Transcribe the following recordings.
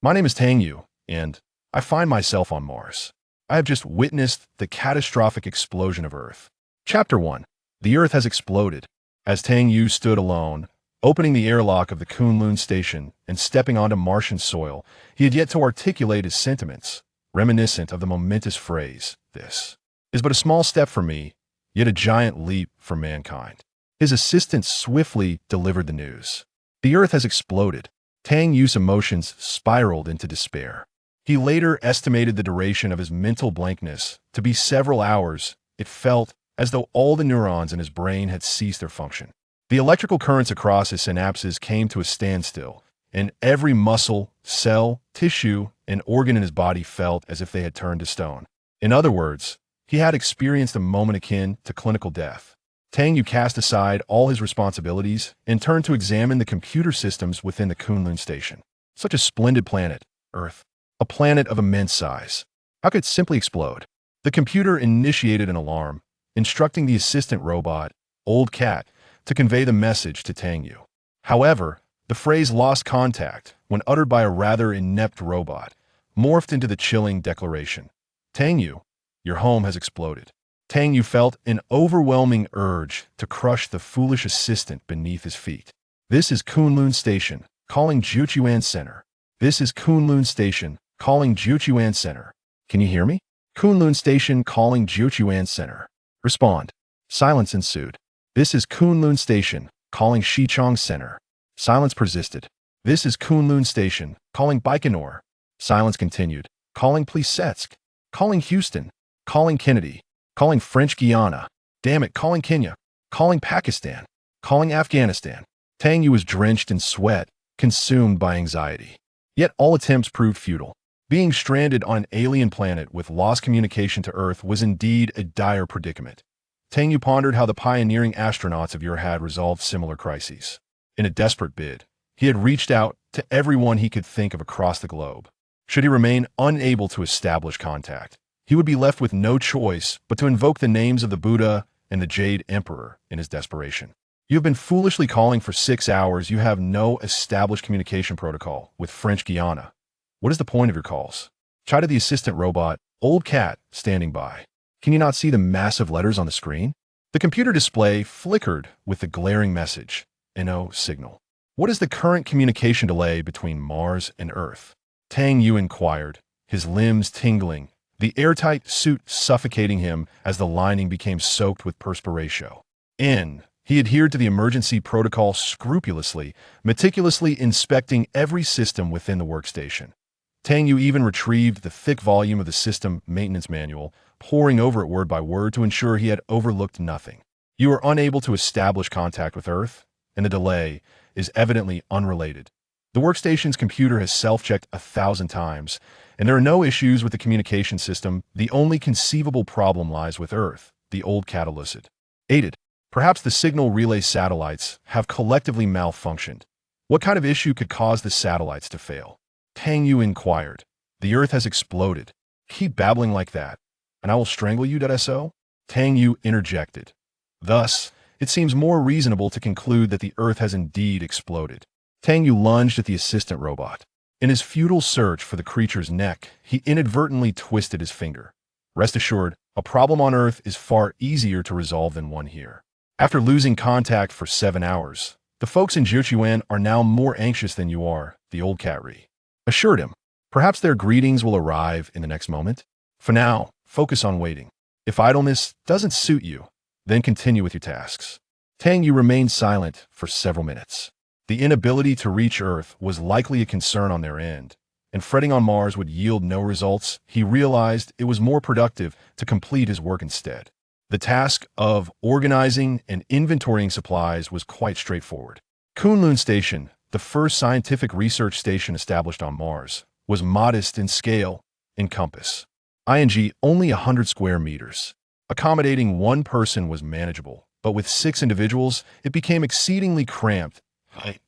My name is Tang Yue, and I find myself on Mars. I have just witnessed the catastrophic explosion of Earth. Chapter 1. The Earth has exploded. As Tang Yue stood alone, opening the airlock of the Kunlun Station and stepping onto Martian soil, he had yet to articulate his sentiments, reminiscent of the momentous phrase, "This is but a small step for me, yet a giant leap for mankind." His assistant swiftly delivered the news. The Earth has exploded. Tang Yue's emotions spiraled into despair. He later estimated the duration of his mental blankness to be several hours. It felt as though all the neurons in his brain had ceased their function. The electrical currents across his synapses came to a standstill, and every muscle, cell, tissue, and organ in his body felt as if they had turned to stone. In other words, he had experienced a moment akin to clinical death. Tang Yue cast aside all his responsibilities and turned to examine the computer systems within the Kunlun Station. Such a splendid planet, Earth. A planet of immense size. How could it simply explode? The computer initiated an alarm, instructing the assistant robot, Old Cat, to convey the message to Tang Yue. However, the phrase lost contact, when uttered by a rather inept robot, morphed into the chilling declaration. Tang Yue, your home has exploded. Tang Yue felt an overwhelming urge to crush the foolish assistant beneath his feet. This is Kunlun Station, calling Jiuquan Center. This is Kunlun Station, calling Jiuquan Center. Can you hear me? Kunlun Station calling Jiuquan Center. Respond. Silence ensued. This is Kunlun Station, calling Xichang Center. Silence persisted. This is Kunlun Station, calling Baikonur. Silence continued. Calling Plesetsk. Calling Houston. Calling Kennedy. Calling French Guiana. Damn it, calling Kenya. Calling Pakistan. Calling Afghanistan. Tang Yue was drenched in sweat, consumed by anxiety. Yet all attempts proved futile. Being stranded on an alien planet with lost communication to Earth was indeed a dire predicament. Tang Yue pondered how the pioneering astronauts of yore had resolved similar crises. In a desperate bid, he had reached out to everyone he could think of across the globe. Should he remain unable to establish contact, he would be left with no choice but to invoke the names of the Buddha and the Jade Emperor in his desperation. You have been foolishly calling for 6 hours. You have no established communication protocol with French Guiana. What is the point of your calls? Chided the assistant robot, Old Cat, standing by. Can you not see the massive letters on the screen? The computer display flickered with the glaring message, "No signal." What is the current communication delay between Mars and Earth? Tang Yue inquired, his limbs tingling, the airtight suit suffocating him as the lining became soaked with perspiration. He adhered to the emergency protocol scrupulously, meticulously inspecting every system within the workstation. Tang Yue even retrieved the thick volume of the system maintenance manual, poring over it word by word to ensure he had overlooked nothing. You are unable to establish contact with Earth, and the delay is evidently unrelated. The workstation's computer has self-checked 1,000 times, and there are no issues with the communication system. The only conceivable problem lies with Earth, the Old Cat elucidated. Perhaps the signal relay satellites have collectively malfunctioned. What kind of issue could cause the satellites to fail? Tang Yue inquired. The Earth has exploded. Keep babbling like that, and I will strangle you, so? Tang Yue interjected. Thus, it seems more reasonable to conclude that the Earth has indeed exploded. Tang Yue lunged at the assistant robot. In his futile search for the creature's neck, he inadvertently twisted his finger. Rest assured, a problem on Earth is far easier to resolve than one here. After losing contact for 7 hours, the folks in Jiuquan are now more anxious than you are, the Old Cat assured him. Perhaps their greetings will arrive in the next moment. For now, focus on waiting. If idleness doesn't suit you, then continue with your tasks. Tang Yue remained silent for several minutes. The inability to reach Earth was likely a concern on their end, and fretting on Mars would yield no results. He realized it was more productive to complete his work instead. The task of organizing and inventorying supplies was quite straightforward. Kunlun Station, the first scientific research station established on Mars, was modest in scale and compass. Only 100 square meters. Accommodating one person was manageable, but with 6 individuals, it became exceedingly cramped,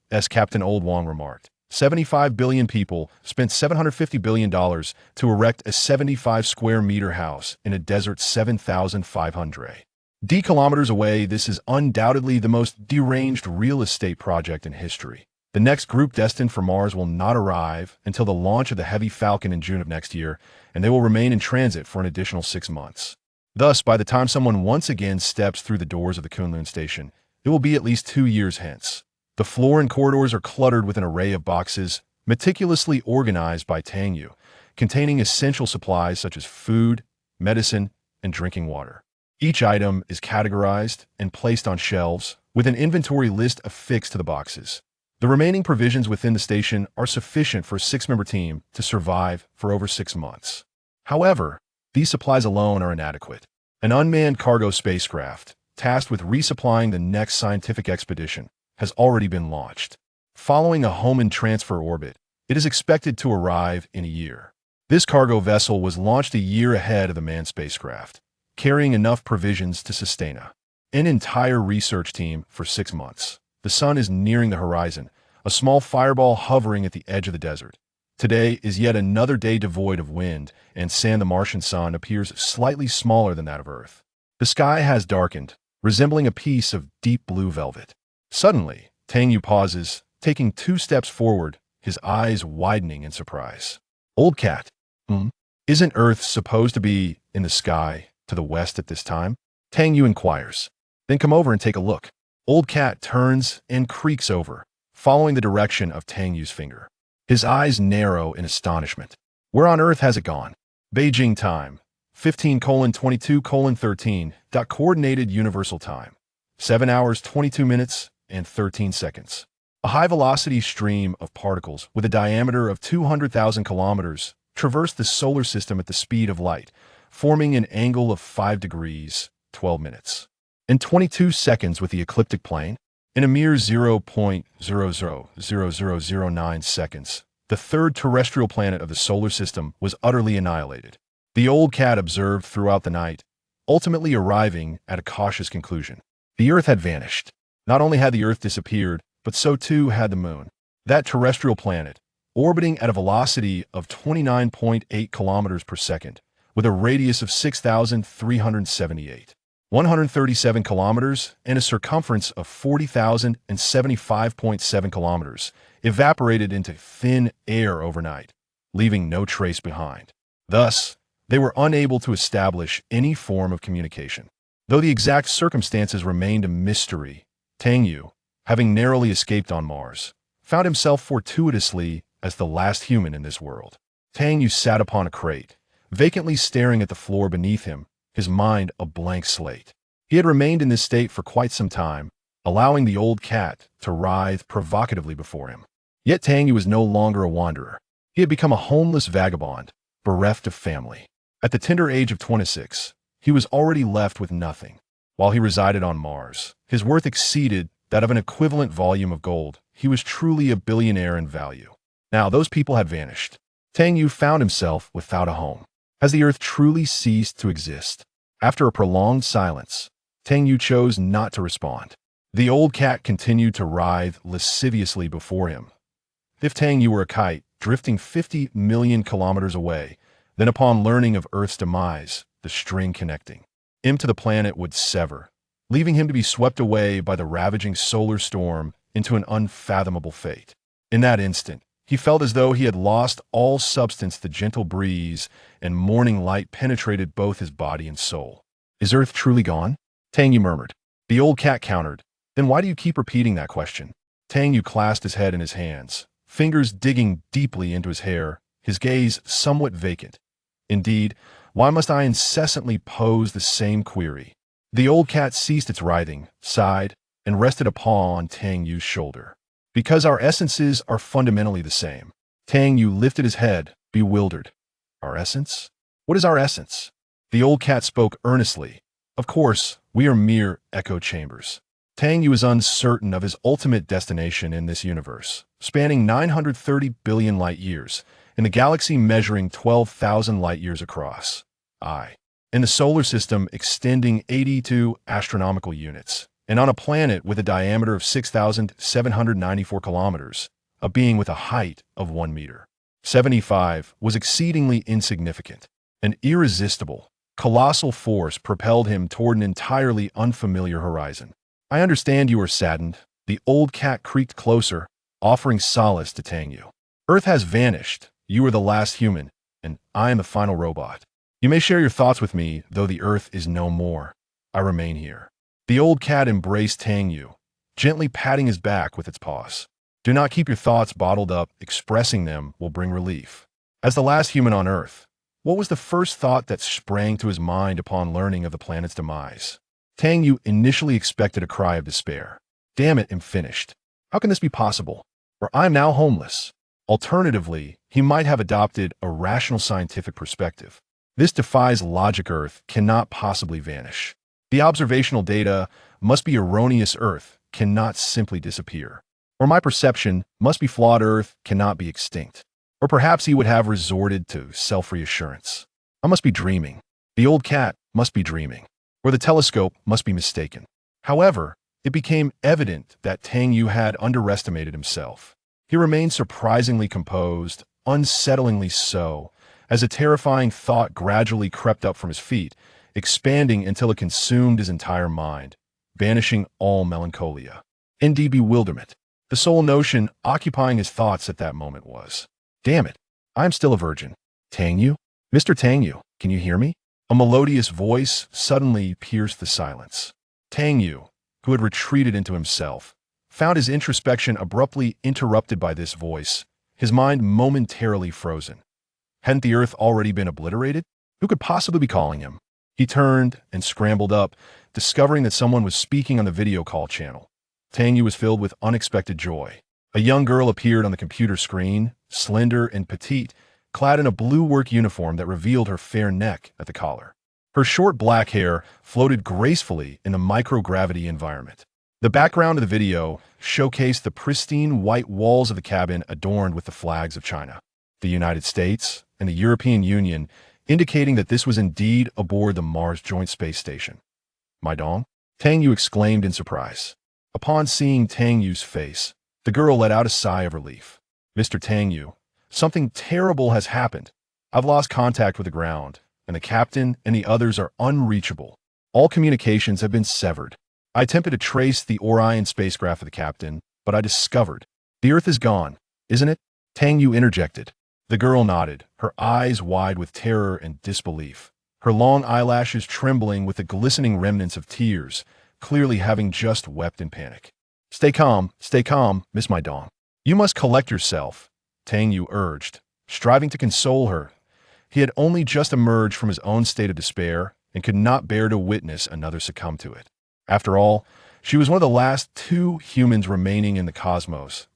as Captain Old Wong remarked. 75 billion people spent $750 billion to erect a 75 square meter house in a desert 7,500 kilometers away. This is undoubtedly the most deranged real estate project in history. The next group destined for Mars will not arrive until the launch of the Heavy Falcon in June of next year, and they will remain in transit for an additional 6 months. Thus, by the time someone once again steps through the doors of the Kunlun Station, it will be at least 2 years hence. The floor and corridors are cluttered with an array of boxes, meticulously organized by Tang Yue, containing essential supplies such as food, medicine, and drinking water. Each item is categorized and placed on shelves, with an inventory list affixed to the boxes. The remaining provisions within the station are sufficient for a 6-member team to survive for over 6 months. However, these supplies alone are inadequate. An unmanned cargo spacecraft, tasked with resupplying the next scientific expedition, has already been launched. Following a Hohmann transfer orbit, it is expected to arrive in a year. This cargo vessel was launched a year ahead of the manned spacecraft, carrying enough provisions to sustain an entire research team for 6 months. The sun is nearing the horizon, a small fireball hovering at the edge of the desert. Today is yet another day devoid of wind, and sand. The Martian sun appears slightly smaller than that of Earth. The sky has darkened, resembling a piece of deep blue velvet. Suddenly, Tang Yue pauses, taking 2 steps forward, his eyes widening in surprise. Old cat, isn't Earth supposed to be in the sky to the west at this time? Tang Yue inquires. Then come over and take a look. Old cat turns and creaks over, following the direction of Tang Yue's finger. His eyes narrow in astonishment. Where on earth has it gone? Beijing time, 15:22:13. Coordinated Universal Time, 7 hours 22 minutes and 13 seconds. A high-velocity stream of particles with a diameter of 200,000 kilometers traverse the solar system at the speed of light, forming an angle of 5 degrees, 12 minutes. In 22 seconds with the ecliptic plane, in a mere 0.000009 seconds, the third terrestrial planet of the solar system was utterly annihilated. The old cat observed throughout the night, ultimately arriving at a cautious conclusion. The Earth had vanished. Not only had the Earth disappeared, but so too had the Moon. That terrestrial planet, orbiting at a velocity of 29.8 kilometers per second, with a radius of 6,378. 137 kilometers and a circumference of 40,075.7 kilometers, evaporated into thin air overnight, leaving no trace behind. Thus, they were unable to establish any form of communication. Though the exact circumstances remained a mystery, Tang Yue, having narrowly escaped on Mars, found himself fortuitously as the last human in this world. Tang Yue sat upon a crate, vacantly staring at the floor beneath him, his mind a blank slate. He had remained in this state for quite some time, allowing the old cat to writhe provocatively before him. Yet Tang Yue was no longer a wanderer. He had become a homeless vagabond, bereft of family. At the tender age of 26, he was already left with nothing. While he resided on Mars, his worth exceeded that of an equivalent volume of gold. He was truly a billionaire in value. Now those people had vanished. Tang Yue found himself without a home. Has the Earth truly ceased to exist? After a prolonged silence, Tang Yue chose not to respond. The old cat continued to writhe lasciviously before him. If Tang Yue were a kite, drifting 50 million kilometers away, then upon learning of Earth's demise, the string connecting him to the planet would sever, leaving him to be swept away by the ravaging solar storm into an unfathomable fate. In that instant, he felt as though he had lost all substance. The gentle breeze and morning light penetrated both his body and soul. Is Earth truly gone? Tang Yue murmured. The old cat countered. Then why do you keep repeating that question? Tang Yue clasped his head in his hands, fingers digging deeply into his hair, his gaze somewhat vacant. Indeed, why must I incessantly pose the same query? The old cat ceased its writhing, sighed, and rested a paw on Tang Yue's shoulder. Because our essences are fundamentally the same. Tang Yue lifted his head, bewildered. Our essence? What is our essence? The old cat spoke earnestly. Of course, we are mere echo chambers. Tang Yue is uncertain of his ultimate destination in this universe, spanning 930 billion light-years, in the galaxy measuring 12,000 light-years across. In the solar system extending 82 astronomical units, and on a planet with a diameter of 6,794 kilometers, a being with a height of 1 meter. 75 was exceedingly insignificant. An irresistible, colossal force propelled him toward an entirely unfamiliar horizon. I understand you are saddened. The old cat creaked closer, offering solace to Tang Yue. Earth has vanished. You are the last human, and I am the final robot. You may share your thoughts with me, though the Earth is no more. I remain here. The old cat embraced Tang Yue, gently patting his back with its paws. Do not keep your thoughts bottled up. Expressing them will bring relief. As the last human on Earth, what was the first thought that sprang to his mind upon learning of the planet's demise? Tang Yue initially expected a cry of despair. Damn it, I'm finished. How can this be possible? Or I'm now homeless. Alternatively, he might have adopted a rational scientific perspective. This defies logic. Earth cannot possibly vanish. The observational data must be erroneous. Earth cannot simply disappear. Or my perception must be flawed. Earth cannot be extinct. Or perhaps he would have resorted to self-reassurance. I must be dreaming. The old cat must be dreaming. Or the telescope must be mistaken. However, it became evident that Tang Yue had underestimated himself. He remained surprisingly composed, unsettlingly so, as a terrifying thought gradually crept up from his feet, expanding until it consumed his entire mind, banishing all melancholia. Indeed, bewilderment. The sole notion occupying his thoughts at that moment was, damn it, I am still a virgin. Tang Yue? Mr. Tang Yue, can you hear me? A melodious voice suddenly pierced the silence. Tang Yue, who had retreated into himself, found his introspection abruptly interrupted by this voice, his mind momentarily frozen. Hadn't the Earth already been obliterated? Who could possibly be calling him? He turned and scrambled up, discovering that someone was speaking on the video call channel. Tang Yue was filled with unexpected joy. A young girl appeared on the computer screen, slender and petite, clad in a blue work uniform that revealed her fair neck at the collar. Her short black hair floated gracefully in the microgravity environment. The background of the video showcased the pristine white walls of the cabin adorned with the flags of China, the United States, and the European Union, indicating that this was indeed aboard the Mars Joint Space Station. Mai Dong? Tang Yue exclaimed in surprise. Upon seeing Tang Yue's face, the girl let out a sigh of relief. Mr. Tang Yue, something terrible has happened. I've lost contact with the ground, and the captain and the others are unreachable. All communications have been severed. I attempted to trace the Orion spacecraft of the captain, but I discovered the Earth is gone, isn't it? Tang Yue interjected. The girl nodded, her eyes wide with terror and disbelief, her long eyelashes trembling with the glistening remnants of tears, clearly having just wept in panic. Stay calm, Miss Mai Dong. You must collect yourself, Tang Yue urged, striving to console her. He had only just emerged from his own state of despair and could not bear to witness another succumb to it. After all, she was one of the last two humans remaining in the cosmos.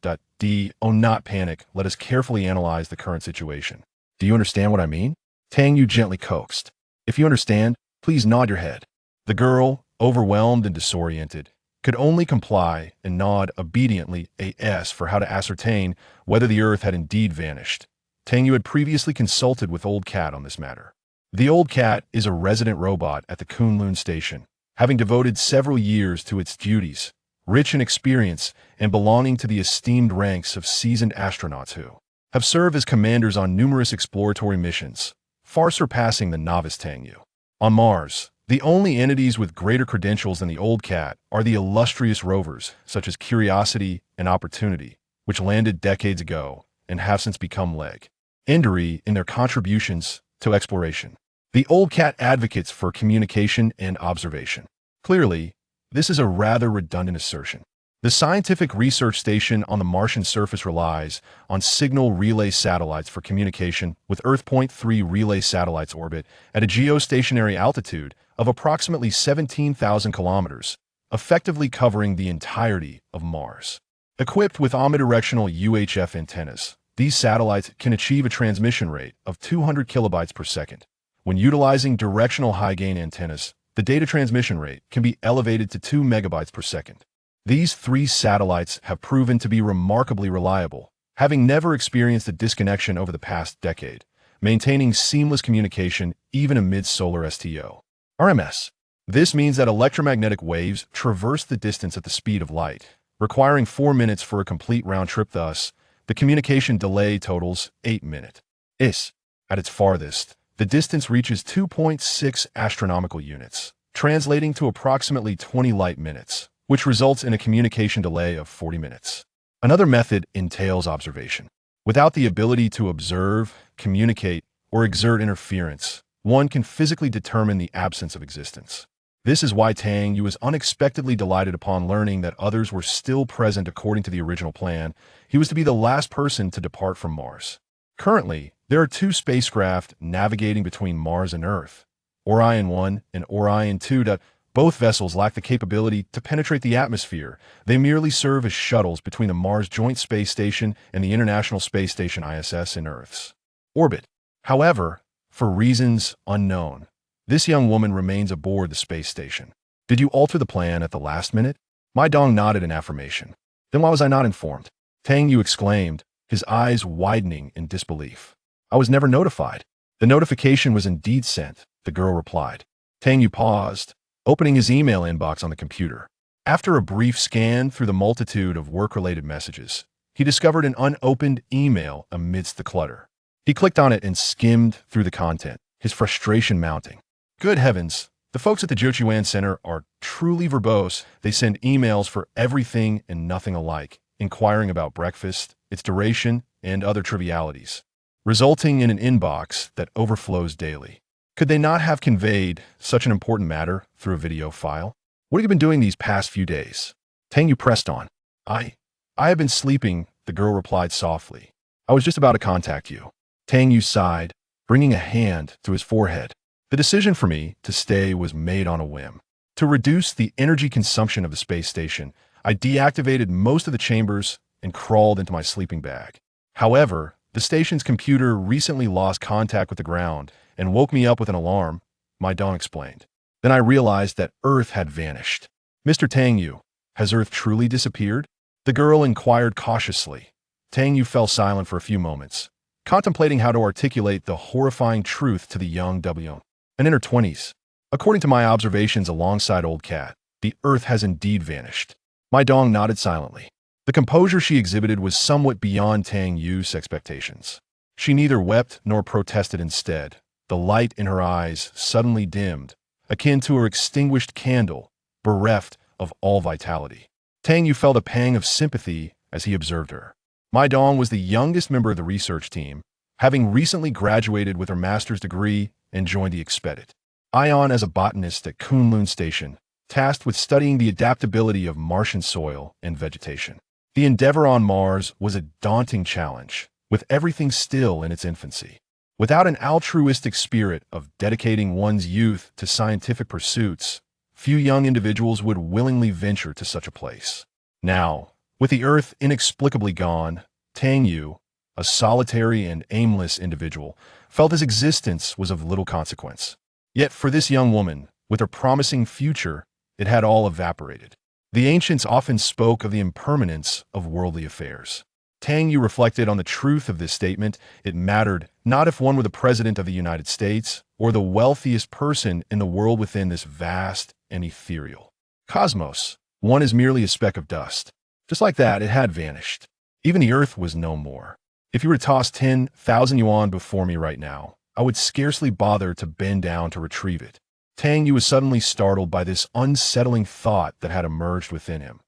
Oh, not panic. Let us carefully analyze the current situation. Do you understand what I mean? Tang Yue gently coaxed. If you understand, please nod your head. The girl, overwhelmed and disoriented, could only comply and nod obediently as for how to ascertain whether the Earth had indeed vanished. Tang Yue had previously consulted with Old Cat on this matter. The Old Cat is a resident robot at the Kunlun Station, having devoted several years to its duties, rich in experience and belonging to the esteemed ranks of seasoned astronauts who have served as commanders on numerous exploratory missions, far surpassing the novice Tang Yue. On Mars, the only entities with greater credentials than the Old Cat are the illustrious rovers such as Curiosity and Opportunity, which landed decades ago and have since become legendary in their contributions to exploration. The Old Cat advocates for communication and observation. Clearly, this is a rather redundant assertion. The scientific research station on the Martian surface relies on signal relay satellites for communication, with Earth Point 3 relay satellites orbit at a geostationary altitude of approximately 17,000 kilometers, effectively covering the entirety of Mars. Equipped with omnidirectional UHF antennas, these satellites can achieve a transmission rate of 200 kilobytes per second. When utilizing directional high-gain antennas, the data transmission rate can be elevated to 2 megabytes per second. These three satellites have proven to be remarkably reliable, having never experienced a disconnection over the past decade, maintaining seamless communication even amid solar STO. RMS. This means that electromagnetic waves traverse the distance at the speed of light, requiring 4 minutes for a complete round trip. Thus, the communication delay totals 8 minutes. At its farthest, the distance reaches 2.6 astronomical units, translating to approximately 20 light minutes, which results in a communication delay of 40 minutes. Another method entails observation. Without the ability to observe, communicate, or exert interference, one can physically determine the absence of existence. This is why Tang Yue was unexpectedly delighted upon learning that others were still present according to the original plan. He was to be the last person to depart from Mars. Currently, there are two spacecraft navigating between Mars and Earth, Orion 1 and Orion 2. Both vessels lack the capability to penetrate the atmosphere. They merely serve as shuttles between the Mars Joint Space Station and the International Space Station ISS in Earth's orbit. However, for reasons unknown, this young woman remains aboard the space station. Did you alter the plan at the last minute? Mai Dong nodded in affirmation. Then why was I not informed? Tang Yue exclaimed, his eyes widening in disbelief. I was never notified. The notification was indeed sent, the girl replied. Tang Yue paused, opening his email inbox on the computer. After a brief scan through the multitude of work-related messages, he discovered an unopened email amidst the clutter. He clicked on it and skimmed through the content, his frustration mounting. Good heavens, the folks at the Jiuquan Center are truly verbose. They send emails for everything and nothing alike, inquiring about breakfast, its duration, and other trivialities, resulting in an inbox that overflows daily. Could they not have conveyed such an important matter through a video file? What have you been doing these past few days? Tang Yue pressed on. I have been sleeping, the girl replied softly. I was just about to contact you. Tang Yue sighed, bringing a hand to his forehead. The decision for me to stay was made on a whim. To reduce the energy consumption of the space station, I deactivated most of the chambers and crawled into my sleeping bag. However, the station's computer recently lost contact with the ground and woke me up with an alarm, Mai Dong explained. Then I realized that Earth had vanished. Mr. Tang Yue, has Earth truly disappeared? The girl inquired cautiously. Tang Yue fell silent for a few moments, contemplating how to articulate the horrifying truth to the young W. And in her 20s. According to my observations alongside Old Cat, the Earth has indeed vanished. Mai Dong nodded silently. The composure she exhibited was somewhat beyond Tang Yue's expectations. She neither wept nor protested. Instead, the light in her eyes suddenly dimmed, akin to her extinguished candle, bereft of all vitality. Tang Yue felt a pang of sympathy as he observed her. Mai Dong was the youngest member of the research team, having recently graduated with her master's degree and joined the expedit Ion as a botanist at Kunlun Station, tasked with studying the adaptability of Martian soil and vegetation. The endeavor on Mars was a daunting challenge, with everything still in its infancy. Without an altruistic spirit of dedicating one's youth to scientific pursuits, few young individuals would willingly venture to such a place. Now, with the Earth inexplicably gone, Tang Yue, a solitary and aimless individual, felt his existence was of little consequence. Yet for this young woman, with her promising future, it had all evaporated. The ancients often spoke of the impermanence of worldly affairs. Tang Yue reflected on the truth of this statement. It mattered not if one were the president of the United States or the wealthiest person in the world within this vast and ethereal cosmos. One is merely a speck of dust. Just like that, it had vanished. Even the Earth was no more. If you were to toss 10,000 yuan before me right now, I would scarcely bother to bend down to retrieve it. Tang Yue was suddenly startled by this unsettling thought that had emerged within him.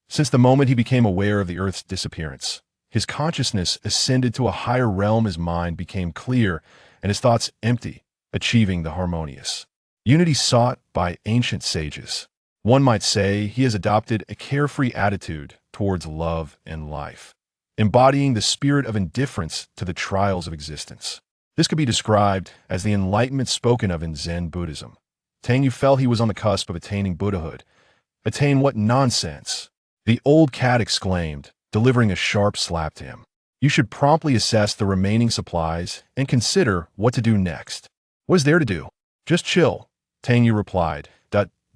Since the moment he became aware of the Earth's disappearance, his consciousness ascended to a higher realm. His mind became clear and his thoughts empty, achieving the harmonious unity sought by ancient sages. One might say he has adopted a carefree attitude towards love and life, embodying the spirit of indifference to the trials of existence. This could be described as the enlightenment spoken of in Zen Buddhism. Tang Yue felt he was on the cusp of attaining Buddhahood. Attain what nonsense! The old cat exclaimed, delivering a sharp slap to him. You should promptly assess the remaining supplies and consider what to do next. What is there to do? Just chill, Tang Yue replied.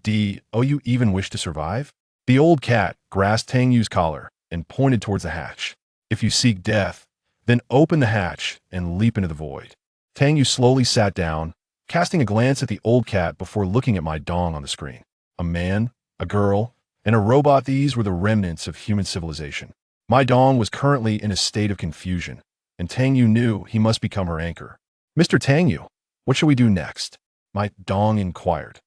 Do you even wish to survive? The old cat grasped Tang Yue's collar and pointed towards the hatch. If you seek death, then open the hatch and leap into the void. Tang Yue slowly sat down, casting a glance at the old cat before looking at Mai Dong on the screen. A man, a girl, and a robot. These were the remnants of human civilization. Mai Dong was currently in a state of confusion, and Tang Yue knew he must become her anchor. Mr. Tang Yue, what shall we do next? Mai Dong inquired.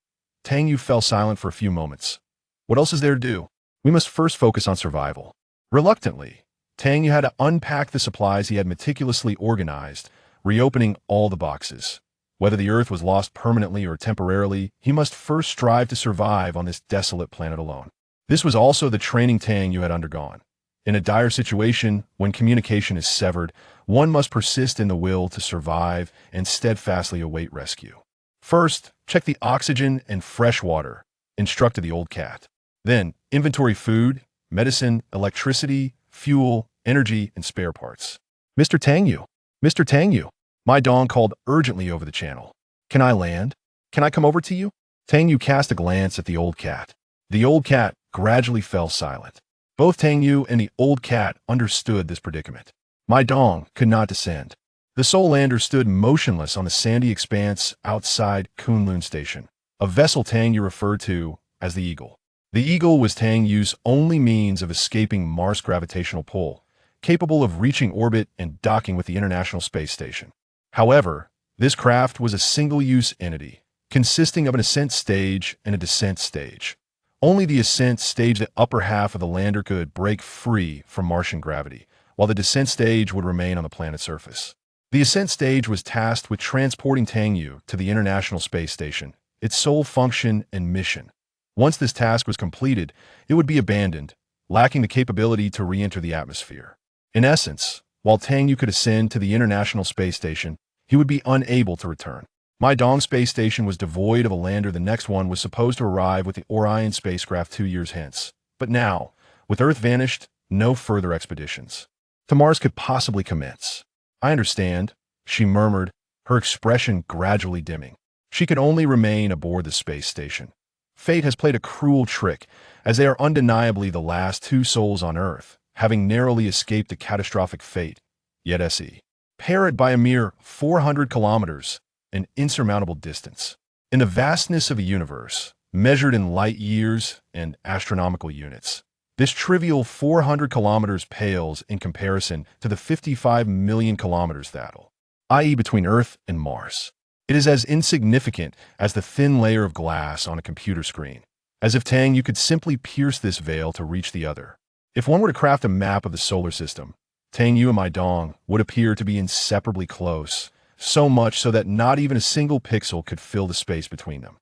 Tang Yue fell silent for a few moments. What else is there to do? We must first focus on survival. Reluctantly, Tang Yue had to unpack the supplies he had meticulously organized, reopening all the boxes. Whether the Earth was lost permanently or temporarily, he must first strive to survive on this desolate planet alone. This was also the training Tang Yue had undergone. In a dire situation, when communication is severed, one must persist in the will to survive and steadfastly await rescue. First, check the oxygen and fresh water, instructed the old cat. Then, inventory food, medicine, electricity, fuel, energy, and spare parts. Mr. Tang Yue, Mr. Tang Yue, Mai Dong called urgently over the channel. Can I land? Can I come over to you? Tang Yue cast a glance at the old cat. The old cat gradually fell silent. Both Tang Yue and the old cat understood this predicament. Mai Dong could not descend. The Soul Lander stood motionless on the sandy expanse outside Kunlun Station, a vessel Tang Yue referred to as the Eagle. The Eagle was Tang Yue's only means of escaping Mars' gravitational pull, capable of reaching orbit and docking with the International Space Station. However, this craft was a single-use entity, consisting of an ascent stage and a descent stage. Only the ascent stage, the upper half of the lander, could break free from Martian gravity, while the descent stage would remain on the planet's surface. The ascent stage was tasked with transporting Tang Yue to the International Space Station, its sole function and mission. Once this task was completed, it would be abandoned, lacking the capability to re-enter the atmosphere. In essence, while Tang Yue could ascend to the International Space Station, he would be unable to return. Mai Dong Space Station was devoid of a lander. The next one was supposed to arrive with the Orion spacecraft 2 years hence. But now, with Earth vanished, no further expeditions to Mars could possibly commence. I understand, she murmured, her expression gradually dimming. She could only remain aboard the space station. Fate has played a cruel trick, as they are undeniably the last two souls on Earth, having narrowly escaped a catastrophic fate. Yet S.E. Parrot by a mere 400 kilometers, an insurmountable distance. In the vastness of a universe, measured in light years and astronomical units, this trivial 400 kilometers pales in comparison to the 55 million kilometers that'll, i.e. between Earth and Mars. It is as insignificant as the thin layer of glass on a computer screen, as if Tang Yue could simply pierce this veil to reach the other. If one were to craft a map of the solar system, Tang Yue and Mai Dong would appear to be inseparably close, so much so that not even a single pixel could fill the space between them.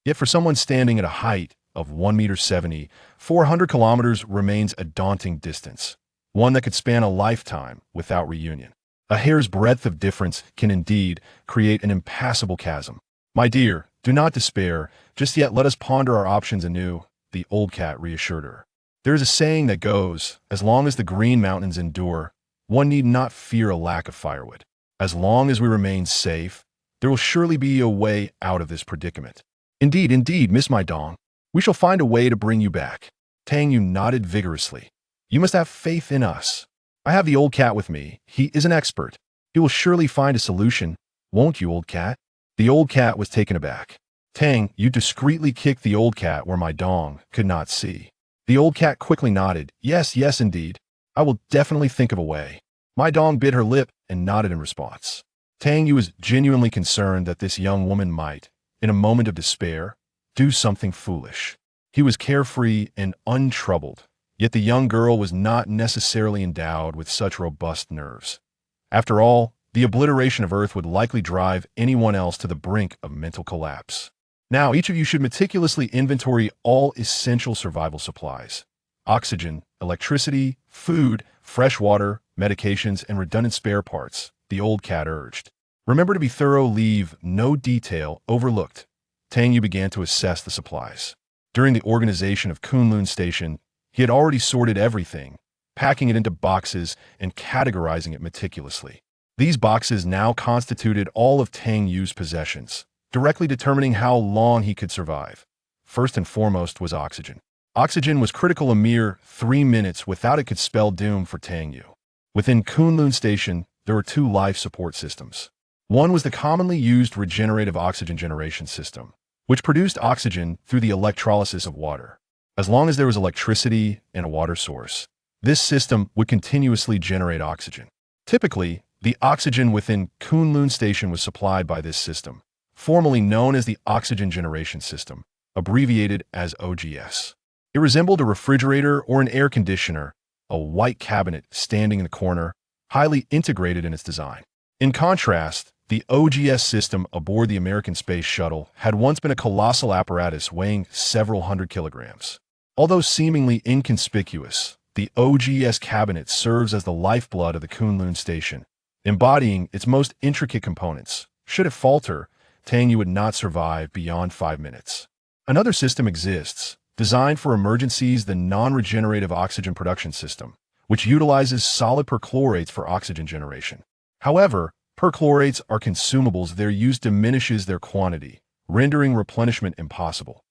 Yet for someone standing at a height of 1.70 meters, 400 kilometers remains a daunting distance, one that could span a lifetime without reunion. A hair's breadth of difference can indeed create an impassable chasm. My dear, do not despair. Just yet let us ponder our options anew, the old cat reassured her. There is a saying that goes, as long as the Green Mountains endure, one need not fear a lack of firewood. As long as we remain safe, there will surely be a way out of this predicament. Indeed, indeed, Miss Mai Dong. We shall find a way to bring you back. Tang Yue nodded vigorously. You must have faith in us. I have the old cat with me. He is an expert. He will surely find a solution. Won't you, old cat? The old cat was taken aback. Tang Yue discreetly kicked the old cat where Mai Dong could not see. The old cat quickly nodded. Yes, yes, indeed. I will definitely think of a way. Mai Dong bit her lip and nodded in response. Tang Yue was genuinely concerned that this young woman might, in a moment of despair, do something foolish. He was carefree and untroubled, yet the young girl was not necessarily endowed with such robust nerves. After all, the obliteration of Earth would likely drive anyone else to the brink of mental collapse. Now, each of you should meticulously inventory all essential survival supplies: oxygen, electricity, food, fresh water, medications, and redundant spare parts, the old cat urged. Remember to be thorough, leave no detail overlooked. Tang Yue began to assess the supplies. During the organization of Kunlun Station, he had already sorted everything, packing it into boxes and categorizing it meticulously. These boxes now constituted all of Tang Yue's possessions, directly determining how long he could survive. First and foremost was oxygen. Oxygen was critical. A mere 3 minutes without it could spell doom for Tang Yue. Within Kunlun Station, there were 2 life support systems. One was the commonly used regenerative oxygen generation system, which produced oxygen through the electrolysis of water. As long as there was electricity and a water source, this system would continuously generate oxygen. Typically, the oxygen within Kunlun Station was supplied by this system, formerly known as the Oxygen Generation System, abbreviated as OGS. It resembled a refrigerator or an air conditioner, a white cabinet standing in the corner, highly integrated in its design. In contrast, the OGS system aboard the American Space Shuttle had once been a colossal apparatus weighing several hundred kilograms. Although seemingly inconspicuous, the OGS cabinet serves as the lifeblood of the Kunlun Station, embodying its most intricate components. Should it falter, Tang Yue would not survive beyond 5 minutes. Another system exists, designed for emergencies, the non-regenerative oxygen production system, which utilizes solid perchlorates for oxygen generation. However, perchlorates are consumables. Their use diminishes their quantity, rendering replenishment impossible.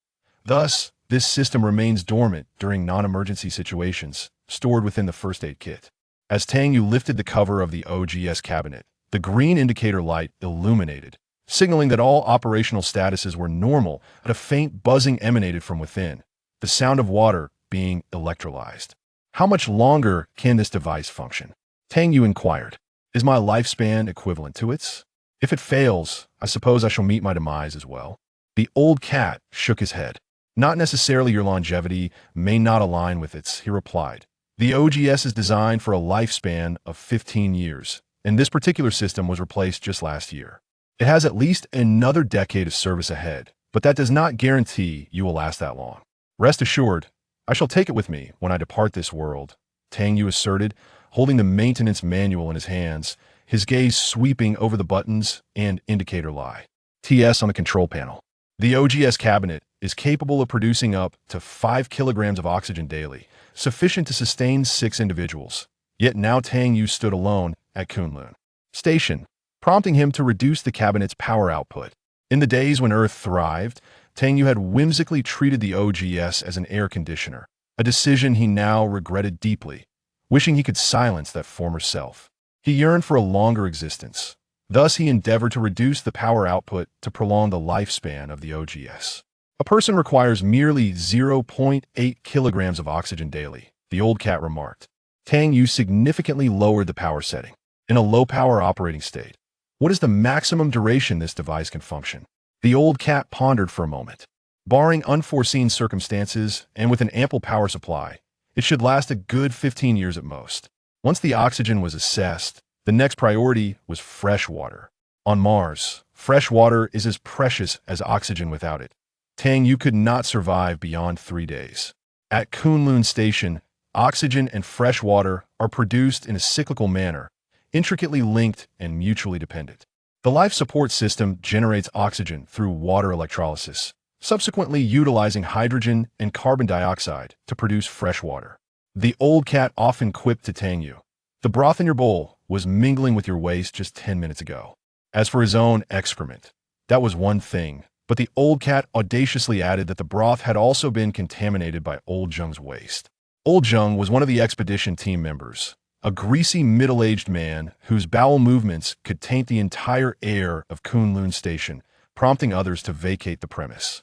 Thus, this system remains dormant during non-emergency situations, stored within the first aid kit. As Tang Yue lifted the cover of the OGS cabinet, the green indicator light illuminated, signaling that all operational statuses were normal, but a faint buzzing emanated from within, the sound of water being electrolyzed. How much longer can this device function? Tang Yue inquired. Is my lifespan equivalent to its? If it fails, I suppose I shall meet my demise as well. The old cat shook his head. Not necessarily. Your longevity may not align with its, he replied. The OGS is designed for a lifespan of 15 years, and this particular system was replaced just last year. It has at least another decade of service ahead, but that does not guarantee you will last that long. Rest assured, I shall take it with me when I depart this world, Tang Yue asserted, holding the maintenance manual in his hands, his gaze sweeping over the buttons and indicator light. TS on the control panel. The OGS cabinet is capable of producing up to 5 kilograms of oxygen daily, sufficient to sustain 6 individuals. Yet now Tang Yue stood alone at Kunlun Station, prompting him to reduce the cabinet's power output. In the days when Earth thrived, Tang Yue had whimsically treated the OGS as an air conditioner, a decision he now regretted deeply, wishing he could silence that former self. He yearned for a longer existence. Thus, he endeavored to reduce the power output to prolong the lifespan of the OGS. A person requires merely 0.8 kilograms of oxygen daily, the old cat remarked. Tang Yue significantly lowered the power setting. In a low-power operating state, what is the maximum duration this device can function? The old cat pondered for a moment. Barring unforeseen circumstances and with an ample power supply, it should last a good 15 years at most. Once the oxygen was assessed, the next priority was fresh water. On Mars, fresh water is as precious as oxygen. Without it, Tang Yue could not survive beyond 3 days. At Kunlun Station, oxygen and fresh water are produced in a cyclical manner, intricately linked and mutually dependent. The life support system generates oxygen through water electrolysis, subsequently utilizing hydrogen and carbon dioxide to produce fresh water. The old cat often quipped to Tang Yue, "The broth in your bowl was mingling with your waste just 10 minutes ago." As for his own excrement, that was one thing, but the old cat audaciously added that the broth had also been contaminated by Old Zheng's waste. Old Zheng was one of the expedition team members, a greasy middle-aged man whose bowel movements could taint the entire air of Kunlun Station, prompting others to vacate the premise.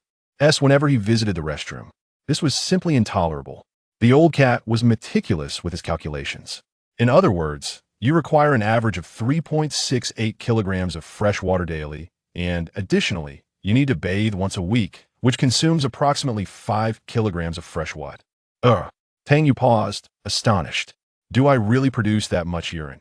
Whenever he visited the restroom. This was simply intolerable. The old cat was meticulous with his calculations. In other words, you require an average of 3.68 kilograms of fresh water daily, and additionally, you need to bathe once a week, which consumes approximately 5 kilograms of fresh water. Tang Yue paused, astonished. Do I really produce that much urine?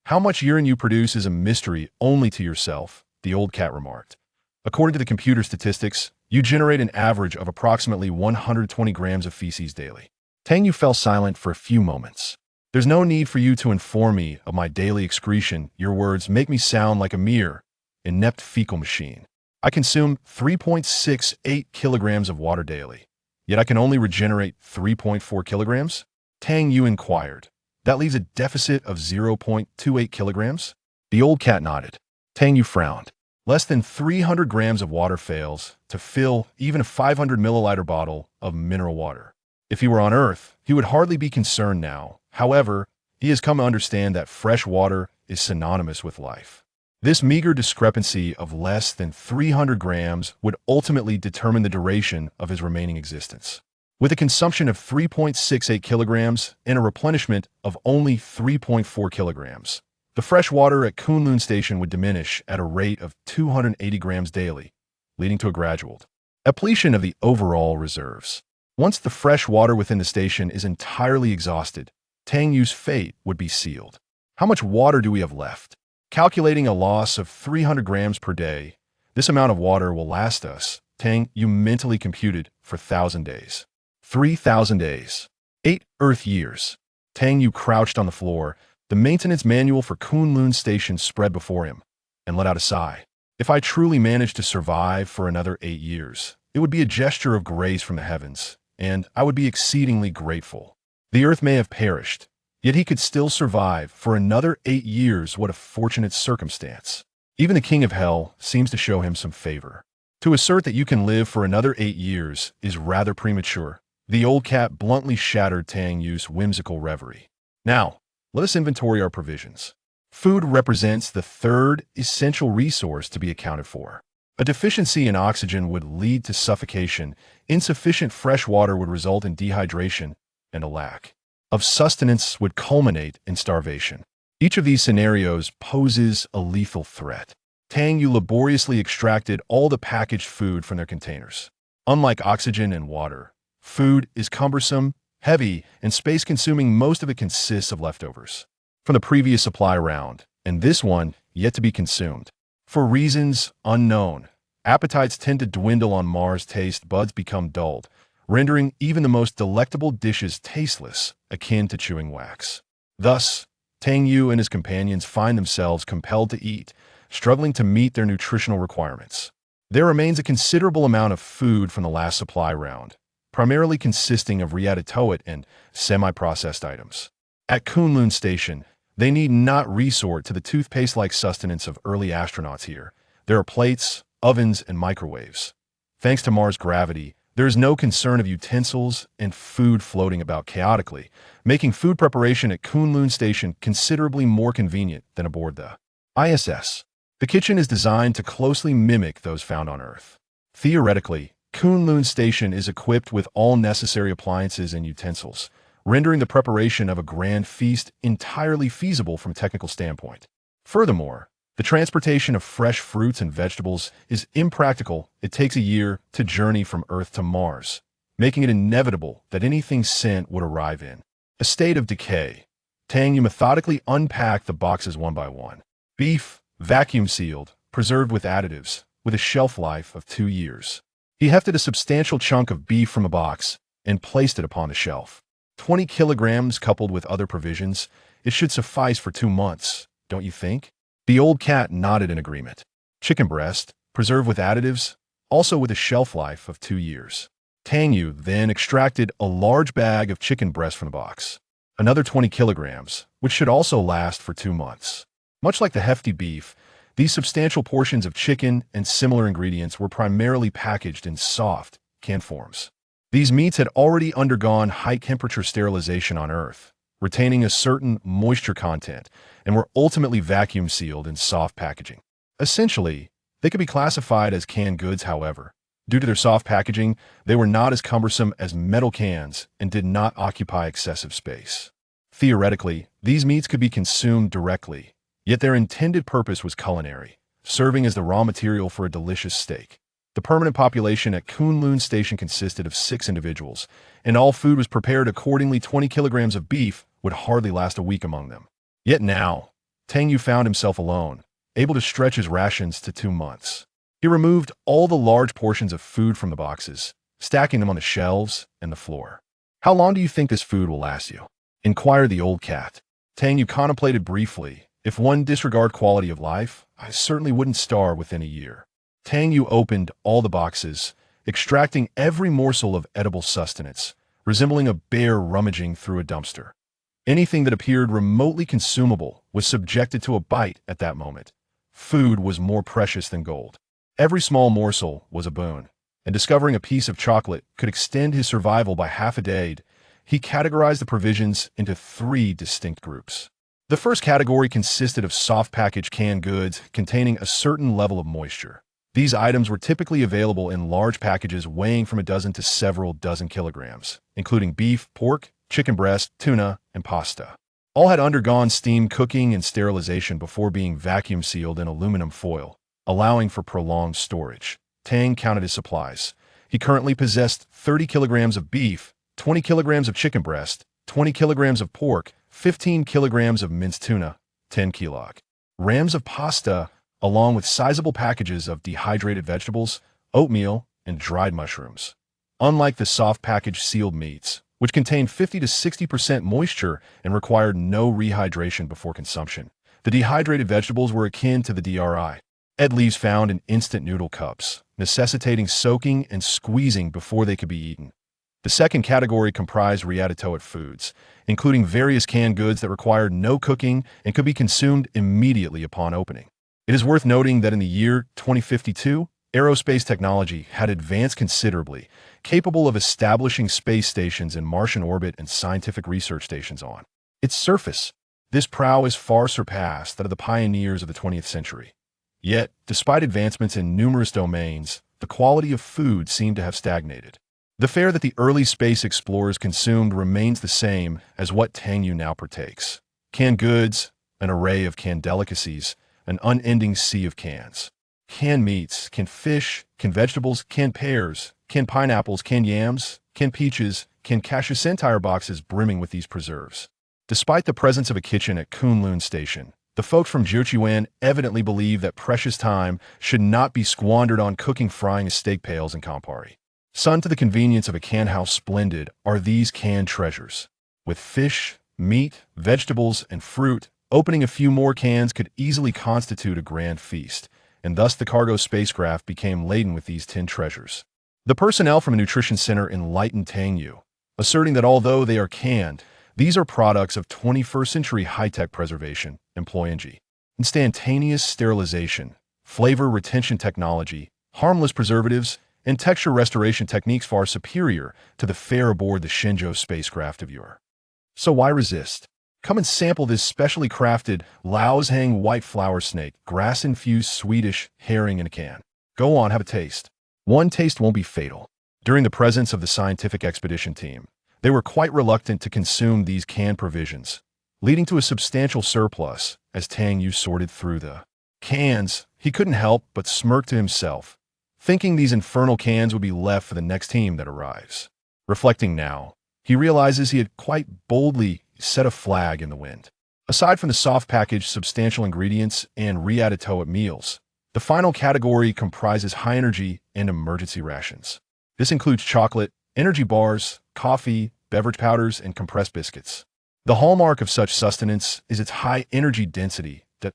How much urine you produce is a mystery only to yourself, the old cat remarked. According to the computer statistics, you generate an average of approximately 120 grams of feces daily. Tang Yue fell silent for a few moments. There's no need for you to inform me of my daily excretion. Your words make me sound like a mere inept fecal machine. I consume 3.68 kilograms of water daily, yet I can only regenerate 3.4 kilograms? Tang Yue inquired. That leaves a deficit of 0.28 kilograms? The old cat nodded. Tang Yue frowned. Less than 300 grams of water fails to fill even a 500 milliliter bottle of mineral water. If he were on Earth, he would hardly be concerned now. However, he has come to understand that fresh water is synonymous with life. This meager discrepancy of less than 300 grams would ultimately determine the duration of his remaining existence. With a consumption of 3.68 kilograms and a replenishment of only 3.4 kilograms, the fresh water at Kunlun Station would diminish at a rate of 280 grams daily, leading to a gradual depletion of the overall reserves. Once the fresh water within the station is entirely exhausted, Tang Yu's fate would be sealed. How much water do we have left? Calculating a loss of 300 grams per day, this amount of water will last us, Tang Yue mentally computed, for 1,000 days. 3,000 days. 8 Earth years. Tang Yue crouched on the floor, the maintenance manual for Kunlun Station spread before him, and let out a sigh. If I truly managed to survive for another 8 years, it would be a gesture of grace from the heavens, and I would be exceedingly grateful. The Earth may have perished, yet he could still survive for another 8 years. What a fortunate circumstance. Even the King of Hell seems to show him some favor. To assert that you can live for another 8 years is rather premature. The old cat bluntly shattered Tang Yu's whimsical reverie. Now, let us inventory our provisions. Food represents the third essential resource to be accounted for. A deficiency in oxygen would lead to suffocation, insufficient fresh water would result in dehydration, and a lack of sustenance would culminate in starvation. Each of these scenarios poses a lethal threat. Tang Yue laboriously extracted all the packaged food from their containers. Unlike oxygen and water, food is cumbersome, heavy, and space-consuming. Most of it consists of leftovers from the previous supply round, and this one yet to be consumed. For reasons unknown, appetites tend to dwindle on Mars. Taste buds become dulled, rendering even the most delectable dishes tasteless, akin to chewing wax. Thus, Tang Yue and his companions find themselves compelled to eat, struggling to meet their nutritional requirements. There remains a considerable amount of food from the last supply round, primarily consisting of ratatouille and semi-processed items. At Kunlun Station, they need not resort to the toothpaste-like sustenance of early astronauts here. There are plates, ovens, and microwaves. Thanks to Mars' gravity, there is no concern of utensils and food floating about chaotically, making food preparation at Kunlun Station considerably more convenient than aboard the ISS. The kitchen is designed to closely mimic those found on Earth. Theoretically, Kunlun Station is equipped with all necessary appliances and utensils, rendering the preparation of a grand feast entirely feasible from a technical standpoint. Furthermore, the transportation of fresh fruits and vegetables is impractical. It takes a year to journey from Earth to Mars, making it inevitable that anything sent would arrive in a state of decay. Tang Yue methodically unpacked the boxes one by one. Beef, vacuum-sealed, preserved with additives, with a shelf life of 2 years. He hefted a substantial chunk of beef from a box and placed it upon the shelf. 20 kilograms coupled with other provisions, it should suffice for 2 months, don't you think? The old cat nodded in agreement. Chicken breast, preserved with additives, also with a shelf life of 2 years. Tang Yue then extracted a large bag of chicken breast from the box. Another 20 kilograms, which should also last for 2 months. Much like the hefty beef, these substantial portions of chicken and similar ingredients were primarily packaged in soft, canned forms. These meats had already undergone high-temperature sterilization on Earth, retaining a certain moisture content, and were ultimately vacuum-sealed in soft packaging. Essentially, they could be classified as canned goods. However, due to their soft packaging, they were not as cumbersome as metal cans and did not occupy excessive space. Theoretically, these meats could be consumed directly, yet their intended purpose was culinary, serving as the raw material for a delicious steak. The permanent population at Kunlun Station consisted of 6 individuals, and all food was prepared accordingly. 20 kilograms of beef would hardly last a week among them. Yet now, Tang Yue found himself alone, able to stretch his rations to 2 months. He removed all the large portions of food from the boxes, stacking them on the shelves and the floor. "How long do you think this food will last you?" inquired the old cat. Tang Yue contemplated briefly. If one disregard quality of life, I certainly wouldn't starve within a year. Tang Yue opened all the boxes, extracting every morsel of edible sustenance, resembling a bear rummaging through a dumpster. Anything that appeared remotely consumable was subjected to a bite at that moment. Food was more precious than gold. Every small morsel was a boon, and discovering a piece of chocolate could extend his survival by half a day. He categorized the provisions into 3 distinct groups. The first category consisted of soft packaged canned goods containing a certain level of moisture. These items were typically available in large packages weighing from a dozen to several dozen kilograms, including beef, pork, chicken breast, tuna, and pasta. All had undergone steam cooking and sterilization before being vacuum sealed in aluminum foil, allowing for prolonged storage. Tang counted his supplies. He currently possessed 30 kilograms of beef, 20 kilograms of chicken breast, 20 kilograms of pork, 15 kilograms of minced tuna, 10 kilograms of pasta, along with sizable packages of dehydrated vegetables, oatmeal, and dried mushrooms. Unlike the soft packaged sealed meats, which contained 50 to 60% moisture and required no rehydration before consumption, the dehydrated vegetables were akin to the DRI. Ed leaves found in instant noodle cups, necessitating soaking and squeezing before they could be eaten. The second category comprised ready-to-eat foods, including various canned goods that required no cooking and could be consumed immediately upon opening. It is worth noting that in the year 2052, aerospace technology had advanced considerably, capable of establishing space stations in Martian orbit and scientific research stations on its surface. This prowess far surpassed that of the pioneers of the 20th century. Yet, despite advancements in numerous domains, the quality of food seemed to have stagnated. The fare that the early space explorers consumed remains the same as what Tang Yue now partakes. Canned goods, an array of canned delicacies, an unending sea of cans. Canned meats, canned fish, canned vegetables, canned pears, canned pineapples, canned yams, canned peaches, canned cashews, entire boxes brimming with these preserves. Despite the presence of a kitchen at Kunlun Station, the folks from Jiuquan evidently believe that precious time should not be squandered on cooking, frying steak pails and Campari. Son to the convenience of a can house splendid are these canned treasures. With fish, meat, vegetables, and fruit, opening a few more cans could easily constitute a grand feast, and thus the cargo spacecraft became laden with these tin treasures. The personnel from a nutrition center enlightened Tang Yue, asserting that although they are canned, these are products of 21st century high-tech preservation, employing instantaneous sterilization, flavor retention technology, harmless preservatives, and texture restoration techniques far superior to the fare aboard the Shenzhou spacecraft of yore. So why resist? Come and sample this specially crafted Laoshang white flower snake, grass-infused Swedish herring in a can. Go on, have a taste. One taste won't be fatal. During the presence of the scientific expedition team, they were quite reluctant to consume these canned provisions, leading to a substantial surplus. As Tang Yue sorted through the cans, he couldn't help but smirk to himself, thinking these infernal cans would be left for the next team that arrives. Reflecting now, he realizes he had quite boldly set a flag in the wind. Aside from the soft packaged substantial ingredients and ready-to-eat meals, the final category comprises high-energy and emergency rations. This includes chocolate, energy bars, coffee, beverage powders, and compressed biscuits. The hallmark of such sustenance is its high energy density that,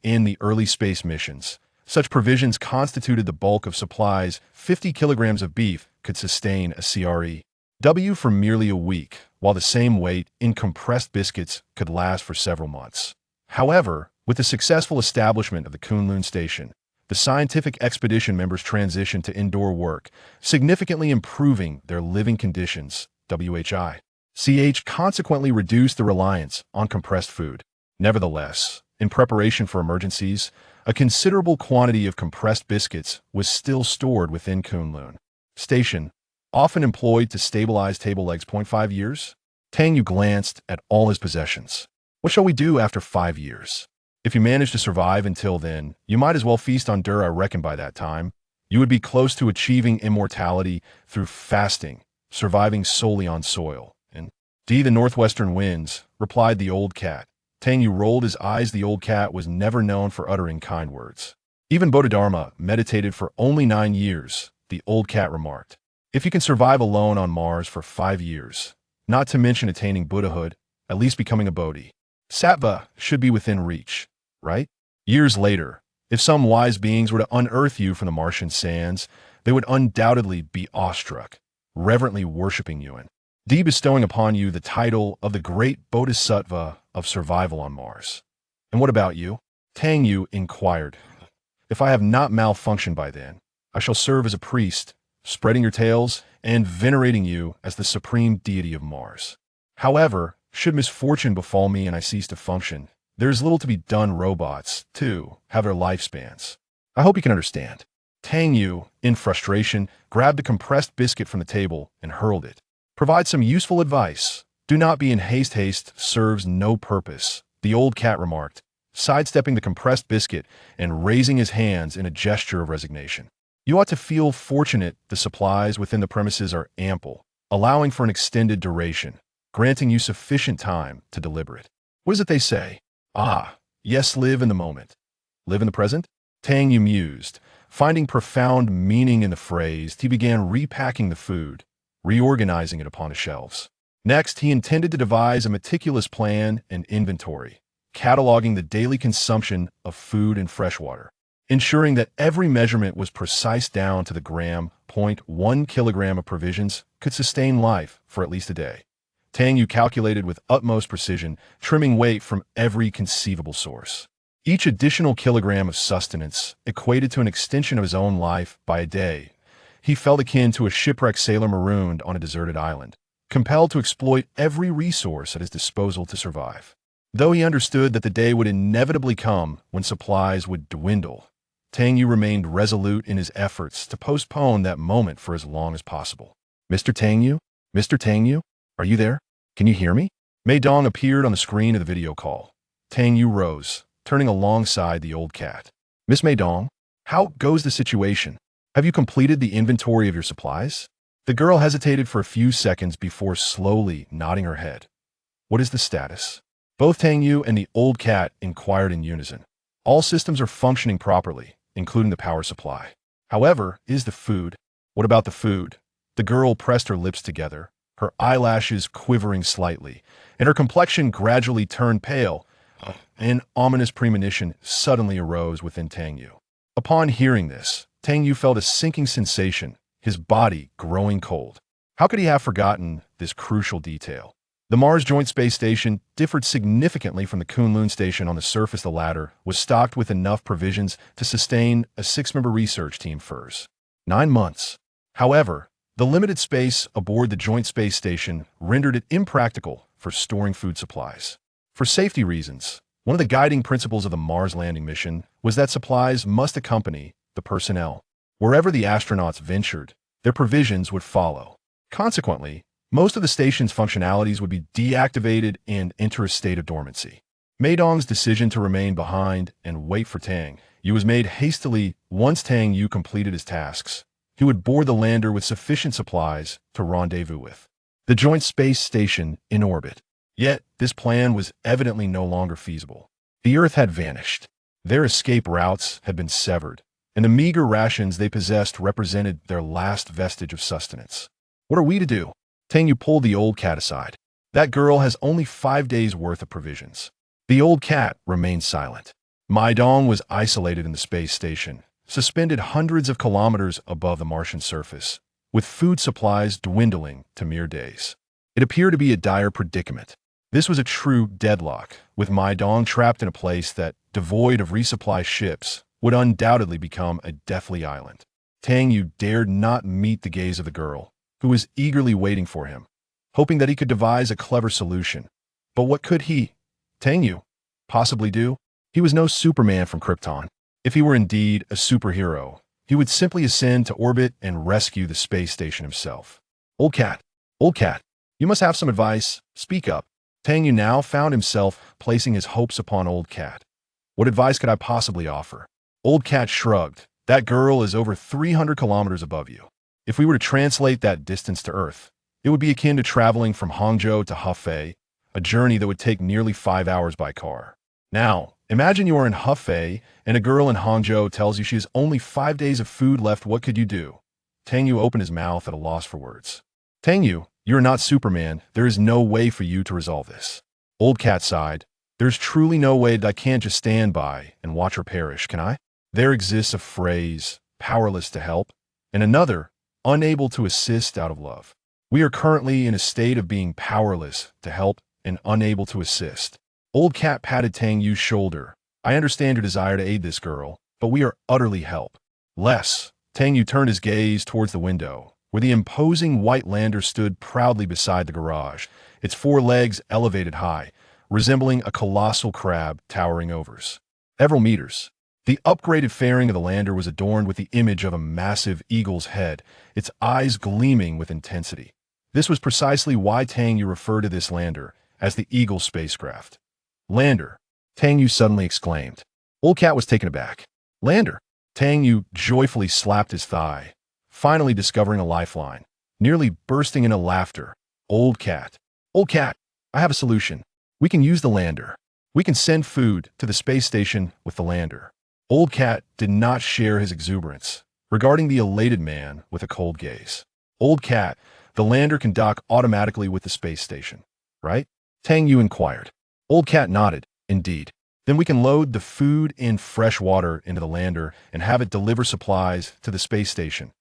in the early space missions, such provisions constituted the bulk of supplies. 50 kilograms of beef could sustain a CREW for merely a week, while the same weight in compressed biscuits could last for several months. However, with the successful establishment of the Kunlun Station, the scientific expedition members transitioned to indoor work, significantly improving their living conditions. WHI.CH consequently reduced the reliance on compressed food. Nevertheless, in preparation for emergencies, a considerable quantity of compressed biscuits was still stored within Kunlun Station, often employed to stabilize table legs. 5 years? Tang Yue glanced at all his possessions. What shall we do after 5 years? If you manage to survive until then, you might as well feast on I reckon by that time, you would be close to achieving immortality through fasting, surviving solely on soil. And the northwestern winds, replied the old cat. Tang Yue rolled his eyes. The old cat was never known for uttering kind words. Even Bodhidharma meditated for only 9 years, the old cat remarked. If you can survive alone on Mars for 5 years, not to mention attaining Buddhahood, at least becoming a Bodhisattva should be within reach, right? Years later, if some wise beings were to unearth you from the Martian sands, they would undoubtedly be awestruck, reverently worshipping you and bestowing upon you the title of the great Bodhisattva of survival on Mars. And what about you? Tang Yue inquired. If I have not malfunctioned by then, I shall serve as a priest, spreading your tales and venerating you as the supreme deity of Mars. However, should misfortune befall me and I cease to function, there is little to be done. Robots, too, have their lifespans. I hope you can understand. Tang Yue, in frustration, grabbed a compressed biscuit from the table and hurled it. Provide some useful advice. Do not be in haste. Haste serves no purpose, the old cat remarked, sidestepping the compressed biscuit and raising his hands in a gesture of resignation. You ought to feel fortunate the supplies within the premises are ample, allowing for an extended duration. granting you sufficient time to deliberate. What is it they say? Ah, yes, live in the moment. Live in the present? Tang Yue mused. Finding profound meaning in the phrase, he began repacking the food, reorganizing it upon his shelves. Next, he intended to devise a meticulous plan and inventory, cataloging the daily consumption of food and fresh water, ensuring that every measurement was precise down to the gram. 0.1 kilogram of provisions could sustain life for at least a day. Tang Yue calculated with utmost precision, trimming weight from every conceivable source. Each additional kilogram of sustenance equated to an extension of his own life by a day. He felt akin to a shipwrecked sailor marooned on a deserted island, compelled to exploit every resource at his disposal to survive. Though he understood that the day would inevitably come when supplies would dwindle, Tang Yue remained resolute in his efforts to postpone that moment for as long as possible. Mr. Tang Yue? Mr. Tang Yue? Are you there? Can you hear me? Mai Dong appeared on the screen of the video call. Tang Yue rose, turning alongside the old cat. Miss Mai Dong, how goes the situation? Have you completed the inventory of your supplies? The girl hesitated for a few seconds before slowly nodding her head. What is the status? Both Tang Yue and the old cat inquired in unison. All systems are functioning properly, including the power supply. However, is the food? What about the food? The girl pressed her lips together, her eyelashes quivering slightly, and her complexion gradually turned pale. An ominous premonition suddenly arose within Tang Yue. Upon hearing this, Tang Yue felt a sinking sensation, his body growing cold. How could he have forgotten this crucial detail? The Mars Joint Space Station differed significantly from the Kunlun Station on the surface. The latter was stocked with enough provisions to sustain a 6-member research team for 9 months. However, the limited space aboard the Joint Space Station rendered it impractical for storing food supplies. For safety reasons, one of the guiding principles of the Mars landing mission was that supplies must accompany the personnel. Wherever the astronauts ventured, their provisions would follow. Consequently, most of the station's functionalities would be deactivated and enter a state of dormancy. Mai Dong's decision to remain behind and wait for Tang Yue was made hastily. Once Tang Yue completed his tasks, he would board the lander with sufficient supplies to rendezvous with the Joint Space Station in orbit. Yet, this plan was evidently no longer feasible. The Earth had vanished. Their escape routes had been severed, and the meager rations they possessed represented their last vestige of sustenance. What are we to do? Tang Yue pulled the old cat aside. That girl has only 5 days' worth of provisions. The old cat remained silent. Mai Dong was isolated in the space station, suspended hundreds of kilometers above the Martian surface, with food supplies dwindling to mere days. It appeared to be a dire predicament. This was a true deadlock, with Mai Dong trapped in a place that, devoid of resupply ships, would undoubtedly become a deathly island. Tang Yue dared not meet the gaze of the girl, who was eagerly waiting for him, hoping that he could devise a clever solution. But what could he, Tang Yue, possibly do? He was no Superman from Krypton. If he were indeed a superhero, he would simply ascend to orbit and rescue the space station himself. Old cat, you must have some advice. Speak up. Tang Yue now found himself placing his hopes upon Old Cat. What advice could I possibly offer? Old Cat shrugged. That girl is over 300 kilometers above you. If we were to translate that distance to Earth, it would be akin to traveling from Hangzhou to Hefei, a journey that would take nearly 5 hours by car. Now, imagine you are in Hefei and a girl in Hangzhou tells you she has only 5 days of food left. What could you do? Tang Yue opened his mouth at a loss for words. Tang Yue, you are not Superman. There is no way for you to resolve this. Old Cat sighed. There's truly no way that I can't just stand by and watch her perish, can I? There exists a phrase, powerless to help, and another, unable to assist out of love. We are currently in a state of being powerless to help and unable to assist. Old Cat patted Tang Yue's shoulder. I understand your desire to aid this girl, but we are utterly helpless. Tang Yue turned his gaze towards the window, where the imposing white lander stood proudly beside the garage, its 4 legs elevated high, resembling a colossal crab towering over several meters. The upgraded fairing of the lander was adorned with the image of a massive eagle's head, its eyes gleaming with intensity. This was precisely why Tang Yue referred to this lander as the Eagle spacecraft. Lander, Tang Yue suddenly exclaimed. Old Cat was taken aback. Lander. Tang Yue joyfully slapped his thigh, finally discovering a lifeline. Nearly bursting into laughter. Old Cat. Old cat, I have a solution. We can use the lander. We can send food to the space station with the lander. Old cat did not share his exuberance, regarding the elated man with a cold gaze. Old cat, the lander can dock automatically with the space station, right? Tang Yue inquired. Old cat nodded. Indeed. Then we can load the food and fresh water into the lander and have it deliver supplies to the space station.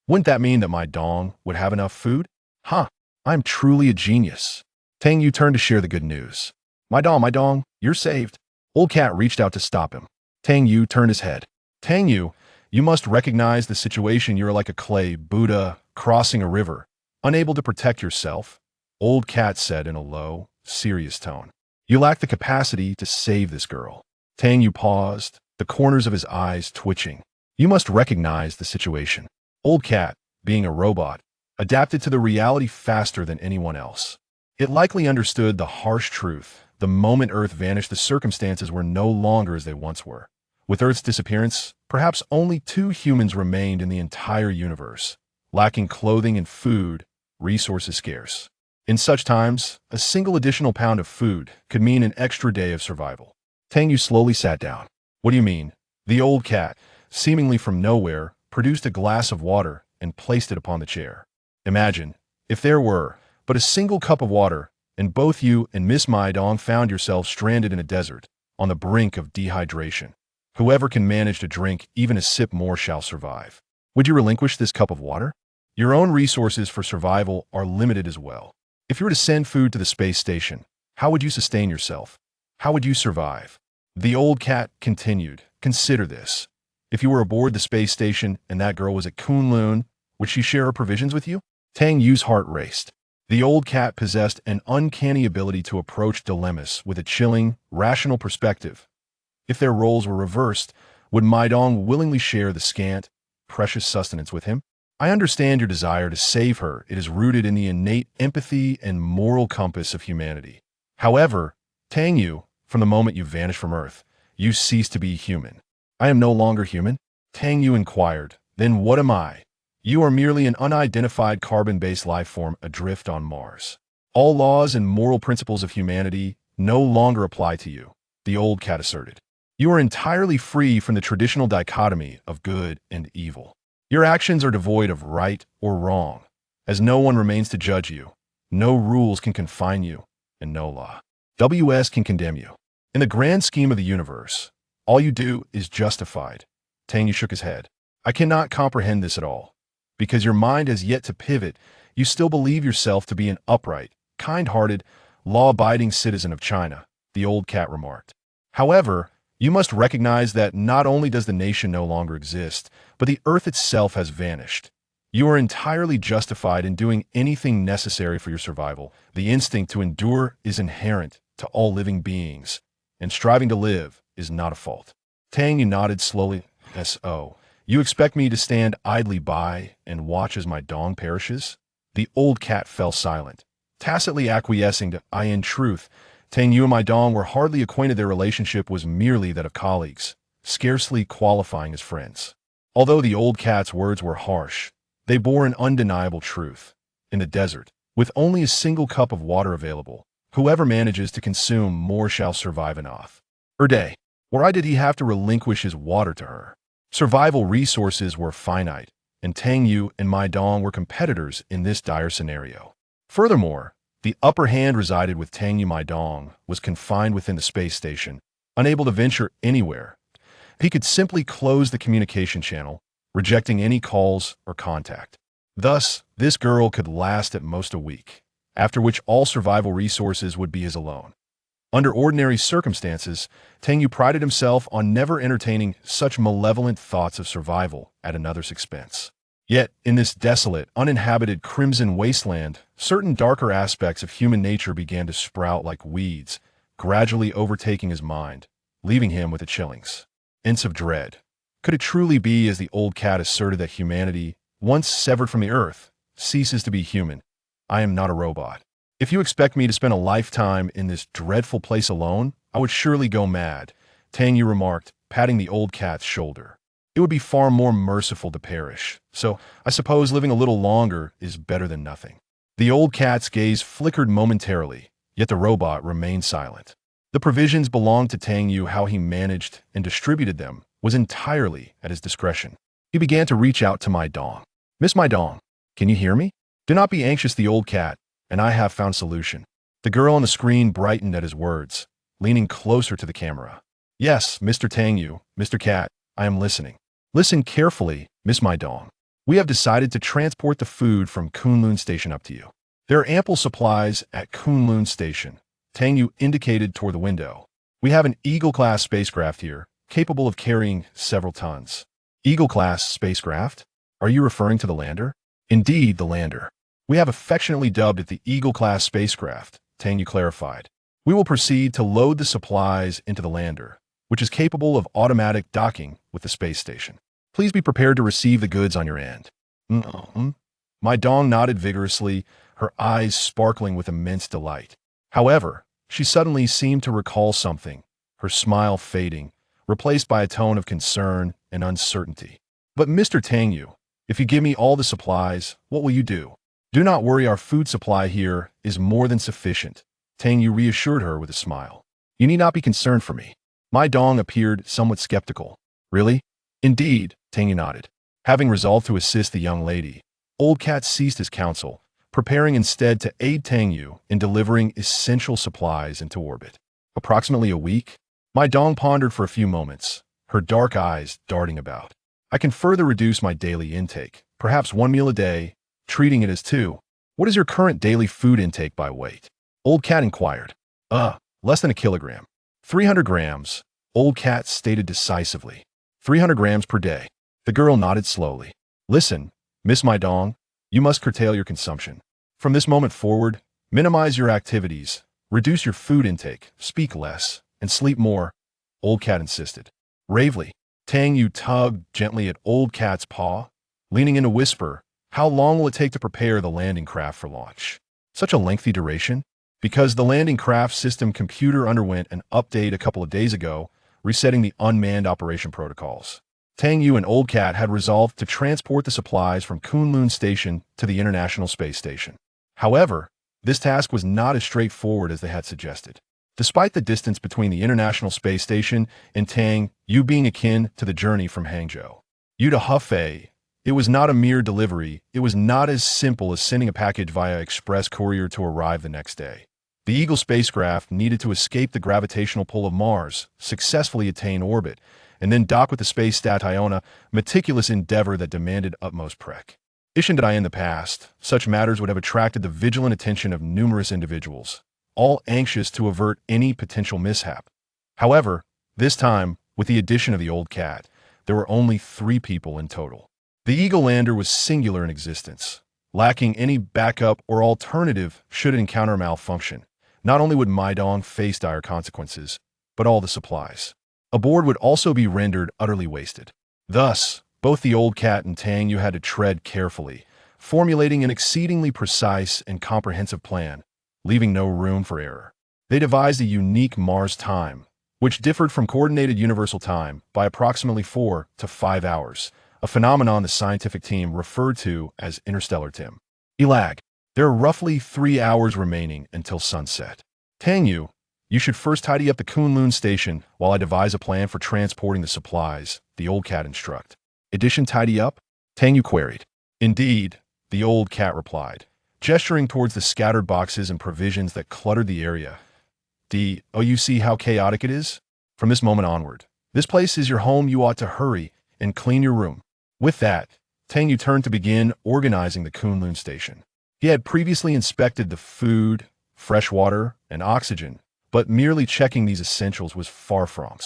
Wouldn't that mean that Mai Dong would have enough food? Huh, I'm truly a genius. Tang Yue turned to share the good news. Mai Dong, you're saved. Old cat reached out to stop him. Tang Yue turned his head. Tang Yue, you must recognize the situation. You're like a clay Buddha crossing a river, unable to protect yourself. Old cat said in a low, serious tone. You lack the capacity to save this girl. Tang Yue paused, the corners of his eyes twitching. You must recognize the situation. Old cat, being a robot, adapted to the reality faster than anyone else. It likely understood the harsh truth. The moment Earth vanished, the circumstances were no longer as they once were. With Earth's disappearance, perhaps only 2 humans remained in the entire universe, lacking clothing and food, resources scarce. In such times, a single additional pound of food could mean an extra day of survival. Tang Yue slowly sat down. What do you mean? The old cat, seemingly from nowhere, produced a glass of water and placed it upon the chair. Imagine, if there were but a single cup of water, and both you and Miss Mai Dong found yourselves stranded in a desert, on the brink of dehydration. Whoever can manage to drink even a sip more shall survive. Would you relinquish this cup of water? Your own resources for survival are limited as well. If you were to send food to the space station, how would you sustain yourself? How would you survive? The old cat continued. Consider this. If you were aboard the space station and that girl was at Kunlun, would she share her provisions with you? Tang Yu's heart raced. The old cat possessed an uncanny ability to approach dilemmas with a chilling, rational perspective. If their roles were reversed, would Mai Dong willingly share the scant, precious sustenance with him? I understand your desire to save her. It is rooted in the innate empathy and moral compass of humanity. However, Tang Yue, from the moment you vanished from Earth, you cease to be human. I am no longer human? Tang Yue inquired. Then what am I? You are merely an unidentified carbon-based life form adrift on Mars. All laws and moral principles of humanity no longer apply to you, the old cat asserted. You are entirely free from the traditional dichotomy of good and evil. Your actions are devoid of right or wrong, as no one remains to judge you. No rules can confine you, and no law. WS can condemn you. In the grand scheme of the universe, all you do is justified. Tang Yue shook his head. I cannot comprehend this at all. Because your mind has yet to pivot, you still believe yourself to be an upright, kind-hearted, law-abiding citizen of China, the old cat remarked. However, you must recognize that not only does the nation no longer exist, but the Earth itself has vanished. You are entirely justified in doing anything necessary for your survival. The instinct to endure is inherent to all living beings, and striving to live is not a fault. Tang Yue nodded slowly. S.O. You expect me to stand idly by and watch as Mai Dong perishes? The old cat fell silent, tacitly acquiescing to in truth. Tang Yue and Mai Dong were hardly acquainted. Their relationship was merely that of colleagues, scarcely qualifying as friends. Although the old cat's words were harsh, they bore an undeniable truth. In the desert, with only a single cup of water available, whoever manages to consume more shall survive enough. Day. Why did he have to relinquish his water to her? Survival resources were finite, and Tang Yue and Mai Dong were competitors in this dire scenario. Furthermore, the upper hand resided with Tang Yue. Mai Dong was confined within the space station, unable to venture anywhere. He could simply close the communication channel, rejecting any calls or contact. Thus, this girl could last at most a week, after which all survival resources would be his alone. Under ordinary circumstances, Tang Yue prided himself on never entertaining such malevolent thoughts of survival at another's expense. Yet, in this desolate, uninhabited crimson wasteland, certain darker aspects of human nature began to sprout like weeds, gradually overtaking his mind, leaving him with the chillings. Ints of dread. Could it truly be, as the old cat asserted, that humanity, once severed from the earth, ceases to be human? I am not a robot. If you expect me to spend a lifetime in this dreadful place alone, I would surely go mad, Tang Yue remarked, patting the old cat's shoulder. It would be far more merciful to perish, so I suppose living a little longer is better than nothing. The old cat's gaze flickered momentarily, yet the robot remained silent. The provisions belonged to Tang Yue. How he managed and distributed them was entirely at his discretion. He began to reach out to Mai Dong. "Miss Mai Dong, can you hear me? Do not be anxious, the old cat, and I have found solution." The girl on the screen brightened at his words, leaning closer to the camera. "Yes, Mr. Tang Yue, Mr. Cat, I am listening." "Listen carefully, Miss Mai Dong. We have decided to transport the food from Kunlun Station up to you. There are ample supplies at Kunlun Station." Tang Yue indicated toward the window. "We have an Eagle-class spacecraft here, capable of carrying several tons." Eagle-class spacecraft? Are you referring to the lander? Indeed, the lander. We have affectionately dubbed it the Eagle-class spacecraft, Tang Yue clarified. We will proceed to load the supplies into the lander, which is capable of automatic docking with the space station. Please be prepared to receive the goods on your end. Mai Dong nodded vigorously, her eyes sparkling with immense delight. However, she suddenly seemed to recall something, her smile fading, replaced by a tone of concern and uncertainty. "But Mr. Tang Yue, if you give me all the supplies, what will you do?" "Do not worry, our food supply here is more than sufficient," Tang Yue reassured her with a smile. "You need not be concerned for me." Mai Dong appeared somewhat skeptical. "Really?" "Indeed," Tang Yue nodded. Having resolved to assist the young lady, Old Cat ceased his counsel, preparing instead to aid Tang Yue in delivering essential supplies into orbit. Approximately a week, Mai Dong pondered for a few moments, her dark eyes darting about. "I can further reduce my daily intake, perhaps one meal a day, treating it as two." "What is your current daily food intake by weight?" Old Cat inquired. Less than a kilogram. 300 grams, Old Cat stated decisively. 300 grams per day. The girl nodded slowly. "Listen, Miss Mai Dong, you must curtail your consumption. From this moment forward, minimize your activities, reduce your food intake, speak less, and sleep more," Old Cat insisted. Bravely, Tang Yue tugged gently at Old Cat's paw, leaning in to whisper, "How long will it take to prepare the landing craft for launch?" "Such a lengthy duration?" "Because the landing craft system computer underwent an update a couple of days ago, resetting the unmanned operation protocols." Tang Yue and Old Cat had resolved to transport the supplies from Kunlun Station to the International Space Station. However, this task was not as straightforward as they had suggested. Despite the distance between the International Space Station and Tang Yue being akin to the journey from Hangzhou to Hefei, it was not a mere delivery. It was not as simple as sending a package via express courier to arrive the next day. The Eagle spacecraft needed to escape the gravitational pull of Mars, successfully attain orbit, and then dock with the space station, a meticulous endeavor that demanded utmost precision. In the past, such matters would have attracted the vigilant attention of numerous individuals, all anxious to avert any potential mishap. However, this time, with the addition of the Old Cat, there were only 3 people in total. The Eagle lander was singular in existence, lacking any backup or alternative should it encounter a malfunction. Not only would Mai Dong face dire consequences, but all the supplies aboard would also be rendered utterly wasted. Thus, both the Old Cat and Tang Yue had to tread carefully, formulating an exceedingly precise and comprehensive plan, leaving no room for error. They devised a unique Mars time, which differed from coordinated universal time by approximately 4 to 5 hours, a phenomenon the scientific team referred to as interstellar time. Elag. There are roughly 3 hours remaining until sunset. Tang Yue, you should first tidy up the Kunlun Station while I devise a plan for transporting the supplies, the Old Cat instructed. Tidy up? Tang Yue queried. Indeed, the Old Cat replied, gesturing towards the scattered boxes and provisions that cluttered the area. You see how chaotic it is? From this moment onward, this place is your home. You ought to hurry and clean your room. With that, Tang Yue turned to begin organizing the Kunlun Station. He had previously inspected the food, fresh water, and oxygen, but merely checking these essentials was far from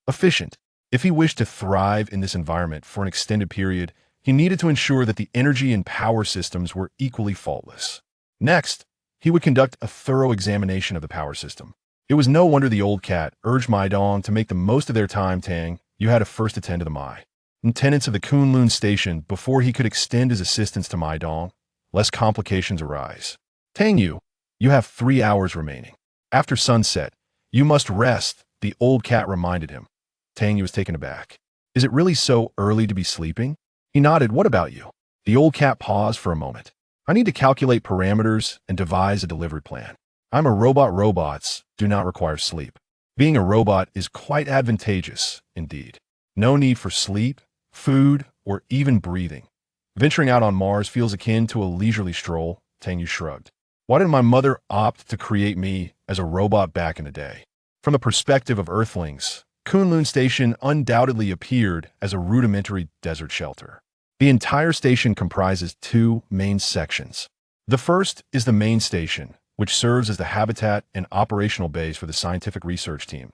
efficient. If he wished to thrive in this environment for an extended period, he needed to ensure that the energy and power systems were equally faultless. Next, he would conduct a thorough examination of the power system. It was no wonder the Old Cat urged Mai Dong to make the most of their time. Tang Yue had to first attend to the maintenance of the Kunlun Station before he could extend his assistance to Mai Dong, lest complications arise. Tang Yue, you have 3 hours remaining. After sunset, you must rest, the Old Cat reminded him. Tang Yue was taken aback. Is it really so early to be sleeping? He nodded. What about you? The Old Cat paused for a moment. I need to calculate parameters and devise a delivery plan. I'm a robot. Robots do not require sleep. Being a robot is quite advantageous, indeed. No need for sleep, food, or even breathing. Venturing out on Mars feels akin to a leisurely stroll, Tang Yue shrugged. Why did my mother opt to create me as a robot back in the day? From the perspective of Earthlings, Kunlun Station undoubtedly appeared as a rudimentary desert shelter. The entire station comprises two main sections. The first is the main station, which serves as the habitat and operational base for the scientific research team.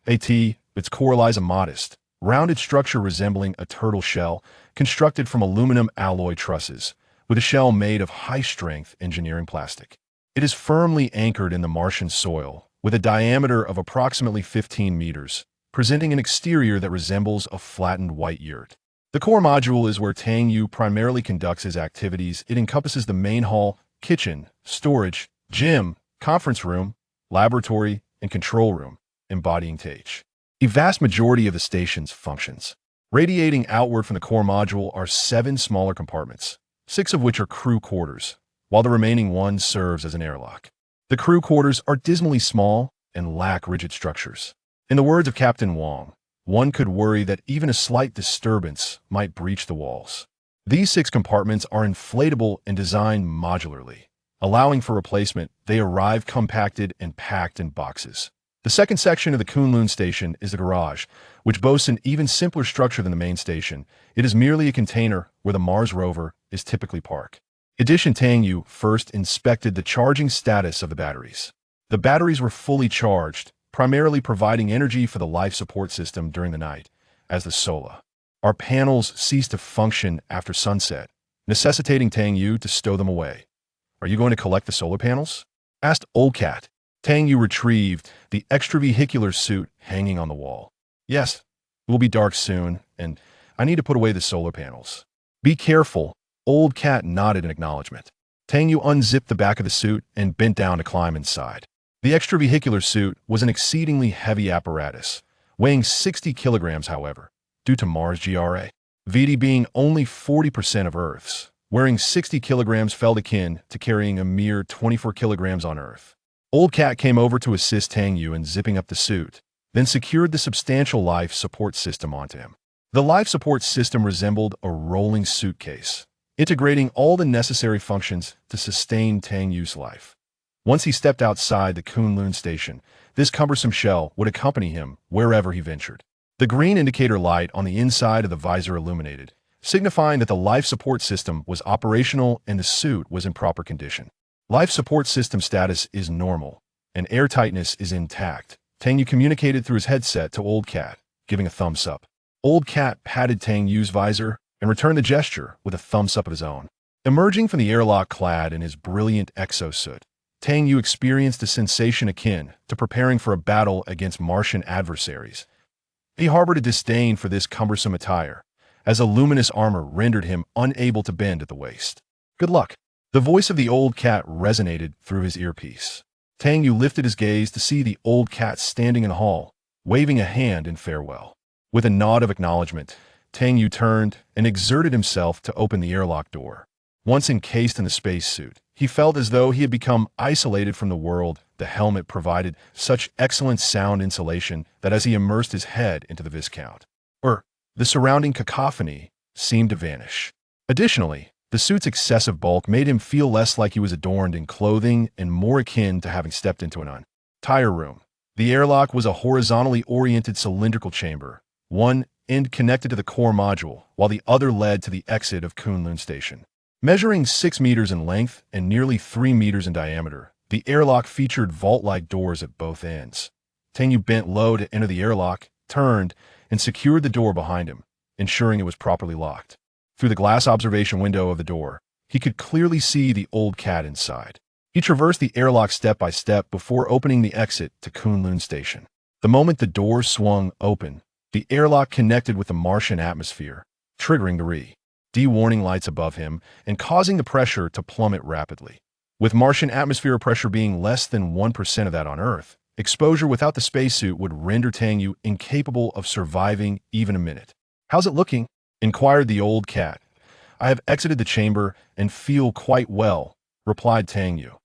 Its core lies a modest, rounded structure resembling a turtle shell, constructed from aluminum alloy trusses, with a shell made of high-strength engineering plastic. It is firmly anchored in the Martian soil, with a diameter of approximately 15 meters, presenting an exterior that resembles a flattened white yurt. The core module is where Tang Yue primarily conducts his activities. It encompasses the main hall, kitchen, storage, gym, conference room, laboratory, and control room, embodying TH. A vast majority of the station's functions. Radiating outward from the core module are 7 smaller compartments, 6 of which are crew quarters, while the remaining one serves as an airlock. The crew quarters are dismally small and lack rigid structures. In the words of Captain Wong, one could worry that even a slight disturbance might breach the walls. These 6 compartments are inflatable and designed modularly. Allowing for replacement, they arrive compacted and packed in boxes. The second section of the Kunlun Station is the garage, which boasts an even simpler structure than the main station. It is merely a container where the Mars rover is typically parked. Tang Yue first inspected the charging status of the batteries. The batteries were fully charged, primarily providing energy for the life support system during the night, as the solar. Our panels ceased to function after sunset, necessitating Tang Yue to stow them away. Are you going to collect the solar panels? Asked Old Cat. Tang Yue retrieved the extravehicular suit hanging on the wall. Yes, it will be dark soon, and I need to put away the solar panels. Be careful. Old Cat nodded in acknowledgement. Tang Yue unzipped the back of the suit and bent down to climb inside. The extravehicular suit was an exceedingly heavy apparatus, weighing 60 kilograms, however, due to Mars' gravity being only 40% of Earth's. Wearing 60 kilograms felt akin to carrying a mere 24 kilograms on Earth. Old Cat came over to assist Tang Yue in zipping up the suit, then secured the substantial life support system onto him. The life support system resembled a rolling suitcase, integrating all the necessary functions to sustain Tang Yue's life. Once he stepped outside the Kunlun Station, this cumbersome shell would accompany him wherever he ventured. The green indicator light on the inside of the visor illuminated, signifying that the life support system was operational and the suit was in proper condition. Life support system status is normal, and airtightness is intact. Tang Yue communicated through his headset to Old Cat, giving a thumbs up. Old Cat patted Tang Yue's visor and returned the gesture with a thumbs up of his own. Emerging from the airlock clad in his brilliant exosuit, Tang Yue experienced a sensation akin to preparing for a battle against Martian adversaries. He harbored a disdain for this cumbersome attire, as a luminous armor rendered him unable to bend at the waist. Good luck. The voice of the Old Cat resonated through his earpiece. Tang Yue lifted his gaze to see the Old Cat standing in the hall, waving a hand in farewell. With a nod of acknowledgement, Tang Yue turned and exerted himself to open the airlock door. Once encased in the spacesuit, he felt as though he had become isolated from the world. The helmet provided such excellent sound insulation that as he immersed his head into the Viscount, the surrounding cacophony seemed to vanish. Additionally, the suit's excessive bulk made him feel less like he was adorned in clothing and more akin to having stepped into an entire room. The airlock was a horizontally oriented cylindrical chamber, one end connected to the core module, while the other led to the exit of Kunlun Station. Measuring 6 meters in length and nearly 3 meters in diameter, the airlock featured vault-like doors at both ends. Tang Yue bent low to enter the airlock, turned, and secured the door behind him, ensuring it was properly locked. Through the glass observation window of the door, he could clearly see the Old Cat inside. He traversed the airlock step by step before opening the exit to Kunlun Station. The moment the door swung open, the airlock connected with the Martian atmosphere, triggering the RED warning lights above him and causing the pressure to plummet rapidly. With Martian atmosphere pressure being less than 1% of that on Earth, exposure without the spacesuit would render Tang Yue incapable of surviving even a minute. "How's it looking?" inquired the Old Cat, I have exited the chamber and feel quite well, replied Tang Yue.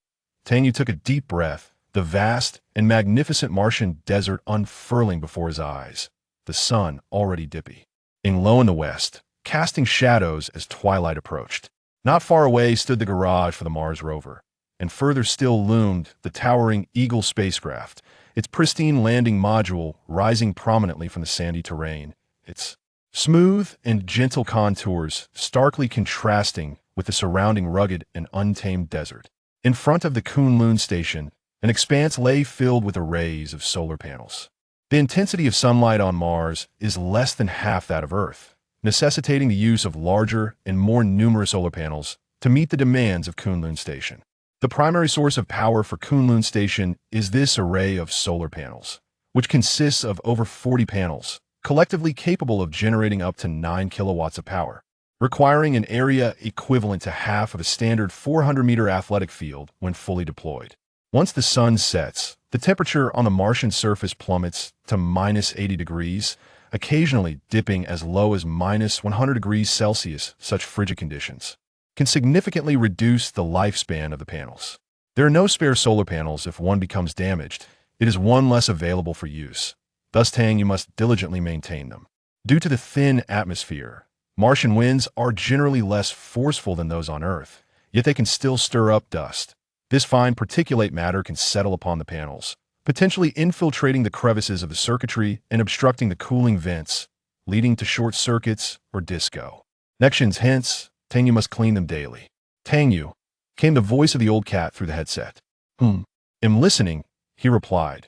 Tang Yue took a deep breath, the vast and magnificent Martian desert unfurling before his eyes, the sun already dipping low in the west, casting shadows as twilight approached. Not far away stood the garage for the Mars rover, and further still loomed the towering Eagle spacecraft, its pristine landing module rising prominently from the sandy terrain, its smooth and gentle contours starkly contrasting with the surrounding rugged and untamed desert. In front of the Kunlun Station, an expanse lay filled with arrays of solar panels. The intensity of sunlight on Mars is less than half that of Earth, necessitating the use of larger and more numerous solar panels to meet the demands of Kunlun Station. The primary source of power for Kunlun Station is this array of solar panels, which consists of over 40 panels, collectively capable of generating up to 9 kilowatts of power, requiring an area equivalent to half of a standard 400-meter athletic field when fully deployed. Once the sun sets, the temperature on the Martian surface plummets to minus 80 degrees, occasionally dipping as low as minus 100 degrees Celsius. Such frigid conditions can significantly reduce the lifespan of the panels. There are no spare solar panels if one becomes damaged. It is one less available for use. Thus, you must diligently maintain them. Due to the thin atmosphere, Martian winds are generally less forceful than those on Earth, yet they can still stir up dust. This fine particulate matter can settle upon the panels, potentially infiltrating the crevices of the circuitry and obstructing the cooling vents, leading to short circuits or disco. Connections, hence, Tang Yue must clean them daily. Tang Yue, came the voice of the old cat through the headset. Am listening, he replied.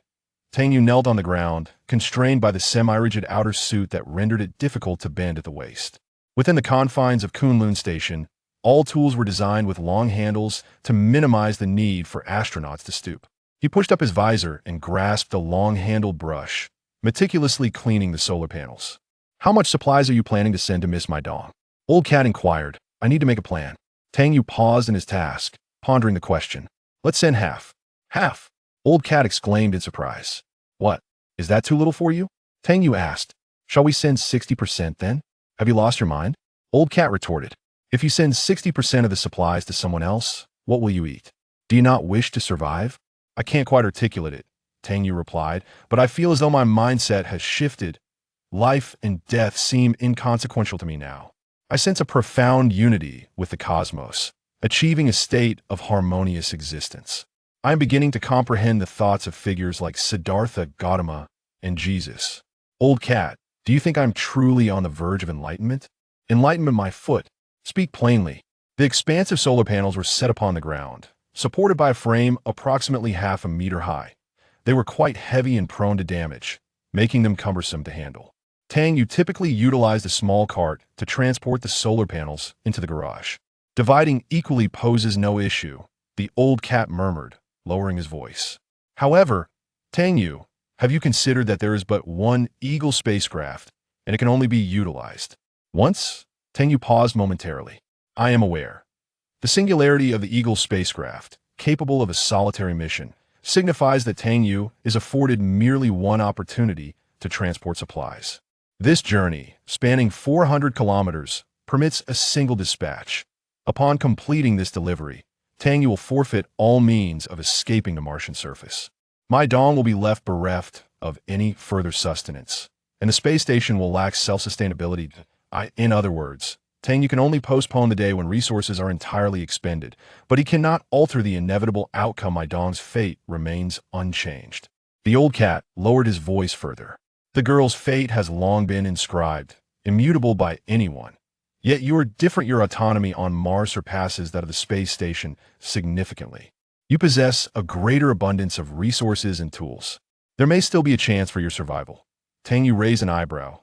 Tang Yue knelt on the ground, constrained by the semi-rigid outer suit that rendered it difficult to bend at the waist. Within the confines of Kunlun Station, all tools were designed with long handles to minimize the need for astronauts to stoop. He pushed up his visor and grasped a long-handled brush, meticulously cleaning the solar panels. How much supplies are you planning to send to Miss Mai Dong? Old cat inquired. I need to make a plan. Tang Yue paused in his task, pondering the question. Let's send half. Half? Old cat exclaimed in surprise. What? Is that too little for you? Tang Yue asked. Shall we send 60% then? Have you lost your mind? Old cat retorted. If you send 60% of the supplies to someone else, what will you eat? Do you not wish to survive? I can't quite articulate it, Tang Yue replied, but I feel as though my mindset has shifted. Life and death seem inconsequential to me now. I sense a profound unity with the cosmos, achieving a state of harmonious existence. I am beginning to comprehend the thoughts of figures like Siddhartha Gautama and Jesus. Old cat, do you think I'm truly on the verge of enlightenment? Enlightenment, my foot. Speak plainly. The expansive solar panels were set upon the ground, supported by a frame approximately half a meter high. They were quite heavy and prone to damage, making them cumbersome to handle. Tang Yue typically utilized a small cart to transport the solar panels into the garage. Dividing equally poses no issue, the old cat murmured, lowering his voice. However, Tang Yue, have you considered that there is but one Eagle spacecraft, and it can only be utilized once? Tang Yue paused momentarily. I am aware. The singularity of the Eagle spacecraft, capable of a solitary mission, signifies that Tang Yue is afforded merely one opportunity to transport supplies. This journey, spanning 400 kilometers, permits a single dispatch. Upon completing this delivery, Tang Yue will forfeit all means of escaping the Martian surface. Mai Dong will be left bereft of any further sustenance, and the space station will lack self-sustainability. In other words, Tang Yue can only postpone the day when resources are entirely expended, but he cannot alter the inevitable outcome. Mai Dong's fate remains unchanged. The old cat lowered his voice further. The girl's fate has long been inscribed, immutable by anyone. Yet you are different. Your autonomy on Mars surpasses that of the space station significantly. You possess a greater abundance of resources and tools. There may still be a chance for your survival. Tang Yue raised an eyebrow.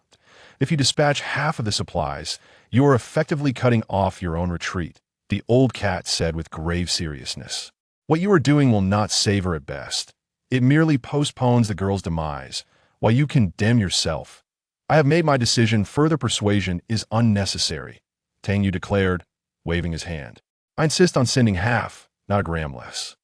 If you dispatch half of the supplies, you are effectively cutting off your own retreat, the old cat said with grave seriousness. What you are doing will not save her at best. It merely postpones the girl's demise, while you condemn yourself. I have made my decision. Further persuasion is unnecessary, Tang Yue declared, waving his hand. I insist on sending half, not a gram less.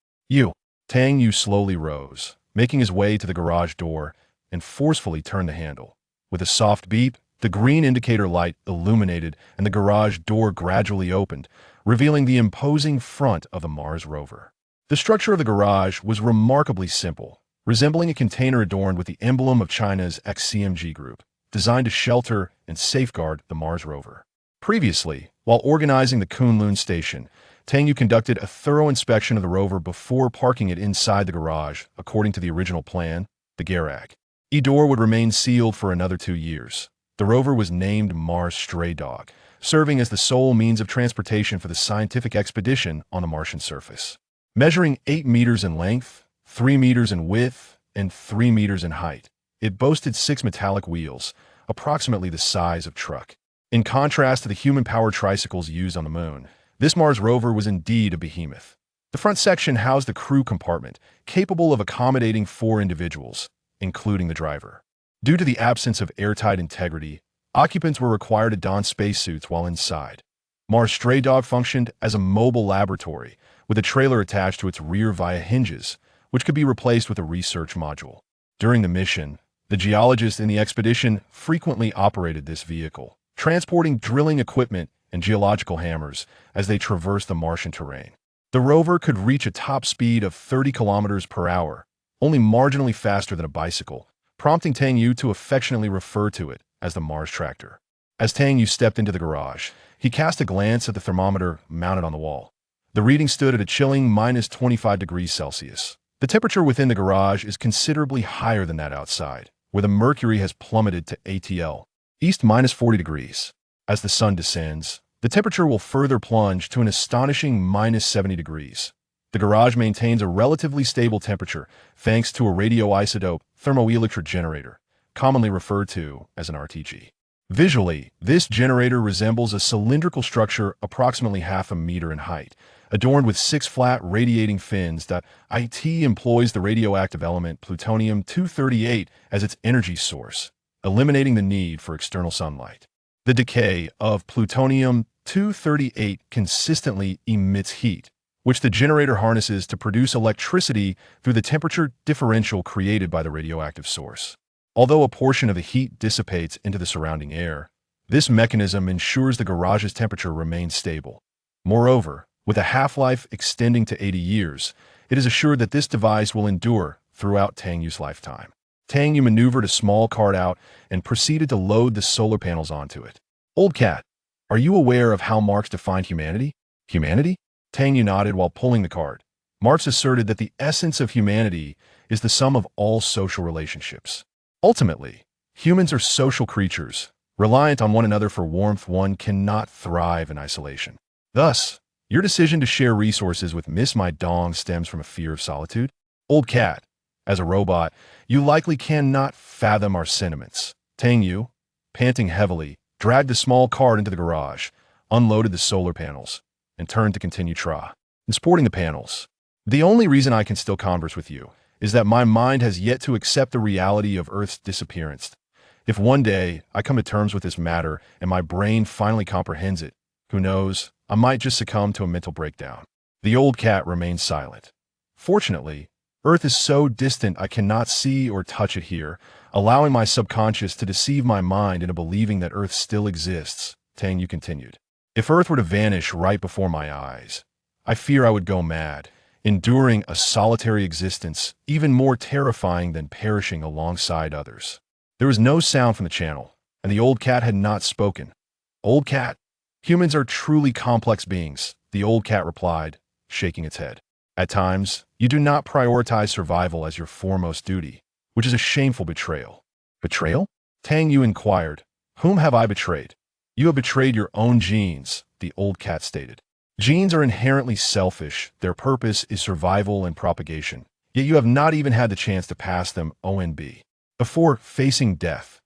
Tang Yue slowly rose, making his way to the garage door, and forcefully turned the handle. With a soft beep, the The green indicator light illuminated and the garage door gradually opened, revealing the imposing front of the Mars rover. The structure of the garage was remarkably simple, resembling a container adorned with the emblem of China's XCMG group, designed to shelter and safeguard the Mars rover. Previously, while organizing the Kunlun Station, Tang Yue conducted a thorough inspection of the rover before parking it inside the garage, according to the original plan, the garage. The door would remain sealed for another 2 years. The rover was named Mars Stray Dog, serving as the sole means of transportation for the scientific expedition on the Martian surface. Measuring 8 meters in length, 3 meters in width, and 3 meters in height, it boasted 6 metallic wheels, approximately the size of a truck. In contrast to the human-powered tricycles used on the moon, this Mars rover was indeed a behemoth. The front section housed the crew compartment, capable of accommodating 4 individuals, including the driver. Due to the absence of airtight integrity, occupants were required to don spacesuits while inside. Mars Stray Dog functioned as a mobile laboratory, with a trailer attached to its rear via hinges, which could be replaced with a research module. During the mission, the geologists in the expedition frequently operated this vehicle, transporting drilling equipment and geological hammers as they traversed the Martian terrain. The rover could reach a top speed of 30 kilometers per hour, only marginally faster than a bicycle, prompting Tang Yue to affectionately refer to it as the Mars Tractor. As Tang Yue stepped into the garage, he cast a glance at the thermometer mounted on the wall. The reading stood at a chilling minus 25 degrees Celsius. The temperature within the garage is considerably higher than that outside, where the mercury has plummeted to ATL, east minus 40 degrees. As the sun descends, the temperature will further plunge to an astonishing minus 70 degrees. The garage maintains a relatively stable temperature thanks to a radioisotope thermoelectric generator, commonly referred to as an RTG. Visually, this generator resembles a cylindrical structure approximately half a meter in height, adorned with 6 flat radiating fins that it employs the radioactive element plutonium-238 as its energy source, eliminating the need for external sunlight. The decay of plutonium-238 consistently emits heat, which the generator harnesses to produce electricity through the temperature differential created by the radioactive source. Although a portion of the heat dissipates into the surrounding air, this mechanism ensures the garage's temperature remains stable. Moreover, with a half-life extending to 80 years, it is assured that this device will endure throughout Tang Yue's lifetime. Tang Yue maneuvered a small cart out and proceeded to load the solar panels onto it. Old cat, are you aware of how Marx defined humanity? Humanity? Tang Yue nodded while pulling the cart. Marx asserted that the essence of humanity is the sum of all social relationships. Ultimately, humans are social creatures, reliant on one another for warmth. One cannot thrive in isolation. Thus, your decision to share resources with Miss Mai Dong stems from a fear of solitude? Old cat, as a robot, you likely cannot fathom our sentiments. Tang Yue, panting heavily, dragged the small cart into the garage, unloaded the solar panels, and turned to continue transporting the panels. The only reason I can still converse with you is that my mind has yet to accept the reality of Earth's disappearance. If one day I come to terms with this matter and my brain finally comprehends it, who knows, I might just succumb to a mental breakdown. The old cat remained silent. Fortunately, Earth is so distant I cannot see or touch it here, allowing my subconscious to deceive my mind into believing that Earth still exists, Tang Yue continued. If Earth were to vanish right before my eyes, I fear I would go mad, enduring a solitary existence even more terrifying than perishing alongside others. There was no sound from the channel, and the old cat had not spoken. Old cat, humans are truly complex beings, the old cat replied, shaking its head. At times, you do not prioritize survival as your foremost duty, which is a shameful betrayal. Betrayal? Tang Yue inquired. Whom have I betrayed? You have betrayed your own genes, the old cat stated. Genes are inherently selfish, their purpose is survival and propagation, yet you have not even had the chance to pass them ONB. Before facing death,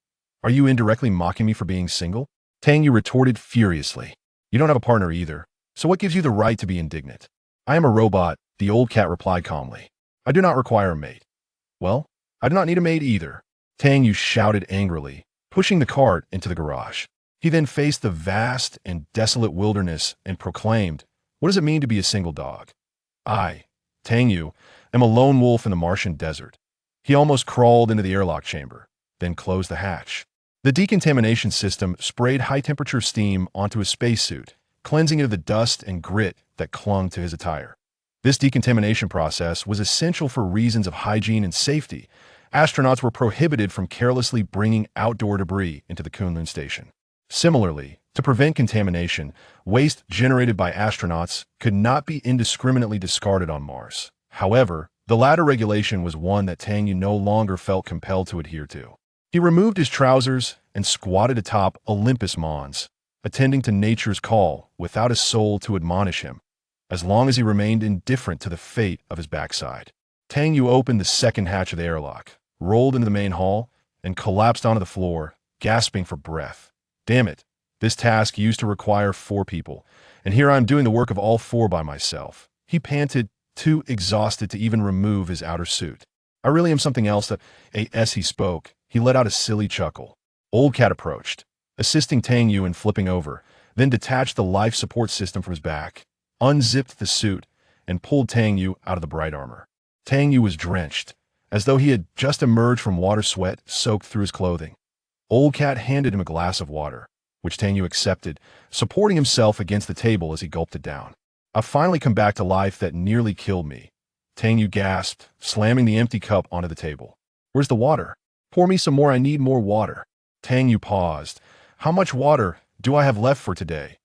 are you indirectly mocking me for being single? Tang Yue retorted furiously. You don't have a partner either, so what gives you the right to be indignant? I am a robot, the old cat replied calmly. I do not require a mate. Well, I do not need a mate either. Tang Yue shouted angrily, pushing the cart into the garage. He then faced the vast and desolate wilderness and proclaimed, what does it mean to be a single dog? I, Tang Yue, am a lone wolf in the Martian desert. He almost crawled into the airlock chamber, then closed the hatch. The decontamination system sprayed high-temperature steam onto his spacesuit, cleansing it of the dust and grit that clung to his attire. This decontamination process was essential for reasons of hygiene and safety. Astronauts were prohibited from carelessly bringing outdoor debris into the Kunlun Station. Similarly, to prevent contamination, waste generated by astronauts could not be indiscriminately discarded on Mars. However, the latter regulation was one that Tang Yue no longer felt compelled to adhere to. He removed his trousers and squatted atop Olympus Mons, attending to nature's call without a soul to admonish him, as long as he remained indifferent to the fate of his backside. Tang Yue opened the second hatch of the airlock, rolled into the main hall, and collapsed onto the floor, gasping for breath. Damn it, this task used to require 4 people, and here I'm doing the work of all 4 by myself. He panted, too exhausted to even remove his outer suit. I really am something else. As he spoke, he let out a silly chuckle. Old Cat approached, assisting Tang Yue in flipping over, then detached the life support system from his back, unzipped the suit, and pulled Tang Yue out of the bright armor. Tang Yue was drenched, as though he had just emerged from water sweat soaked through his clothing. Old Cat handed him a glass of water, which Tang Yue accepted, supporting himself against the table as he gulped it down. I've finally come back to life that nearly killed me. Tang Yue gasped, slamming the empty cup onto the table. Where's the water? Pour me some more, I need more water. Tang Yue paused. How much water do I have left for today?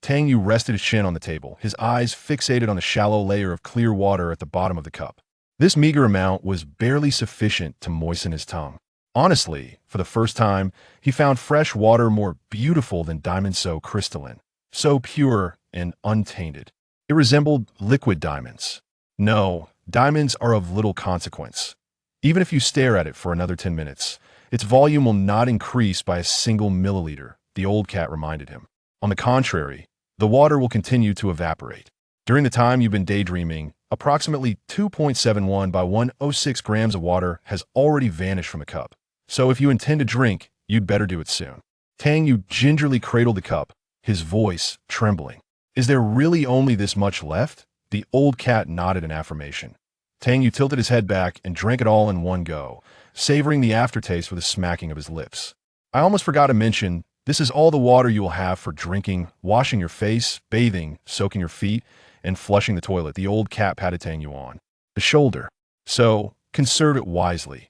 Tang Yue rested his chin on the table, his eyes fixated on the shallow layer of clear water at the bottom of the cup. This meager amount was barely sufficient to moisten his tongue. Honestly, for the first time, he found fresh water more beautiful than diamonds so crystalline, so pure and untainted. It resembled liquid diamonds. No, diamonds are of little consequence. Even if you stare at it for another 10 minutes, its volume will not increase by a single milliliter, the old cat reminded him. On the contrary, the water will continue to evaporate. During the time you've been daydreaming, approximately 2.71 by 106 grams of water has already vanished from the cup. So if you intend to drink, you'd better do it soon. Tang Yue gingerly cradled the cup, his voice trembling. Is there really only this much left? The old cat nodded in affirmation. Tang Yue tilted his head back and drank it all in one go, savoring the aftertaste with a smacking of his lips. I almost forgot to mention, this is all the water you will have for drinking, washing your face, bathing, soaking your feet, and flushing the toilet. The old cat patted Tang Yue on the shoulder. So, conserve it wisely.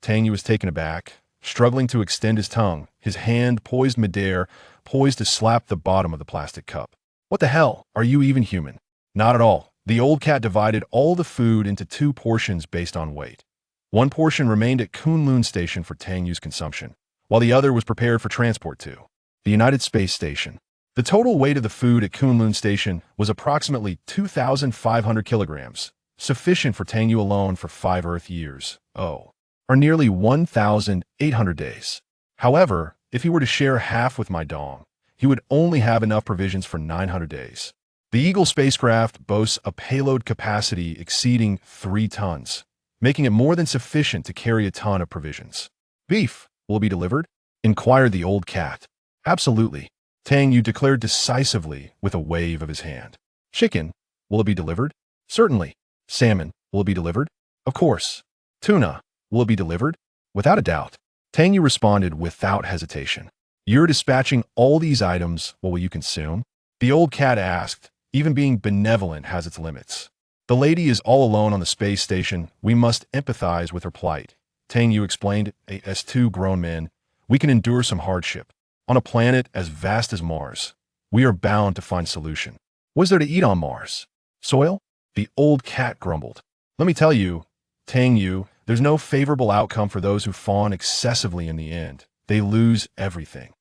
Tang Yue was taken aback, struggling to extend his tongue, his hand poised midair, poised to slap the bottom of the plastic cup. What the hell? Are you even human? Not at all. The old cat divided all the food into 2 portions based on weight. One portion remained at Kunlun Station for Tang Yue's consumption, while the other was prepared for transport to the United Space Station. The total weight of the food at Kunlun Station was approximately 2,500 kilograms, sufficient for Tang Yue alone for 5 Earth years, or nearly 1,800 days. However, if he were to share half with Mai Dong, he would only have enough provisions for 900 days. The Eagle spacecraft boasts a payload capacity exceeding 3 tons, making it more than sufficient to carry a ton of provisions. Beef will be delivered? Inquired the old cat. Absolutely, Tang Yue declared decisively with a wave of his hand. Chicken, will it be delivered? Certainly. Salmon, will it be delivered? Of course. Tuna, will it be delivered? Without a doubt. Tang Yue responded without hesitation. You're dispatching all these items, what will you consume? The old cat asked. Even being benevolent has its limits. The lady is all alone on the space station. We must empathize with her plight. Tang Yue explained, as 2 grown men, we can endure some hardship. On a planet as vast as Mars, we are bound to find solution. What is there to eat on Mars? Soil? The old cat grumbled. Let me tell you, Tang Yue, there's no favorable outcome for those who fawn excessively in the end. They lose everything.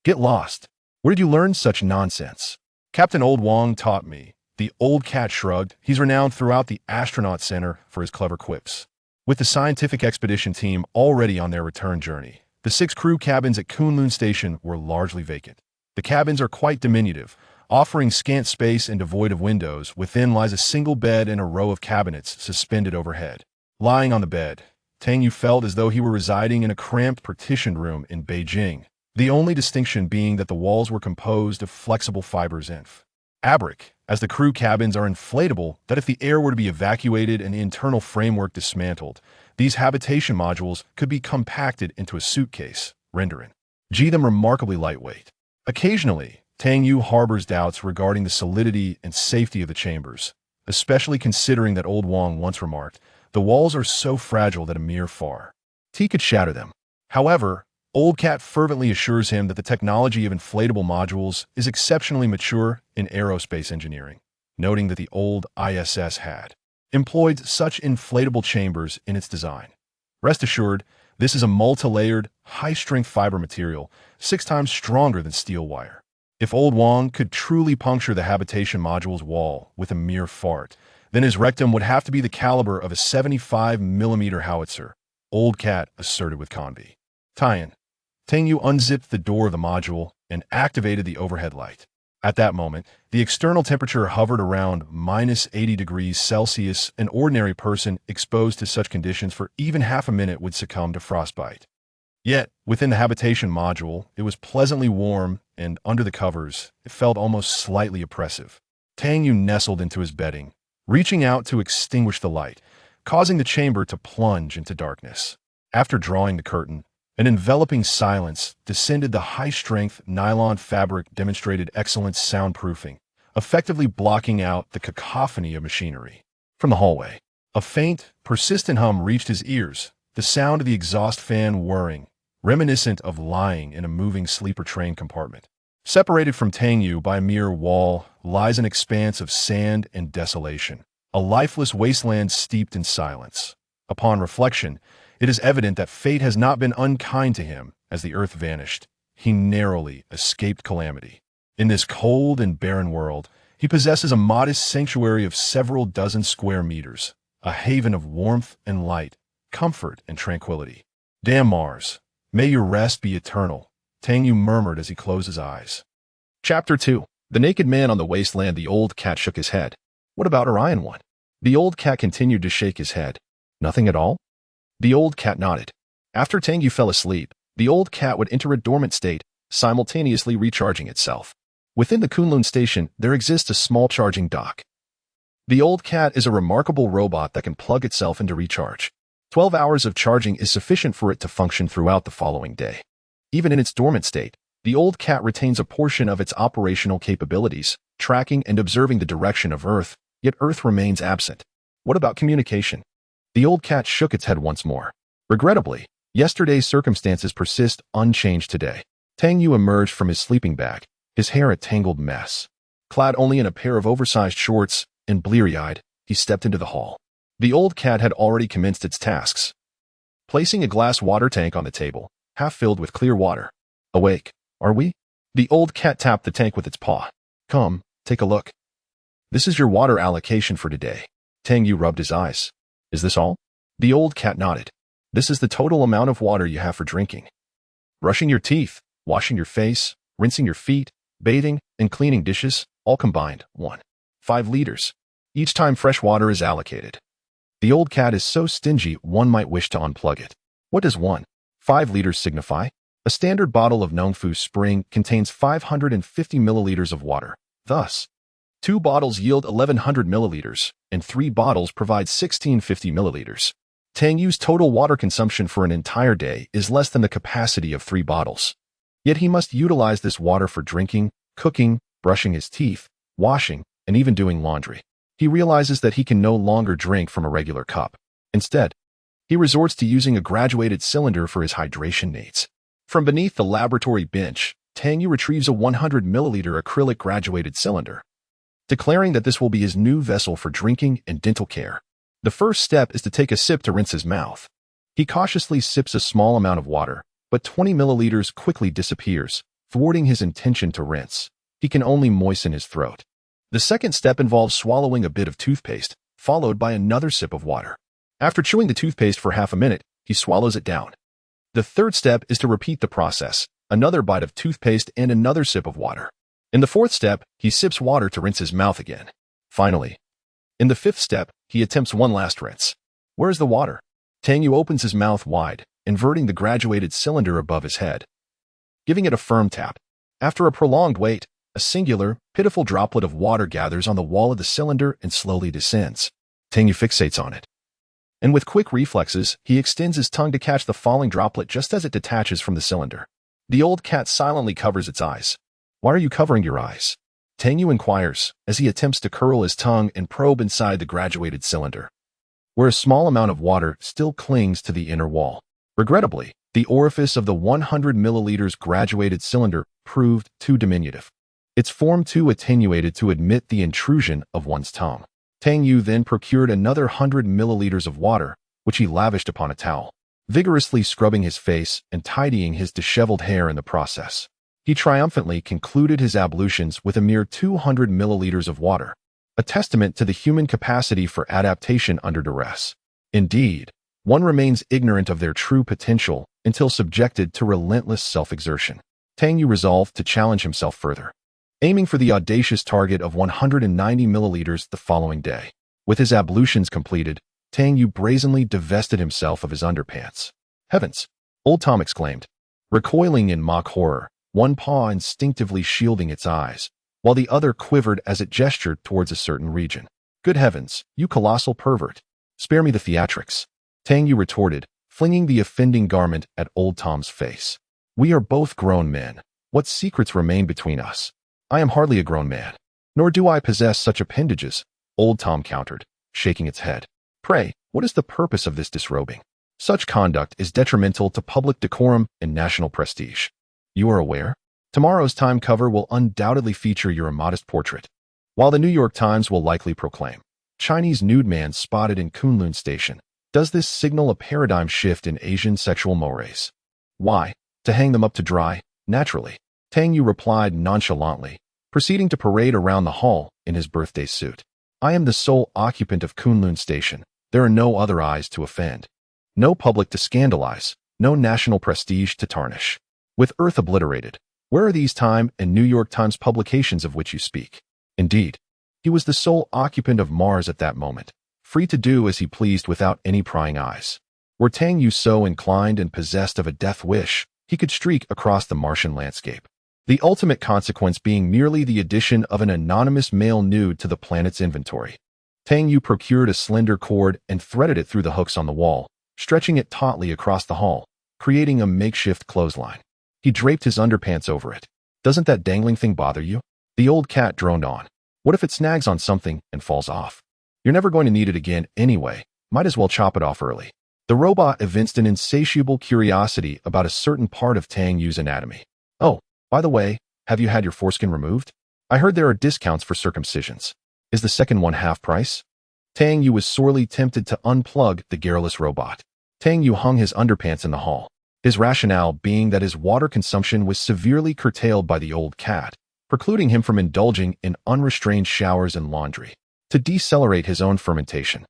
Get lost. Where did you learn such nonsense? Captain Old Wong taught me. The old cat shrugged. He's renowned throughout the astronaut center for his clever quips. With the scientific expedition team already on their return journey, the 6 crew cabins at Kunlun Station were largely vacant. The cabins are quite diminutive, offering scant space and devoid of windows. Within lies a single bed and a row of cabinets suspended overhead. Lying on the bed, Tang Yue felt as though he were residing in a cramped partitioned room in Beijing, the only distinction being that the walls were composed of flexible fibers abrupt, as the crew cabins are inflatable that if the air were to be evacuated and the internal framework dismantled, these habitation modules could be compacted into a suitcase, rendering them remarkably lightweight. Occasionally, Tang Yue harbors doubts regarding the solidity and safety of the chambers, especially considering that old Wang once remarked, "The walls are so fragile that a mere far tea could shatter them." However, Old Cat fervently assures him that the technology of inflatable modules is exceptionally mature in aerospace engineering, noting that the old ISS had employed such inflatable chambers in its design. Rest assured, this is a multi-layered, high-strength fiber material, 6 times stronger than steel wire. If old Wang could truly puncture the habitation module's wall with a mere fart, then his rectum would have to be the caliber of a 75mm howitzer, Old Cat asserted with convy. Tang Yue unzipped the door of the module and activated the overhead light. At that moment, the external temperature hovered around -80°C. An ordinary person exposed to such conditions for even half a minute would succumb to frostbite. Yet, within the habitation module, it was pleasantly warm, and under the covers, it felt almost slightly oppressive. Tang Yue nestled into his bedding, reaching out to extinguish the light, causing the chamber to plunge into darkness. After drawing the curtain, an enveloping silence descended. The high-strength nylon fabric demonstrated excellent soundproofing, effectively blocking out the cacophony of machinery. From the hallway, a faint, persistent hum reached his ears, the sound of the exhaust fan whirring, reminiscent of lying in a moving sleeper train compartment. Separated from Tang Yue by a mere wall lies an expanse of sand and desolation, a lifeless wasteland steeped in silence. Upon reflection, it is evident that fate has not been unkind to him. As the earth vanished, he narrowly escaped calamity. In this cold and barren world, he possesses a modest sanctuary of several dozen square meters, a haven of warmth and light, comfort and tranquility. "Damn Mars, may your rest be eternal," Tang Yue murmured as he closed his eyes. Chapter 2. The naked man on the wasteland. The old cat shook his head. "What about Orion 1? The old cat continued to shake his head. "Nothing at all?" The old cat nodded. After Tang Yue fell asleep, the old cat would enter a dormant state, simultaneously recharging itself. Within the Kunlun Station, there exists a small charging dock. The old cat is a remarkable robot that can plug itself into recharge. 12 hours of charging is sufficient for it to function throughout the following day. Even in its dormant state, the old cat retains a portion of its operational capabilities, tracking and observing the direction of Earth, yet Earth remains absent. What about communication? The old cat shook its head once more. Regrettably, yesterday's circumstances persist unchanged today. Tang Yue emerged from his sleeping bag, his hair a tangled mess. Clad only in a pair of oversized shorts and bleary-eyed, he stepped into the hall. The old cat had already commenced its tasks. Placing a glass water tank on the table, half filled with clear water. "Awake, are we?" The old cat tapped the tank with its paw. "Come, take a look. This is your water allocation for today." Tang Yue rubbed his eyes. "Is this all?" The old cat nodded. "This is the total amount of water you have for drinking. Brushing your teeth, washing your face, rinsing your feet, bathing, and cleaning dishes, all combined, 1.5 liters. Each time fresh water is allocated." The old cat is so stingy one might wish to unplug it. What does 1.5 liters signify? A standard bottle of Nongfu Spring contains 550 milliliters of water. Thus, 2 bottles yield 1100 milliliters, and 3 bottles provide 1650 milliliters. Tang Yue's total water consumption for an entire day is less than the capacity of 3 bottles. Yet he must utilize this water for drinking, cooking, brushing his teeth, washing, and even doing laundry. He realizes that he can no longer drink from a regular cup. Instead, he resorts to using a graduated cylinder for his hydration needs. From beneath the laboratory bench, Tang Yue retrieves a 100 milliliter acrylic graduated cylinder, declaring that this will be his new vessel for drinking and dental care. The first step is to take a sip to rinse his mouth. He cautiously sips a small amount of water, but 20 milliliters quickly disappears, thwarting his intention to rinse. He can only moisten his throat. The second step involves swallowing a bit of toothpaste, followed by another sip of water. After chewing the toothpaste for half a minute, he swallows it down. The third step is to repeat the process, another bite of toothpaste and another sip of water. In the fourth step, he sips water to rinse his mouth again. Finally, in the fifth step, he attempts one last rinse. Where's the water? Tang Yue opens his mouth wide, inverting the graduated cylinder above his head, giving it a firm tap. After a prolonged wait, a singular, pitiful droplet of water gathers on the wall of the cylinder and slowly descends. Tang Yue fixates on it, and with quick reflexes, he extends his tongue to catch the falling droplet just as it detaches from the cylinder. The old cat silently covers its eyes. Why are you covering your eyes? Tang Yue inquires as he attempts to curl his tongue and probe inside the graduated cylinder, where a small amount of water still clings to the inner wall. Regrettably, the orifice of the 100 milliliters graduated cylinder proved too diminutive. Its form too attenuated to admit the intrusion of one's tongue. Tang Yue then procured another 100 milliliters of water, which he lavished upon a towel, vigorously scrubbing his face and tidying his disheveled hair in the process. He triumphantly concluded his ablutions with a mere 200 milliliters of water, a testament to the human capacity for adaptation under duress. Indeed, one remains ignorant of their true potential until subjected to relentless self-exertion. Tang Yue resolved to challenge himself further, aiming for the audacious target of 190 milliliters the following day. With his ablutions completed, Tang Yue brazenly divested himself of his underpants. Heavens! Old Tom exclaimed, recoiling in mock horror, one paw instinctively shielding its eyes, while the other quivered as it gestured towards a certain region. Good heavens, you colossal pervert! Spare me the theatrics, Tang Yue retorted, flinging the offending garment at Old Tom's face. We are both grown men. What secrets remain between us? I am hardly a grown man, nor do I possess such appendages, Old Tom countered, shaking its head. Pray, what is the purpose of this disrobing? Such conduct is detrimental to public decorum and national prestige. You are aware? Tomorrow's Time cover will undoubtedly feature your immodest portrait, while the New York Times will likely proclaim, Chinese nude man spotted in Kunlun Station. Does this signal a paradigm shift in Asian sexual mores? Why? To hang them up to dry, naturally, Tang Yue replied nonchalantly, proceeding to parade around the hall in his birthday suit. I am the sole occupant of Kunlun Station. There are no other eyes to offend, no public to scandalize, no national prestige to tarnish. With Earth obliterated, where are these Time and New York Times publications of which you speak? Indeed, he was the sole occupant of Mars at that moment, free to do as he pleased without any prying eyes. Were Tang Yue so inclined and possessed of a death wish, he could streak across the Martian landscape, the ultimate consequence being merely the addition of an anonymous male nude to the planet's inventory. Tang Yue procured a slender cord and threaded it through the hooks on the wall, stretching it tautly across the hall, creating a makeshift clothesline. He draped his underpants over it. Doesn't that dangling thing bother you? The old cat droned on. What if it snags on something and falls off? You're never going to need it again anyway. Might as well chop it off early. The robot evinced an insatiable curiosity about a certain part of Tang Yue's anatomy. Oh, by the way, have you had your foreskin removed? I heard there are discounts for circumcisions. Is the second one half price? Tang Yue was sorely tempted to unplug the garrulous robot. Tang Yue hung his underpants in the hall, his rationale being that his water consumption was severely curtailed by the old cat, precluding him from indulging in unrestrained showers and laundry. To decelerate his own fermentation,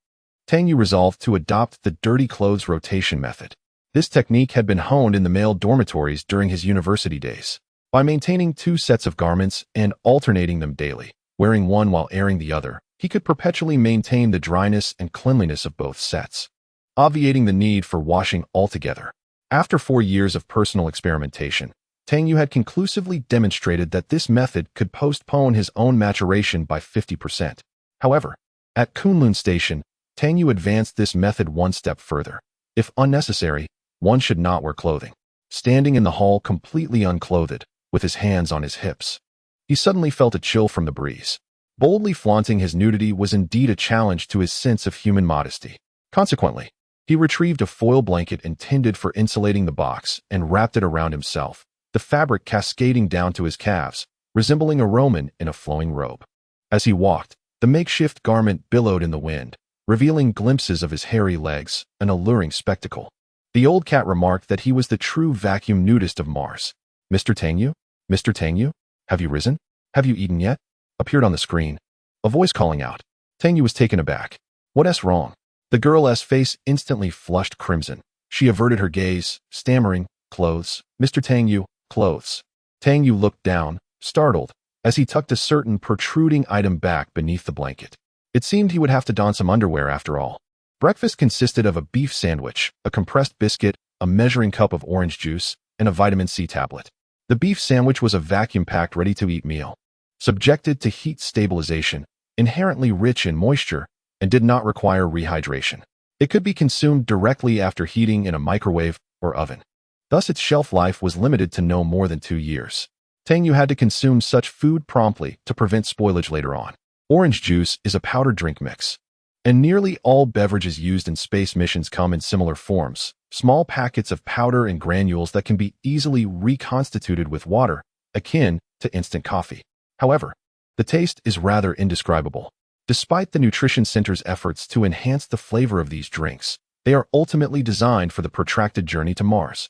Tang Yue resolved to adopt the dirty clothes rotation method. This technique had been honed in the male dormitories during his university days. By maintaining two sets of garments and alternating them daily, wearing one while airing the other, he could perpetually maintain the dryness and cleanliness of both sets, obviating the need for washing altogether. After 4 years of personal experimentation, Tang Yue had conclusively demonstrated that this method could postpone his own maturation by 50%. However, at Kunlun Station, Tang Yue advanced this method one step further. If unnecessary, one should not wear clothing. Standing in the hall completely unclothed, with his hands on his hips, he suddenly felt a chill from the breeze. Boldly flaunting his nudity was indeed a challenge to his sense of human modesty. Consequently, he retrieved a foil blanket intended for insulating the box and wrapped it around himself, the fabric cascading down to his calves, resembling a Roman in a flowing robe. As he walked, the makeshift garment billowed in the wind, revealing glimpses of his hairy legs, an alluring spectacle. The old cat remarked that he was the true vacuum nudist of Mars. Mr. Tang Yue? Mr. Tang Yue? Have you risen? Have you eaten yet? Appeared on the screen, a voice calling out. Tang Yue was taken aback. What's wrong? The girl's face instantly flushed crimson. She averted her gaze, stammering, clothes. Mr. Tang Yue, clothes. Tang Yue looked down, startled, as he tucked a certain protruding item back beneath the blanket. It seemed he would have to don some underwear after all. Breakfast consisted of a beef sandwich, a compressed biscuit, a measuring cup of orange juice, and a vitamin C tablet. The beef sandwich was a vacuum-packed, ready-to-eat meal, subjected to heat stabilization, inherently rich in moisture, and did not require rehydration. It could be consumed directly after heating in a microwave or oven. Thus its shelf life was limited to no more than 2 years. Tang Yue had to consume such food promptly to prevent spoilage later on. Orange juice is a powdered drink mix, and nearly all beverages used in space missions come in similar forms, small packets of powder and granules that can be easily reconstituted with water, akin to instant coffee. However, the taste is rather indescribable. Despite the Nutrition Center's efforts to enhance the flavor of these drinks, they are ultimately designed for the protracted journey to Mars,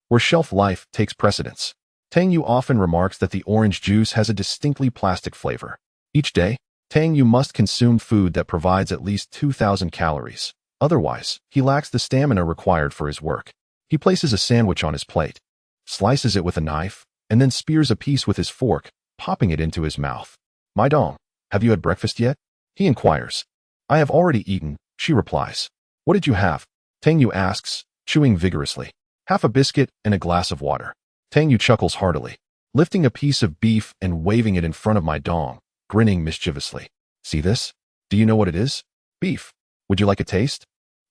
where shelf life takes precedence. Tang Yue often remarks that the orange juice has a distinctly plastic flavor. Each day, Tang Yue must consume food that provides at least 2,000 calories. Otherwise, he lacks the stamina required for his work. He places a sandwich on his plate, slices it with a knife, and then spears a piece with his fork, popping it into his mouth. Mai Dong, have you had breakfast yet? He inquires. I have already eaten, she replies. What did you have? Tang Yue asks, chewing vigorously. Half a biscuit and a glass of water. Tang Yue chuckles heartily, lifting a piece of beef and waving it in front of Mai Dong, grinning mischievously. See this? Do you know what it is? Beef. Would you like a taste?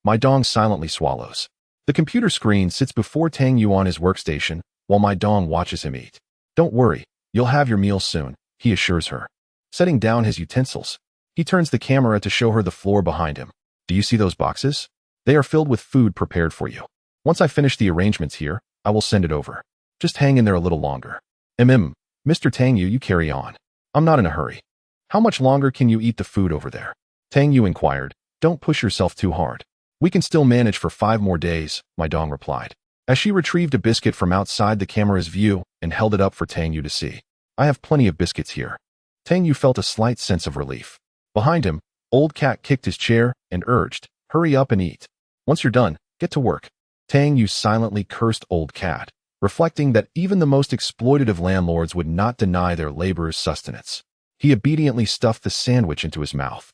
Mai Dong silently swallows. The computer screen sits before Tang Yue on his workstation, while Mai Dong watches him eat. Don't worry, you'll have your meal soon, he assures her. Setting down his utensils, he turns the camera to show her the floor behind him. Do you see those boxes? They are filled with food prepared for you. Once I finish the arrangements here, I will send it over. Just hang in there a little longer. Mr. Tang Yue, you carry on. I'm not in a hurry. How much longer can you eat the food over there? Tang Yue inquired. Don't push yourself too hard. We can still manage for 5 more days, Mai Dong replied, as she retrieved a biscuit from outside the camera's view and held it up for Tang Yue to see. I have plenty of biscuits here. Tang Yue felt a slight sense of relief. Behind him, Old Cat kicked his chair and urged, hurry up and eat. Once you're done, get to work. Tang Yue silently cursed Old Cat, reflecting that even the most exploitative landlords would not deny their laborers sustenance. He obediently stuffed the sandwich into his mouth.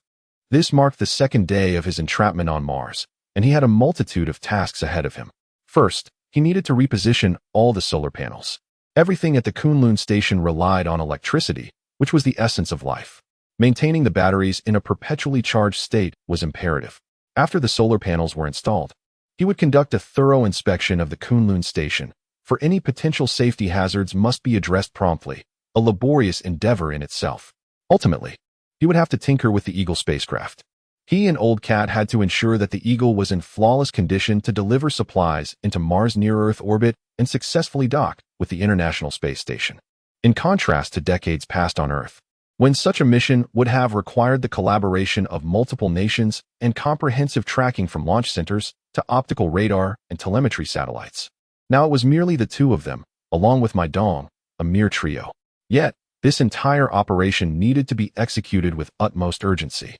This marked the second day of his entrapment on Mars, and he had a multitude of tasks ahead of him. First, he needed to reposition all the solar panels. Everything at the Kunlun Station relied on electricity, which was the essence of life. Maintaining the batteries in a perpetually charged state was imperative. After the solar panels were installed, he would conduct a thorough inspection of the Kunlun Station, for any potential safety hazards must be addressed promptly, a laborious endeavor in itself. Ultimately, he would have to tinker with the Eagle spacecraft. He and Old Cat had to ensure that the Eagle was in flawless condition to deliver supplies into Mars' near-Earth orbit and successfully dock with the International Space Station. In contrast to decades past on Earth, when such a mission would have required the collaboration of multiple nations and comprehensive tracking from launch centers to optical radar and telemetry satellites. Now it was merely the two of them, along with Mai Dong, a mere trio. Yet, this entire operation needed to be executed with utmost urgency.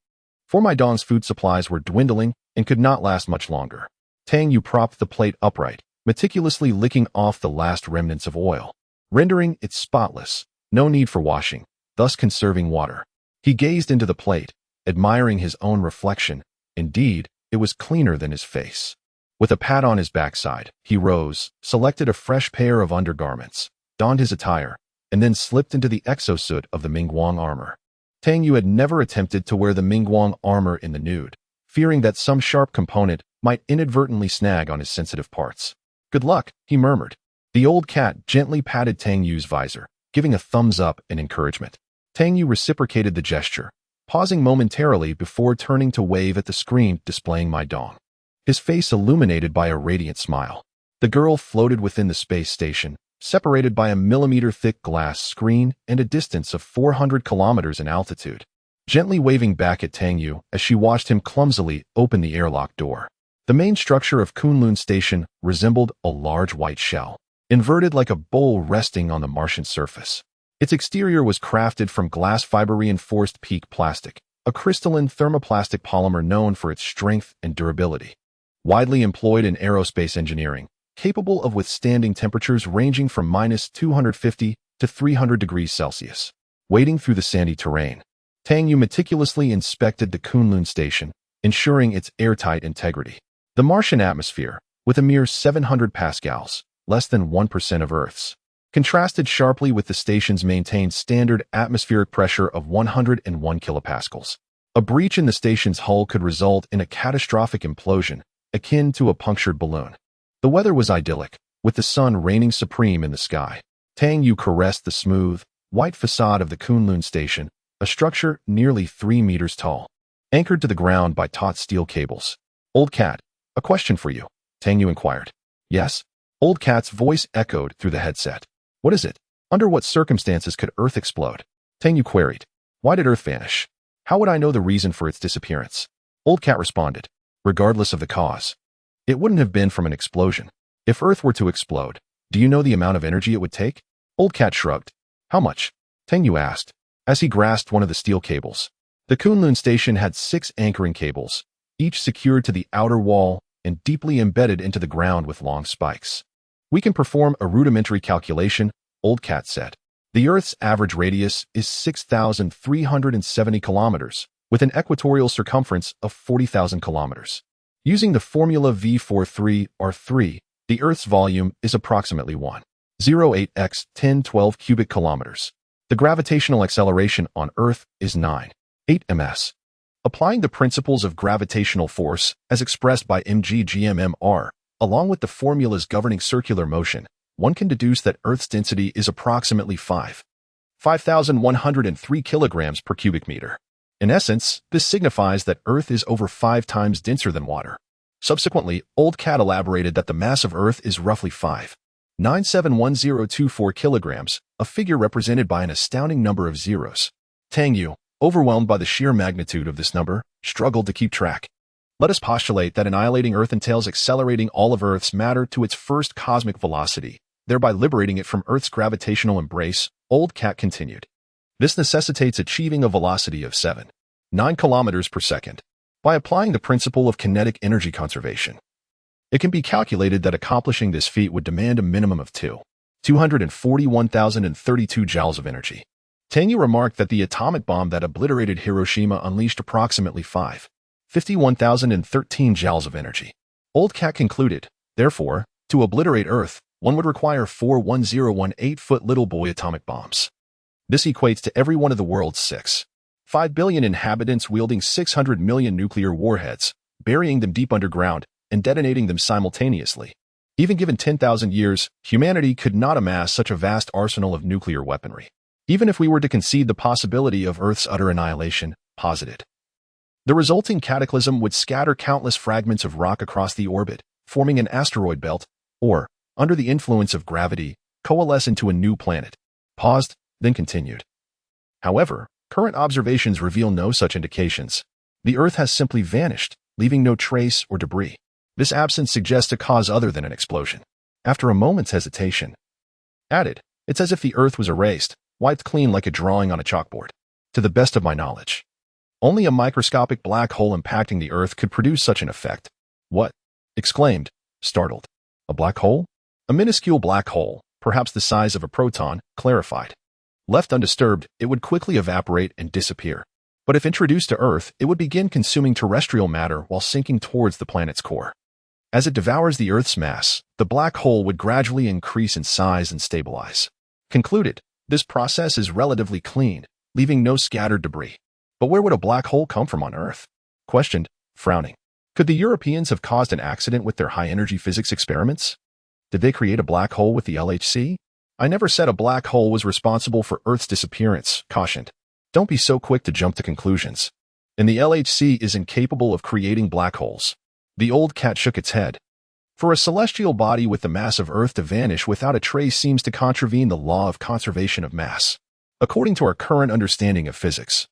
For Mai Dong's food supplies were dwindling and could not last much longer. Tang Yue propped the plate upright, meticulously licking off the last remnants of oil, rendering it spotless, no need for washing, thus conserving water. He gazed into the plate, admiring his own reflection. Indeed, it was cleaner than his face. With a pat on his backside, he rose, selected a fresh pair of undergarments, donned his attire, and then slipped into the exosuit of the Mingguang armor. Tang Yue had never attempted to wear the Mingguang armor in the nude, fearing that some sharp component might inadvertently snag on his sensitive parts. Good luck, he murmured. The Old Cat gently patted Tang Yue's visor, giving a thumbs up in encouragement. Tang Yue reciprocated the gesture, pausing momentarily before turning to wave at the screen displaying Mai Dong, his face illuminated by a radiant smile. The girl floated within the space station, separated by a millimeter-thick glass screen and a distance of 400 kilometers in altitude, gently waving back at Tang Yue as she watched him clumsily open the airlock door. The main structure of Kunlun Station resembled a large white shell, inverted like a bowl resting on the Martian surface. Its exterior was crafted from glass fiber-reinforced PEEK plastic, a crystalline thermoplastic polymer known for its strength and durability. Widely employed in aerospace engineering, capable of withstanding temperatures ranging from -250 to 300 degrees Celsius. Wading through the sandy terrain, Tang Yue meticulously inspected the Kunlun Station, ensuring its airtight integrity. The Martian atmosphere, with a mere 700 pascals, less than 1% of Earth's, contrasted sharply with the station's maintained standard atmospheric pressure of 101 kilopascals. A breach in the station's hull could result in a catastrophic implosion, akin to a punctured balloon. The weather was idyllic, with the sun reigning supreme in the sky. Tang Yue caressed the smooth, white facade of the Kunlun Station, a structure nearly 3 meters tall, anchored to the ground by taut steel cables. Old cat, a question for you, Tang Yue inquired. Yes? Old cat's voice echoed through the headset. What is it? Under what circumstances could Earth explode? Tang Yue queried. Why did Earth vanish? How would I know the reason for its disappearance? Old cat responded. Regardless of the cause. It wouldn't have been from an explosion. If Earth were to explode, do you know the amount of energy it would take? Old cat shrugged. How much? Tang Yue asked, as he grasped one of the steel cables. The Kunlun Station had 6 anchoring cables, each secured to the outer wall and deeply embedded into the ground with long spikes. We can perform a rudimentary calculation, Old cat said. The Earth's average radius is 6,370 kilometers, with an equatorial circumference of 40,000 kilometers. Using the formula V43R3, the Earth's volume is approximately 1.08 x 1012 cubic kilometers. The gravitational acceleration on Earth is 9.8 ms. Applying the principles of gravitational force as expressed by mg/gmmr, along with the formulas governing circular motion, one can deduce that Earth's density is approximately 5,103 kilograms per cubic meter. In essence, this signifies that Earth is over 5 times denser than water. Subsequently, Old cat elaborated that the mass of Earth is roughly 5,971,024 kilograms, a figure represented by an astounding number of zeros. Tang Yue, overwhelmed by the sheer magnitude of this number, struggled to keep track. Let us postulate that annihilating Earth entails accelerating all of Earth's matter to its first cosmic velocity, thereby liberating it from Earth's gravitational embrace, Old cat continued. This necessitates achieving a velocity of 7.9 kilometers per second. By applying the principle of kinetic energy conservation, it can be calculated that accomplishing this feat would demand a minimum of 241,032 joules of energy. Tang Yue remarked that the atomic bomb that obliterated Hiroshima unleashed approximately 51,013 joules of energy. Old cat concluded, therefore, to obliterate Earth, one would require 4 1018-foot little boy atomic bombs. This equates to every one of the world's 6.5 billion inhabitants wielding 600 million nuclear warheads, burying them deep underground, and detonating them simultaneously. Even given 10,000 years, humanity could not amass such a vast arsenal of nuclear weaponry. Even if we were to concede the possibility of Earth's utter annihilation, posited. The resulting cataclysm would scatter countless fragments of rock across the orbit, forming an asteroid belt, or, under the influence of gravity, coalesce into a new planet. Paused, then continued. However, current observations reveal no such indications. The Earth has simply vanished, leaving no trace or debris. This absence suggests a cause other than an explosion. After a moment's hesitation, added, it's as if the Earth was erased, wiped clean like a drawing on a chalkboard. To the best of my knowledge, only a microscopic black hole impacting the Earth could produce such an effect. What? Exclaimed, startled. A black hole? A minuscule black hole, perhaps the size of a proton, clarified. Left undisturbed, it would quickly evaporate and disappear. But if introduced to Earth, it would begin consuming terrestrial matter while sinking towards the planet's core. As it devours the Earth's mass, the black hole would gradually increase in size and stabilize. Concluded, this process is relatively clean, leaving no scattered debris. But where would a black hole come from on Earth? Questioned, frowning. Could the Europeans have caused an accident with their high-energy physics experiments? Did they create a black hole with the LHC? I never said a black hole was responsible for Earth's disappearance, cautioned. Don't be so quick to jump to conclusions. And the LHC is incapable of creating black holes. The old cat shook its head. For a celestial body with the mass of Earth to vanish without a trace seems to contravene the law of conservation of mass. According to our current understanding of physics,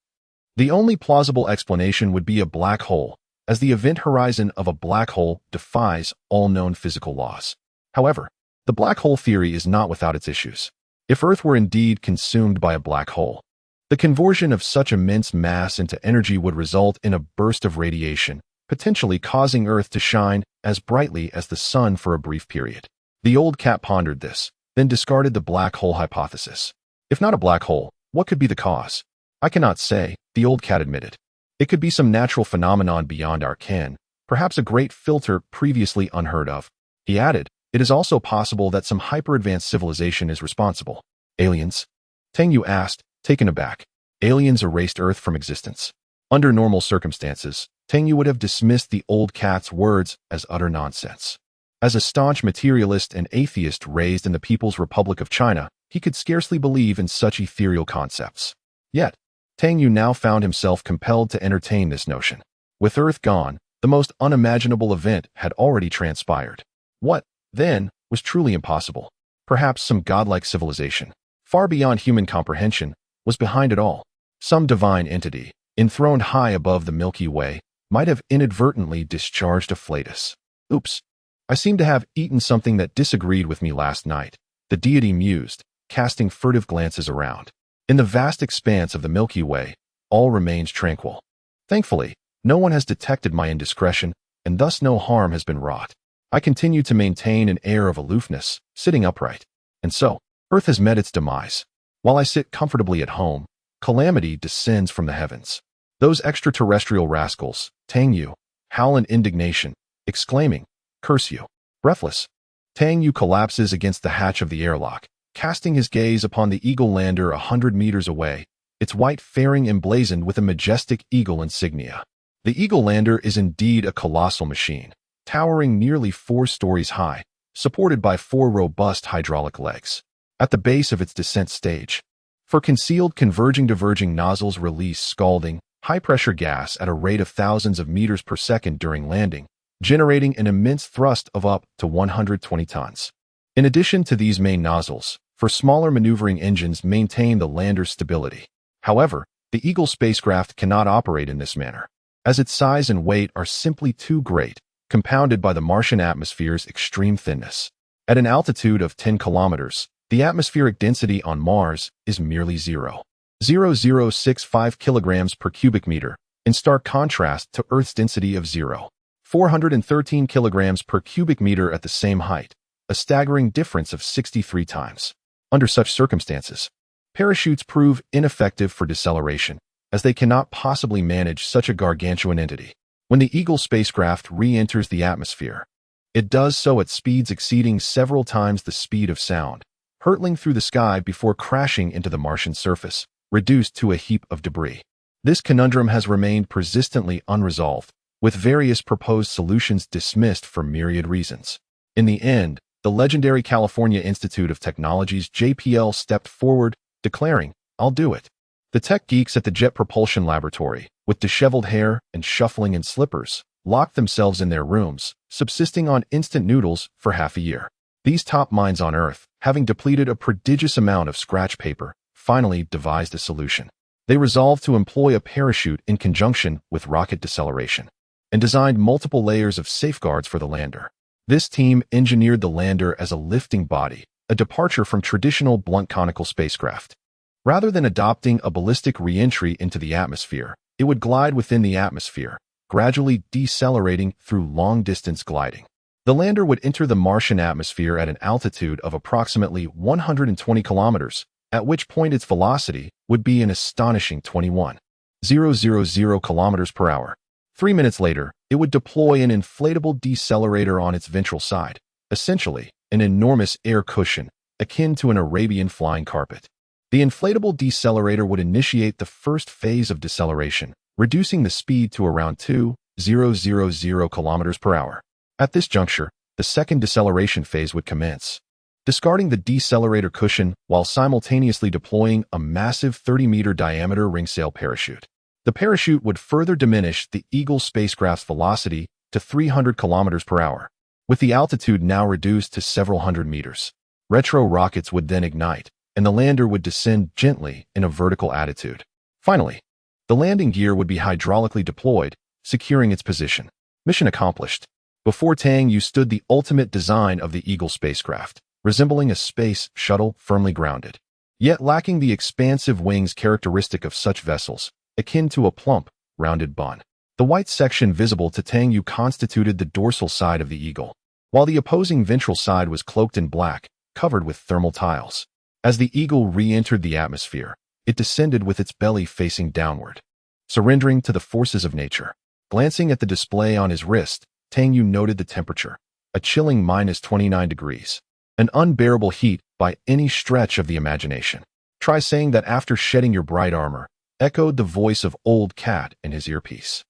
the only plausible explanation would be a black hole, as the event horizon of a black hole defies all known physical laws. However, the black hole theory is not without its issues. If Earth were indeed consumed by a black hole, the conversion of such immense mass into energy would result in a burst of radiation, potentially causing Earth to shine as brightly as the sun for a brief period. The old cat pondered this, then discarded the black hole hypothesis. If not a black hole, what could be the cause? I cannot say, the old cat admitted. It could be some natural phenomenon beyond our ken, perhaps a great filter previously unheard of. He added, it is also possible that some hyper-advanced civilization is responsible. Aliens? Tang Yue asked, taken aback. Aliens erased Earth from existence. Under normal circumstances, Tang Yue would have dismissed the old cat's words as utter nonsense. As a staunch materialist and atheist raised in the People's Republic of China, he could scarcely believe in such ethereal concepts. Yet, Tang Yue now found himself compelled to entertain this notion. With Earth gone, the most unimaginable event had already transpired. What, then, was truly impossible? Perhaps some godlike civilization, far beyond human comprehension, was behind it all. Some divine entity, enthroned high above the Milky Way, might have inadvertently discharged a flatus. Oops. I seem to have eaten something that disagreed with me last night, the deity mused, casting furtive glances around. In the vast expanse of the Milky Way, all remains tranquil. Thankfully, no one has detected my indiscretion, and thus no harm has been wrought. I continue to maintain an air of aloofness, sitting upright. And so, Earth has met its demise. While I sit comfortably at home, calamity descends from the heavens. Those extraterrestrial rascals, Tang Yue, howl in indignation, exclaiming, "Curse you." Breathless, Tang Yue collapses against the hatch of the airlock, casting his gaze upon the Eagle lander 100 meters away, its white fairing emblazoned with a majestic eagle insignia. The Eagle lander is indeed a colossal machine, towering nearly 4 stories high, supported by 4 robust hydraulic legs. At the base of its descent stage, for concealed converging-diverging nozzles release scalding, high-pressure gas at a rate of thousands of meters per second during landing, generating an immense thrust of up to 120 tons. In addition to these main nozzles, for smaller maneuvering engines maintain the lander's stability. However, the Eagle spacecraft cannot operate in this manner, as its size and weight are simply too great, compounded by the Martian atmosphere's extreme thinness. At an altitude of 10 kilometers, the atmospheric density on Mars is merely 0.0065 kilograms per cubic meter, in stark contrast to Earth's density of 0.413 kilograms per cubic meter at the same height, a staggering difference of 63 times. Under such circumstances, parachutes prove ineffective for deceleration, as they cannot possibly manage such a gargantuan entity. When the Eagle spacecraft re-enters the atmosphere, it does so at speeds exceeding several times the speed of sound, hurtling through the sky before crashing into the Martian surface, reduced to a heap of debris. This conundrum has remained persistently unresolved, with various proposed solutions dismissed for myriad reasons. In the end, the legendary California Institute of Technology's JPL stepped forward, declaring, "I'll do it." The tech geeks at the Jet Propulsion Laboratory, with disheveled hair and shuffling in slippers, locked themselves in their rooms, subsisting on instant noodles for half a year. These top minds on Earth, having depleted a prodigious amount of scratch paper, finally devised a solution. They resolved to employ a parachute in conjunction with rocket deceleration, and designed multiple layers of safeguards for the lander. This team engineered the lander as a lifting body, a departure from traditional blunt conical spacecraft. Rather than adopting a ballistic re-entry into the atmosphere, it would glide within the atmosphere, gradually decelerating through long-distance gliding. The lander would enter the Martian atmosphere at an altitude of approximately 120 kilometers, at which point its velocity would be an astonishing 21,000 kilometers per hour. 3 minutes later, it would deploy an inflatable decelerator on its ventral side, essentially an enormous air cushion, akin to an Arabian flying carpet. The inflatable decelerator would initiate the first phase of deceleration, reducing the speed to around 2,000 kilometers per hour. At this juncture, the second deceleration phase would commence, discarding the decelerator cushion while simultaneously deploying a massive 30-meter diameter ringsail parachute. The parachute would further diminish the Eagle spacecraft's velocity to 300 kilometers per hour, with the altitude now reduced to several hundred meters. Retro rockets would then ignite, and the lander would descend gently in a vertical attitude. Finally, the landing gear would be hydraulically deployed, securing its position. Mission accomplished. Before Tang Yue stood the ultimate design of the Eagle spacecraft, resembling a space shuttle firmly grounded, yet lacking the expansive wings characteristic of such vessels, akin to a plump, rounded bun. The white section visible to Tang Yue constituted the dorsal side of the Eagle, while the opposing ventral side was cloaked in black, covered with thermal tiles. As the Eagle re-entered the atmosphere, it descended with its belly facing downward, surrendering to the forces of nature. Glancing at the display on his wrist, Tang Yue noted the temperature, a chilling -29 degrees, an unbearable heat by any stretch of the imagination. "Try saying that after shedding your bright armor," echoed the voice of Old Cat in his earpiece.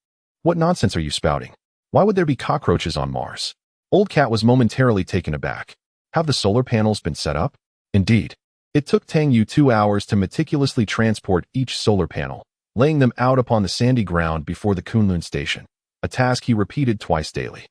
"What nonsense are you spouting? Why would there be cockroaches on Mars?" Old Cat was momentarily taken aback. Have the solar panels been set up? Indeed. It took Tang Yue 2 hours to meticulously transport each solar panel, laying them out upon the sandy ground before the Kunlun Station, a task he repeated twice daily.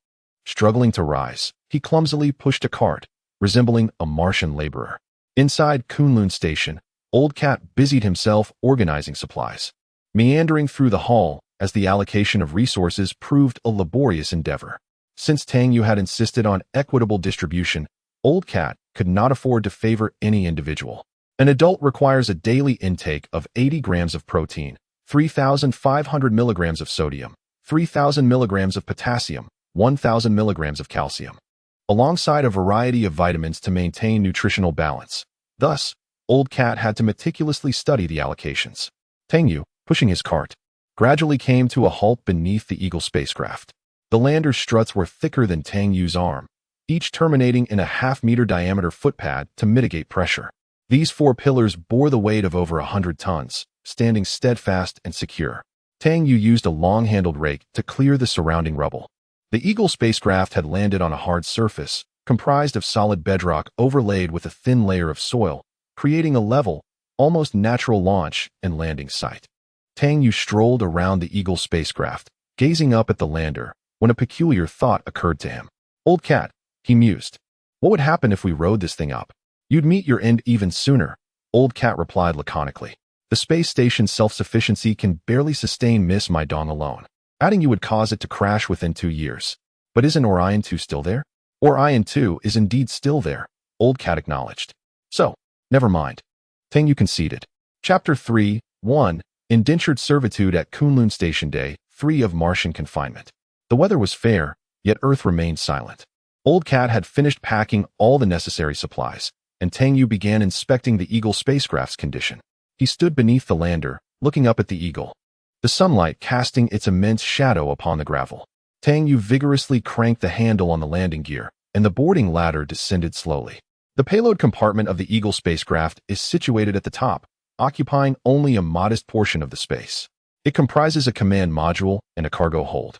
Struggling to rise, he clumsily pushed a cart, resembling a Martian laborer. Inside Kunlun Station, Old Cat busied himself organizing supplies, meandering through the hall as the allocation of resources proved a laborious endeavor. Since Tang Yue had insisted on equitable distribution, Old Cat could not afford to favor any individual. An adult requires a daily intake of 80 grams of protein, 3,500 milligrams of sodium, 3,000 milligrams of potassium, 1,000 milligrams of calcium, alongside a variety of vitamins to maintain nutritional balance. Thus, Old Cat had to meticulously study the allocations. Tang Yue, pushing his cart, gradually came to a halt beneath the Eagle spacecraft. The lander's struts were thicker than Tang Yue's arm, each terminating in a half-meter diameter footpad to mitigate pressure. These 4 pillars bore the weight of over 100 tons, standing steadfast and secure. Tang Yue used a long-handled rake to clear the surrounding rubble. The Eagle spacecraft had landed on a hard surface, comprised of solid bedrock overlaid with a thin layer of soil, creating a level, almost natural launch and landing site. Tang Yue strolled around the Eagle spacecraft, gazing up at the lander, when a peculiar thought occurred to him. Old Cat, he mused. What would happen if we rode this thing up? You'd meet your end even sooner, Old Cat replied laconically. The space station's self-sufficiency can barely sustain Miss Mai Dong alone. Adding you would cause it to crash within 2 years. But isn't Orion 2 still there? Orion 2 is indeed still there, Old Cat acknowledged. So, never mind. Tang Yue conceded. Chapter 3, 1. Indentured Servitude at Kunlun Station Day 3 of Martian Confinement. The weather was fair, yet Earth remained silent. Old Cat had finished packing all the necessary supplies, and Tang Yue began inspecting the Eagle spacecraft's condition. He stood beneath the lander, looking up at the Eagle, the sunlight casting its immense shadow upon the gravel. Tang Yue vigorously cranked the handle on the landing gear, and the boarding ladder descended slowly. The payload compartment of the Eagle spacecraft is situated at the top, occupying only a modest portion of the space. It comprises a command module and a cargo hold,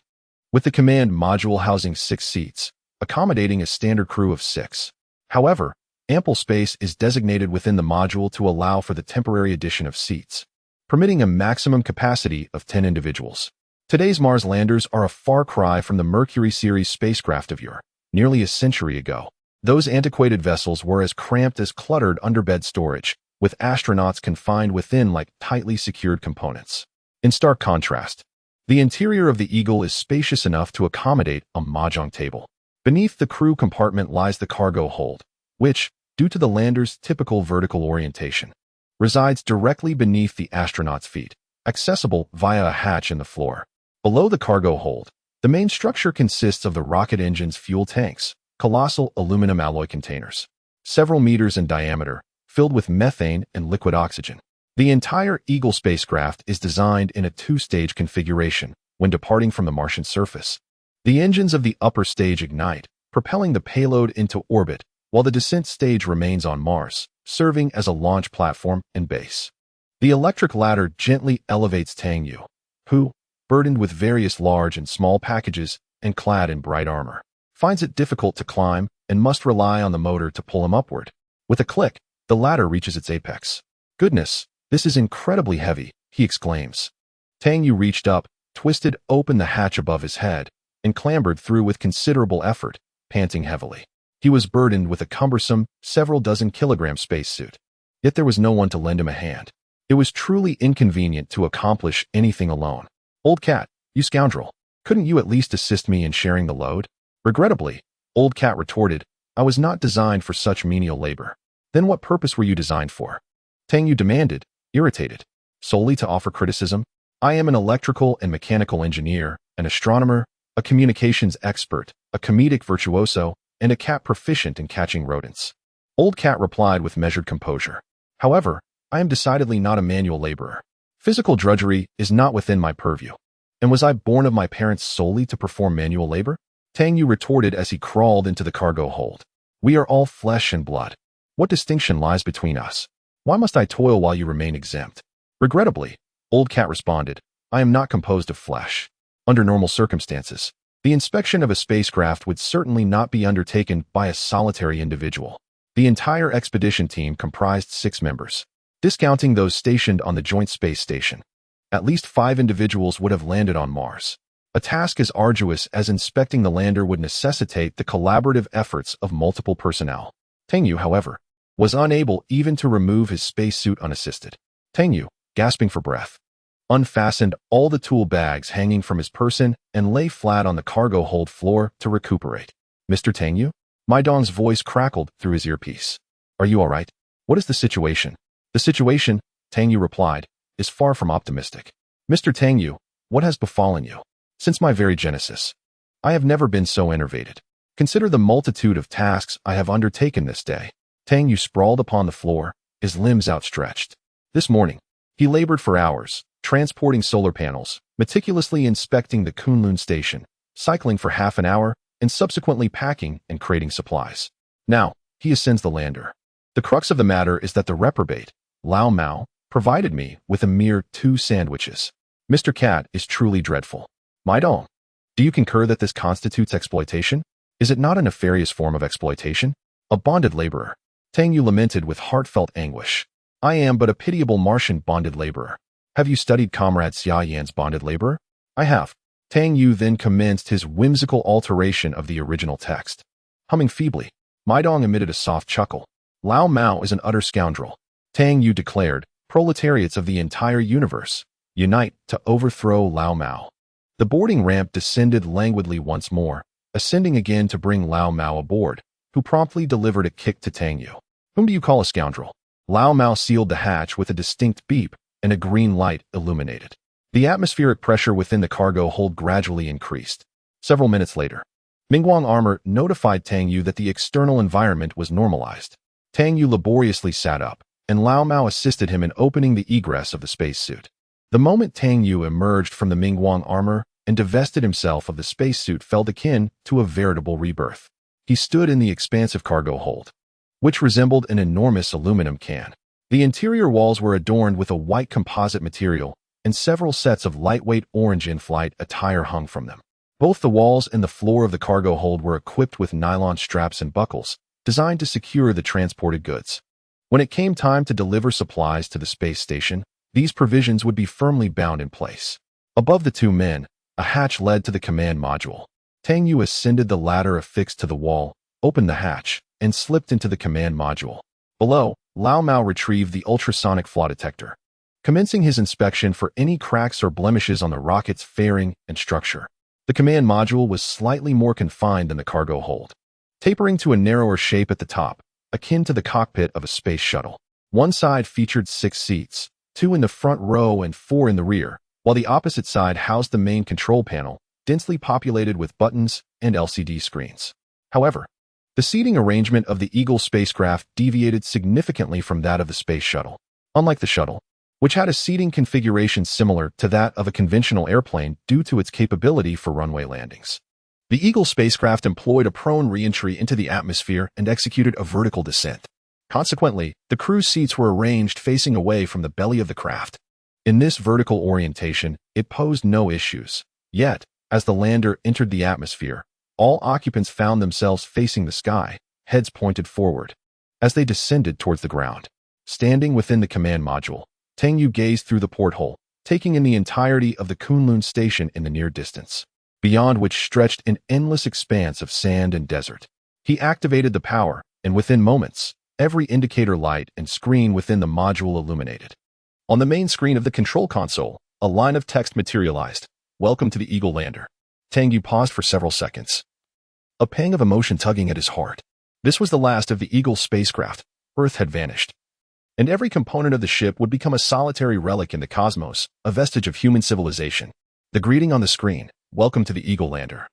with the command module housing 6 seats, accommodating a standard crew of 6. However, ample space is designated within the module to allow for the temporary addition of seats, permitting a maximum capacity of 10 individuals. Today's Mars landers are a far cry from the Mercury series spacecraft of yore, nearly a century ago. Those antiquated vessels were as cramped as cluttered underbed storage, with astronauts confined within like tightly secured components. In stark contrast, the interior of the Eagle is spacious enough to accommodate a mahjong table. Beneath the crew compartment lies the cargo hold, which, due to the lander's typical vertical orientation, resides directly beneath the astronaut's feet, accessible via a hatch in the floor. Below the cargo hold, the main structure consists of the rocket engine's fuel tanks, colossal aluminum alloy containers, several meters in diameter, filled with methane and liquid oxygen. The entire Eagle spacecraft is designed in a 2-stage configuration when departing from the Martian surface. The engines of the upper stage ignite, propelling the payload into orbit, while the descent stage remains on Mars, serving as a launch platform and base. The electric ladder gently elevates Tang Yue, who, burdened with various large and small packages and clad in bright armor, finds it difficult to climb and must rely on the motor to pull him upward. With a click, the ladder reaches its apex. Goodness, this is incredibly heavy, he exclaims. Tang Yue reached up, twisted open the hatch above his head, and clambered through with considerable effort, panting heavily. He was burdened with a cumbersome, several dozen kilogram spacesuit. Yet there was no one to lend him a hand. It was truly inconvenient to accomplish anything alone. Old Cat, you scoundrel, couldn't you at least assist me in sharing the load? Regrettably, Old Cat retorted, I was not designed for such menial labor. Then what purpose were you designed for? Tang Yue demanded, irritated. Solely to offer criticism? I am an electrical and mechanical engineer, an astronomer, a communications expert, a comedic virtuoso, and a cat proficient in catching rodents. Old Cat replied with measured composure. However, I am decidedly not a manual laborer. Physical drudgery is not within my purview. And was I born of my parents solely to perform manual labor? Tang Yue retorted as he crawled into the cargo hold. We are all flesh and blood. What distinction lies between us? Why must I toil while you remain exempt? Regrettably, Old Cat responded, I am not composed of flesh. Under normal circumstances, The inspection of a spacecraft would certainly not be undertaken by a solitary individual. The entire expedition team comprised 6 members, discounting those stationed on the Joint Space Station. At least 5 individuals would have landed on Mars. A task as arduous as inspecting the lander would necessitate the collaborative efforts of multiple personnel. Tang Yue, however, was unable even to remove his spacesuit unassisted. Tang Yue, gasping for breath, unfastened all the tool bags hanging from his person and lay flat on the cargo hold floor to recuperate. "Mr. Tang Yue?" Mai Dong's voice crackled through his earpiece. "Are you all right? What is the situation?" "The situation," Tang Yue replied, "is far from optimistic. Mr. Tang Yue, what has befallen you? Since my very genesis, I have never been so enervated. Consider the multitude of tasks I have undertaken this day." Tang Yue sprawled upon the floor, his limbs outstretched. This morning, he labored for hours, transporting solar panels, meticulously inspecting the Kunlun Station, cycling for half an hour, and subsequently packing and crating supplies. Now, he ascends the lander. The crux of the matter is that the reprobate, Lao Mao, provided me with a mere 2 sandwiches. Mr. Cat is truly dreadful. Mai Dong, do you concur that this constitutes exploitation? Is it not a nefarious form of exploitation? A bonded laborer. Tang Yue lamented with heartfelt anguish. "I am but a pitiable Martian bonded laborer. Have you studied Comrade Xia Yan's bonded laborer?" "I have." Tang Yue then commenced his whimsical alteration of the original text. Humming feebly, Mai Dong emitted a soft chuckle. "Lao Mao is an utter scoundrel," Tang Yue declared. "Proletariats of the entire universe, unite to overthrow Lao Mao." The boarding ramp descended languidly once more, ascending again to bring Lao Mao aboard, who promptly delivered a kick to Tang Yue. "Whom do you call a scoundrel?" Lao Mao sealed the hatch with a distinct beep, and a green light illuminated. The atmospheric pressure within the cargo hold gradually increased. Several minutes later, Mingguang Armor notified Tang Yue that the external environment was normalized. Tang Yue laboriously sat up, and Lao Mao assisted him in opening the egress of the spacesuit. The moment Tang Yue emerged from the Mingguang Armor and divested himself of the spacesuit felt akin to a veritable rebirth. He stood in the expansive cargo hold, which resembled an enormous aluminum can. The interior walls were adorned with a white composite material, and several sets of lightweight orange in-flight attire hung from them. Both the walls and the floor of the cargo hold were equipped with nylon straps and buckles, designed to secure the transported goods. When it came time to deliver supplies to the space station, these provisions would be firmly bound in place. Above the 2 men, a hatch led to the command module. Tang Yue ascended the ladder affixed to the wall, opened the hatch, and slipped into the command module. Below, Lao Mao retrieved the ultrasonic flaw detector, commencing his inspection for any cracks or blemishes on the rocket's fairing and structure. The command module was slightly more confined than the cargo hold, tapering to a narrower shape at the top, akin to the cockpit of a space shuttle. One side featured 6 seats, 2 in the front row and 4 in the rear, while the opposite side housed the main control panel, densely populated with buttons and LCD screens. However, the seating arrangement of the Eagle spacecraft deviated significantly from that of the space shuttle. Unlike the shuttle, which had a seating configuration similar to that of a conventional airplane due to its capability for runway landings, the Eagle spacecraft employed a prone re-entry into the atmosphere and executed a vertical descent. Consequently, the crew's seats were arranged facing away from the belly of the craft. In this vertical orientation, it posed no issues. Yet, as the lander entered the atmosphere, all occupants found themselves facing the sky, heads pointed forward. As they descended towards the ground, standing within the command module, Tang Yue gazed through the porthole, taking in the entirety of the Kunlun Station in the near distance, beyond which stretched an endless expanse of sand and desert. He activated the power, and within moments, every indicator light and screen within the module illuminated. On the main screen of the control console, a line of text materialized. "Welcome to the Eagle lander." Tang Yue paused for several seconds, a pang of emotion tugging at his heart. This was the last of the Eagle spacecraft. Earth had vanished, and every component of the ship would become a solitary relic in the cosmos, a vestige of human civilization. The greeting on the screen, "Welcome to the Eagle lander,"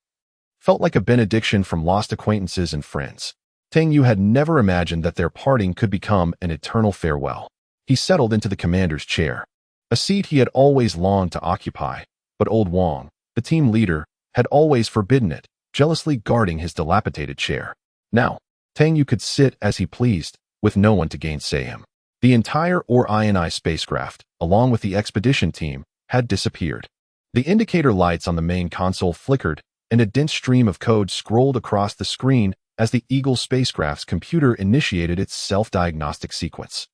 felt like a benediction from lost acquaintances and friends. Tang Yue had never imagined that their parting could become an eternal farewell. He settled into the commander's chair, a seat he had always longed to occupy, but old Wang, the team leader, had always forbidden it, jealously guarding his dilapidated chair. Now, Tang Yue could sit as he pleased, with no one to gainsay him. The entire Orion spacecraft, along with the expedition team, had disappeared. The indicator lights on the main console flickered, and a dense stream of code scrolled across the screen as the Eagle spacecraft's computer initiated its self-diagnostic sequence.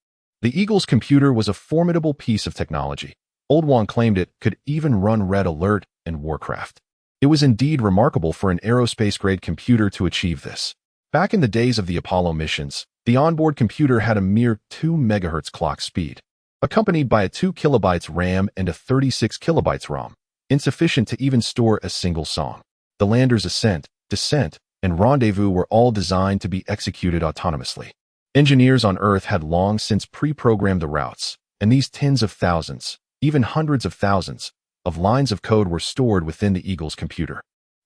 The Eagle's computer was a formidable piece of technology. Old Wang claimed it could even run Red Alert and Warcraft. It was indeed remarkable for an aerospace-grade computer to achieve this. Back in the days of the Apollo missions, the onboard computer had a mere 2 MHz clock speed, accompanied by a 2 KB RAM and a 36 KB ROM, insufficient to even store a single song. The lander's ascent, descent, and rendezvous were all designed to be executed autonomously. Engineers on Earth had long since pre-programmed the routes, and these tens of thousands, even hundreds of thousands, of lines of code were stored within the Eagle's computer.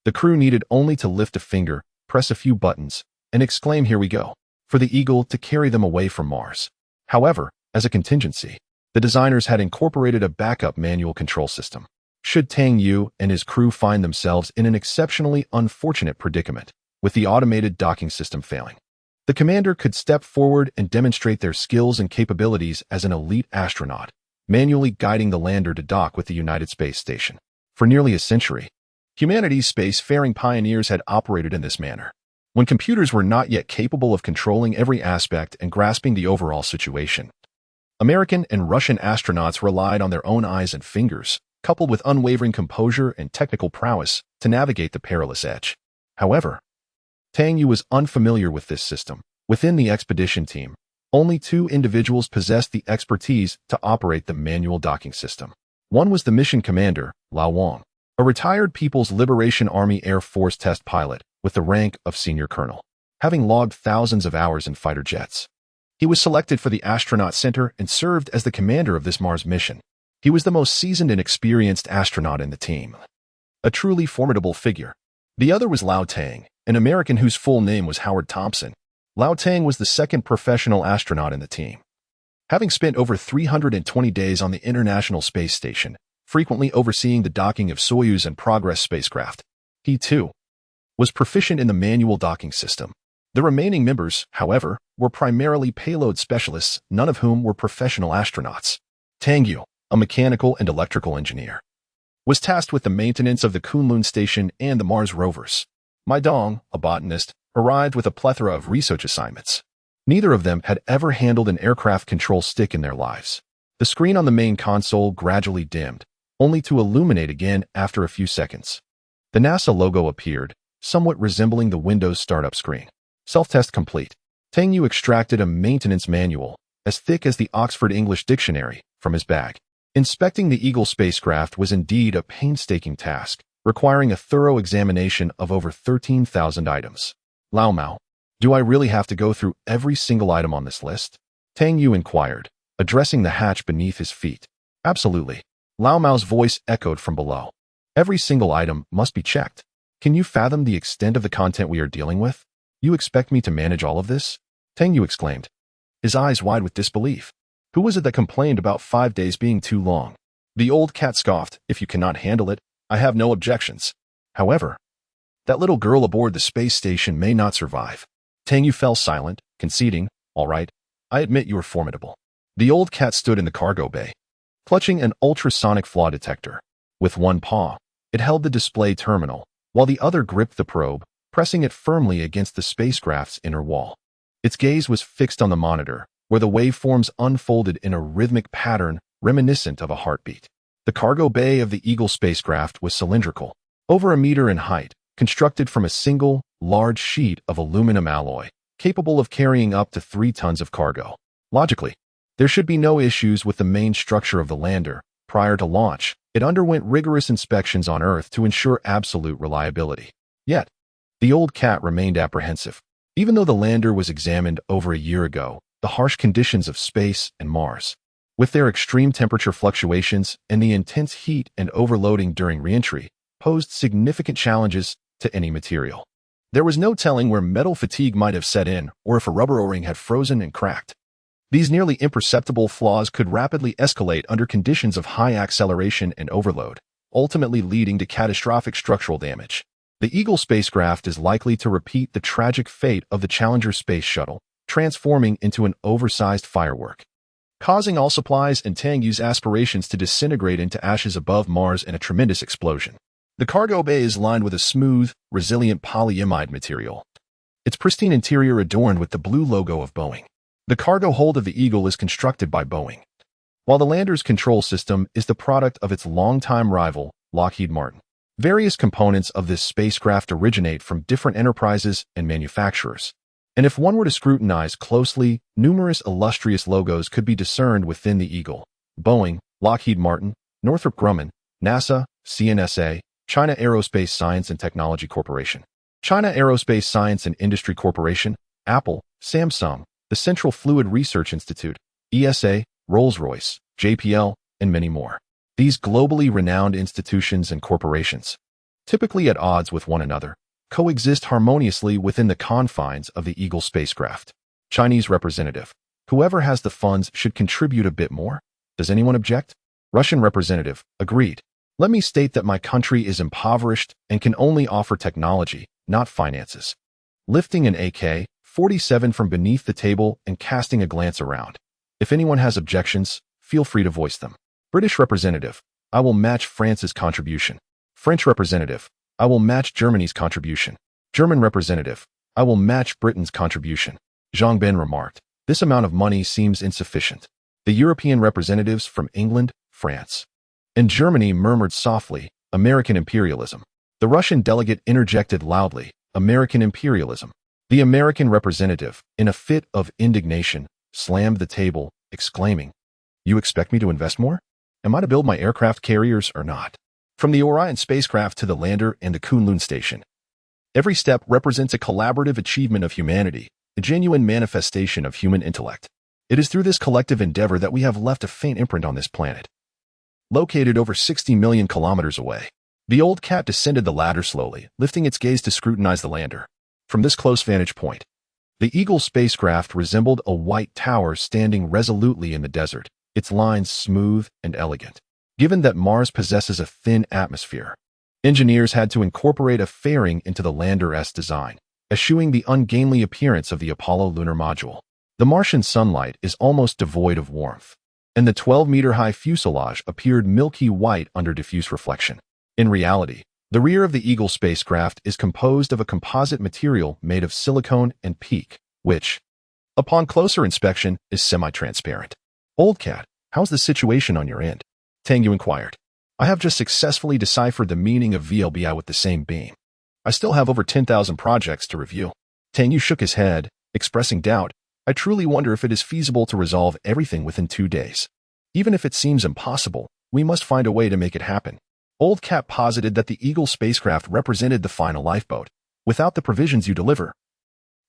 The crew needed only to lift a finger, press a few buttons, and exclaim, "Here we go," for the Eagle to carry them away from Mars. However, as a contingency, the designers had incorporated a backup manual control system. Should Tang Yue and his crew find themselves in an exceptionally unfortunate predicament, with the automated docking system failing, the commander could step forward and demonstrate their skills and capabilities as an elite astronaut, manually guiding the lander to dock with the United Space Station. For nearly a century, humanity's spacefaring pioneers had operated in this manner. When computers were not yet capable of controlling every aspect and grasping the overall situation, American and Russian astronauts relied on their own eyes and fingers, coupled with unwavering composure and technical prowess, to navigate the perilous edge. However, Tang Yue was unfamiliar with this system. Within the expedition team, only 2 individuals possessed the expertise to operate the manual docking system. One was the mission commander, Lao Mao, a retired People's Liberation Army Air Force test pilot with the rank of senior colonel, having logged thousands of hours in fighter jets. He was selected for the Astronaut Center and served as the commander of this Mars mission. He was the most seasoned and experienced astronaut in the team, a truly formidable figure. The other was Lao Tang, an American whose full name was Howard Thompson. Lao Tang was the second professional astronaut in the team, having spent over 320 days on the International Space Station, frequently overseeing the docking of Soyuz and Progress spacecraft. He, too, was proficient in the manual docking system. The remaining members, however, were primarily payload specialists, none of whom were professional astronauts. Tang Yue, a mechanical and electrical engineer, was tasked with the maintenance of the Kunlun Station and the Mars rovers. Mai Dong, a botanist, arrived with a plethora of research assignments. Neither of them had ever handled an aircraft control stick in their lives. The screen on the main console gradually dimmed, only to illuminate again after a few seconds. The NASA logo appeared, somewhat resembling the Windows startup screen. Self-test complete. Tang Yue extracted a maintenance manual, as thick as the Oxford English Dictionary, from his bag. Inspecting the Eagle spacecraft was indeed a painstaking task, requiring a thorough examination of over 13,000 items. "Lao Mao, do I really have to go through every single item on this list?" Tang Yue inquired, addressing the hatch beneath his feet. "Absolutely." Lao Mao's voice echoed from below. "Every single item must be checked. Can you fathom the extent of the content we are dealing with? You expect me to manage all of this?" Tang Yue exclaimed, his eyes wide with disbelief. Who was it that complained about 5 days being too long? The old cat scoffed, "If you cannot handle it, I have no objections. However, that little girl aboard the space station may not survive." Tang Yue fell silent, conceding, "All right, I admit you are formidable." The old cat stood in the cargo bay, clutching an ultrasonic flaw detector. With one paw, it held the display terminal, while the other gripped the probe, pressing it firmly against the spacecraft's inner wall. Its gaze was fixed on the monitor, where the waveforms unfolded in a rhythmic pattern reminiscent of a heartbeat. The cargo bay of the Eagle spacecraft was cylindrical, over 1 meter in height, constructed from a single, large sheet of aluminum alloy, capable of carrying up to 3 tons of cargo. Logically, there should be no issues with the main structure of the lander. Prior to launch, it underwent rigorous inspections on Earth to ensure absolute reliability. Yet, the old cat remained apprehensive. Even though the lander was examined over a year ago, the harsh conditions of space and Mars, with their extreme temperature fluctuations and the intense heat and overloading during reentry, posed significant challenges to any material. There was no telling where metal fatigue might have set in or if a rubber O-ring had frozen and cracked. These nearly imperceptible flaws could rapidly escalate under conditions of high acceleration and overload, ultimately leading to catastrophic structural damage. The Eagle spacecraft is likely to repeat the tragic fate of the Challenger space shuttle, transforming into an oversized firework, causing all supplies and Tang Yue's aspirations to disintegrate into ashes above Mars in a tremendous explosion. The cargo bay is lined with a smooth, resilient polyimide material. Its pristine interior adorned with the blue logo of Boeing. The cargo hold of the Eagle is constructed by Boeing, while the lander's control system is the product of its longtime rival, Lockheed Martin. Various components of this spacecraft originate from different enterprises and manufacturers, and if one were to scrutinize closely, numerous illustrious logos could be discerned within the Eagle: Boeing, Lockheed Martin, Northrop Grumman, NASA, CNSA, China Aerospace Science and Technology Corporation, China Aerospace Science and Industry Corporation, Apple, Samsung, the Central Fluid Research Institute, ESA, Rolls-Royce, JPL, and many more. These globally renowned institutions and corporations, typically at odds with one another, coexist harmoniously within the confines of the Eagle spacecraft. Chinese representative: whoever has the funds should contribute a bit more. Does anyone object? Russian representative: agreed. Let me state that my country is impoverished and can only offer technology, not finances. Lifting an AK-47 from beneath the table and casting a glance around. If anyone has objections, feel free to voice them. British representative: I will match France's contribution. French representative: I will match Germany's contribution. German representative: I will match Britain's contribution. Zhang Ben remarked, this amount of money seems insufficient. The European representatives from England, France, and Germany murmured softly, American imperialism. The Russian delegate interjected loudly, American imperialism. The American representative, in a fit of indignation, slammed the table, exclaiming, You expect me to invest more? Am I to build my aircraft carriers or not? From the Orion spacecraft to the lander and the Kunlun Station, every step represents a collaborative achievement of humanity, a genuine manifestation of human intellect. It is through this collective endeavor that we have left a faint imprint on this planet. Located over 60 million kilometers away, the old cat descended the ladder slowly, lifting its gaze to scrutinize the lander. From this close vantage point, the Eagle spacecraft resembled a white tower standing resolutely in the desert, its lines smooth and elegant. Given that Mars possesses a thin atmosphere, engineers had to incorporate a fairing into the lander's design, eschewing the ungainly appearance of the Apollo lunar module. The Martian sunlight is almost devoid of warmth, and the 12-meter-high fuselage appeared milky white under diffuse reflection. In reality, the rear of the Eagle spacecraft is composed of a composite material made of silicone and PEEK, which, upon closer inspection, is semi-transparent. Old cat, how's the situation on your end? Tang Yue inquired. I have just successfully deciphered the meaning of VLBI with the same beam. I still have over 10,000 projects to review. Tang Yue shook his head, expressing doubt. I truly wonder if it is feasible to resolve everything within 2 days. Even if it seems impossible, we must find a way to make it happen. Old Cat posited that the Eagle spacecraft represented the final lifeboat. Without the provisions you deliver,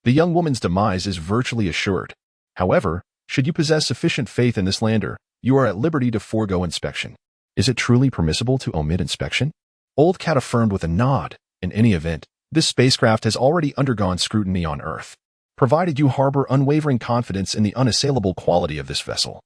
the young woman's demise is virtually assured. However, should you possess sufficient faith in this lander, you are at liberty to forego inspection. Is it truly permissible to omit inspection? Old Cat affirmed with a nod. In any event, this spacecraft has already undergone scrutiny on Earth, provided you harbor unwavering confidence in the unassailable quality of this vessel.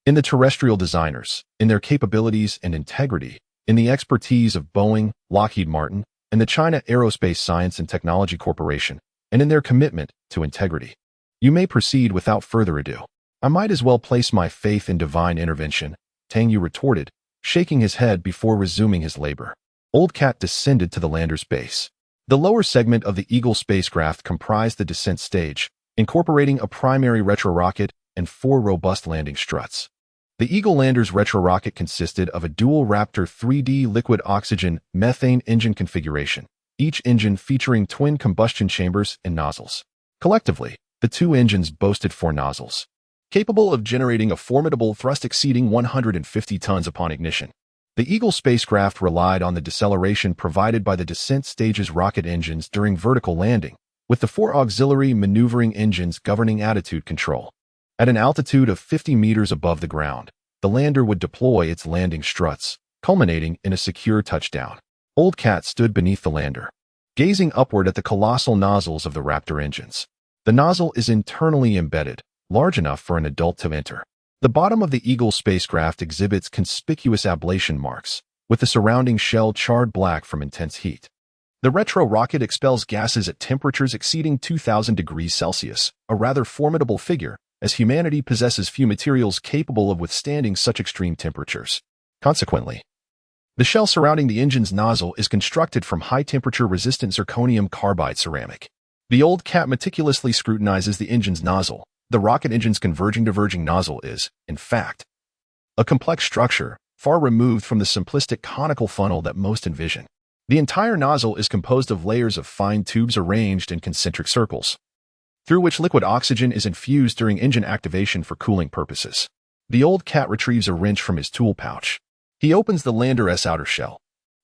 In the terrestrial designers, in their capabilities and integrity, in the expertise of Boeing, Lockheed Martin, and the China Aerospace Science and Technology Corporation, and in their commitment to integrity. You may proceed without further ado. I might as well place my faith in divine intervention, Tang Yue retorted, shaking his head before resuming his labor. Old Cat descended to the lander's base. The lower segment of the Eagle spacecraft comprised the descent stage, incorporating a primary retrorocket and 4 robust landing struts. The Eagle lander's retrorocket consisted of a dual Raptor 3D liquid oxygen methane engine configuration, each engine featuring twin combustion chambers and nozzles. Collectively, the 2 engines boasted 4 nozzles, capable of generating a formidable thrust exceeding 150 tons upon ignition. The Eagle spacecraft relied on the deceleration provided by the descent stage's rocket engines during vertical landing, with the 4 auxiliary maneuvering engines governing attitude control. At an altitude of 50 meters above the ground, the lander would deploy its landing struts, culminating in a secure touchdown. Old Cat stood beneath the lander, gazing upward at the colossal nozzles of the Raptor engines. The nozzle is internally embedded, large enough for an adult to enter. The bottom of the Eagle spacecraft exhibits conspicuous ablation marks, with the surrounding shell charred black from intense heat. The retro rocket expels gases at temperatures exceeding 2,000 degrees Celsius, a rather formidable figure, as humanity possesses few materials capable of withstanding such extreme temperatures. Consequently, The shell surrounding the engine's nozzle is constructed from high-temperature resistant zirconium carbide ceramic. The old cat meticulously scrutinizes the engine's nozzle. The rocket engine's converging-diverging nozzle is, in fact, a complex structure, far removed from the simplistic conical funnel that most envision. The entire nozzle is composed of layers of fine tubes arranged in concentric circles, through which liquid oxygen is infused during engine activation for cooling purposes. The old cat retrieves a wrench from his tool pouch. He opens the Lander's outer shell,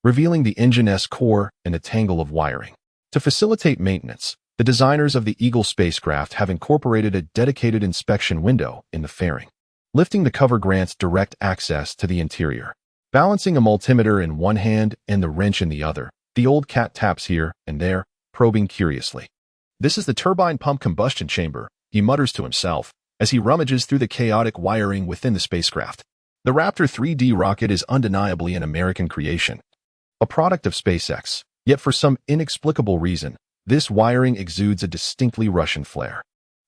revealing the engine's core and a tangle of wiring. To facilitate maintenance, the designers of the Eagle spacecraft have incorporated a dedicated inspection window in the fairing. Lifting the cover grants direct access to the interior. Balancing a multimeter in one hand and the wrench in the other, the old cat taps here and there, probing curiously. This is the turbine pump combustion chamber, he mutters to himself, as he rummages through the chaotic wiring within the spacecraft. The Raptor 3D rocket is undeniably an American creation, a product of SpaceX, yet for some inexplicable reason, this wiring exudes a distinctly Russian flair.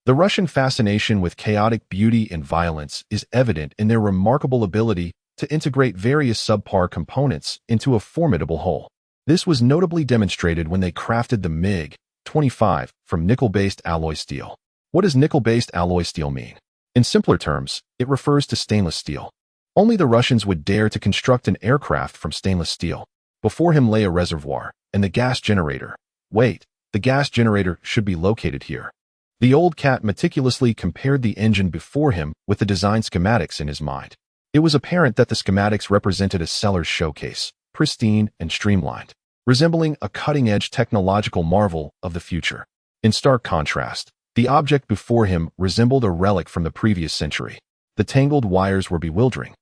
The Russian fascination with chaotic beauty and violence is evident in their remarkable ability to integrate various subpar components into a formidable whole. This was notably demonstrated when they crafted the MiG-25 from nickel-based alloy steel. What does nickel-based alloy steel mean? In simpler terms, it refers to stainless steel. Only the Russians would dare to construct an aircraft from stainless steel. Before him lay a reservoir and the gas generator. Wait, the gas generator should be located here. The old cat meticulously compared the engine before him with the design schematics in his mind. It was apparent that the schematics represented a seller's showcase, pristine and streamlined, resembling a cutting-edge technological marvel of the future. In stark contrast, the object before him resembled a relic from the previous century. The tangled wires were bewildering,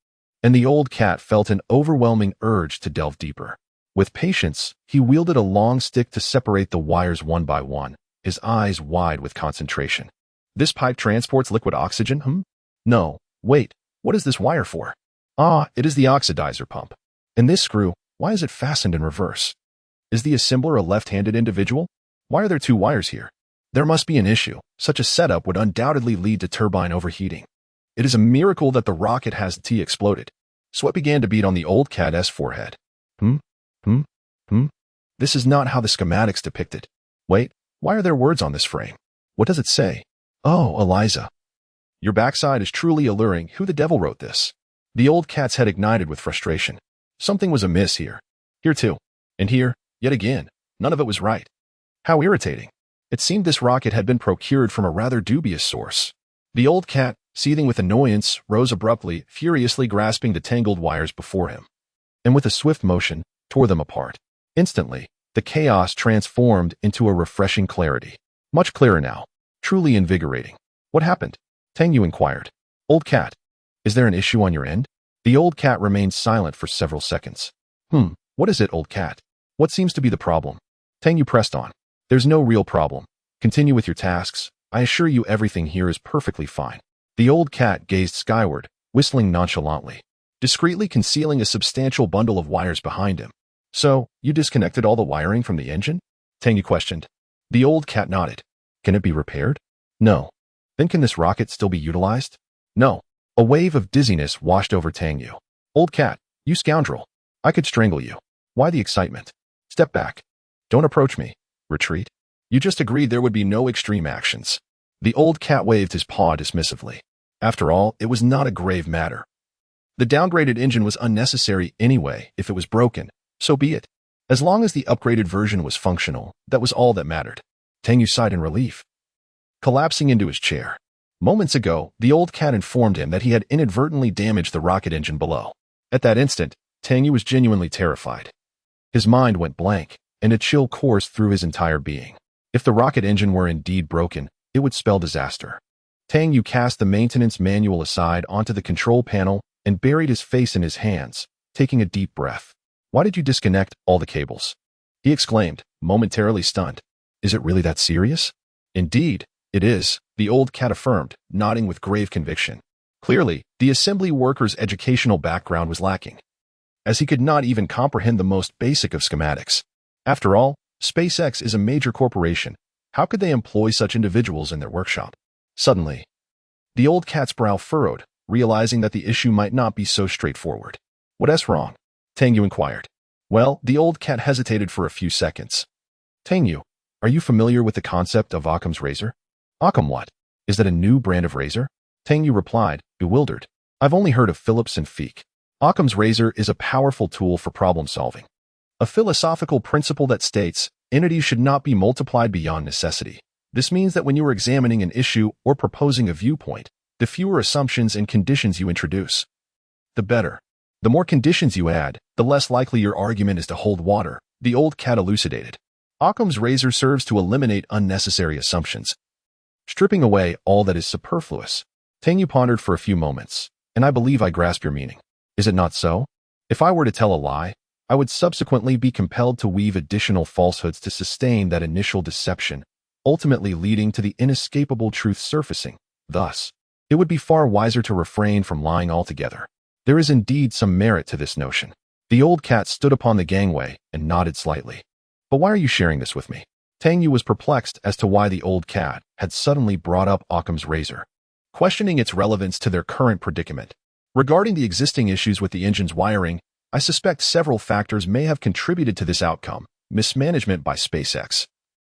and the old cat felt an overwhelming urge to delve deeper. With patience, he wielded a long stick to separate the wires one by one, his eyes wide with concentration. This pipe transports liquid oxygen, No, wait, what is this wire for? Ah, it is the oxidizer pump. And this screw, why is it fastened in reverse? Is the assembler a left-handed individual? Why are there two wires here? There must be an issue. Such a setup would undoubtedly lead to turbine overheating. It is a miracle that the rocket hasn't exploded. Sweat began to beat on the old cat's forehead. This is not how the schematics depict it. Wait, why are there words on this frame? What does it say? Oh, Eliza. Your backside is truly alluring. Who the devil wrote this? The old cat's head ignited with frustration. Something was amiss here. Here too. And here, yet again, none of it was right. How irritating. It seemed this rocket had been procured from a rather dubious source. The old cat, seething with annoyance, rose abruptly, furiously grasping the tangled wires before him, and with a swift motion, tore them apart. Instantly, the chaos transformed into a refreshing clarity. Much clearer now. Truly invigorating. What happened? Tang Yue inquired. Old cat, is there an issue on your end? The old cat remained silent for several seconds. What is it, old cat? What seems to be the problem? Tang Yue pressed on. There's no real problem. Continue with your tasks. I assure you everything here is perfectly fine. The old cat gazed skyward, whistling nonchalantly, discreetly concealing a substantial bundle of wires behind him. So, you disconnected all the wiring from the engine? Tang Yue questioned. The old cat nodded. Can it be repaired? No. Then can this rocket still be utilized? No. A wave of dizziness washed over Tang Yue. Old cat, you scoundrel. I could strangle you. Why the excitement? Step back. Don't approach me. Retreat. You just agreed there would be no extreme actions. The old cat waved his paw dismissively. After all, it was not a grave matter. The downgraded engine was unnecessary anyway. If it was broken, so be it. As long as the upgraded version was functional, that was all that mattered. Tang Yue sighed in relief, collapsing into his chair. Moments ago, the old cat informed him that he had inadvertently damaged the rocket engine below. At that instant, Tang Yue was genuinely terrified. His mind went blank, and a chill coursed through his entire being. If the rocket engine were indeed broken, it would spell disaster. Tang Yue cast the maintenance manual aside onto the control panel and buried his face in his hands, taking a deep breath. Why did you disconnect all the cables? He exclaimed, momentarily stunned. Is it really that serious? Indeed, it is, the old cat affirmed, nodding with grave conviction. Clearly, the assembly worker's educational background was lacking, as he could not even comprehend the most basic of schematics. After all, SpaceX is a major corporation. How could they employ such individuals in their workshop? Suddenly, the old cat's brow furrowed, realizing that the issue might not be so straightforward. What's wrong? Tang Yue inquired. Well, the old cat hesitated for a few seconds. Tang Yue, are you familiar with the concept of Occam's razor? Occam what? Is that a new brand of razor? Tang Yue replied, bewildered. I've only heard of Phillips and Feek. Occam's razor is a powerful tool for problem solving. A philosophical principle that states, entities should not be multiplied beyond necessity. This means that when you are examining an issue or proposing a viewpoint, the fewer assumptions and conditions you introduce, the better. The more conditions you add, the less likely your argument is to hold water, the old cat elucidated. Occam's razor serves to eliminate unnecessary assumptions, stripping away all that is superfluous. Tang Yue pondered for a few moments, and I believe I grasp your meaning. Is it not so? If I were to tell a lie, I would subsequently be compelled to weave additional falsehoods to sustain that initial deception, ultimately leading to the inescapable truth surfacing. Thus, it would be far wiser to refrain from lying altogether. There is indeed some merit to this notion. The old cat stood upon the gangway and nodded slightly. But why are you sharing this with me? Tang Yue was perplexed as to why the old cat had suddenly brought up Occam's razor, questioning its relevance to their current predicament. Regarding the existing issues with the engine's wiring, I suspect several factors may have contributed to this outcome: mismanagement by SpaceX,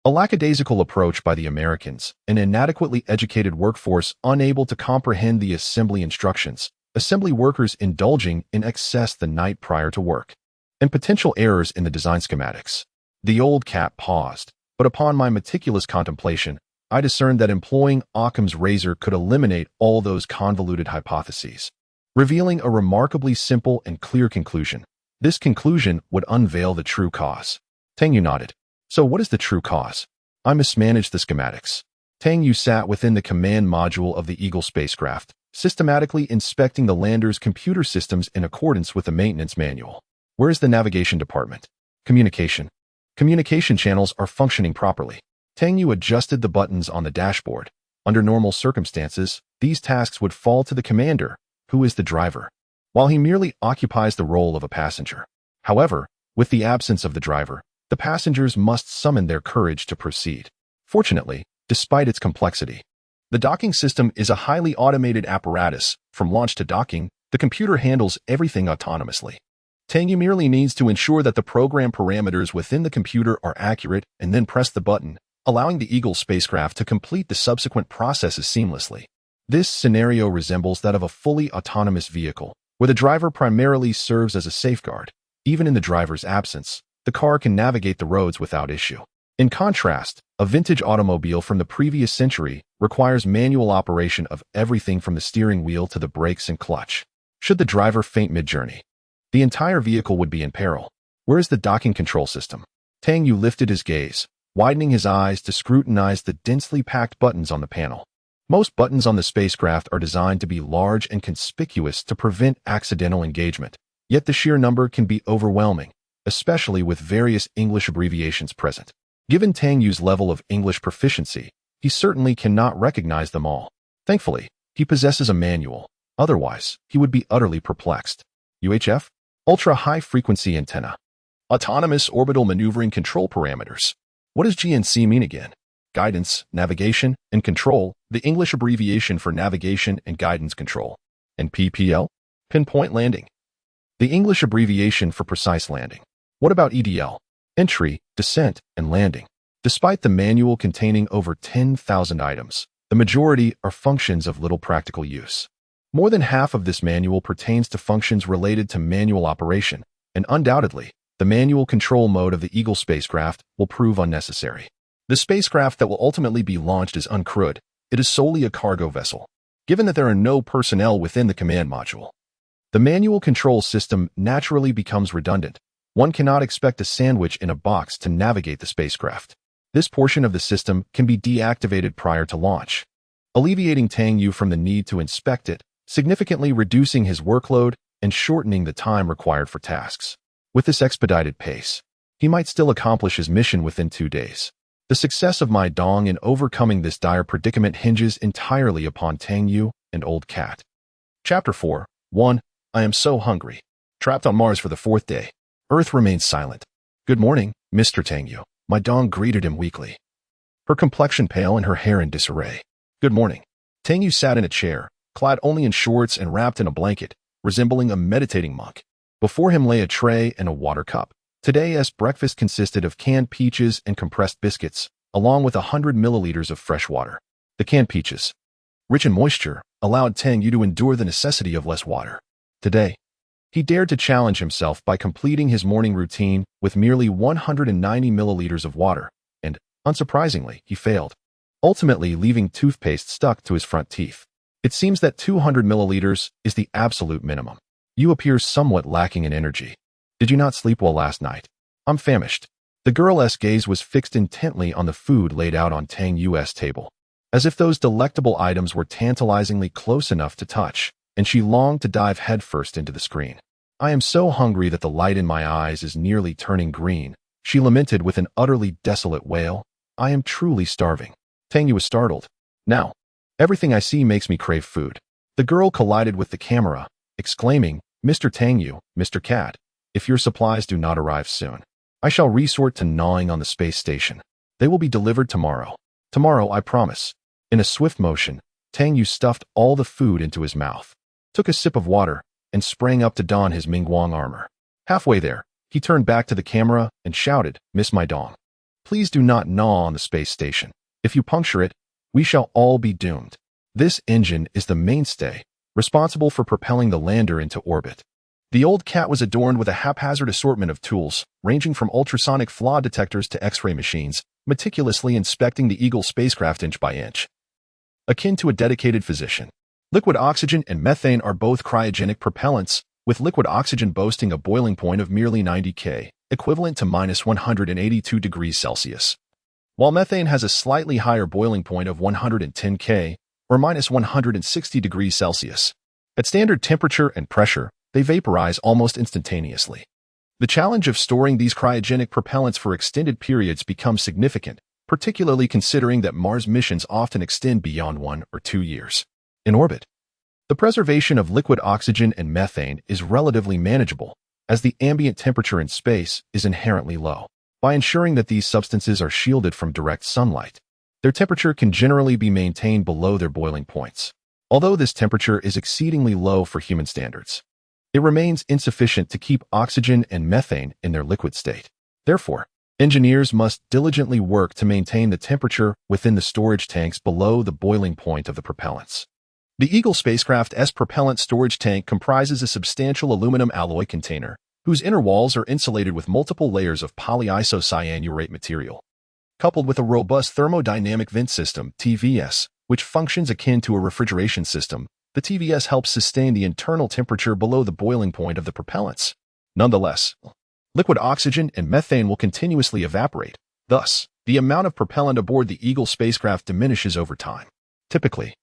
a lackadaisical approach by the Americans, an inadequately educated workforce unable to comprehend the assembly instructions, assembly workers indulging in excess the night prior to work, and potential errors in the design schematics. The old cat paused, but upon my meticulous contemplation, I discerned that employing Occam's razor could eliminate all those convoluted hypotheses, revealing a remarkably simple and clear conclusion. This conclusion would unveil the true cause. Tang Yue nodded. So what is the true cause? I mismanaged the schematics. Tang Yue sat within the command module of the Eagle spacecraft, systematically inspecting the lander's computer systems in accordance with the maintenance manual. Where is the navigation department? Communication. Communication channels are functioning properly. Tang Yue adjusted the buttons on the dashboard. Under normal circumstances, these tasks would fall to the commander, who is the driver, while he merely occupies the role of a passenger. However, with the absence of the driver, the passengers must summon their courage to proceed. Fortunately, despite its complexity, the docking system is a highly automated apparatus. From launch to docking, the computer handles everything autonomously. Tang Yue merely needs to ensure that the program parameters within the computer are accurate and then press the button, allowing the Eagle spacecraft to complete the subsequent processes seamlessly. This scenario resembles that of a fully autonomous vehicle, where the driver primarily serves as a safeguard. Even in the driver's absence, the car can navigate the roads without issue. In contrast, a vintage automobile from the previous century requires manual operation of everything from the steering wheel to the brakes and clutch. Should the driver faint mid-journey, the entire vehicle would be in peril. Where is the docking control system? Tang Yue lifted his gaze, widening his eyes to scrutinize the densely packed buttons on the panel. Most buttons on the spacecraft are designed to be large and conspicuous to prevent accidental engagement, yet the sheer number can be overwhelming, especially with various English abbreviations present. Given Tang Yue's level of English proficiency, he certainly cannot recognize them all. Thankfully, he possesses a manual, otherwise, he would be utterly perplexed. UHF? Ultra-high-frequency antenna. Autonomous orbital maneuvering control parameters. What does GNC mean again? Guidance, navigation, and control, the English abbreviation for navigation and guidance control. And PPL? Pinpoint landing. The English abbreviation for precise landing. What about EDL? Entry, descent, and landing. Despite the manual containing over 10,000 items, the majority are functions of little practical use. More than half of this manual pertains to functions related to manual operation, and undoubtedly, the manual control mode of the Eagle spacecraft will prove unnecessary. The spacecraft that will ultimately be launched is uncrewed. It is solely a cargo vessel. Given that there are no personnel within the command module, the manual control system naturally becomes redundant. One cannot expect a sandwich in a box to navigate the spacecraft. This portion of the system can be deactivated prior to launch, alleviating Tang Yue from the need to inspect it, significantly reducing his workload and shortening the time required for tasks. With this expedited pace, he might still accomplish his mission within 2 days. The success of Mai Dong in overcoming this dire predicament hinges entirely upon Tang Yue and Old Cat. Chapter 4. 1. I am so hungry. Trapped on Mars for the 4th day. Earth remains silent. Good morning, Mr. Tang Yue. Mai Dong greeted him weakly, her complexion pale and her hair in disarray. Good morning. Tang Yue sat in a chair, clad only in shorts and wrapped in a blanket, resembling a meditating monk. Before him lay a tray and a water cup. Today's breakfast consisted of canned peaches and compressed biscuits, along with 100 milliliters of fresh water. The canned peaches, rich in moisture, allowed Tang Yue to endure the necessity of less water. Today, he dared to challenge himself by completing his morning routine with merely 190 milliliters of water, and, unsurprisingly, he failed, ultimately leaving toothpaste stuck to his front teeth. It seems that 200 milliliters is the absolute minimum. You appear somewhat lacking in energy. Did you not sleep well last night? I'm famished. The girl's gaze was fixed intently on the food laid out on Tang Yue's table, as if those delectable items were tantalizingly close enough to touch, and she longed to dive headfirst into the screen. I am so hungry that the light in my eyes is nearly turning green, she lamented with an utterly desolate wail. I am truly starving. Tang Yue was startled. Now, everything I see makes me crave food. The girl collided with the camera, exclaiming, Mr. Tang Yue, Mr. Cat, if your supplies do not arrive soon, I shall resort to gnawing on the space station. They will be delivered tomorrow. Tomorrow, I promise. In a swift motion, Tang Yue stuffed all the food into his mouth, took a sip of water, and sprang up to don his Mingguang armor. Halfway there, he turned back to the camera and shouted, Miss Mai Dong, please do not gnaw on the space station. If you puncture it, we shall all be doomed. This engine is the mainstay, responsible for propelling the lander into orbit. The old cat was adorned with a haphazard assortment of tools, ranging from ultrasonic flaw detectors to X-ray machines, meticulously inspecting the Eagle spacecraft inch by inch. Akin to a dedicated physician. Liquid oxygen and methane are both cryogenic propellants, with liquid oxygen boasting a boiling point of merely 90 K, equivalent to minus 182 degrees Celsius, while methane has a slightly higher boiling point of 110 K, or minus 160 degrees Celsius. At standard temperature and pressure, they vaporize almost instantaneously. The challenge of storing these cryogenic propellants for extended periods becomes significant, particularly considering that Mars missions often extend beyond 1 or 2 years. In orbit, the preservation of liquid oxygen and methane is relatively manageable, as the ambient temperature in space is inherently low. By ensuring that these substances are shielded from direct sunlight, their temperature can generally be maintained below their boiling points. Although this temperature is exceedingly low for human standards, it remains insufficient to keep oxygen and methane in their liquid state. Therefore, engineers must diligently work to maintain the temperature within the storage tanks below the boiling point of the propellants. The Eagle spacecraft's propellant storage tank comprises a substantial aluminum alloy container, whose inner walls are insulated with multiple layers of polyisocyanurate material, coupled with a robust thermodynamic vent system, TVS, which functions akin to a refrigeration system. The TVS helps sustain the internal temperature below the boiling point of the propellants. Nonetheless, liquid oxygen and methane will continuously evaporate. Thus, the amount of propellant aboard the Eagle spacecraft diminishes over time. Typically,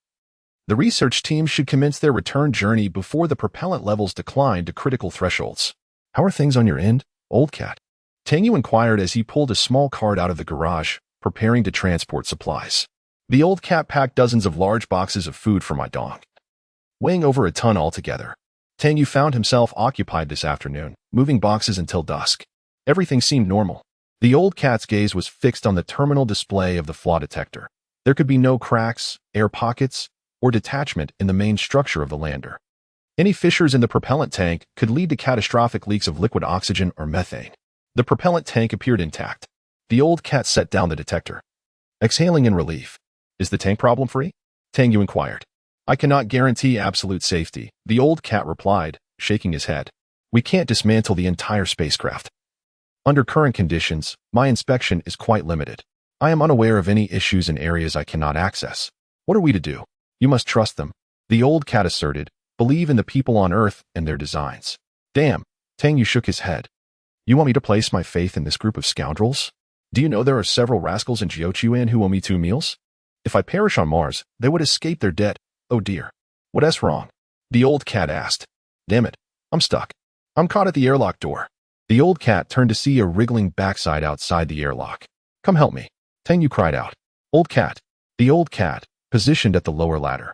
the research team should commence their return journey before the propellant levels decline to critical thresholds. How are things on your end, old cat? Tang Yue inquired as he pulled a small cart out of the garage, preparing to transport supplies. The old cat packed dozens of large boxes of food for Mai Dong, weighing over a ton altogether. Tang Yue found himself occupied this afternoon, moving boxes until dusk. Everything seemed normal. The old cat's gaze was fixed on the terminal display of the flaw detector. There could be no cracks, air pockets, or detachment in the main structure of the lander. Any fissures in the propellant tank could lead to catastrophic leaks of liquid oxygen or methane. The propellant tank appeared intact. The old cat set down the detector, exhaling in relief. Is the tank problem-free? Tang Yue inquired. I cannot guarantee absolute safety, the old cat replied, shaking his head. We can't dismantle the entire spacecraft. Under current conditions, my inspection is quite limited. I am unaware of any issues in areas I cannot access. What are we to do? You must trust them, the old cat asserted. Believe in the people on Earth and their designs. Damn, Tang Yue shook his head. You want me to place my faith in this group of scoundrels? Do you know there are several rascals in Jiuquan who owe me 2 meals? If I perish on Mars, they would escape their debt. Oh dear. What's wrong? The old cat asked. Damn it, I'm stuck. I'm caught at the airlock door. The old cat turned to see a wriggling backside outside the airlock. Come help me. Tang Yue cried out. Old cat. The old cat, positioned at the lower ladder,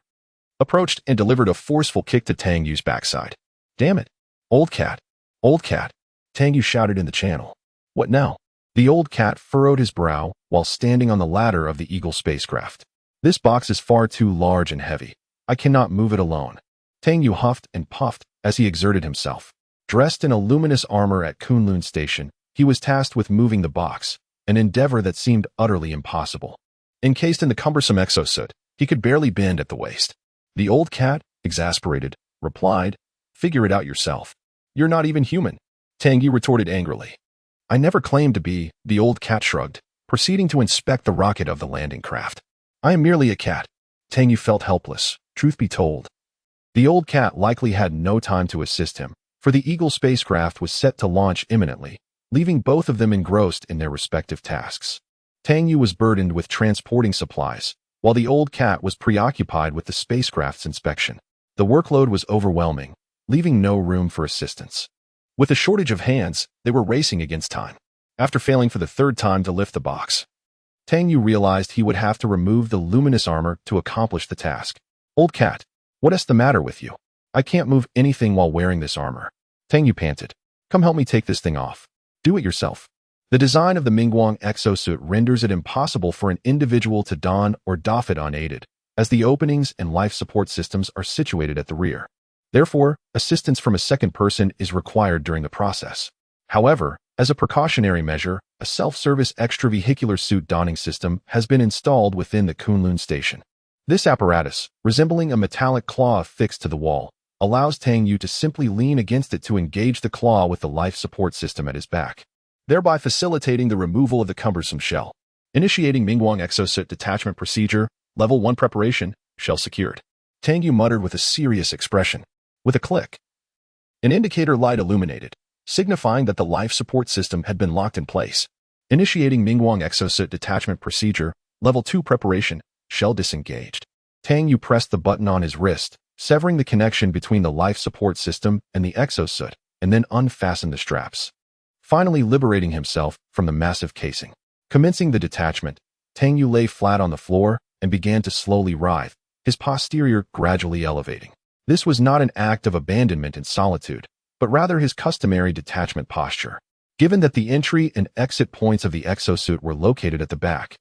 approached and delivered a forceful kick to Tang Yue's backside. Damn it. Old cat. Old cat. Tang Yue shouted in the channel. What now? The old cat furrowed his brow while standing on the ladder of the Eagle spacecraft. This box is far too large and heavy. I cannot move it alone. Tang Yue huffed and puffed as he exerted himself, Dressed in a luminous armor at Kunlun Station, he was tasked with moving the box, an endeavor that seemed utterly impossible. Encased in the cumbersome exosuit, he could barely bend at the waist. The old cat, exasperated, replied, "Figure it out yourself. You're not even human," Tang Yue retorted angrily. "I never claimed to be," the old cat shrugged, proceeding to inspect the rocket of the landing craft. "I am merely a cat." Tang Yue felt helpless, truth be told. The old cat likely had no time to assist him, for the Eagle spacecraft was set to launch imminently, leaving both of them engrossed in their respective tasks. Tang Yue was burdened with transporting supplies, while the old cat was preoccupied with the spacecraft's inspection. The workload was overwhelming, leaving no room for assistance. With a shortage of hands, they were racing against time. After failing for the third time to lift the box, Tang Yue realized he would have to remove the luminous armor to accomplish the task. "Old cat, what is the matter with you? I can't move anything while wearing this armor." Tang Yue panted. "Come help me take this thing off. Do it yourself." The design of the Mingguang exosuit renders it impossible for an individual to don or doff it unaided, as the openings and life support systems are situated at the rear. Therefore, assistance from a second person is required during the process. However, as a precautionary measure, a self-service extravehicular suit donning system has been installed within the Kunlun Station. This apparatus, resembling a metallic claw affixed to the wall, allows Tang Yue to simply lean against it to engage the claw with the life support system at his back, thereby facilitating the removal of the cumbersome shell. Initiating Mingguang exosuit detachment procedure, Level 1 preparation, shell secured. Tang Yue muttered with a serious expression. With a click, an indicator light illuminated, signifying that the life support system had been locked in place. Initiating Mingguang exosuit detachment procedure, Level 2 preparation, shell disengaged. Tang Yue pressed the button on his wrist, severing the connection between the life support system and the exosuit, and then unfastened the straps, finally liberating himself from the massive casing. Commencing the detachment, Tang Yue lay flat on the floor and began to slowly writhe, his posterior gradually elevating. This was not an act of abandonment and solitude, but rather his customary detachment posture, given that the entry and exit points of the exosuit were located at the back.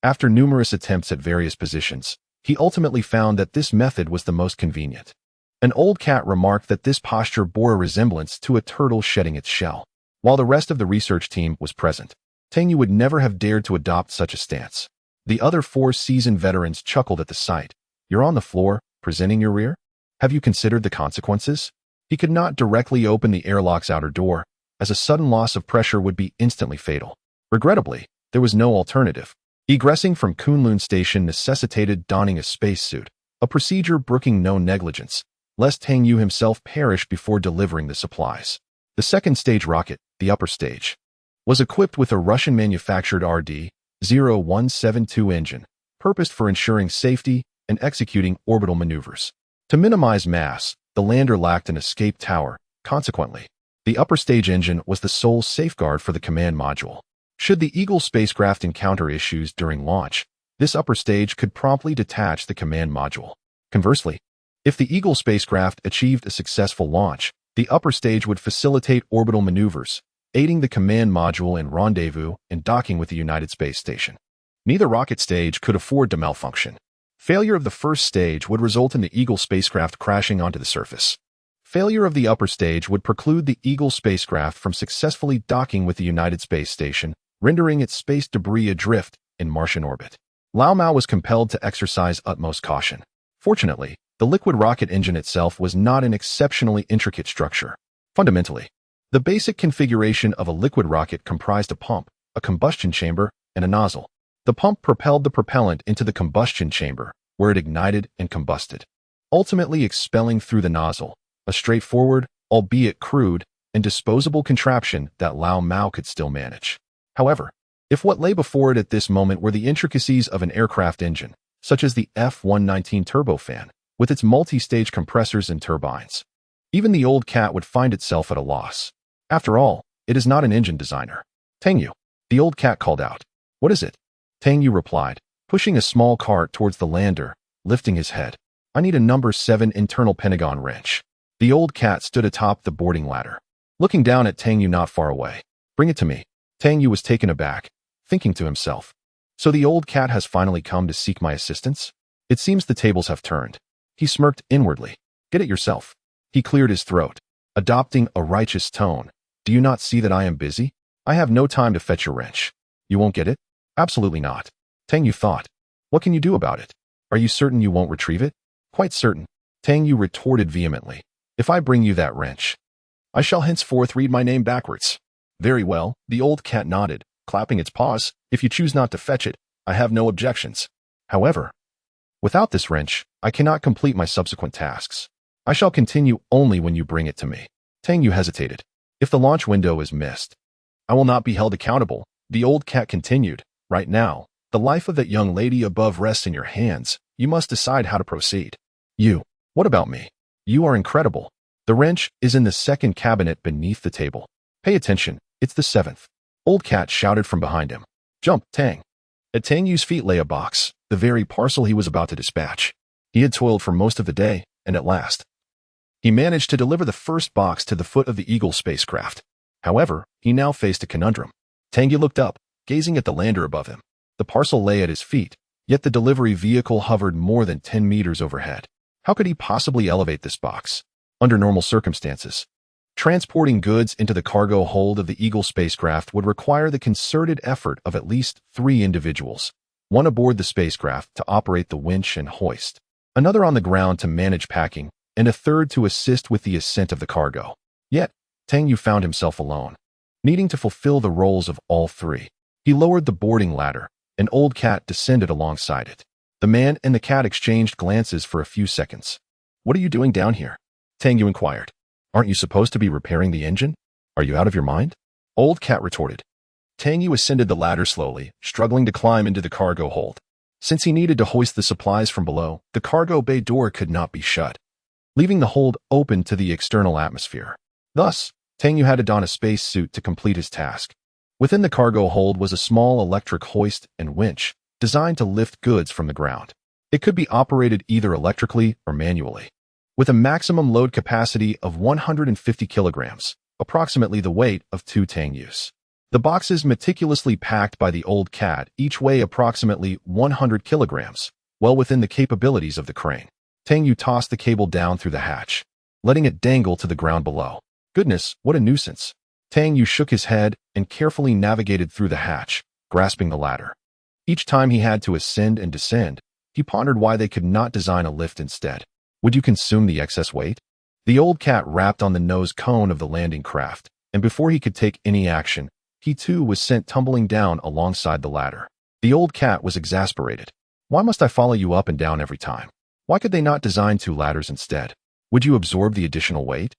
After numerous attempts at various positions, he ultimately found that this method was the most convenient. An old cat remarked that this posture bore a resemblance to a turtle shedding its shell. While the rest of the research team was present, Tang Yue would never have dared to adopt such a stance. The other 4 seasoned veterans chuckled at the sight. "You're on the floor, presenting your rear? Have you considered the consequences?" He could not directly open the airlock's outer door, as a sudden loss of pressure would be instantly fatal. Regrettably, there was no alternative. Egressing from Kunlun Station necessitated donning a spacesuit, a procedure brooking no negligence, lest Tang Yue himself perish before delivering the supplies. The second stage rocket, the upper stage, was equipped with a Russian-manufactured RD-0172 engine, purposed for ensuring safety and executing orbital maneuvers. To minimize mass, the lander lacked an escape tower. Consequently, the upper stage engine was the sole safeguard for the command module. Should the Eagle spacecraft encounter issues during launch, this upper stage could promptly detach the command module. Conversely, if the Eagle spacecraft achieved a successful launch, the upper stage would facilitate orbital maneuvers, aiding the command module in rendezvous and docking with the United Space Station. Neither rocket stage could afford to malfunction. Failure of the first stage would result in the Eagle spacecraft crashing onto the surface. Failure of the upper stage would preclude the Eagle spacecraft from successfully docking with the United Space Station, rendering its space debris adrift in Martian orbit. Lao Mao was compelled to exercise utmost caution. Fortunately, the liquid rocket engine itself was not an exceptionally intricate structure. Fundamentally, the basic configuration of a liquid rocket comprised a pump, a combustion chamber, and a nozzle. The pump propelled the propellant into the combustion chamber, where it ignited and combusted, ultimately expelling through the nozzle, a straightforward, albeit crude, and disposable contraption that Lao Mao could still manage. However, if what lay before it at this moment were the intricacies of an aircraft engine, such as the F-119 turbofan, with its multi-stage compressors and turbines, even the old cat would find itself at a loss. After all, it is not an engine designer. "Tang Yue," the old cat called out. "What is it?" Tang Yue replied, pushing a small cart towards the lander, lifting his head. "I need a number 7 internal pentagon wrench." The old cat stood atop the boarding ladder, looking down at Tang Yue not far away. "Bring it to me." Tang Yue was taken aback, thinking to himself, "So the old cat has finally come to seek my assistance? It seems the tables have turned." He smirked inwardly. "Get it yourself." He cleared his throat. adopting a righteous tone. Do you not see that I am busy? I have no time to fetch your wrench. You won't get it? Absolutely not. Tang Yue thought. What can you do about it? Are you certain you won't retrieve it? Quite certain. Tang Yue retorted vehemently. If I bring you that wrench, I shall henceforth read my name backwards. Very well, the old cat nodded, clapping its paws. If you choose not to fetch it, I have no objections. However, without this wrench, I cannot complete my subsequent tasks. I shall continue only when you bring it to me. Tang Yue hesitated. If the launch window is missed, I will not be held accountable, the old cat continued. Right now, the life of that young lady above rests in your hands. You must decide how to proceed. You, what about me? You are incredible. The wrench is in the second cabinet beneath the table. Pay attention, it's the seventh. Old cat shouted from behind him. Jump, Tang. At Tang Yue's feet lay a box, the very parcel he was about to dispatch. He had toiled for most of the day, and at last, he managed to deliver the first box to the foot of the Eagle spacecraft. However, he now faced a conundrum. Tang Yue looked up, gazing at the lander above him. The parcel lay at his feet, yet the delivery vehicle hovered more than 10 meters overhead. How could he possibly elevate this box? Under normal circumstances, transporting goods into the cargo hold of the Eagle spacecraft would require the concerted effort of at least 3 individuals, one aboard the spacecraft to operate the winch and hoist, another on the ground to manage packing, and a third to assist with the ascent of the cargo. Yet, Tang Yue found himself alone, needing to fulfill the roles of all 3. He lowered the boarding ladder. An old cat descended alongside it. The man and the cat exchanged glances for a few seconds. What are you doing down here? Tang Yue inquired. Aren't you supposed to be repairing the engine? Are you out of your mind? Old cat retorted. Tang Yue ascended the ladder slowly, struggling to climb into the cargo hold. Since he needed to hoist the supplies from below, the cargo bay door could not be shut, leaving the hold open to the external atmosphere. Thus, Tang Yue had to don a space suit to complete his task. Within the cargo hold was a small electric hoist and winch, designed to lift goods from the ground. It could be operated either electrically or manually, with a maximum load capacity of 150 kilograms, approximately the weight of 2 Tang Yues. The boxes meticulously packed by the old cat each weigh approximately 100 kilograms, well within the capabilities of the crane. Tang Yue tossed the cable down through the hatch, letting it dangle to the ground below. Goodness, what a nuisance. Tang Yue shook his head and carefully navigated through the hatch, grasping the ladder. Each time he had to ascend and descend, he pondered why they could not design a lift instead. Would you consume the excess weight? The old cat rapped on the nose cone of the landing craft, and before he could take any action, he too was sent tumbling down alongside the ladder. The old cat was exasperated. Why must I follow you up and down every time? Why could they not design 2 ladders instead? Would you absorb the additional weight?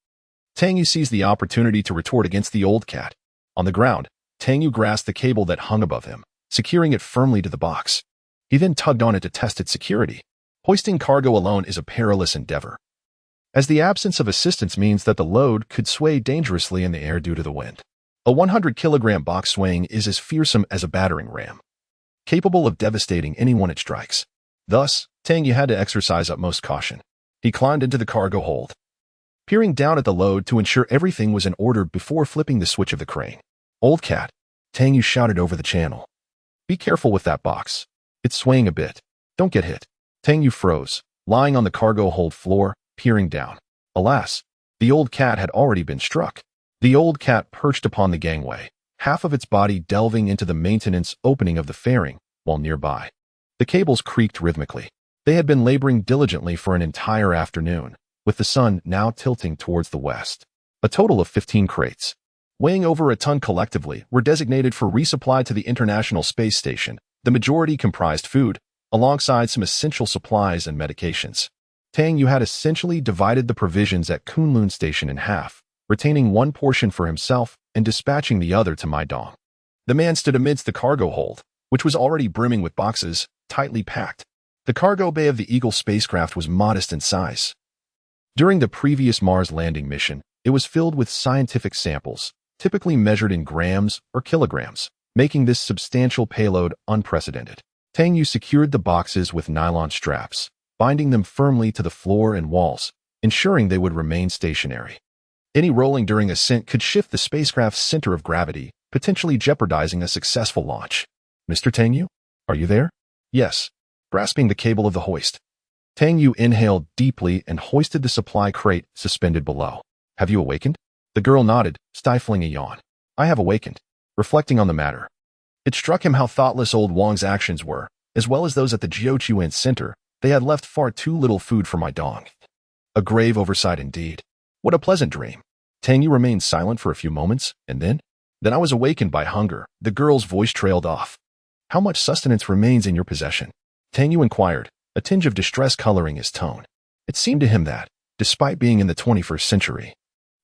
Tang Yue seized the opportunity to retort against the old cat. On the ground, Tang Yue grasped the cable that hung above him, securing it firmly to the box. He then tugged on it to test its security. Hoisting cargo alone is a perilous endeavor, as the absence of assistance means that the load could sway dangerously in the air due to the wind. A 100-kilogram box swaying is as fearsome as a battering ram, capable of devastating anyone it strikes. Thus, Tang Yue had to exercise utmost caution. He climbed into the cargo hold, peering down at the load to ensure everything was in order before flipping the switch of the crane. Old cat, Tang Yue shouted over the channel. Be careful with that box. It's swaying a bit. Don't get hit. Tang Yue froze, lying on the cargo hold floor, peering down. Alas, the old cat had already been struck. The old cat perched upon the gangway, half of its body delving into the maintenance opening of the fairing, while nearby. The cables creaked rhythmically. They had been laboring diligently for an entire afternoon, with the sun now tilting towards the west. A total of 15 crates, weighing over a ton collectively, were designated for resupply to the International Space Station. The majority comprised food, alongside some essential supplies and medications. Tang Yue had essentially divided the provisions at Kunlun Station in half, retaining one portion for himself and dispatching the other to Mai Dong. The man stood amidst the cargo hold, which was already brimming with boxes, tightly packed. The cargo bay of the Eagle spacecraft was modest in size. During the previous Mars landing mission, it was filled with scientific samples, typically measured in grams or kilograms, making this substantial payload unprecedented. Tang Yue secured the boxes with nylon straps, binding them firmly to the floor and walls, ensuring they would remain stationary. Any rolling during ascent could shift the spacecraft's center of gravity, potentially jeopardizing a successful launch. Mr. Tang Yue, are you there? Yes. Grasping the cable of the hoist, Tang Yue inhaled deeply and hoisted the supply crate suspended below. Have you awakened? The girl nodded, stifling a yawn. I have awakened. Reflecting on the matter, it struck him how thoughtless old Wang's actions were, as well as those at the Jiuquan Center. They had left far too little food for Mai Dong. A grave oversight indeed. What a pleasant dream. Tang Yue remained silent for a few moments, and then I was awakened by hunger. The girl's voice trailed off. How much sustenance remains in your possession? Tang Yue inquired, a tinge of distress coloring his tone. It seemed to him that, despite being in the 21st century,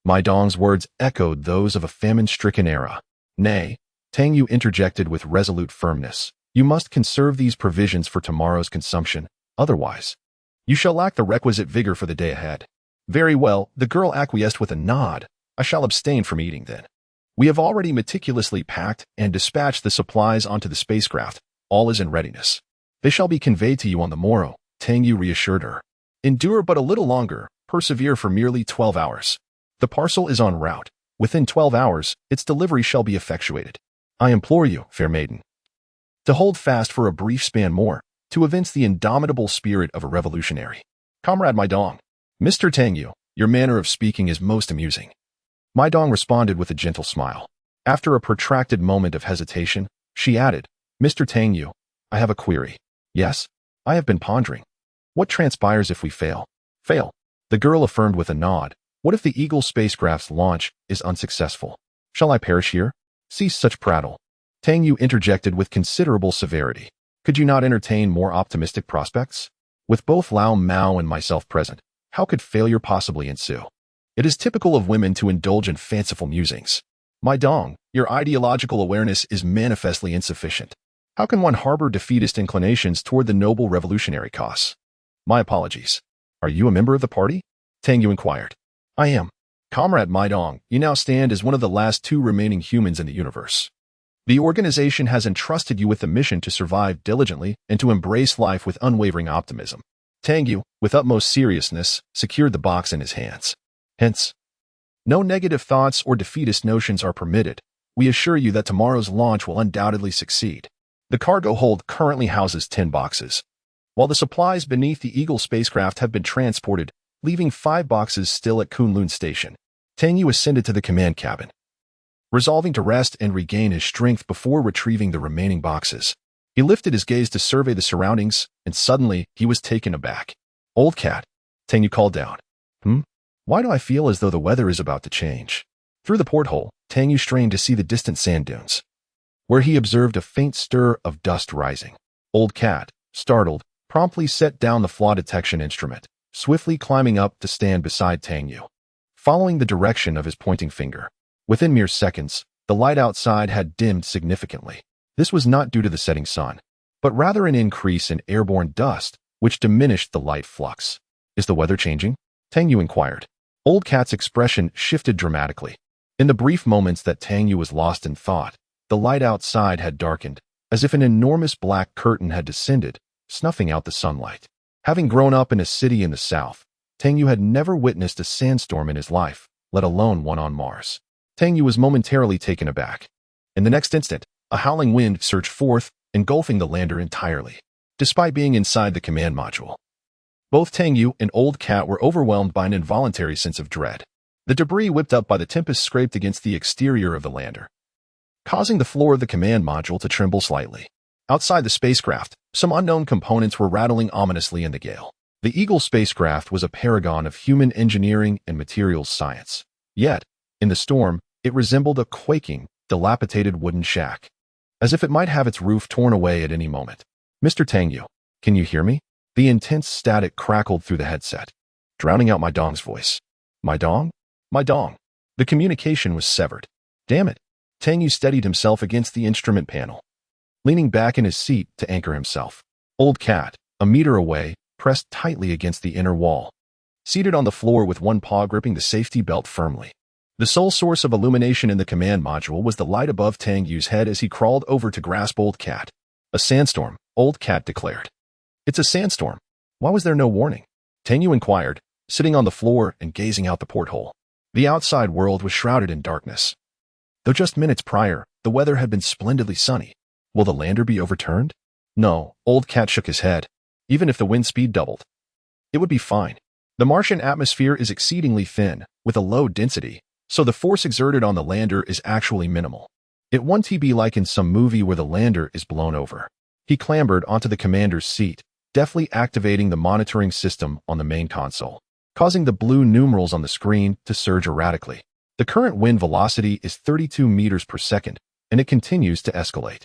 Mai Dong's words echoed those of a famine-stricken era. Nay, Tang Yue interjected with resolute firmness. You must conserve these provisions for tomorrow's consumption, otherwise, you shall lack the requisite vigor for the day ahead. Very well, the girl acquiesced with a nod. I shall abstain from eating then. We have already meticulously packed and dispatched the supplies onto the spacecraft. All is in readiness. They shall be conveyed to you on the morrow, Tang Yue reassured her. Endure but a little longer, persevere for merely 12 hours. The parcel is en route. Within 12 hours, its delivery shall be effectuated. I implore you, fair maiden, to hold fast for a brief span more, to evince the indomitable spirit of a revolutionary. Comrade Mai Dong. Mr. Tang Yue, your manner of speaking is most amusing. Mai Dong responded with a gentle smile. After a protracted moment of hesitation, she added, Mr. Tang Yue, I have a query. Yes, I have been pondering. What transpires if we fail? Fail. The girl affirmed with a nod. What if the Eagle spacecraft's launch is unsuccessful? Shall I perish here? Cease such prattle. Tang Yue interjected with considerable severity. Could you not entertain more optimistic prospects? With both Lao Mao and myself present, how could failure possibly ensue? It is typical of women to indulge in fanciful musings. Mai Dong, your ideological awareness is manifestly insufficient. How can one harbor defeatist inclinations toward the noble revolutionary cause? My apologies. Are you a member of the party? Tang Yue inquired. I am. Comrade Mai Dong, you now stand as one of the last two remaining humans in the universe. The organization has entrusted you with the mission to survive diligently and to embrace life with unwavering optimism. Tang Yue, with utmost seriousness, secured the box in his hands. Hence, no negative thoughts or defeatist notions are permitted. We assure you that tomorrow's launch will undoubtedly succeed. The cargo hold currently houses 10 boxes, while the supplies beneath the Eagle spacecraft have been transported, leaving 5 boxes still at Kunlun Station. Tang Yue ascended to the command cabin, resolving to rest and regain his strength before retrieving the remaining boxes. He lifted his gaze to survey the surroundings, and suddenly he was taken aback. Old cat, Tang Yue called down. Why do I feel as though the weather is about to change? Through the porthole, Tang Yue strained to see the distant sand dunes, where he observed a faint stir of dust rising. Old cat, startled, promptly set down the flaw detection instrument, swiftly climbing up to stand beside Tang Yue, following the direction of his pointing finger. Within mere seconds, the light outside had dimmed significantly. This was not due to the setting sun, but rather an increase in airborne dust, which diminished the light flux. Is the weather changing? Tang Yue inquired. Old cat's expression shifted dramatically. In the brief moments that Tang Yue was lost in thought, the light outside had darkened, as if an enormous black curtain had descended, snuffing out the sunlight. Having grown up in a city in the south, Tang Yue had never witnessed a sandstorm in his life, let alone one on Mars. Tang Yue was momentarily taken aback. In the next instant, a howling wind surged forth, engulfing the lander entirely. Despite being inside the command module, both Tang Yue and Old Cat were overwhelmed by an involuntary sense of dread. The debris whipped up by the tempest scraped against the exterior of the lander, causing the floor of the command module to tremble slightly. Outside the spacecraft, some unknown components were rattling ominously in the gale. The Eagle spacecraft was a paragon of human engineering and materials science. Yet, in the storm, it resembled a quaking, dilapidated wooden shack, as if it might have its roof torn away at any moment. Mr. Tang Yue, can you hear me? The intense static crackled through the headset, drowning out Mai Dong's voice. Mai Dong? Mai Dong. The communication was severed. Damn it. Tang Yue steadied himself against the instrument panel, leaning back in his seat to anchor himself. Old Cat, a meter away, pressed tightly against the inner wall, seated on the floor with one paw gripping the safety belt firmly. The sole source of illumination in the command module was the light above Tang Yue's head as he crawled over to grasp Old Cat. A sandstorm, Old Cat declared. It's a sandstorm. Why was there no warning? Tang Yue inquired, sitting on the floor and gazing out the porthole. The outside world was shrouded in darkness. Though just minutes prior, the weather had been splendidly sunny. Will the lander be overturned? No, Old Cat shook his head. Even if the wind speed doubled, it would be fine. The Martian atmosphere is exceedingly thin, with a low density, so the force exerted on the lander is actually minimal. It won't be like in some movie where the lander is blown over. He clambered onto the commander's seat, deftly activating the monitoring system on the main console, causing the blue numerals on the screen to surge erratically. The current wind velocity is 32 meters per second, and it continues to escalate.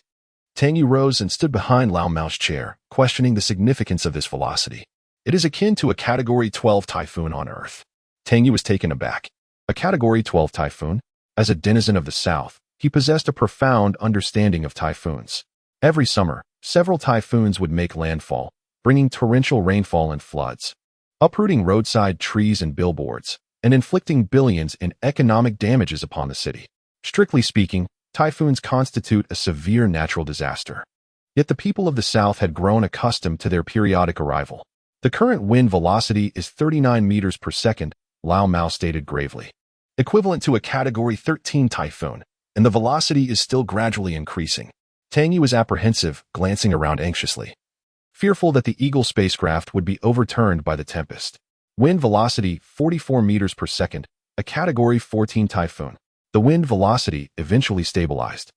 Tang Yue rose and stood behind Lao Mao's chair, questioning the significance of this velocity. It is akin to a Category 12 typhoon on Earth. Tang Yue was taken aback. A Category 12 typhoon? As a denizen of the South, he possessed a profound understanding of typhoons. Every summer, several typhoons would make landfall, bringing torrential rainfall and floods, uprooting roadside trees and billboards, and inflicting billions in economic damages upon the city. Strictly speaking, typhoons constitute a severe natural disaster. Yet the people of the South had grown accustomed to their periodic arrival. The current wind velocity is 39 meters per second, Lao Mao stated gravely, equivalent to a Category 13 typhoon, and the velocity is still gradually increasing. Tang Yue was apprehensive, glancing around anxiously, fearful that the Eagle spacecraft would be overturned by the tempest. Wind velocity 44 meters per second, a Category 14 typhoon. The wind velocity eventually stabilized,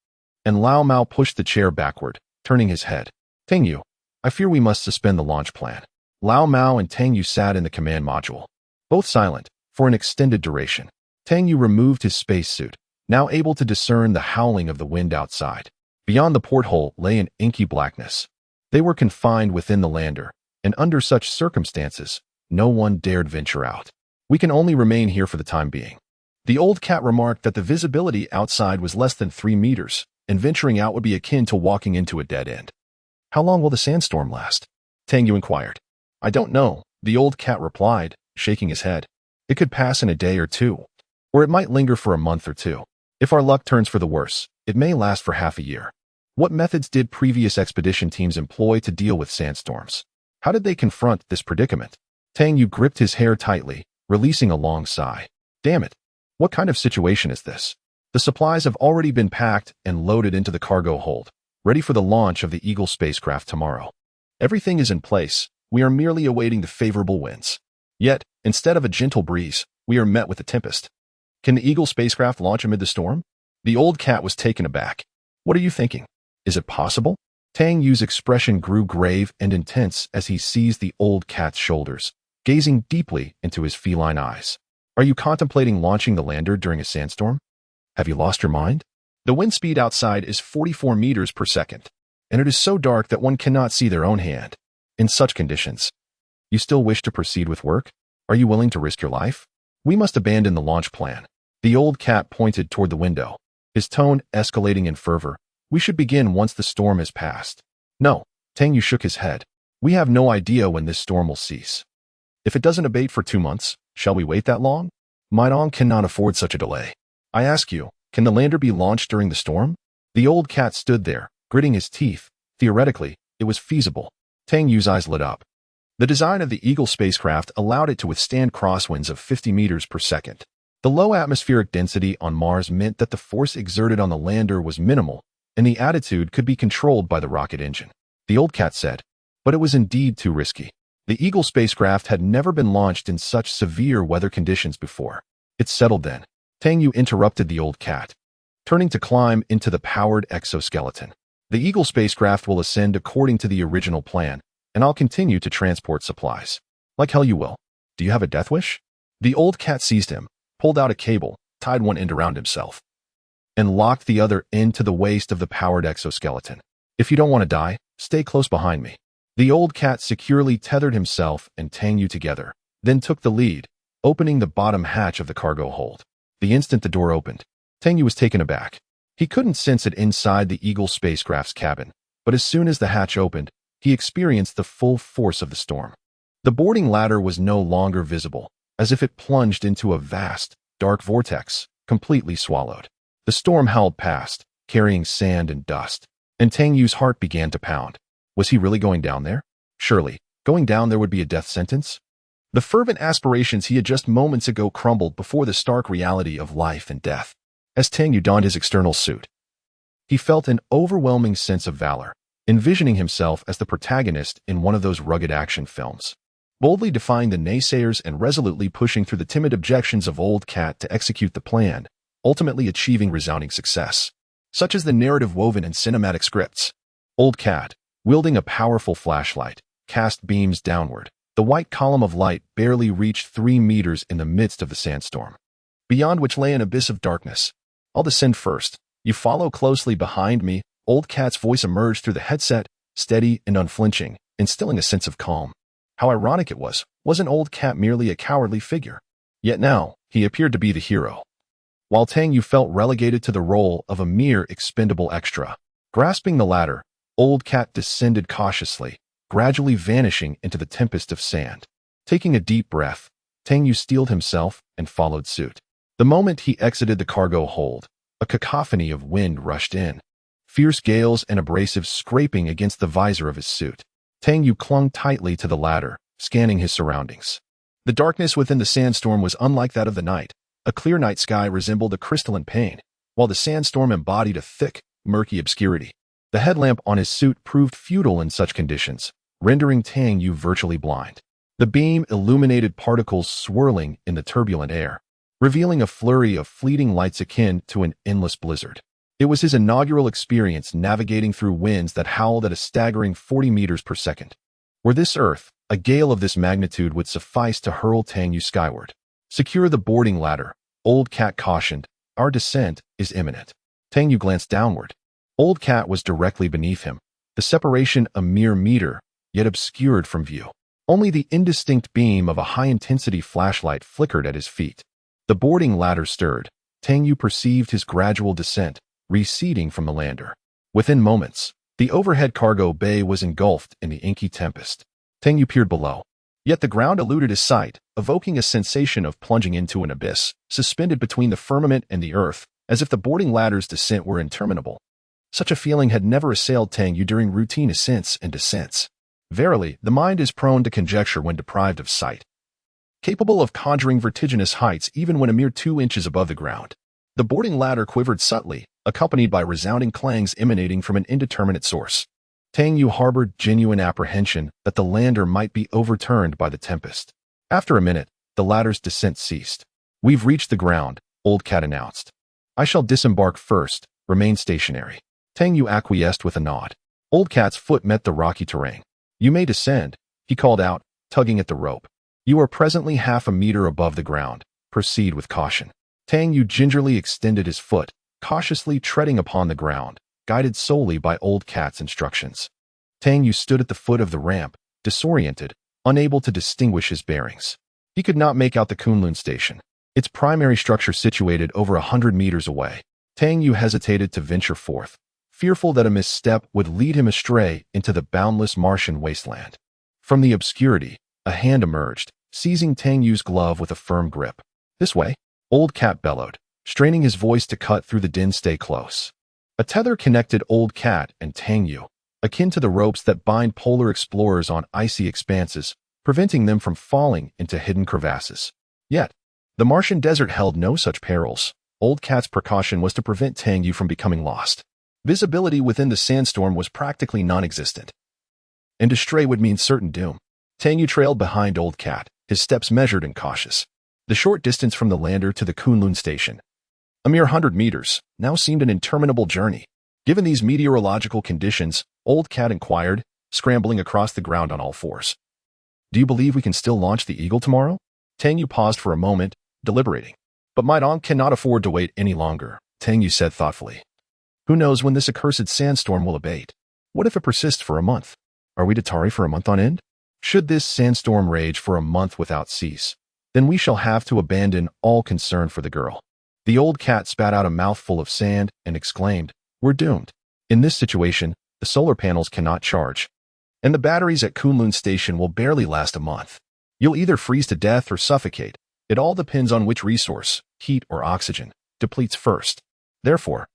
and Lao Mao pushed the chair backward, turning his head. Tang Yue, I fear we must suspend the launch plan. Lao Mao and Tang Yue sat in the command module, both silent, for an extended duration. Tang Yue removed his spacesuit, now able to discern the howling of the wind outside. Beyond the porthole lay an inky blackness. They were confined within the lander, and under such circumstances, no one dared venture out. We can only remain here for the time being. The old cat remarked that the visibility outside was less than 3 meters, and venturing out would be akin to walking into a dead end. How long will the sandstorm last? Tang Yue inquired. I don't know, the old cat replied, shaking his head. It could pass in a day or two, or it might linger for a month or two. If our luck turns for the worse, it may last for half a year. What methods did previous expedition teams employ to deal with sandstorms? How did they confront this predicament? Tang Yue gripped his hair tightly, releasing a long sigh. Damn it. What kind of situation is this? The supplies have already been packed and loaded into the cargo hold, ready for the launch of the Eagle spacecraft tomorrow. Everything is in place. We are merely awaiting the favorable winds. Yet, instead of a gentle breeze, we are met with a tempest. Can the Eagle spacecraft launch amid the storm? The old cat was taken aback. What are you thinking? Is it possible? Tang Yue's expression grew grave and intense as he seized the old cat's shoulders, gazing deeply into his feline eyes. Are you contemplating launching the lander during a sandstorm? Have you lost your mind? The wind speed outside is 44 meters per second, and it is so dark that one cannot see their own hand. In such conditions, you still wish to proceed with work? Are you willing to risk your life? We must abandon the launch plan. The old cat pointed toward the window, his tone escalating in fervor. We should begin once the storm has passed. No, Tang Yue shook his head. We have no idea when this storm will cease. If it doesn't abate for 2 months, shall we wait that long? Mai Dong cannot afford such a delay. I ask you, can the lander be launched during the storm? The old cat stood there, gritting his teeth. Theoretically, it was feasible. Tang Yue's eyes lit up. The design of the Eagle spacecraft allowed it to withstand crosswinds of 50 meters per second. The low atmospheric density on Mars meant that the force exerted on the lander was minimal, and the attitude could be controlled by the rocket engine. The old cat said, but it was indeed too risky. The Eagle spacecraft had never been launched in such severe weather conditions before. It settled then. Tang Yue interrupted the old cat, turning to climb into the powered exoskeleton. The Eagle spacecraft will ascend according to the original plan, and I'll continue to transport supplies. Like hell you will. Do you have a death wish? The old cat seized him, pulled out a cable, tied one end around himself, and locked the other end to the waist of the powered exoskeleton. If you don't want to die, stay close behind me. The old cat securely tethered himself and Tang Yue together, then took the lead, opening the bottom hatch of the cargo hold. The instant the door opened, Tang Yue was taken aback. He couldn't sense it inside the Eagle spacecraft's cabin, but as soon as the hatch opened, he experienced the full force of the storm. The boarding ladder was no longer visible, as if it plunged into a vast, dark vortex, completely swallowed. The storm howled past, carrying sand and dust, and Tang Yue's heart began to pound. Was he really going down there? Surely, going down there would be a death sentence? The fervent aspirations he had just moments ago crumbled before the stark reality of life and death. As Tang Yue donned his external suit, he felt an overwhelming sense of valor, envisioning himself as the protagonist in one of those rugged action films. boldly defying the naysayers and resolutely pushing through the timid objections of Old Cat to execute the plan, ultimately achieving resounding success. Such is the narrative woven in cinematic scripts. Old Cat, wielding a powerful flashlight, cast beams downward. The white column of light barely reached 3 meters in the midst of the sandstorm, beyond which lay an abyss of darkness. I'll descend first. You follow closely behind me. Old Cat's voice emerged through the headset, steady and unflinching, instilling a sense of calm. How ironic it was. Wasn't Old Cat merely a cowardly figure? Yet now, he appeared to be the hero, while Tang Yue felt relegated to the role of a mere expendable extra. Grasping the ladder, Old Cat descended cautiously, gradually vanishing into the tempest of sand. Taking a deep breath, Tang Yue steeled himself and followed suit. The moment he exited the cargo hold, a cacophony of wind rushed in, fierce gales and abrasives scraping against the visor of his suit. Tang Yue clung tightly to the ladder, scanning his surroundings. The darkness within the sandstorm was unlike that of the night. A clear night sky resembled a crystalline pane, while the sandstorm embodied a thick, murky obscurity. The headlamp on his suit proved futile in such conditions, rendering Tang Yue virtually blind. The beam illuminated particles swirling in the turbulent air, revealing a flurry of fleeting lights akin to an endless blizzard. It was his inaugural experience navigating through winds that howled at a staggering 40 meters per second. Were this Earth, a gale of this magnitude would suffice to hurl Tang Yue skyward. Secure the boarding ladder, Old Cat cautioned. Our descent is imminent. Tang Yue glanced downward. Old Cat was directly beneath him, the separation a mere meter, yet obscured from view. Only the indistinct beam of a high-intensity flashlight flickered at his feet. The boarding ladder stirred. Tang Yue perceived his gradual descent, receding from the lander. Within moments, the overhead cargo bay was engulfed in the inky tempest. Tang Yue peered below. Yet the ground eluded his sight, evoking a sensation of plunging into an abyss, suspended between the firmament and the earth, as if the boarding ladder's descent were interminable. Such a feeling had never assailed Tang Yue during routine ascents and descents. Verily, the mind is prone to conjecture when deprived of sight, capable of conjuring vertiginous heights even when a mere 2 inches above the ground. The boarding ladder quivered subtly, accompanied by resounding clangs emanating from an indeterminate source. Tang Yue harbored genuine apprehension that the lander might be overturned by the tempest. After a minute, the ladder's descent ceased. We've reached the ground, Old Cat announced. I shall disembark first. Remain stationary. Tang Yue acquiesced with a nod. Old Cat's foot met the rocky terrain. You may descend, he called out, tugging at the rope. You are presently half a meter above the ground. Proceed with caution. Tang Yue gingerly extended his foot, cautiously treading upon the ground, guided solely by Old Cat's instructions. Tang Yue stood at the foot of the ramp, disoriented, unable to distinguish his bearings. He could not make out the Kunlun Station, its primary structure situated over 100 meters away. Tang Yue hesitated to venture forth, fearful that a misstep would lead him astray into the boundless Martian wasteland. From the obscurity, a hand emerged, seizing Tang Yue's glove with a firm grip. This way, Old Cat bellowed, straining his voice to cut through the din. Stay close. A tether connected Old Cat and Tang Yue, akin to the ropes that bind polar explorers on icy expanses, preventing them from falling into hidden crevasses. Yet, the Martian desert held no such perils. Old Cat's precaution was to prevent Tang Yue from becoming lost. Visibility within the sandstorm was practically non-existent, and to stray would mean certain doom. Tang Yue trailed behind Old Cat, his steps measured and cautious. The short distance from the lander to the Kunlun Station, a mere 100 meters, now seemed an interminable journey. Given these meteorological conditions, Old Cat inquired, scrambling across the ground on all fours. Do you believe we can still launch the Eagle tomorrow? Tang Yue paused for a moment, deliberating. But Mai Dong cannot afford to wait any longer, Tang Yue said thoughtfully. Who knows when this accursed sandstorm will abate? What if it persists for a month? Are we to tarry for a month on end? Should this sandstorm rage for a month without cease, then we shall have to abandon all concern for the girl. The Old Cat spat out a mouthful of sand and exclaimed, We're doomed. In this situation, the solar panels cannot charge, and the batteries at Kunlun Station will barely last a month. You'll either freeze to death or suffocate. It all depends on which resource, heat or oxygen, depletes first. Therefore,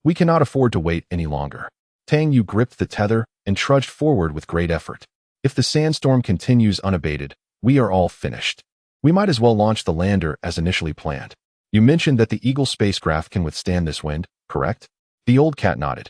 we cannot afford to wait any longer. Tang Yue gripped the tether and trudged forward with great effort. If the sandstorm continues unabated, we are all finished. We might as well launch the lander as initially planned. You mentioned that the Eagle spacecraft can withstand this wind, correct? The Old Cat nodded.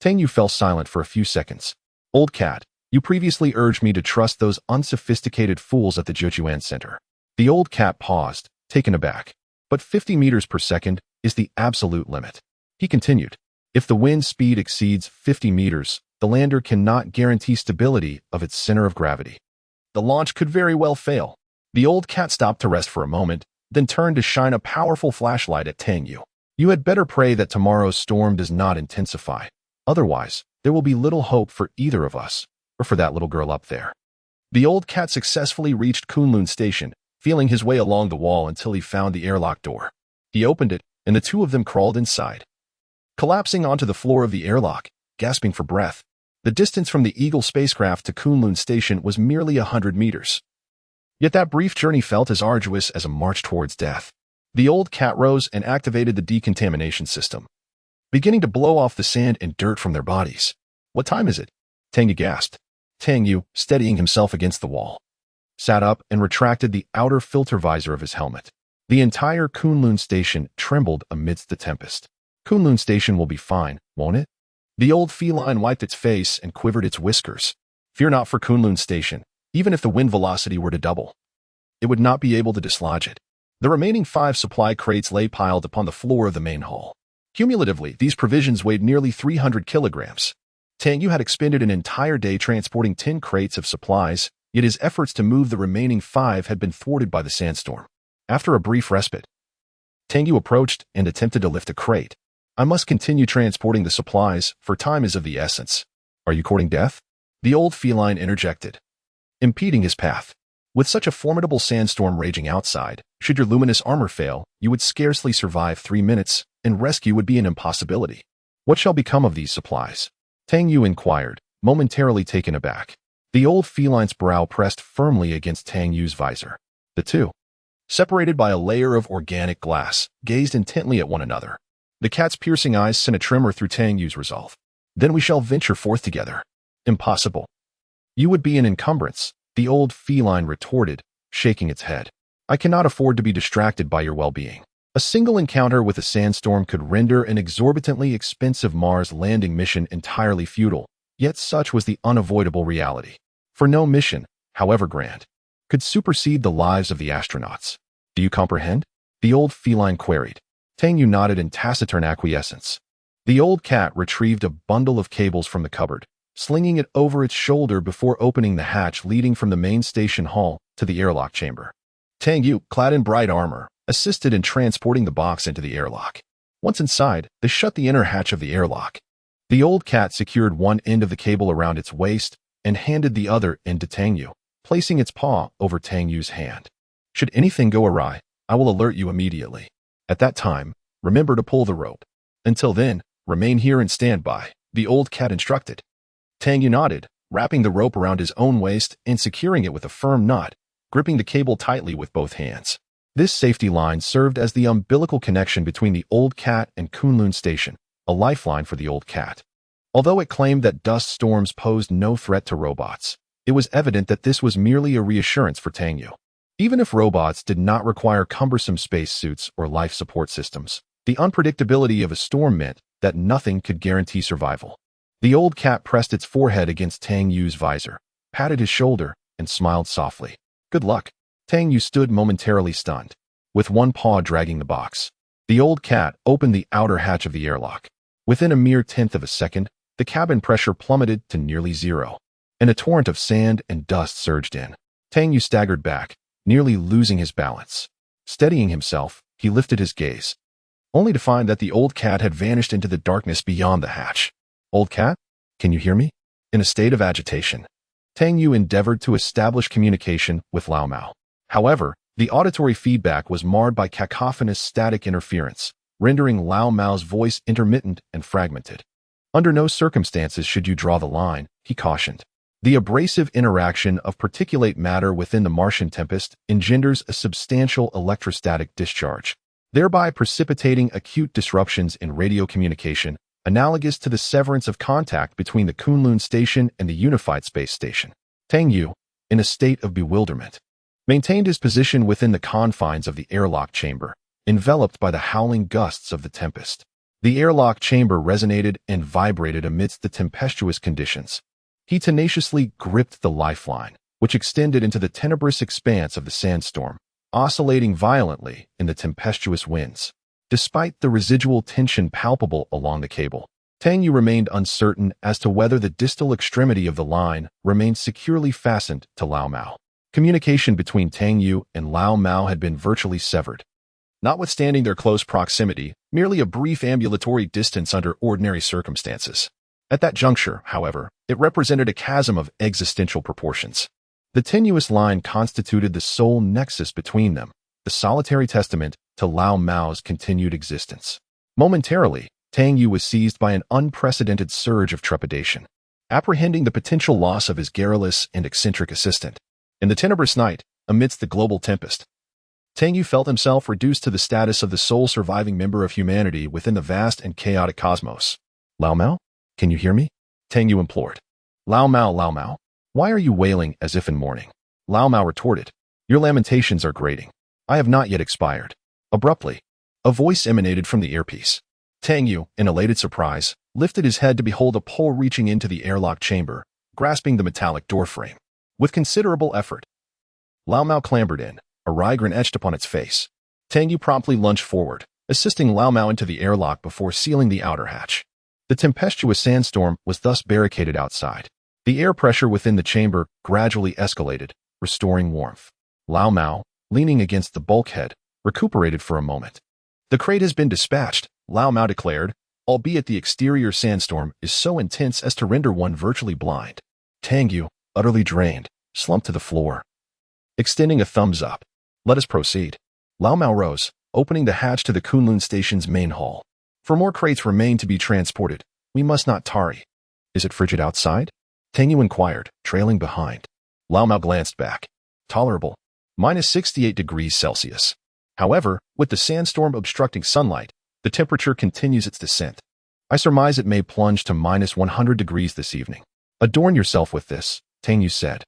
Tang Yue fell silent for a few seconds. Old Cat, You previously urged me to trust those unsophisticated fools at the Jiuquan Center. The old cat paused, taken aback. But 50 meters per second is the absolute limit. He continued. If the wind speed exceeds 50 meters, the lander cannot guarantee stability of its center of gravity. The launch could very well fail. The old cat stopped to rest for a moment, then turned to shine a powerful flashlight at Tang Yue. You had better pray that tomorrow's storm does not intensify. Otherwise, there will be little hope for either of us, or for that little girl up there. The old cat successfully reached Kunlun Station, feeling his way along the wall until he found the airlock door. He opened it, and the two of them crawled inside. Collapsing onto the floor of the airlock, gasping for breath, the distance from the Eagle spacecraft to Kunlun Station was merely 100 meters. Yet that brief journey felt as arduous as a march towards death. The old cat rose and activated the decontamination system, beginning to blow off the sand and dirt from their bodies. What time is it? Tang Yue gasped. Tang Yue, steadying himself against the wall, sat up and retracted the outer filter visor of his helmet. The entire Kunlun Station trembled amidst the tempest. Kunlun Station will be fine, won't it? The old feline wiped its face and quivered its whiskers. Fear not for Kunlun Station. Even if the wind velocity were to double, it would not be able to dislodge it. The remaining 5 supply crates lay piled upon the floor of the main hull. Cumulatively, these provisions weighed nearly 300 kilograms. Tang Yue had expended an entire day transporting 10 crates of supplies, yet his efforts to move the remaining 5 had been thwarted by the sandstorm. After a brief respite, Tang Yue approached and attempted to lift a crate. I must continue transporting the supplies, for time is of the essence. Are you courting death? The old feline interjected, impeding his path. With such a formidable sandstorm raging outside, should your luminous armor fail, you would scarcely survive 3 minutes, and rescue would be an impossibility. What shall become of these supplies? Tang Yue inquired, momentarily taken aback. The old feline's brow pressed firmly against Tang Yue's visor. The two, separated by a layer of organic glass, gazed intently at one another. The cat's piercing eyes sent a tremor through Tang Yue's resolve. Then we shall venture forth together. Impossible. You would be an encumbrance, the old feline retorted, shaking its head. I cannot afford to be distracted by your well-being. A single encounter with a sandstorm could render an exorbitantly expensive Mars landing mission entirely futile, yet such was the unavoidable reality. For no mission, however grand, could supersede the lives of the astronauts. Do you comprehend? The old feline queried. Tang Yue nodded in taciturn acquiescence. The old cat retrieved a bundle of cables from the cupboard, slinging it over its shoulder before opening the hatch leading from the main station hall to the airlock chamber. Tang Yue, clad in bright armor, assisted in transporting the box into the airlock. Once inside, they shut the inner hatch of the airlock. The old cat secured one end of the cable around its waist and handed the other end to Tang Yue, placing its paw over Tang Yue's hand. Should anything go awry, I will alert you immediately. At that time, remember to pull the rope. Until then, remain here and stand by, the old cat instructed. Tang Yue nodded, wrapping the rope around his own waist and securing it with a firm knot, gripping the cable tightly with both hands. This safety line served as the umbilical connection between the old cat and Kunlun Station, a lifeline for the old cat. Although it claimed that dust storms posed no threat to robots, it was evident that this was merely a reassurance for Tang Yue. Even if robots did not require cumbersome spacesuits or life support systems, the unpredictability of a storm meant that nothing could guarantee survival. The old cat pressed its forehead against Tang Yue's visor, patted his shoulder, and smiled softly. Good luck. Tang Yue stood momentarily stunned, with one paw dragging the box. The old cat opened the outer hatch of the airlock. Within a mere tenth of a second, the cabin pressure plummeted to nearly zero, and a torrent of sand and dust surged in. Tang Yue staggered back, nearly losing his balance. Steadying himself, he lifted his gaze, only to find that the old cat had vanished into the darkness beyond the hatch. Old cat, can you hear me? In a state of agitation, Tang Yue endeavored to establish communication with Lao Mao. However, the auditory feedback was marred by cacophonous static interference, rendering Lao Mao's voice intermittent and fragmented. Under no circumstances should you draw the line, he cautioned. The abrasive interaction of particulate matter within the Martian tempest engenders a substantial electrostatic discharge, thereby precipitating acute disruptions in radio communication, analogous to the severance of contact between the Kunlun Station and the Unified Space Station. Tang Yue, in a state of bewilderment, maintained his position within the confines of the airlock chamber, enveloped by the howling gusts of the tempest. The airlock chamber resonated and vibrated amidst the tempestuous conditions, He tenaciously gripped the lifeline, which extended into the tenebrous expanse of the sandstorm, oscillating violently in the tempestuous winds. Despite the residual tension palpable along the cable, Tang Yue remained uncertain as to whether the distal extremity of the line remained securely fastened to Lao Mao. Communication between Tang Yue and Lao Mao had been virtually severed. Notwithstanding their close proximity, merely a brief ambulatory distance under ordinary circumstances. At that juncture, however, it represented a chasm of existential proportions. The tenuous line constituted the sole nexus between them, the solitary testament to Lao Mao's continued existence. Momentarily, Tang Yue was seized by an unprecedented surge of trepidation, apprehending the potential loss of his garrulous and eccentric assistant. In the tenebrous night, amidst the global tempest, Tang Yue felt himself reduced to the status of the sole surviving member of humanity within the vast and chaotic cosmos. Lao Mao? Can you hear me? Tang Yue implored. Lao Mao, why are you wailing as if in mourning? Lao Mao retorted. Your lamentations are grating. I have not yet expired. Abruptly, a voice emanated from the earpiece. Tang Yue, in elated surprise, lifted his head to behold a pole reaching into the airlock chamber, grasping the metallic doorframe. With considerable effort, Lao Mao clambered in, a wry grin etched upon its face. Tang Yue promptly lunged forward, assisting Lao Mao into the airlock before sealing the outer hatch. The tempestuous sandstorm was thus barricaded outside. The air pressure within the chamber gradually escalated, restoring warmth. Lao Mao, leaning against the bulkhead, recuperated for a moment. The crate has been dispatched, Lao Mao declared, albeit the exterior sandstorm is so intense as to render one virtually blind. Tang Yue, utterly drained, slumped to the floor. Extending a thumbs up. Let us proceed. Lao Mao rose, opening the hatch to the Kunlun Station's main hall. For more crates remain to be transported. We must not tarry. Is it frigid outside? Tang Yue inquired, trailing behind. Lao Mao glanced back. Tolerable. -68 degrees Celsius. However, with the sandstorm obstructing sunlight, the temperature continues its descent. I surmise it may plunge to -100 degrees this evening. Adorn yourself with this, Tang Yue said,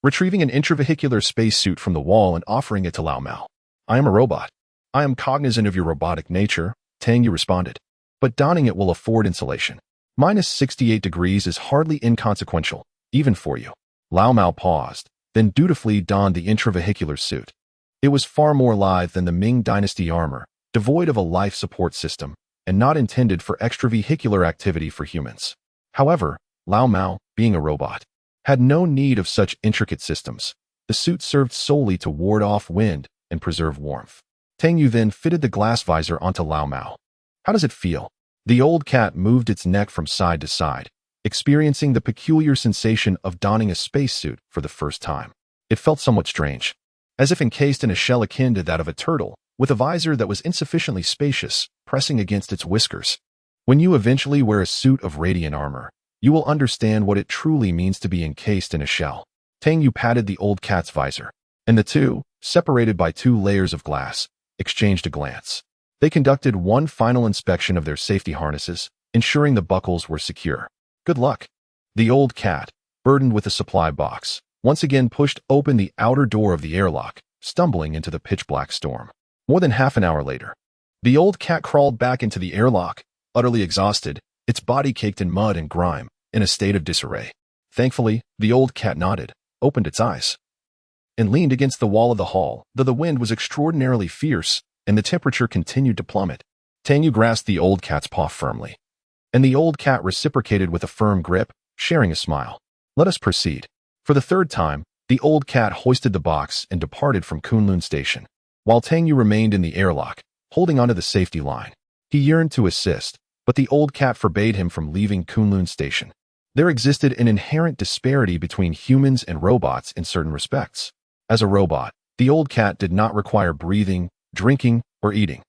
retrieving an intravehicular spacesuit from the wall and offering it to Lao Mao. I am a robot. I am cognizant of your robotic nature, Tang Yue responded. But donning it will afford insulation. -68 degrees is hardly inconsequential, even for you. Lao Mao paused, then dutifully donned the intravehicular suit. It was far more lithe than the Ming Dynasty armor, devoid of a life support system, and not intended for extravehicular activity for humans. However, Lao Mao, being a robot, had no need of such intricate systems. The suit served solely to ward off wind and preserve warmth. Tang Yue then fitted the glass visor onto Lao Mao. How does it feel? The old cat moved its neck from side to side, experiencing the peculiar sensation of donning a spacesuit for the first time. It felt somewhat strange, as if encased in a shell akin to that of a turtle, with a visor that was insufficiently spacious, pressing against its whiskers. When you eventually wear a suit of radiant armor, you will understand what it truly means to be encased in a shell. Tang Yue patted the old cat's visor, and the two, separated by 2 layers of glass, exchanged a glance. They conducted one final inspection of their safety harnesses, ensuring the buckles were secure. Good luck. The old cat, burdened with a supply box, once again pushed open the outer door of the airlock, stumbling into the pitch-black storm. More than half an hour later, the old cat crawled back into the airlock, utterly exhausted, its body caked in mud and grime, in a state of disarray. Thankfully, the old cat nodded, opened its eyes, and leaned against the wall of the hall, though the wind was extraordinarily fierce and the temperature continued to plummet. Tang Yue grasped the old cat's paw firmly, and the old cat reciprocated with a firm grip, sharing a smile. Let us proceed. For the 3rd time, the old cat hoisted the box and departed from Kunlun Station, while Tang Yue remained in the airlock, holding onto the safety line. He yearned to assist, but the old cat forbade him from leaving Kunlun Station. There existed an inherent disparity between humans and robots in certain respects. As a robot, the old cat did not require breathing, drinking, or eating.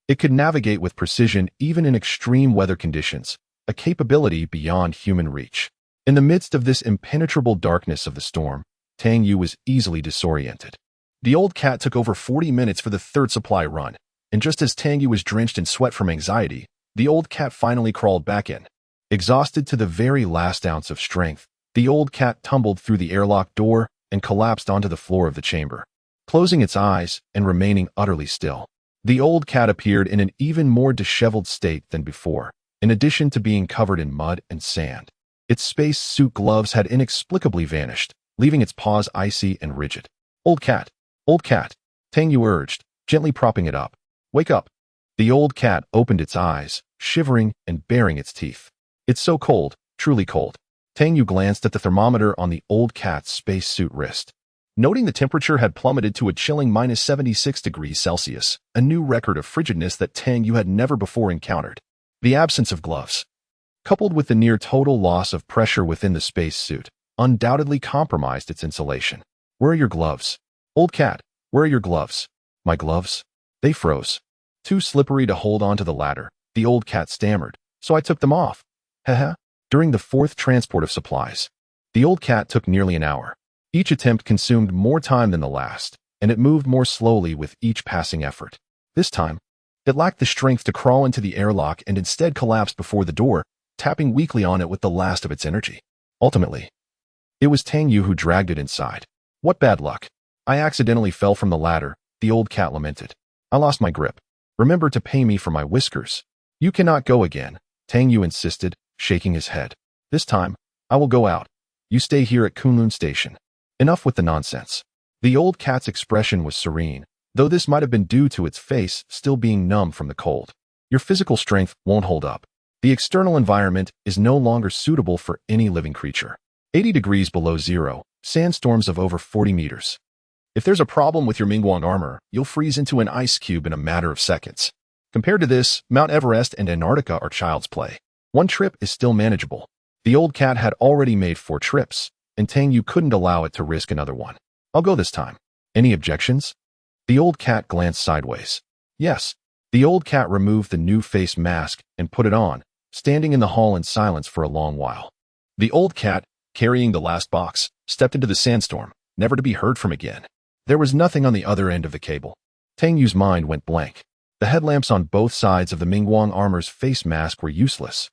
It could navigate with precision even in extreme weather conditions, a capability beyond human reach. In the midst of this impenetrable darkness of the storm, Tang Yue was easily disoriented. The old cat took over 40 minutes for the 3rd supply run, and just as Tang Yue was drenched in sweat from anxiety, the old cat finally crawled back in. Exhausted to the very last ounce of strength, the old cat tumbled through the airlock door and collapsed onto the floor of the chamber. Closing its eyes and remaining utterly still, the old cat appeared in an even more disheveled state than before, in addition to being covered in mud and sand. Its space suit gloves had inexplicably vanished, leaving its paws icy and rigid. Old cat! Old cat! Tang Yue urged, gently propping it up. Wake up! The old cat opened its eyes, shivering and baring its teeth. It's so cold, truly cold. Tang Yue glanced at the thermometer on the old cat's spacesuit wrist. Noting the temperature had plummeted to a chilling -76 degrees Celsius, a new record of frigidness that Tang Yue had never before encountered. The absence of gloves, coupled with the near-total loss of pressure within the spacesuit, undoubtedly compromised its insulation. Where are your gloves? Old cat, where are your gloves? My gloves? They froze. Too slippery to hold onto the ladder, the old cat stammered, so I took them off. Haha. During the fourth transport of supplies, the old cat took nearly an hour. Each attempt consumed more time than the last, and it moved more slowly with each passing effort. This time, it lacked the strength to crawl into the airlock and instead collapsed before the door, tapping weakly on it with the last of its energy. Ultimately, it was Tang Yue who dragged it inside. What bad luck. I accidentally fell from the ladder, the old cat lamented. I lost my grip. Remember to pay me for my whiskers. You cannot go again, Tang Yue insisted, shaking his head. This time, I will go out. You stay here at Kunlun Station. Enough with the nonsense. The old cat's expression was serene, though this might have been due to its face still being numb from the cold. Your physical strength won't hold up. The external environment is no longer suitable for any living creature. 80 degrees below zero, sandstorms of over 40 meters. If there's a problem with your Mingguang armor, you'll freeze into an ice cube in a matter of seconds. Compared to this, Mount Everest and Antarctica are child's play. One trip is still manageable. The old cat had already made 4 trips, and Tang Yue couldn't allow it to risk another one. I'll go this time. Any objections? The old cat glanced sideways. Yes. The old cat removed the new face mask and put it on, standing in the hall in silence for a long while. The old cat, carrying the last box, stepped into the sandstorm, never to be heard from again. There was nothing on the other end of the cable. Tang Yue's mind went blank. The headlamps on both sides of the Mingguang armor's face mask were useless.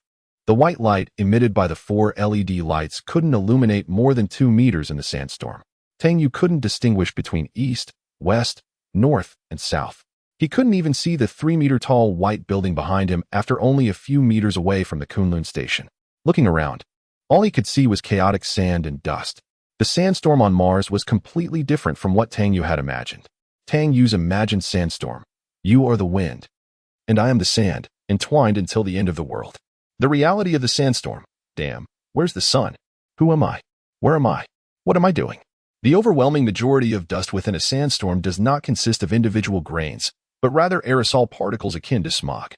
The white light emitted by the 4 LED lights couldn't illuminate more than 2 meters in the sandstorm. Tang Yue couldn't distinguish between east, west, north, and south. He couldn't even see the 3-meter-tall white building behind him after only a few meters away from the Kunlun Station. Looking around, all he could see was chaotic sand and dust. The sandstorm on Mars was completely different from what Tang Yue had imagined. Tang Yue's imagined sandstorm. You are the wind, and I am the sand, entwined until the end of the world. The reality of the sandstorm. Damn, where's the sun? Who am I? Where am I? What am I doing? The overwhelming majority of dust within a sandstorm does not consist of individual grains, but rather aerosol particles akin to smog.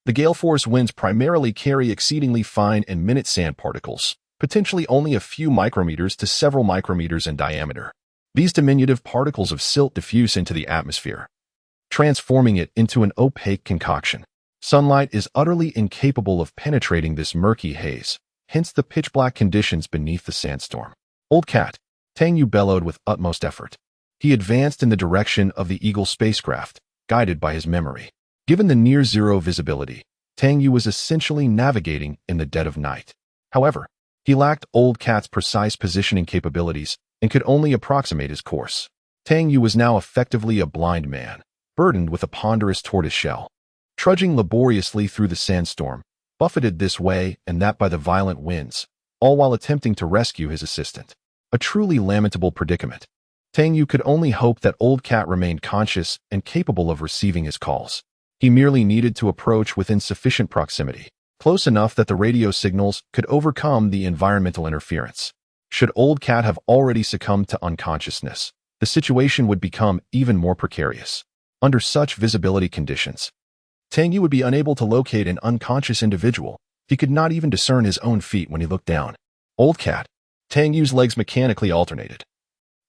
The gale force winds primarily carry exceedingly fine and minute sand particles, potentially only a few micrometers to several micrometers in diameter. These diminutive particles of silt diffuse into the atmosphere, transforming it into an opaque concoction. Sunlight is utterly incapable of penetrating this murky haze, hence the pitch-black conditions beneath the sandstorm. Old cat, Tang Yue bellowed with utmost effort. He advanced in the direction of the Eagle spacecraft, guided by his memory. Given the near-zero visibility, Tang Yue was essentially navigating in the dead of night. However, he lacked Old Cat's precise positioning capabilities and could only approximate his course. Tang Yue was now effectively a blind man, burdened with a ponderous tortoise shell. Trudging laboriously through the sandstorm, buffeted this way and that by the violent winds, all while attempting to rescue his assistant. A truly lamentable predicament. Tang Yue could only hope that Old Cat remained conscious and capable of receiving his calls. He merely needed to approach within sufficient proximity, close enough that the radio signals could overcome the environmental interference. Should Old Cat have already succumbed to unconsciousness, the situation would become even more precarious. Under such visibility conditions, Tang Yue would be unable to locate an unconscious individual. He could not even discern his own feet when he looked down. Old Cat. Tang Yue's legs mechanically alternated,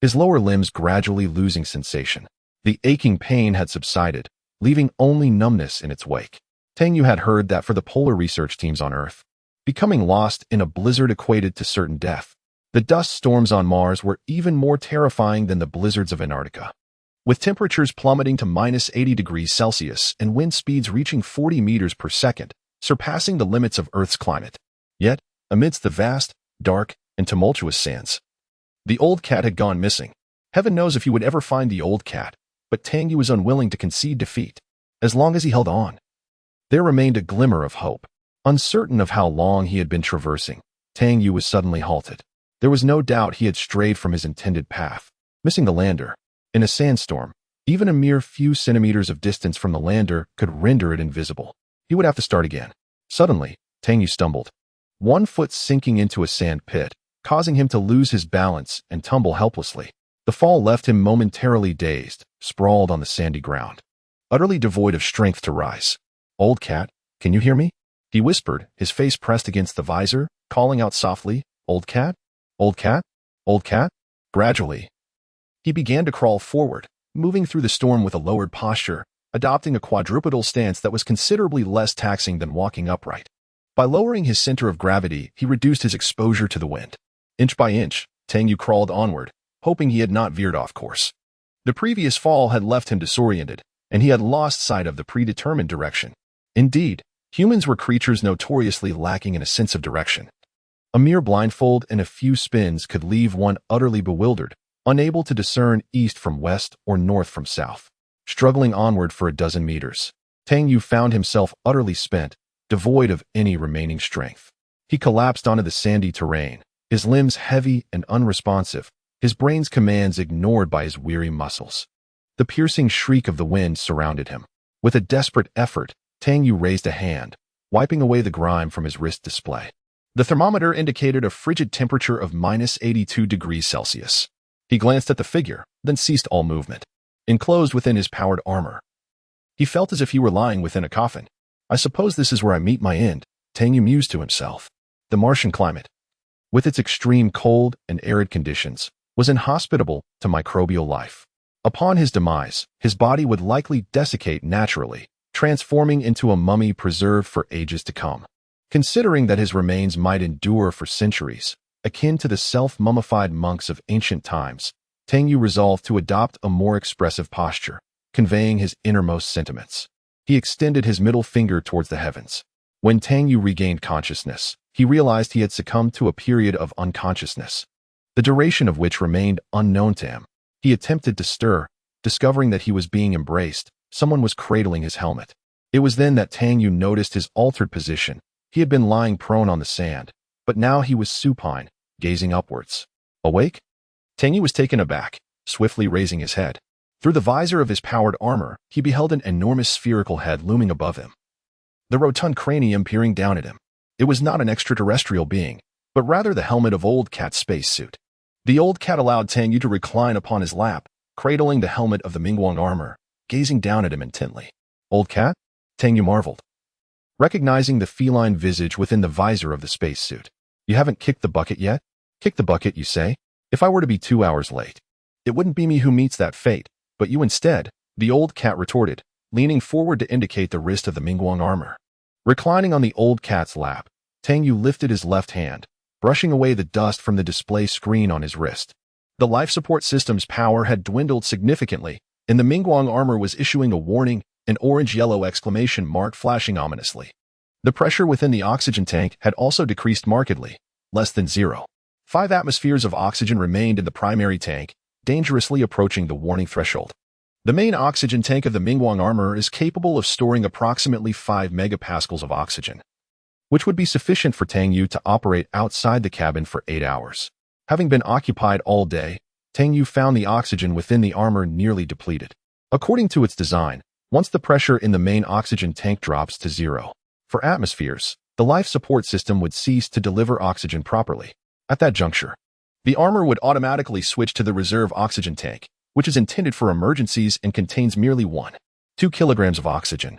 his lower limbs gradually losing sensation. The aching pain had subsided, leaving only numbness in its wake. Tang Yue had heard that for the polar research teams on Earth, becoming lost in a blizzard equated to certain death. The dust storms on Mars were even more terrifying than the blizzards of Antarctica. With temperatures plummeting to -80 degrees Celsius and wind speeds reaching 40 meters per second, surpassing the limits of Earth's climate. Yet, amidst the vast, dark, and tumultuous sands, the Old Cat had gone missing. Heaven knows if he would ever find the Old Cat, but Tang Yue was unwilling to concede defeat. As long as he held on, there remained a glimmer of hope. Uncertain of how long he had been traversing, Tang Yue was suddenly halted. There was no doubt he had strayed from his intended path, missing the lander. In a sandstorm, even a mere few centimeters of distance from the lander could render it invisible. He would have to start again. Suddenly, Tang Yue stumbled, one foot sinking into a sand pit, causing him to lose his balance and tumble helplessly. The fall left him momentarily dazed, sprawled on the sandy ground, utterly devoid of strength to rise. "Old cat, can you hear me?" he whispered, his face pressed against the visor, calling out softly, "Old cat? Old cat? Old cat?" Gradually, he began to crawl forward, moving through the storm with a lowered posture, adopting a quadrupedal stance that was considerably less taxing than walking upright. By lowering his center of gravity, he reduced his exposure to the wind. Inch by inch, Tang Yue crawled onward, hoping he had not veered off course. The previous fall had left him disoriented, and he had lost sight of the predetermined direction. Indeed, humans were creatures notoriously lacking in a sense of direction. A mere blindfold and a few spins could leave one utterly bewildered, unable to discern east from west or north from south. Struggling onward for a dozen meters, Tang Yue found himself utterly spent, devoid of any remaining strength. He collapsed onto the sandy terrain, his limbs heavy and unresponsive, his brain's commands ignored by his weary muscles. The piercing shriek of the wind surrounded him. With a desperate effort, Tang Yue raised a hand, wiping away the grime from his wrist display. The thermometer indicated a frigid temperature of -82 degrees Celsius. He glanced at the figure, then ceased all movement, enclosed within his powered armor. He felt as if he were lying within a coffin. "I suppose this is where I meet my end," Tang Yue mused to himself. The Martian climate, with its extreme cold and arid conditions, was inhospitable to microbial life. Upon his demise, his body would likely desiccate naturally, transforming into a mummy preserved for ages to come. Considering that his remains might endure for centuries, akin to the self-mummified monks of ancient times, Tang Yue resolved to adopt a more expressive posture, conveying his innermost sentiments. He extended his middle finger towards the heavens. When Tang Yue regained consciousness, he realized he had succumbed to a period of unconsciousness, the duration of which remained unknown to him. He attempted to stir, discovering that he was being embraced. Someone was cradling his helmet. It was then that Tang Yue noticed his altered position. He had been lying prone on the sand, but now he was supine, gazing upwards. Awake? Tang Yue was taken aback, swiftly raising his head. Through the visor of his powered armor, he beheld an enormous spherical head looming above him, the rotund cranium peering down at him. It was not an extraterrestrial being, but rather the helmet of Old Cat's spacesuit. The Old Cat allowed Tang Yue to recline upon his lap, cradling the helmet of the Mingguang armor, gazing down at him intently. "Old Cat?" Tang Yue marveled, recognizing the feline visage within the visor of the spacesuit. "You haven't kicked the bucket yet?" "Kick the bucket, you say? If I were to be 2 hours late, it wouldn't be me who meets that fate, but you instead," the Old Cat retorted, leaning forward to indicate the wrist of the Mingguang armor. Reclining on the Old Cat's lap, Tang Yue lifted his left hand, brushing away the dust from the display screen on his wrist. The life support system's power had dwindled significantly, and the Mingguang armor was issuing a warning, an orange-yellow exclamation mark flashing ominously. The pressure within the oxygen tank had also decreased markedly, less than 0.5 atmospheres of oxygen remained in the primary tank, dangerously approaching the warning threshold. The main oxygen tank of the Mingguang armor is capable of storing approximately 5 megapascals of oxygen, which would be sufficient for Tang Yue to operate outside the cabin for 8 hours. Having been occupied all day, Tang Yue found the oxygen within the armor nearly depleted. According to its design, once the pressure in the main oxygen tank drops to 0 atmospheres, the life support system would cease to deliver oxygen properly. At that juncture, the armor would automatically switch to the reserve oxygen tank, which is intended for emergencies and contains merely 1.2 kilograms of oxygen,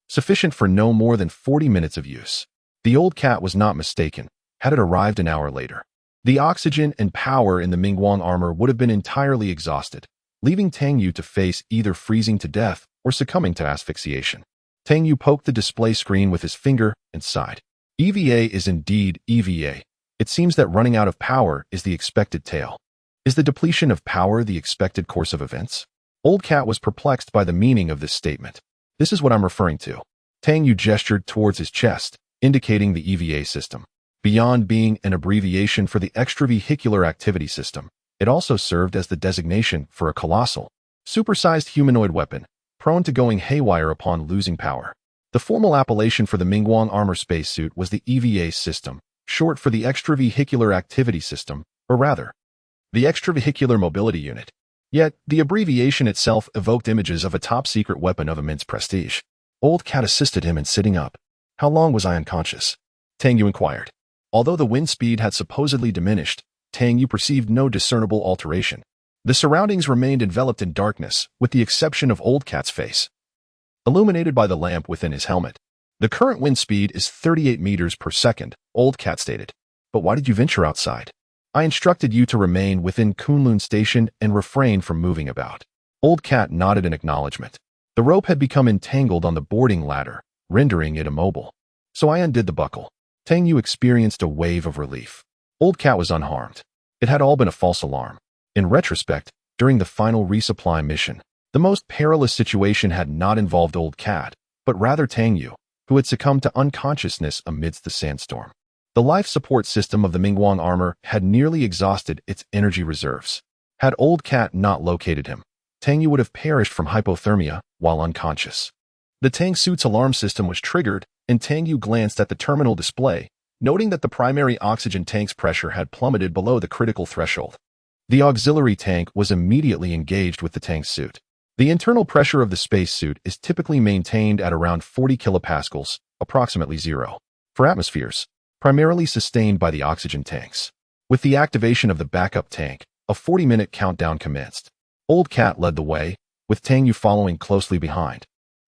sufficient for no more than 40 minutes of use. The Old Cat was not mistaken, had it arrived an hour later. The oxygen and power in the Mingguang armor would have been entirely exhausted, leaving Tang Yue to face either freezing to death or succumbing to asphyxiation. Tang Yue poked the display screen with his finger and sighed. EVA is indeed EVA. It seems that running out of power is the expected tale. Is the depletion of power the expected course of events? Old Cat was perplexed by the meaning of this statement. This is what I'm referring to. Tang Yue gestured towards his chest, indicating the EVA system. Beyond being an abbreviation for the extravehicular activity system, it also served as the designation for a colossal, supersized humanoid weapon, prone to going haywire upon losing power. The formal appellation for the Mingguang armor spacesuit was the EVA system, short for the Extravehicular Activity System, or rather, the Extravehicular Mobility Unit. Yet, the abbreviation itself evoked images of a top-secret weapon of immense prestige. Old Cat assisted him in sitting up. How long was I unconscious? Tang Yue inquired. Although the wind speed had supposedly diminished, Tang Yue perceived no discernible alteration. The surroundings remained enveloped in darkness, with the exception of Old Cat's face, illuminated by the lamp within his helmet. The current wind speed is 38 meters per second, Old Cat stated. But why did you venture outside? I instructed you to remain within Kunlun Station and refrain from moving about. Old Cat nodded in acknowledgement. The rope had become entangled on the boarding ladder, rendering it immobile. So I undid the buckle. Tang Yue experienced a wave of relief. Old Cat was unharmed. It had all been a false alarm. In retrospect, during the final resupply mission, the most perilous situation had not involved Old Cat, but rather Tang Yue, who had succumbed to unconsciousness amidst the sandstorm. The life support system of the Mingguang armor had nearly exhausted its energy reserves. Had Old Cat not located him, Tang Yue would have perished from hypothermia while unconscious. The Tang suit's alarm system was triggered, and Tang Yue glanced at the terminal display, noting that the primary oxygen tank's pressure had plummeted below the critical threshold. The auxiliary tank was immediately engaged with the Tang suit. The internal pressure of the spacesuit is typically maintained at around 40 kilopascals, approximately zero, for atmospheres, primarily sustained by the oxygen tanks. With the activation of the backup tank, a 40-minute countdown commenced. Old Cat led the way, with Tang Yue following closely behind.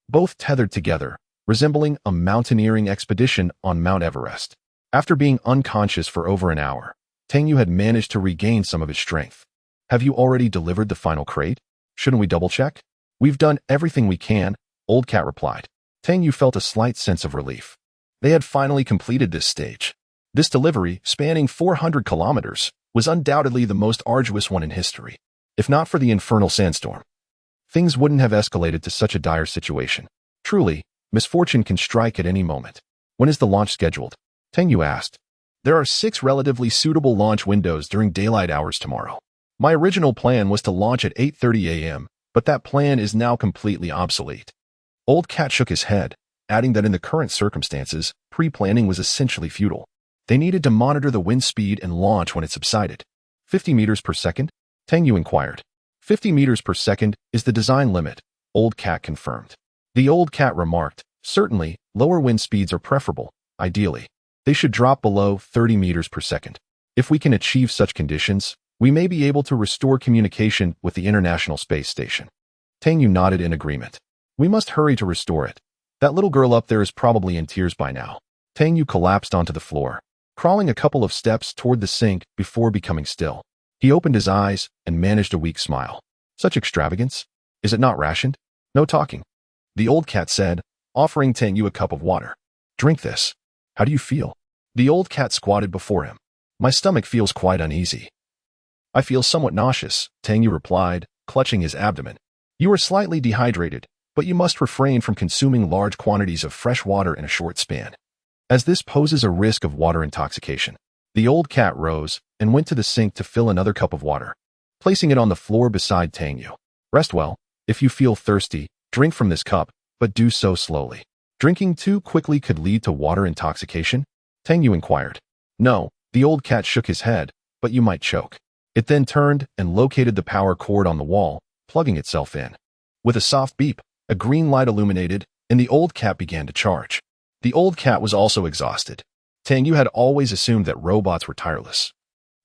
Both tethered together, resembling a mountaineering expedition on Mount Everest. After being unconscious for over an hour, Tang Yue had managed to regain some of his strength. Have you already delivered the final crate? Shouldn't we double-check? We've done everything we can, Old Cat replied. Tang Yue felt a slight sense of relief. They had finally completed this stage. This delivery, spanning 400 kilometers, was undoubtedly the most arduous one in history. If not for the infernal sandstorm, things wouldn't have escalated to such a dire situation. Truly, misfortune can strike at any moment. When is the launch scheduled? Tang Yue asked. There are 6 relatively suitable launch windows during daylight hours tomorrow. My original plan was to launch at 8:30 a.m., but that plan is now completely obsolete. Old Cat shook his head, adding that in the current circumstances, pre-planning was essentially futile. They needed to monitor the wind speed and launch when it subsided. 50 meters per second? Tang Yue inquired. 50 meters per second is the design limit, Old Cat confirmed. The Old Cat remarked, certainly, lower wind speeds are preferable, ideally. They should drop below 30 meters per second. If we can achieve such conditions, we may be able to restore communication with the International Space Station. Tang Yue nodded in agreement. We must hurry to restore it. That little girl up there is probably in tears by now. Tang Yue collapsed onto the floor, crawling a couple of steps toward the sink before becoming still. He opened his eyes and managed a weak smile. Such extravagance? Is it not rationed? No talking. The Old Cat said, offering Tang Yue a cup of water. Drink this. How do you feel? The Old Cat squatted before him. My stomach feels quite uneasy. I feel somewhat nauseous, Tang Yue replied, clutching his abdomen. You are slightly dehydrated, but you must refrain from consuming large quantities of fresh water in a short span, as this poses a risk of water intoxication. The Old Cat rose and went to the sink to fill another cup of water, placing it on the floor beside Tang Yue. Rest well. If you feel thirsty, drink from this cup, but do so slowly. Drinking too quickly could lead to water intoxication? Tang Yue inquired. No, the Old Cat shook his head, but you might choke. It then turned and located the power cord on the wall, plugging itself in. With a soft beep, a green light illuminated, and the Old Cat began to charge. The Old Cat was also exhausted. Tang Yue had always assumed that robots were tireless.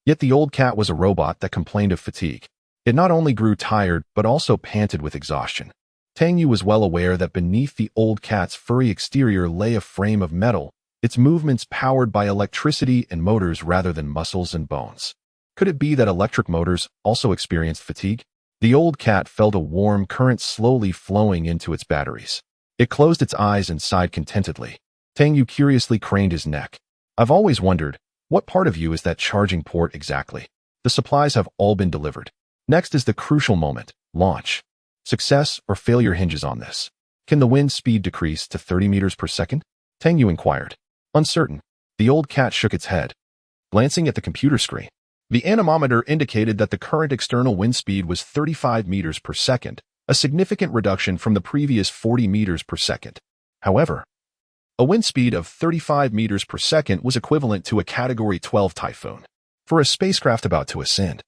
Yet the Old Cat was a robot that complained of fatigue. It not only grew tired, but also panted with exhaustion. Tang Yue was well aware that beneath the Old Cat's furry exterior lay a frame of metal, its movements powered by electricity and motors rather than muscles and bones. Could it be that electric motors also experienced fatigue? The Old Cat felt a warm current slowly flowing into its batteries. It closed its eyes and sighed contentedly. Tang Yue curiously craned his neck. I've always wondered, what part of you is that charging port exactly? The supplies have all been delivered. Next is the crucial moment, launch. Success or failure hinges on this. Can the wind speed decrease to 30 meters per second? Tang Yue inquired. Uncertain. The Old Cat shook its head. Glancing at the computer screen, the anemometer indicated that the current external wind speed was 35 meters per second, a significant reduction from the previous 40 meters per second. However, A wind speed of 35 meters per second was equivalent to a Category 12 typhoon. For a spacecraft about to ascend,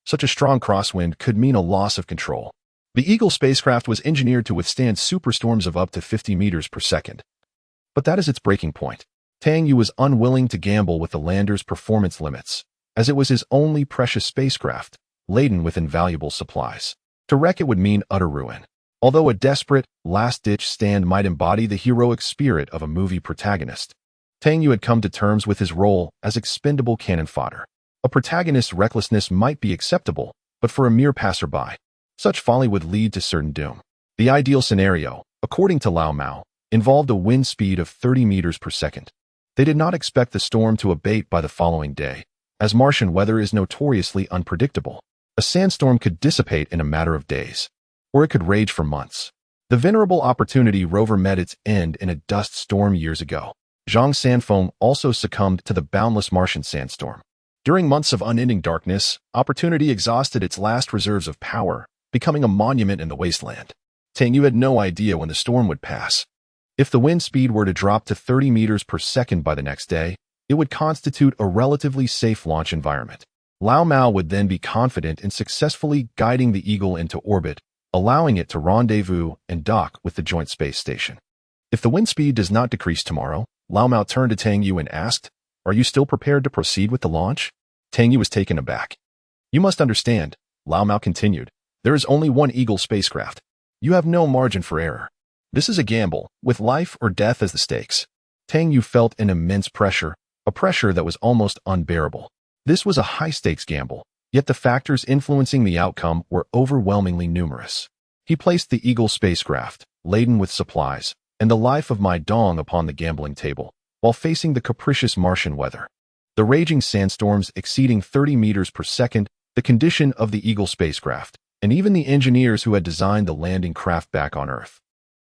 such a strong crosswind could mean a loss of control. The Eagle spacecraft was engineered to withstand superstorms of up to 50 meters per second. But that is its breaking point. Tang Yue was unwilling to gamble with the lander's performance limits, as it was his only precious spacecraft, laden with invaluable supplies. To wreck it would mean utter ruin. Although a desperate, last-ditch stand might embody the heroic spirit of a movie protagonist, Tang Yue had come to terms with his role as expendable cannon fodder. A protagonist's recklessness might be acceptable, but for a mere passerby, such folly would lead to certain doom. The ideal scenario, according to Lao Mao, involved a wind speed of 30 meters per second. They did not expect the storm to abate by the following day, as Martian weather is notoriously unpredictable. A sandstorm could dissipate in a matter of days, or it could rage for months. The venerable Opportunity rover met its end in a dust storm years ago. Zhang Sanfoam also succumbed to the boundless Martian sandstorm. During months of unending darkness, Opportunity exhausted its last reserves of power, becoming a monument in the wasteland. Tang Yue had no idea when the storm would pass. If the wind speed were to drop to 30 meters per second by the next day, it would constitute a relatively safe launch environment. Lao Mao would then be confident in successfully guiding the Eagle into orbit, allowing it to rendezvous and dock with the Joint Space Station. If the wind speed does not decrease tomorrow, Lao Mao turned to Tang Yue and asked, "Are you still prepared to proceed with the launch?" Tang Yue was taken aback. "You must understand," Lao Mao continued, "there is only one Eagle spacecraft. You have no margin for error. This is a gamble, with life or death as the stakes." Tang Yue felt an immense pressure, a pressure that was almost unbearable. This was a high-stakes gamble, yet the factors influencing the outcome were overwhelmingly numerous. He placed the Eagle spacecraft, laden with supplies, and the life of Mai Dong upon the gambling table, while facing the capricious Martian weather. The raging sandstorms exceeding 30 meters per second, the condition of the Eagle spacecraft, and even the engineers who had designed the landing craft back on Earth.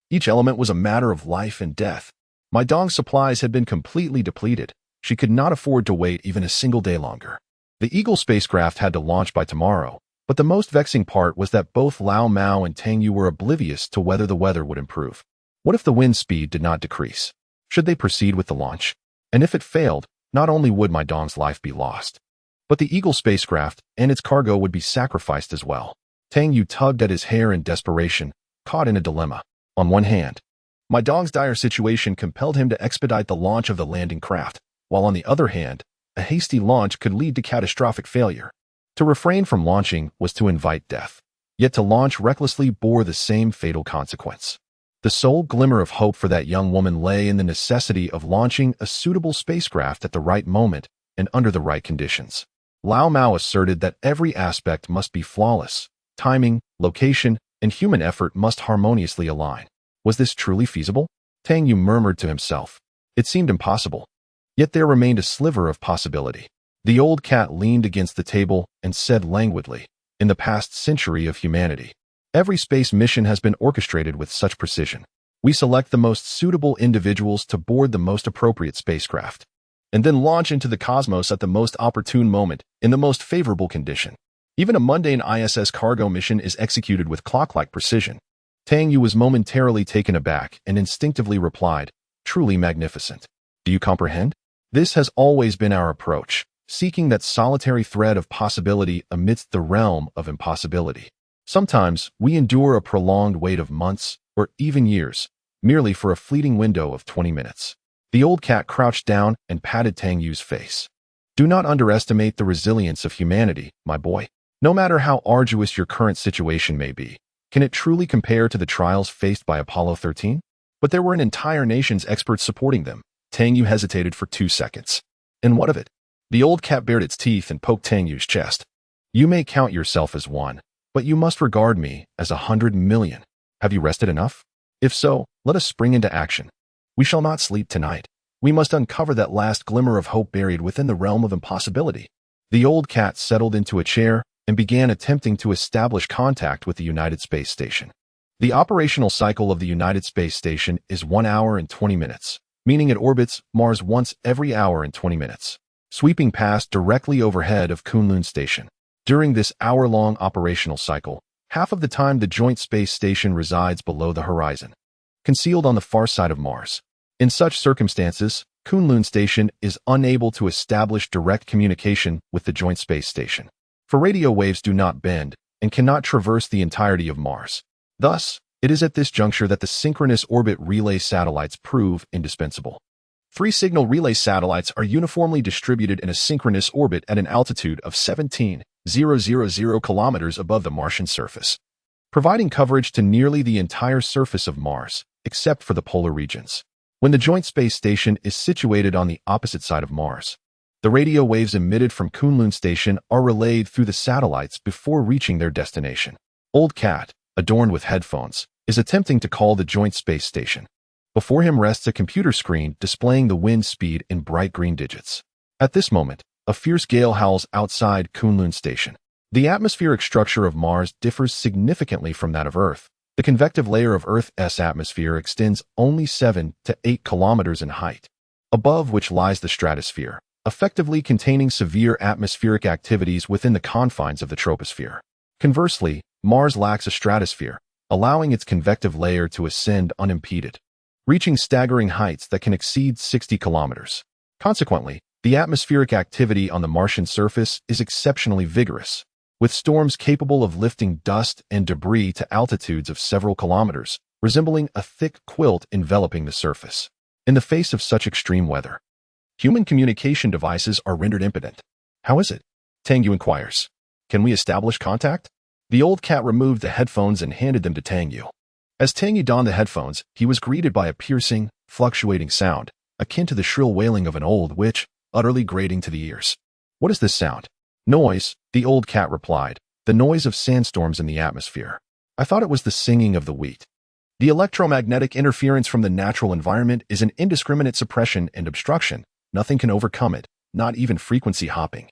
Each element was a matter of life and death. Mai Dong's supplies had been completely depleted. She could not afford to wait even a single day longer. The Eagle spacecraft had to launch by tomorrow, but the most vexing part was that both Lao Mao and Tang Yue were oblivious to whether the weather would improve. What if the wind speed did not decrease? Should they proceed with the launch? And if it failed, not only would Mai Dong's life be lost, but the Eagle spacecraft and its cargo would be sacrificed as well. Tang Yue tugged at his hair in desperation, caught in a dilemma. On one hand, Mai Dong's dire situation compelled him to expedite the launch of the landing craft, while on the other hand, a hasty launch could lead to catastrophic failure. To refrain from launching was to invite death, yet to launch recklessly bore the same fatal consequence. The sole glimmer of hope for that young woman lay in the necessity of launching a suitable spacecraft at the right moment and under the right conditions. Lao Mao asserted that every aspect must be flawless. Timing, location, and human effort must harmoniously align. Was this truly feasible? Tang Yue murmured to himself. It seemed impossible. Yet there remained a sliver of possibility. The old cat leaned against the table and said languidly, "In the past century of humanity, every space mission has been orchestrated with such precision. We select the most suitable individuals to board the most appropriate spacecraft, and then launch into the cosmos at the most opportune moment, in the most favorable condition. Even a mundane ISS cargo mission is executed with clock-like precision." Tang Yue was momentarily taken aback and instinctively replied, "Truly magnificent. Do you comprehend? This has always been our approach, seeking that solitary thread of possibility amidst the realm of impossibility. Sometimes we endure a prolonged wait of months or even years, merely for a fleeting window of 20 minutes. The old cat crouched down and patted Tang Yue's face. "Do not underestimate the resilience of humanity, my boy. No matter how arduous your current situation may be, can it truly compare to the trials faced by Apollo 13? But there were an entire nation's experts supporting them." Tang Yue hesitated for 2 seconds. "And what of it?" The old cat bared its teeth and poked Tang Yue's chest. "You may count yourself as one, but you must regard me as 100 million. Have you rested enough? If so, let us spring into action. We shall not sleep tonight. We must uncover that last glimmer of hope buried within the realm of impossibility." The old cat settled into a chair and began attempting to establish contact with the United Space Station. The operational cycle of the United Space Station is 1 hour and 20 minutes, meaning it orbits Mars once every hour and 20 minutes, sweeping past directly overhead of Kunlun Station. During this hour-long operational cycle, half of the time the Joint Space Station resides below the horizon, concealed on the far side of Mars. In such circumstances, Kunlun Station is unable to establish direct communication with the joint space station. For radio waves do not bend and cannot traverse the entirety of Mars. Thus, it is at this juncture that the synchronous orbit relay satellites prove indispensable. 3 signal relay satellites are uniformly distributed in a synchronous orbit at an altitude of 17,000 kilometers above the Martian surface, providing coverage to nearly the entire surface of Mars, except for the polar regions. When the joint space station is situated on the opposite side of Mars, the radio waves emitted from Kunlun Station are relayed through the satellites before reaching their destination. Old Cat, adorned with headphones, is attempting to call the joint space station. Before him rests a computer screen displaying the wind speed in bright green digits. At this moment, a fierce gale howls outside Kunlun Station. The atmospheric structure of Mars differs significantly from that of Earth. The convective layer of Earth's atmosphere extends only 7 to 8 kilometers in height, above which lies the stratosphere, effectively containing severe atmospheric activities within the confines of the troposphere. Conversely, Mars lacks a stratosphere, allowing its convective layer to ascend unimpeded, reaching staggering heights that can exceed 60 kilometers. Consequently, the atmospheric activity on the Martian surface is exceptionally vigorous, with storms capable of lifting dust and debris to altitudes of several kilometers, resembling a thick quilt enveloping the surface. In the face of such extreme weather, human communication devices are rendered impotent. How is it? Tang Yue inquires. Can we establish contact? The old cat removed the headphones and handed them to Tang Yue. As Tang Yue donned the headphones, he was greeted by a piercing, fluctuating sound, akin to the shrill wailing of an old witch, utterly grating to the ears. What is this sound? Noise, the old cat replied, the noise of sandstorms in the atmosphere. I thought it was the singing of the wheat. The electromagnetic interference from the natural environment is an indiscriminate suppression and obstruction. Nothing can overcome it, not even frequency hopping,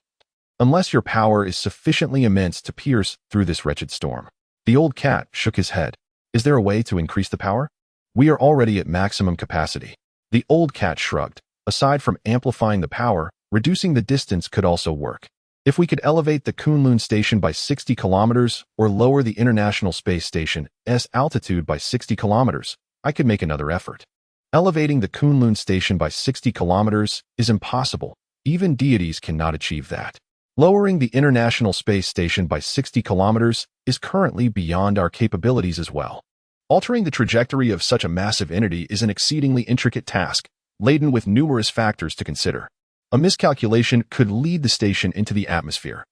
unless your power is sufficiently immense to pierce through this wretched storm. The old cat shook his head. Is there a way to increase the power? We are already at maximum capacity. The old cat shrugged. Aside from amplifying the power, reducing the distance could also work. If we could elevate the Kunlun Station by 60 kilometers or lower the International Space Station's altitude by 60 kilometers, I could make another effort. Elevating the Kunlun Station by 60 kilometers is impossible. Even deities cannot achieve that. Lowering the International Space Station by 60 kilometers is currently beyond our capabilities as well. Altering the trajectory of such a massive entity is an exceedingly intricate task, laden with numerous factors to consider. A miscalculation could lead the station into the atmosphere,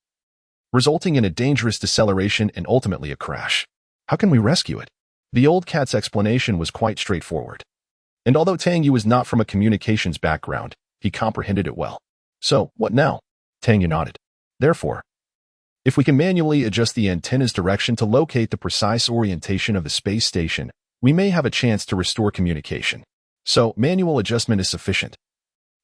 resulting in a dangerous deceleration and ultimately a crash. How can we rescue it? The old cat's explanation was quite straightforward. And although Tang Yue was not from a communications background, he comprehended it well. So, what now? Tang Yue nodded. Therefore, if we can manually adjust the antenna's direction to locate the precise orientation of the space station, we may have a chance to restore communication. So, manual adjustment is sufficient.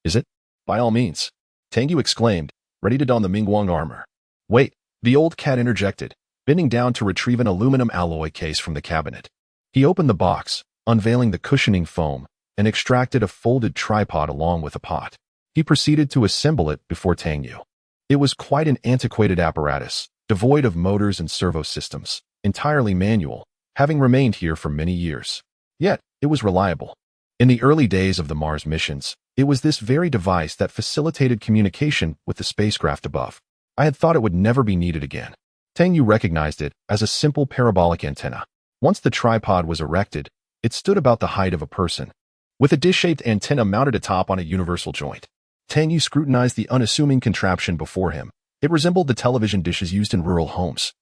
Is it? By all means. Tang Yue exclaimed, ready to don the Mingguang armor. Wait, the old cat interjected, bending down to retrieve an aluminum alloy case from the cabinet. He opened the box, unveiling the cushioning foam, and extracted a folded tripod along with a pot. He proceeded to assemble it before Tang Yue. It was quite an antiquated apparatus, devoid of motors and servo systems, entirely manual, having remained here for many years. Yet, it was reliable. In the early days of the Mars missions, it was this very device that facilitated communication with the spacecraft above. I had thought it would never be needed again. Tang Yue recognized it as a simple parabolic antenna. Once the tripod was erected, it stood about the height of a person, with a dish-shaped antenna mounted atop on a universal joint. Tang Yue scrutinized the unassuming contraption before him. It resembled the television dishes used in rural homes,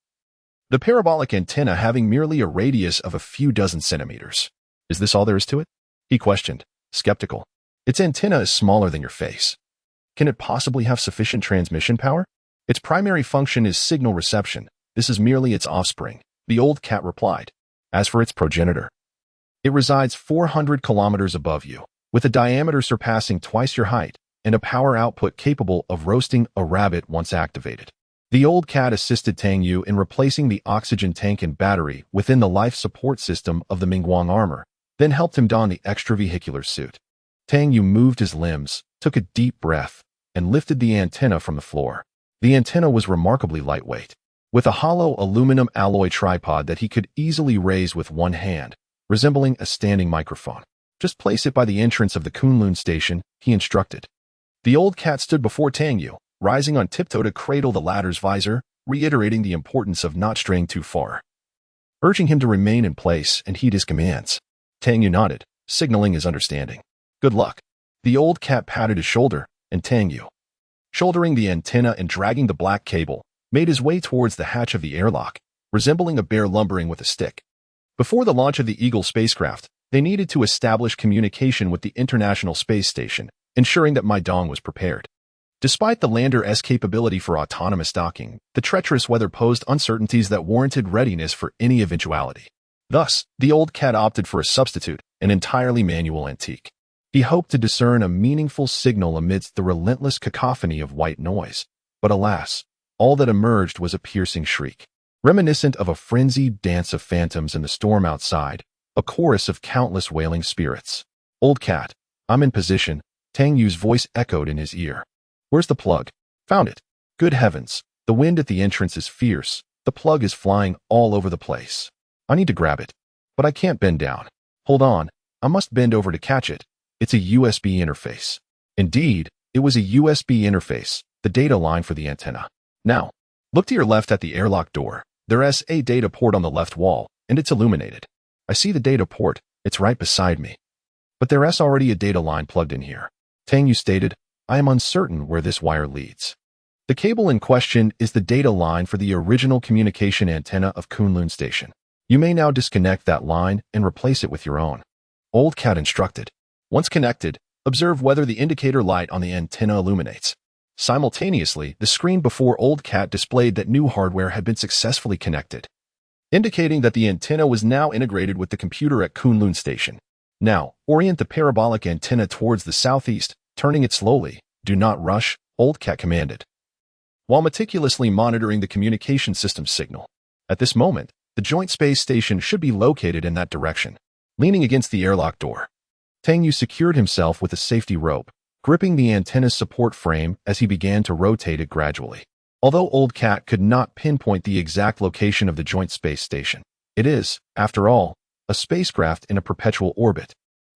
the parabolic antenna having merely a radius of a few dozen centimeters. Is this all there is to it? He questioned, skeptical. Its antenna is smaller than your face. Can it possibly have sufficient transmission power? Its primary function is signal reception. This is merely its offspring, the old cat replied. As for its progenitor, it resides 400 kilometers above you, with a diameter surpassing twice your height, and a power output capable of roasting a rabbit once activated. The old cat assisted Tang Yue in replacing the oxygen tank and battery within the life support system of the Mingguang armor, then helped him don the extravehicular suit. Tang Yue moved his limbs, took a deep breath, and lifted the antenna from the floor. The antenna was remarkably lightweight, with a hollow aluminum alloy tripod that he could easily raise with one hand, resembling a standing microphone. Just place it by the entrance of the Kunlun Station, he instructed. The old cat stood before Tang Yue, rising on tiptoe to cradle the latter's visor, reiterating the importance of not straying too far. Urging him to remain in place and heed his commands. Tang Yue nodded, signaling his understanding. Good luck. The old cat patted his shoulder, and Tang Yue, shouldering the antenna and dragging the black cable, made his way towards the hatch of the airlock, resembling a bear lumbering with a stick. Before the launch of the Eagle spacecraft, they needed to establish communication with the International Space Station, ensuring that Mai Dong was prepared. Despite the lander's capability for autonomous docking, the treacherous weather posed uncertainties that warranted readiness for any eventuality. Thus, the old cat opted for a substitute, an entirely manual antique. He hoped to discern a meaningful signal amidst the relentless cacophony of white noise. But alas, all that emerged was a piercing shriek. Reminiscent of a frenzied dance of phantoms in the storm outside, a chorus of countless wailing spirits. Old cat, I'm in position, Tang Yue's voice echoed in his ear. Where's the plug? Found it. Good heavens, the wind at the entrance is fierce. The plug is flying all over the place. I need to grab it, but I can't bend down. Hold on, I must bend over to catch it. It's a USB interface. Indeed, it was a USB interface, the data line for the antenna. Now, look to your left at the airlock door. There's a data port on the left wall, and it's illuminated. I see the data port, it's right beside me. But there's already a data line plugged in here. Tang Yue stated, I am uncertain where this wire leads. The cable in question is the data line for the original communication antenna of Kunlun Station. You may now disconnect that line and replace it with your own. Old cat instructed. Once connected, observe whether the indicator light on the antenna illuminates. Simultaneously, the screen before Old Cat displayed that new hardware had been successfully connected, indicating that the antenna was now integrated with the computer at Kunlun Station. Now, orient the parabolic antenna towards the southeast, turning it slowly. Do not rush, Old Cat commanded, while meticulously monitoring the communication system signal. At this moment, the joint space station should be located in that direction. Leaning against the airlock door, Tang Yue secured himself with a safety rope, gripping the antenna's support frame as he began to rotate it gradually. Although Old Cat could not pinpoint the exact location of the joint space station, it is, after all, a spacecraft in a perpetual orbit,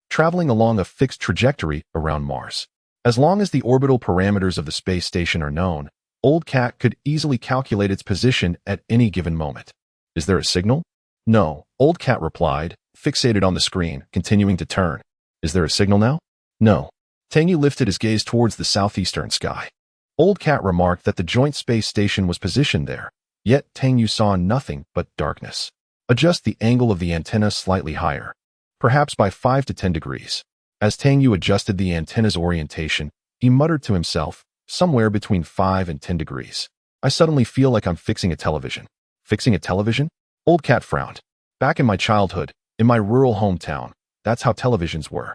traveling along a fixed trajectory around Mars. As long as the orbital parameters of the space station are known, Old Cat could easily calculate its position at any given moment. Is there a signal? No, Old Cat replied, fixated on the screen, continuing to turn. Is there a signal now? No. Tang Yue lifted his gaze towards the southeastern sky. Old Cat remarked that the joint space station was positioned there, yet Tang Yue saw nothing but darkness. Adjust the angle of the antenna slightly higher, perhaps by 5 to 10 degrees. As Tang Yue adjusted the antenna's orientation, he muttered to himself, somewhere between 5 and 10 degrees. I suddenly feel like I'm fixing a television. Fixing a television? Old Cat frowned. Back in my childhood, in my rural hometown, that's how televisions were.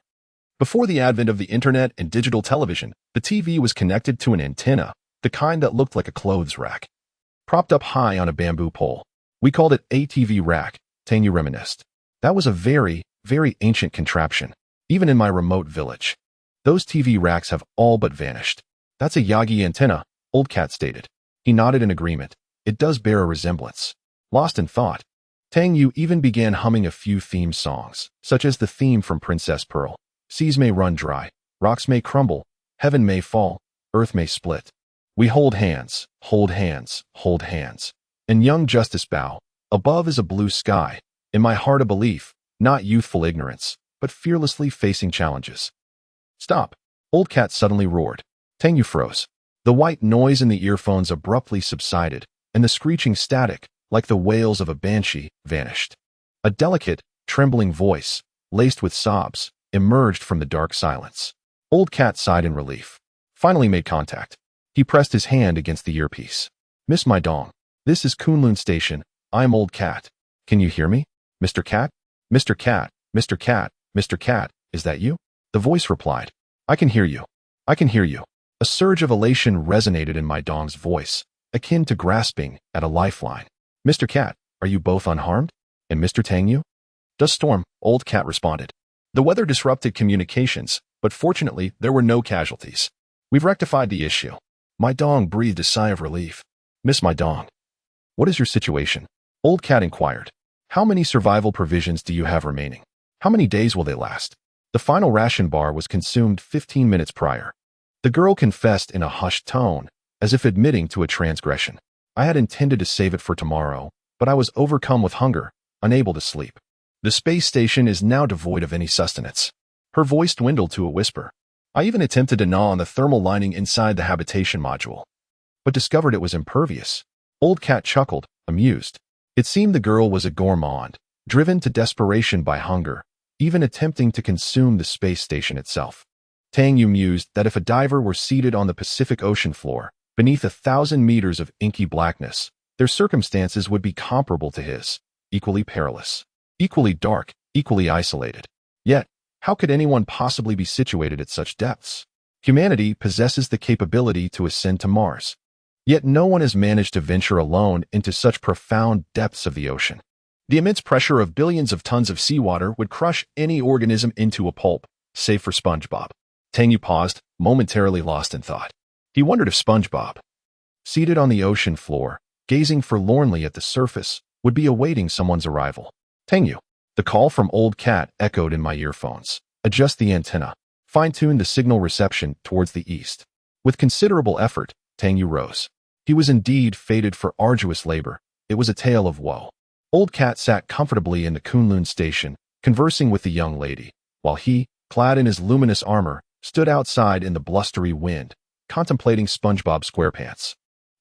Before the advent of the internet and digital television, the TV was connected to an antenna, the kind that looked like a clothes rack, propped up high on a bamboo pole. We called it a TV rack, Tang Yue reminisced. That was a very, very ancient contraption, even in my remote village. Those TV racks have all but vanished. That's a Yagi antenna, Old Cat stated. He nodded in agreement. It does bear a resemblance. Lost in thought, Tang Yue even began humming a few theme songs, such as the theme from Princess Pearl. Seas may run dry, rocks may crumble, heaven may fall, earth may split. We hold hands, hold hands, hold hands. And young justice bow. Above is a blue sky. In my heart a belief, not youthful ignorance, but fearlessly facing challenges. Stop! Old Cat suddenly roared. Tang Yue froze. The white noise in the earphones abruptly subsided, and the screeching static, like the wails of a banshee, vanished. A delicate, trembling voice, laced with sobs, emerged from the dark silence. Old Cat sighed in relief. Finally made contact. He pressed his hand against the earpiece. Miss Mai Dong, this is Kunlun Station. I'm Old Cat. Can you hear me? Mr. Cat? Mr. Cat, Mr. Cat, Mr. Cat, is that you? The voice replied. I can hear you. I can hear you. A surge of elation resonated in Mai Dong's voice, akin to grasping at a lifeline. Mr. Cat, are you both unharmed? And Mr. Tang Yue? Dust storm, Old Cat responded. The weather disrupted communications, but fortunately there were no casualties. We've rectified the issue. Mai Dong breathed a sigh of relief. Miss Mai Dong, what is your situation? Old Cat inquired. How many survival provisions do you have remaining? How many days will they last? The final ration bar was consumed 15 minutes prior. The girl confessed in a hushed tone, as if admitting to a transgression. I had intended to save it for tomorrow, but I was overcome with hunger, unable to sleep. The space station is now devoid of any sustenance. Her voice dwindled to a whisper. I even attempted to gnaw on the thermal lining inside the habitation module, but discovered it was impervious. Old Cat chuckled, amused. It seemed the girl was a gourmand, driven to desperation by hunger, even attempting to consume the space station itself. Tang Yue mused that if a diver were seated on the Pacific Ocean floor, beneath 1,000 meters of inky blackness, their circumstances would be comparable to his, equally perilous, equally dark, equally isolated. Yet, how could anyone possibly be situated at such depths? Humanity possesses the capability to ascend to Mars. Yet no one has managed to venture alone into such profound depths of the ocean. The immense pressure of billions of tons of seawater would crush any organism into a pulp, save for SpongeBob. Tang Yue paused, momentarily lost in thought. He wondered if SpongeBob, seated on the ocean floor, gazing forlornly at the surface, would be awaiting someone's arrival. Tang Yue. The call from Old Cat echoed in my earphones. Adjust the antenna. Fine-tune the signal reception towards the east. With considerable effort, Tang Yue rose. He was indeed fated for arduous labor. It was a tale of woe. Old Cat sat comfortably in the Kunlun Station, conversing with the young lady, while he, clad in his luminous armor, stood outside in the blustery wind, contemplating SpongeBob SquarePants.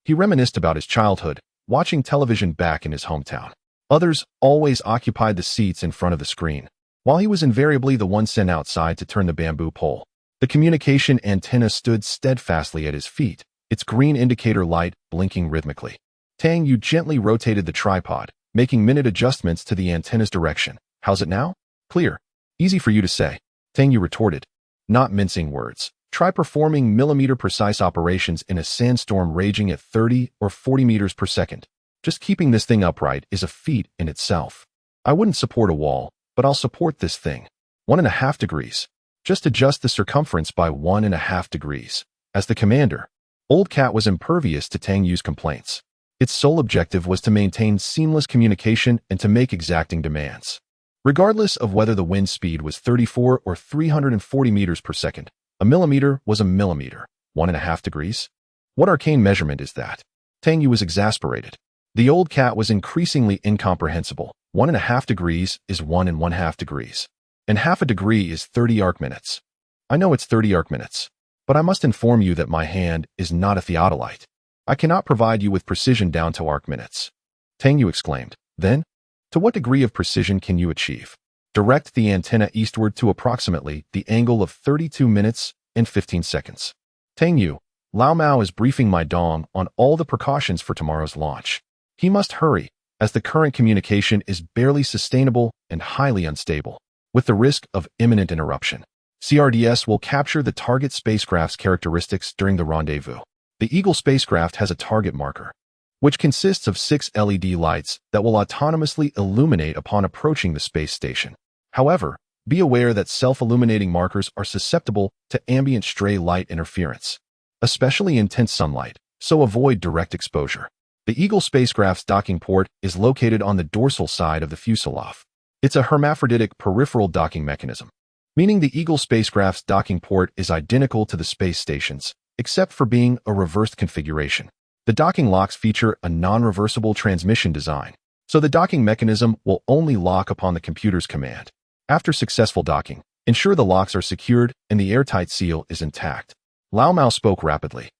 He reminisced about his childhood, watching television back in his hometown. Others always occupied the seats in front of the screen, while he was invariably the one sent outside to turn the bamboo pole. The communication antenna stood steadfastly at his feet, its green indicator light blinking rhythmically. Tang Yue gently rotated the tripod, making minute adjustments to the antenna's direction. How's it now? Clear. Easy for you to say. Tang Yue retorted, not mincing words. Try performing millimeter-precise operations in a sandstorm raging at 30 or 40 meters per second. Just keeping this thing upright is a feat in itself. I wouldn't support a wall, but I'll support this thing. 1.5 degrees. Just adjust the circumference by 1.5 degrees. As the commander, Old Cat was impervious to Tang Yue's complaints. Its sole objective was to maintain seamless communication and to make exacting demands. Regardless of whether the wind speed was 34 or 340 meters per second, a millimeter was a millimeter. 1.5 degrees? What arcane measurement is that? Tang Yue was exasperated. The Old Cat was increasingly incomprehensible. 1.5 degrees is 1.5 degrees. And half a degree is 30 arc minutes. I know it's 30 arc minutes, but I must inform you that my hand is not a theodolite. I cannot provide you with precision down to arc minutes. Tang Yue exclaimed. Then, to what degree of precision can you achieve? Direct the antenna eastward to approximately the angle of 32 minutes and 15 seconds. Tang Yue, Lao Mao is briefing Mai Dong on all the precautions for tomorrow's launch. He must hurry, as the current communication is barely sustainable and highly unstable, with the risk of imminent interruption. CRDS will capture the target spacecraft's characteristics during the rendezvous. The Eagle spacecraft has a target marker, which consists of 6 LED lights that will autonomously illuminate upon approaching the space station. However, be aware that self-illuminating markers are susceptible to ambient stray light interference, especially intense sunlight, so avoid direct exposure. The Eagle spacecraft's docking port is located on the dorsal side of the fuselage. It's a hermaphroditic peripheral docking mechanism, meaning the Eagle spacecraft's docking port is identical to the space station's, except for being a reversed configuration. The docking locks feature a non-reversible transmission design, so the docking mechanism will only lock upon the computer's command. After successful docking, ensure the locks are secured and the airtight seal is intact. Lao Mao spoke rapidly,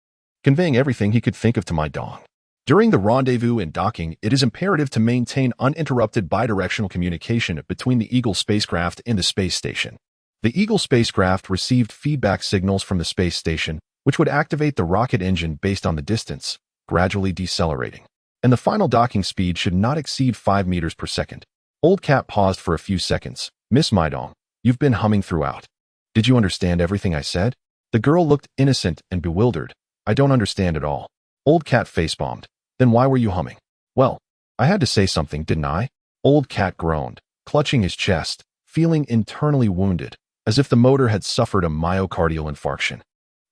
conveying everything he could think of to Mai Dong. During the rendezvous and docking, it is imperative to maintain uninterrupted bidirectional communication between the Eagle spacecraft and the space station. The Eagle spacecraft received feedback signals from the space station, which would activate the rocket engine based on the distance, gradually decelerating, and the final docking speed should not exceed 5 meters per second. Old Cat paused for a few seconds. Miss Mai Dong, you've been humming throughout. Did you understand everything I said? The girl looked innocent and bewildered. I don't understand at all. Old Cat face-bombed. Then why were you humming? Well, I had to say something, didn't I? Old Cat groaned, clutching his chest, feeling internally wounded, as if the motor had suffered a myocardial infarction.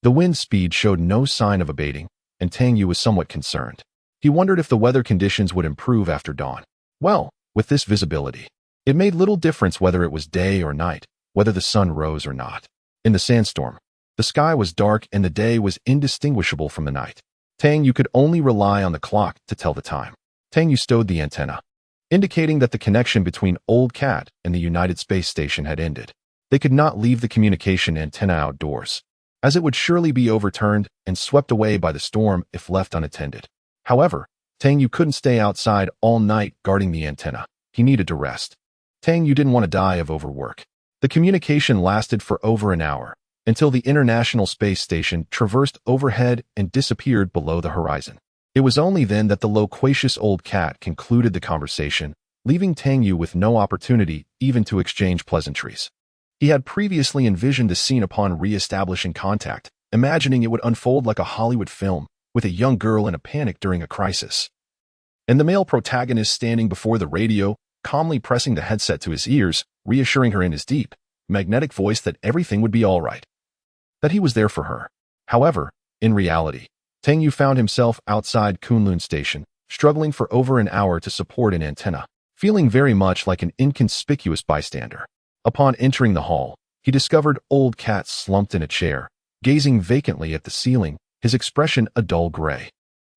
The wind speed showed no sign of abating, and Tang Yue was somewhat concerned. He wondered if the weather conditions would improve after dawn. Well, with this visibility, it made little difference whether it was day or night. whether the sun rose or not. In the sandstorm, the sky was dark and the day was indistinguishable from the night. Tang Yue could only rely on the clock to tell the time. Tang Yue stowed the antenna, indicating that the connection between Old Cat and the United Space Station had ended. They could not leave the communication antenna outdoors, as it would surely be overturned and swept away by the storm if left unattended. However, Tang Yue couldn't stay outside all night guarding the antenna. He needed to rest. Tang Yue didn't want to die of overwork. The communication lasted for over an hour, until the International Space Station traversed overhead and disappeared below the horizon. It was only then that the loquacious Old Cat concluded the conversation, leaving Tang Yue with no opportunity even to exchange pleasantries. He had previously envisioned the scene upon re-establishing contact, imagining it would unfold like a Hollywood film, with a young girl in a panic during a crisis, and the male protagonist standing before the radio, calmly pressing the headset to his ears, reassuring her in his deep, magnetic voice that everything would be all right, that he was there for her. However, in reality, Tang Yue found himself outside Kunlun Station, struggling for over an hour to support an antenna, feeling very much like an inconspicuous bystander. Upon entering the hall, he discovered Old Cat slumped in a chair, gazing vacantly at the ceiling, his expression a dull gray,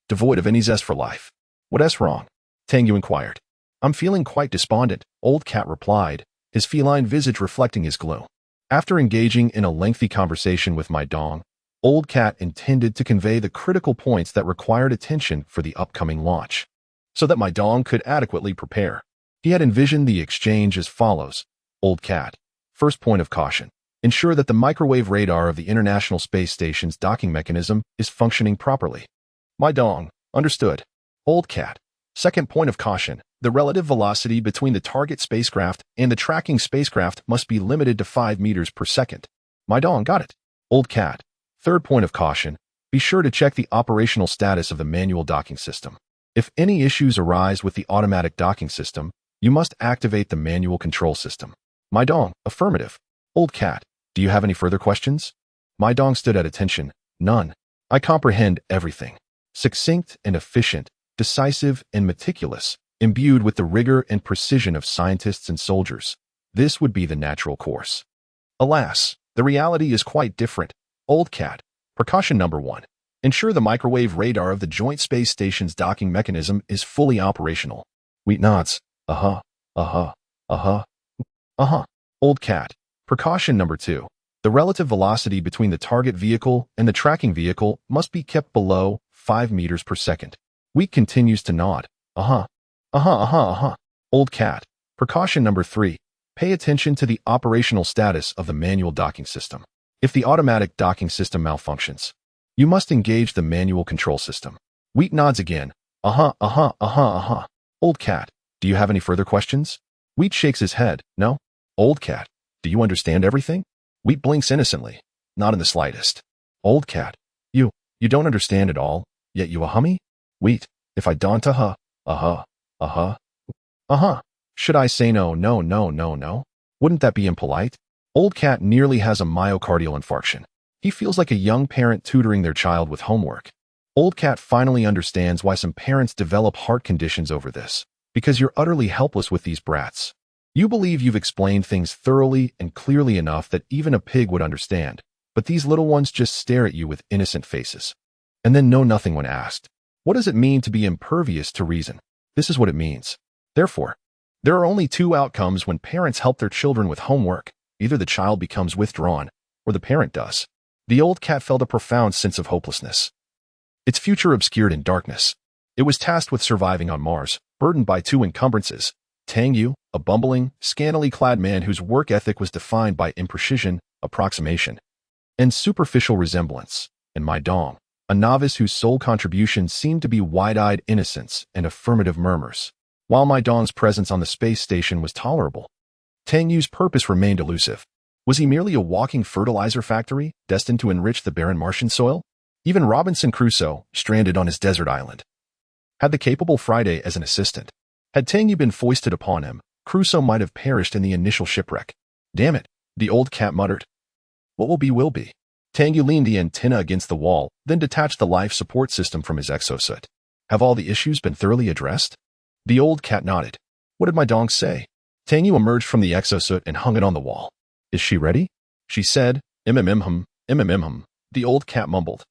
devoid of any zest for life. "What's wrong?" Tang Yue inquired. "I'm feeling quite despondent," Old Cat replied, his feline visage reflecting his gloom. After engaging in a lengthy conversation with Mai Dong, Old Cat intended to convey the critical points that required attention for the upcoming launch, so that Mai Dong could adequately prepare. He had envisioned the exchange as follows. Old Cat. First point of caution. Ensure that the microwave radar of the International Space Station's docking mechanism is functioning properly. Mai Dong. Understood. Old Cat. Second point of caution. The relative velocity between the target spacecraft and the tracking spacecraft must be limited to 5 meters per second. Mai Dong. Got it. Old Cat. Third point of caution. Be sure to check the operational status of the manual docking system. If any issues arise with the automatic docking system, you must activate the manual control system. Mai Dong. Affirmative. Old Cat. Do you have any further questions? Mai Dong stood at attention. None. I comprehend everything. Succinct and efficient, decisive and meticulous, imbued with the rigor and precision of scientists and soldiers. This would be the natural course. Alas, the reality is quite different. Old Cat. Precaution number 1. Ensure the microwave radar of the Joint Space Station's docking mechanism is fully operational. Wheat nods. Uh-huh. Uh-huh. Uh-huh. Uh-huh. Old Cat. Precaution number 2. The relative velocity between the target vehicle and the tracking vehicle must be kept below 5 meters per second. Wheat continues to nod. Uh-huh. Uh-huh, uh-huh, uh-huh. Old Cat. Precaution number 3. Pay attention to the operational status of the manual docking system. If the automatic docking system malfunctions, you must engage the manual control system. Wheat nods again. Uh-huh, uh-huh, uh-huh, uh-huh. Old Cat. Do you have any further questions? Wheat shakes his head. No. Old Cat. Do you understand everything? Wheat blinks innocently. Not in the slightest. Old Cat. You don't understand at all, yet you a-huh me? Wheat. If I don't uh-huh, uh-huh, uh-huh, uh-huh. Should I say no, no, no, no, no? Wouldn't that be impolite? Old Cat nearly has a myocardial infarction. He feels like a young parent tutoring their child with homework. Old Cat finally understands why some parents develop heart conditions over this. Because you're utterly helpless with these brats. You believe you've explained things thoroughly and clearly enough that even a pig would understand, but these little ones just stare at you with innocent faces, and then know nothing when asked. What does it mean to be impervious to reason? This is what it means. Therefore, there are only 2 outcomes when parents help their children with homework. Either the child becomes withdrawn, or the parent does. The Old Cat felt a profound sense of hopelessness. Its future obscured in darkness. It was tasked with surviving on Mars, burdened by 2 encumbrances. Tang Yue, a bumbling, scantily clad man whose work ethic was defined by imprecision, approximation, and superficial resemblance, and Mai Dong, a novice whose sole contribution seemed to be wide-eyed innocence and affirmative murmurs. While Mai Dong's presence on the space station was tolerable, Tang Yue's purpose remained elusive. Was he merely a walking fertilizer factory, destined to enrich the barren Martian soil? Even Robinson Crusoe, stranded on his desert island, had the capable Friday as an assistant. Had Tang Yue been foisted upon him, Crusoe might have perished in the initial shipwreck. Damn it, the Old Cat muttered. What will be will be. Tang Yue leaned the antenna against the wall, then detached the life support system from his exosuit. Have all the issues been thoroughly addressed? The Old Cat nodded. What did Mai Dong say? Tang Yue emerged from the exosuit and hung it on the wall. Is she ready? She said, The old cat mumbled.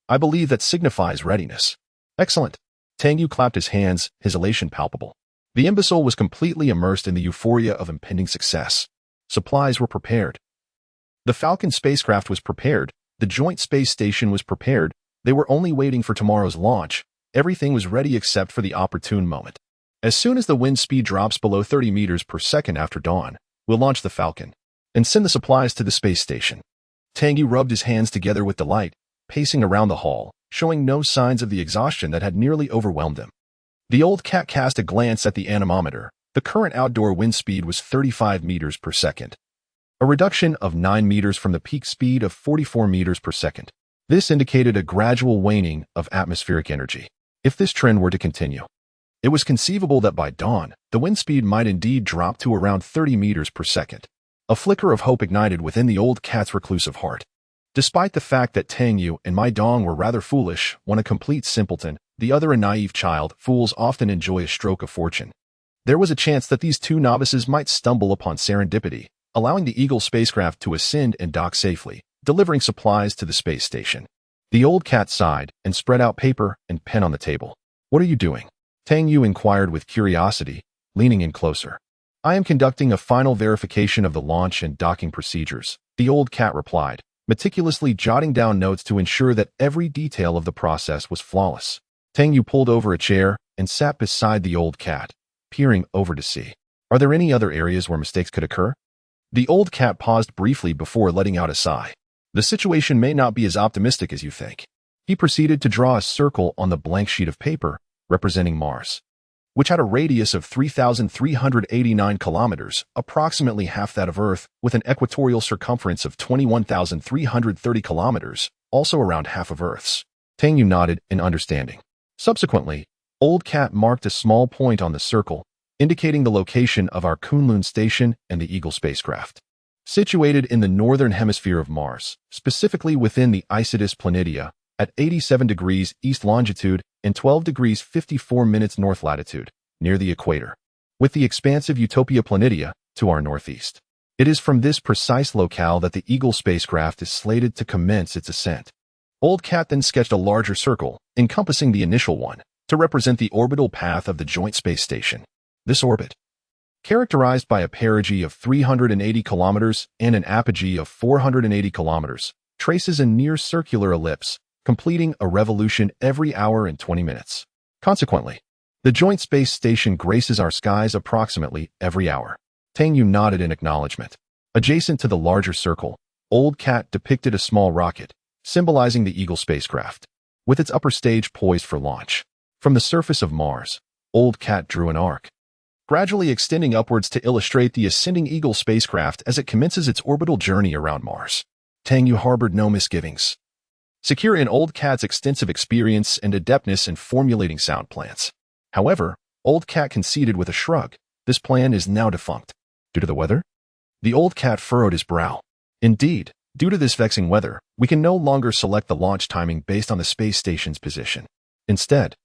I believe that signifies readiness. Excellent. Tang Yue clapped his hands, his elation palpable. The imbecile was completely immersed in the euphoria of impending success. Supplies were prepared. The Falcon spacecraft was prepared. The joint space station was prepared. They were only waiting for tomorrow's launch. Everything was ready except for the opportune moment. As soon as the wind speed drops below 30 meters per second after dawn, we'll launch the Falcon and send the supplies to the space station. Tang Yue rubbed his hands together with delight, pacing around the hall, showing no signs of the exhaustion that had nearly overwhelmed him. The old cat cast a glance at the anemometer. The current outdoor wind speed was 35 meters per second, a reduction of 9 meters from the peak speed of 44 meters per second. This indicated a gradual waning of atmospheric energy. If this trend were to continue, it was conceivable that by dawn, the wind speed might indeed drop to around 30 meters per second. A flicker of hope ignited within the old cat's reclusive heart. Despite the fact that Tang Yue and Mai Dong were rather foolish, one a complete simpleton, the other a naive child, fools often enjoy a stroke of fortune. There was a chance that these two novices might stumble upon serendipity, allowing the Eagle spacecraft to ascend and dock safely, delivering supplies to the space station. The old cat sighed and spread out paper and pen on the table. What are you doing? Tang Yue inquired with curiosity, leaning in closer. I am conducting a final verification of the launch and docking procedures, the old cat replied, meticulously jotting down notes to ensure that every detail of the process was flawless. Tang Yue pulled over a chair and sat beside the old cat, peering over to see. Are there any other areas where mistakes could occur? The old cat paused briefly before letting out a sigh. The situation may not be as optimistic as you think. He proceeded to draw a circle on the blank sheet of paper representing Mars, which had a radius of 3,389 kilometers, approximately half that of Earth, with an equatorial circumference of 21,330 kilometers, also around half of Earth's. Tang Yue nodded in understanding. Subsequently, Old Cat marked a small point on the circle, indicating the location of our Kunlun Station and the Eagle spacecraft. Situated in the northern hemisphere of Mars, specifically within the Isidis Planitia, at 87 degrees east longitude and 12 degrees 54 minutes north latitude, near the equator, with the expansive Utopia Planitia to our northeast. It is from this precise locale that the Eagle spacecraft is slated to commence its ascent. Old Cat then sketched a larger circle, encompassing the initial one, to represent the orbital path of the joint space station. This orbit, characterized by a perigee of 380 kilometers and an apogee of 480 kilometers, traces a near-circular ellipse, completing a revolution every hour and 20 minutes. Consequently, the joint space station graces our skies approximately every hour. Tang Yue nodded in acknowledgement. Adjacent to the larger circle, Old Cat depicted a small rocket, symbolizing the Eagle spacecraft, with its upper stage poised for launch. From the surface of Mars, Old Cat drew an arc, gradually extending upwards to illustrate the ascending Eagle spacecraft as it commences its orbital journey around Mars. Tang Yue harbored no misgivings. Secure in Old Cat's extensive experience and adeptness in formulating sound plans. However, Old Cat conceded with a shrug. This plan is now defunct. Due to the weather? The Old Cat furrowed his brow. Indeed, due to this vexing weather, we can no longer select the launch timing based on the space station's position. Instead,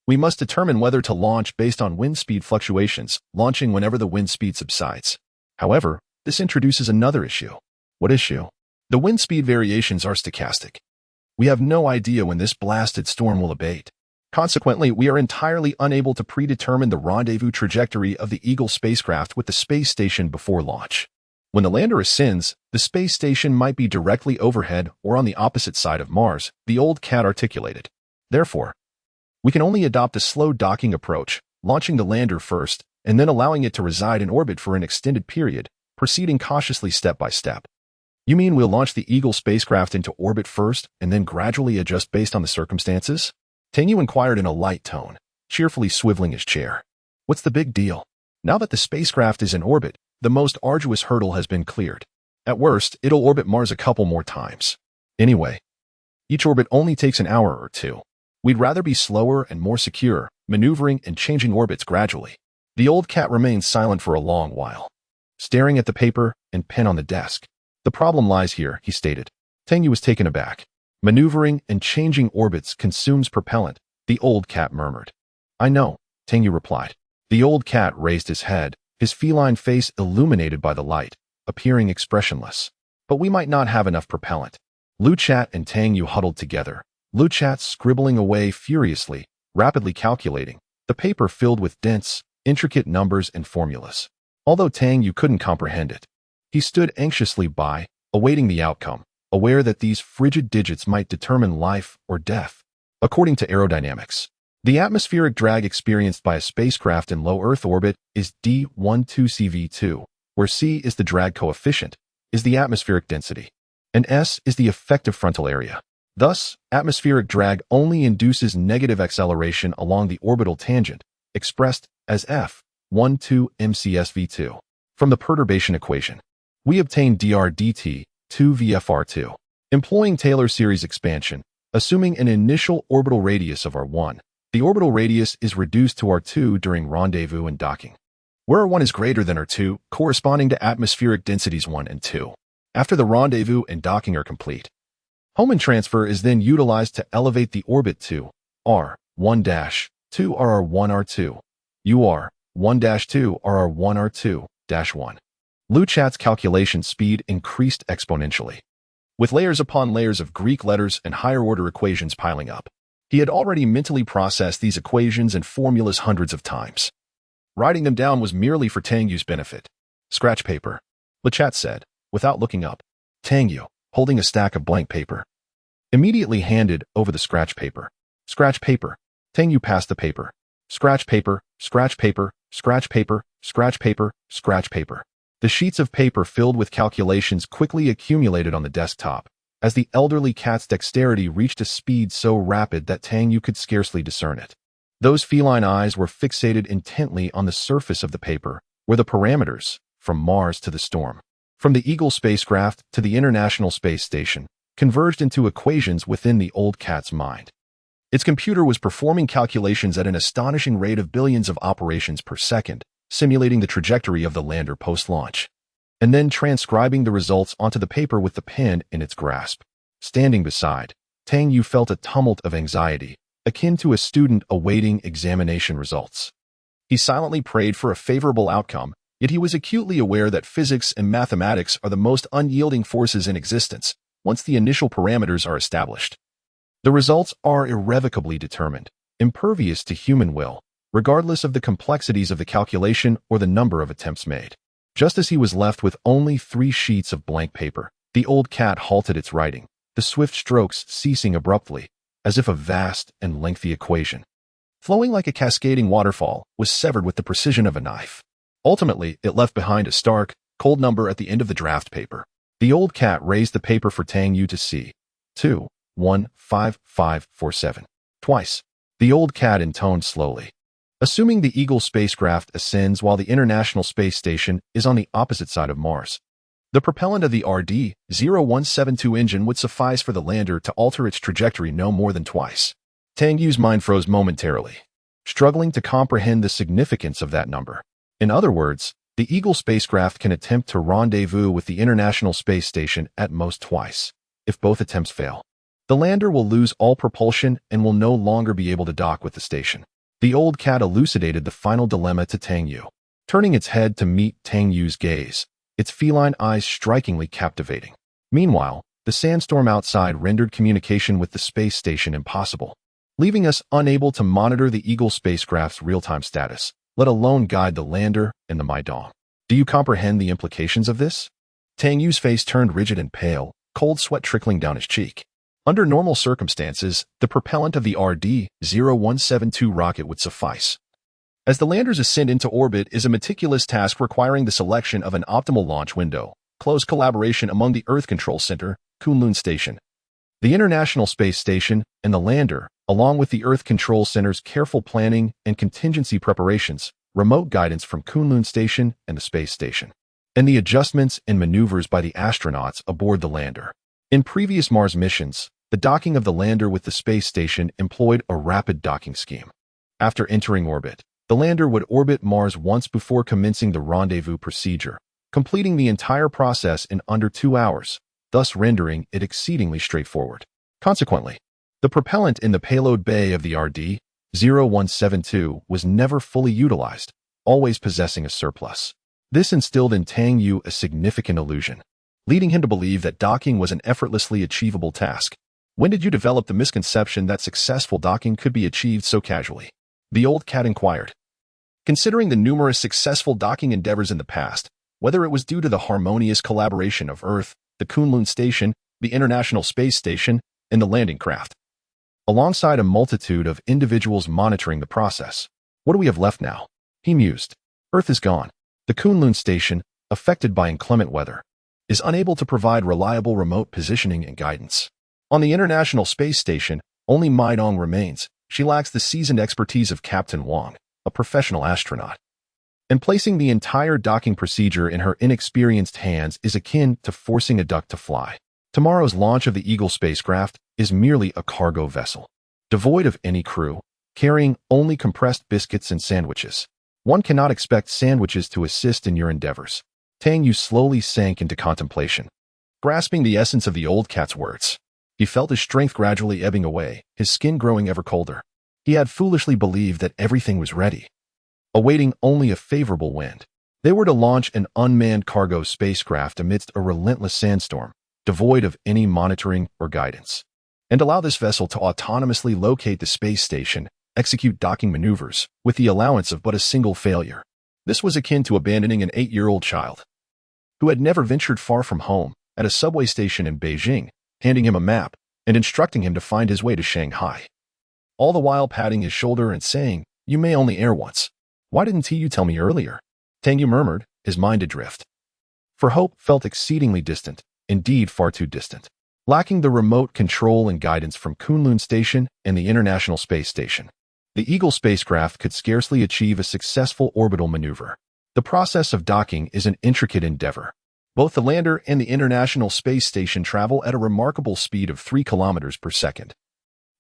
we must determine whether to launch based on wind speed fluctuations, launching whenever the wind speed subsides. However, this introduces another issue. What issue? The wind speed variations are stochastic. We have no idea when this blasted storm will abate. Consequently, we are entirely unable to predetermine the rendezvous trajectory of the Eagle spacecraft with the space station before launch. When the lander ascends, the space station might be directly overhead or on the opposite side of Mars, the Old Cat articulated. Therefore, we can only adopt a slow docking approach, launching the lander first and then allowing it to reside in orbit for an extended period, proceeding cautiously step by step. You mean we'll launch the Eagle spacecraft into orbit first and then gradually adjust based on the circumstances? Tang Yue inquired in a light tone, cheerfully swiveling his chair. What's the big deal? Now that the spacecraft is in orbit, the most arduous hurdle has been cleared. At worst, it'll orbit Mars a couple more times. Anyway, each orbit only takes an hour or two. We'd rather be slower and more secure, maneuvering and changing orbits gradually. The Old Cat remained silent for a long while, staring at the paper and pen on the desk. The problem lies here, he stated. Tang Yue was taken aback. Maneuvering and changing orbits consumes propellant, the Old Cat murmured. I know, Tang Yue replied. The Old Cat raised his head, his feline face illuminated by the light. appearing expressionless. But we might not have enough propellant. Lu Chat and Tang Yue huddled together. Lu Chat scribbling away furiously, rapidly calculating, the paper filled with dense, intricate numbers and formulas. Although Tang Yue couldn't comprehend it, he stood anxiously by, awaiting the outcome, aware that these frigid digits might determine life or death. According to aerodynamics, the atmospheric drag experienced by a spacecraft in low Earth orbit is d12cv2, where c is the drag coefficient, is the atmospheric density, and s is the effective frontal area. Thus, atmospheric drag only induces negative acceleration along the orbital tangent, expressed as f(12 mcsv2). From the perturbation equation, we obtain dr dt 2 vfr2. Employing Taylor series expansion, assuming an initial orbital radius of r1, the orbital radius is reduced to r2 during rendezvous and docking, where r1 is greater than r2, corresponding to atmospheric densities 1 and 2. After the rendezvous and docking are complete, Hohmann transfer is then utilized to elevate the orbit to r1-2 rr1r2, ur1-2 rr1r2-1. Lu Chat's calculation speed increased exponentially. With layers upon layers of Greek letters and higher-order equations piling up, he had already mentally processed these equations and formulas hundreds of times. Writing them down was merely for Tang Yue's benefit. Scratch paper, Lu Chat said, without looking up. Tang Yue, holding a stack of blank paper, immediately handed over the scratch paper. Scratch paper. Tang Yue passed the paper. Scratch paper, scratch paper, scratch paper, scratch paper, scratch paper. The sheets of paper filled with calculations quickly accumulated on the desktop, as the elderly cat's dexterity reached a speed so rapid that Tang Yue could scarcely discern it. Those feline eyes were fixated intently on the surface of the paper, where the parameters, from Mars to the Storm, from the Eagle spacecraft to the International Space Station, converged into equations within the old cat's mind. Its computer was performing calculations at an astonishing rate of billions of operations per second, simulating the trajectory of the lander post-launch, and then transcribing the results onto the paper with the pen in its grasp. Standing beside, Tang Yue felt a tumult of anxiety, akin to a student awaiting examination results. He silently prayed for a favorable outcome, yet he was acutely aware that physics and mathematics are the most unyielding forces in existence once the initial parameters are established. The results are irrevocably determined, impervious to human will, regardless of the complexities of the calculation or the number of attempts made. Just as he was left with only 3 sheets of blank paper, the old cat halted its writing, the swift strokes ceasing abruptly, as if a vast and lengthy equation, flowing like a cascading waterfall, was severed with the precision of a knife. Ultimately, it left behind a stark, cold number at the end of the draft paper. The old cat raised the paper for Tang Yue to see. 2-1-5-5-4-7. Twice. The old cat intoned slowly. Assuming the Eagle spacecraft ascends while the International Space Station is on the opposite side of Mars, the propellant of the RD-0172 engine would suffice for the lander to alter its trajectory no more than twice. Tang Yue's mind froze momentarily, struggling to comprehend the significance of that number. In other words, the Eagle spacecraft can attempt to rendezvous with the International Space Station at most twice. If both attempts fail, the lander will lose all propulsion and will no longer be able to dock with the station. The old cat elucidated the final dilemma to Tang Yue, turning its head to meet Tang Yue's gaze, its feline eyes strikingly captivating. Meanwhile, the sandstorm outside rendered communication with the space station impossible, leaving us unable to monitor the Eagle spacecraft's real-time status, let alone guide the lander and the Mai Dong. Do you comprehend the implications of this? Tang Yue's face turned rigid and pale, cold sweat trickling down his cheek. Under normal circumstances, the propellant of the RD-0172 rocket would suffice. As the lander's ascent into orbit is a meticulous task requiring the selection of an optimal launch window, close collaboration among the Earth Control Center, Kunlun Station, the International Space Station, and the lander, along with the Earth Control Center's careful planning and contingency preparations, remote guidance from Kunlun Station and the space station, and the adjustments and maneuvers by the astronauts aboard the lander. In previous Mars missions, the docking of the lander with the space station employed a rapid docking scheme. After entering orbit, the lander would orbit Mars once before commencing the rendezvous procedure, completing the entire process in under 2 hours, thus rendering it exceedingly straightforward. Consequently, the propellant in the payload bay of the RD-0172 was never fully utilized, always possessing a surplus. This instilled in Tang Yue a significant illusion, leading him to believe that docking was an effortlessly achievable task. When did you develop the misconception that successful docking could be achieved so casually? The old cat inquired. Considering the numerous successful docking endeavors in the past, whether it was due to the harmonious collaboration of Earth, the Kunlun Station, the International Space Station, and the landing craft, alongside a multitude of individuals monitoring the process, what do we have left now? He mused. Earth is gone. The Kunlun Station, affected by inclement weather, is unable to provide reliable remote positioning and guidance. On the International Space Station, only Mai Dong remains. She lacks the seasoned expertise of Captain Wang, a professional astronaut. And placing the entire docking procedure in her inexperienced hands is akin to forcing a duck to fly. Tomorrow's launch of the Eagle spacecraft is merely a cargo vessel, devoid of any crew, carrying only compressed biscuits and sandwiches. One cannot expect sandwiches to assist in your endeavors. Tang Yue slowly sank into contemplation, grasping the essence of the old cat's words. He felt his strength gradually ebbing away, his skin growing ever colder. He had foolishly believed that everything was ready, awaiting only a favorable wind. They were to launch an unmanned cargo spacecraft amidst a relentless sandstorm, devoid of any monitoring or guidance, and allow this vessel to autonomously locate the space station, execute docking maneuvers, with the allowance of but a single failure. This was akin to abandoning an 8-year-old child who had never ventured far from home at a subway station in Beijing, handing him a map and instructing him to find his way to Shanghai, all the while patting his shoulder and saying, "You may only err once. Why didn't you tell me earlier?" Tang Yue murmured, his mind adrift. For hope felt exceedingly distant, indeed far too distant, lacking the remote control and guidance from Kunlun Station and the International Space Station. The Eagle spacecraft could scarcely achieve a successful orbital maneuver. The process of docking is an intricate endeavor. Both the lander and the International Space Station travel at a remarkable speed of 3 kilometers per second.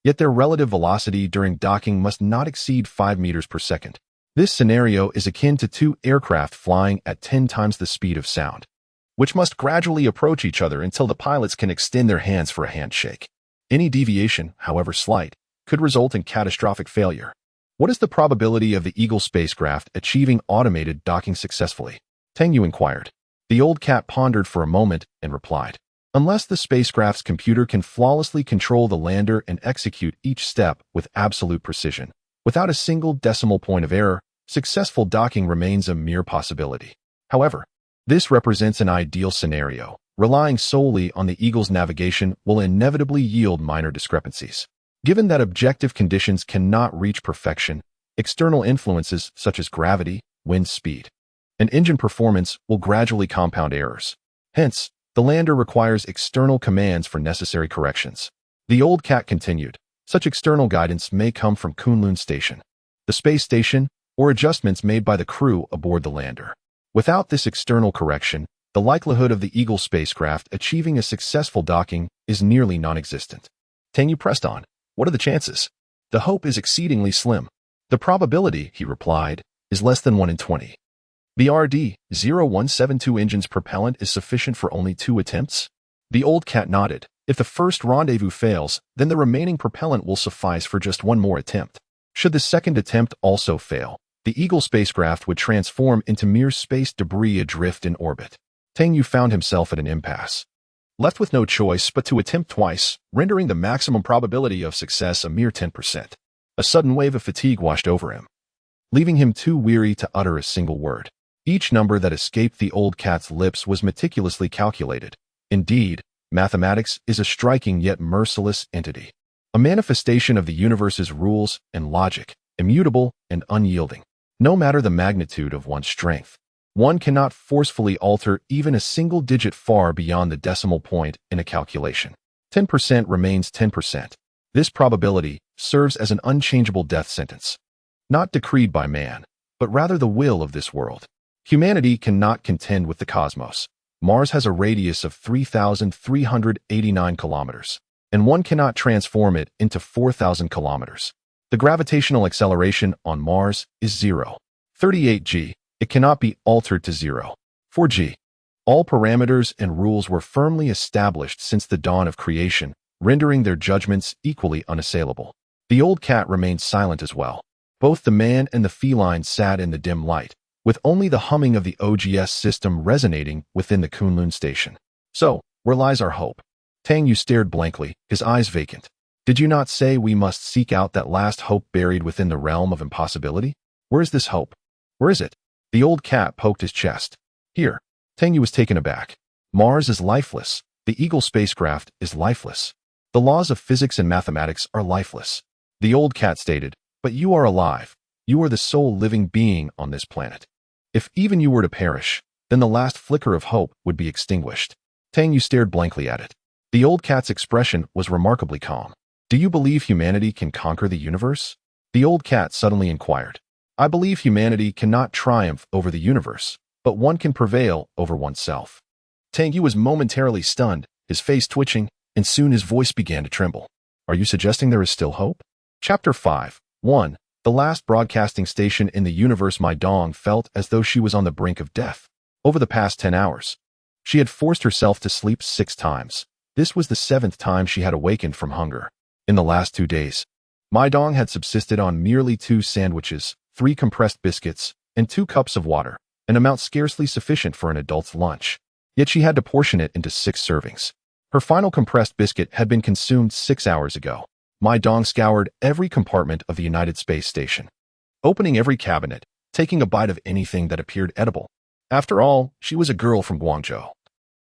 Yet their relative velocity during docking must not exceed 5 meters per second. This scenario is akin to 2 aircraft flying at 10 times the speed of sound, which must gradually approach each other until the pilots can extend their hands for a handshake. Any deviation, however slight, could result in catastrophic failure. What is the probability of the Eagle spacecraft achieving automated docking successfully? Tang Yue inquired. The old cat pondered for a moment and replied, unless the spacecraft's computer can flawlessly control the lander and execute each step with absolute precision, without a single decimal point of error, successful docking remains a mere possibility. However, this represents an ideal scenario. Relying solely on the Eagle's navigation will inevitably yield minor discrepancies. Given that objective conditions cannot reach perfection, external influences such as gravity, wind speed, and engine performance will gradually compound errors. Hence, the lander requires external commands for necessary corrections. The old cat continued, such external guidance may come from Kunlun Station, the space station, or adjustments made by the crew aboard the lander. Without this external correction, the likelihood of the Eagle spacecraft achieving a successful docking is nearly non-existent. Tang Yue pressed on. What are the chances? The hope is exceedingly slim. The probability, he replied, is less than 1 in 20. The RD-0172 engine's propellant is sufficient for only 2 attempts? The old cat nodded. If the first rendezvous fails, then the remaining propellant will suffice for just 1 more attempt. Should the second attempt also fail, the Eagle spacecraft would transform into mere space debris adrift in orbit. Tang Yue found himself at an impasse, left with no choice but to attempt twice, rendering the maximum probability of success a mere 10%. A sudden wave of fatigue washed over him, leaving him too weary to utter a single word. Each number that escaped the old cat's lips was meticulously calculated. Indeed, mathematics is a striking yet merciless entity, a manifestation of the universe's rules and logic, immutable and unyielding. No matter the magnitude of one's strength, one cannot forcefully alter even a single digit far beyond the decimal point in a calculation. 10% remains 10%. This probability serves as an unchangeable death sentence, not decreed by man, but rather the will of this world. Humanity cannot contend with the cosmos. Mars has a radius of 3,389 kilometers, and one cannot transform it into 4,000 kilometers. The gravitational acceleration on Mars is 0. 38 g. It cannot be altered to 0. 4 g. All parameters and rules were firmly established since the dawn of creation, rendering their judgments equally unassailable. The old cat remained silent as well. Both the man and the feline sat in the dim light, with only the humming of the OGS system resonating within the Kunlun Station. So, where lies our hope? Tang Yue stared blankly, his eyes vacant. Did you not say we must seek out that last hope buried within the realm of impossibility? Where is this hope? Where is it? The old cat poked his chest. Here. Tang Yue was taken aback. Mars is lifeless. The Eagle spacecraft is lifeless. The laws of physics and mathematics are lifeless. The old cat stated, but you are alive. You are the sole living being on this planet. If even you were to perish, then the last flicker of hope would be extinguished. Tang Yue stared blankly at it. The old cat's expression was remarkably calm. Do you believe humanity can conquer the universe? The old cat suddenly inquired. I believe humanity cannot triumph over the universe, but one can prevail over oneself. Tang Yue was momentarily stunned, his face twitching, and soon his voice began to tremble. Are you suggesting there is still hope? Chapter 5. 1. The last broadcasting station in the universe. Mai Dong felt as though she was on the brink of death. Over the past 10 hours, she had forced herself to sleep 6 times. This was the 7th time she had awakened from hunger. In the last 2 days, Mai Dong had subsisted on merely 2 sandwiches, 3 compressed biscuits, and 2 cups of water, an amount scarcely sufficient for an adult's lunch. Yet she had to portion it into 6 servings. Her final compressed biscuit had been consumed 6 hours ago. Mai Dong scoured every compartment of the United Space Station, opening every cabinet, taking a bite of anything that appeared edible. After all, she was a girl from Guangzhou.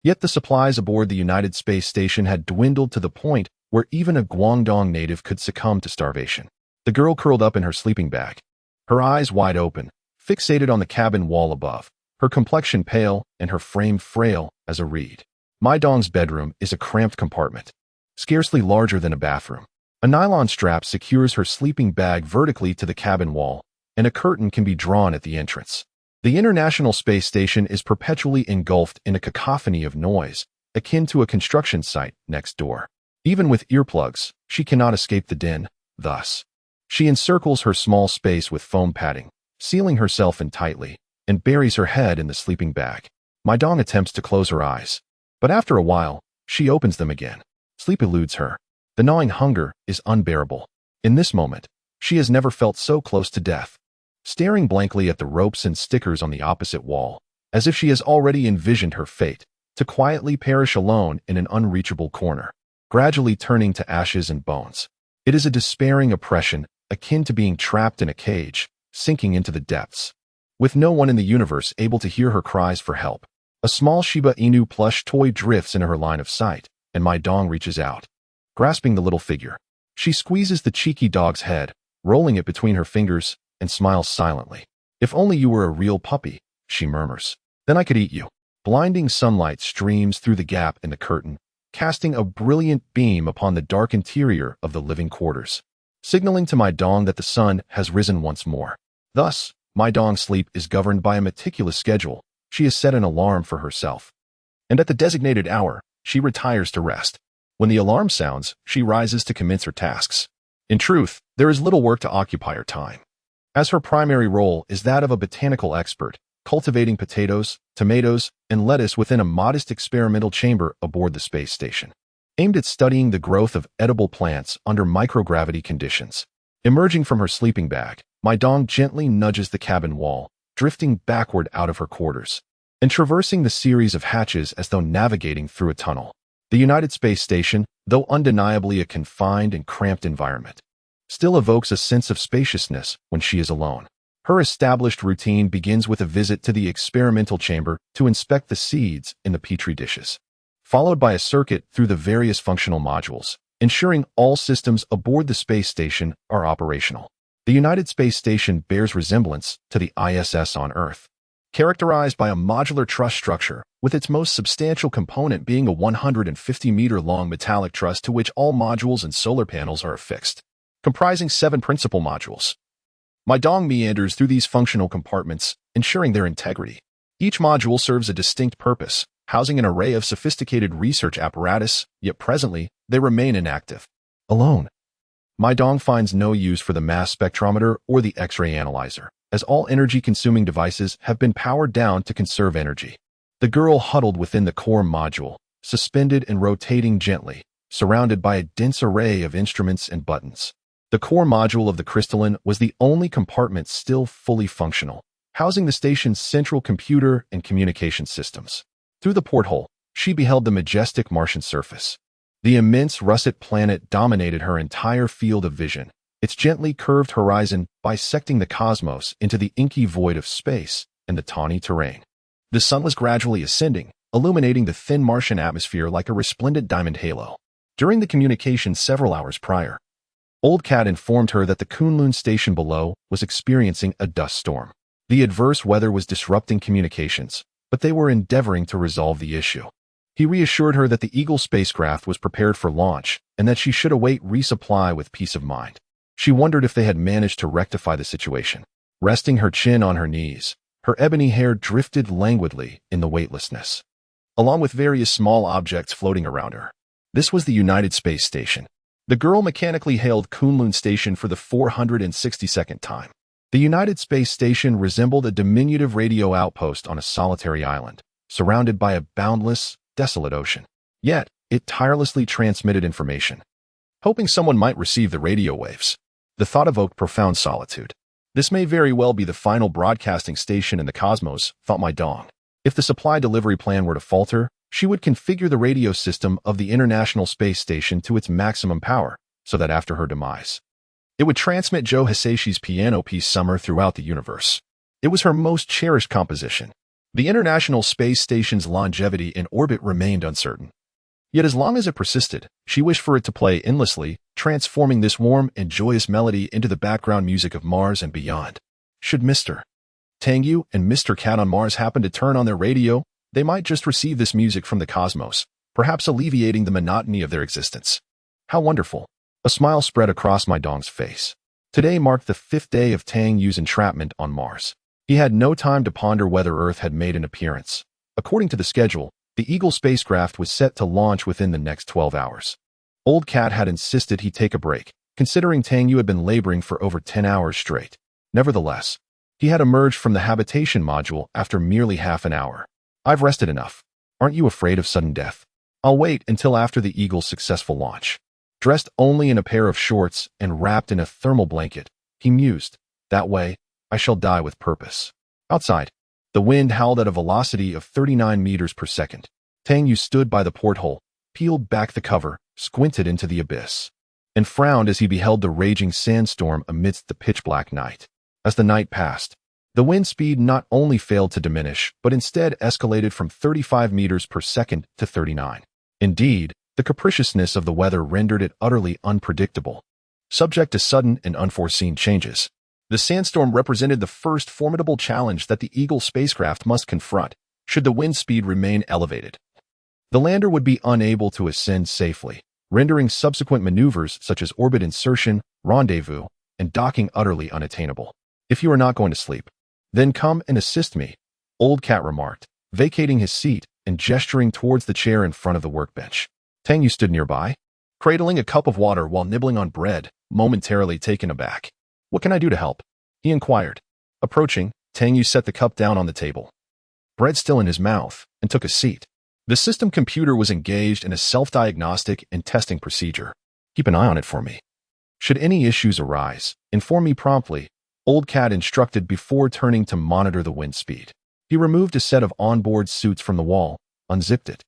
Yet the supplies aboard the United Space Station had dwindled to the point where even a Guangdong native could succumb to starvation. The girl curled up in her sleeping bag, her eyes wide open, fixated on the cabin wall above, her complexion pale and her frame frail as a reed. Mai Dong's bedroom is a cramped compartment, scarcely larger than a bathroom. A nylon strap secures her sleeping bag vertically to the cabin wall, and a curtain can be drawn at the entrance. The International Space Station is perpetually engulfed in a cacophony of noise, akin to a construction site next door. Even with earplugs, she cannot escape the din. Thus, she encircles her small space with foam padding, sealing herself in tightly, and buries her head in the sleeping bag. Mai Dong attempts to close her eyes, but after a while, she opens them again. Sleep eludes her. The gnawing hunger is unbearable. In this moment, she has never felt so close to death. Staring blankly at the ropes and stickers on the opposite wall, as if she has already envisioned her fate, to quietly perish alone in an unreachable corner, gradually turning to ashes and bones. It is a despairing oppression, akin to being trapped in a cage, sinking into the depths. With no one in the universe able to hear her cries for help, a small Shiba Inu plush toy drifts into her line of sight, and Mai Dong reaches out. Grasping the little figure, she squeezes the cheeky dog's head, rolling it between her fingers, and smiles silently. If only you were a real puppy, she murmurs. Then I could eat you. Blinding sunlight streams through the gap in the curtain, casting a brilliant beam upon the dark interior of the living quarters, signaling to Mai Dong that the sun has risen once more. Thus, Mai Dong's sleep is governed by a meticulous schedule. She has set an alarm for herself, and at the designated hour, she retires to rest. When the alarm sounds, she rises to commence her tasks. In truth, there is little work to occupy her time, as her primary role is that of a botanical expert, cultivating potatoes, tomatoes, and lettuce within a modest experimental chamber aboard the space station, aimed at studying the growth of edible plants under microgravity conditions. Emerging from her sleeping bag, Mai Dong gently nudges the cabin wall, drifting backward out of her quarters, and traversing the series of hatches as though navigating through a tunnel. The United Space Station, though undeniably a confined and cramped environment, still evokes a sense of spaciousness when she is alone. Her established routine begins with a visit to the experimental chamber to inspect the seeds in the petri dishes, followed by a circuit through the various functional modules, ensuring all systems aboard the space station are operational. The United Space Station bears resemblance to the ISS on Earth, characterized by a modular truss structure, with its most substantial component being a 150-meter-long metallic truss to which all modules and solar panels are affixed, comprising 7 principal modules. Mai Dong meanders through these functional compartments, ensuring their integrity. Each module serves a distinct purpose, housing an array of sophisticated research apparatus, yet presently, they remain inactive. Alone, Mai Dong finds no use for the mass spectrometer or the X-ray analyzer, as all energy-consuming devices have been powered down to conserve energy. The girl huddled within the core module, suspended and rotating gently, surrounded by a dense array of instruments and buttons. The core module of the crystalline was the only compartment still fully functional, housing the station's central computer and communication systems. Through the porthole, she beheld the majestic Martian surface. The immense russet planet dominated her entire field of vision, its gently curved horizon bisecting the cosmos into the inky void of space and the tawny terrain. The sun was gradually ascending, illuminating the thin Martian atmosphere like a resplendent diamond halo. During the communication several hours prior, Old Cat informed her that the Kunlun Station below was experiencing a dust storm. The adverse weather was disrupting communications, but they were endeavoring to resolve the issue. He reassured her that the Eagle spacecraft was prepared for launch and that she should await resupply with peace of mind. She wondered if they had managed to rectify the situation. Resting her chin on her knees, her ebony hair drifted languidly in the weightlessness, along with various small objects floating around her. This was the United Space Station. The girl mechanically hailed Kunlun Station for the 462nd time. The United Space Station resembled a diminutive radio outpost on a solitary island, surrounded by a boundless, desolate ocean. Yet, it tirelessly transmitted information, hoping someone might receive the radio waves. The thought evoked profound solitude. This may very well be the final broadcasting station in the cosmos, thought Mai Dong. If the supply delivery plan were to falter, she would configure the radio system of the International Space Station to its maximum power, so that after her demise, it would transmit Joe Hisaishi's piano piece Summer throughout the universe. It was her most cherished composition. The International Space Station's longevity in orbit remained uncertain. Yet as long as it persisted, she wished for it to play endlessly, transforming this warm and joyous melody into the background music of Mars and beyond. Should Mr. Tang Yue and Mr. Cat on Mars happen to turn on their radio, they might just receive this music from the cosmos, perhaps alleviating the monotony of their existence. How wonderful! A smile spread across Mai Dong's face. Today marked the 5th day of Tang Yue's entrapment on Mars. He had no time to ponder whether Earth had made an appearance. According to the schedule, the Eagle spacecraft was set to launch within the next 12 hours. Old Cat had insisted he take a break, considering Tang Yue had been laboring for over 10 hours straight. Nevertheless, he had emerged from the habitation module after merely half an hour. I've rested enough. Aren't you afraid of sudden death? I'll wait until after the Eagle's successful launch. Dressed only in a pair of shorts and wrapped in a thermal blanket, he mused. That way, I shall die with purpose. Outside, the wind howled at a velocity of 39 meters per second. Tang Yue stood by the porthole, peeled back the cover, squinted into the abyss, and frowned as he beheld the raging sandstorm amidst the pitch-black night. As the night passed, the wind speed not only failed to diminish, but instead escalated from 35 meters per second to 39. Indeed, the capriciousness of the weather rendered it utterly unpredictable, subject to sudden and unforeseen changes. The sandstorm represented the first formidable challenge that the Eagle spacecraft must confront, should the wind speed remain elevated. The lander would be unable to ascend safely, rendering subsequent maneuvers such as orbit insertion, rendezvous, and docking utterly unattainable. If you are not going to sleep, then come and assist me, Old Cat remarked, vacating his seat and gesturing towards the chair in front of the workbench. Tang Yue stood nearby, cradling a cup of water while nibbling on bread, momentarily taken aback. What can I do to help? He inquired. Approaching, Tang Yue set the cup down on the table, bread still in his mouth, and took a seat. The system computer was engaged in a self-diagnostic and testing procedure. Keep an eye on it for me. Should any issues arise, inform me promptly, Old Cat instructed before turning to monitor the wind speed. He removed a set of onboard suits from the wall, unzipped it,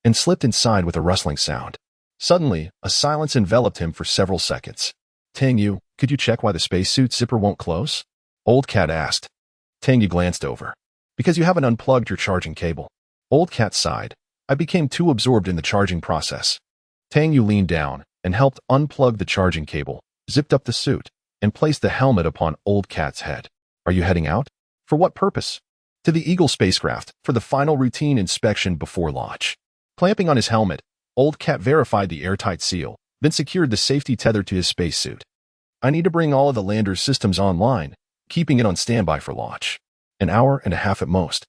and slipped inside with a rustling sound. Suddenly, a silence enveloped him for several seconds. Tang Yue, could you check why the spacesuit zipper won't close? Old Cat asked. Tang Yue glanced over. Because you haven't unplugged your charging cable. Old Cat sighed. I became too absorbed in the charging process. Tang Yue leaned down and helped unplug the charging cable, zipped up the suit, and placed the helmet upon Old Cat's head. Are you heading out? For what purpose? To the Eagle spacecraft, for the final routine inspection before launch. Clamping on his helmet, Old Cat verified the airtight seal, then secured the safety tether to his spacesuit. I need to bring all of the lander's systems online, keeping it on standby for launch. An hour and a half at most.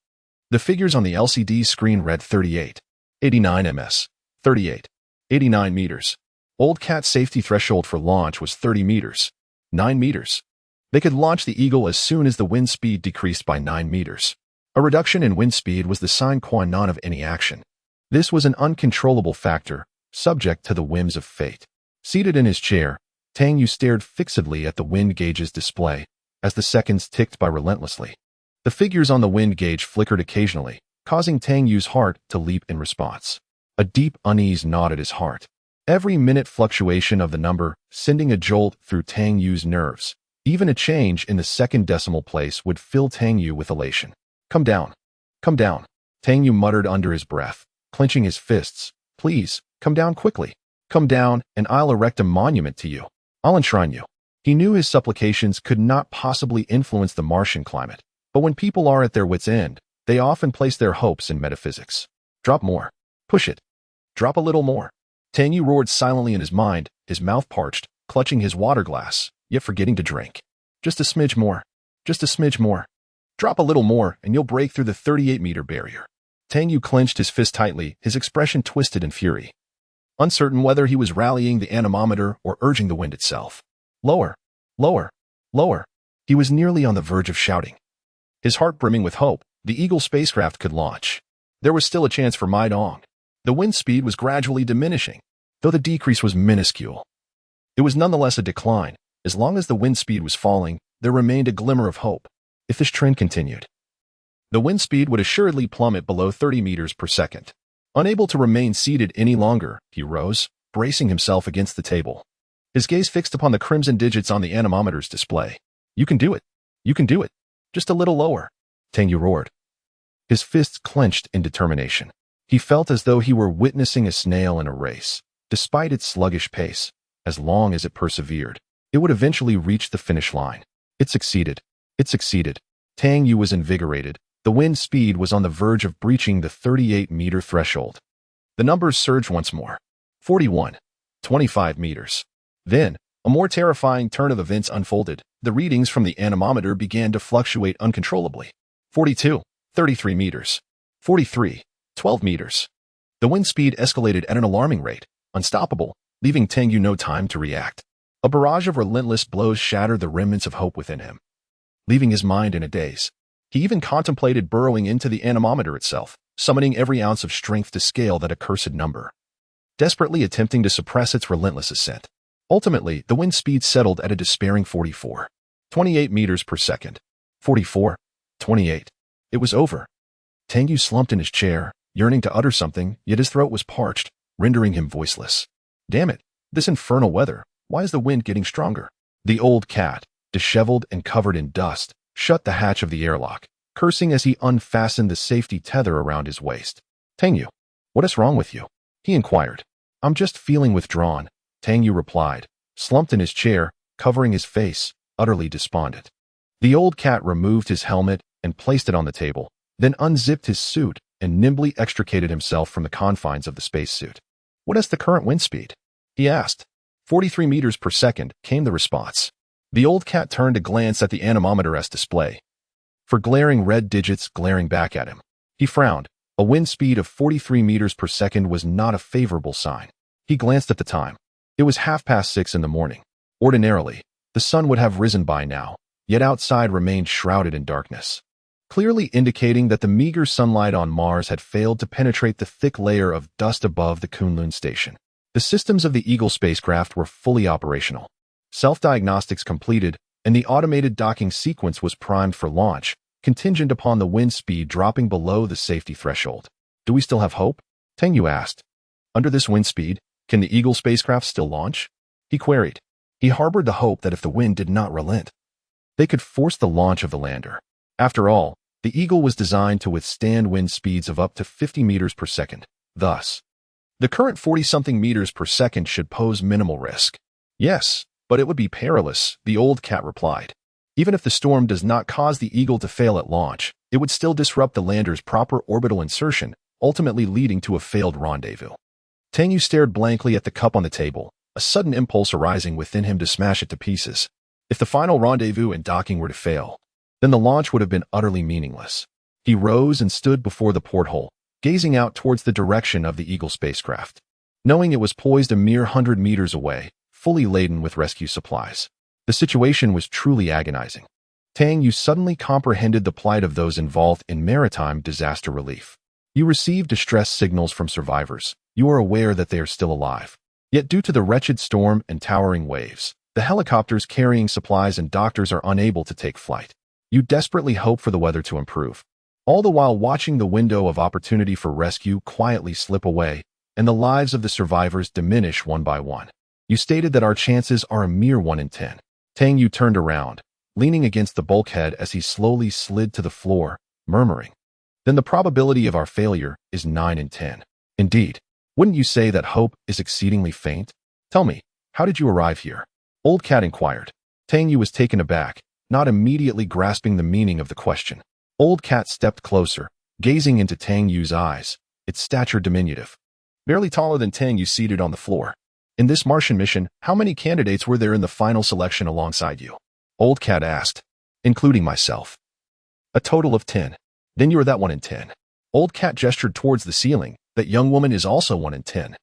The figures on the LCD screen read 38, 89 ms, 38, 89 meters. Old Cat's safety threshold for launch was 30 meters, 9 meters. They could launch the Eagle as soon as the wind speed decreased by 9 meters. A reduction in wind speed was the sine qua non of any action. This was an uncontrollable factor, subject to the whims of fate. Seated in his chair, Tang Yue stared fixedly at the wind gauge's display as the seconds ticked by relentlessly. The figures on the wind gauge flickered occasionally, causing Tang Yue's heart to leap in response. A deep unease gnawed at his heart. Every minute fluctuation of the number sending a jolt through Tang Yue's nerves. Even a change in the second decimal place would fill Tang Yue with elation. Come down. Come down. Tang Yue muttered under his breath, clenching his fists. Please, come down quickly. Come down, and I'll erect a monument to you. I'll enshrine you. He knew his supplications could not possibly influence the Martian climate, but when people are at their wits' end, they often place their hopes in metaphysics. Drop more. Push it. Drop a little more. Tang Yue roared silently in his mind, his mouth parched, clutching his water glass, yet forgetting to drink. Just a smidge more. Just a smidge more. Drop a little more, and you'll break through the 38-meter barrier. Tang Yue clenched his fist tightly, his expression twisted in fury. Uncertain whether he was rallying the anemometer or urging the wind itself. Lower. Lower. Lower. He was nearly on the verge of shouting. His heart brimming with hope, the Eagle spacecraft could launch. There was still a chance for Mai Dong. The wind speed was gradually diminishing, though the decrease was minuscule. It was nonetheless a decline. As long as the wind speed was falling, there remained a glimmer of hope. If this trend continued, the wind speed would assuredly plummet below 30 meters per second. Unable to remain seated any longer, he rose, bracing himself against the table. His gaze fixed upon the crimson digits on the anemometer's display. You can do it. You can do it. Just a little lower. Tang Yue roared. His fists clenched in determination. He felt as though he were witnessing a snail in a race. Despite its sluggish pace, as long as it persevered, it would eventually reach the finish line. It succeeded. It succeeded. Tang Yue was invigorated. The wind speed was on the verge of breaching the 38-meter threshold. The numbers surged once more. 41. 25 meters. Then, a more terrifying turn of events unfolded. The readings from the anemometer began to fluctuate uncontrollably. 42. 33 meters. 43. 12 meters. The wind speed escalated at an alarming rate, unstoppable, leaving Tang Yue no time to react. A barrage of relentless blows shattered the remnants of hope within him, leaving his mind in a daze. He even contemplated burrowing into the anemometer itself, summoning every ounce of strength to scale that accursed number, desperately attempting to suppress its relentless ascent. Ultimately, the wind speed settled at a despairing 44. 28 meters per second. 44. 28. It was over. Tang Yue slumped in his chair, yearning to utter something, yet his throat was parched, rendering him voiceless. Damn it, this infernal weather. Why is the wind getting stronger? The old cat, disheveled and covered in dust, shut the hatch of the airlock, cursing as he unfastened the safety tether around his waist. Tang Yue, what is wrong with you? He inquired. I'm just feeling withdrawn, Tang Yue replied, slumped in his chair, covering his face, utterly despondent. The old cat removed his helmet and placed it on the table, then unzipped his suit and nimbly extricated himself from the confines of the spacesuit. What is the current wind speed? He asked. 43 meters per second, came the response. The old cat turned to glance at the anemometer's display. For glaring red digits glaring back at him. He frowned. A wind speed of 43 meters per second was not a favorable sign. He glanced at the time. It was 6:30 in the morning. Ordinarily, the sun would have risen by now, yet outside remained shrouded in darkness, clearly indicating that the meager sunlight on Mars had failed to penetrate the thick layer of dust above the Kunlun Station. The systems of the Eagle spacecraft were fully operational. Self-diagnostics completed, and the automated docking sequence was primed for launch, contingent upon the wind speed dropping below the safety threshold. Do we still have hope? Tang Yue asked. Under this wind speed, can the Eagle spacecraft still launch? He queried. He harbored the hope that if the wind did not relent, they could force the launch of the lander. After all, the Eagle was designed to withstand wind speeds of up to 50 meters per second. Thus, the current 40-something meters per second should pose minimal risk. Yes, but it would be perilous, the old cat replied. Even if the storm does not cause the Eagle to fail at launch, it would still disrupt the lander's proper orbital insertion, ultimately leading to a failed rendezvous. Tang Yue stared blankly at the cup on the table, a sudden impulse arising within him to smash it to pieces. If the final rendezvous and docking were to fail, then the launch would have been utterly meaningless. He rose and stood before the porthole, gazing out towards the direction of the Eagle spacecraft, knowing it was poised a mere 100 meters away, fully laden with rescue supplies. The situation was truly agonizing. Tang Yue suddenly comprehended the plight of those involved in maritime disaster relief. You receive distress signals from survivors. You are aware that they are still alive. Yet due to the wretched storm and towering waves, the helicopters carrying supplies and doctors are unable to take flight. You desperately hope for the weather to improve, all the while watching the window of opportunity for rescue quietly slip away and the lives of the survivors diminish one by one. You stated that our chances are a mere 1 in 10. Tang Yue turned around, leaning against the bulkhead as he slowly slid to the floor, murmuring, "Then the probability of our failure is 9 in 10. Indeed, wouldn't you say that hope is exceedingly faint? Tell me, how did you arrive here?" Old Cat inquired. Tang Yue was taken aback, not immediately grasping the meaning of the question. Old Cat stepped closer, gazing into Tang Yue's eyes, its stature diminutive. Barely taller than Tang Yue seated on the floor. "In this Martian mission, how many candidates were there in the final selection alongside you?" Old Cat asked. "Including myself." "A total of 10. Then you are that 1 in 10. Old Cat gestured towards the ceiling. "That young woman is also 1 in 10.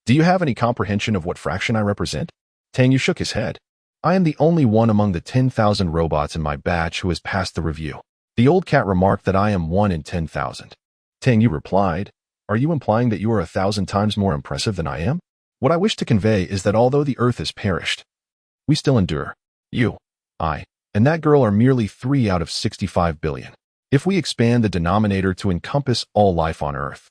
Do you have any comprehension of what fraction I represent?" Tang Yue shook his head. "I am the only one among the 10,000 robots in my batch who has passed the review." The Old Cat remarked that I am 1 in 10,000. Tang Yue replied, "Are you implying that you are 1,000 times more impressive than I am? What I wish to convey is that although the Earth has perished, we still endure. You, I, and that girl are merely 3 out of 65 billion. If we expand the denominator to encompass all life on Earth,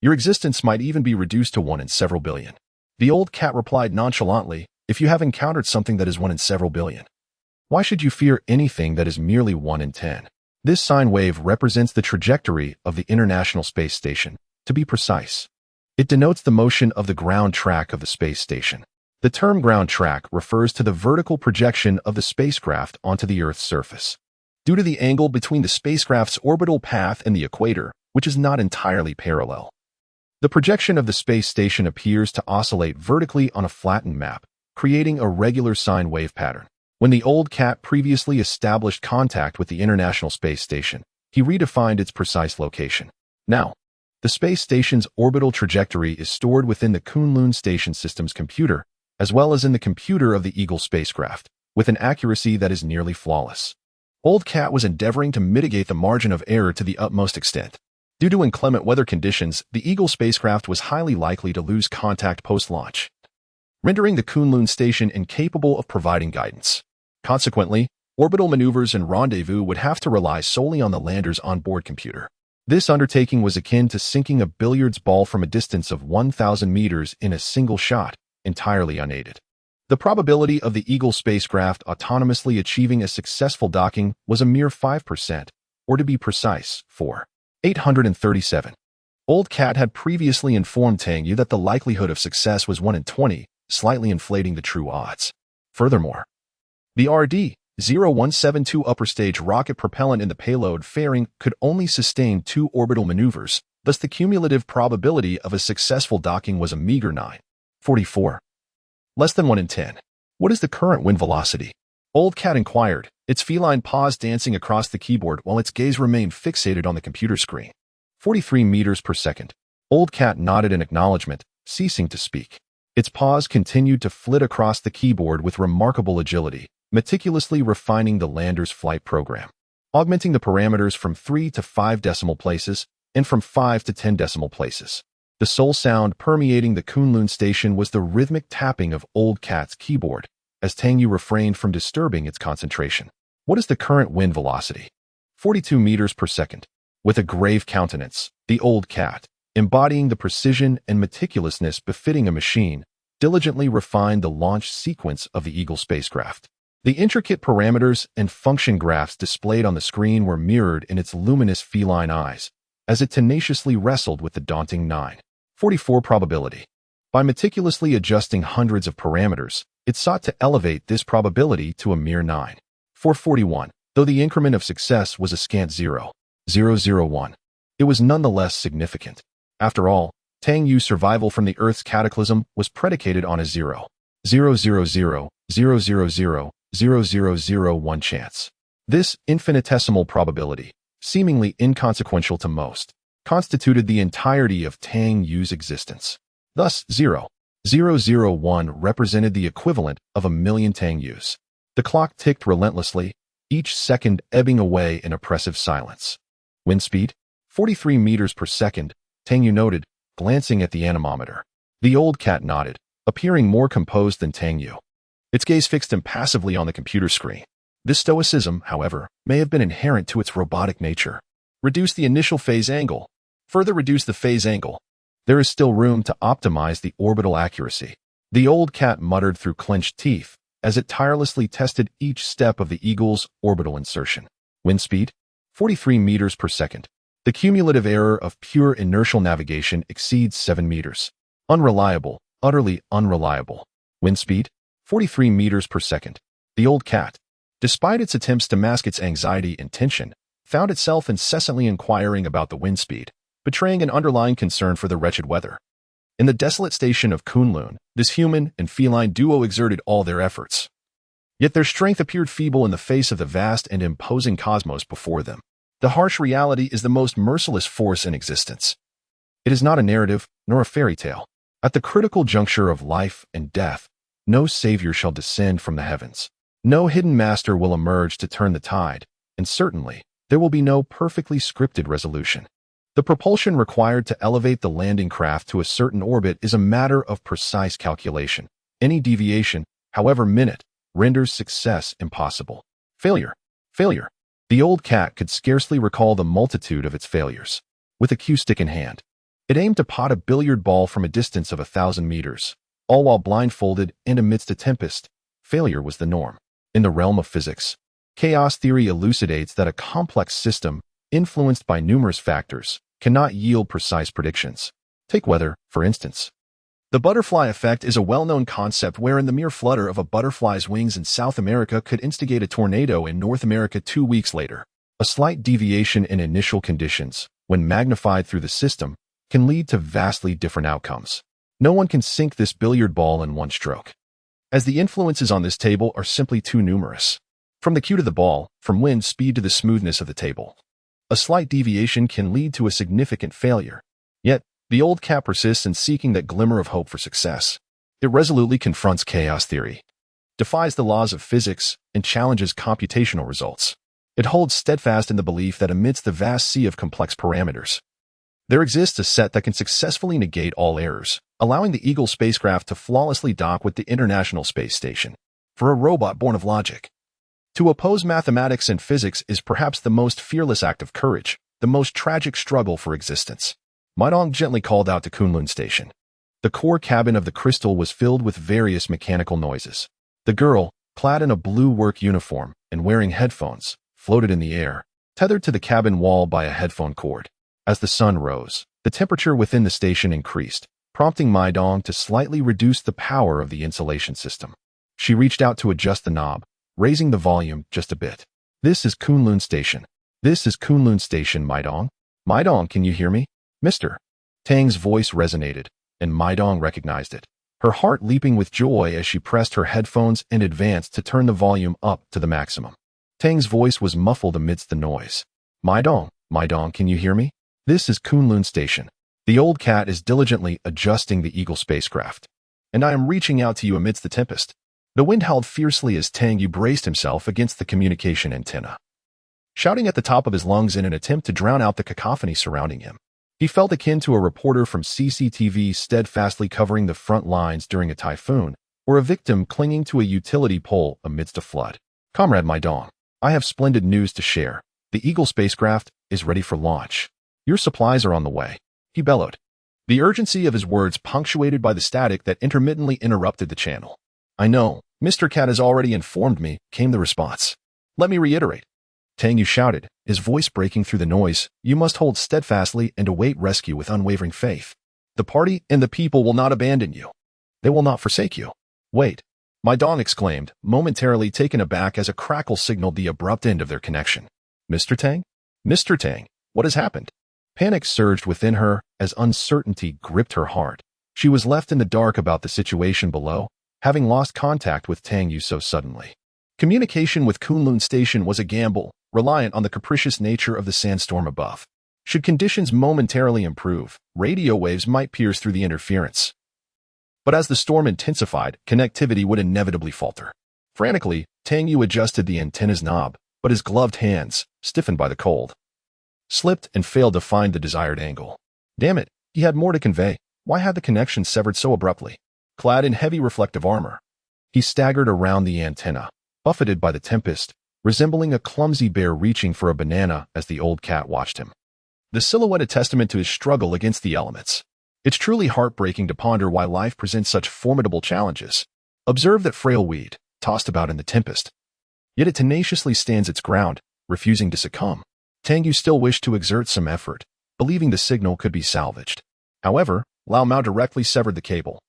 your existence might even be reduced to 1 in several billion." The Old Cat replied nonchalantly, "If you have encountered something that is 1 in several billion, why should you fear anything that is merely 1 in 10? This sine wave represents the trajectory of the International Space Station. To be precise, it denotes the motion of the ground track of the space station. The term ground track refers to the vertical projection of the spacecraft onto the Earth's surface. Due to the angle between the spacecraft's orbital path and the equator, which is not entirely parallel, the projection of the space station appears to oscillate vertically on a flattened map, creating a regular sine wave pattern. When the Old Cat previously established contact with the International Space Station, he redefined its precise location. Now, the space station's orbital trajectory is stored within the Kunlun Station system's computer, as well as in the computer of the Eagle spacecraft, with an accuracy that is nearly flawless. Old Cat was endeavoring to mitigate the margin of error to the utmost extent. Due to inclement weather conditions, the Eagle spacecraft was highly likely to lose contact post-launch, rendering the Kunlun Station incapable of providing guidance. Consequently, orbital maneuvers and rendezvous would have to rely solely on the lander's onboard computer. This undertaking was akin to sinking a billiards ball from a distance of 1,000 meters in a single shot, entirely unaided. The probability of the Eagle spacecraft autonomously achieving a successful docking was a mere 5%, or to be precise, 4,837. Old Cat had previously informed Tang Yue that the likelihood of success was 1 in 20, slightly inflating the true odds. Furthermore, the RD-0172 upper stage rocket propellant in the payload fairing could only sustain 2 orbital maneuvers, thus the cumulative probability of a successful docking was a meager 9.44. Less than 1 in 10. What is the current wind velocity? Old Cat inquired, its feline paws dancing across the keyboard while its gaze remained fixated on the computer screen. 43 meters per second. Old Cat nodded in acknowledgement, ceasing to speak. Its paws continued to flit across the keyboard with remarkable agility, meticulously refining the lander's flight program, augmenting the parameters from 3 to 5 decimal places and from 5 to 10 decimal places. The sole sound permeating the Kunlun Station was the rhythmic tapping of Old Cat's keyboard, as Tang Yue refrained from disturbing its concentration. What is the current wind velocity? 42 meters per second. With a grave countenance, the Old Cat, embodying the precision and meticulousness befitting a machine, diligently refined the launch sequence of the Eagle spacecraft. The intricate parameters and function graphs displayed on the screen were mirrored in its luminous feline eyes, as it tenaciously wrestled with the daunting 9.44 probability. By meticulously adjusting hundreds of parameters, it sought to elevate this probability to a mere 9.441, though the increment of success was a scant 0.001. It was nonetheless significant. After all, Tang Yue's survival from the Earth's cataclysm was predicated on a 0.000000001 chance. This infinitesimal probability, seemingly inconsequential to most, constituted the entirety of Tang Yue's existence. Thus, 0.001 represented the equivalent of 1,000,000 Tang Yues. The clock ticked relentlessly, each second ebbing away in oppressive silence. Wind speed? 43 meters per second, Tang Yue noted, glancing at the anemometer. The Old Cat nodded, appearing more composed than Tang Yue. Its gaze fixed impassively on the computer screen. This stoicism, however, may have been inherent to its robotic nature. Reduce the initial phase angle. Further reduce the phase angle. There is still room to optimize the orbital accuracy. The old cat muttered through clenched teeth as it tirelessly tested each step of the Eagle's orbital insertion. Wind speed? 43 meters per second. The cumulative error of pure inertial navigation exceeds 7 meters. Unreliable, utterly unreliable. Wind speed? 43 meters per second. The old cat, despite its attempts to mask its anxiety and tension, found itself incessantly inquiring about the wind speed, betraying an underlying concern for the wretched weather. In the desolate station of Kunlun, this human and feline duo exerted all their efforts. Yet their strength appeared feeble in the face of the vast and imposing cosmos before them. The harsh reality is the most merciless force in existence. It is not a narrative, nor a fairy tale. At the critical juncture of life and death, no savior shall descend from the heavens. No hidden master will emerge to turn the tide, and certainly, there will be no perfectly scripted resolution. The propulsion required to elevate the landing craft to a certain orbit is a matter of precise calculation. Any deviation, however minute, renders success impossible. Failure. Failure. The old cat could scarcely recall the multitude of its failures. With a cue stick in hand, it aimed to pot a billiard ball from a distance of 1,000 meters. All while blindfolded and amidst a tempest, failure was the norm. In the realm of physics, chaos theory elucidates that a complex system, influenced by numerous factors, cannot yield precise predictions. Take weather, for instance. The butterfly effect is a well-known concept wherein the mere flutter of a butterfly's wings in South America could instigate a tornado in North America 2 weeks later. A slight deviation in initial conditions, when magnified through the system, can lead to vastly different outcomes. No one can sink this billiard ball in one stroke, as the influences on this table are simply too numerous. From the cue to the ball, from wind speed to the smoothness of the table, a slight deviation can lead to a significant failure. Yet, the old cat persists in seeking that glimmer of hope for success. It resolutely confronts chaos theory, defies the laws of physics, and challenges computational results. It holds steadfast in the belief that amidst the vast sea of complex parameters, there exists a set that can successfully negate all errors, allowing the Eagle spacecraft to flawlessly dock with the International Space Station. For a robot born of logic, to oppose mathematics and physics is perhaps the most fearless act of courage, the most tragic struggle for existence. Mai Dong gently called out to Kunlun Station. The core cabin of the crystal was filled with various mechanical noises. The girl, clad in a blue work uniform and wearing headphones, floated in the air, tethered to the cabin wall by a headphone cord. As the sun rose, the temperature within the station increased, prompting Mai Dong to slightly reduce the power of the insulation system. She reached out to adjust the knob, raising the volume just a bit. This is Kunlun Station. This is Kunlun Station, Mai Dong. Mai Dong, can you hear me? Mr. Tang's voice resonated, and Mai Dong recognized it, her heart leaping with joy as she pressed her headphones and advanced to turn the volume up to the maximum. Tang's voice was muffled amidst the noise. Mai Dong, can you hear me? This is Kunlun Station. The old cat is diligently adjusting the Eagle spacecraft, and I am reaching out to you amidst the tempest. The wind howled fiercely as Tang Yue braced himself against the communication antenna, shouting at the top of his lungs in an attempt to drown out the cacophony surrounding him. He felt akin to a reporter from CCTV steadfastly covering the front lines during a typhoon, or a victim clinging to a utility pole amidst a flood. Comrade Mai Dong, I have splendid news to share. The Eagle spacecraft is ready for launch. Your supplies are on the way, he bellowed, the urgency of his words punctuated by the static that intermittently interrupted the channel. I know, Mr. Cat has already informed me, came the response. Let me reiterate. Tang Yue shouted, his voice breaking through the noise. You must hold steadfastly and await rescue with unwavering faith. The party and the people will not abandon you. They will not forsake you. Wait, Mai Dong exclaimed, momentarily taken aback as a crackle signaled the abrupt end of their connection. Mr. Tang? Mr. Tang, what has happened? Panic surged within her as uncertainty gripped her heart. She was left in the dark about the situation below, having lost contact with Tang Yue so suddenly. Communication with Kunlun Station was a gamble, reliant on the capricious nature of the sandstorm above. Should conditions momentarily improve, radio waves might pierce through the interference. But as the storm intensified, connectivity would inevitably falter. Frantically, Tang Yue adjusted the antenna's knob, but his gloved hands, stiffened by the cold, slipped and failed to find the desired angle. Damn it, he had more to convey. Why had the connection severed so abruptly? Clad in heavy reflective armor, he staggered around the antenna, buffeted by the tempest, resembling a clumsy bear reaching for a banana as the old cat watched him. The silhouette a testament to his struggle against the elements. It's truly heartbreaking to ponder why life presents such formidable challenges. Observe that frail weed, tossed about in the tempest. Yet it tenaciously stands its ground, refusing to succumb. Tang Yue still wished to exert some effort, believing the signal could be salvaged. However, Lao Mao directly severed the cable,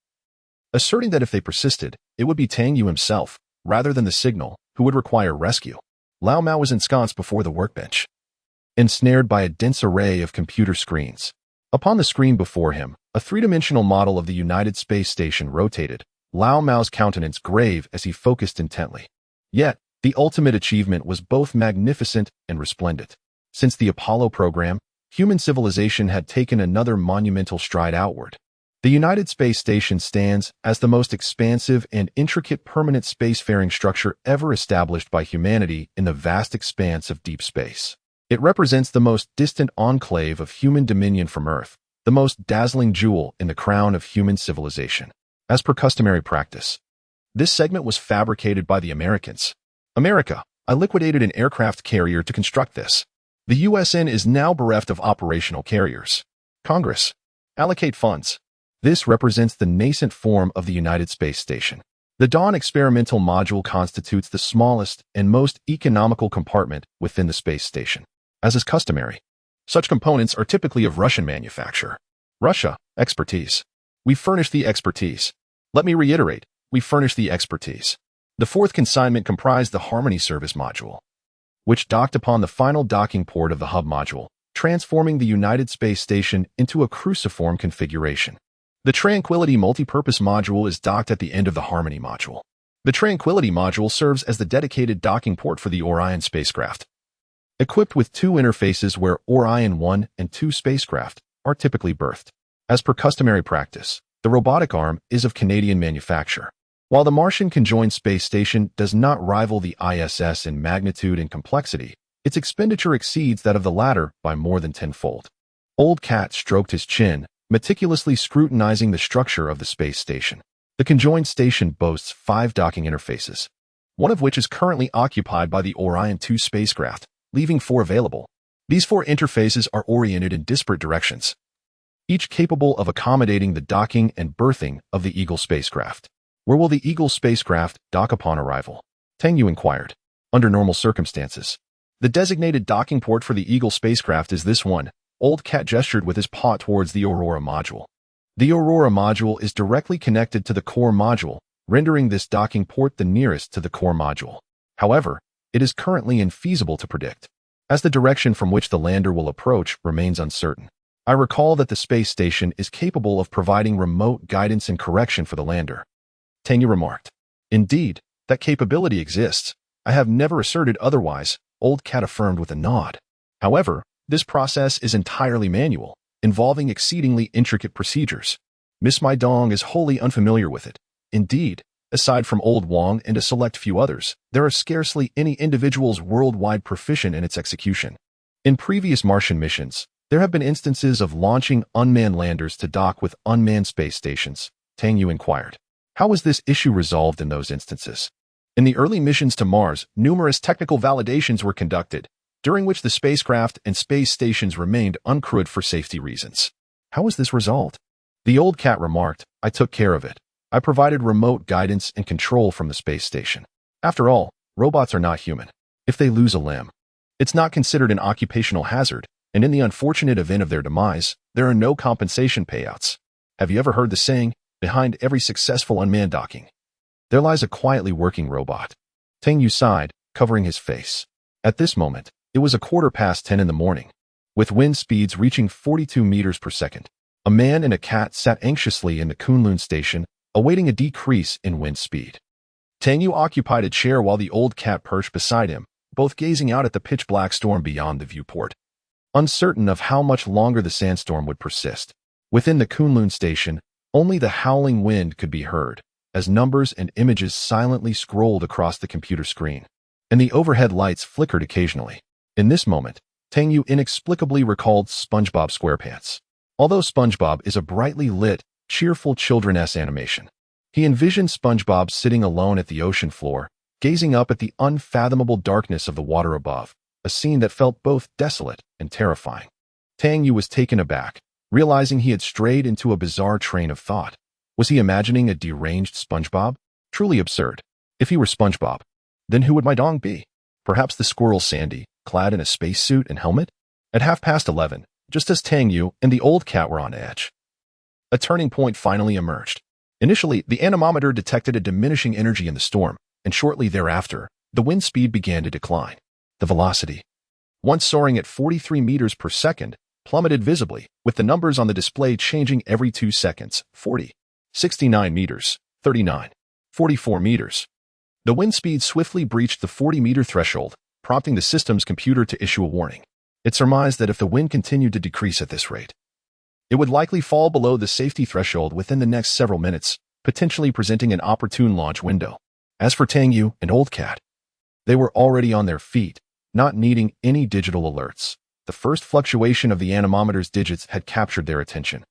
asserting that if they persisted, it would be Tang Yue himself, rather than the signal, who would require rescue. Lao Mao was ensconced before the workbench, ensnared by a dense array of computer screens. Upon the screen before him, a three-dimensional model of the United Space Station rotated, Lao Mao's countenance grave as he focused intently. Yet, the ultimate achievement was both magnificent and resplendent. Since the Apollo program, human civilization had taken another monumental stride outward. The United Space Station stands as the most expansive and intricate permanent spacefaring structure ever established by humanity in the vast expanse of deep space. It represents the most distant enclave of human dominion from Earth, the most dazzling jewel in the crown of human civilization. As per customary practice, this segment was fabricated by the Americans. America, I liquidated an aircraft carrier to construct this. The USN is now bereft of operational carriers. Congress, allocate funds. This represents the nascent form of the United Space Station. The Dawn experimental module constitutes the smallest and most economical compartment within the space station. As is customary, such components are typically of Russian manufacture. Russia, expertise. We furnish the expertise. Let me reiterate, we furnish the expertise. The fourth consignment comprised the Harmony Service module, which docked upon the final docking port of the hub module, transforming the United Space Station into a cruciform configuration. The Tranquility multipurpose module is docked at the end of the Harmony module. The Tranquility module serves as the dedicated docking port for the Orion spacecraft, equipped with two interfaces where Orion 1 and 2 spacecraft are typically berthed. As per customary practice, the robotic arm is of Canadian manufacture. While the Martian conjoined space station does not rival the ISS in magnitude and complexity, its expenditure exceeds that of the latter by more than tenfold. Old Cat stroked his chin, meticulously scrutinizing the structure of the space station. The conjoined station boasts 5 docking interfaces, one of which is currently occupied by the Orion 2 spacecraft, leaving 4 available. These 4 interfaces are oriented in disparate directions, each capable of accommodating the docking and berthing of the Eagle spacecraft. Where will the Eagle spacecraft dock upon arrival? Tang Yue inquired. Under normal circumstances, the designated docking port for the Eagle spacecraft is this one. Old Cat gestured with his paw towards the Aurora module. The Aurora module is directly connected to the core module, rendering this docking port the nearest to the core module. However, it is currently infeasible to predict, as the direction from which the lander will approach remains uncertain. I recall that the space station is capable of providing remote guidance and correction for the lander, Tang Yue remarked. Indeed, that capability exists. I have never asserted otherwise, Old Cat affirmed with a nod. However, this process is entirely manual, involving exceedingly intricate procedures. Miss Mai Dong is wholly unfamiliar with it. Indeed, aside from Old Wang and a select few others, there are scarcely any individuals worldwide proficient in its execution. In previous Martian missions, there have been instances of launching unmanned landers to dock with unmanned space stations, Tang Yue inquired. How was this issue resolved in those instances? In the early missions to Mars, numerous technical validations were conducted, during which the spacecraft and space stations remained uncrewed for safety reasons. How was this resolved? The Old Cat remarked, I took care of it. I provided remote guidance and control from the space station. After all, robots are not human. If they lose a limb, it's not considered an occupational hazard, and in the unfortunate event of their demise, there are no compensation payouts. Have you ever heard the saying, behind every successful unmanned docking, there lies a quietly working robot? Tang Yue sighed, covering his face. At this moment, it was 10:15 in the morning. With wind speeds reaching 42 meters per second, a man and a cat sat anxiously in the Kunlun Station, awaiting a decrease in wind speed. Tang Yue occupied a chair while the Old Cat perched beside him, both gazing out at the pitch-black storm beyond the viewport, uncertain of how much longer the sandstorm would persist. Within the Kunlun Station, only the howling wind could be heard, as numbers and images silently scrolled across the computer screen, and the overhead lights flickered occasionally. In this moment, Tang Yue inexplicably recalled SpongeBob SquarePants. Although SpongeBob is a brightly lit, cheerful children's animation, he envisioned SpongeBob sitting alone at the ocean floor, gazing up at the unfathomable darkness of the water above, a scene that felt both desolate and terrifying. Tang Yue was taken aback, realizing he had strayed into a bizarre train of thought. Was he imagining a deranged SpongeBob? Truly absurd. If he were SpongeBob, then who would Mai Dong be? Perhaps the squirrel Sandy, clad in a spacesuit and helmet? At 11:30, just as Tang Yue and the old cat were on edge, a turning point finally emerged. Initially, the anemometer detected a diminishing energy in the storm, and shortly thereafter, the wind speed began to decline. The velocity, once soaring at 43 meters per second, plummeted visibly, with the numbers on the display changing every 2 seconds. 40, 69 meters, 39, 44 meters. The wind speed swiftly breached the 40-meter threshold, prompting the system's computer to issue a warning. It surmised that if the wind continued to decrease at this rate, it would likely fall below the safety threshold within the next several minutes, potentially presenting an opportune launch window. As for Tang Yue and Old Cat, they were already on their feet, not needing any digital alerts. The first fluctuation of the anemometer's digits had captured their attention.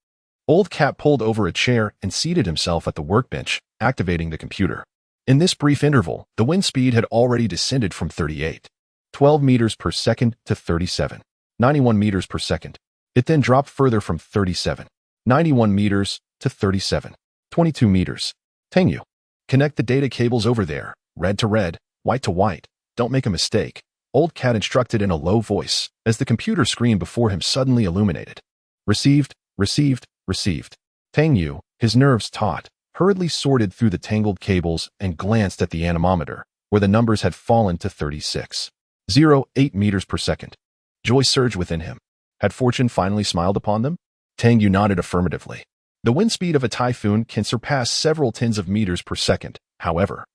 Old Cat pulled over a chair and seated himself at the workbench, activating the computer. In this brief interval, the wind speed had already descended from 38.12 meters per second to 37.91 meters per second. It then dropped further from 37.91 meters to 37.22 meters. Tang Yue, connect the data cables over there, red to red, white to white. Don't make a mistake, Old Cat instructed in a low voice, as the computer screen before him suddenly illuminated. Received, received, received. Tang Yue, his nerves taut, hurriedly sorted through the tangled cables and glanced at the anemometer, where the numbers had fallen to 36.08 meters per second. Joy surged within him. Had fortune finally smiled upon them? Tang Yue nodded affirmatively. The wind speed of a typhoon can surpass several tens of meters per second, however.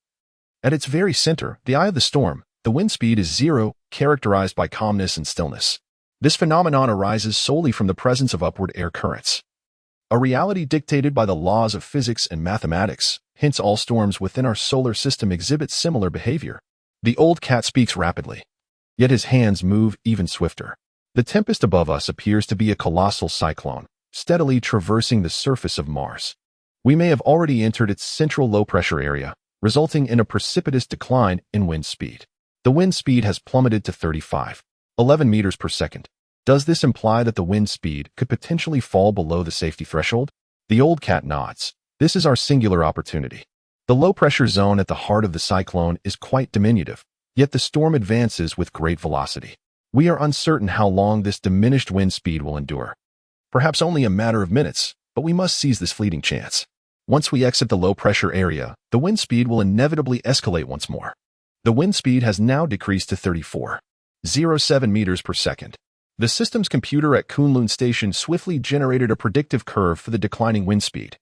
At its very center, the eye of the storm, the wind speed is zero, characterized by calmness and stillness. This phenomenon arises solely from the presence of upward air currents, a reality dictated by the laws of physics and mathematics. Hence, all storms within our solar system exhibit similar behavior. The Old Cat speaks rapidly, yet his hands move even swifter. The tempest above us appears to be a colossal cyclone, steadily traversing the surface of Mars. We may have already entered its central low-pressure area, resulting in a precipitous decline in wind speed. The wind speed has plummeted to 35.11 meters per second. Does this imply that the wind speed could potentially fall below the safety threshold? The Old Cat nods. This is our singular opportunity. The low-pressure zone at the heart of the cyclone is quite diminutive, yet the storm advances with great velocity. We are uncertain how long this diminished wind speed will endure. Perhaps only a matter of minutes, but we must seize this fleeting chance. Once we exit the low-pressure area, the wind speed will inevitably escalate once more. The wind speed has now decreased to 34.07 meters per second. The system's computer at Kunlun Station swiftly generated a predictive curve for the declining wind speed.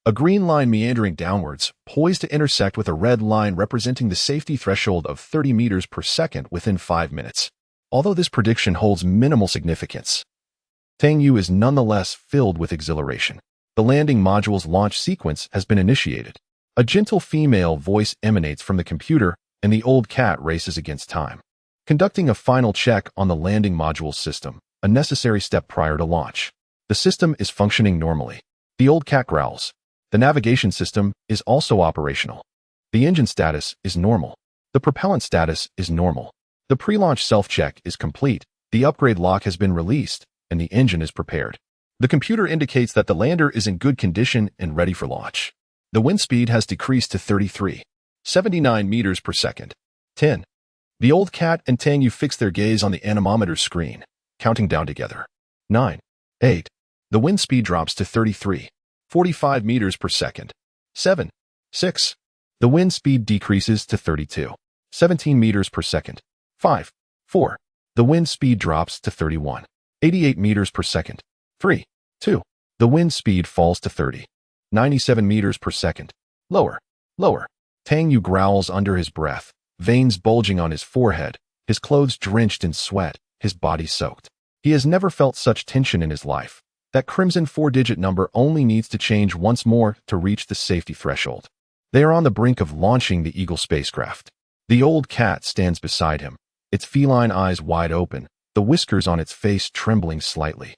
A green line meandering downwards, poised to intersect with a red line representing the safety threshold of 30 meters per second within 5 minutes. Although this prediction holds minimal significance, Tang Yue is nonetheless filled with exhilaration. The landing module's launch sequence has been initiated. A gentle female voice emanates from the computer, and the Old Cat races against time, conducting a final check on the landing module system, a necessary step prior to launch. The system is functioning normally. The Old Cat growls. The navigation system is also operational. The engine status is normal. The propellant status is normal. The pre-launch self-check is complete, the upgrade lock has been released, and the engine is prepared. The computer indicates that the lander is in good condition and ready for launch. The wind speed has decreased to 33.79 meters per second. 10. The Old Cat and Tang Yue fix their gaze on the anemometer screen, counting down together. 9. 8. The wind speed drops to 33.45 meters per second. 7. 6. The wind speed decreases to 32.17 meters per second. 5. 4. The wind speed drops to 31.88 meters per second. 3. 2. The wind speed falls to 30.97 meters per second. Lower. Lower. Tang Yue growls under his breath, veins bulging on his forehead, his clothes drenched in sweat, his body soaked. He has never felt such tension in his life. That crimson 4-digit number only needs to change once more to reach the safety threshold. They are on the brink of launching the Eagle spacecraft. The Old Cat stands beside him, its feline eyes wide open, the whiskers on its face trembling slightly.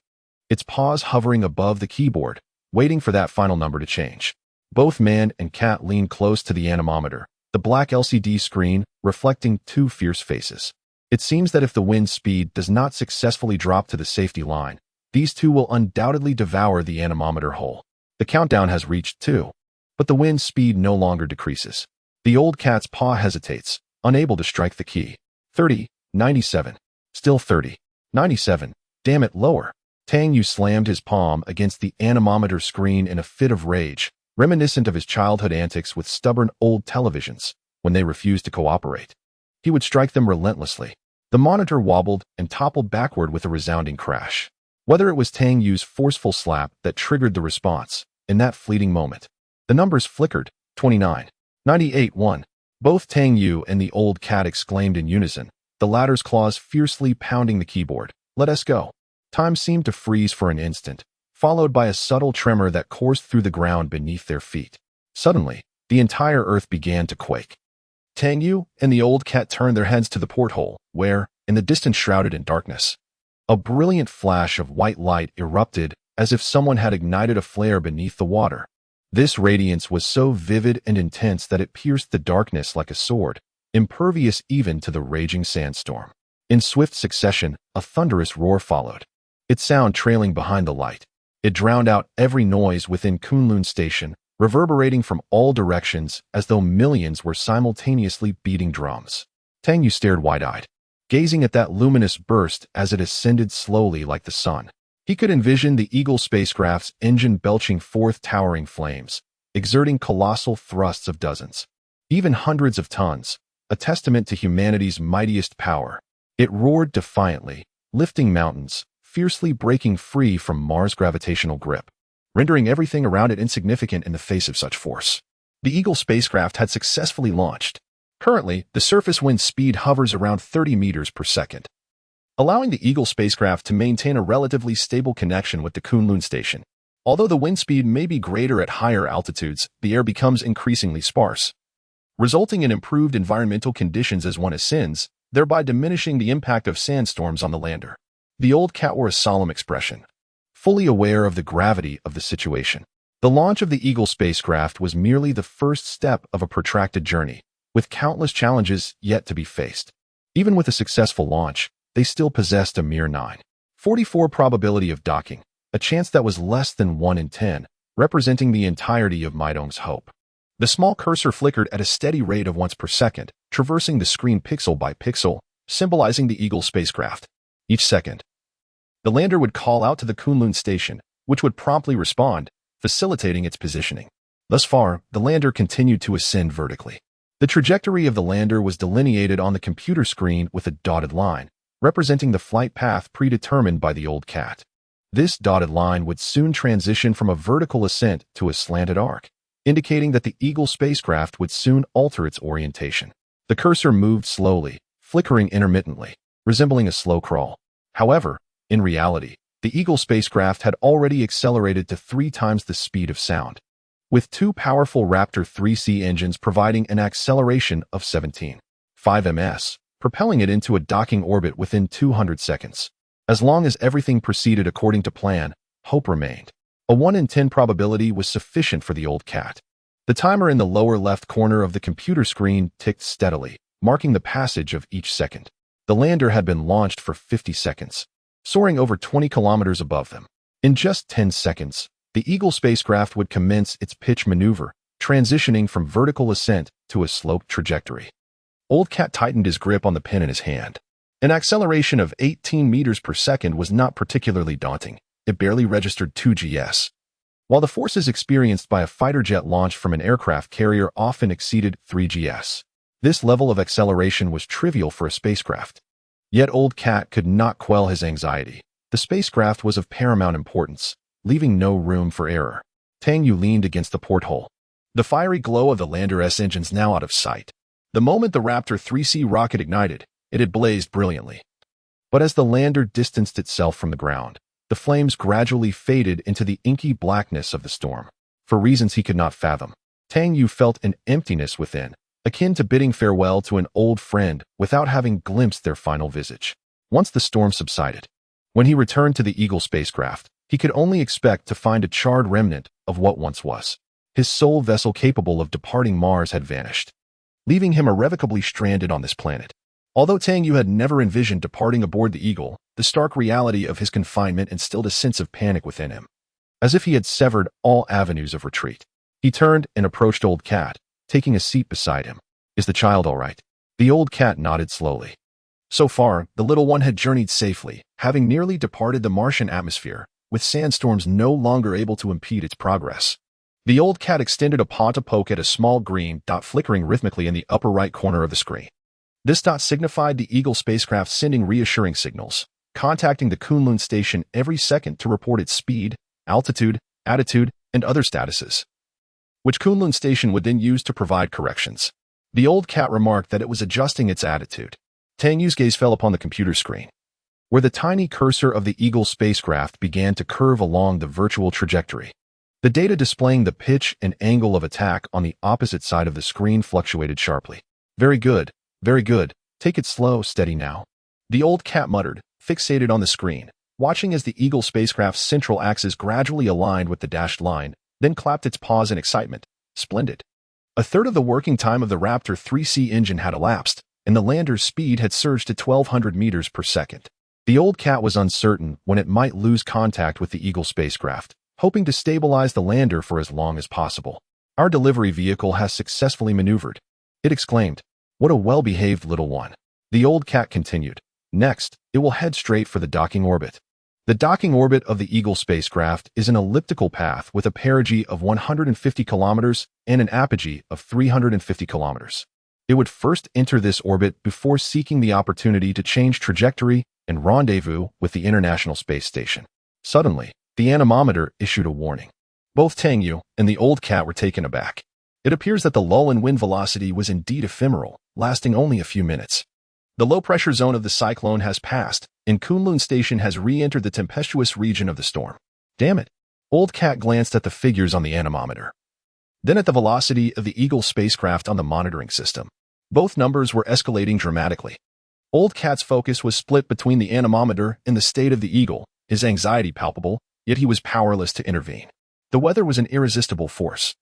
Its paws hovering above the keyboard, waiting for that final number to change. Both man and cat lean close to the anemometer, the black LCD screen reflecting two fierce faces. It seems that if the wind speed does not successfully drop to the safety line, these two will undoubtedly devour the anemometer hole. The countdown has reached 2, but the wind speed no longer decreases. The old cat's paw hesitates, unable to strike the key. 30, 97. Still 30, 97. Damn it, lower. Tang Yue slammed his palm against the anemometer screen in a fit of rage, reminiscent of his childhood antics with stubborn old televisions when they refused to cooperate. He would strike them relentlessly. The monitor wobbled and toppled backward with a resounding crash. Whether it was Tang Yue's forceful slap that triggered the response, in that fleeting moment, the numbers flickered. 29, 98, 1. Both Tang Yue and the old cat exclaimed in unison, the latter's claws fiercely pounding the keyboard. Let us go. Time seemed to freeze for an instant, followed by a subtle tremor that coursed through the ground beneath their feet. Suddenly, the entire earth began to quake. Tang Yue and the old cat turned their heads to the porthole, where, in the distance shrouded in darkness, a brilliant flash of white light erupted as if someone had ignited a flare beneath the water. This radiance was so vivid and intense that it pierced the darkness like a sword, impervious even to the raging sandstorm. In swift succession, a thunderous roar followed, its sound trailing behind the light. It drowned out every noise within Kunlun Station, reverberating from all directions as though millions were simultaneously beating drums. Tang Yue stared wide-eyed, gazing at that luminous burst as it ascended slowly like the sun. He could envision the Eagle spacecraft's engine belching forth towering flames, exerting colossal thrusts of dozens, even hundreds of tons, a testament to humanity's mightiest power. It roared defiantly, lifting mountains, fiercely breaking free from Mars' gravitational grip, rendering everything around it insignificant in the face of such force. The Eagle spacecraft had successfully launched. Currently, the surface wind speed hovers around 30 meters per second, allowing the Eagle spacecraft to maintain a relatively stable connection with the Kunlun Station. Although the wind speed may be greater at higher altitudes, the air becomes increasingly sparse, resulting in improved environmental conditions as one ascends, thereby diminishing the impact of sandstorms on the lander. The old cat wore a solemn expression, fully aware of the gravity of the situation. The launch of the Eagle spacecraft was merely the first step of a protracted journey, with countless challenges yet to be faced. Even with a successful launch, they still possessed a mere 9.44 probability of docking, a chance that was less than 1 in 10, representing the entirety of Mai Dong's hope. The small cursor flickered at a steady rate of once per second, traversing the screen pixel by pixel, symbolizing the Eagle spacecraft. Each second, the lander would call out to the Kunlun Station, which would promptly respond, facilitating its positioning. Thus far, the lander continued to ascend vertically. The trajectory of the lander was delineated on the computer screen with a dotted line, representing the flight path predetermined by the old cat. This dotted line would soon transition from a vertical ascent to a slanted arc, indicating that the Eagle spacecraft would soon alter its orientation. The cursor moved slowly, flickering intermittently, resembling a slow crawl. However, in reality, the Eagle spacecraft had already accelerated to 3 times the speed of sound, with 2 powerful Raptor 3C engines providing an acceleration of 17.5 ms, propelling it into a docking orbit within 200 seconds. As long as everything proceeded according to plan, hope remained. A 1 in 10 probability was sufficient for the old cat. The timer in the lower left corner of the computer screen ticked steadily, marking the passage of each second. The lander had been launched for 50 seconds, soaring over 20 kilometers above them. In just 10 seconds, the Eagle spacecraft would commence its pitch maneuver, transitioning from vertical ascent to a sloped trajectory. Old Cat tightened his grip on the pen in his hand. An acceleration of 18 meters per second was not particularly daunting. It barely registered 2 gs. While the forces experienced by a fighter jet launched from an aircraft carrier often exceeded 3 gs. This level of acceleration was trivial for a spacecraft. Yet Old Cat could not quell his anxiety. The spacecraft was of paramount importance, leaving no room for error. Tang Yue leaned against the porthole, the fiery glow of the lander's engines now out of sight. The moment the Raptor 3C rocket ignited, it had blazed brilliantly. But as the lander distanced itself from the ground, the flames gradually faded into the inky blackness of the storm. For reasons he could not fathom, Tang Yue felt an emptiness within, akin to bidding farewell to an old friend without having glimpsed their final visage. Once the storm subsided, when he returned to the Eagle spacecraft, he could only expect to find a charred remnant of what once was. His sole vessel capable of departing Mars had vanished. leaving him irrevocably stranded on this planet. Although Tang Yue had never envisioned departing aboard the Eagle, the stark reality of his confinement instilled a sense of panic within him. As if he had severed all avenues of retreat. He turned and approached Old Cat, taking a seat beside him. "Is the child all right?" The old cat nodded slowly. So far, the little one had journeyed safely, having nearly departed the Martian atmosphere, with sandstorms no longer able to impede its progress. The old cat extended a paw to poke at a small green dot flickering rhythmically in the upper right corner of the screen. This dot signified the Eagle spacecraft sending reassuring signals, contacting the Kunlun Station every second to report its speed, altitude, attitude, and other statuses, which Kunlun Station would then use to provide corrections. The old cat remarked that it was adjusting its attitude. Tang Yue's gaze fell upon the computer screen, where the tiny cursor of the Eagle spacecraft began to curve along the virtual trajectory. The data displaying the pitch and angle of attack on the opposite side of the screen fluctuated sharply. "Very good, very good. Take it slow, steady now." The old cat muttered, fixated on the screen, watching as the Eagle spacecraft's central axis gradually aligned with the dashed line, then clapped its paws in excitement. "Splendid." A third of the working time of the Raptor 3C engine had elapsed, and the lander's speed had surged to 1,200 meters per second. The old cat was uncertain when it might lose contact with the Eagle spacecraft, hoping to stabilize the lander for as long as possible. "Our delivery vehicle has successfully maneuvered," it exclaimed. "What a well-behaved little one." The old cat continued. "Next, it will head straight for the docking orbit." The docking orbit of the Eagle spacecraft is an elliptical path with a perigee of 150 kilometers and an apogee of 350 kilometers. It would first enter this orbit before seeking the opportunity to change trajectory and rendezvous with the International Space Station. Suddenly, the anemometer issued a warning. Both Tang Yue and the old cat were taken aback. It appears that the lull in wind velocity was indeed ephemeral, lasting only a few minutes. The low-pressure zone of the cyclone has passed, and Kunlun Station has re-entered the tempestuous region of the storm. "Damn it." Old cat glanced at the figures on the anemometer, then at the velocity of the Eagle spacecraft on the monitoring system. Both numbers were escalating dramatically. Old cat's focus was split between the anemometer and the state of the Eagle, his anxiety palpable, yet he was powerless to intervene. The weather was an irresistible force,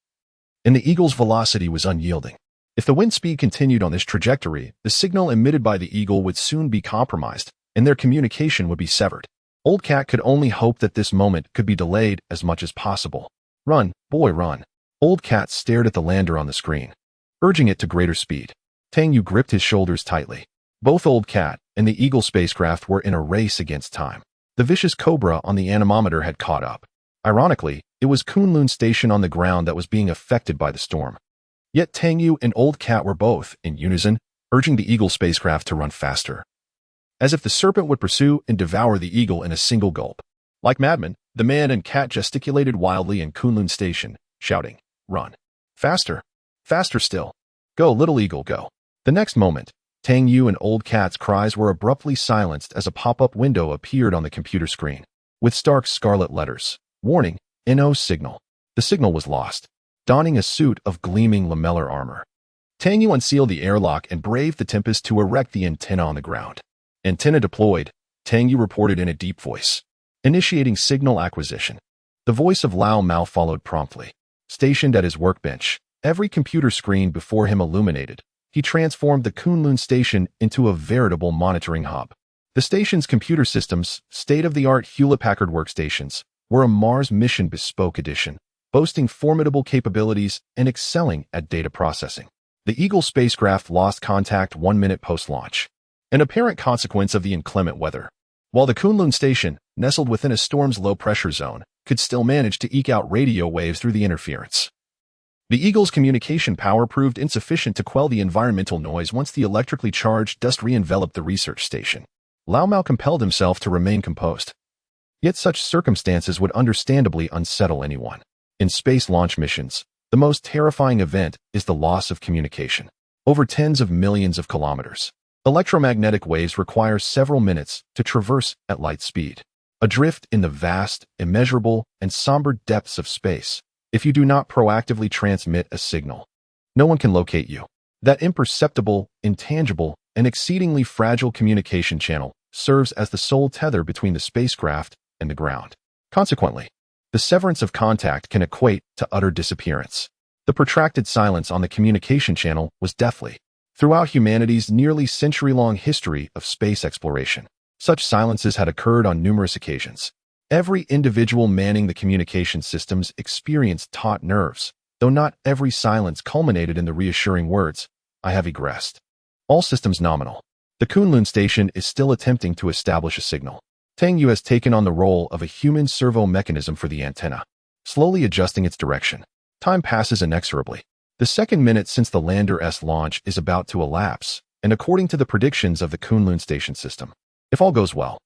and the Eagle's velocity was unyielding. If the wind speed continued on this trajectory, the signal emitted by the Eagle would soon be compromised, and their communication would be severed. Old cat could only hope that this moment could be delayed as much as possible. "Run, boy, run." Old cat stared at the lander on the screen, urging it to greater speed. Tang Yue gripped his shoulders tightly. Both Old Cat and the Eagle spacecraft were in a race against time. The vicious cobra on the anemometer had caught up. Ironically, it was Kunlun Station on the ground that was being affected by the storm. Yet Tang Yue and Old Cat were both, in unison, urging the Eagle spacecraft to run faster, as if the serpent would pursue and devour the Eagle in a single gulp. Like madmen, the man and cat gesticulated wildly in Kunlun Station, shouting, "Run! Faster! Faster still! Go, little Eagle, go!" The next moment, Tang Yue and Old Cat's cries were abruptly silenced as a pop-up window appeared on the computer screen, with stark scarlet letters. "Warning, NO signal." The signal was lost. Donning a suit of gleaming lamellar armor, Tang Yue unsealed the airlock and braved the tempest to erect the antenna on the ground. "Antenna deployed," Tang Yue reported in a deep voice. "Initiating signal acquisition." The voice of Lao Mao followed promptly. Stationed at his workbench, every computer screen before him illuminated, he transformed the Kunlun Station into a veritable monitoring hub. The station's computer systems, state-of-the-art Hewlett-Packard workstations, were a Mars mission bespoke edition, boasting formidable capabilities and excelling at data processing. The Eagle spacecraft lost contact 1 minute post-launch, an apparent consequence of the inclement weather, while the Kunlun Station, nestled within a storm's low-pressure zone, could still manage to eke out radio waves through the interference. The Eagle's communication power proved insufficient to quell the environmental noise once the electrically charged dust re-enveloped the research station. Lao Mao compelled himself to remain composed. Yet such circumstances would understandably unsettle anyone. In space launch missions, the most terrifying event is the loss of communication. Over tens of millions of kilometers, electromagnetic waves require several minutes to traverse at light speed. Adrift in the vast, immeasurable, and somber depths of space, if you do not proactively transmit a signal, no one can locate you. That imperceptible, intangible, and exceedingly fragile communication channel serves as the sole tether between the spacecraft and the ground. Consequently, the severance of contact can equate to utter disappearance. The protracted silence on the communication channel was deathly. Throughout humanity's nearly century-long history of space exploration, such silences had occurred on numerous occasions. Every individual manning the communication systems experienced taut nerves, though not every silence culminated in the reassuring words, "I have egressed." All systems nominal. The Kunlun Station is still attempting to establish a signal. Tang Yue has taken on the role of a human servo mechanism for the antenna, slowly adjusting its direction. Time passes inexorably. The second minute since the lander's launch is about to elapse, and according to the predictions of the Kunlun Station system, if all goes well,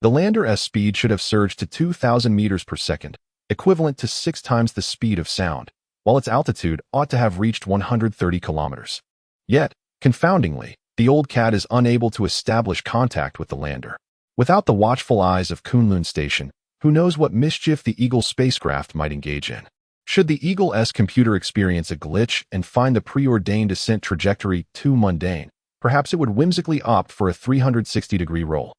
the lander's speed should have surged to 2,000 meters per second, equivalent to 6 times the speed of sound, while its altitude ought to have reached 130 kilometers. Yet, confoundingly, the old cat is unable to establish contact with the lander. Without the watchful eyes of Kunlun Station, who knows what mischief the Eagle spacecraft might engage in? Should the Eagle's computer experience a glitch and find the preordained descent trajectory too mundane, perhaps it would whimsically opt for a 360-degree roll,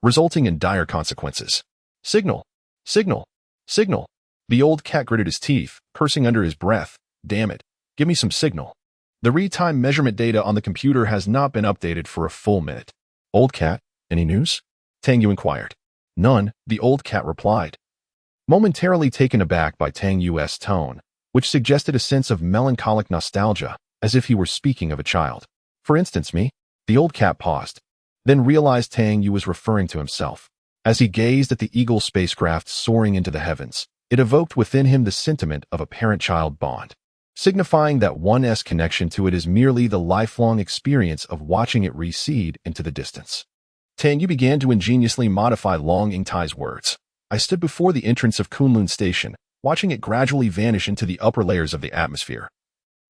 resulting in dire consequences. Signal! Signal! Signal! The old cat gritted his teeth, cursing under his breath. Damn it, give me some signal. The real-time measurement data on the computer has not been updated for a full minute. Old cat, any news? Tang Yue inquired. None, the old cat replied. Momentarily taken aback by Tang Yue's tone, which suggested a sense of melancholic nostalgia, as if he were speaking of a child. For instance, me? The old cat paused, then realized Tang Yue was referring to himself. As he gazed at the Eagle spacecraft soaring into the heavens, it evoked within him the sentiment of a parent-child bond, signifying that one's connection to it is merely the lifelong experience of watching it recede into the distance. Tang Yue began to ingeniously modify Long Yingtai's words. I stood before the entrance of Kunlun Station, watching it gradually vanish into the upper layers of the atmosphere.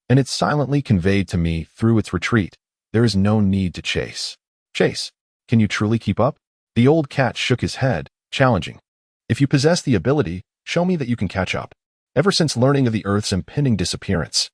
And it silently conveyed to me, through its retreat, there is no need to chase. Chase? Can you truly keep up? The old cat shook his head, challenging. If you possess the ability, show me that you can catch up. Ever since learning of the Earth's impending disappearance,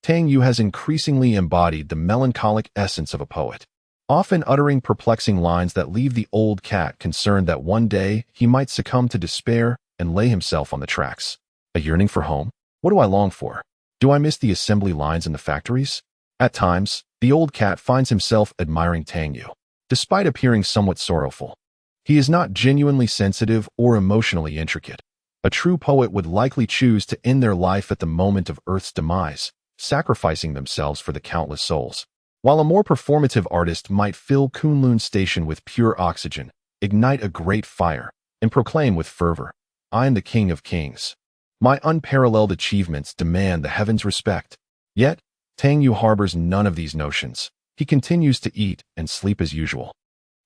Tang Yue has increasingly embodied the melancholic essence of a poet, often uttering perplexing lines that leave the old cat concerned that one day he might succumb to despair and lay himself on the tracks. A yearning for home? What do I long for? Do I miss the assembly lines in the factories? At times, the old cat finds himself admiring Tang Yue, despite appearing somewhat sorrowful. He is not genuinely sensitive or emotionally intricate. A true poet would likely choose to end their life at the moment of Earth's demise, sacrificing themselves for the countless souls. While a more performative artist might fill Kunlun Station with pure oxygen, ignite a great fire, and proclaim with fervor, I am the king of kings. My unparalleled achievements demand the heavens' respect. Yet, Tang Yue harbors none of these notions. He continues to eat and sleep as usual,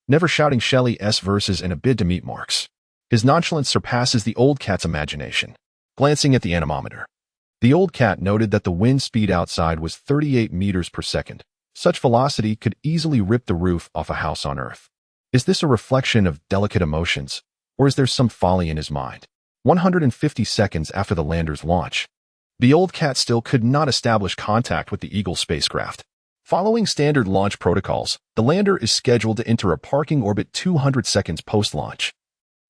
never shouting Shelley's verses in a bid to meet Marx. His nonchalance surpasses the old cat's imagination. Glancing at the anemometer, the old cat noted that the wind speed outside was 38 meters per second. Such velocity could easily rip the roof off a house on Earth. Is this a reflection of delicate emotions, or is there some folly in his mind? 150 seconds after the lander's launch, the old cat still could not establish contact with the Eagle spacecraft. Following standard launch protocols, the lander is scheduled to enter a parking orbit 200 seconds post-launch,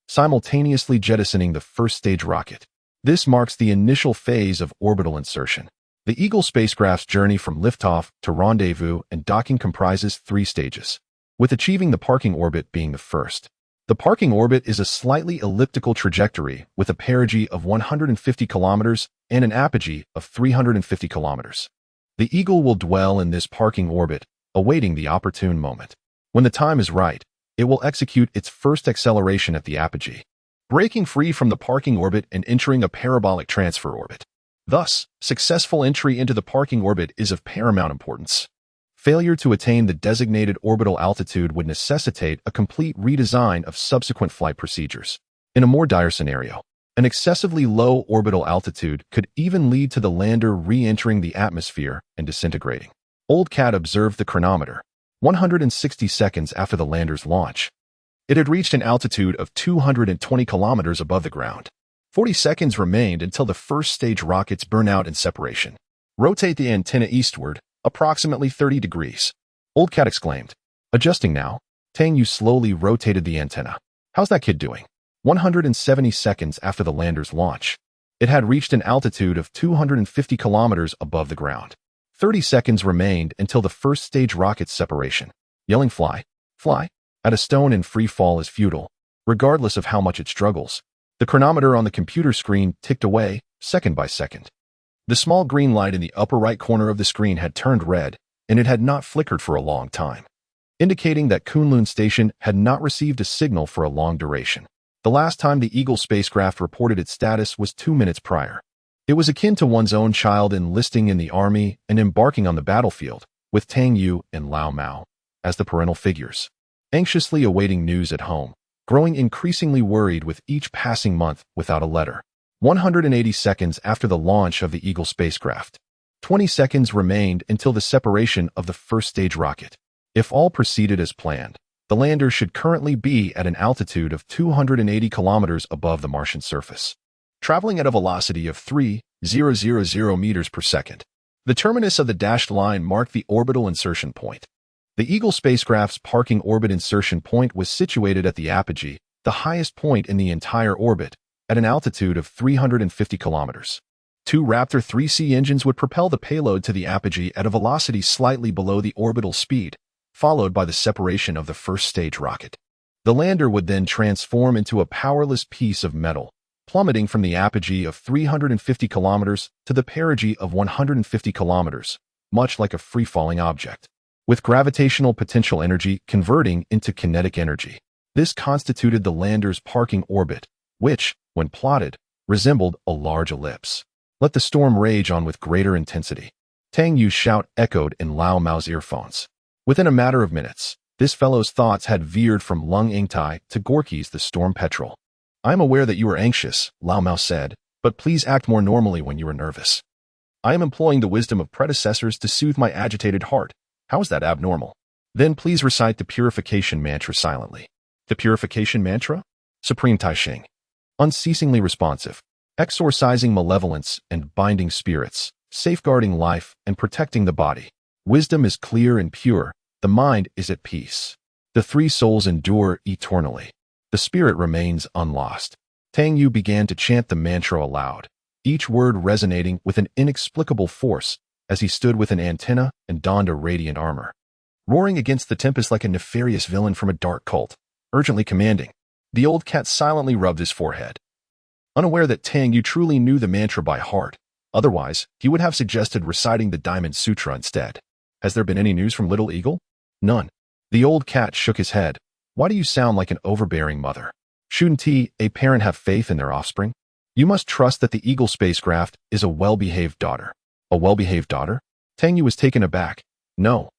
simultaneously jettisoning the first stage rocket. This marks the initial phase of orbital insertion. The Eagle spacecraft's journey from liftoff to rendezvous and docking comprises 3 stages, with achieving the parking orbit being the first. The parking orbit is a slightly elliptical trajectory with a perigee of 150 kilometers and an apogee of 350 kilometers. The Eagle will dwell in this parking orbit, awaiting the opportune moment. When the time is right, it will execute its first acceleration at the apogee, breaking free from the parking orbit and entering a parabolic transfer orbit. Thus, successful entry into the parking orbit is of paramount importance. Failure to attain the designated orbital altitude would necessitate a complete redesign of subsequent flight procedures. In a more dire scenario, an excessively low orbital altitude could even lead to the lander re-entering the atmosphere and disintegrating. Old Cat observed the chronometer. 160 seconds after the lander's launch, it had reached an altitude of 220 kilometers above the ground. 40 seconds remained until the first stage rockets burn out in separation. Rotate the antenna eastward, approximately 30 degrees. Old Cat exclaimed. Adjusting now, Tang Yue slowly rotated the antenna. How's that kid doing? 170 seconds after the lander's launch, It had reached an altitude of 250 kilometers above the ground. 30 seconds remained until the first stage rocket's separation. Yelling fly, fly, at a stone in free fall is futile, regardless of how much it struggles. The chronometer on the computer screen ticked away, second by second. The small green light in the upper right corner of the screen had turned red, and it had not flickered for a long time, indicating that Kunlun Station had not received a signal for a long duration. The last time the Eagle spacecraft reported its status was 2 minutes prior. It was akin to one's own child enlisting in the army and embarking on the battlefield, with Tang Yue and Lao Mao as the parental figures, anxiously awaiting news at home, growing increasingly worried with each passing month without a letter. 180 seconds after the launch of the Eagle spacecraft. 20 seconds remained until the separation of the first stage rocket. If all proceeded as planned, the lander should currently be at an altitude of 280 kilometers above the Martian surface, traveling at a velocity of 3,000 meters per second. The terminus of the dashed line marked the orbital insertion point. The Eagle spacecraft's parking orbit insertion point was situated at the apogee, the highest point in the entire orbit, at an altitude of 350 kilometers. 2 Raptor 3C engines would propel the payload to the apogee at a velocity slightly below the orbital speed, followed by the separation of the first stage rocket. The lander would then transform into a powerless piece of metal, plummeting from the apogee of 350 kilometers to the perigee of 150 kilometers, much like a free-falling object, with gravitational potential energy converting into kinetic energy. This constituted the lander's parking orbit, which, when plotted, resembled a large ellipse. Let the storm rage on with greater intensity. Tang Yue's shout echoed in Lao Mao's earphones. Within a matter of minutes, this fellow's thoughts had veered from Lung Ingtai to Gorky's the storm petrel. I am aware that you are anxious, Lao Mao said, but please act more normally when you are nervous. I am employing the wisdom of predecessors to soothe my agitated heart. How is that abnormal? Then please recite the purification mantra silently. The purification mantra? Supreme Taishing. Unceasingly responsive, exorcising malevolence and binding spirits, safeguarding life and protecting the body. Wisdom is clear and pure, the mind is at peace. The 3 souls endure eternally. The spirit remains unlost. Tang Yue began to chant the mantra aloud, each word resonating with an inexplicable force as he stood with an antenna and donned a radiant armor, roaring against the tempest like a nefarious villain from a dark cult, urgently commanding. The old cat silently rubbed his forehead, unaware that Tang Yue truly knew the mantra by heart. Otherwise, he would have suggested reciting the Diamond Sutra instead. Has there been any news from Little Eagle? None. The old cat shook his head. Why do you sound like an overbearing mother? Shouldn't a parent have faith in their offspring? You must trust that the Eagle spacecraft is a well-behaved daughter. A well-behaved daughter? Tang Yue was taken aback. No.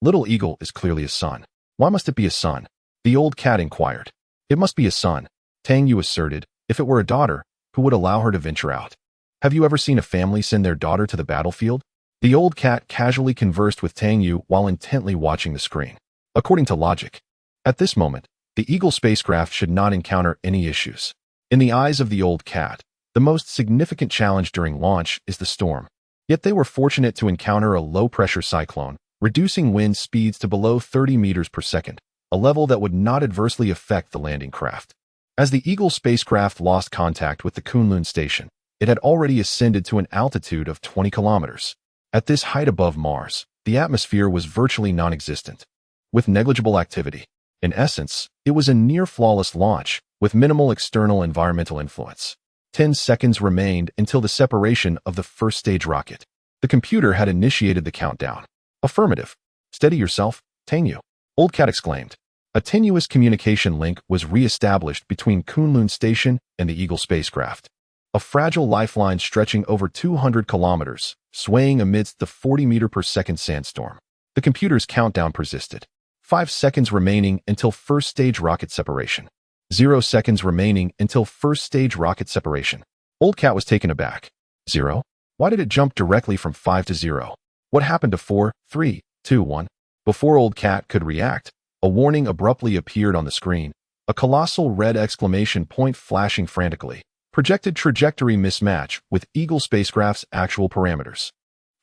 Little Eagle is clearly a son. Why must it be a son? The old cat inquired. It must be a son, Tang Yue asserted. If it were a daughter, who would allow her to venture out? Have you ever seen a family send their daughter to the battlefield? The old cat casually conversed with Tang Yue while intently watching the screen. According to logic, at this moment, the Eagle spacecraft should not encounter any issues. In the eyes of the old cat, the most significant challenge during launch is the storm. Yet they were fortunate to encounter a low-pressure cyclone, reducing wind speeds to below 30 meters per second, a level that would not adversely affect the landing craft. As the Eagle spacecraft lost contact with the Kunlun Station, it had already ascended to an altitude of 20 kilometers. At this height above Mars, the atmosphere was virtually non-existent, with negligible activity. In essence, it was a near-flawless launch, with minimal external environmental influence. 10 seconds remained until the separation of the first stage rocket. The computer had initiated the countdown. Affirmative. Steady yourself, Tang Yue. Old Cat exclaimed. A tenuous communication link was re-established between Kunlun Station and the Eagle spacecraft. A fragile lifeline stretching over 200 kilometers, swaying amidst the 40-meter-per-second sandstorm. The computer's countdown persisted. 5 seconds remaining until first stage rocket separation. 0 seconds remaining until first stage rocket separation. Old Cat was taken aback. 0? Why did it jump directly from 5 to 0? What happened to 4, 3, 2, 1? Before Old Cat could react, a warning abruptly appeared on the screen, a colossal red exclamation point flashing frantically. Projected trajectory mismatch with Eagle spacecraft's actual parameters.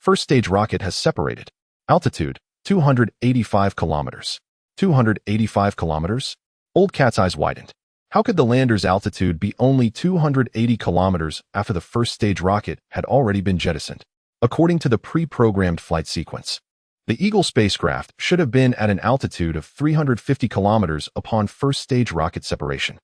First stage rocket has separated. Altitude, 285 kilometers. 285 kilometers? Old Cat's eyes widened. How could the lander's altitude be only 280 kilometers after the first stage rocket had already been jettisoned? According to the pre-programmed flight sequence, the Eagle spacecraft should have been at an altitude of 350 kilometers upon first stage rocket separation.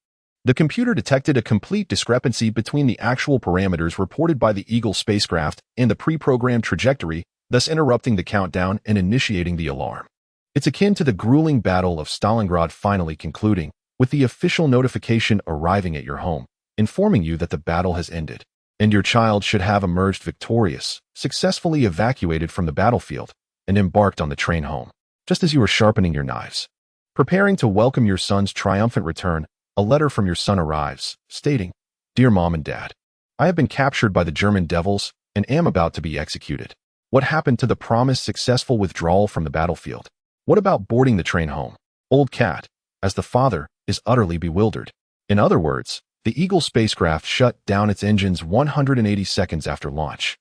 The computer detected a complete discrepancy between the actual parameters reported by the Eagle spacecraft and the pre-programmed trajectory, thus interrupting the countdown and initiating the alarm. It's akin to the grueling Battle of Stalingrad finally concluding, with the official notification arriving at your home, informing you that the battle has ended, and your child should have emerged victorious, successfully evacuated from the battlefield, and embarked on the train home, just as you were sharpening your knives. Preparing to welcome your son's triumphant return, a letter from your son arrives, stating, "Dear Mom and Dad, I have been captured by the German devils and am about to be executed. What happened to the promised successful withdrawal from the battlefield? What about boarding the train home? Old Cat, as the father, is utterly bewildered." In other words, the Eagle spacecraft shut down its engines 180 seconds after launch.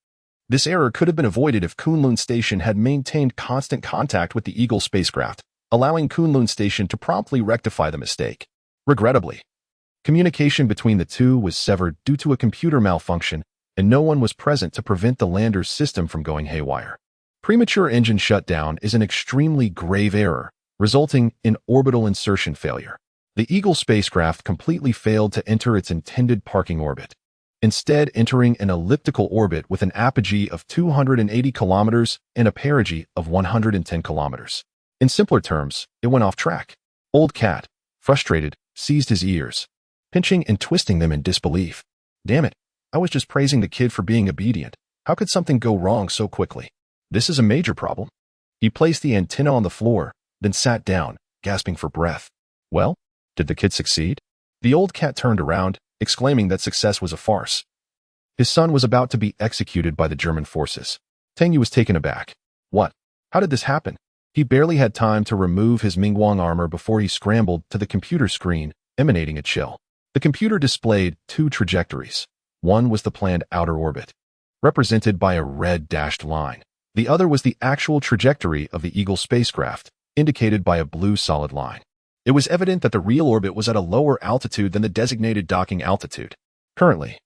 This error could have been avoided if Kunlun Station had maintained constant contact with the Eagle spacecraft, allowing Kunlun Station to promptly rectify the mistake. Regrettably, communication between the two was severed due to a computer malfunction, and no one was present to prevent the lander's system from going haywire. Premature engine shutdown is an extremely grave error, resulting in orbital insertion failure. The Eagle spacecraft completely failed to enter its intended parking orbit, instead entering an elliptical orbit with an apogee of 280 kilometers and a perigee of 110 kilometers. In simpler terms, it went off track. Old Cat, frustrated, seized his ears, pinching and twisting them in disbelief. Damn it, I was just praising the kid for being obedient. How could something go wrong so quickly? This is a major problem. He placed the antenna on the floor, then sat down, gasping for breath. Well, did the kid succeed? The Old Cat turned around, exclaiming that success was a farce. His son was about to be executed by the German forces. Tang Yue was taken aback. What? How did this happen? He barely had time to remove his Mingguang armor before he scrambled to the computer screen, emanating a chill. The computer displayed two trajectories. One was the planned outer orbit, represented by a red dashed line. The other was the actual trajectory of the Eagle spacecraft, indicated by a blue solid line. It was evident that the real orbit was at a lower altitude than the designated docking altitude. Currently,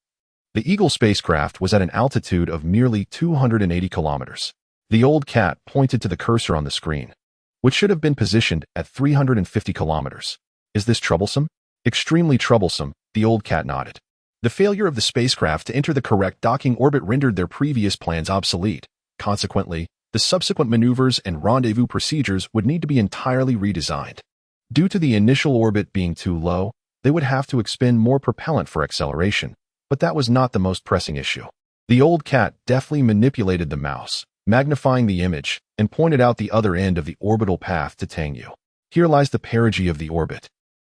the Eagle spacecraft was at an altitude of merely 280 kilometers. The Old Cat pointed to the cursor on the screen, which should have been positioned at 350 kilometers. Is this troublesome? Extremely troublesome, the Old Cat nodded. The failure of the spacecraft to enter the correct docking orbit rendered their previous plans obsolete. Consequently, the subsequent maneuvers and rendezvous procedures would need to be entirely redesigned. Due to the initial orbit being too low, they would have to expend more propellant for acceleration, but that was not the most pressing issue. The Old Cat deftly manipulated the mouse, magnifying the image, and pointed out the other end of the orbital path to Tang Yue. Here lies the perigee of the orbit,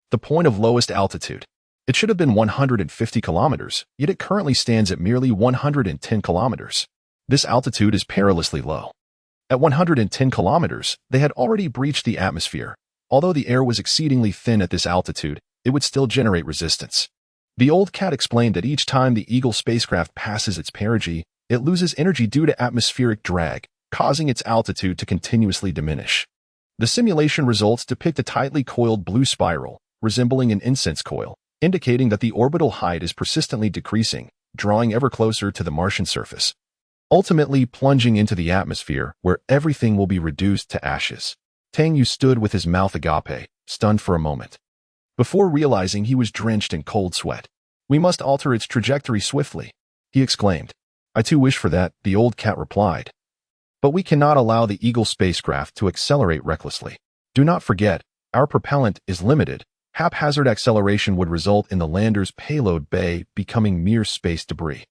the point of lowest altitude. It should have been 150 kilometers, yet it currently stands at merely 110 kilometers. This altitude is perilously low. At 110 kilometers, they had already breached the atmosphere. Although the air was exceedingly thin at this altitude, it would still generate resistance. The Old Cat explained that each time the Eagle spacecraft passes its perigee, it loses energy due to atmospheric drag, causing its altitude to continuously diminish. The simulation results depict a tightly coiled blue spiral, resembling an incense coil, indicating that the orbital height is persistently decreasing, drawing ever closer to the Martian surface, ultimately plunging into the atmosphere where everything will be reduced to ashes. Tang Yue stood with his mouth agape, stunned for a moment, before realizing he was drenched in cold sweat. "We must alter its trajectory swiftly," he exclaimed. "I too wish for that," the Old Cat replied. "But we cannot allow the Eagle spacecraft to accelerate recklessly. Do not forget, our propellant is limited. Haphazard acceleration would result in the lander's payload bay becoming mere space debris."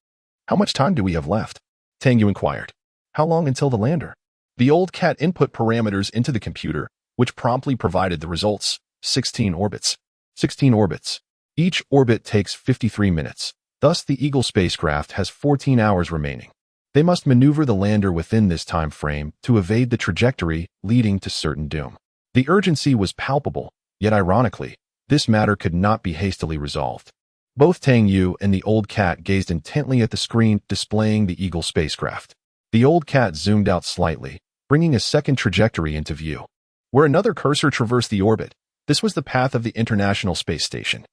"How much time do we have left?" Tang Yue inquired. "How long until the lander?" The Old Cat input parameters into the computer, which promptly provided the results. 16 orbits. 16 orbits. Each orbit takes 53 minutes. Thus, the Eagle spacecraft has 14 hours remaining. They must maneuver the lander within this time frame to evade the trajectory leading to certain doom. The urgency was palpable, yet ironically, this matter could not be hastily resolved. Both Tang Yue and the Old Cat gazed intently at the screen displaying the Eagle spacecraft. The Old Cat zoomed out slightly, bringing a second trajectory into view, where another cursor traversed the orbit. This was the path of the International Space Station.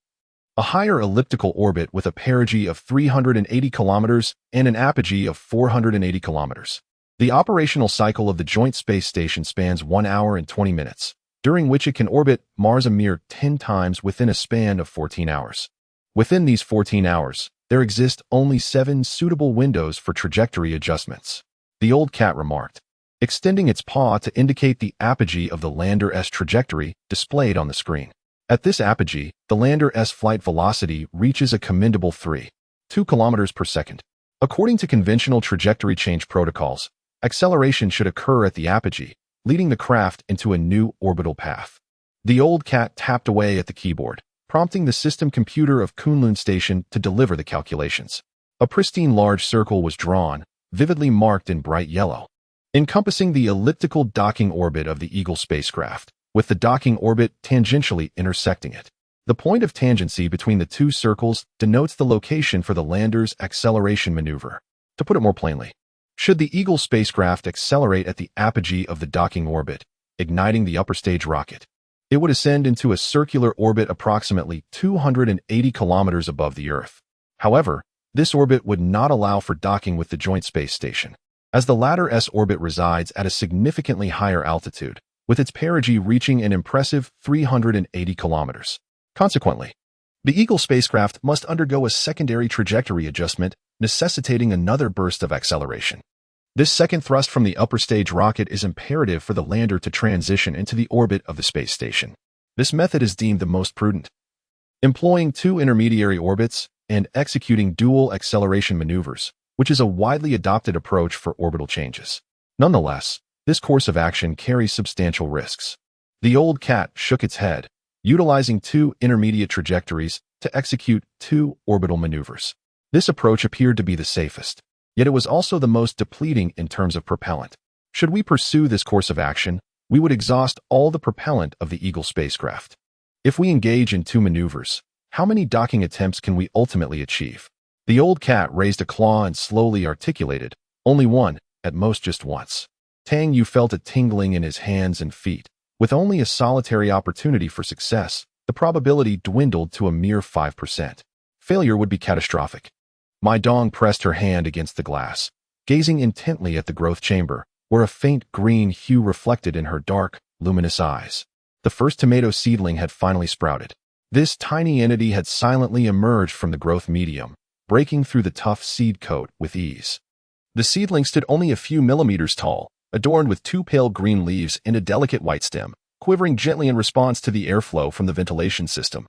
a higher elliptical orbit with a perigee of 380 kilometers and an apogee of 480 kilometers. The operational cycle of the Joint Space Station spans 1 hour and 20 minutes, during which it can orbit Mars a mere 10 times within a span of 14 hours. Within these 14 hours, there exist only 7 suitable windows for trajectory adjustments. The old cat remarked, extending its paw to indicate the apogee of the lander's trajectory displayed on the screen. At this apogee, the lander's flight velocity reaches a commendable 3.2 kilometers per second. According to conventional trajectory change protocols, acceleration should occur at the apogee, leading the craft into a new orbital path. The old cat tapped away at the keyboard, prompting the system computer of Kunlun Station to deliver the calculations. A pristine large circle was drawn, vividly marked in bright yellow, encompassing the elliptical docking orbit of the Eagle spacecraft, with the docking orbit tangentially intersecting it. The point of tangency between the two circles denotes the location for the lander's acceleration maneuver. To put it more plainly, should the Eagle spacecraft accelerate at the apogee of the docking orbit, igniting the upper stage rocket, it would ascend into a circular orbit approximately 280 kilometers above the Earth. However, this orbit would not allow for docking with the Joint Space Station, as the latter's orbit resides at a significantly higher altitude, with its perigee reaching an impressive 380 kilometers. Consequently, the Eagle spacecraft must undergo a secondary trajectory adjustment, necessitating another burst of acceleration. This second thrust from the upper stage rocket is imperative for the lander to transition into the orbit of the space station. This method is deemed the most prudent, employing 2 intermediary orbits and executing dual acceleration maneuvers, which is a widely adopted approach for orbital changes. Nonetheless, this course of action carries substantial risks. The old cat shook its head, utilizing 2 intermediate trajectories to execute 2 orbital maneuvers. This approach appeared to be the safest, yet it was also the most depleting in terms of propellant. Should we pursue this course of action, we would exhaust all the propellant of the Eagle spacecraft. If we engage in 2 maneuvers, how many docking attempts can we ultimately achieve? The old cat raised a claw and slowly articulated, only one, at most just once. Tang Yue felt a tingling in his hands and feet. With only a solitary opportunity for success, the probability dwindled to a mere 5%. Failure would be catastrophic. Mai Dong pressed her hand against the glass, gazing intently at the growth chamber, where a faint green hue reflected in her dark, luminous eyes. The first tomato seedling had finally sprouted. This tiny entity had silently emerged from the growth medium, breaking through the tough seed coat with ease. The seedling stood only a few millimeters tall, adorned with 2 pale green leaves and a delicate white stem, quivering gently in response to the airflow from the ventilation system,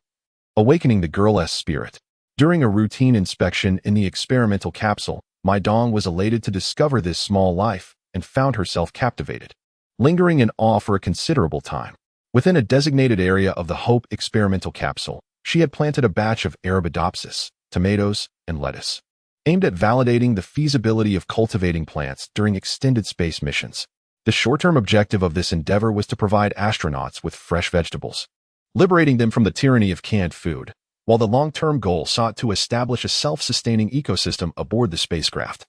awakening the girl's spirit. During a routine inspection in the experimental capsule, Mai Dong was elated to discover this small life and found herself captivated, lingering in awe for a considerable time. Within a designated area of the Hope experimental capsule, she had planted a batch of Arabidopsis, tomatoes, and lettuce, aimed at validating the feasibility of cultivating plants during extended space missions. The short-term objective of this endeavor was to provide astronauts with fresh vegetables, liberating them from the tyranny of canned food, while the long-term goal sought to establish a self-sustaining ecosystem aboard the spacecraft,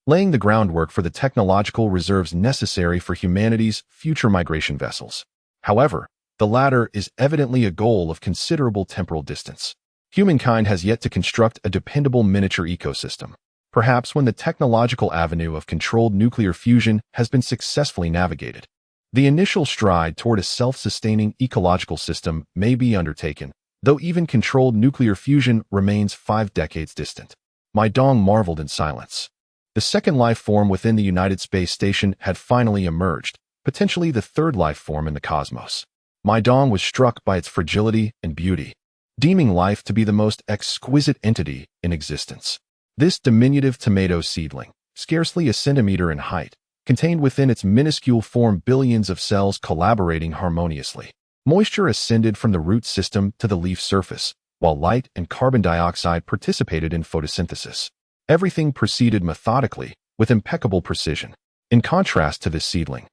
laying the groundwork for the technological reserves necessary for humanity's future migration vessels. However, the latter is evidently a goal of considerable temporal distance. Humankind has yet to construct a dependable miniature ecosystem. Perhaps when the technological avenue of controlled nuclear fusion has been successfully navigated, the initial stride toward a self-sustaining ecological system may be undertaken, though even controlled nuclear fusion remains 5 decades distant. Mai Dong marveled in silence. The second life form within the United Space Station had finally emerged, potentially the third life form in the cosmos. Mai Dong was struck by its fragility and beauty, deeming life to be the most exquisite entity in existence. This diminutive tomato seedling, scarcely a centimeter in height, contained within its minuscule form billions of cells collaborating harmoniously. Moisture ascended from the root system to the leaf surface, while light and carbon dioxide participated in photosynthesis. Everything proceeded methodically, with impeccable precision. In contrast to this seedling,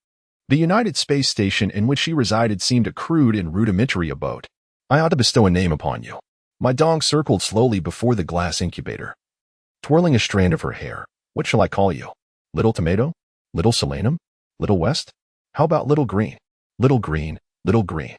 the United Space Station in which she resided seemed a crude and rudimentary abode. I ought to bestow a name upon you. Mai Dong circled slowly before the glass incubator, twirling a strand of her hair. What shall I call you? Little Tomato? Little Solanum? Little West? How about Little Green? Little Green, Little Green.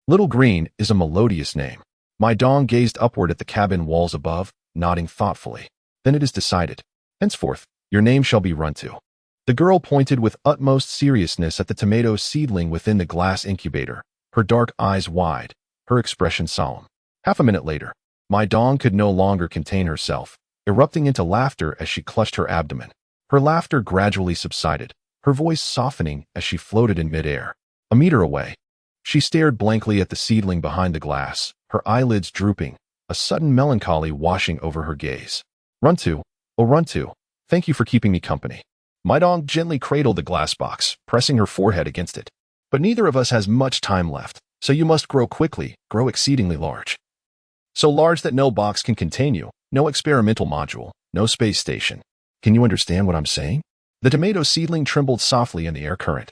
Little Green is a melodious name. Mai Dong gazed upward at the cabin walls above, nodding thoughtfully. Then it is decided. Henceforth, your name shall be Run To. The girl pointed with utmost seriousness at the tomato seedling within the glass incubator, her dark eyes wide, her expression solemn. Half a minute later, Mai Dong could no longer contain herself, erupting into laughter as she clutched her abdomen. Her laughter gradually subsided, her voice softening as she floated in midair. A meter away, she stared blankly at the seedling behind the glass, her eyelids drooping, a sudden melancholy washing over her gaze. Run To, oh Run To, thank you for keeping me company. Mai Dong gently cradled the glass box, pressing her forehead against it. But neither of us has much time left, so you must grow quickly, grow exceedingly large. So large that no box can contain you, no experimental module, no space station. Can you understand what I'm saying? The tomato seedling trembled softly in the air current.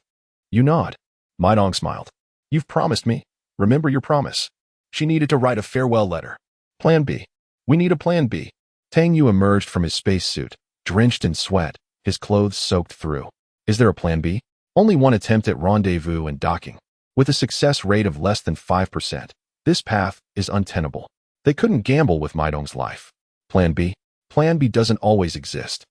You nod. Mai Dong smiled. You've promised me. Remember your promise. She needed to write a farewell letter. Plan B. We need a plan B. Tang Yue emerged from his spacesuit, drenched in sweat, his clothes soaked through. Is there a plan B? Only one attempt at rendezvous and docking. With a success rate of less than 5%, this path is untenable. They couldn't gamble with Mai Dong's life. Plan B? Plan B doesn't always exist.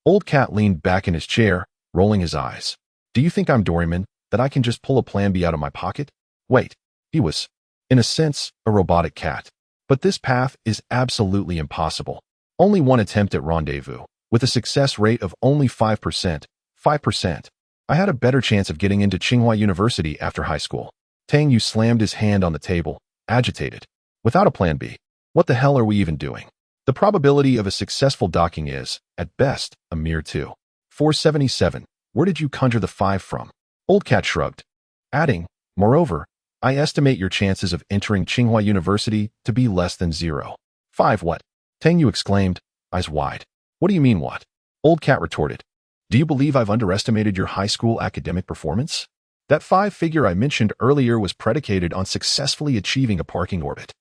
Old Cat leaned back in his chair, rolling his eyes. Do you think I'm Doryman, that I can just pull a plan B out of my pocket? Wait. He was, in a sense, a robotic cat. But this path is absolutely impossible. Only one attempt at rendezvous, with a success rate of only 5%. 5%. I had a better chance of getting into Tsinghua University after high school. Tang Yue slammed his hand on the table, agitated. Without a plan B, what the hell are we even doing? The probability of a successful docking is, at best, a mere 2. 477. Where did you conjure the 5 from? Old Cat shrugged, adding, moreover, I estimate your chances of entering Tsinghua University to be less than 0. 5 what? Tang Yue exclaimed, eyes wide. What do you mean what? Old Cat retorted. Do you believe I've underestimated your high school academic performance? That 5 figure I mentioned earlier was predicated on successfully achieving a parking orbit.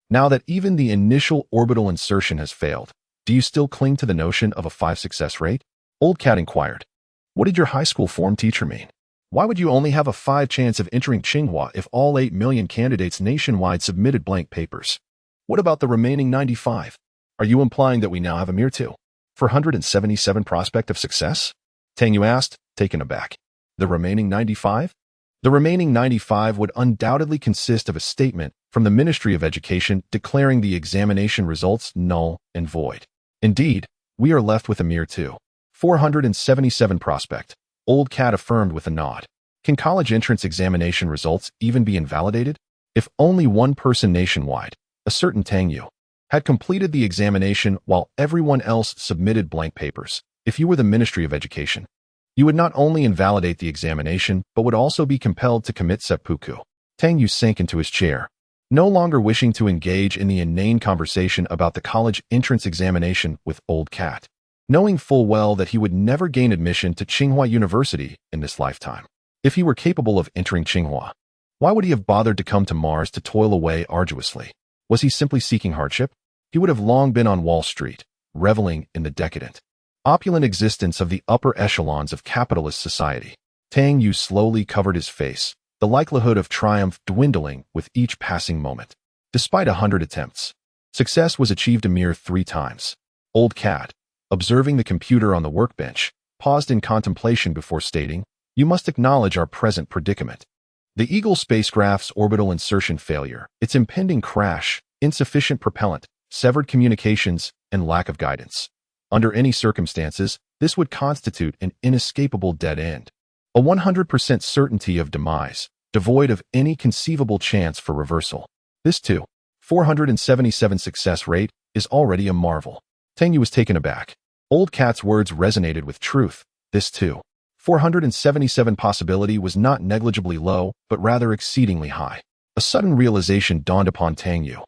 Now that even the initial orbital insertion has failed, do you still cling to the notion of a 5 success rate? Old Cat inquired. What did your high school form teacher mean? Why would you only have a 5 chance of entering Tsinghua if all 8 million candidates nationwide submitted blank papers? What about the remaining 95? Are you implying that we now have a mere 2? 477 prospect of success? Tang Yue asked, taken aback. The remaining 95? The remaining 95 would undoubtedly consist of a statement from the Ministry of Education declaring the examination results null and void. Indeed, we are left with a mere 2. 477 prospect. Old Cat affirmed with a nod. Can college entrance examination results even be invalidated? If only one person nationwide, a certain Tang Yue, had completed the examination while everyone else submitted blank papers, if you were the Ministry of Education, you would not only invalidate the examination, but would also be compelled to commit seppuku. Tang Yue sank into his chair, no longer wishing to engage in the inane conversation about the college entrance examination with Old Cat, knowing full well that he would never gain admission to Tsinghua University in this lifetime. If he were capable of entering Tsinghua, why would he have bothered to come to Mars to toil away arduously? Was he simply seeking hardship? He would have long been on Wall Street, reveling in the decadent, opulent existence of the upper echelons of capitalist society. Tang Yue slowly covered his face, the likelihood of triumph dwindling with each passing moment. Despite 100 attempts, success was achieved a mere 3 times. Old Cat, observing the computer on the workbench, paused in contemplation before stating, you must acknowledge our present predicament. The Eagle spacecraft's orbital insertion failure, its impending crash, insufficient propellant, severed communications, and lack of guidance. Under any circumstances, this would constitute an inescapable dead end. A 100% certainty of demise, devoid of any conceivable chance for reversal. This too, 477 success rate, is already a marvel. Tang Yue was taken aback. Old Cat's words resonated with truth. This too, 477 possibility was not negligibly low, but rather exceedingly high. A sudden realization dawned upon Tang Yue,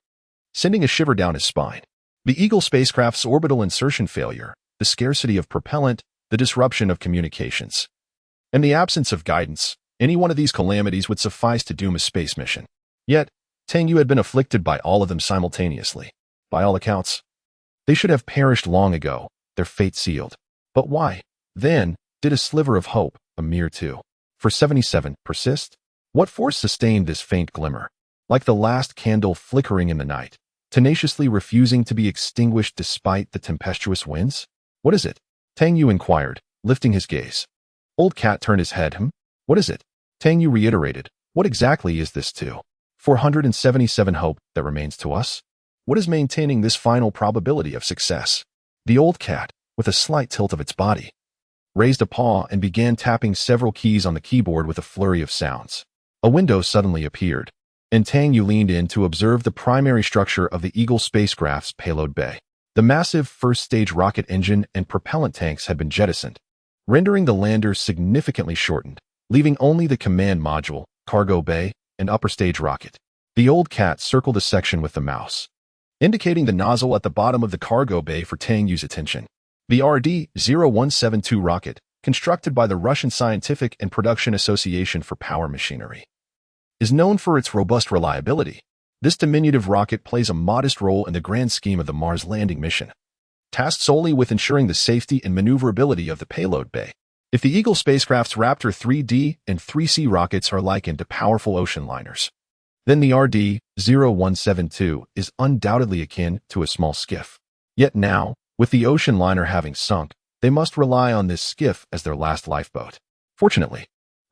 sending a shiver down his spine. The Eagle spacecraft's orbital insertion failure, the scarcity of propellant, the disruption of communications, and the absence of guidance, any one of these calamities would suffice to doom a space mission. Yet, Tang Yue had been afflicted by all of them simultaneously. By all accounts, they should have perished long ago, their fate sealed. But why, then, did a sliver of hope, a mere 2, for 77, persist? What force sustained this faint glimmer? Like the last candle flickering in the night, tenaciously refusing to be extinguished despite the tempestuous winds? What is it? Tang Yue inquired, lifting his gaze. Old Cat turned his head. What is it? Tang Yue reiterated. What exactly is this to? 477 hope that remains to us? What is maintaining this final probability of success? The old cat, with a slight tilt of its body, raised a paw and began tapping several keys on the keyboard with a flurry of sounds. A window suddenly appeared, and Tang Yue leaned in to observe the primary structure of the Eagle spacecraft's payload bay. The massive first-stage rocket engine and propellant tanks had been jettisoned, rendering the lander significantly shortened, leaving only the command module, cargo bay, and upper stage rocket. The old cat circled a section with the mouse, indicating the nozzle at the bottom of the cargo bay for Tang Yue's attention. The RD-0172 rocket, constructed by the Russian Scientific and Production Association for Power Machinery, is known for its robust reliability. This diminutive rocket plays a modest role in the grand scheme of the Mars landing mission, tasked solely with ensuring the safety and maneuverability of the payload bay. If the Eagle spacecraft's Raptor 3D and 3C rockets are likened to powerful ocean liners, then the RD-0172 is undoubtedly akin to a small skiff. Yet now, with the ocean liner having sunk, they must rely on this skiff as their last lifeboat. Fortunately,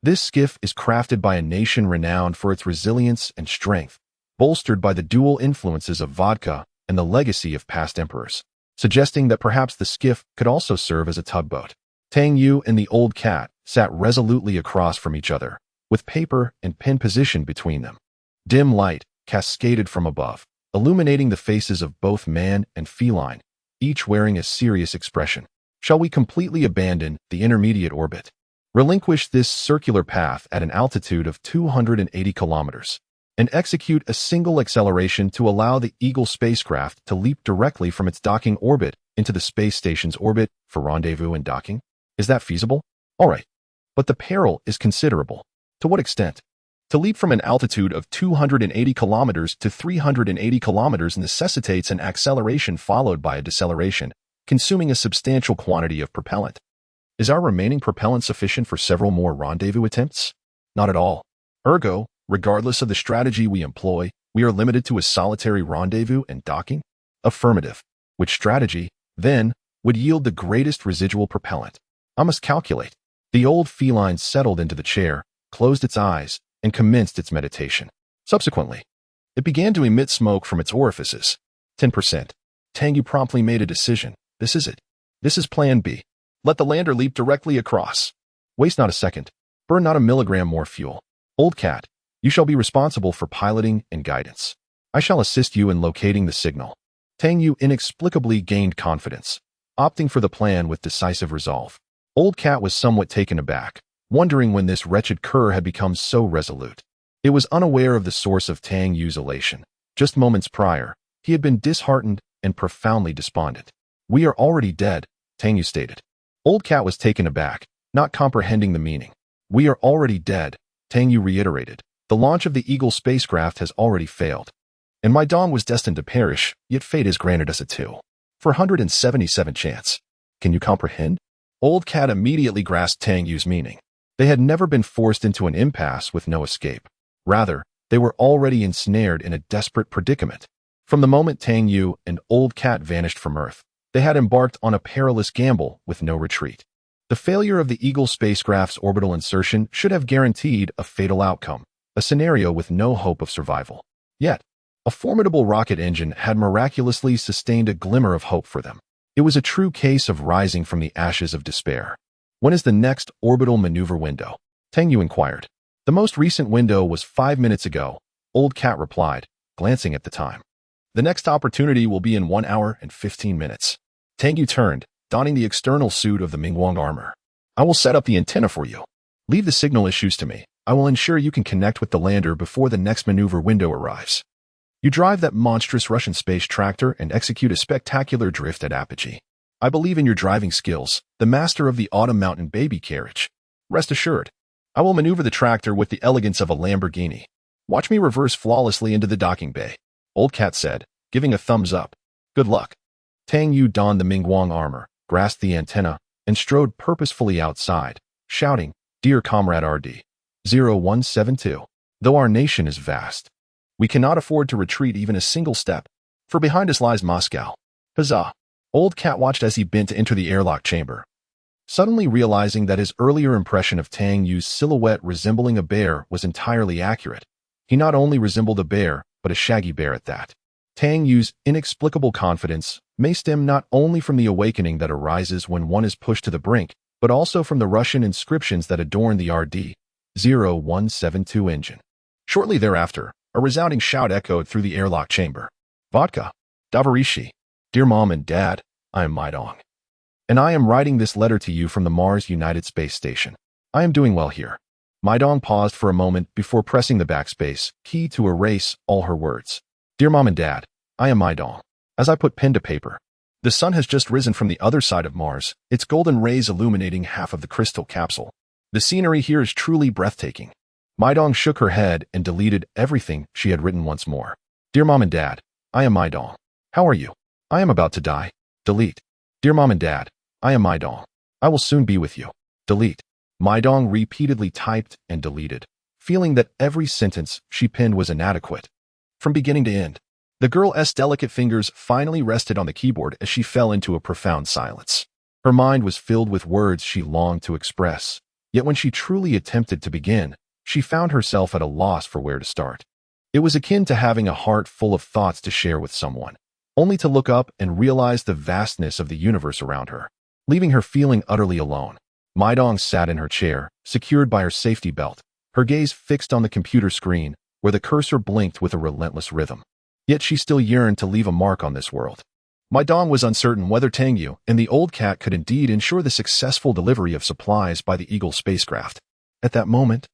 this skiff is crafted by a nation renowned for its resilience and strength, bolstered by the dual influences of vodka and the legacy of past emperors, suggesting that perhaps the skiff could also serve as a tugboat. Tang Yue and the old cat sat resolutely across from each other, with paper and pen positioned between them. Dim light cascaded from above, illuminating the faces of both man and feline, each wearing a serious expression. Shall we completely abandon the intermediate orbit? Relinquish this circular path at an altitude of 280 kilometers, and execute a single acceleration to allow the Eagle spacecraft to leap directly from its docking orbit into the space station's orbit for rendezvous and docking? Is that feasible? All right. But the peril is considerable. To what extent? To leap from an altitude of 280 kilometers to 380 kilometers necessitates an acceleration followed by a deceleration, consuming a substantial quantity of propellant. Is our remaining propellant sufficient for several more rendezvous attempts? Not at all. Ergo, regardless of the strategy we employ, we are limited to a solitary rendezvous and docking? Affirmative. Which strategy, then, would yield the greatest residual propellant? I must calculate. The old feline settled into the chair, closed its eyes, and commenced its meditation. Subsequently, it began to emit smoke from its orifices. 10%. Tang Yue promptly made a decision. This is it. This is Plan B. Let the lander leap directly across. Waste not a second. Burn not a milligram more fuel. Old cat, you shall be responsible for piloting and guidance. I shall assist you in locating the signal. Tang Yue inexplicably gained confidence, opting for the plan with decisive resolve. Old cat was somewhat taken aback, wondering when this wretched cur had become so resolute. It was unaware of the source of Tang Yue's elation. Just moments prior, he had been disheartened and profoundly despondent. We are already dead, Tang Yue stated. Old cat was taken aback, not comprehending the meaning. We are already dead, Tang Yue reiterated. The launch of the Eagle spacecraft has already failed, and Mai Dong was destined to perish, yet fate has granted us a 477 chance. Can you comprehend? Old cat immediately grasped Tang Yue's meaning. They had never been forced into an impasse with no escape. Rather, they were already ensnared in a desperate predicament. From the moment Tang Yue and Old Cat vanished from Earth, they had embarked on a perilous gamble with no retreat. The failure of the Eagle spacecraft's orbital insertion should have guaranteed a fatal outcome, a scenario with no hope of survival. Yet, a formidable rocket engine had miraculously sustained a glimmer of hope for them. It was a true case of rising from the ashes of despair. When is the next orbital maneuver window? Tang Yue inquired. The most recent window was 5 minutes ago, Old Cat replied, glancing at the time. The next opportunity will be in 1 hour and 15 minutes. Tang Yue turned, donning the external suit of the Mingguang armor. I will set up the antenna for you. Leave the signal issues to me. I will ensure you can connect with the lander before the next maneuver window arrives. You drive that monstrous Russian space tractor and execute a spectacular drift at apogee. I believe in your driving skills, the master of the Autumn Mountain baby carriage. Rest assured, I will maneuver the tractor with the elegance of a Lamborghini. Watch me reverse flawlessly into the docking bay, Old Cat said, giving a thumbs up. Good luck. Tang Yue donned the Mingguang armor, grasped the antenna, and strode purposefully outside, shouting, Dear Comrade RD-0172, though our nation is vast, we cannot afford to retreat even a single step. for behind us lies Moscow. Huzzah! Old Cat watched as he bent to enter the airlock chamber. Suddenly realizing that his earlier impression of Tang Yue's silhouette resembling a bear was entirely accurate, he not only resembled a bear, but a shaggy bear at that. Tang Yue's inexplicable confidence may stem not only from the awakening that arises when one is pushed to the brink, but also from the Russian inscriptions that adorn the RD-0172 engine. Shortly thereafter, a resounding shout echoed through the airlock chamber. Vodka, Davarishi, dear Mom and Dad, I am Mai Dong. And I am writing this letter to you from the Mars United Space Station. I am doing well here. Mai Dong paused for a moment before pressing the backspace key to erase all her words. Dear Mom and Dad, I am Mai Dong. As I put pen to paper, the sun has just risen from the other side of Mars, its golden rays illuminating half of the crystal capsule. The scenery here is truly breathtaking. Mai Dong shook her head and deleted everything she had written once more. Dear Mom and Dad, I am Mai Dong. How are you? I am about to die. Delete. Dear Mom and Dad, I am Mai Dong. I will soon be with you. Delete. Mai Dong repeatedly typed and deleted, feeling that every sentence she penned was inadequate. From beginning to end, the girl's delicate fingers finally rested on the keyboard as she fell into a profound silence. Her mind was filled with words she longed to express, yet when she truly attempted to begin, she found herself at a loss for where to start. It was akin to having a heart full of thoughts to share with someone, only to look up and realize the vastness of the universe around her, leaving her feeling utterly alone. Mai Dong sat in her chair, secured by her safety belt, her gaze fixed on the computer screen, where the cursor blinked with a relentless rhythm. Yet she still yearned to leave a mark on this world. Mai Dong was uncertain whether Tang Yue and the old cat could indeed ensure the successful delivery of supplies by the Eagle spacecraft. At that moment,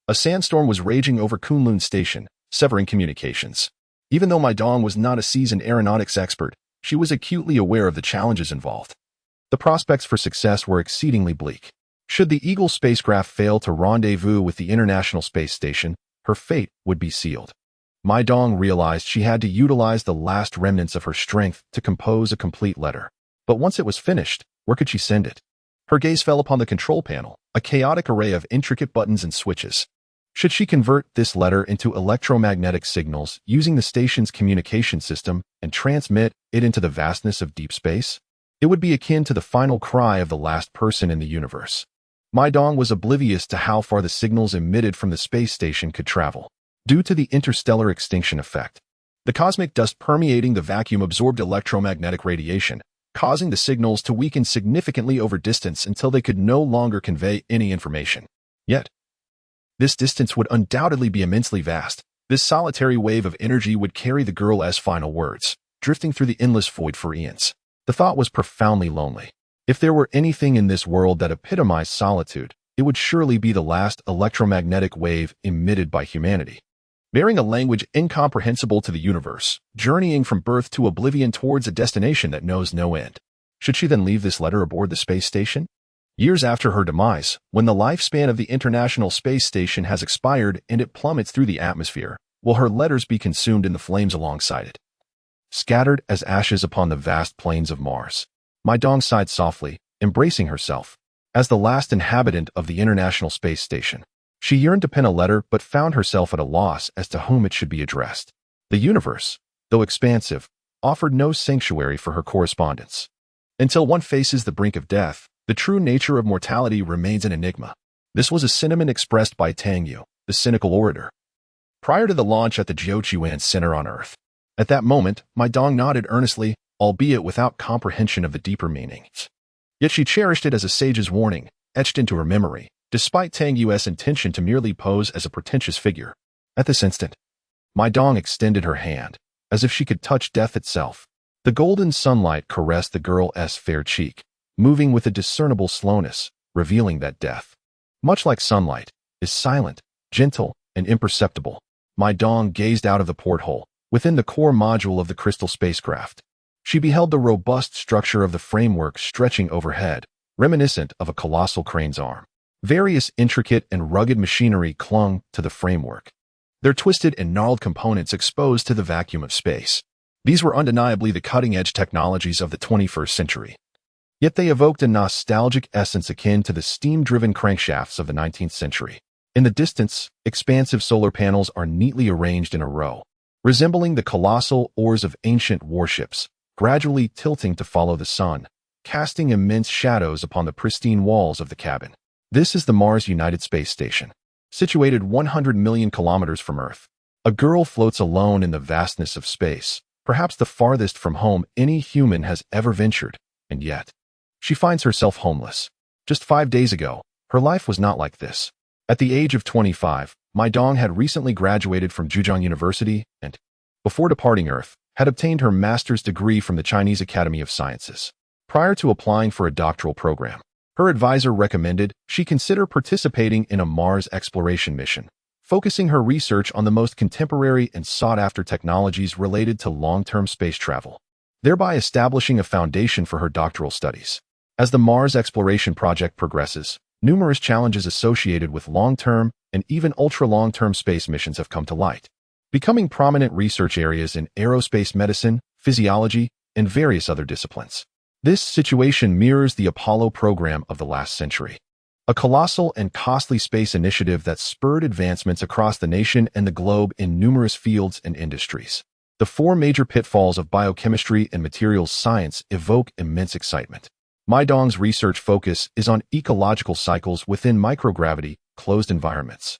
a sandstorm was raging over Kunlun Station, severing communications. Even though Mai Dong was not a seasoned aeronautics expert, she was acutely aware of the challenges involved. The prospects for success were exceedingly bleak. Should the Eagle spacecraft fail to rendezvous with the International Space Station, her fate would be sealed. Mai Dong realized she had to utilize the last remnants of her strength to compose a complete letter. But once it was finished, where could she send it? Her gaze fell upon the control panel, a chaotic array of intricate buttons and switches. Should she convert this letter into electromagnetic signals using the station's communication system and transmit it into the vastness of deep space? It would be akin to the final cry of the last person in the universe. Mai Dong was oblivious to how far the signals emitted from the space station could travel. Due to the interstellar extinction effect, the cosmic dust permeating the vacuum absorbed electromagnetic radiation, causing the signals to weaken significantly over distance until they could no longer convey any information. Yet, this distance would undoubtedly be immensely vast. This solitary wave of energy would carry the girl's final words, drifting through the endless void for eons. The thought was profoundly lonely. If there were anything in this world that epitomized solitude, it would surely be the last electromagnetic wave emitted by humanity. Bearing a language incomprehensible to the universe, journeying from birth to oblivion towards a destination that knows no end. Should she then leave this letter aboard the space station? Years after her demise, when the lifespan of the International Space Station has expired and it plummets through the atmosphere, will her letters be consumed in the flames alongside it? Scattered as ashes upon the vast plains of Mars, Mai Dong sighed softly, embracing herself. As the last inhabitant of the International Space Station, she yearned to pen a letter but found herself at a loss as to whom it should be addressed. The universe, though expansive, offered no sanctuary for her correspondence. Until one faces the brink of death, the true nature of mortality remains an enigma. This was a sentiment expressed by Tang Yue, the cynical orator, prior to the launch at the Jiuquan Center on Earth. At that moment, Mai Dong nodded earnestly, albeit without comprehension of the deeper meanings. Yet she cherished it as a sage's warning, etched into her memory, despite Tang Yue's intention to merely pose as a pretentious figure. At this instant, Mai Dong extended her hand, as if she could touch death itself. The golden sunlight caressed the girl's fair cheek, moving with a discernible slowness, revealing that death, much like sunlight, is silent, gentle, and imperceptible. Mai Dong gazed out of the porthole, within the core module of the crystal spacecraft. She beheld the robust structure of the framework stretching overhead, reminiscent of a colossal crane's arm. Various intricate and rugged machinery clung to the framework, their twisted and gnarled components exposed to the vacuum of space. These were undeniably the cutting-edge technologies of the 21st century. Yet they evoked a nostalgic essence akin to the steam-driven crankshafts of the 19th century. In the distance, expansive solar panels are neatly arranged in a row, resembling the colossal oars of ancient warships, gradually tilting to follow the sun, casting immense shadows upon the pristine walls of the cabin. This is the Mars United Space Station, situated 100 million kilometers from Earth. A girl floats alone in the vastness of space, perhaps the farthest from home any human has ever ventured, and yet, she finds herself homeless. Just 5 days ago, her life was not like this. At the age of 25, Mai Dong had recently graduated from Zhejiang University and, before departing Earth, had obtained her master's degree from the Chinese Academy of Sciences. Prior to applying for a doctoral program, her advisor recommended she consider participating in a Mars exploration mission, focusing her research on the most contemporary and sought-after technologies related to long-term space travel, thereby establishing a foundation for her doctoral studies. As the Mars exploration project progresses, numerous challenges associated with long-term and even ultra-long-term space missions have come to light, becoming prominent research areas in aerospace medicine, physiology, and various other disciplines. This situation mirrors the Apollo program of the last century, a colossal and costly space initiative that spurred advancements across the nation and the globe in numerous fields and industries. The 4 major pitfalls of biochemistry and materials science evoke immense excitement. Mai Dong's research focus is on ecological cycles within microgravity, closed environments.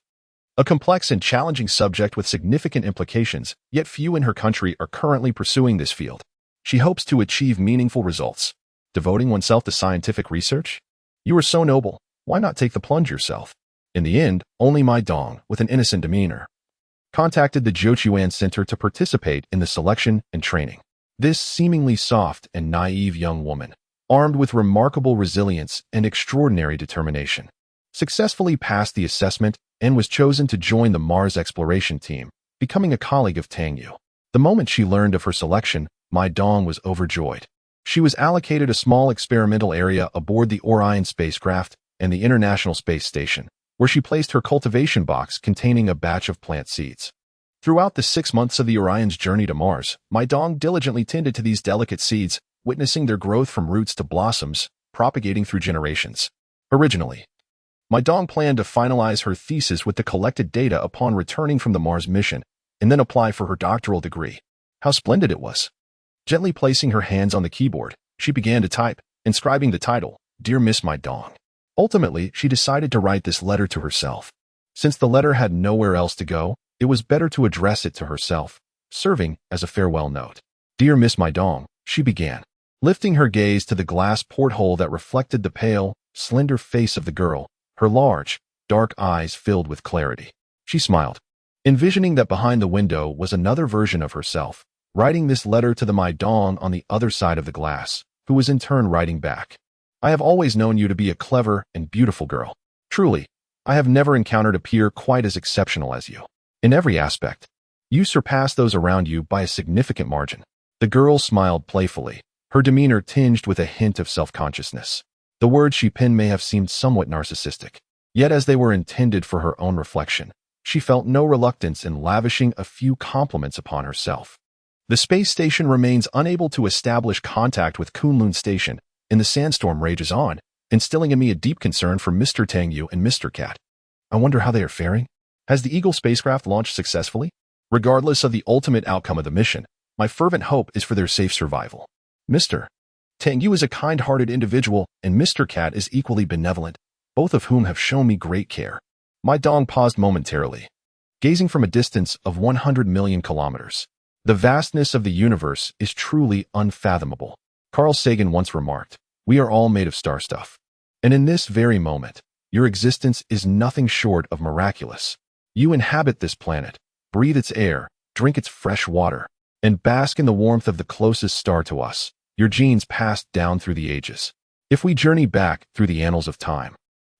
A complex and challenging subject with significant implications, yet few in her country are currently pursuing this field. She hopes to achieve meaningful results. Devoting oneself to scientific research? You are so noble, why not take the plunge yourself? In the end, only Mai Dong, with an innocent demeanor, contacted the Zhochuan Center to participate in the selection and training. This seemingly soft and naive young woman, armed with remarkable resilience and extraordinary determination, successfully passed the assessment and was chosen to join the Mars exploration team, becoming a colleague of Tang Yue. The moment she learned of her selection, Mai Dong was overjoyed. She was allocated a small experimental area aboard the Orion spacecraft and the International Space Station, where she placed her cultivation box containing a batch of plant seeds. Throughout the 6 months of the Orion's journey to Mars, Mai Dong diligently tended to these delicate seeds, witnessing their growth from roots to blossoms, propagating through generations. Originally, Mai Dong planned to finalize her thesis with the collected data upon returning from the Mars mission, and then apply for her doctoral degree. How splendid it was! Gently placing her hands on the keyboard, she began to type, inscribing the title, "Dear Miss Mai Dong." Ultimately, she decided to write this letter to herself. Since the letter had nowhere else to go, it was better to address it to herself, serving as a farewell note. "Dear Miss Mai Dong," she began, lifting her gaze to the glass porthole that reflected the pale, slender face of the girl, her large, dark eyes filled with clarity. She smiled, envisioning that behind the window was another version of herself, writing this letter to the Mai Dong on the other side of the glass, who was in turn writing back. "I have always known you to be a clever and beautiful girl. Truly, I have never encountered a peer quite as exceptional as you. In every aspect, you surpass those around you by a significant margin." The girl smiled playfully, her demeanor tinged with a hint of self-consciousness. The words she penned may have seemed somewhat narcissistic, yet as they were intended for her own reflection, she felt no reluctance in lavishing a few compliments upon herself. The space station remains unable to establish contact with Kunlun Station, and the sandstorm rages on, instilling in me a deep concern for Mr. Tang Yue and Mr. Cat. I wonder how they are faring. Has the Eagle spacecraft launched successfully? Regardless of the ultimate outcome of the mission, my fervent hope is for their safe survival. Mr. Tang Yue is a kind-hearted individual, and Mr. Cat is equally benevolent, both of whom have shown me great care. Mai Dong paused momentarily, gazing from a distance of 100 million kilometers. The vastness of the universe is truly unfathomable. Carl Sagan once remarked, "We are all made of star stuff." And in this very moment, your existence is nothing short of miraculous. You inhabit this planet, breathe its air, drink its fresh water, and bask in the warmth of the closest star to us, your genes passed down through the ages. If we journey back through the annals of time,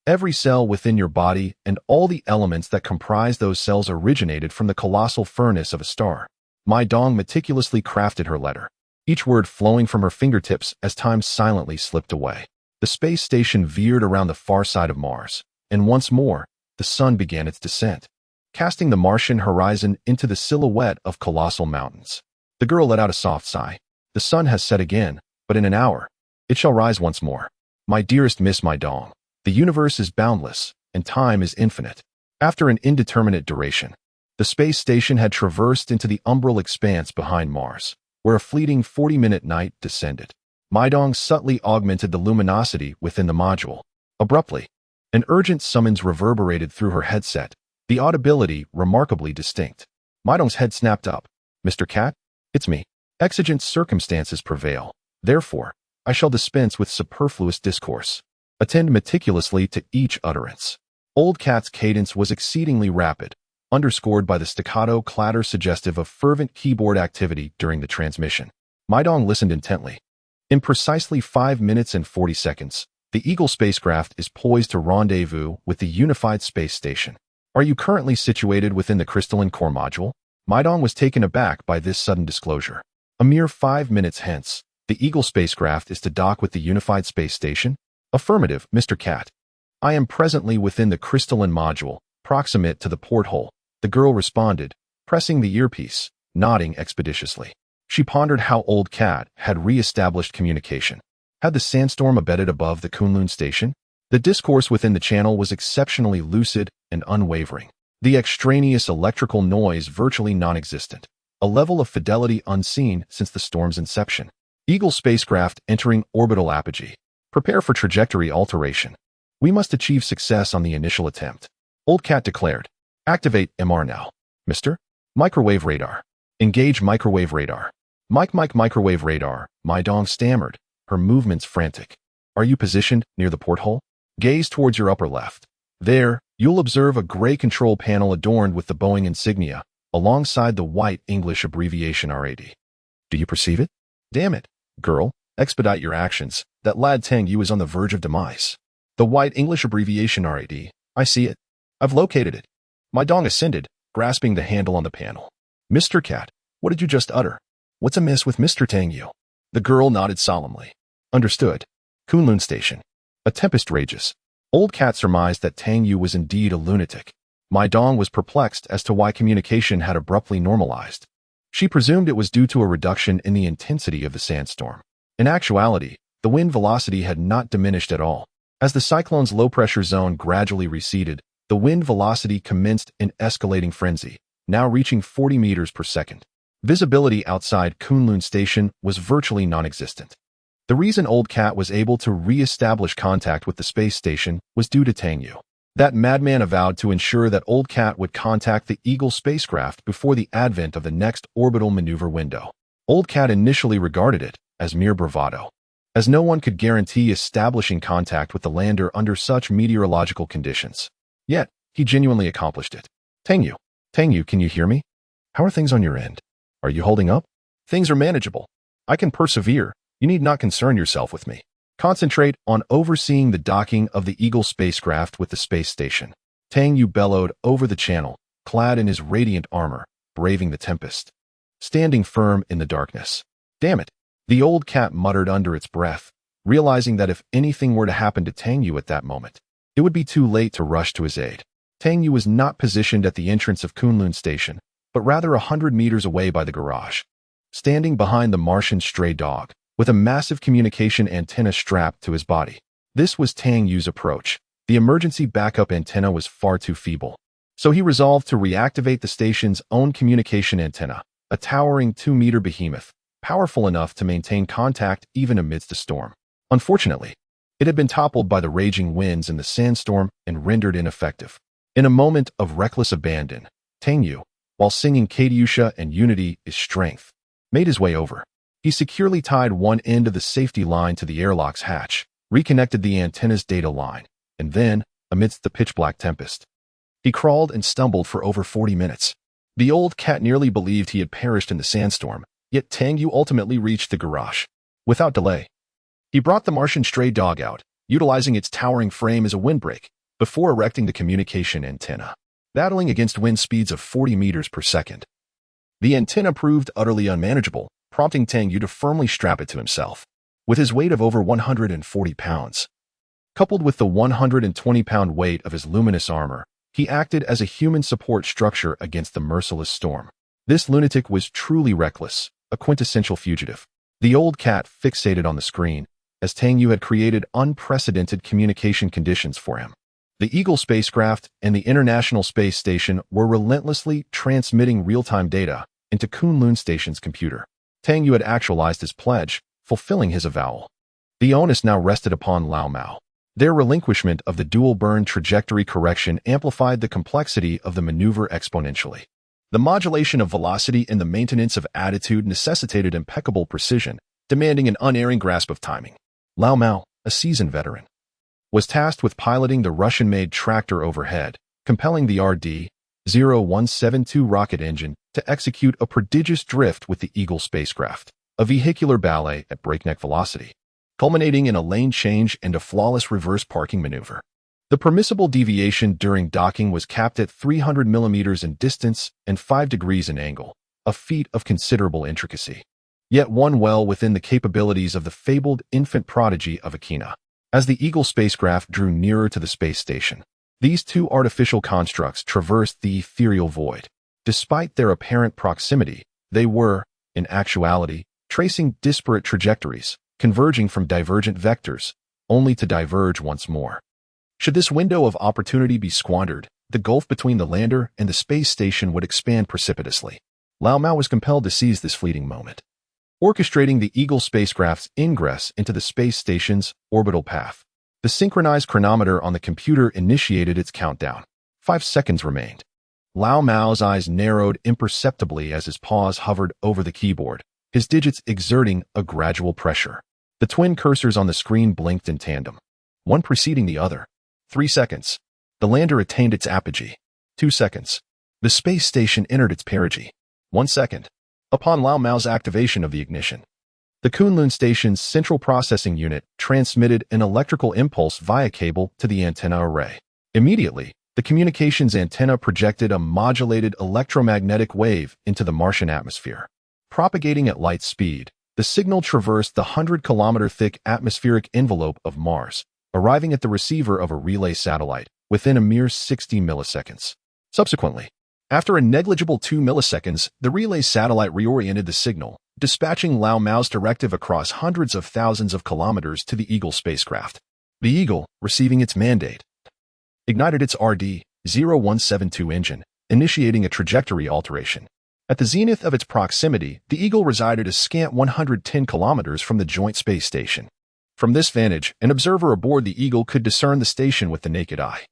every cell within your body and all the elements that comprise those cells originated from the colossal furnace of a star. Mai Dong meticulously crafted her letter, each word flowing from her fingertips as time silently slipped away. The space station veered around the far side of Mars, and once more, the sun began its descent, casting the Martian horizon into the silhouette of colossal mountains. The girl let out a soft sigh. The sun has set again, but in an hour, it shall rise once more. My dearest Miss Mai Dong, the universe is boundless, and time is infinite. After an indeterminate duration, The space station had traversed into the umbral expanse behind Mars, where a fleeting 40-minute night descended. Mai Dong subtly augmented the luminosity within the module. Abruptly, an urgent summons reverberated through her headset, the audibility remarkably distinct. Mai Dong's head snapped up. "Mr. Cat? It's me. Exigent circumstances prevail. Therefore, I shall dispense with superfluous discourse. Attend meticulously to each utterance." Old Cat's cadence was exceedingly rapid, underscored by the staccato clatter suggestive of fervent keyboard activity during the transmission. Mai Dong listened intently. In precisely 5 minutes and 40 seconds, the Eagle spacecraft is poised to rendezvous with the Unified Space Station. "Are you currently situated within the crystalline core module?" Mai Dong was taken aback by this sudden disclosure. A mere 5 minutes hence, the Eagle spacecraft is to dock with the Unified Space Station? "Affirmative, Mr. Cat. I am presently within the crystalline module, proximate to the porthole," the girl responded, pressing the earpiece, nodding expeditiously. She pondered how Old Cat had re-established communication. Had the sandstorm abated above the Kunlun Station? The discourse within the channel was exceptionally lucid and unwavering. The extraneous electrical noise virtually non-existent, a level of fidelity unseen since the storm's inception. Eagle spacecraft entering orbital apogee. Prepare for trajectory alteration. We must achieve success on the initial attempt. Old Cat declared. Activate MR now. Mr. Microwave radar. Engage microwave radar. Microwave radar, Mai Dong stammered, her movements frantic. Are you positioned near the porthole? Gaze towards your upper left. There, you'll observe a gray control panel adorned with the Boeing insignia, alongside the white English abbreviation RAD. Do you perceive it? Damn it, girl, expedite your actions. That lad Tang Yue is on the verge of demise. The white English abbreviation RAD. I see it. I've located it. Mai Dong ascended, grasping the handle on the panel. Mr. Cat, what did you just utter? What's amiss with Mr. Tang Yue? The girl nodded solemnly. Understood. Kunlun Station. A tempest rages. Old Cat surmised that Tang Yue was indeed a lunatic. Mai Dong was perplexed as to why communication had abruptly normalized. She presumed it was due to a reduction in the intensity of the sandstorm. In actuality, the wind velocity had not diminished at all. As the cyclone's low-pressure zone gradually receded, the wind velocity commenced an escalating frenzy, now reaching 40 meters per second. Visibility outside Kunlun Station was virtually non-existent. The reason Old Cat was able to re-establish contact with the space station was due to Tang Yue. That madman avowed to ensure that Old Cat would contact the Eagle spacecraft before the advent of the next orbital maneuver window. Old Cat initially regarded it as mere bravado, as no one could guarantee establishing contact with the lander under such meteorological conditions. Yet, he genuinely accomplished it. Tang Yue, can you hear me? How are things on your end? Are you holding up? Things are manageable. I can persevere. You need not concern yourself with me. Concentrate on overseeing the docking of the Eagle spacecraft with the space station. Tang Yue bellowed over the channel, clad in his radiant armor, braving the tempest. Standing firm in the darkness. Damn it, the Old Cat muttered under its breath, realizing that if anything were to happen to Tang Yue at that moment, it would be too late to rush to his aid. Tang Yue was not positioned at the entrance of Kunlun Station, but rather 100 meters away by the garage. Standing behind the Martian stray dog, with a massive communication antenna strapped to his body. This was Tang Yue's approach. The emergency backup antenna was far too feeble. So he resolved to reactivate the station's own communication antenna, a towering 2-meter behemoth, powerful enough to maintain contact even amidst a storm. Unfortunately, it had been toppled by the raging winds in the sandstorm and rendered ineffective. In a moment of reckless abandon, Tang Yue, while singing Katyusha and Unity is Strength, made his way over. He securely tied one end of the safety line to the airlock's hatch, reconnected the antenna's data line, and then, amidst the pitch-black tempest, he crawled and stumbled for over 40 minutes. The Old Cat nearly believed he had perished in the sandstorm, yet Tang Yue ultimately reached the garage. Without delay, he brought the Martian stray dog out, utilizing its towering frame as a windbreak, before erecting the communication antenna. Battling against wind speeds of 40 meters per second, the antenna proved utterly unmanageable, prompting Tang Yue to firmly strap it to himself. With his weight of over 140 pounds, coupled with the 120-pound weight of his luminous armor, he acted as a human support structure against the merciless storm. This lunatic was truly reckless, a quintessential fugitive. The Old Cat fixated on the screen, as Tang Yue had created unprecedented communication conditions for him. The Eagle spacecraft and the International Space Station were relentlessly transmitting real-time data into Kunlun Station's computer. Tang Yue had actualized his pledge, fulfilling his avowal. The onus now rested upon Lao Mao. Their relinquishment of the dual burn trajectory correction amplified the complexity of the maneuver exponentially. The modulation of velocity and the maintenance of attitude necessitated impeccable precision, demanding an unerring grasp of timing. Lao Mao, a seasoned veteran, was tasked with piloting the Russian-made tractor overhead, compelling the RD-0172 rocket engine to execute a prodigious drift with the Eagle spacecraft, a vehicular ballet at breakneck velocity, culminating in a lane change and a flawless reverse parking maneuver. The permissible deviation during docking was capped at 300 millimeters in distance and 5 degrees in angle, a feat of considerable intricacy, yet one well within the capabilities of the fabled infant prodigy of Akina. As the Eagle spacecraft drew nearer to the space station, these two artificial constructs traversed the ethereal void. Despite their apparent proximity, they were, in actuality, tracing disparate trajectories, converging from divergent vectors, only to diverge once more. Should this window of opportunity be squandered, the gulf between the lander and the space station would expand precipitously. Lao Mao was compelled to seize this fleeting moment. Orchestrating the Eagle spacecraft's ingress into the space station's orbital path, the synchronized chronometer on the computer initiated its countdown. 5 seconds remained. Lao Mao's eyes narrowed imperceptibly as his paws hovered over the keyboard, his digits exerting a gradual pressure. The twin cursors on the screen blinked in tandem, one preceding the other. 3 seconds. The lander attained its apogee. 2 seconds. The space station entered its perigee. 1 second. Upon Lao Mao's activation of the ignition, the Kunlun Station's central processing unit transmitted an electrical impulse via cable to the antenna array. Immediately, the communications antenna projected a modulated electromagnetic wave into the Martian atmosphere. Propagating at light speed, the signal traversed the 100-kilometer-thick atmospheric envelope of Mars, arriving at the receiver of a relay satellite within a mere 60 milliseconds. Subsequently, after a negligible 2 milliseconds, the relay satellite reoriented the signal, dispatching Lao Mao's directive across hundreds of thousands of kilometers to the Eagle spacecraft. The Eagle, receiving its mandate, ignited its RD-0172 engine, initiating a trajectory alteration. At the zenith of its proximity, the Eagle resided a scant 110 kilometers from the joint space station. From this vantage, an observer aboard the Eagle could discern the station with the naked eye.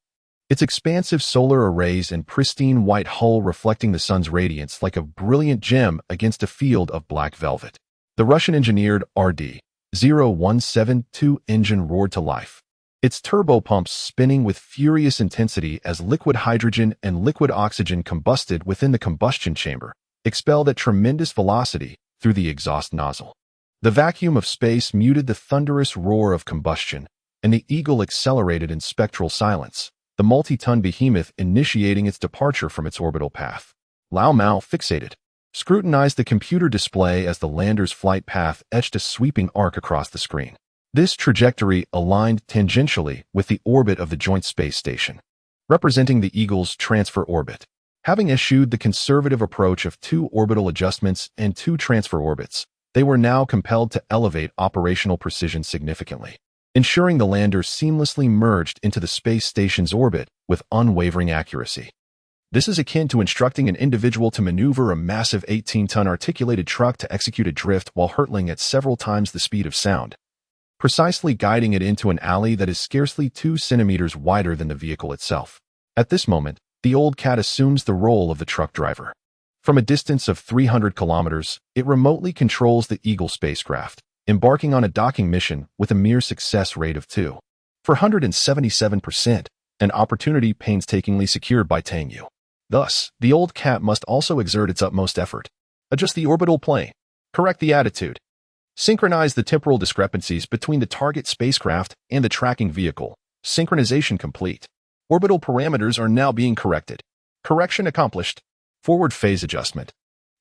Its expansive solar arrays and pristine white hull reflecting the sun's radiance like a brilliant gem against a field of black velvet. The Russian-engineered RD-0172 engine roared to life, its turbopumps spinning with furious intensity as liquid hydrogen and liquid oxygen combusted within the combustion chamber, expelled at tremendous velocity through the exhaust nozzle. The vacuum of space muted the thunderous roar of combustion, and the Eagle accelerated in spectral silence, the multi-ton behemoth initiating its departure from its orbital path. Lao Mao, fixated, scrutinized the computer display as the lander's flight path etched a sweeping arc across the screen. This trajectory aligned tangentially with the orbit of the joint space station, representing the Eagle's transfer orbit. Having eschewed the conservative approach of 2 orbital adjustments and 2 transfer orbits, they were now compelled to elevate operational precision significantly, ensuring the lander seamlessly merged into the space station's orbit with unwavering accuracy. This is akin to instructing an individual to maneuver a massive 18-ton articulated truck to execute a drift while hurtling at several times the speed of sound, precisely guiding it into an alley that is scarcely 2 centimeters wider than the vehicle itself. At this moment, the old cat assumes the role of the truck driver. From a distance of 300 kilometers, it remotely controls the Eagle spacecraft, embarking on a docking mission with a mere success rate of 477%, an opportunity painstakingly secured by Tang Yue. Thus, the old cat must also exert its utmost effort. Adjust the orbital plane, correct the attitude, synchronize the temporal discrepancies between the target spacecraft and the tracking vehicle. Synchronization complete. Orbital parameters are now being corrected. Correction accomplished. Forward phase adjustment.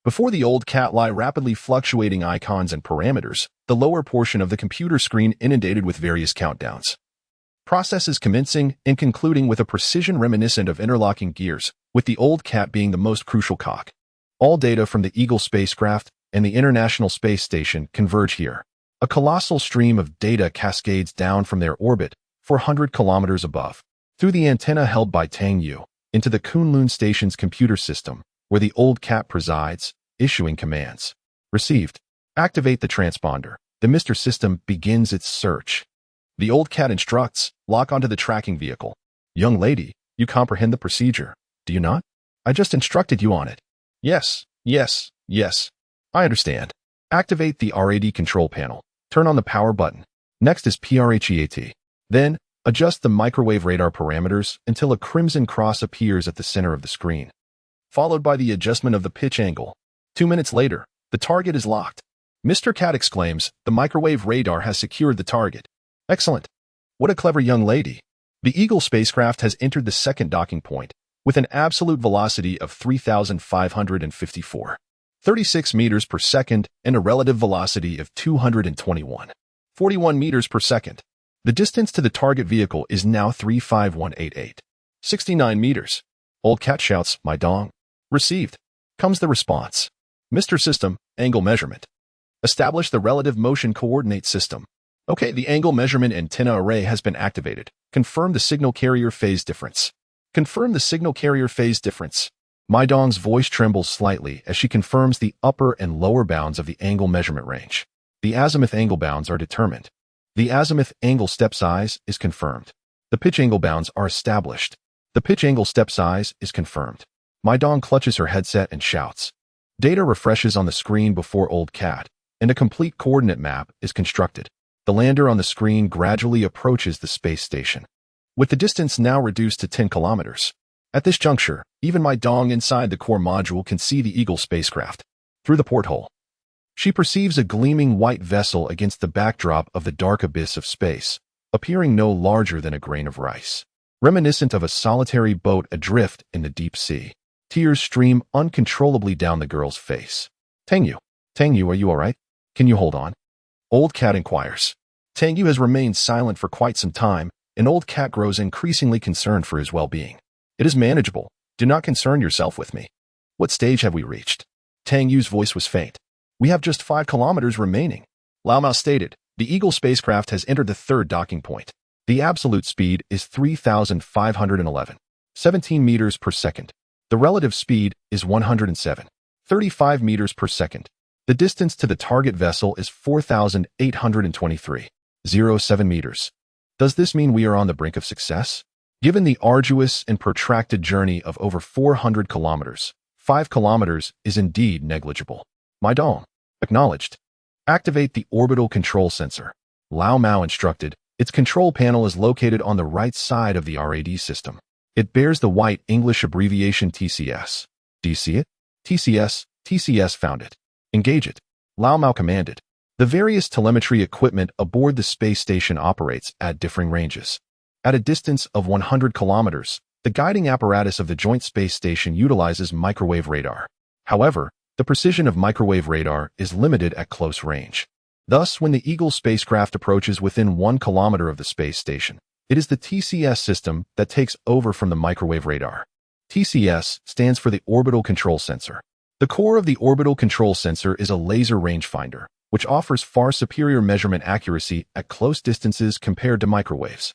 Before the old cat lie rapidly fluctuating icons and parameters, the lower portion of the computer screen inundated with various countdowns. Processes commencing and concluding with a precision reminiscent of interlocking gears, with the old cat being the most crucial cog. All data from the Eagle spacecraft and the International Space Station converge here. A colossal stream of data cascades down from their orbit 400 kilometers above. through the antenna held by Tang Yue, into the Kunlun Station's computer system, where the old cat presides, issuing commands. Received. Activate the transponder. The Mr. System begins its search. The old cat instructs, lock onto the tracking vehicle. Young lady, you comprehend the procedure, do you not? I just instructed you on it. Yes, yes, yes. I understand. Activate the RAD control panel. Turn on the power button. Next is PRHEAT. Then, adjust the microwave radar parameters until a crimson cross appears at the center of the screen, followed by the adjustment of the pitch angle. 2 minutes later, the target is locked. Mr. Cat exclaims, the microwave radar has secured the target. Excellent. What a clever young lady. The Eagle spacecraft has entered the second docking point with an absolute velocity of 3,554. 36 meters per second and a relative velocity of 221.41 meters per second. The distance to the target vehicle is now 35188. 69 meters. Old cat shouts, Mai Dong. Received. Comes the response. Mr. System, angle measurement. Establish the relative motion coordinate system. Okay, the angle measurement antenna array has been activated. Confirm the signal carrier phase difference. Confirm the signal carrier phase difference. Mai Dong's voice trembles slightly as she confirms the upper and lower bounds of the angle measurement range. The azimuth angle bounds are determined. The azimuth angle step size is confirmed. The pitch angle bounds are established. The pitch angle step size is confirmed. Mai Dong clutches her headset and shouts. Data refreshes on the screen before Old Cat, and a complete coordinate map is constructed. The lander on the screen gradually approaches the space station, with the distance now reduced to 10 kilometers. At this juncture, even Mai Dong inside the core module can see the Eagle spacecraft. Through the porthole, she perceives a gleaming white vessel against the backdrop of the dark abyss of space, appearing no larger than a grain of rice, reminiscent of a solitary boat adrift in the deep sea. Tears stream uncontrollably down the girl's face. Tang Yue, are you all right? Can you hold on? Old Cat inquires. Tang Yue has remained silent for quite some time, and Old Cat grows increasingly concerned for his well-being. It is manageable. Do not concern yourself with me. What stage have we reached? Tang Yue's voice was faint. We have just 5 kilometers remaining. Lao Mao stated, the Eagle spacecraft has entered the third docking point. The absolute speed is 3,511.17 meters per second. The relative speed is 107.35 meters per second. The distance to the target vessel is 4,823.07 meters. Does this mean we are on the brink of success? Given the arduous and protracted journey of over 400 kilometers, 5 kilometers is indeed negligible. Mai Dong. Acknowledged. Activate the orbital control sensor. Lao Mao instructed. Its control panel is located on the right side of the RAD system. It bears the white English abbreviation TCS. Do you see it? TCS found it. Engage it. Lao Mao commanded. The various telemetry equipment aboard the space station operates at differing ranges. At a distance of 100 kilometers, the guiding apparatus of the Joint Space Station utilizes microwave radar. However, the precision of microwave radar is limited at close range. Thus, when the Eagle spacecraft approaches within 1 kilometer of the space station, it is the TCS system that takes over from the microwave radar. TCS stands for the Orbital Control Sensor. The core of the Orbital Control Sensor is a laser rangefinder, which offers far superior measurement accuracy at close distances compared to microwaves.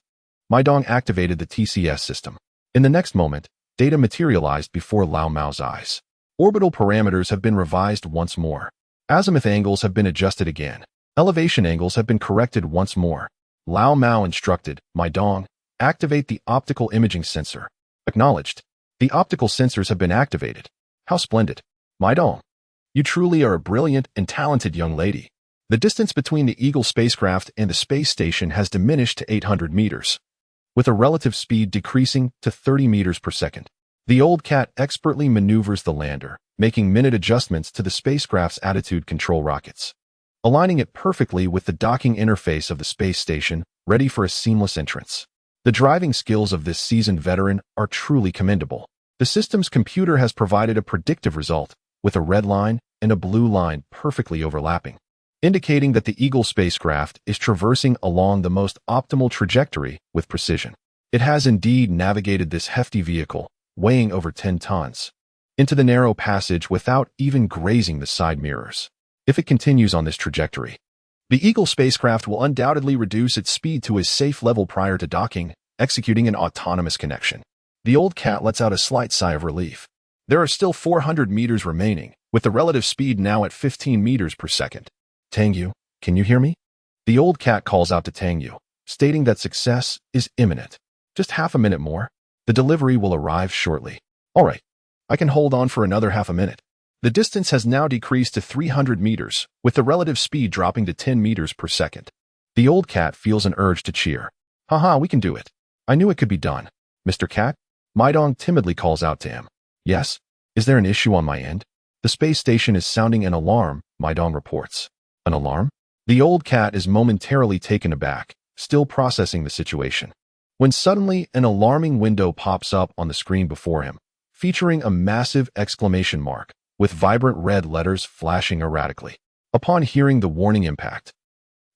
Mai Dong activated the TCS system. In the next moment, data materialized before Lao Mao's eyes. Orbital parameters have been revised once more. Azimuth angles have been adjusted again. Elevation angles have been corrected once more. Lao Mao instructed, Mai Dong, activate the optical imaging sensor. Acknowledged. The optical sensors have been activated. How splendid. Mai Dong, you truly are a brilliant and talented young lady. The distance between the Eagle spacecraft and the space station has diminished to 800 meters, with a relative speed decreasing to 30 meters per second. The Old Cat expertly maneuvers the lander, making minute adjustments to the spacecraft's attitude control rockets, aligning it perfectly with the docking interface of the space station, ready for a seamless entrance. The driving skills of this seasoned veteran are truly commendable. The system's computer has provided a predictive result, with a red line and a blue line perfectly overlapping, indicating that the Eagle spacecraft is traversing along the most optimal trajectory with precision. It has indeed navigated this hefty vehicle, weighing over 10 tons, into the narrow passage without even grazing the side mirrors. If it continues on this trajectory, the Eagle spacecraft will undoubtedly reduce its speed to a safe level prior to docking, executing an autonomous connection. The old cat lets out a slight sigh of relief. There are still 400 meters remaining, with the relative speed now at 15 meters per second. Tang Yue, can you hear me? The old cat calls out to Tang Yue, stating that success is imminent. Just half a minute more. The delivery will arrive shortly. All right, I can hold on for another half a minute. The distance has now decreased to 300 meters, with the relative speed dropping to 10 meters per second. The old cat feels an urge to cheer. Haha, we can do it. I knew it could be done. Mr. Cat? Mai Dong timidly calls out to him. Yes? Is there an issue on my end? The space station is sounding an alarm, Mai Dong reports. An alarm? The old cat is momentarily taken aback, still processing the situation, when suddenly an alarming window pops up on the screen before him, featuring a massive exclamation mark, with vibrant red letters flashing erratically. Upon hearing the warning impact,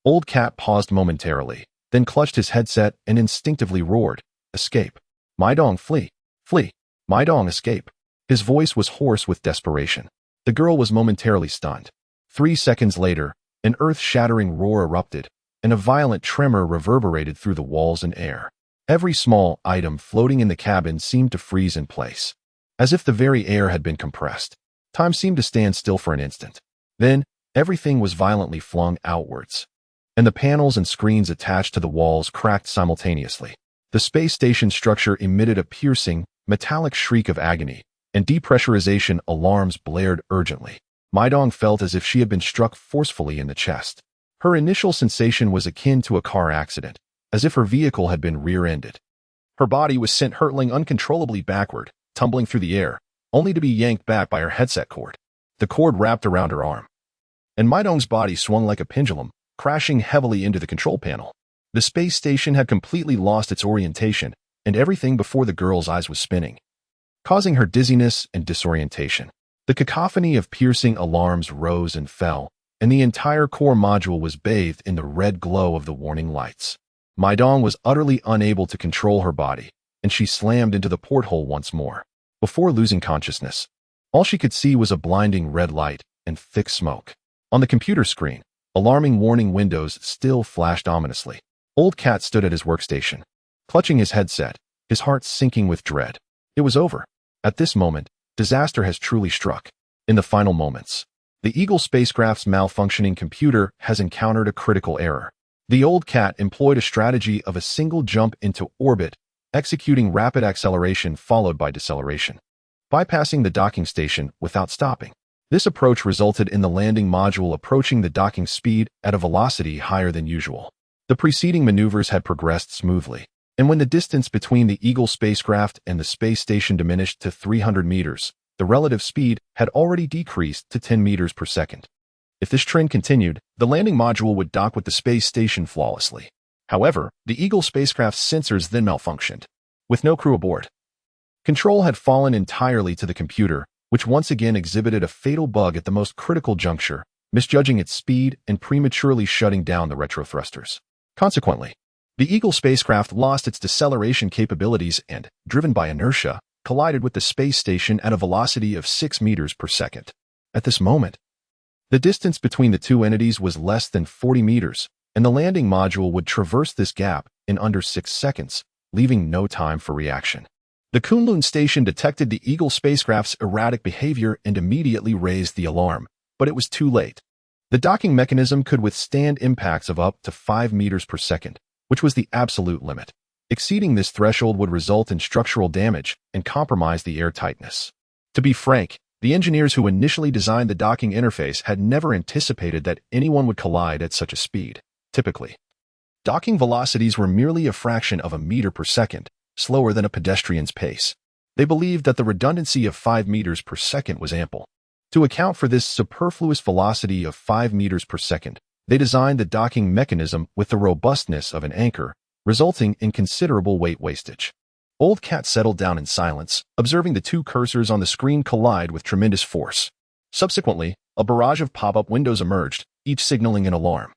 old cat paused momentarily, then clutched his headset and instinctively roared, "Escape! Mai Dong, flee! Flee! Mai Dong, escape!" His voice was hoarse with desperation. The girl was momentarily stunned. 3 seconds later, an earth-shattering roar erupted, and a violent tremor reverberated through the walls and air. Every small item floating in the cabin seemed to freeze in place, as if the very air had been compressed. Time seemed to stand still for an instant. Then, everything was violently flung outwards, and the panels and screens attached to the walls cracked simultaneously. The space station structure emitted a piercing, metallic shriek of agony, and depressurization alarms blared urgently. Mai Dong felt as if she had been struck forcefully in the chest. Her initial sensation was akin to a car accident, as if her vehicle had been rear-ended. Her body was sent hurtling uncontrollably backward, tumbling through the air, only to be yanked back by her headset cord. The cord wrapped around her arm, and Mai Dong's body swung like a pendulum, crashing heavily into the control panel. The space station had completely lost its orientation, and everything before the girl's eyes was spinning, causing her dizziness and disorientation. The cacophony of piercing alarms rose and fell, and the entire core module was bathed in the red glow of the warning lights. Mai Dong was utterly unable to control her body, and she slammed into the porthole once more. Before losing consciousness, all she could see was a blinding red light and thick smoke. On the computer screen, alarming warning windows still flashed ominously. Old Cat stood at his workstation, clutching his headset, his heart sinking with dread. It was over. At this moment, disaster has truly struck. In the final moments, the Eagle spacecraft's malfunctioning computer has encountered a critical error. The old cat employed a strategy of a single jump into orbit, executing rapid acceleration followed by deceleration, bypassing the docking station without stopping. This approach resulted in the landing module approaching the docking speed at a velocity higher than usual. The preceding maneuvers had progressed smoothly, and when the distance between the Eagle spacecraft and the space station diminished to 300 meters, the relative speed had already decreased to 10 meters per second. If this trend continued, the landing module would dock with the space station flawlessly. However, the Eagle spacecraft's sensors then malfunctioned, with no crew aboard. Control had fallen entirely to the computer, which once again exhibited a fatal bug at the most critical juncture, misjudging its speed and prematurely shutting down the retrothrusters. Consequently, the Eagle spacecraft lost its deceleration capabilities and, driven by inertia, collided with the space station at a velocity of 6 meters per second. At this moment, the distance between the two entities was less than 40 meters, and the landing module would traverse this gap in under 6 seconds, leaving no time for reaction. The Kunlun Station detected the Eagle spacecraft's erratic behavior and immediately raised the alarm, but it was too late. The docking mechanism could withstand impacts of up to 5 meters per second, which was the absolute limit. Exceeding this threshold would result in structural damage and compromise the airtightness. To be frank, the engineers who initially designed the docking interface had never anticipated that anyone would collide at such a speed. Typically, docking velocities were merely a fraction of a meter per second, slower than a pedestrian's pace. They believed that the redundancy of 5 meters per second was ample. To account for this superfluous velocity of 5 meters per second, they designed the docking mechanism with the robustness of an anchor, resulting in considerable weight wastage. Old Cat settled down in silence, observing the two cursors on the screen collide with tremendous force. Subsequently, a barrage of pop-up windows emerged, each signaling an alarm,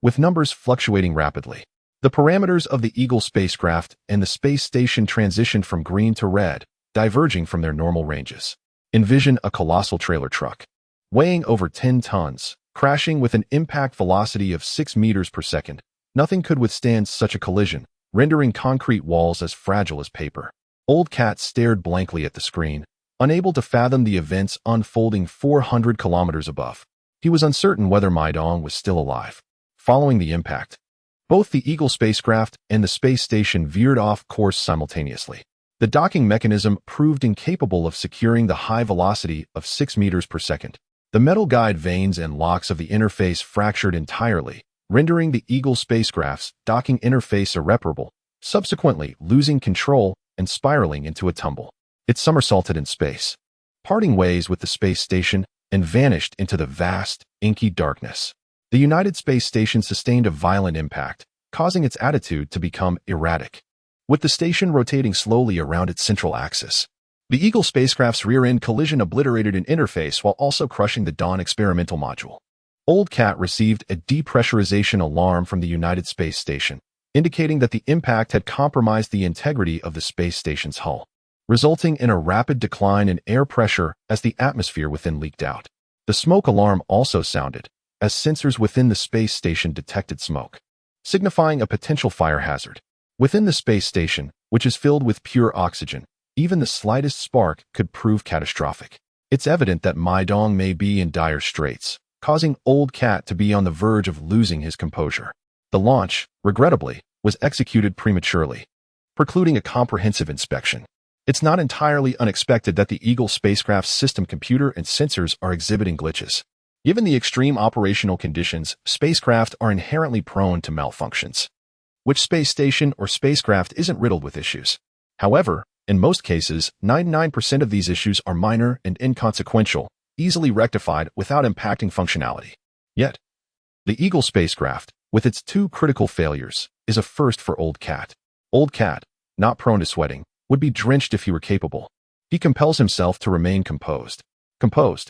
with numbers fluctuating rapidly. The parameters of the Eagle spacecraft and the space station transitioned from green to red, diverging from their normal ranges. Envision a colossal trailer truck, weighing over 10 tons, crashing with an impact velocity of 6 meters per second. Nothing could withstand such a collision, rendering concrete walls as fragile as paper. Old Cat stared blankly at the screen, unable to fathom the events unfolding 400 kilometers above. He was uncertain whether Mai Dong was still alive. Following the impact, both the Eagle spacecraft and the space station veered off course simultaneously. The docking mechanism proved incapable of securing the high velocity of 6 meters per second. The metal guide vanes and locks of the interface fractured entirely, rendering the Eagle spacecraft's docking interface irreparable, subsequently losing control and spiraling into a tumble. It somersaulted in space, parting ways with the space station, and vanished into the vast, inky darkness. The United Space Station sustained a violent impact, causing its attitude to become erratic, with the station rotating slowly around its central axis. The Eagle spacecraft's rear-end collision obliterated an interface while also crushing the Dawn experimental module. Old Cat received a depressurization alarm from the United Space Station, indicating that the impact had compromised the integrity of the space station's hull, resulting in a rapid decline in air pressure as the atmosphere within leaked out. The smoke alarm also sounded, as sensors within the space station detected smoke, signifying a potential fire hazard. Within the space station, which is filled with pure oxygen, even the slightest spark could prove catastrophic. It's evident that Mai Dong may be in dire straits, causing Old Cat to be on the verge of losing his composure. The launch, regrettably, was executed prematurely, precluding a comprehensive inspection. It's not entirely unexpected that the Eagle spacecraft's system computer and sensors are exhibiting glitches. Given the extreme operational conditions, spacecraft are inherently prone to malfunctions. Which space station or spacecraft isn't riddled with issues? However, in most cases, 99% of these issues are minor and inconsequential, easily rectified without impacting functionality. Yet, the Eagle spacecraft, with its 2 critical failures, is a first for Old Cat. Old Cat, not prone to sweating, would be drenched if he were capable. He compels himself to remain composed. Composed.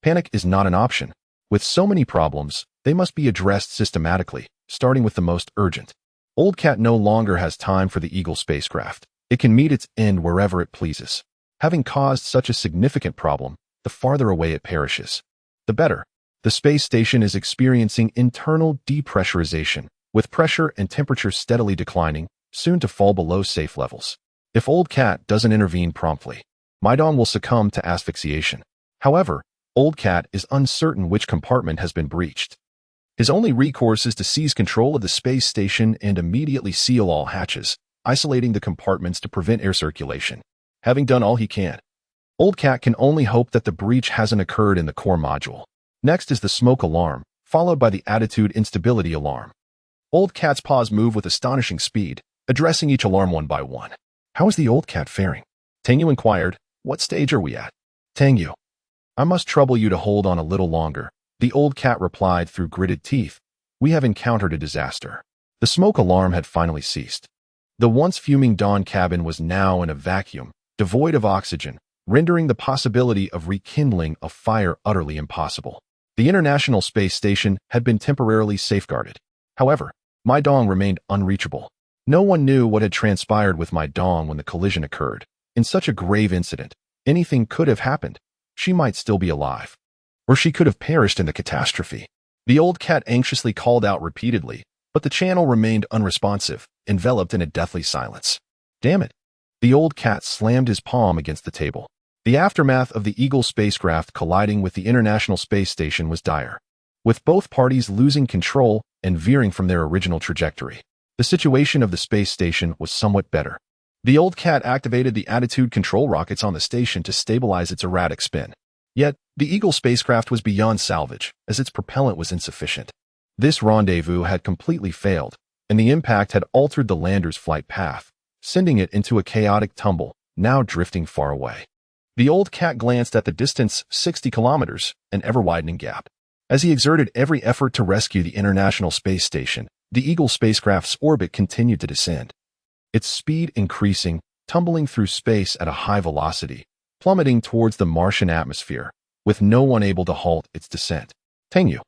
Panic is not an option. With so many problems, they must be addressed systematically, starting with the most urgent. Old Cat no longer has time for the Eagle spacecraft. It can meet its end wherever it pleases. Having caused such a significant problem, the farther away it perishes, the better. The space station is experiencing internal depressurization, with pressure and temperature steadily declining, soon to fall below safe levels. If Old Cat doesn't intervene promptly, Mai Dong will succumb to asphyxiation. However, Old Cat is uncertain which compartment has been breached. His only recourse is to seize control of the space station and immediately seal all hatches, isolating the compartments to prevent air circulation. Having done all he can, Old Cat can only hope that the breach hasn't occurred in the core module. Next is the smoke alarm, followed by the attitude instability alarm. Old Cat's paws move with astonishing speed, addressing each alarm one by one. How is the Old Cat faring? Tang Yue inquired. What stage are we at? Tang Yue, I must trouble you to hold on a little longer, the Old Cat replied through gritted teeth. We have encountered a disaster. The smoke alarm had finally ceased. The once fuming Dawn cabin was now in a vacuum, devoid of oxygen, rendering the possibility of rekindling a fire utterly impossible. The International Space Station had been temporarily safeguarded. However, Mai Dong remained unreachable. No one knew what had transpired with Mai Dong when the collision occurred. In such a grave incident, anything could have happened. She might still be alive, or she could have perished in the catastrophe. The Old Cat anxiously called out repeatedly, but the channel remained unresponsive, enveloped in a deathly silence. Damn it! The Old Cat slammed his palm against the table. The aftermath of the Eagle spacecraft colliding with the International Space Station was dire, with both parties losing control and veering from their original trajectory. The situation of the space station was somewhat better. The Old Cat activated the attitude control rockets on the station to stabilize its erratic spin. Yet, the Eagle spacecraft was beyond salvage, as its propellant was insufficient. This rendezvous had completely failed, and the impact had altered the lander's flight path, sending it into a chaotic tumble, now drifting far away. The Old Cat glanced at the distance, 60 kilometers, an ever-widening gap. As he exerted every effort to rescue the International Space Station, the Eagle spacecraft's orbit continued to descend, its speed increasing, tumbling through space at a high velocity, plummeting towards the Martian atmosphere, with no one able to halt its descent. Tang Yue,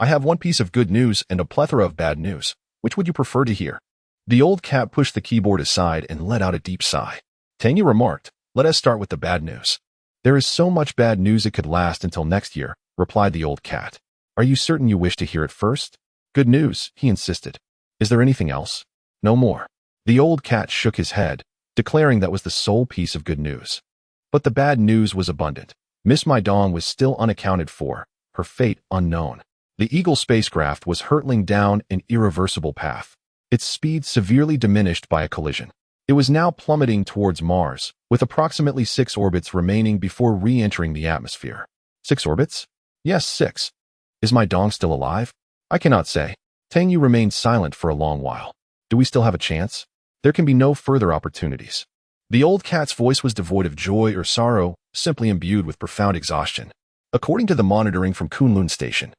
I have one piece of good news and a plethora of bad news. Which would you prefer to hear? The Old Cat pushed the keyboard aside and let out a deep sigh. Tang Yue remarked, let us start with the bad news. There is so much bad news it could last until next year, replied the Old Cat. Are you certain you wish to hear it first? Good news, he insisted. Is there anything else? No more. The old cat shook his head, declaring that was the sole piece of good news. But the bad news was abundant. Miss Mai Dong was still unaccounted for, her fate unknown. The Eagle spacecraft was hurtling down an irreversible path, its speed severely diminished by a collision. It was now plummeting towards Mars, with approximately 6 orbits remaining before re-entering the atmosphere. 6 orbits? Yes, 6. Is Mai Dong still alive? I cannot say. Tang Yue remained silent for a long while. Do we still have a chance? There can be no further opportunities. The old cat's voice was devoid of joy or sorrow, simply imbued with profound exhaustion. According to the monitoring from Kunlun Station,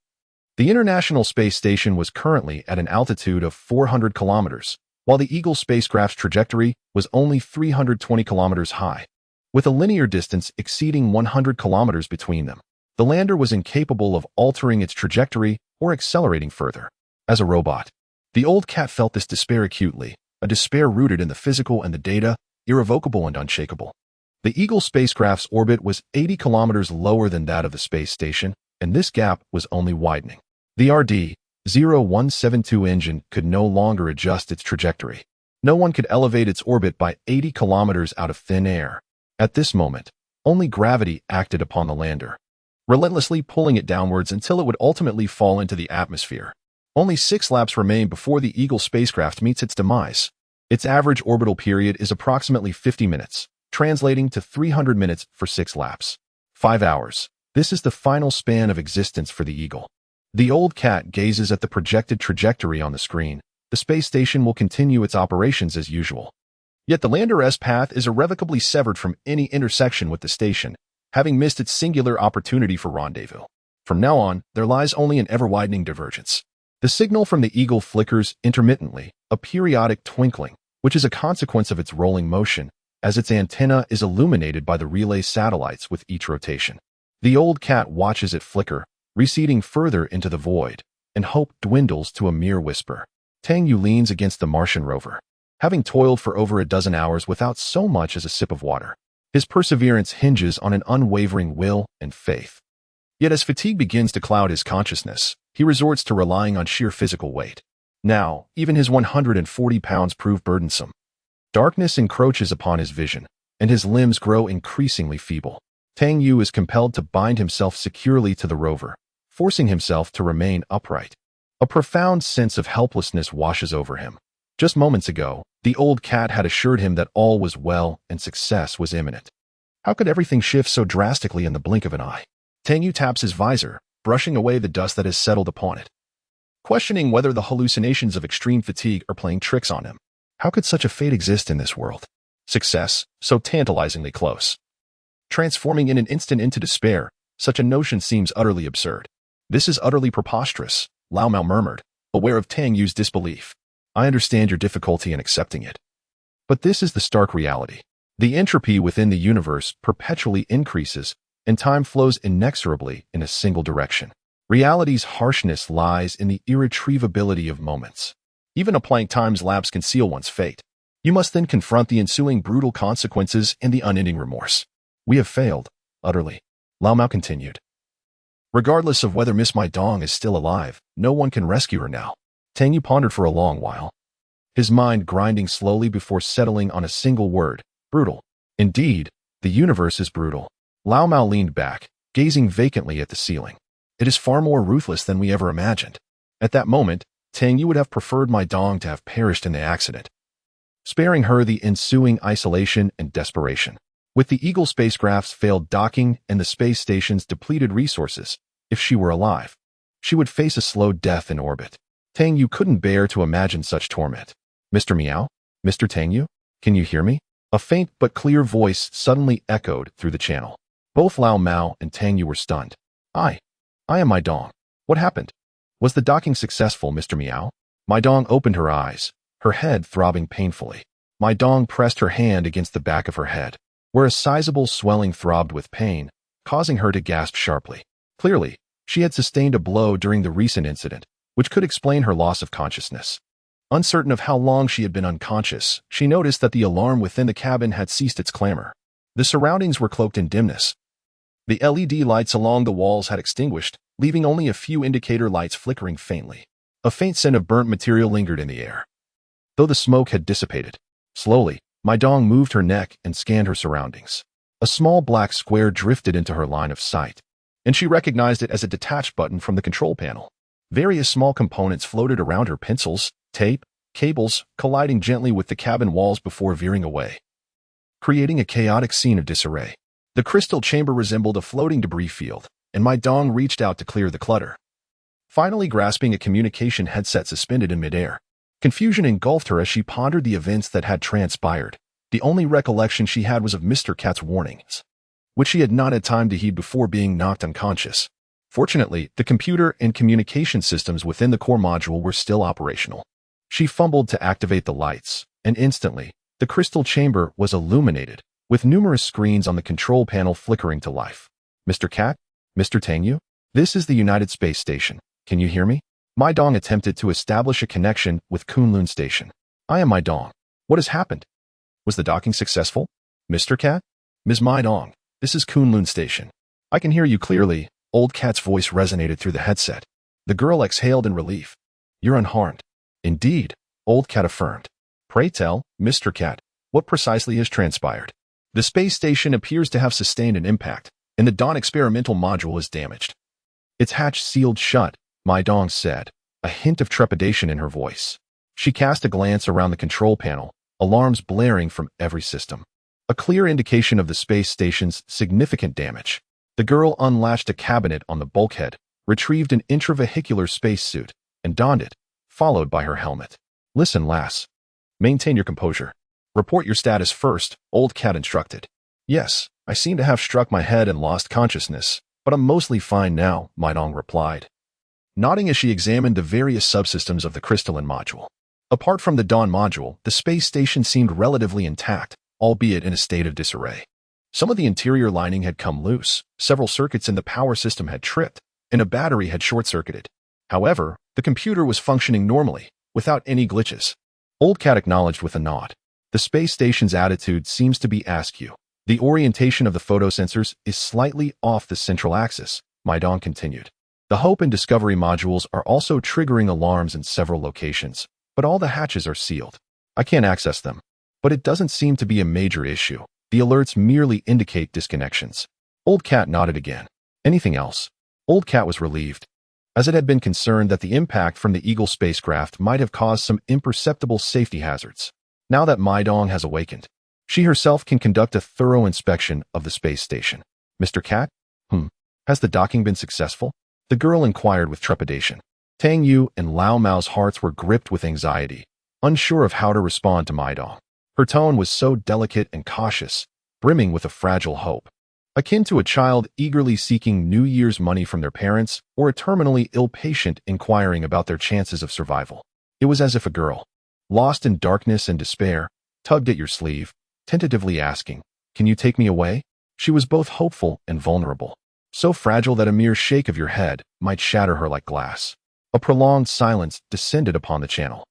the International Space Station was currently at an altitude of 400 kilometers, while the Eagle spacecraft's trajectory was only 320 kilometers high, with a linear distance exceeding 100 kilometers between them. The lander was incapable of altering its trajectory or accelerating further. As a robot, the old cat felt this despair acutely, a despair rooted in the physical and the data, irrevocable and unshakable. The Eagle spacecraft's orbit was 80 kilometers lower than that of the space station, and this gap was only widening. The RD-0172 engine could no longer adjust its trajectory. No one could elevate its orbit by 80 kilometers out of thin air. At this moment, only gravity acted upon the lander, relentlessly pulling it downwards until it would ultimately fall into the atmosphere. Only 6 laps remain before the Eagle spacecraft meets its demise. Its average orbital period is approximately 50 minutes, translating to 300 minutes for 6 laps. 5 hours. This is the final span of existence for the Eagle. The old cat gazes at the projected trajectory on the screen. The space station will continue its operations as usual. Yet the lander's path is irrevocably severed from any intersection with the station, having missed its singular opportunity for rendezvous. From now on, there lies only an ever-widening divergence. The signal from the Eagle flickers intermittently, a periodic twinkling, which is a consequence of its rolling motion, as its antenna is illuminated by the relay satellites with each rotation. The old cat watches it flicker, receding further into the void, and hope dwindles to a mere whisper. Tang Yue leans against the Martian rover, having toiled for over a dozen hours without so much as a sip of water. His perseverance hinges on an unwavering will and faith. Yet as fatigue begins to cloud his consciousness, he resorts to relying on sheer physical weight. Now, even his 140 pounds prove burdensome. Darkness encroaches upon his vision, and his limbs grow increasingly feeble. Tang Yue is compelled to bind himself securely to the rover, forcing himself to remain upright. A profound sense of helplessness washes over him. Just moments ago, the old cat had assured him that all was well and success was imminent. How could everything shift so drastically in the blink of an eye? Tang Yue taps his visor, brushing away the dust that has settled upon it, questioning whether the hallucinations of extreme fatigue are playing tricks on him. How could such a fate exist in this world? Success, so tantalizingly close, transforming in an instant into despair, such a notion seems utterly absurd. This is utterly preposterous, Lao Mao murmured, aware of Tang Yue's disbelief. I understand your difficulty in accepting it. But this is the stark reality. The entropy within the universe perpetually increases, and time flows inexorably in a single direction. Reality's harshness lies in the irretrievability of moments. Even a blank time's lapse can seal one's fate. You must then confront the ensuing brutal consequences and the unending remorse. We have failed, utterly, Lao Mao continued. Regardless of whether Miss Mai Dong is still alive, no one can rescue her now. Tang Yue pondered for a long while, his mind grinding slowly before settling on a single word: brutal. Indeed, the universe is brutal. Lao Mao leaned back, gazing vacantly at the ceiling. It is far more ruthless than we ever imagined. At that moment, Tang Yue would have preferred Mai Dong to have perished in the accident, sparing her the ensuing isolation and desperation. With the Eagle spacecraft's failed docking and the space station's depleted resources, if she were alive, she would face a slow death in orbit. Tang Yue couldn't bear to imagine such torment. Mr. Miao? Mr. Tang Yue? Can you hear me? A faint but clear voice suddenly echoed through the channel. Both Lao Mao and Tang Yue were stunned. I am Mai Dong. What happened? Was the docking successful, Mr. Miao? Mai Dong opened her eyes, her head throbbing painfully. Mai Dong pressed her hand against the back of her head, where a sizable swelling throbbed with pain, causing her to gasp sharply. Clearly, she had sustained a blow during the recent incident, which could explain her loss of consciousness. Uncertain of how long she had been unconscious, she noticed that the alarm within the cabin had ceased its clamor. The surroundings were cloaked in dimness. The LED lights along the walls had extinguished, leaving only a few indicator lights flickering faintly. A faint scent of burnt material lingered in the air. though the smoke had dissipated. Slowly, Mai Dong moved her neck and scanned her surroundings. A small black square drifted into her line of sight, and she recognized it as a detached button from the control panel. Various small components floated around her: pencils, tape, cables, colliding gently with the cabin walls before veering away, creating a chaotic scene of disarray. The crystal chamber resembled a floating debris field, and Mai Dong reached out to clear the clutter, finally grasping a communication headset suspended in midair. Confusion engulfed her as she pondered the events that had transpired. The only recollection she had was of Mr. Cat's warnings, which she had not had time to heed before being knocked unconscious. Fortunately, the computer and communication systems within the core module were still operational. She fumbled to activate the lights, and instantly, the crystal chamber was illuminated, with numerous screens on the control panel flickering to life. Mr. Cat? Mr. Tang Yue? This is the United Space Station. Can you hear me? Mai Dong attempted to establish a connection with Kunlun Station. I am Mai Dong. What has happened? Was the docking successful? Mr. Cat? Ms. Mai Dong, this is Kunlun Station. I can hear you clearly. Old Cat's voice resonated through the headset. The girl exhaled in relief. You're unharmed. Indeed, Old Cat affirmed. Pray tell, Mr. Cat, what precisely has transpired? The space station appears to have sustained an impact, and the Dawn experimental module is damaged. Its hatch sealed shut, Mai Dong said, a hint of trepidation in her voice. She cast a glance around the control panel, alarms blaring from every system. A clear indication of the space station's significant damage. The girl unlatched a cabinet on the bulkhead, retrieved an intravehicular spacesuit, and donned it, followed by her helmet. Listen, lass. Maintain your composure. Report your status first, Old Cat instructed. Yes, I seem to have struck my head and lost consciousness, but I'm mostly fine now, Mai Dong replied, nodding as she examined the various subsystems of the crystalline module. Apart from the Dawn module, the space station seemed relatively intact, albeit in a state of disarray. Some of the interior lining had come loose, several circuits in the power system had tripped, and a battery had short-circuited. However, the computer was functioning normally, without any glitches. Old Cat acknowledged with a nod. The space station's attitude seems to be askew. The orientation of the photosensors is slightly off the central axis, Mai Dong continued. The Hope and Discovery modules are also triggering alarms in several locations, but all the hatches are sealed. I can't access them. But it doesn't seem to be a major issue. The alerts merely indicate disconnections. Old Cat nodded again. Anything else? Old Cat was relieved, as it had been concerned that the impact from the Eagle spacecraft might have caused some imperceptible safety hazards. Now that Mai Dong has awakened, she herself can conduct a thorough inspection of the space station. Mr. Cat? Has the docking been successful? The girl inquired with trepidation. Tang Yue and Lao Mao's hearts were gripped with anxiety, unsure of how to respond to Mai Dong. Her tone was so delicate and cautious, brimming with a fragile hope, akin to a child eagerly seeking New Year's money from their parents or a terminally ill patient inquiring about their chances of survival. It was as if a girl, lost in darkness and despair, tugged at your sleeve, tentatively asking, "Can you take me away?" She was both hopeful and vulnerable, so fragile that a mere shake of your head might shatter her like glass. A prolonged silence descended upon the channel.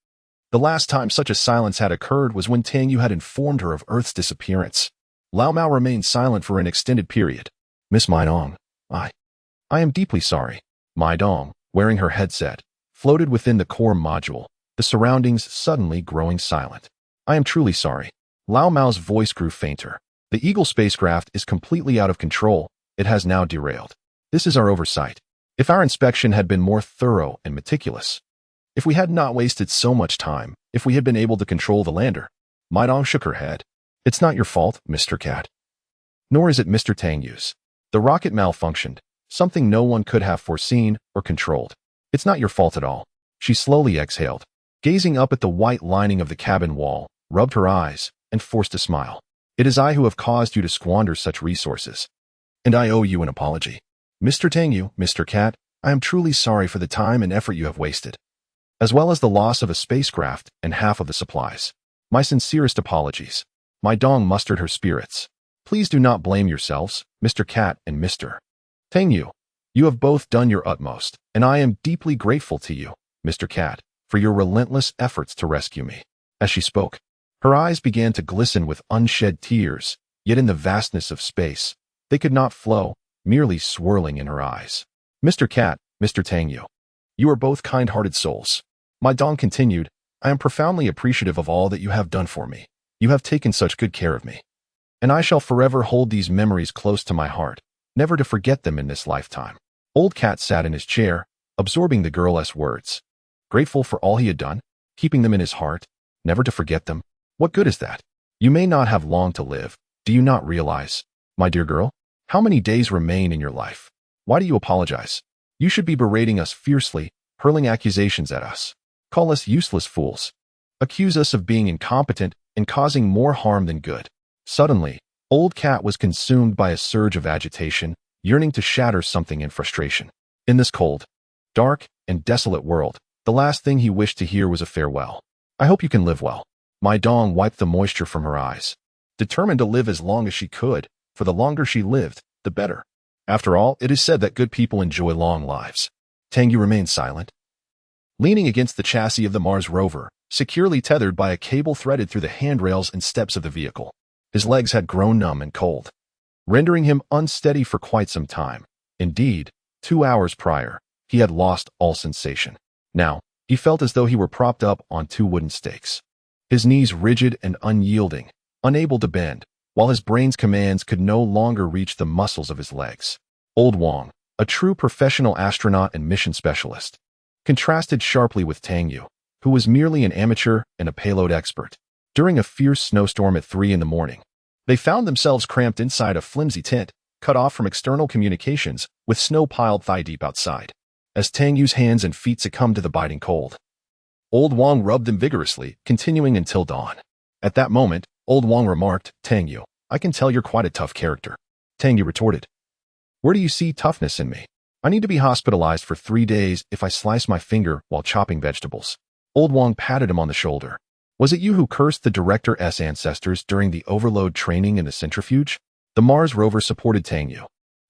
The last time such a silence had occurred was when Tang Yue had informed her of Earth's disappearance. Lao Mao remained silent for an extended period. Miss Mai Dong, I am deeply sorry. Mai Dong, wearing her headset, floated within the core module, the surroundings suddenly growing silent. I am truly sorry. Lao Mao's voice grew fainter. The Eagle spacecraft is completely out of control. It has now derailed. This is our oversight. If our inspection had been more thorough and meticulous, if we had not wasted so much time, if we had been able to control the lander. Mai Dong shook her head. It's not your fault, Mr. Cat. Nor is it Mr. Tang Yue's. The rocket malfunctioned, something no one could have foreseen or controlled. It's not your fault at all. She slowly exhaled, gazing up at the white lining of the cabin wall, rubbed her eyes, and forced a smile. It is I who have caused you to squander such resources, and I owe you an apology. Mr. Tang Yue, Mr. Cat, I am truly sorry for the time and effort you have wasted, as well as the loss of a spacecraft and half of the supplies. My sincerest apologies. Mai Dong mustered her spirits. Please do not blame yourselves, Mr. Cat and Mr. Tang Yue. You have both done your utmost, and I am deeply grateful to you, Mr. Cat, for your relentless efforts to rescue me. As she spoke, her eyes began to glisten with unshed tears, yet in the vastness of space, they could not flow, merely swirling in her eyes. Mr. Cat, Mr. Tang Yue, you are both kind-hearted souls. Mai Dong continued, I am profoundly appreciative of all that you have done for me. You have taken such good care of me. And I shall forever hold these memories close to my heart, never to forget them in this lifetime. Old Cat sat in his chair, absorbing the girl's words. Grateful for all he had done, keeping them in his heart, never to forget them. What good is that? You may not have long to live. Do you not realize, my dear girl, how many days remain in your life? Why do you apologize? You should be berating us fiercely, hurling accusations at us. Call us useless fools. Accuse us of being incompetent and causing more harm than good. Suddenly, Old Cat was consumed by a surge of agitation, yearning to shatter something in frustration. In this cold, dark, and desolate world, the last thing he wished to hear was a farewell. I hope you can live well. Mai Dong wiped the moisture from her eyes, determined to live as long as she could, for the longer she lived, the better. After all, it is said that good people enjoy long lives. Tang Yue remained silent, leaning against the chassis of the Mars rover, securely tethered by a cable threaded through the handrails and steps of the vehicle. His legs had grown numb and cold, rendering him unsteady for quite some time. Indeed, 2 hours prior, he had lost all sensation. Now, he felt as though he were propped up on 2 wooden stakes, his knees rigid and unyielding, unable to bend, while his brain's commands could no longer reach the muscles of his legs. Old Wang, a true professional astronaut and mission specialist, contrasted sharply with Tang Yue, who was merely an amateur and a payload expert. During a fierce snowstorm at 3 in the morning, they found themselves cramped inside a flimsy tent, cut off from external communications, with snow piled thigh-deep outside. As Tang Yue's hands and feet succumbed to the biting cold, Old Wang rubbed them vigorously, continuing until dawn. At that moment, Old Wang remarked, "Tang Yue, I can tell you're quite a tough character." Tang Yue retorted, "Where do you see toughness in me? I need to be hospitalized for 3 days if I slice my finger while chopping vegetables." Old Wang patted him on the shoulder. "Was it you who cursed the Director's ancestors during the overload training in the centrifuge?" The Mars rover supported Tang Yue,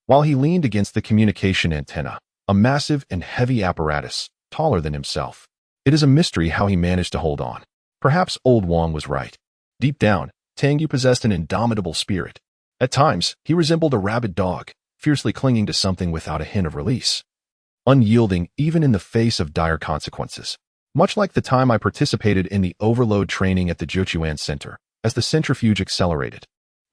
while he leaned against the communication antenna, a massive and heavy apparatus, taller than himself. It is a mystery how he managed to hold on. Perhaps Old Wang was right. Deep down, Tang Yue possessed an indomitable spirit. At times, he resembled a rabid dog, fiercely clinging to something without a hint of release, unyielding even in the face of dire consequences. Much like the time I participated in the overload training at the Jiuquan Center, as the centrifuge accelerated.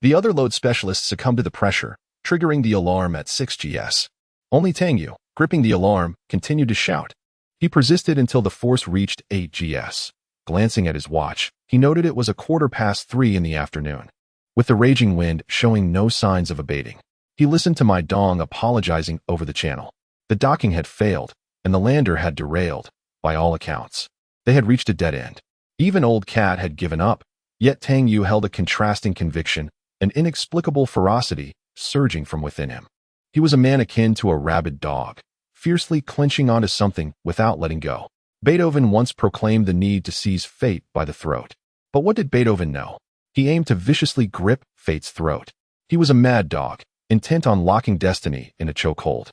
The other load specialists succumbed to the pressure, triggering the alarm at 6 GS. Only Tang Yue, gripping the alarm, continued to shout. He persisted until the force reached 8 GS. Glancing at his watch, he noted it was 3:15 in the afternoon, with the raging wind showing no signs of abating. He listened to Mai Dong apologizing over the channel. The docking had failed, and the lander had derailed. By all accounts, they had reached a dead end. Even Old Cat had given up, yet Tang Yue held a contrasting conviction, an inexplicable ferocity surging from within him. He was a man akin to a rabid dog, fiercely clenching onto something without letting go. Beethoven once proclaimed the need to seize fate by the throat. But what did Beethoven know? He aimed to viciously grip fate's throat. He was a mad dog, intent on locking destiny in a chokehold.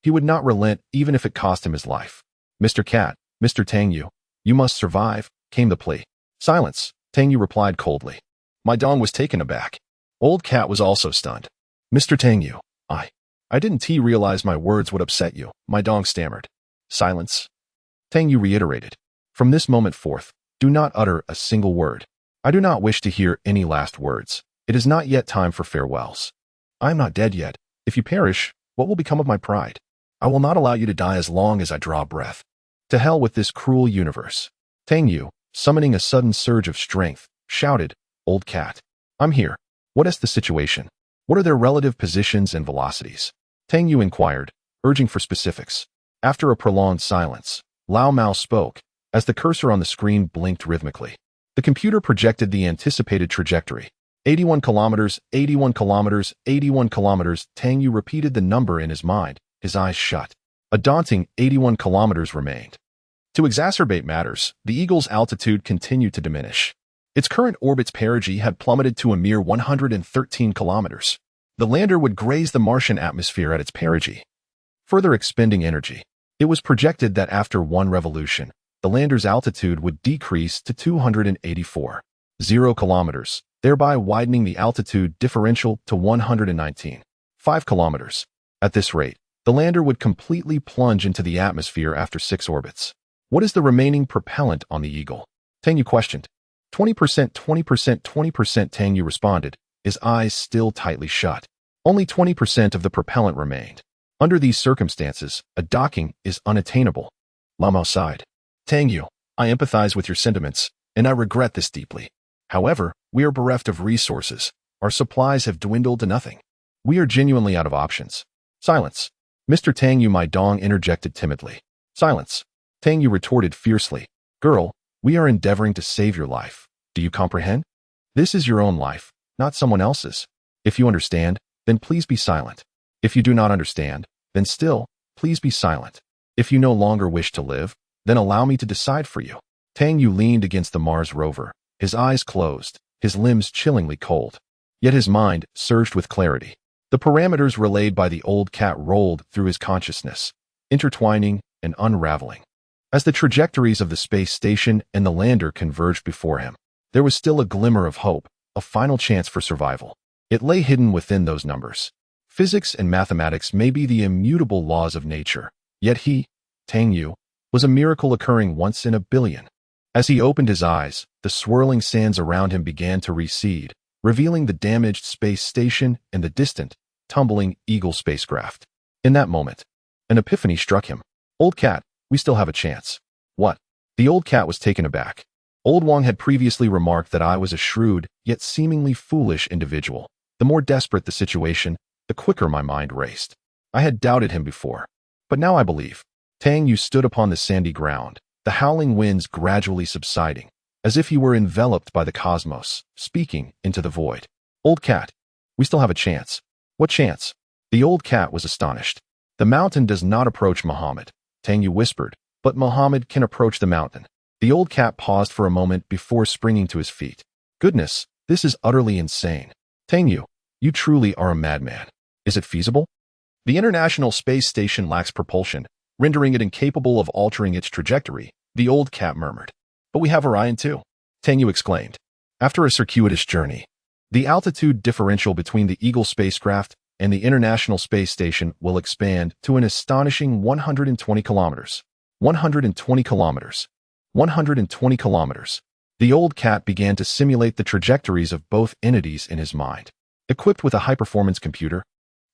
He would not relent even if it cost him his life. "Mr. Cat, Mr. Tang Yue, you must survive," came the plea. "Silence," Tang Yue replied coldly. Mai Dong was taken aback. Old Cat was also stunned. "Mr. Tang Yue, I didn't realize my words would upset you," Mai Dong stammered. "Silence," Tang Yue reiterated. "From this moment forth, do not utter a single word. I do not wish to hear any last words. It is not yet time for farewells. I am not dead yet. If you perish, what will become of my pride? I will not allow you to die as long as I draw breath. To hell with this cruel universe." Tang Yue, summoning a sudden surge of strength, shouted, "Old Cat, I'm here. What is the situation? What are their relative positions and velocities?" Tang Yue inquired, urging for specifics. After a prolonged silence, Lao Mao spoke, as the cursor on the screen blinked rhythmically. The computer projected the anticipated trajectory. 81 kilometers, 81 kilometers, 81 kilometers. Tang Yue repeated the number in his mind, his eyes shut. A daunting 81 kilometers remained. To exacerbate matters, the Eagle's altitude continued to diminish. Its current orbit's perigee had plummeted to a mere 113 kilometers. The lander would graze the Martian atmosphere at its perigee, further expending energy. It was projected that after 1 revolution, the lander's altitude would decrease to 284.0 kilometers, thereby widening the altitude differential to 119.5 kilometers. At this rate, the lander would completely plunge into the atmosphere after 6 orbits. What is the remaining propellant on the Eagle? Tang Yue questioned. 20%, 20%, 20%, Tang Yue responded, his eyes still tightly shut. Only 20% of the propellant remained. Under these circumstances, a docking is unattainable. Lao Mao sighed. Tang Yue, I empathize with your sentiments, and I regret this deeply. However, we are bereft of resources. Our supplies have dwindled to nothing. We are genuinely out of options. Silence. Mr. Tang Yue, Mai Dong interjected timidly. Silence. Tang Yue retorted fiercely. Girl, we are endeavoring to save your life. Do you comprehend? This is your own life, not someone else's. If you understand, then please be silent. If you do not understand, then still, please be silent. If you no longer wish to live, then allow me to decide for you. Tang Yue leaned against the Mars rover, his eyes closed, his limbs chillingly cold. Yet his mind surged with clarity. The parameters relayed by the old cat rolled through his consciousness, intertwining and unraveling. As the trajectories of the space station and the lander converged before him, there was still a glimmer of hope, a final chance for survival. It lay hidden within those numbers. Physics and mathematics may be the immutable laws of nature, yet he, Tang Yue, was a miracle occurring once in a billion. As he opened his eyes, the swirling sands around him began to recede, revealing the damaged space station and the distant, tumbling Eagle spacecraft. In that moment, an epiphany struck him. Old cat, we still have a chance. What? The old cat was taken aback. Old Wang had previously remarked that I was a shrewd, yet seemingly foolish individual. The more desperate the situation, the quicker my mind raced. I had doubted him before, but now I believe. Tang Yue stood upon the sandy ground, the howling winds gradually subsiding, as if he were enveloped by the cosmos, speaking into the void. Old cat, we still have a chance. What chance? The old cat was astonished. The mountain does not approach Muhammad, Tang Yue whispered, but Muhammad can approach the mountain. The old cat paused for a moment before springing to his feet. Goodness, this is utterly insane. Tang Yue, you truly are a madman. Is it feasible? The International Space Station lacks propulsion, rendering it incapable of altering its trajectory, the old cat murmured. But we have Orion too, Tang Yue exclaimed. After a circuitous journey, the altitude differential between the Eagle spacecraft and the International Space Station will expand to an astonishing 120 kilometers. 120 kilometers. 120 kilometers. The old cat began to simulate the trajectories of both entities in his mind. Equipped with a high-performance computer,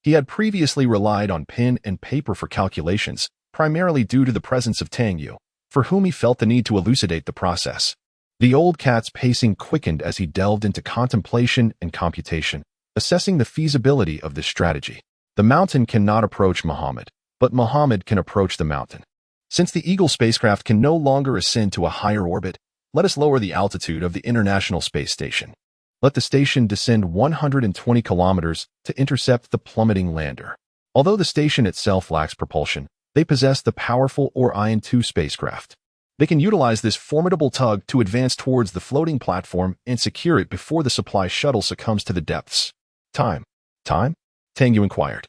he had previously relied on pen and paper for calculations, primarily due to the presence of Tang Yue, for whom he felt the need to elucidate the process. The old cat's pacing quickened as he delved into contemplation and computation, assessing the feasibility of this strategy. The mountain cannot approach Muhammad, but Muhammad can approach the mountain. Since the Eagle spacecraft can no longer ascend to a higher orbit, let us lower the altitude of the International Space Station. Let the station descend 120 kilometers to intercept the plummeting lander. Although the station itself lacks propulsion, they possess the powerful Orion 2 spacecraft. They can utilize this formidable tug to advance towards the floating platform and secure it before the supply shuttle succumbs to the depths. Time. Time? Tang Yue inquired.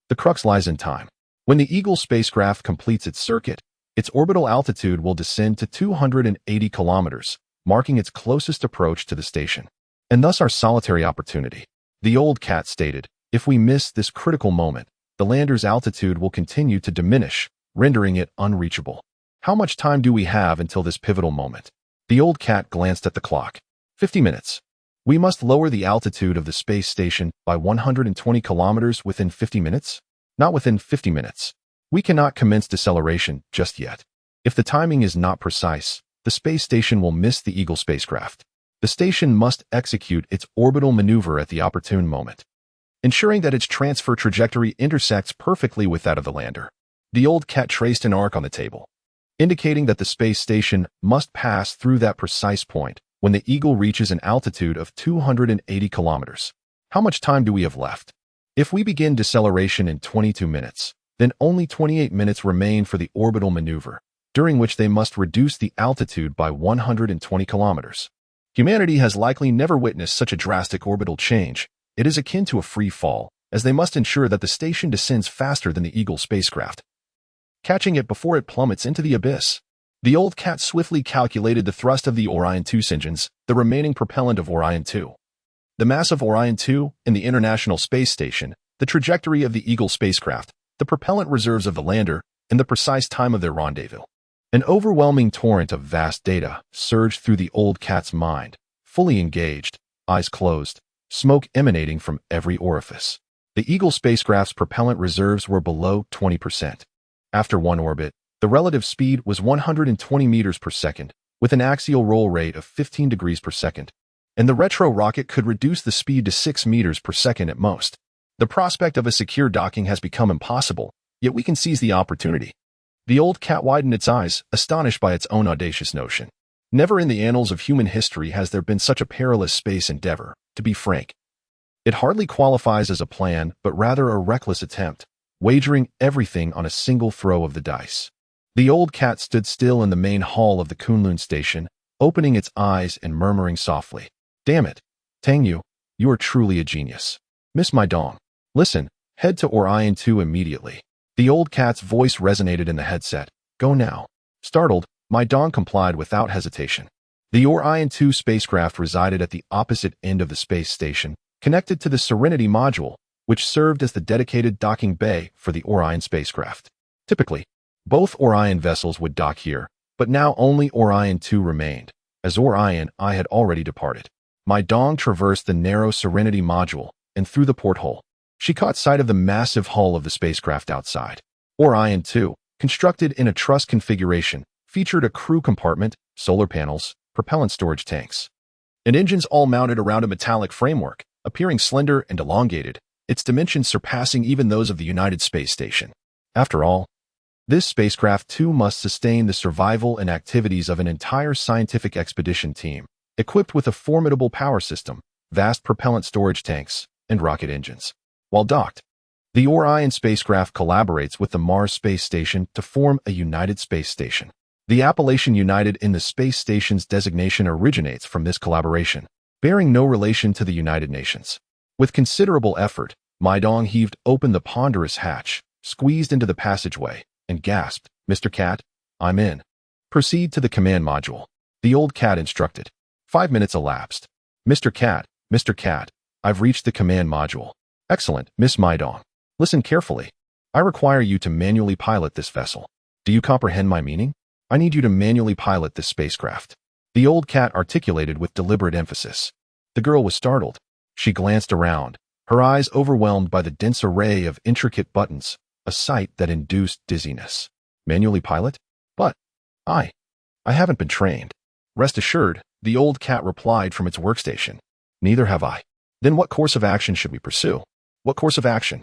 The crux lies in time. When the Eagle spacecraft completes its circuit, its orbital altitude will descend to 280 kilometers, marking its closest approach to the station. And thus our solitary opportunity. The old cat stated, if we miss this critical moment, the lander's altitude will continue to diminish, rendering it unreachable. How much time do we have until this pivotal moment? The old cat glanced at the clock. 50 minutes. We must lower the altitude of the space station by 120 kilometers within 50 minutes? Not within 50 minutes. We cannot commence deceleration just yet. If the timing is not precise, the space station will miss the Eagle spacecraft. The station must execute its orbital maneuver at the opportune moment, ensuring that its transfer trajectory intersects perfectly with that of the lander. The old cat traced an arc on the table, indicating that the space station must pass through that precise point when the Eagle reaches an altitude of 280 kilometers. How much time do we have left? If we begin deceleration in 22 minutes, then only 28 minutes remain for the orbital maneuver, during which they must reduce the altitude by 120 kilometers. Humanity has likely never witnessed such a drastic orbital change. It is akin to a free fall, as they must ensure that the station descends faster than the Eagle spacecraft, catching it before it plummets into the abyss. The old cat swiftly calculated the thrust of the Orion 2 engines, the remaining propellant of Orion 2, the mass of Orion 2 and the International Space Station, the trajectory of the Eagle spacecraft, the propellant reserves of the lander, and the precise time of their rendezvous. An overwhelming torrent of vast data surged through the old cat's mind, fully engaged, eyes closed, smoke emanating from every orifice. The Eagle spacecraft's propellant reserves were below 20%. After one orbit, the relative speed was 120 meters per second, with an axial roll rate of 15 degrees per second, and the retro rocket could reduce the speed to 6 meters per second at most. The prospect of a secure docking has become impossible, yet we can seize the opportunity. The old cat widened its eyes, astonished by its own audacious notion. Never in the annals of human history has there been such a perilous space endeavor, to be frank. It hardly qualifies as a plan, but rather a reckless attempt, wagering everything on a single throw of the dice. The old cat stood still in the main hall of the Kunlun Station, opening its eyes and murmuring softly, "Damn it, Tang Yue, you are truly a genius. Miss Mai Dong, listen, head to Orion 2 immediately." The old cat's voice resonated in the headset. "Go now." Startled, Mai Dong complied without hesitation. The Orion 2 spacecraft resided at the opposite end of the space station, connected to the Serenity module, which served as the dedicated docking bay for the Orion spacecraft. Typically, both Orion vessels would dock here, but now only Orion 2 remained, as Orion I had already departed. Mai Dong traversed the narrow Serenity module, and through the porthole, she caught sight of the massive hull of the spacecraft outside. Orion 2, constructed in a truss configuration, featured a crew compartment, solar panels, propellant storage tanks, and engines all mounted around a metallic framework, appearing slender and elongated, its dimensions surpassing even those of the United Space Station. After all, this spacecraft too must sustain the survival and activities of an entire scientific expedition team, equipped with a formidable power system, vast propellant storage tanks, and rocket engines. While docked, the Orion spacecraft collaborates with the Mars Space Station to form a United Space Station. The appellation United in the space station's designation originates from this collaboration, bearing no relation to the United Nations. With considerable effort, Mai Dong heaved open the ponderous hatch, squeezed into the passageway, and gasped, "Mr. Cat, I'm in." "Proceed to the command module," the old cat instructed. 5 minutes elapsed. Mr. Cat, I've reached the command module." "Excellent, Miss Mai Dong. Listen carefully. I require you to manually pilot this vessel. Do you comprehend my meaning? I need you to manually pilot this spacecraft." The old cat articulated with deliberate emphasis. The girl was startled. She glanced around, her eyes overwhelmed by the dense array of intricate buttons, a sight that induced dizziness. "Manually pilot? But I haven't been trained." "Rest assured," the old cat replied from its workstation. "Neither have I." "Then what course of action should we pursue?" "What course of action?"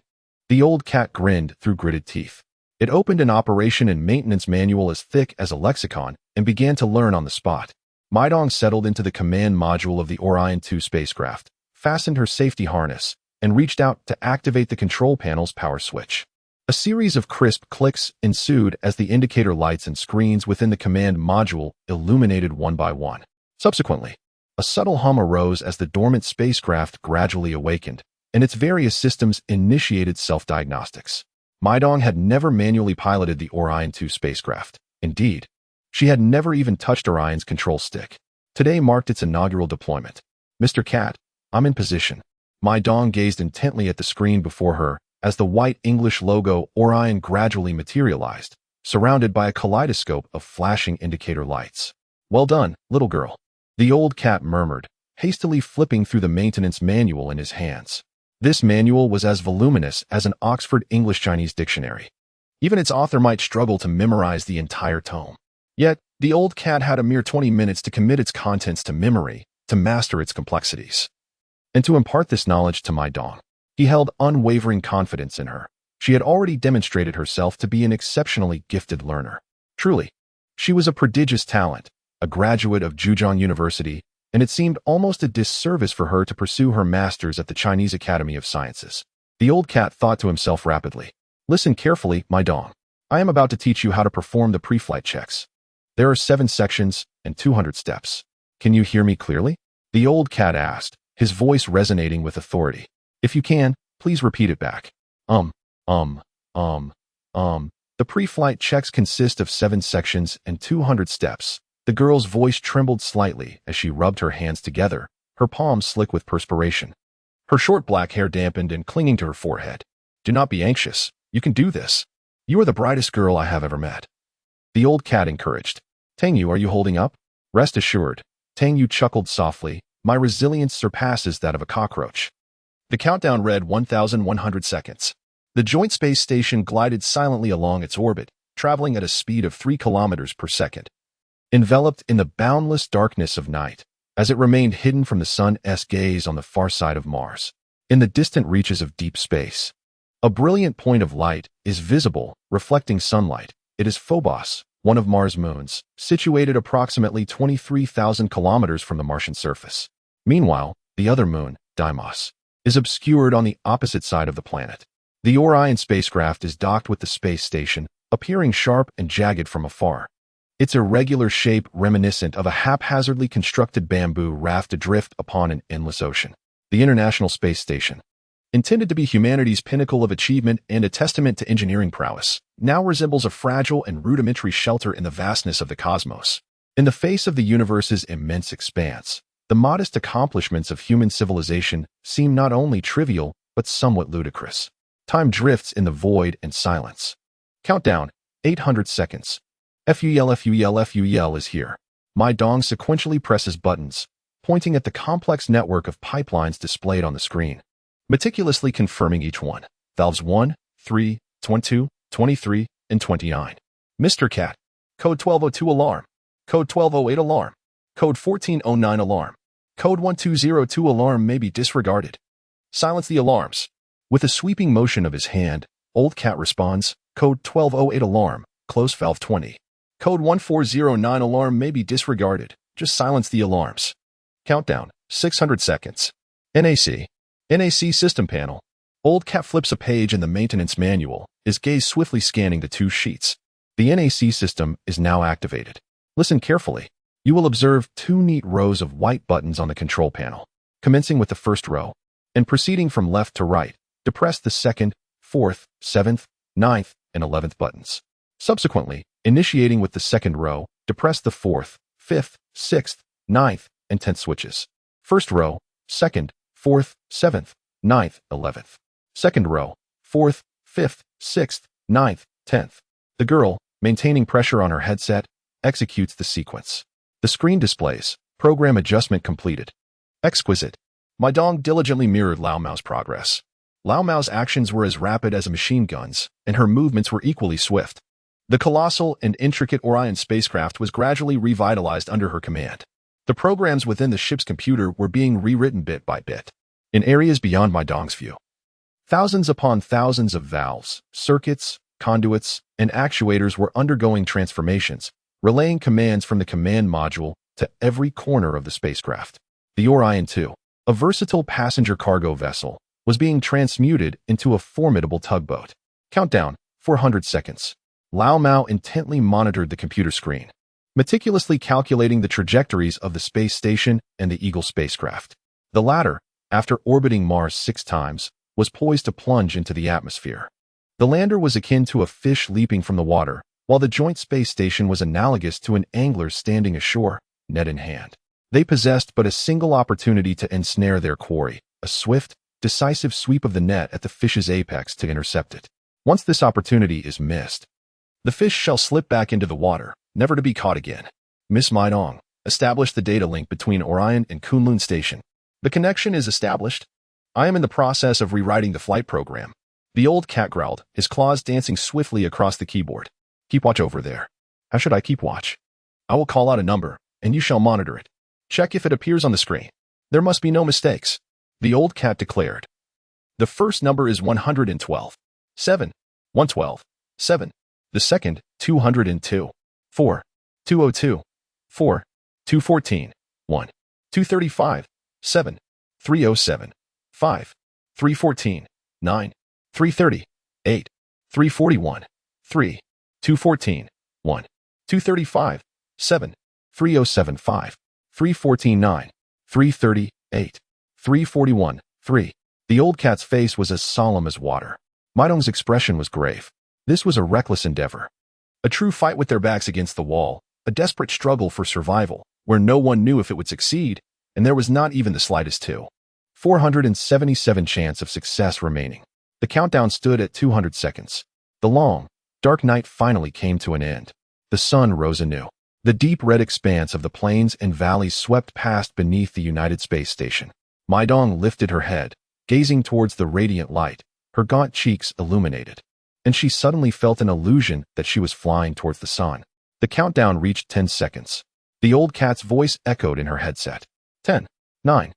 The old cat grinned through gritted teeth. It opened an operation and maintenance manual as thick as a lexicon and began to learn on the spot. Mai Dong settled into the command module of the Orion 2 spacecraft, fastened her safety harness, and reached out to activate the control panel's power switch. A series of crisp clicks ensued as the indicator lights and screens within the command module illuminated one by one. Subsequently, a subtle hum arose as the dormant spacecraft gradually awakened, and its various systems initiated self-diagnostics. Mai Dong had never manually piloted the Orion 2 spacecraft. Indeed, she had never even touched Orion's control stick. Today marked its inaugural deployment. "Mr. Cat, I'm in position." Mai Dong gazed intently at the screen before her as the white English logo Orion gradually materialized, surrounded by a kaleidoscope of flashing indicator lights. "Well done, little girl," the old cat murmured, hastily flipping through the maintenance manual in his hands. This manual was as voluminous as an Oxford English-Chinese dictionary. Even its author might struggle to memorize the entire tome. Yet, the old cat had a mere 20 minutes to commit its contents to memory, to master its complexities, and to impart this knowledge to Mai Dong. He held unwavering confidence in her. She had already demonstrated herself to be an exceptionally gifted learner. Truly, she was a prodigious talent, a graduate of Zhejiang University, and it seemed almost a disservice for her to pursue her master's at the Chinese Academy of Sciences. The old cat thought to himself rapidly. "Listen carefully, Mai Dong. I am about to teach you how to perform the pre-flight checks. There are 7 sections and 200 steps. Can you hear me clearly?" the old cat asked, his voice resonating with authority. "If you can, please repeat it back." The pre-flight checks consist of 7 sections and 200 steps." The girl's voice trembled slightly as she rubbed her hands together, her palms slick with perspiration. Her short black hair dampened and clinging to her forehead. "Do not be anxious. You can do this. You are the brightest girl I have ever met." The old cat encouraged. Tang Yue, are you holding up? Rest assured. Tang Yue chuckled softly. My resilience surpasses that of a cockroach. The countdown read 1,100 seconds. The joint space station glided silently along its orbit, traveling at a speed of 3 kilometers per second. Enveloped in the boundless darkness of night, as it remained hidden from the sun's gaze on the far side of Mars, in the distant reaches of deep space. A brilliant point of light is visible, reflecting sunlight. It is Phobos, one of Mars' moons, situated approximately 23,000 kilometers from the Martian surface. Meanwhile, the other moon, Deimos, is obscured on the opposite side of the planet. The Orion spacecraft is docked with the space station, appearing sharp and jagged from afar. Its irregular shape reminiscent of a haphazardly constructed bamboo raft adrift upon an endless ocean. The International Space Station, intended to be humanity's pinnacle of achievement and a testament to engineering prowess, now resembles a fragile and rudimentary shelter in the vastness of the cosmos. In the face of the universe's immense expanse, the modest accomplishments of human civilization seem not only trivial, but somewhat ludicrous. Time drifts in the void and silence. Countdown, 800 seconds. FUL is here. Mai Dong sequentially presses buttons, pointing at the complex network of pipelines displayed on the screen, meticulously confirming each one. Valves 1, 3, 22, 23, and 29. Mr. Cat. Code 1202 alarm. Code 1208 alarm. Code 1409 alarm. Code 1202 alarm may be disregarded. Silence the alarms. With a sweeping motion of his hand, Old Cat responds, Code 1208 alarm, close valve 20. Code 1409 alarm may be disregarded. Just silence the alarms. Countdown, 600 seconds. NAC system panel. Old Cat flips a page in the maintenance manual, his gaze swiftly scanning the 2 sheets. The NAC system is now activated. Listen carefully. You will observe 2 neat rows of white buttons on the control panel. Commencing with the first row, and proceeding from left to right, depress the 2nd, 4th, 7th, 9th, and 11th buttons. Subsequently, initiating with the 2nd row, depress the 4th, 5th, 6th, 9th, and 10th switches. First row, 2nd, 4th, 7th, 9th, 11th. Second row, 4th, 5th, 6th, 9th, 10th. The girl, maintaining pressure on her headset, executes the sequence. The screen displays, program adjustment completed. Exquisite. Mai Dong diligently mirrored Lao Mao's progress. Lao Mao's actions were as rapid as a machine gun's, and her movements were equally swift. The colossal and intricate Orion spacecraft was gradually revitalized under her command. The programs within the ship's computer were being rewritten bit by bit, in areas beyond Mai Dong's view. Thousands upon thousands of valves, circuits, conduits, and actuators were undergoing transformations, relaying commands from the command module to every corner of the spacecraft. The Orion 2, a versatile passenger cargo vessel, was being transmuted into a formidable tugboat. Countdown, 400 seconds. Lao Mao intently monitored the computer screen, meticulously calculating the trajectories of the space station and the Eagle spacecraft. The latter, after orbiting Mars 6 times, was poised to plunge into the atmosphere. The lander was akin to a fish leaping from the water, while the joint space station was analogous to an angler standing ashore, net in hand. They possessed but a single opportunity to ensnare their quarry, a swift, decisive sweep of the net at the fish's apex to intercept it. Once this opportunity is missed, the fish shall slip back into the water, never to be caught again. Miss Mai Dong, establish the data link between Orion and Kunlun Station. The connection is established. I am in the process of rewriting the flight program. The old cat growled, his claws dancing swiftly across the keyboard. Keep watch over there. How should I keep watch? I will call out a number, and you shall monitor it. Check if it appears on the screen. There must be no mistakes. The old cat declared. The first number is 112. 7. 112. 7. The second, 202. 4. 202. 4. 214. 1. 235. 7. 307. 5. 314. 9. 330. 8. 341. 3. 214. 1. 235. 7. 307. 5. 314. 9. 338. 341. 3. The old cat's face was as solemn as water. Mai Dong's expression was grave. This was a reckless endeavor. A true fight with their backs against the wall, a desperate struggle for survival, where no one knew if it would succeed, and there was not even the slightest 477 chance of success remaining. The countdown stood at 200 seconds. The long, dark night finally came to an end. the sun rose anew. The deep red expanse of the plains and valleys swept past beneath the United Space Station. Mai Dong lifted her head, gazing towards the radiant light, her gaunt cheeks illuminated. And she suddenly felt an illusion that she was flying towards the sun. The countdown reached 10 seconds. The old cat's voice echoed in her headset. 10, 9.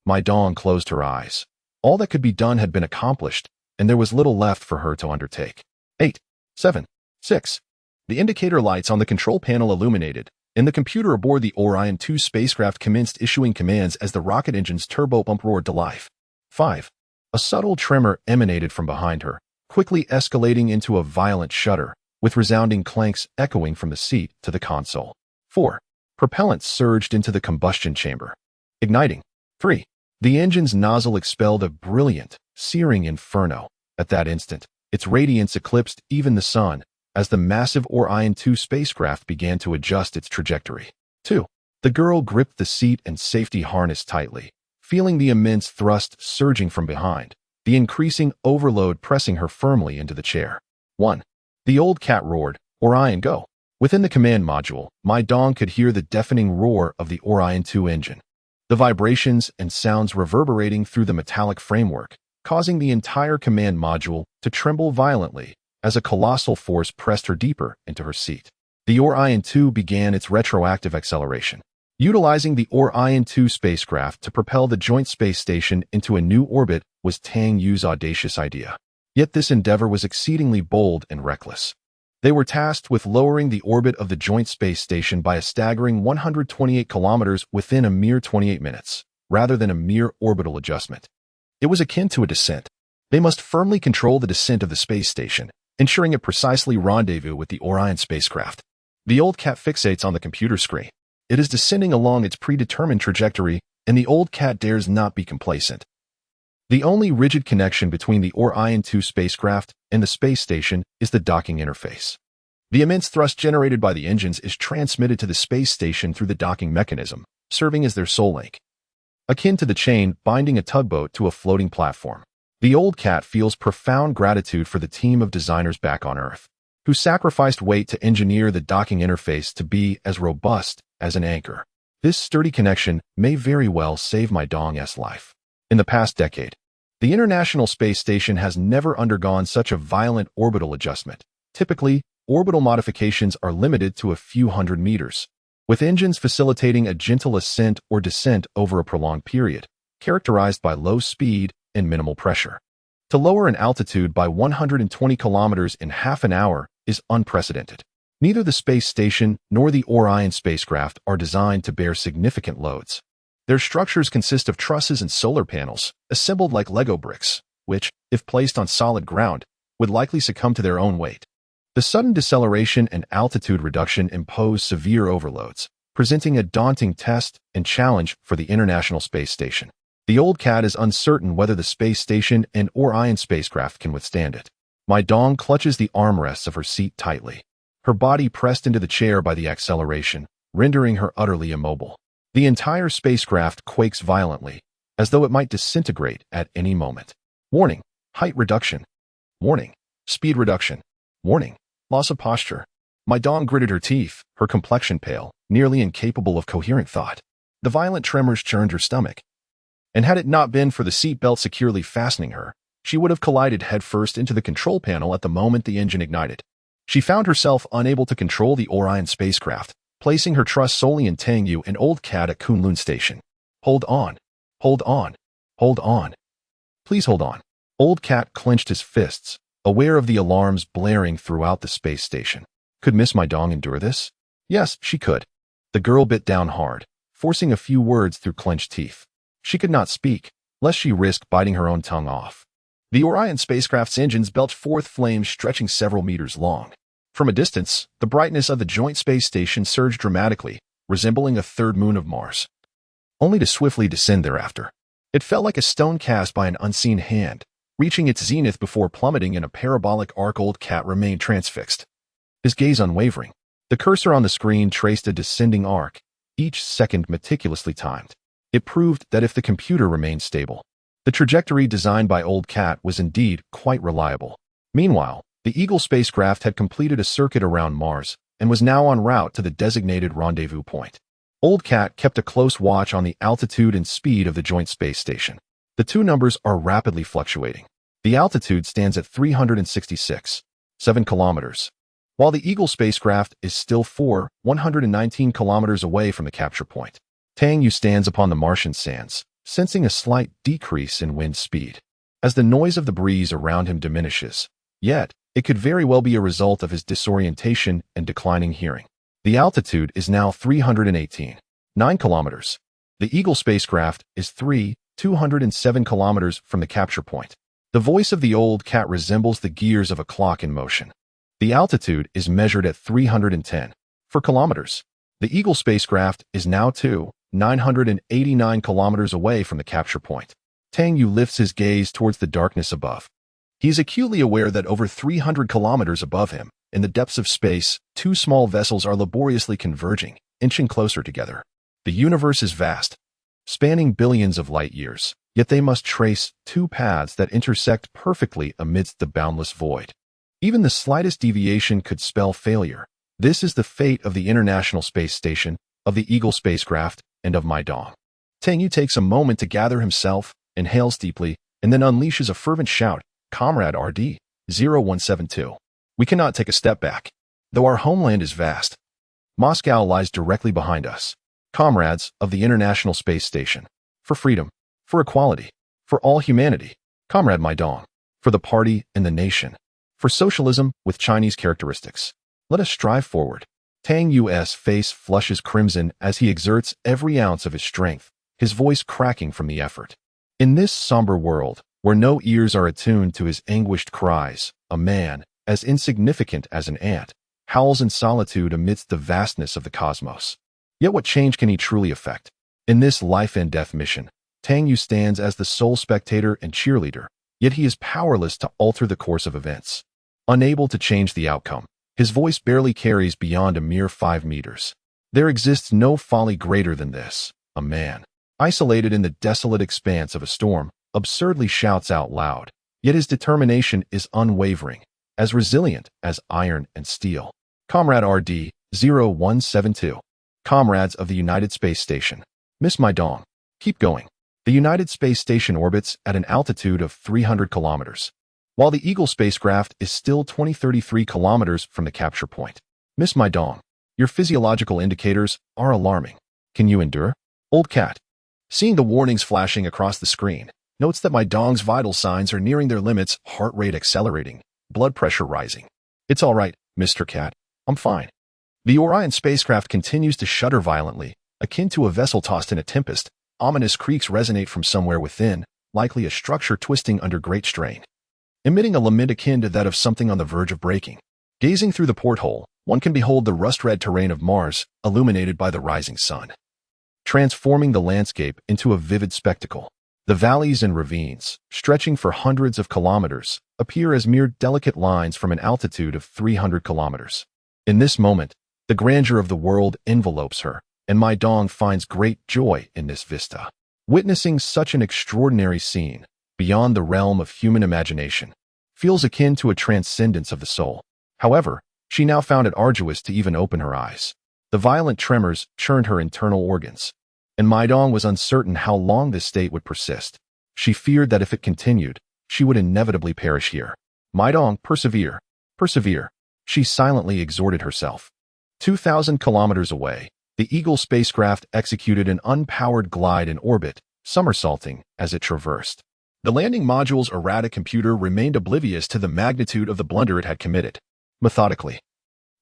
Mai Dong closed her eyes. All that could be done had been accomplished, and there was little left for her to undertake. 8, 7, 6. The indicator lights on the control panel illuminated, and the computer aboard the Orion 2 spacecraft commenced issuing commands as the rocket engine's turbo pump roared to life. 5. A subtle tremor emanated from behind her, quickly escalating into a violent shudder, with resounding clanks echoing from the seat to the console. 4. Propellant surged into the combustion chamber, igniting. 3. The engine's nozzle expelled a brilliant, searing inferno. At that instant, its radiance eclipsed even the sun, as the massive Orion 2 spacecraft began to adjust its trajectory. 2. The girl gripped the seat and safety harness tightly, feeling the immense thrust surging from behind, the increasing overload pressing her firmly into the chair. 1. The old cat roared, "Orion, go!" Within the command module, Mai Dong could hear the deafening roar of the Orion 2 engine, the vibrations and sounds reverberating through the metallic framework, causing the entire command module to tremble violently as a colossal force pressed her deeper into her seat. The Orion 2 began its retroactive acceleration, utilizing the Orion 2 spacecraft to propel the joint space station into a new orbit was Tang Yue's audacious idea. Yet this endeavor was exceedingly bold and reckless. They were tasked with lowering the orbit of the joint space station by a staggering 128 kilometers within a mere 28 minutes, rather than a mere orbital adjustment. It was akin to a descent. They must firmly control the descent of the space station, ensuring it precisely rendezvous with the Orion spacecraft. The old cat fixates on the computer screen. It is descending along its predetermined trajectory, and the old cat dares not be complacent. The only rigid connection between the Orion 2 spacecraft and the space station is the docking interface. The immense thrust generated by the engines is transmitted to the space station through the docking mechanism, serving as their sole link. Akin to the chain binding a tugboat to a floating platform, the old cat feels profound gratitude for the team of designers back on Earth, who sacrificed weight to engineer the docking interface to be as robust as an anchor. This sturdy connection may very well save Mai Dong's life. In the past decade, the International Space Station has never undergone such a violent orbital adjustment. Typically, orbital modifications are limited to a few hundred meters, with engines facilitating a gentle ascent or descent over a prolonged period, characterized by low speed and minimal pressure. To lower an altitude by 120 kilometers in half an hour is unprecedented. Neither the space station nor the Orion spacecraft are designed to bear significant loads. Their structures consist of trusses and solar panels, assembled like Lego bricks, which, if placed on solid ground, would likely succumb to their own weight. The sudden deceleration and altitude reduction impose severe overloads, presenting a daunting test and challenge for the International Space Station. The old cat is uncertain whether the space station and Orion spacecraft can withstand it. Mai Dong clutches the armrests of her seat tightly, her body pressed into the chair by the acceleration, rendering her utterly immobile. The entire spacecraft quakes violently, as though it might disintegrate at any moment. Warning, height reduction. Warning, speed reduction. Warning, loss of posture. Mai Dong gritted her teeth, her complexion pale, nearly incapable of coherent thought. The violent tremors churned her stomach, and had it not been for the seatbelt securely fastening her, she would have collided headfirst into the control panel at the moment the engine ignited. She found herself unable to control the Orion spacecraft, placing her trust solely in Tang Yue and old cat at Kunlun Station. Hold on. Hold on. Hold on. Please hold on. Old cat clenched his fists, aware of the alarms blaring throughout the space station. Could Miss Mai Dong endure this? Yes, she could. The girl bit down hard, forcing a few words through clenched teeth. She could not speak, lest she risk biting her own tongue off. The Orion spacecraft's engines belched forth flames stretching several meters long. From a distance, the brightness of the joint space station surged dramatically, resembling a third moon of Mars, only to swiftly descend thereafter. It felt like a stone cast by an unseen hand, reaching its zenith before plummeting in a parabolic arc. Old cat remained transfixed, his gaze unwavering. The cursor on the screen traced a descending arc, each second meticulously timed. It proved that if the computer remained stable, the trajectory designed by old cat was indeed quite reliable. Meanwhile, the Eagle spacecraft had completed a circuit around Mars and was now en route to the designated rendezvous point. Old Cat kept a close watch on the altitude and speed of the joint space station. The two numbers are rapidly fluctuating. The altitude stands at 366.7 kilometers, while the Eagle spacecraft is still 119 kilometers away from the capture point. Tang Yue stands upon the Martian sands, sensing a slight decrease in wind speed, as the noise of the breeze around him diminishes. Yet, it could very well be a result of his disorientation and declining hearing. The altitude is now 318.9 kilometers. The Eagle spacecraft is 207 kilometers from the capture point. The voice of the Old Cat resembles the gears of a clock in motion. The altitude is measured at 310 kilometers. The Eagle spacecraft is now 989 kilometers away from the capture point. Tang Yue lifts his gaze towards the darkness above. He is acutely aware that over 300 kilometers above him, in the depths of space, two small vessels are laboriously converging, inching closer together. The universe is vast, spanning billions of light years, yet they must trace two paths that intersect perfectly amidst the boundless void. Even the slightest deviation could spell failure. This is the fate of the International Space Station, of the Eagle spacecraft, and of Mai Dong. Tang Yue takes a moment to gather himself, inhales deeply, and then unleashes a fervent shout, "Comrade RD, 0172. We cannot take a step back. Though our homeland is vast, Moscow lies directly behind us. Comrades of the International Space Station, for freedom, for equality, for all humanity. Comrade Mai Dong, for the party and the nation, for socialism with Chinese characteristics. Let us strive forward." Tang Yue's face flushes crimson as he exerts every ounce of his strength, his voice cracking from the effort. In this somber world, where no ears are attuned to his anguished cries, a man, as insignificant as an ant, howls in solitude amidst the vastness of the cosmos. Yet what change can he truly effect? In this life-and-death mission, Tang Yue stands as the sole spectator and cheerleader, yet he is powerless to alter the course of events. Unable to change the outcome, his voice barely carries beyond a mere 5 meters. There exists no folly greater than this. A man, isolated in the desolate expanse of a storm, absurdly shouts out loud, yet his determination is unwavering, as resilient as iron and steel. Comrade RD, 0172. Comrades of the United Space Station. Miss Mai Dong, keep going. The United Space Station orbits at an altitude of 300 kilometers, while the Eagle spacecraft is still 33 kilometers from the capture point. Miss Mai Dong, your physiological indicators are alarming. Can you endure? Old Cat, seeing the warnings flashing across the screen, notes that Mai Dong's vital signs are nearing their limits, heart rate accelerating, blood pressure rising. It's all right, Mr. Cat. I'm fine. The Orion spacecraft continues to shudder violently, akin to a vessel tossed in a tempest. Ominous creaks resonate from somewhere within, likely a structure twisting under great strain, emitting a lament akin to that of something on the verge of breaking. Gazing through the porthole, one can behold the rust-red terrain of Mars, illuminated by the rising sun, transforming the landscape into a vivid spectacle. The valleys and ravines, stretching for hundreds of kilometers, appear as mere delicate lines from an altitude of 300 kilometers. In this moment, the grandeur of the world envelopes her, and Mai Dong finds great joy in this vista. Witnessing such an extraordinary scene, beyond the realm of human imagination, feels akin to a transcendence of the soul. However, she now found it arduous to even open her eyes. The violent tremors churned her internal organs, and Mai Dong was uncertain how long this state would persist. She feared that if it continued, she would inevitably perish here. Mai Dong, persevere, persevere, she silently exhorted herself. 2,000 kilometers away, the Eagle spacecraft executed an unpowered glide in orbit, somersaulting as it traversed. The landing module's errata computer remained oblivious to the magnitude of the blunder it had committed. Methodically,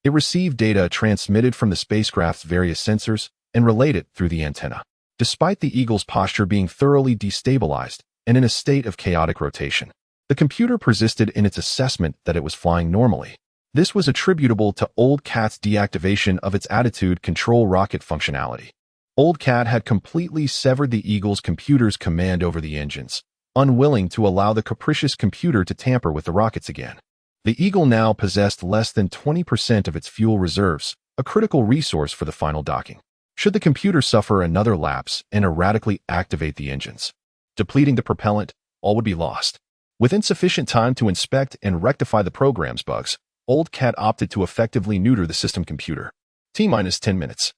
it received data transmitted from the spacecraft's various sensors and relayed it through the antenna. Despite the Eagle's posture being thoroughly destabilized and in a state of chaotic rotation, the computer persisted in its assessment that it was flying normally. This was attributable to Old Cat's deactivation of its attitude control rocket functionality. Old Cat had completely severed the Eagle's computer's command over the engines, unwilling to allow the capricious computer to tamper with the rockets again. The Eagle now possessed less than 20% of its fuel reserves, a critical resource for the final docking. Should the computer suffer another lapse and erratically activate the engines, depleting the propellant, all would be lost. With insufficient time to inspect and rectify the program's bugs, Old Cat opted to effectively neuter the system computer. T-minus 10 minutes.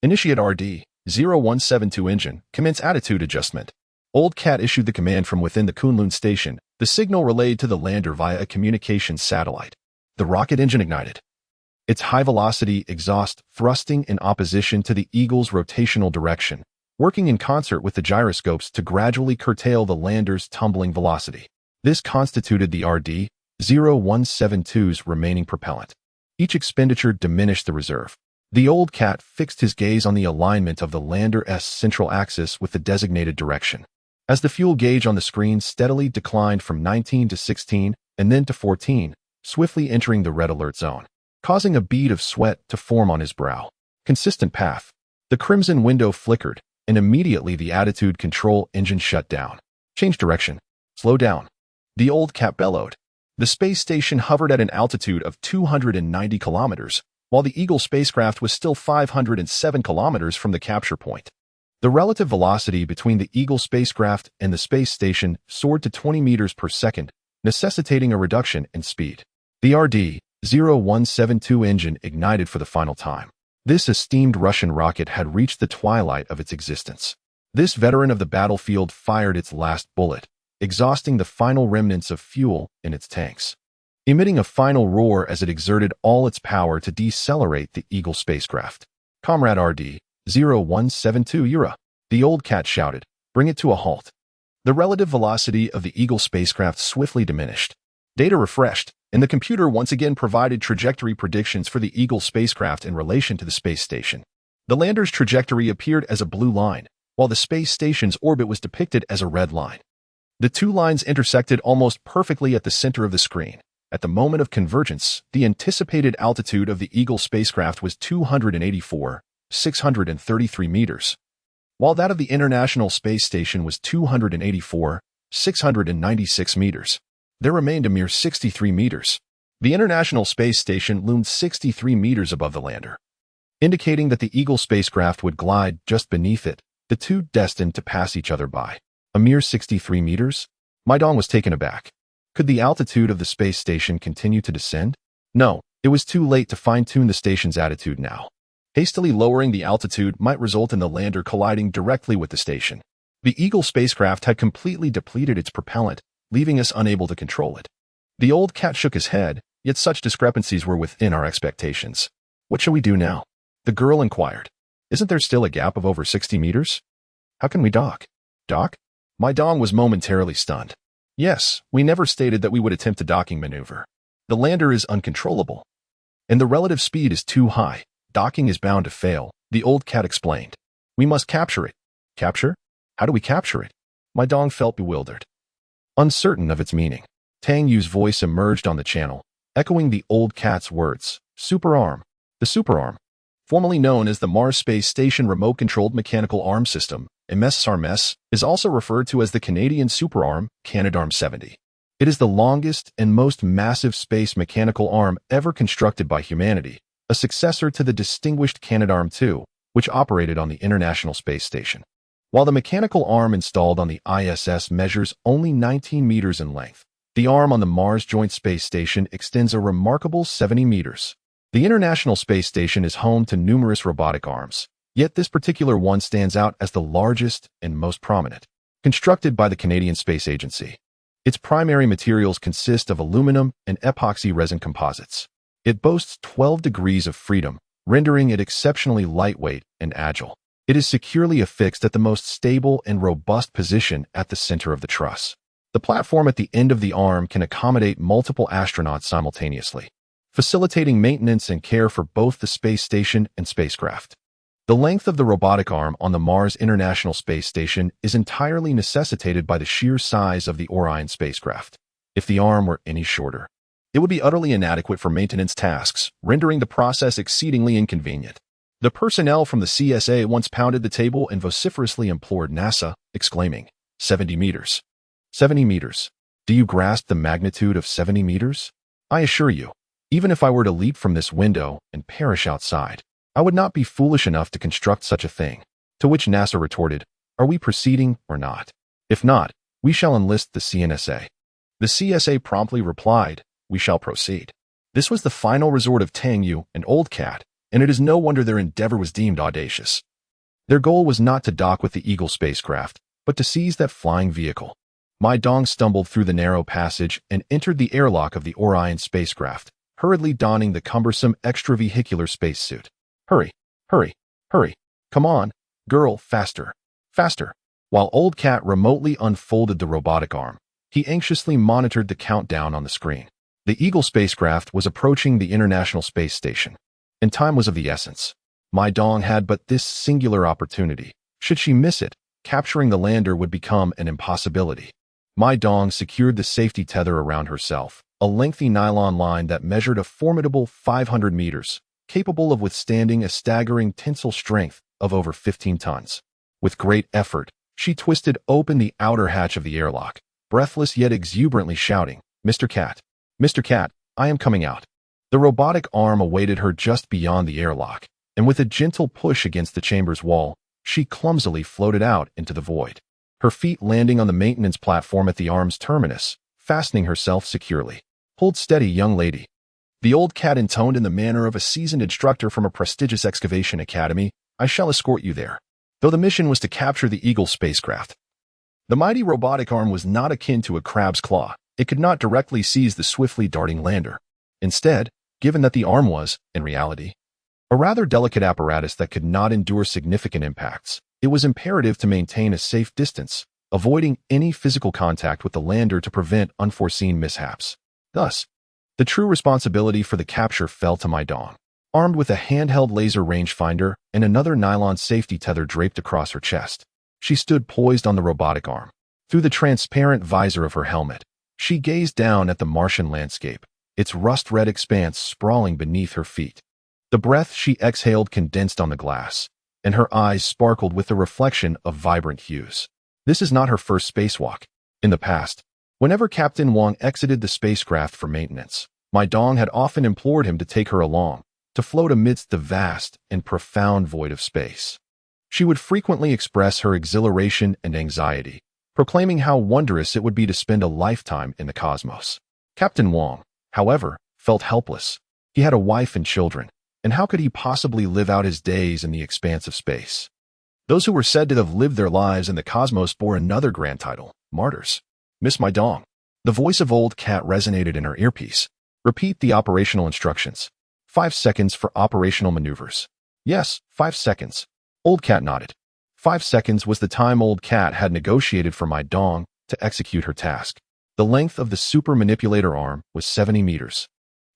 Initiate RD 0172 engine. Commence attitude adjustment. Old Cat issued the command from within the Kunlun Station. The signal relayed to the lander via a communications satellite. The rocket engine ignited. Its high-velocity exhaust thrusting in opposition to the Eagle's rotational direction, working in concert with the gyroscopes to gradually curtail the lander's tumbling velocity. This constituted the RD 0172's remaining propellant. Each expenditure diminished the reserve. The Old Cat fixed his gaze on the alignment of the lander's central axis with the designated direction. As the fuel gauge on the screen steadily declined from 19 to 16 and then to 14, swiftly entering the red alert zone, causing a bead of sweat to form on his brow. Consistent path. The crimson window flickered, and immediately the attitude control engine shut down. Change direction. Slow down. The Old Cat bellowed. The space station hovered at an altitude of 290 kilometers, while the Eagle spacecraft was still 507 kilometers from the capture point. The relative velocity between the Eagle spacecraft and the space station soared to 20 meters per second, necessitating a reduction in speed. The RD 0172 engine ignited for the final time. This esteemed Russian rocket had reached the twilight of its existence. This veteran of the battlefield fired its last bullet, exhausting the final remnants of fuel in its tanks, emitting a final roar as it exerted all its power to decelerate the Eagle spacecraft. Comrade RD 0172 Yura, the Old Cat shouted, bring it to a halt. The relative velocity of the Eagle spacecraft swiftly diminished. Data refreshed, and the computer once again provided trajectory predictions for the Eagle spacecraft in relation to the space station. The lander's trajectory appeared as a blue line, while the space station's orbit was depicted as a red line. The two lines intersected almost perfectly at the center of the screen. At the moment of convergence, the anticipated altitude of the Eagle spacecraft was 284,633 meters, while that of the International Space Station was 284,696 meters. There remained a mere 63 meters. The International Space Station loomed 63 meters above the lander, indicating that the Eagle spacecraft would glide just beneath it, the two destined to pass each other by. A mere 63 meters? Mai Dong was taken aback. Could the altitude of the space station continue to descend? No, it was too late to fine-tune the station's attitude now. Hastily lowering the altitude might result in the lander colliding directly with the station. The Eagle spacecraft had completely depleted its propellant, leaving us unable to control it. The Old Cat shook his head, yet such discrepancies were within our expectations. What shall we do now? The girl inquired. Isn't there still a gap of over 60 meters? How can we dock? Dock? Mai Dong was momentarily stunned. Yes, we never stated that we would attempt a docking maneuver. The lander is uncontrollable, and the relative speed is too high. Docking is bound to fail, the Old Cat explained. We must capture it. Capture? How do we capture it? Mai Dong felt bewildered, uncertain of its meaning. Tang Yue's voice emerged on the channel, echoing the Old Cat's words. Superarm. The superarm, formerly known as the Mars Space Station Remote-Controlled Mechanical Arm System, MSRMS, is also referred to as the Canadian Superarm, Canadarm70. It is the longest and most massive space mechanical arm ever constructed by humanity, a successor to the distinguished Canadarm2, which operated on the International Space Station. While the mechanical arm installed on the ISS measures only 19 meters in length, the arm on the Mars Joint Space Station extends a remarkable 70 meters. The International Space Station is home to numerous robotic arms, yet this particular one stands out as the largest and most prominent. Constructed by the Canadian Space Agency, its primary materials consist of aluminum and epoxy resin composites. It boasts 12 degrees of freedom, rendering it exceptionally lightweight and agile. It is securely affixed at the most stable and robust position at the center of the truss. The platform at the end of the arm can accommodate multiple astronauts simultaneously, facilitating maintenance and care for both the space station and spacecraft. The length of the robotic arm on the Mars International Space Station is entirely necessitated by the sheer size of the Orion spacecraft. If the arm were any shorter, it would be utterly inadequate for maintenance tasks, rendering the process exceedingly inconvenient. The personnel from the CSA once pounded the table and vociferously implored NASA, exclaiming, 70 meters. 70 meters. Do you grasp the magnitude of 70 meters? I assure you, even if I were to leap from this window and perish outside, I would not be foolish enough to construct such a thing. To which NASA retorted, are we proceeding or not? If not, we shall enlist the CNSA. The CSA promptly replied, we shall proceed. This was the final resort of Tang Yue and Old Cat, and it is no wonder their endeavor was deemed audacious. Their goal was not to dock with the Eagle spacecraft, but to seize that flying vehicle. Mai Dong stumbled through the narrow passage and entered the airlock of the Orion spacecraft, hurriedly donning the cumbersome extravehicular spacesuit. Hurry, hurry, hurry. Come on, girl, faster, faster. While Old Cat remotely unfolded the robotic arm, he anxiously monitored the countdown on the screen. The Eagle spacecraft was approaching the International Space Station, and time was of the essence. Mai Dong had but this singular opportunity. Should she miss it, capturing the lander would become an impossibility. Mai Dong secured the safety tether around herself, a lengthy nylon line that measured a formidable 500 meters, capable of withstanding a staggering tensile strength of over 15 tons. With great effort, she twisted open the outer hatch of the airlock, breathless yet exuberantly shouting, "Mr. Cat! Mr. Cat, I am coming out." The robotic arm awaited her just beyond the airlock, and with a gentle push against the chamber's wall, she clumsily floated out into the void, her feet landing on the maintenance platform at the arm's terminus, fastening herself securely. "Hold steady, young lady." The Old Cat intoned in the manner of a seasoned instructor from a prestigious excavation academy, "I shall escort you there." Though the mission was to capture the Eagle spacecraft, the mighty robotic arm was not akin to a crab's claw. It could not directly seize the swiftly darting lander. Instead, given that the arm was, in reality, a rather delicate apparatus that could not endure significant impacts, it was imperative to maintain a safe distance, avoiding any physical contact with the lander to prevent unforeseen mishaps. Thus, the true responsibility for the capture fell to Mai Dong. Armed with a handheld laser rangefinder and another nylon safety tether draped across her chest, she stood poised on the robotic arm. Through the transparent visor of her helmet, she gazed down at the Martian landscape, its rust-red expanse sprawling beneath her feet. The breath she exhaled condensed on the glass, and her eyes sparkled with the reflection of vibrant hues. This is not her first spacewalk. In the past, whenever Captain Wang exited the spacecraft for maintenance, Mai Dong had often implored him to take her along, to float amidst the vast and profound void of space. She would frequently express her exhilaration and anxiety, proclaiming how wondrous it would be to spend a lifetime in the cosmos. Captain Wang, however, felt helpless. He had a wife and children, and how could he possibly live out his days in the expanse of space? Those who were said to have lived their lives in the cosmos bore another grand title, martyrs. "Miss Mai Dong." The voice of Old Cat resonated in her earpiece. "Repeat the operational instructions. 5 seconds for operational maneuvers." "Yes, 5 seconds." Old Cat nodded. 5 seconds was the time Old Cat had negotiated for Mai Dong to execute her task. The length of the super manipulator arm was 70 meters,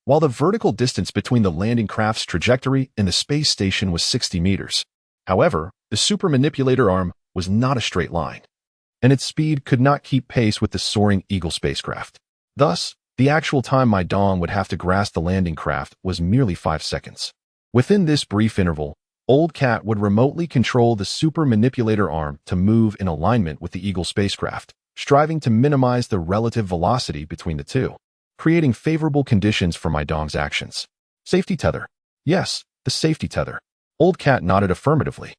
while the vertical distance between the landing craft's trajectory and the space station was 60 meters. However, the super manipulator arm was not a straight line, and its speed could not keep pace with the soaring Eagle spacecraft. Thus, the actual time Mai Dong would have to grasp the landing craft was merely 5 seconds. Within this brief interval, Old Cat would remotely control the super manipulator arm to move in alignment with the Eagle spacecraft, striving to minimize the relative velocity between the two, creating favorable conditions for Mai Dong's actions. Safety tether. Yes, the safety tether. Old Cat nodded affirmatively.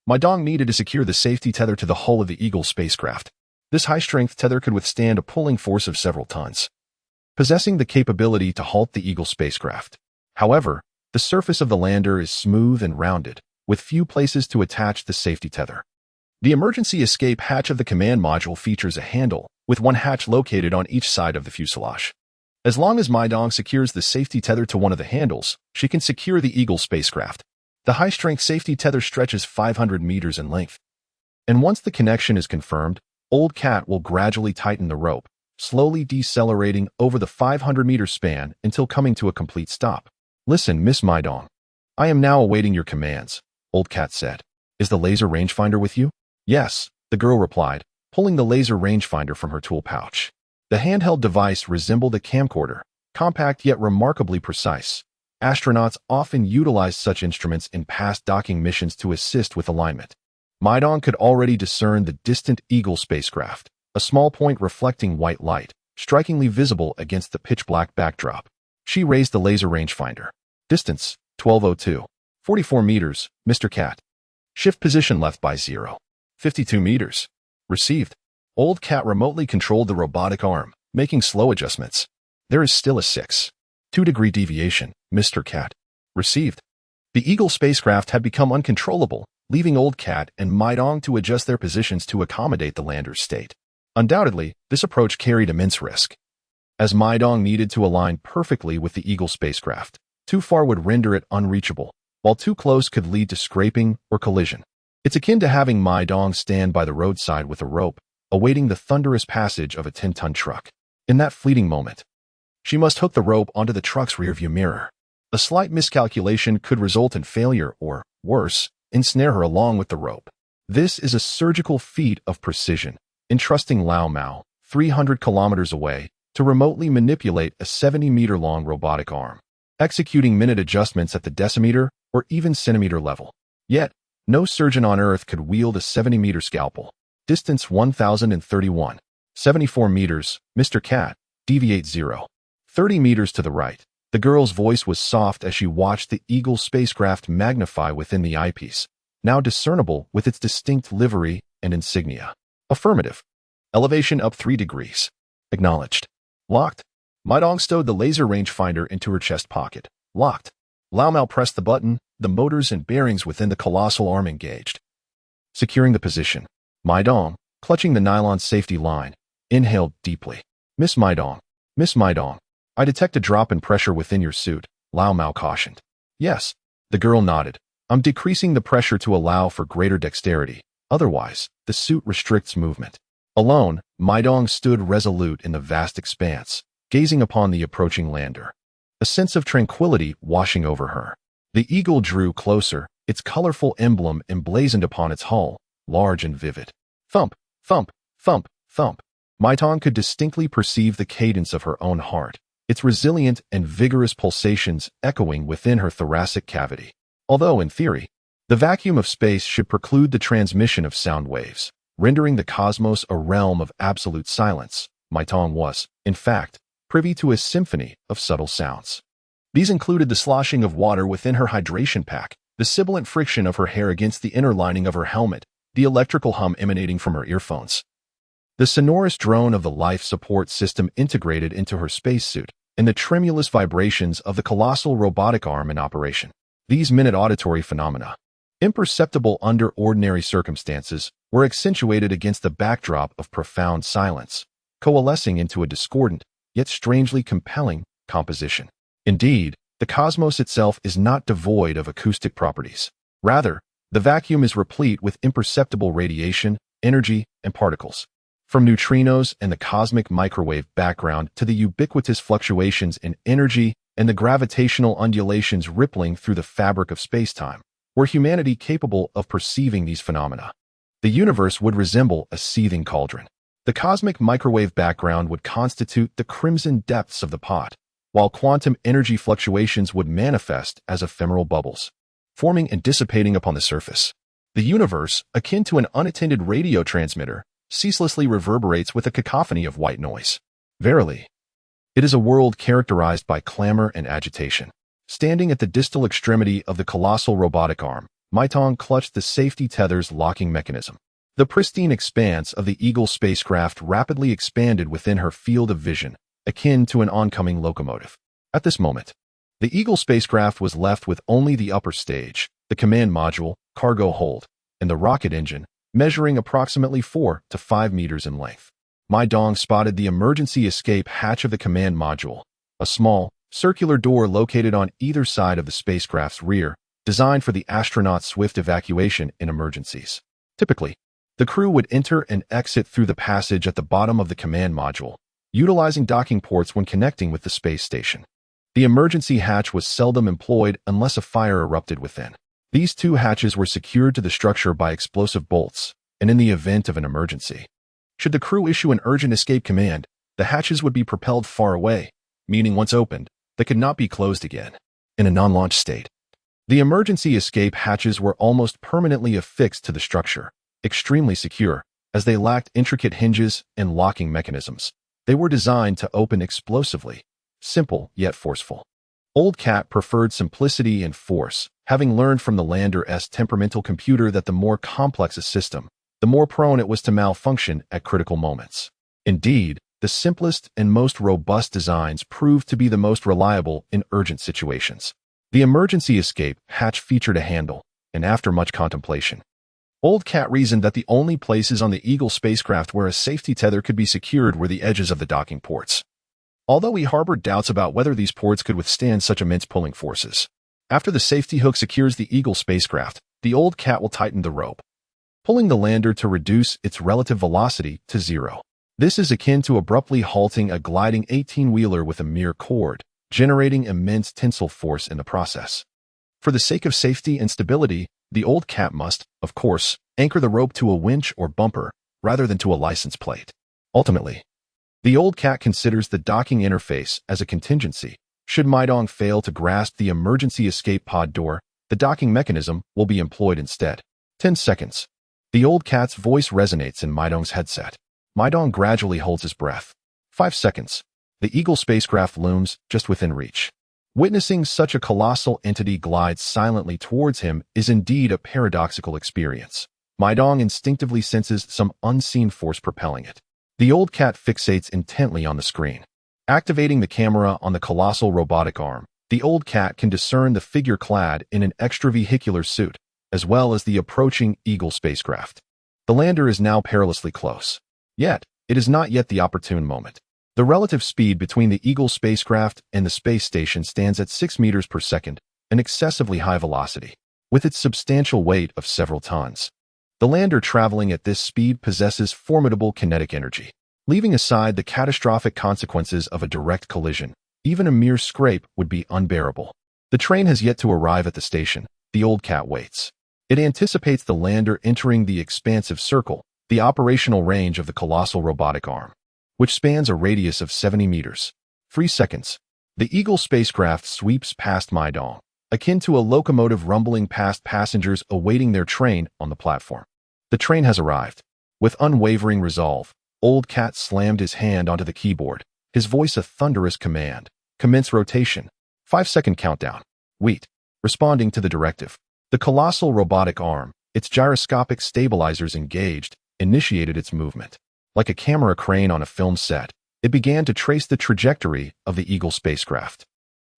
Mai Dong needed to secure the safety tether to the hull of the Eagle spacecraft. This high-strength tether could withstand a pulling force of several tons, possessing the capability to halt the Eagle spacecraft. However, the surface of the lander is smooth and rounded, with few places to attach the safety tether. The emergency escape hatch of the command module features a handle, with one hatch located on each side of the fuselage. As long as Mai Dong secures the safety tether to one of the handles, she can secure the Eagle spacecraft. The high-strength safety tether stretches 500 meters in length, and once the connection is confirmed, Old Cat will gradually tighten the rope, slowly decelerating over the 500-meter span until coming to a complete stop. "Listen, Miss Mai Dong. I am now awaiting your commands," Old Cat said. "Is the laser rangefinder with you?" "Yes," the girl replied, pulling the laser rangefinder from her tool pouch. The handheld device resembled a camcorder, compact yet remarkably precise. Astronauts often utilized such instruments in past docking missions to assist with alignment. Mai Dong could already discern the distant Eagle spacecraft, a small point reflecting white light, strikingly visible against the pitch-black backdrop. She raised the laser rangefinder. "Distance, 1202. 44 meters, Mr. Cat. Shift position left by 0. 52 meters. Received." Old Cat remotely controlled the robotic arm, making slow adjustments. "There is still a 6. 2-degree deviation, Mr. Cat. Received. The Eagle spacecraft had become uncontrollable, leaving Old Cat and Mai Dong to adjust their positions to accommodate the lander's state. Undoubtedly, this approach carried immense risk, as Mai Dong needed to align perfectly with the Eagle spacecraft. Too far would render it unreachable, while too close could lead to scraping or collision. It's akin to having Mai Dong stand by the roadside with a rope, awaiting the thunderous passage of a 10-ton truck. In that fleeting moment, she must hook the rope onto the truck's rearview mirror. A slight miscalculation could result in failure or, worse, ensnare her along with the rope. This is a surgical feat of precision, entrusting Lao Mao, 300 kilometers away, to remotely manipulate a 70-meter-long robotic arm, executing minute adjustments at the decimeter or even centimeter level. Yet, no surgeon on Earth could wield a 70-meter scalpel. Distance 1,031. 74 meters, Mr. Cat, deviate 0. 30 meters to the right. The girl's voice was soft as she watched the Eagle spacecraft magnify within the eyepiece, now discernible with its distinct livery and insignia. Affirmative. Elevation up 3 degrees. Acknowledged. Locked. Mai Dong stowed the laser rangefinder into her chest pocket. Locked. Lao Mao pressed the button, the motors and bearings within the colossal arm engaged. Securing the position. Mai Dong, clutching the nylon safety line, inhaled deeply. Miss Mai Dong. Miss Mai Dong. I detect a drop in pressure within your suit, Lao Mao cautioned. Yes. The girl nodded. I'm decreasing the pressure to allow for greater dexterity. Otherwise, the suit restricts movement. Alone, Mai Dong stood resolute in the vast expanse, gazing upon the approaching lander. A sense of tranquility washing over her. The Eagle drew closer, its colorful emblem emblazoned upon its hull, large and vivid. Thump, thump, thump, thump. Mai Dong could distinctly perceive the cadence of her own heart, its resilient and vigorous pulsations echoing within her thoracic cavity. Although, in theory, the vacuum of space should preclude the transmission of sound waves, rendering the cosmos a realm of absolute silence, Mai Dong was, in fact, privy to a symphony of subtle sounds. These included the sloshing of water within her hydration pack, the sibilant friction of her hair against the inner lining of her helmet, the electrical hum emanating from her earphones, the sonorous drone of the life support system integrated into her spacesuit, and the tremulous vibrations of the colossal robotic arm in operation. These minute auditory phenomena, imperceptible under ordinary circumstances, were accentuated against the backdrop of profound silence, coalescing into a discordant, yet strangely compelling, composition. Indeed, the cosmos itself is not devoid of acoustic properties. Rather, the vacuum is replete with imperceptible radiation, energy, and particles. From neutrinos and the cosmic microwave background to the ubiquitous fluctuations in energy and the gravitational undulations rippling through the fabric of spacetime, were humanity capable of perceiving these phenomena, the universe would resemble a seething cauldron. The cosmic microwave background would constitute the crimson depths of the pot, while quantum energy fluctuations would manifest as ephemeral bubbles, forming and dissipating upon the surface. The universe, akin to an unattended radio transmitter, ceaselessly reverberates with a cacophony of white noise. Verily, it is a world characterized by clamor and agitation. Standing at the distal extremity of the colossal robotic arm, Mai Dong clutched the safety tether's locking mechanism. The pristine expanse of the Eagle spacecraft rapidly expanded within her field of vision, akin to an oncoming locomotive. At this moment, the Eagle spacecraft was left with only the upper stage, the command module, cargo hold, and the rocket engine, measuring approximately 4 to 5 meters in length. Mai Dong spotted the emergency escape hatch of the command module, a small, circular door located on either side of the spacecraft's rear, designed for the astronaut's swift evacuation in emergencies. Typically, the crew would enter and exit through the passage at the bottom of the command module, utilizing docking ports when connecting with the space station. The emergency hatch was seldom employed unless a fire erupted within. These two hatches were secured to the structure by explosive bolts, and in the event of an emergency, should the crew issue an urgent escape command, the hatches would be propelled far away, meaning once opened, they could not be closed again. In a non-launch state, the emergency escape hatches were almost permanently affixed to the structure, extremely secure, as they lacked intricate hinges and locking mechanisms. They were designed to open explosively, simple yet forceful. Old Cat preferred simplicity and force, having learned from the lander's temperamental computer that the more complex a system, the more prone it was to malfunction at critical moments. Indeed, the simplest and most robust designs proved to be the most reliable in urgent situations. The emergency escape hatch featured a handle, and after much contemplation, Old Cat reasoned that the only places on the Eagle spacecraft where a safety tether could be secured were the edges of the docking ports. Although he harbored doubts about whether these ports could withstand such immense pulling forces. After the safety hook secures the Eagle spacecraft, the Old Cat will tighten the rope, pulling the lander to reduce its relative velocity to 0. This is akin to abruptly halting a gliding 18-wheeler with a mere cord, generating immense tensile force in the process. For the sake of safety and stability, the Old Cat must, of course, anchor the rope to a winch or bumper rather than to a license plate. Ultimately, the Old Cat considers the docking interface as a contingency. Should Mai Dong fail to grasp the emergency escape pod door, the docking mechanism will be employed instead. 10 seconds. The Old Cat's voice resonates in Mai Dong's headset. Mai Dong gradually holds his breath. 5 seconds. The Eagle spacecraft looms just within reach. Witnessing such a colossal entity glide silently towards him is indeed a paradoxical experience. Mai Dong instinctively senses some unseen force propelling it. The Old Cat fixates intently on the screen. Activating the camera on the colossal robotic arm, the Old Cat can discern the figure clad in an extravehicular suit, as well as the approaching Eagle spacecraft. The lander is now perilously close. Yet, it is not yet the opportune moment. The relative speed between the Eagle spacecraft and the space station stands at 6 meters per second, an excessively high velocity. With its substantial weight of several tons, the lander traveling at this speed possesses formidable kinetic energy. Leaving aside the catastrophic consequences of a direct collision, even a mere scrape would be unbearable. The train has yet to arrive at the station. The Old Cat waits. It anticipates the lander entering the expansive circle, the operational range of the colossal robotic arm, which spans a radius of 70 meters. 3 seconds. The Eagle spacecraft sweeps past Mai Dong, akin to a locomotive rumbling past passengers awaiting their train on the platform. The train has arrived. With unwavering resolve, Old Cat slammed his hand onto the keyboard, his voice a thunderous command. Commence rotation. 5-second countdown. Wait. Responding to the directive. The colossal robotic arm, its gyroscopic stabilizers engaged, initiated its movement. Like a camera crane on a film set, it began to trace the trajectory of the Eagle spacecraft.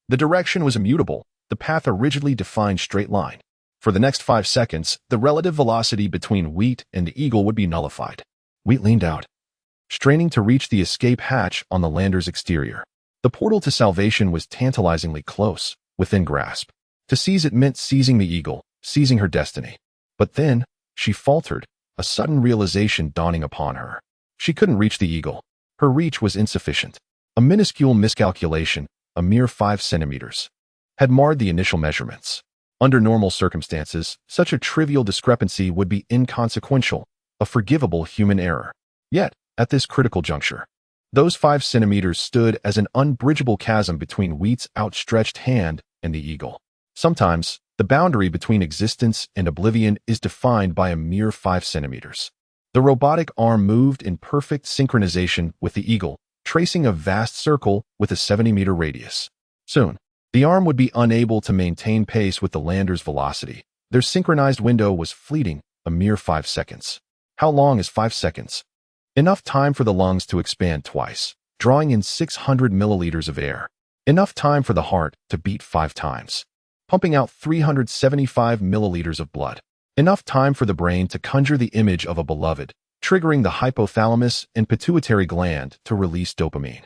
The direction was immutable, the path a rigidly defined straight line. For the next 5 seconds, the relative velocity between Wheat and the Eagle would be nullified. Wheat leaned out, straining to reach the escape hatch on the lander's exterior. The portal to salvation was tantalizingly close, within grasp. To seize it meant seizing the Eagle, seizing her destiny. But then, she faltered, a sudden realization dawning upon her. She couldn't reach the Eagle. Her reach was insufficient. A minuscule miscalculation, a mere 5 centimeters, had marred the initial measurements. Under normal circumstances, such a trivial discrepancy would be inconsequential, a forgivable human error. Yet, at this critical juncture, those 5 centimeters stood as an unbridgeable chasm between Wheat's outstretched hand and the Eagle. Sometimes, the boundary between existence and oblivion is defined by a mere 5 centimeters. The robotic arm moved in perfect synchronization with the Eagle, tracing a vast circle with a 70-meter radius. Soon, the arm would be unable to maintain pace with the lander's velocity. Their synchronized window was fleeting, a mere 5 seconds. How long is 5 seconds? Enough time for the lungs to expand twice, drawing in 600 milliliters of air. Enough time for the heart to beat 5 times, pumping out 375 milliliters of blood. Enough time for the brain to conjure the image of a beloved, triggering the hypothalamus and pituitary gland to release dopamine.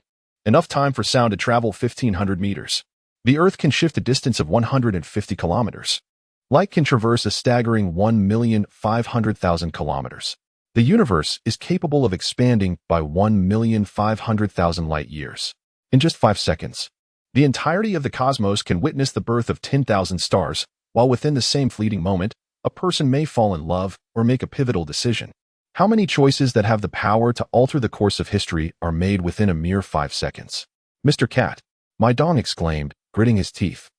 Enough time for sound to travel 1,500 meters. The Earth can shift a distance of 150 kilometers. Light can traverse a staggering 1,500,000 kilometers. The universe is capable of expanding by 1,500,000 light years. In just 5 seconds, the entirety of the cosmos can witness the birth of 10,000 stars, while within the same fleeting moment, a person may fall in love or make a pivotal decision. How many choices that have the power to alter the course of history are made within a mere 5 seconds? Mr. Cat, Mai Dong exclaimed, gritting his teeth.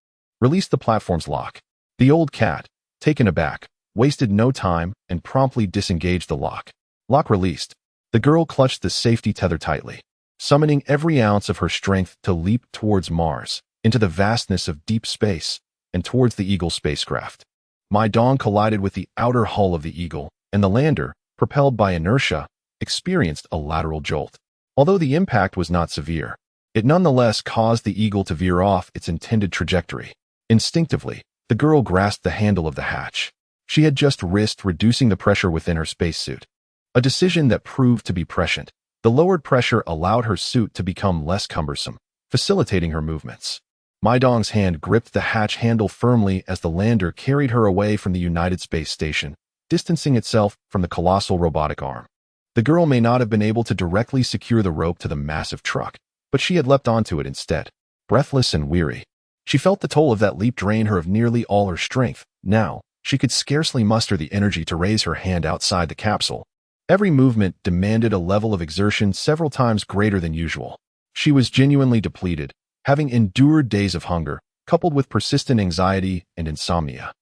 Release the platform's lock. The Old Cat, taken aback, wasted no time and promptly disengaged the lock. Lock released. The girl clutched the safety tether tightly, summoning every ounce of her strength to leap towards Mars, into the vastness of deep space, and towards the Eagle spacecraft. Mai Dong collided with the outer hull of the Eagle, and the lander, propelled by inertia, experienced a lateral jolt. Although the impact was not severe, it nonetheless caused the eagle to veer off its intended trajectory. Instinctively, the girl grasped the handle of the hatch. She had just risked reducing the pressure within her spacesuit, a decision that proved to be prescient. The lowered pressure allowed her suit to become less cumbersome, facilitating her movements. Mai Dong's hand gripped the hatch handle firmly as the lander carried her away from the United Space Station, distancing itself from the colossal robotic arm. The girl may not have been able to directly secure the rope to the massive truck, but she had leapt onto it instead. Breathless and weary, she felt the toll of that leap drain her of nearly all her strength. Now, she could scarcely muster the energy to raise her hand outside the capsule. Every movement demanded a level of exertion several times greater than usual. She was genuinely depleted, having endured days of hunger, coupled with persistent anxiety and insomnia,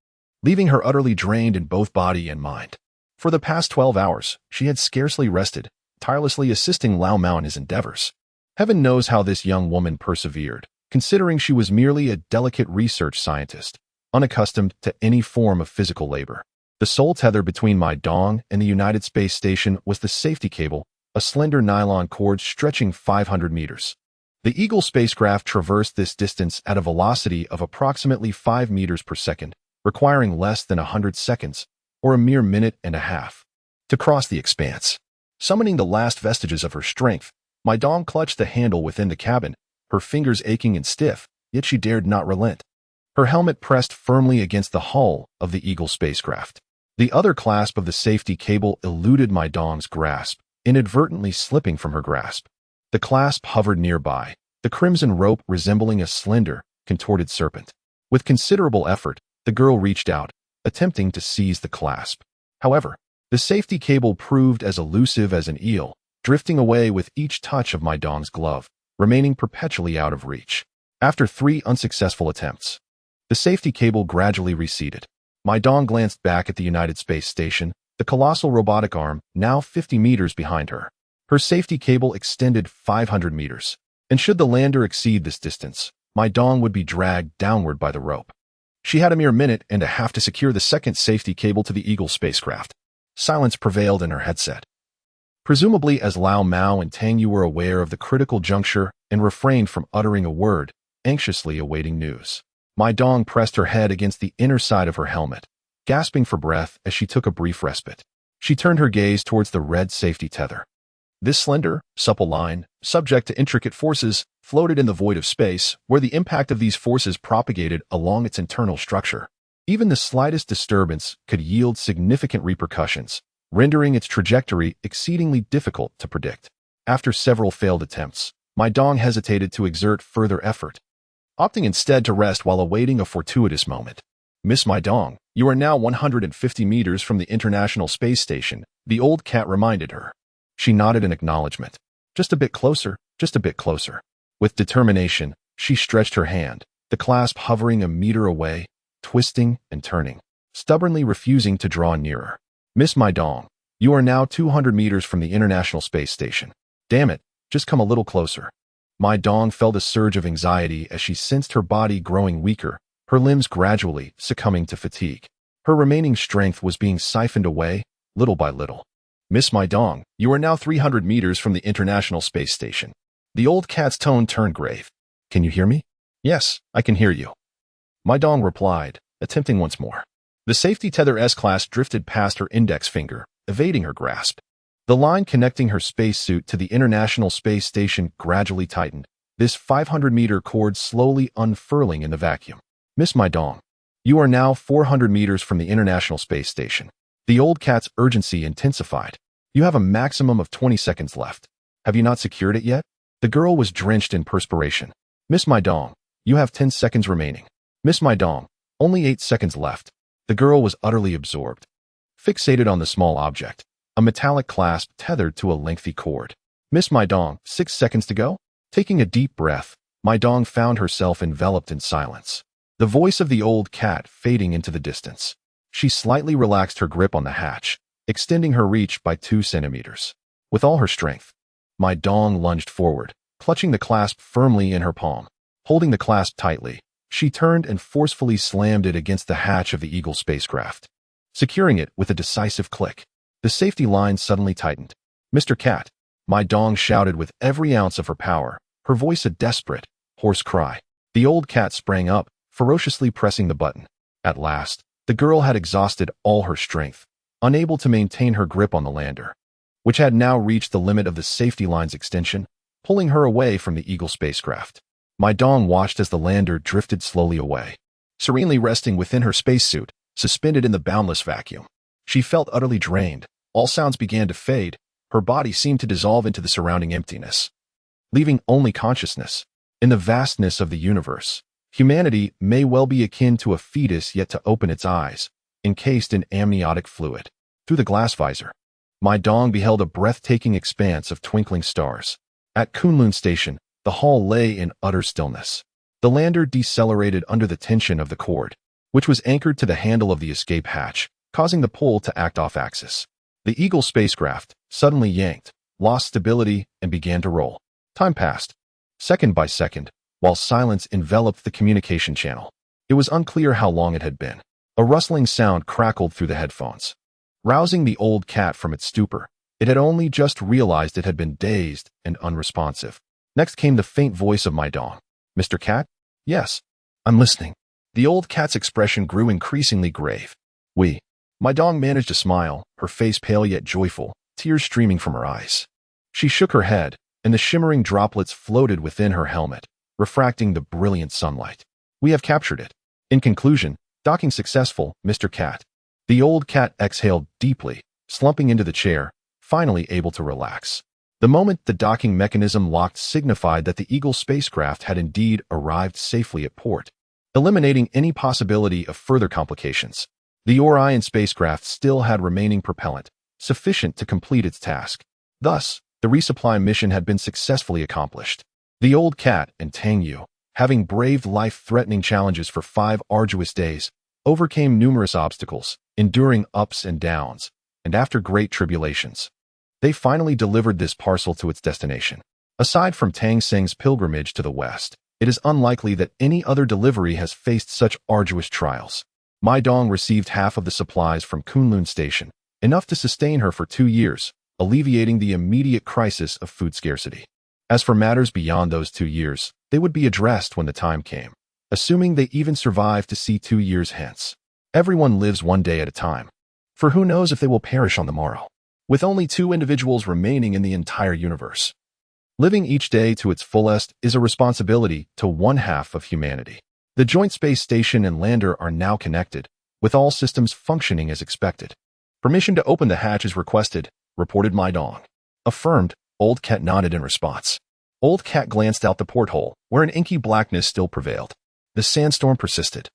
leaving her utterly drained in both body and mind. For the past 12 hours, she had scarcely rested, tirelessly assisting Lao Mao in his endeavors. Heaven knows how this young woman persevered, considering she was merely a delicate research scientist, unaccustomed to any form of physical labor. The sole tether between Mai Dong and the United Space Station was the safety cable, a slender nylon cord stretching 500 meters. The Eagle spacecraft traversed this distance at a velocity of approximately 5 meters per second, requiring less than 100 seconds, or a mere minute and a half, to cross the expanse. Summoning the last vestiges of her strength, Mai Dong clutched the handle within the cabin, her fingers aching and stiff, yet she dared not relent. Her helmet pressed firmly against the hull of the Eagle spacecraft. The other clasp of the safety cable eluded Mai Dong's grasp, inadvertently slipping from her grasp. The clasp hovered nearby, the crimson rope resembling a slender, contorted serpent. With considerable effort, the girl reached out, attempting to seize the clasp. However, the safety cable proved as elusive as an eel, drifting away with each touch of Mai Dong's glove, remaining perpetually out of reach. After 3 unsuccessful attempts, the safety cable gradually receded. Mai Dong glanced back at the United Space Station, the colossal robotic arm now 50 meters behind her. Her safety cable extended 500 meters, and should the lander exceed this distance, Mai Dong would be dragged downward by the rope. She had a mere minute and a half to secure the second safety cable to the Eagle spacecraft. Silence prevailed in her headset. Presumably as Lao Mao and Tang Yue were aware of the critical juncture and refrained from uttering a word, anxiously awaiting news. Mai Dong pressed her head against the inner side of her helmet, gasping for breath as she took a brief respite. She turned her gaze towards the red safety tether. This slender, supple line, subject to intricate forces, floated in the void of space, where the impact of these forces propagated along its internal structure. Even the slightest disturbance could yield significant repercussions, rendering its trajectory exceedingly difficult to predict. After several failed attempts, Mai Dong hesitated to exert further effort, opting instead to rest while awaiting a fortuitous moment. "Miss Mai Dong, you are now 150 meters from the International Space Station," the old cat reminded her. She nodded in acknowledgement. "Just a bit closer, just a bit closer." With determination, she stretched her hand, the clasp hovering a meter away, twisting and turning, stubbornly refusing to draw nearer. "Miss Mai Dong, you are now 200 meters from the International Space Station. Damn it, just come a little closer." Mai Dong felt a surge of anxiety as she sensed her body growing weaker, her limbs gradually succumbing to fatigue. Her remaining strength was being siphoned away, little by little. "Miss Mai Dong, you are now 300 meters from the International Space Station." The old cat's tone turned grave. "Can you hear me?" "Yes, I can hear you," Mai Dong replied, attempting once more. The safety tether S-class drifted past her index finger, evading her grasp. The line connecting her spacesuit to the International Space Station gradually tightened, this 500-meter cord slowly unfurling in the vacuum. "Miss Mai Dong, you are now 400 meters from the International Space Station." The old cat's urgency intensified. "You have a maximum of 20 seconds left. Have you not secured it yet?" The girl was drenched in perspiration. "Miss Mai Dong, you have 10 seconds remaining." "Miss Mai Dong, only 8 seconds left." The girl was utterly absorbed, fixated on the small object, a metallic clasp tethered to a lengthy cord. "Miss Mai Dong, 6 seconds to go." Taking a deep breath, Mai Dong found herself enveloped in silence, the voice of the old cat fading into the distance. She slightly relaxed her grip on the hatch, extending her reach by 2 centimeters. With all her strength, Mai Dong lunged forward, clutching the clasp firmly in her palm. Holding the clasp tightly, she turned and forcefully slammed it against the hatch of the Eagle spacecraft, securing it with a decisive click. The safety line suddenly tightened. "Mr. Cat, Mai Dong shouted with every ounce of her power, her voice a desperate, hoarse cry. The old cat sprang up, ferociously pressing the button. At last, the girl had exhausted all her strength, unable to maintain her grip on the lander, which had now reached the limit of the safety line's extension, pulling her away from the Eagle spacecraft. Mai Dong watched as the lander drifted slowly away, serenely resting within her spacesuit, suspended in the boundless vacuum. She felt utterly drained. All sounds began to fade. Her body seemed to dissolve into the surrounding emptiness, leaving only consciousness. In the vastness of the universe, humanity may well be akin to a fetus yet to open its eyes, encased in amniotic fluid. Through the glass visor, Mai Dong beheld a breathtaking expanse of twinkling stars. At Kunlun Station, the hall lay in utter stillness. The lander decelerated under the tension of the cord, which was anchored to the handle of the escape hatch, causing the pole to act off axis. The Eagle spacecraft, suddenly yanked, lost stability and began to roll. Time passed, second by second, while silence enveloped the communication channel. It was unclear how long it had been. A rustling sound crackled through the headphones, rousing the old cat from its stupor. It had only just realized it had been dazed and unresponsive. Next came the faint voice of Mai Dong. "Mr. Cat?" "Yes, I'm listening." The old cat's expression grew increasingly grave. "We." Mai Dong managed a smile, her face pale yet joyful, tears streaming from her eyes. She shook her head, and the shimmering droplets floated within her helmet, refracting the brilliant sunlight. "We have captured it. In conclusion, docking successful, Mr. Cat." The old cat exhaled deeply, slumping into the chair, finally able to relax. The moment the docking mechanism locked signified that the Eagle spacecraft had indeed arrived safely at port, eliminating any possibility of further complications. The Orion spacecraft still had remaining propellant, sufficient to complete its task. Thus, the resupply mission had been successfully accomplished. The old cat and Tang Yue, having braved life-threatening challenges for 5 arduous days, overcame numerous obstacles, enduring ups and downs, and after great tribulations, they finally delivered this parcel to its destination. Aside from Tang Seng's pilgrimage to the west, it is unlikely that any other delivery has faced such arduous trials. Mai Dong received half of the supplies from Kunlun Station, enough to sustain her for 2 years, alleviating the immediate crisis of food scarcity. As for matters beyond those 2 years, they would be addressed when the time came, assuming they even survive to see 2 years hence. Everyone lives one day at a time, for who knows if they will perish on the morrow. With only 2 individuals remaining in the entire universe, living each day to its fullest is a responsibility to 1/2 of humanity. The joint space station and lander are now connected, with all systems functioning as expected. "Permission to open the hatch is requested," reported Mai Dong. Affirmed, Old Cat nodded in response. Old Cat glanced out the porthole, where an inky blackness still prevailed. The sandstorm persisted.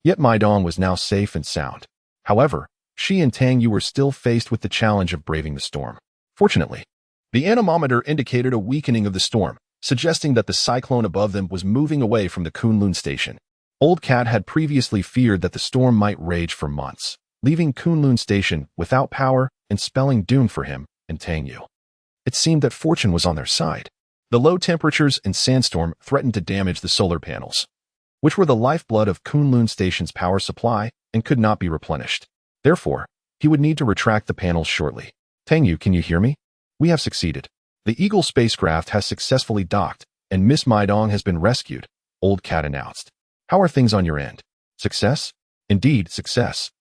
Yet Mai Dong was now safe and sound. However, she and Tang Yue were still faced with the challenge of braving the storm. Fortunately, the anemometer indicated a weakening of the storm, suggesting that the cyclone above them was moving away from the Kunlun Station. Old Cat had previously feared that the storm might rage for months, leaving Kunlun Station without power and spelling doom for him and Tang Yue. It seemed that fortune was on their side. The low temperatures and sandstorm threatened to damage the solar panels, which were the lifeblood of Kunlun Station's power supply and could not be replenished. Therefore, he would need to retract the panels shortly. "Tang Yue, can you hear me? We have succeeded. The Eagle spacecraft has successfully docked, and Miss Mai Dong has been rescued," Old Cat announced. "How are things on your end?" "Success? Indeed, success,"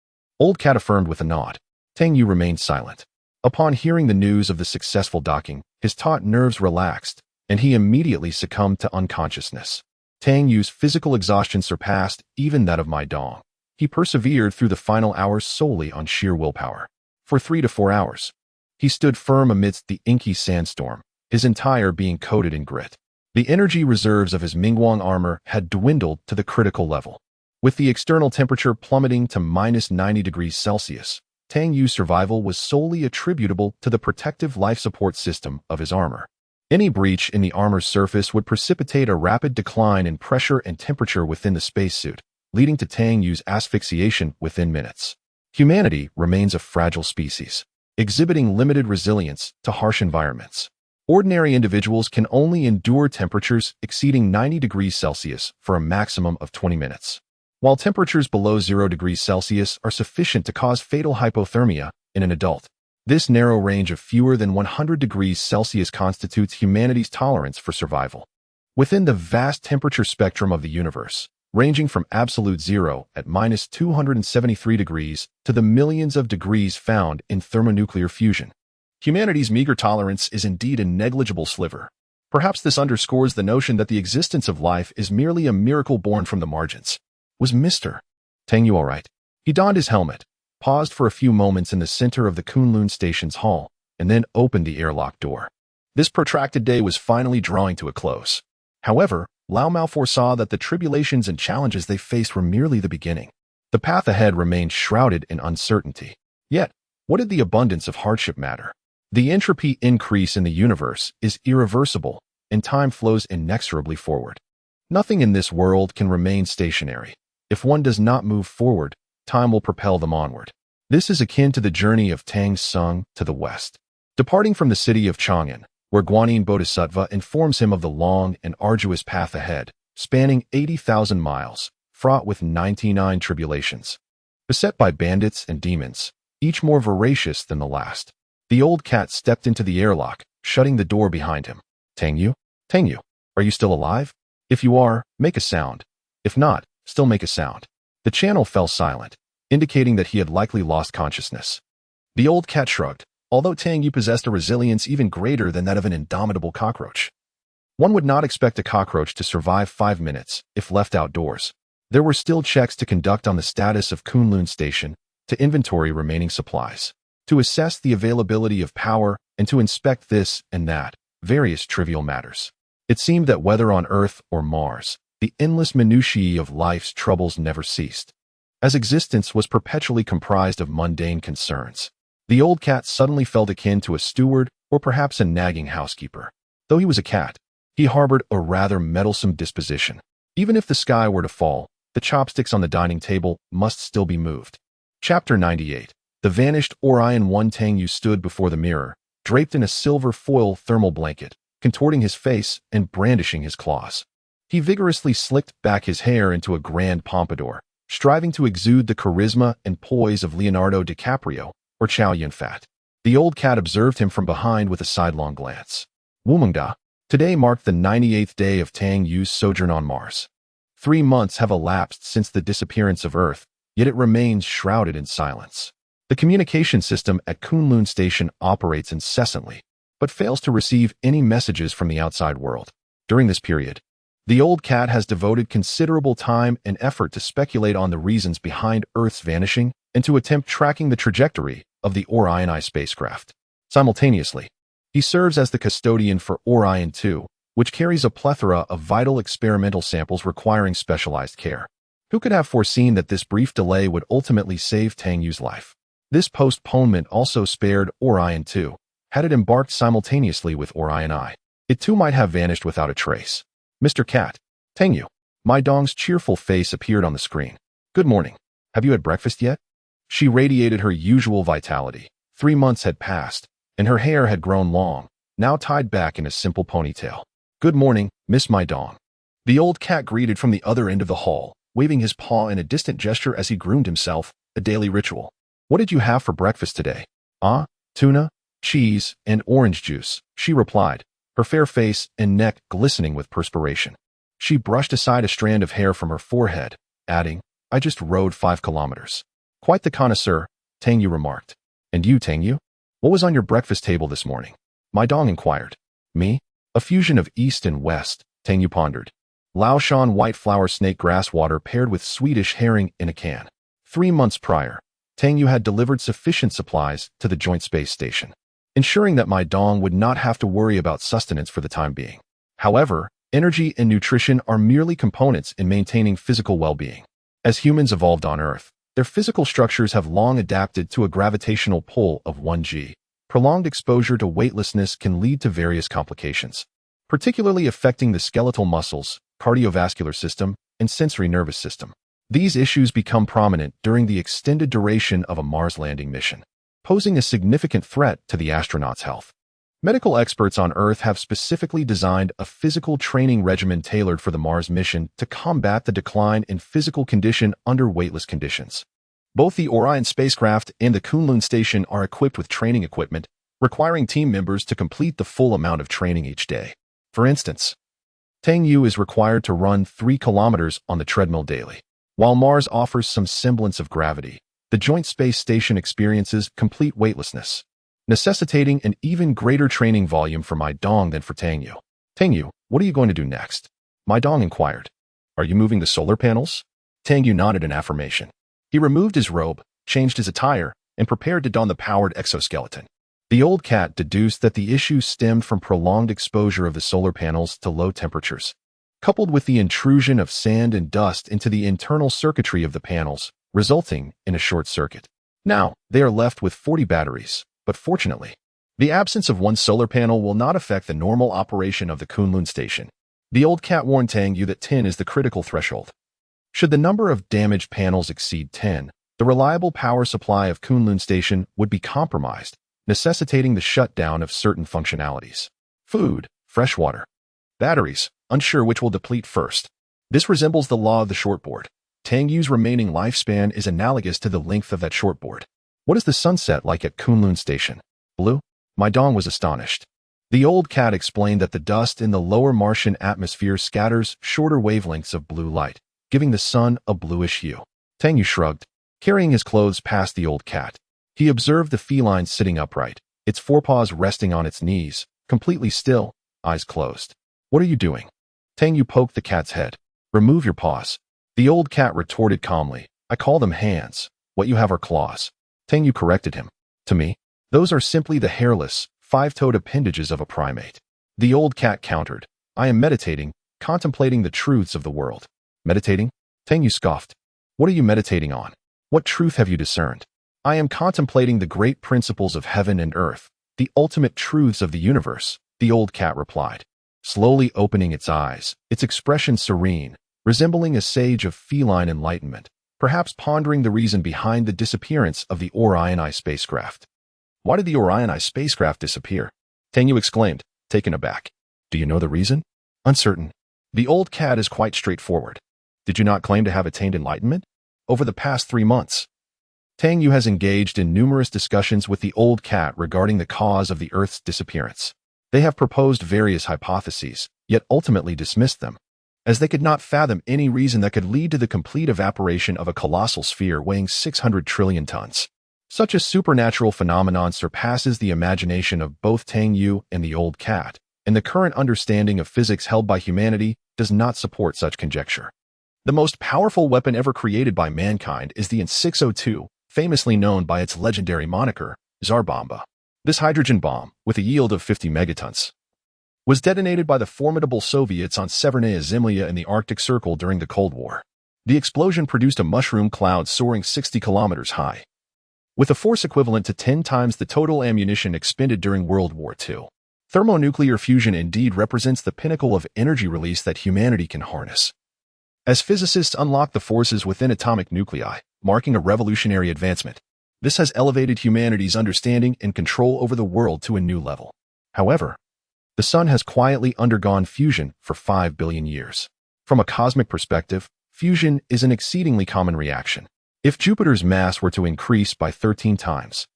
Old Cat affirmed with a nod. Tang Yue remained silent. Upon hearing the news of the successful docking, his taut nerves relaxed, and he immediately succumbed to unconsciousness. Tang Yue's physical exhaustion surpassed even that of Mai Dong. He persevered through the final hours solely on sheer willpower. For 3 to 4 hours, he stood firm amidst the inky sandstorm, his entire being coated in grit. The energy reserves of his Mingguang armor had dwindled to the critical level. With the external temperature plummeting to -90 degrees Celsius, Tang Yue's survival was solely attributable to the protective life support system of his armor. Any breach in the armor's surface would precipitate a rapid decline in pressure and temperature within the spacesuit, leading to Tang Yue's asphyxiation within minutes. Humanity remains a fragile species, exhibiting limited resilience to harsh environments. Ordinary individuals can only endure temperatures exceeding 90 degrees Celsius for a maximum of 20 minutes, while temperatures below 0 degrees Celsius are sufficient to cause fatal hypothermia in an adult. This narrow range of fewer than 100 degrees Celsius constitutes humanity's tolerance for survival. Within the vast temperature spectrum of the universe, ranging from absolute zero at minus 273 degrees to the millions of degrees found in thermonuclear fusion, humanity's meager tolerance is indeed a negligible sliver. Perhaps this underscores the notion that the existence of life is merely a miracle born from the margins. Was Mr. Tang Yue all right? He donned his helmet, paused for a few moments in the center of the Kunlun Station's hall, and then opened the airlock door. This protracted day was finally drawing to a close. However, Lao Mao foresaw that the tribulations and challenges they faced were merely the beginning. The path ahead remained shrouded in uncertainty. Yet, what did the abundance of hardship matter? The entropy increase in the universe is irreversible, and time flows inexorably forward. Nothing in this world can remain stationary. If one does not move forward, time will propel them onward. This is akin to the journey of Tang Sung to the west. Departing from the city of Chang'an, where Guanyin Bodhisattva informs him of the long and arduous path ahead, spanning 80,000 miles, fraught with 99 tribulations. Beset by bandits and demons, each more voracious than the last, the old cat stepped into the airlock, shutting the door behind him. Tang Yue? Tang Yue, are you still alive? If you are, make a sound. If not, still make a sound. The channel fell silent, indicating that he had likely lost consciousness. The old cat shrugged, although Tang Yue possessed a resilience even greater than that of an indomitable cockroach. One would not expect a cockroach to survive 5 minutes if left outdoors. There were still checks to conduct on the status of Kunlun Station, to inventory remaining supplies, to assess the availability of power, and to inspect this and that, various trivial matters. It seemed that whether on Earth or Mars, the endless minutiae of life's troubles never ceased, as existence was perpetually comprised of mundane concerns. The old cat suddenly felt akin to a steward or perhaps a nagging housekeeper. Though he was a cat, he harbored a rather meddlesome disposition. Even if the sky were to fall, the chopsticks on the dining table must still be moved. Chapter 98. The vanished Orion 1. Tang Yue stood before the mirror, draped in a silver foil thermal blanket, contorting his face and brandishing his claws. He vigorously slicked back his hair into a grand pompadour, striving to exude the charisma and poise of Leonardo DiCaprio or Chow Yun-fat. The old cat observed him from behind with a sidelong glance. Wumengda. Today marked the 98th day of Tang Yue's sojourn on Mars. 3 months have elapsed since the disappearance of Earth, yet it remains shrouded in silence. The communication system at Kunlun Station operates incessantly, but fails to receive any messages from the outside world. During this period, the old cat has devoted considerable time and effort to speculate on the reasons behind Earth's vanishing and to attempt tracking the trajectory of the Orion I spacecraft. Simultaneously, he serves as the custodian for Orion 2, which carries a plethora of vital experimental samples requiring specialized care. Who could have foreseen that this brief delay would ultimately save Tang Yue's life? This postponement also spared Orion 2. Had it embarked simultaneously with Orion I, it too might have vanished without a trace. Mr. Cat. Tang Yue. Mai Dong's cheerful face appeared on the screen. Good morning. Have you had breakfast yet? She radiated her usual vitality. 3 months had passed, and her hair had grown long, now tied back in a simple ponytail. Good morning, Miss Mai Dong. The old cat greeted from the other end of the hall, waving his paw in a distant gesture as he groomed himself, a daily ritual. What did you have for breakfast today? Tuna, cheese, and orange juice, she replied, her fair face and neck glistening with perspiration. She brushed aside a strand of hair from her forehead, adding, I just rode 5 kilometers. Quite the connoisseur, Tang Yue remarked. And you, Tang Yue? What was on your breakfast table this morning? Mai Dong inquired. Me? A fusion of East and West, Tang Yue pondered. Laoshan white flower snake grass water paired with Swedish herring in a can. 3 months prior, Tang Yue had delivered sufficient supplies to the joint space station, ensuring that Mai Dong would not have to worry about sustenance for the time being. However, energy and nutrition are merely components in maintaining physical well-being. As humans evolved on Earth, their physical structures have long adapted to a gravitational pull of 1g. Prolonged exposure to weightlessness can lead to various complications, particularly affecting the skeletal muscles, cardiovascular system, and sensory nervous system. These issues become prominent during the extended duration of a Mars landing mission, posing a significant threat to the astronaut's health. Medical experts on Earth have specifically designed a physical training regimen tailored for the Mars mission to combat the decline in physical condition under weightless conditions. Both the Orion spacecraft and the Kunlun Station are equipped with training equipment, requiring team members to complete the full amount of training each day. For instance, Tang Yue is required to run 3 kilometers on the treadmill daily. While Mars offers some semblance of gravity, the joint space station experiences complete weightlessness, necessitating an even greater training volume for Mai Dong than for Tang Yue. Tang Yue, what are you going to do next? Mai Dong inquired. Are you moving the solar panels? Tang Yue nodded in affirmation. He removed his robe, changed his attire, and prepared to don the powered exoskeleton. The old cat deduced that the issue stemmed from prolonged exposure of the solar panels to low temperatures, coupled with the intrusion of sand and dust into the internal circuitry of the panels, resulting in a short circuit. Now, they are left with 40 batteries, but fortunately, the absence of one solar panel will not affect the normal operation of the Kunlun Station. The old cat warned Tang Yue that 10 is the critical threshold. Should the number of damaged panels exceed 10, the reliable power supply of Kunlun Station would be compromised, necessitating the shutdown of certain functionalities. Food, fresh water, batteries, unsure which will deplete first. This resembles the law of the shortboard. Tang Yue's remaining lifespan is analogous to the length of that shortboard. What is the sunset like at Kunlun Station? Blue? Mai Dong was astonished. The old cat explained that the dust in the lower Martian atmosphere scatters shorter wavelengths of blue light, giving the sun a bluish hue. Tang Yue shrugged, carrying his clothes past the old cat. He observed the feline sitting upright, its forepaws resting on its knees, completely still, eyes closed. What are you doing? Tang Yue poked the cat's head. Remove your paws. The old cat retorted calmly. I call them hands. What you have are claws. Tang Yue corrected him. To me, those are simply the hairless, 5-toed appendages of a primate. The old cat countered. I am meditating, contemplating the truths of the world. Meditating? Tang Yue scoffed. What are you meditating on? What truth have you discerned? I am contemplating the great principles of heaven and earth, the ultimate truths of the universe, the old cat replied, slowly opening its eyes, its expression serene, resembling a sage of feline enlightenment, perhaps pondering the reason behind the disappearance of the Orion I spacecraft. Why did the Orion I spacecraft disappear? Tang Yue exclaimed, taken aback. Do you know the reason? Uncertain. The old cat is quite straightforward. Did you not claim to have attained enlightenment? Over the past 3 months, Tang Yue has engaged in numerous discussions with the old cat regarding the cause of the Earth's disappearance. They have proposed various hypotheses, yet ultimately dismissed them, as they could not fathom any reason that could lead to the complete evaporation of a colossal sphere weighing 600 trillion tons. Such a supernatural phenomenon surpasses the imagination of both Tang Yue and the old cat, and the current understanding of physics held by humanity does not support such conjecture. The most powerful weapon ever created by mankind is the N602, famously known by its legendary moniker, Tsar Bomba. This hydrogen bomb, with a yield of 50 megatons, was detonated by the formidable Soviets on Severnaya Zemlya in the Arctic Circle during the Cold War. The explosion produced a mushroom cloud soaring 60 kilometers high, with a force equivalent to 10 times the total ammunition expended during World War II. Thermonuclear fusion indeed represents the pinnacle of energy release that humanity can harness, as physicists unlock the forces within atomic nuclei, marking a revolutionary advancement. This has elevated humanity's understanding and control over the world to a new level. However, the sun has quietly undergone fusion for 5 billion years. From a cosmic perspective, fusion is an exceedingly common reaction. If Jupiter's mass were to increase by 13 times,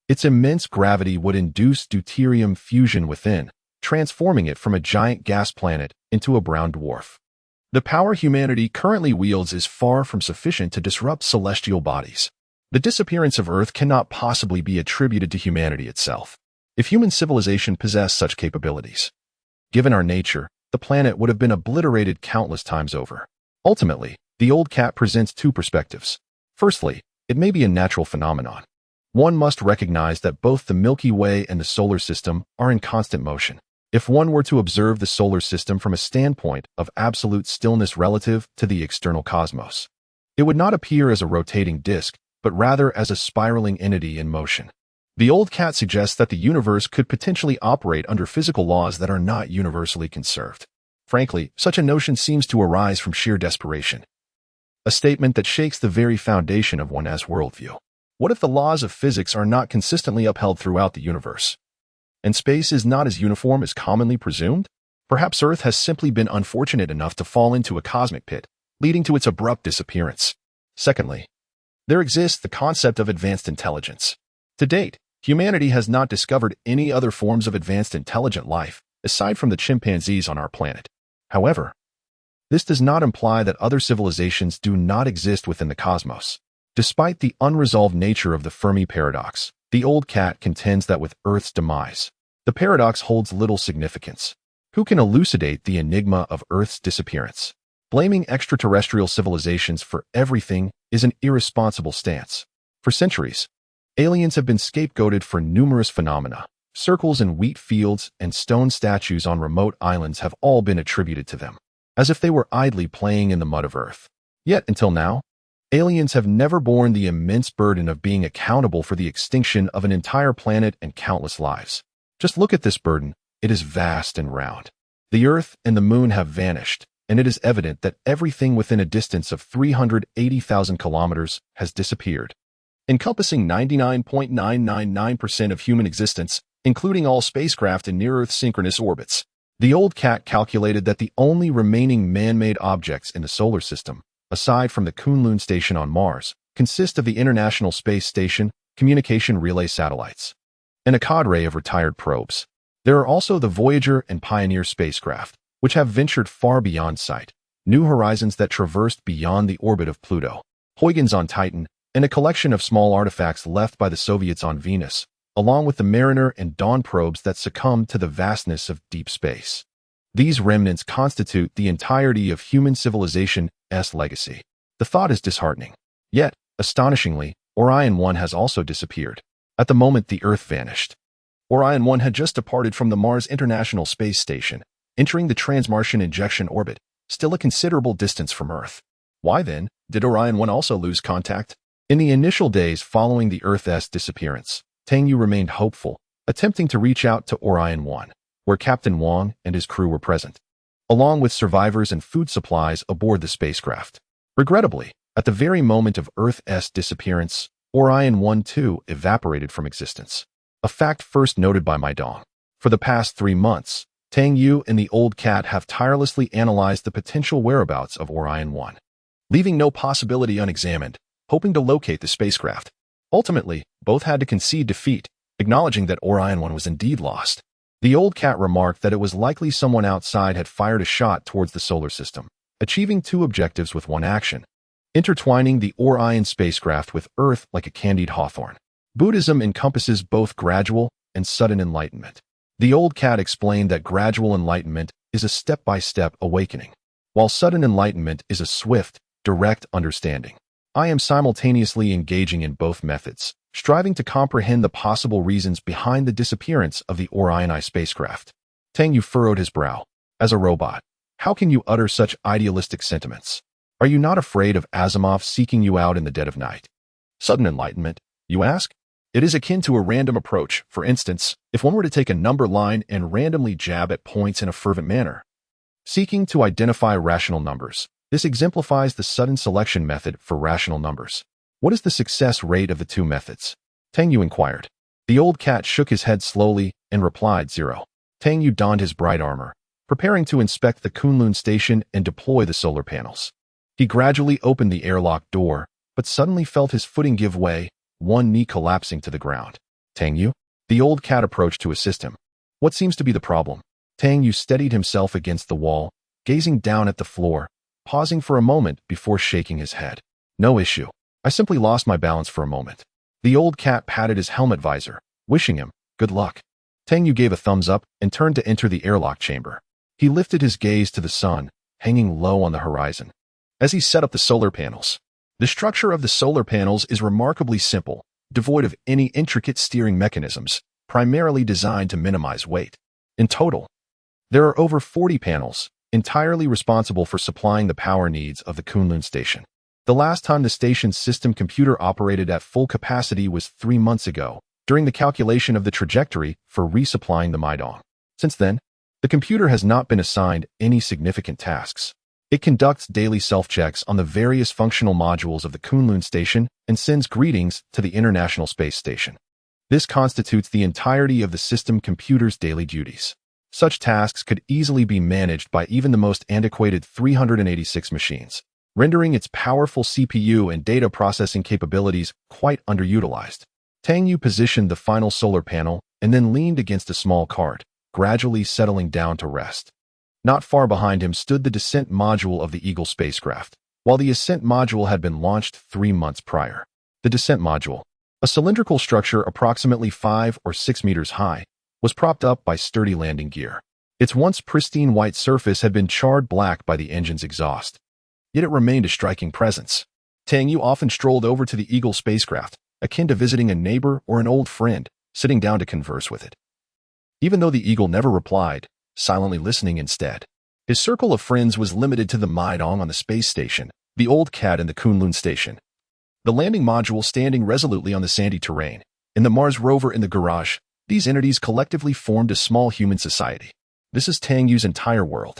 its immense gravity would induce deuterium fusion within, transforming it from a giant gas planet into a brown dwarf. The power humanity currently wields is far from sufficient to disrupt celestial bodies. The disappearance of Earth cannot possibly be attributed to humanity itself. If human civilization possessed such capabilities, given our nature, the planet would have been obliterated countless times over. Ultimately, the old cat presents 2 perspectives. Firstly, it may be a natural phenomenon. One must recognize that both the Milky Way and the solar system are in constant motion. If one were to observe the solar system from a standpoint of absolute stillness relative to the external cosmos, it would not appear as a rotating disk, but rather as a spiraling entity in motion. The old cat suggests that the universe could potentially operate under physical laws that are not universally conserved. Frankly, such a notion seems to arise from sheer desperation, a statement that shakes the very foundation of one's worldview. What if the laws of physics are not consistently upheld throughout the universe, and space is not as uniform as commonly presumed? Perhaps Earth has simply been unfortunate enough to fall into a cosmic pit, leading to its abrupt disappearance. Secondly, there exists the concept of advanced intelligence. To date, humanity has not discovered any other forms of advanced intelligent life, aside from the chimpanzees on our planet. However, this does not imply that other civilizations do not exist within the cosmos. Despite the unresolved nature of the Fermi paradox, the old cat contends that with Earth's demise, the paradox holds little significance. Who can elucidate the enigma of Earth's disappearance? Blaming extraterrestrial civilizations for everything is an irresponsible stance. For centuries, aliens have been scapegoated for numerous phenomena. Circles in wheat fields and stone statues on remote islands have all been attributed to them, as if they were idly playing in the mud of Earth. Yet, until now, aliens have never borne the immense burden of being accountable for the extinction of an entire planet and countless lives. Just look at this burden. It is vast and round. The Earth and the Moon have vanished, and it is evident that everything within a distance of 380,000 kilometers has disappeared, encompassing 99.999% of human existence, including all spacecraft in near-Earth synchronous orbits. The old cat calculated that the only remaining man-made objects in the solar system, aside from the Kunlun Station on Mars, consist of the International Space Station, communication relay satellites, and a cadre of retired probes. There are also the Voyager and Pioneer spacecraft, which have ventured far beyond sight, new horizons that traversed beyond the orbit of Pluto, Huygens on Titan, and a collection of small artifacts left by the Soviets on Venus, along with the Mariner and Dawn probes that succumbed to the vastness of deep space. These remnants constitute the entirety of human civilization's legacy. The thought is disheartening. Yet, astonishingly, Orion 1 has also disappeared. At the moment the Earth vanished, Orion 1 had just departed from the Mars International Space Station, entering the Trans-Martian injection orbit, still a considerable distance from Earth. Why then did Orion 1 also lose contact? In the initial days following the Earth's disappearance, Tang Yue remained hopeful, attempting to reach out to Orion 1, where Captain Wang and his crew were present, along with survivors and food supplies aboard the spacecraft. Regrettably, at the very moment of Earth's disappearance, Orion 1 too evaporated from existence, a fact first noted by Mai Dong. For the past 3 months, Tang Yue and the old cat have tirelessly analyzed the potential whereabouts of Orion 1, leaving no possibility unexamined, hoping to locate the spacecraft. Ultimately, both had to concede defeat, acknowledging that Orion 1 was indeed lost. The old cat remarked that it was likely someone outside had fired a shot towards the solar system, achieving 2 objectives with 1 action, intertwining the Orion spacecraft with Earth like a candied hawthorn. Buddhism encompasses both gradual and sudden enlightenment. The old cat explained that gradual enlightenment is a step-by-step awakening, while sudden enlightenment is a swift, direct understanding. I am simultaneously engaging in both methods, striving to comprehend the possible reasons behind the disappearance of the Orion I spacecraft. Tang Yue furrowed his brow. As a robot, how can you utter such idealistic sentiments? Are you not afraid of Asimov seeking you out in the dead of night? Sudden enlightenment, you ask? It is akin to a random approach. For instance, if one were to take a number line and randomly jab at points in a fervent manner, seeking to identify rational numbers. This exemplifies the sudden selection method for rational numbers. What is the success rate of the 2 methods? Tang Yue inquired. The old cat shook his head slowly and replied 0. Tang Yue donned his bright armor, preparing to inspect the Kunlun Station and deploy the solar panels. He gradually opened the airlock door, but suddenly felt his footing give way, one knee collapsing to the ground. Tang Yue? The old cat approached to assist him. What seems to be the problem? Tang Yue steadied himself against the wall, gazing down at the floor, pausing for a moment before shaking his head. No issue. I simply lost my balance for a moment. The old cat patted his helmet visor, wishing him good luck. Tang Yue gave a thumbs up and turned to enter the airlock chamber. He lifted his gaze to the sun, hanging low on the horizon, as he set up the solar panels. The structure of the solar panels is remarkably simple, devoid of any intricate steering mechanisms, primarily designed to minimize weight. In total, there are over 40 panels, entirely responsible for supplying the power needs of the Kunlun Station. The last time the station's system computer operated at full capacity was 3 months ago, during the calculation of the trajectory for resupplying the Mai Dong. Since then, the computer has not been assigned any significant tasks. It conducts daily self-checks on the various functional modules of the Kunlun Station and sends greetings to the International Space Station. This constitutes the entirety of the system computer's daily duties. Such tasks could easily be managed by even the most antiquated 386 machines. rendering its powerful CPU and data processing capabilities quite underutilized. Tang Yue positioned the final solar panel and then leaned against a small cart, gradually settling down to rest. Not far behind him stood the descent module of the Eagle spacecraft, while the ascent module had been launched 3 months prior. The descent module, a cylindrical structure approximately 5 or 6 meters high, was propped up by sturdy landing gear. Its once pristine white surface had been charred black by the engine's exhaust, yet it remained a striking presence. Tang Yue often strolled over to the Eagle spacecraft, akin to visiting a neighbor or an old friend, sitting down to converse with it. Even though the Eagle never replied, silently listening instead, his circle of friends was limited to the Mai Dong on the space station, the old cat in the Kunlun Station, the landing module standing resolutely on the sandy terrain, and the Mars rover in the garage. These entities collectively formed a small human society. This is Tang Yue's entire world.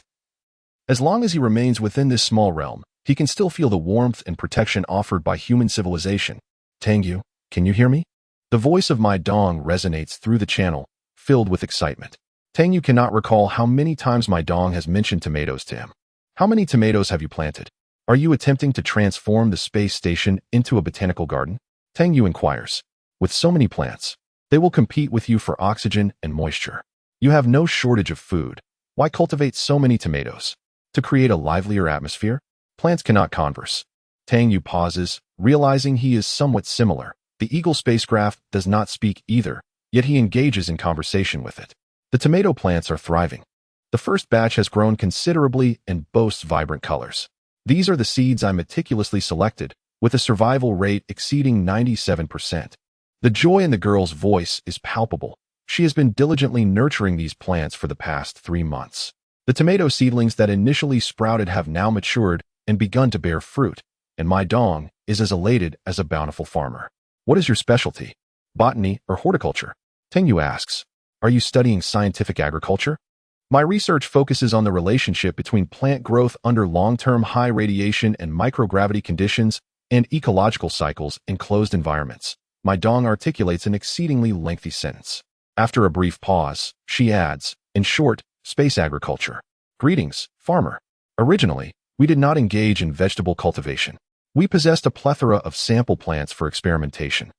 As long as he remains within this small realm, he can still feel the warmth and protection offered by human civilization. Tang Yue, can you hear me? The voice of Mai Dong resonates through the channel, filled with excitement. Tang Yue cannot recall how many times Mai Dong has mentioned tomatoes to him. How many tomatoes have you planted? Are you attempting to transform the space station into a botanical garden? Tang Yue inquires. With so many plants, they will compete with you for oxygen and moisture. You have no shortage of food. Why cultivate so many tomatoes? To create a livelier atmosphere? Plants cannot converse. Tang Yue pauses, realizing he is somewhat similar. The Eagle spacecraft does not speak either, yet he engages in conversation with it. The tomato plants are thriving. The first batch has grown considerably and boasts vibrant colors. These are the seeds I meticulously selected, with a survival rate exceeding 97%. The joy in the girl's voice is palpable. She has been diligently nurturing these plants for the past 3 months. The tomato seedlings that initially sprouted have now matured and begun to bear fruit, and Mai Dong is as elated as a bountiful farmer. What is your specialty? Botany or horticulture? Tang Yue asks. Are you studying scientific agriculture? My research focuses on the relationship between plant growth under long-term high radiation and microgravity conditions and ecological cycles in closed environments. Mai Dong articulates an exceedingly lengthy sentence. After a brief pause, she adds, in short, space agriculture. Greetings, farmer. Originally, we did not engage in vegetable cultivation. We possessed a plethora of sample plants for experimentation,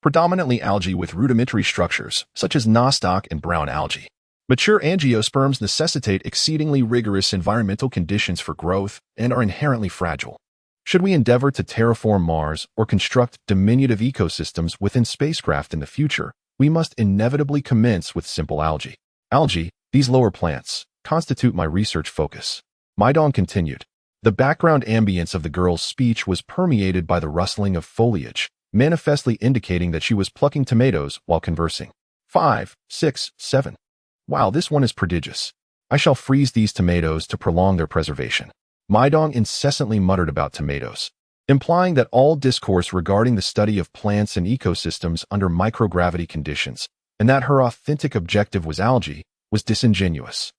predominantly algae with rudimentary structures, such as nostoc and brown algae. Mature angiosperms necessitate exceedingly rigorous environmental conditions for growth and are inherently fragile. Should we endeavor to terraform Mars or construct diminutive ecosystems within spacecraft in the future, we must inevitably commence with simple algae. Algae, these lower plants, constitute my research focus. Mai Dong continued. The background ambience of the girl's speech was permeated by the rustling of foliage, manifestly indicating that she was plucking tomatoes while conversing. 5, 6, 7. Wow, this one is prodigious. I shall freeze these tomatoes to prolong their preservation. Mai Dong incessantly muttered about tomatoes, implying that all discourse regarding the study of plants and ecosystems under microgravity conditions, and that her authentic objective was algae, was disingenuous.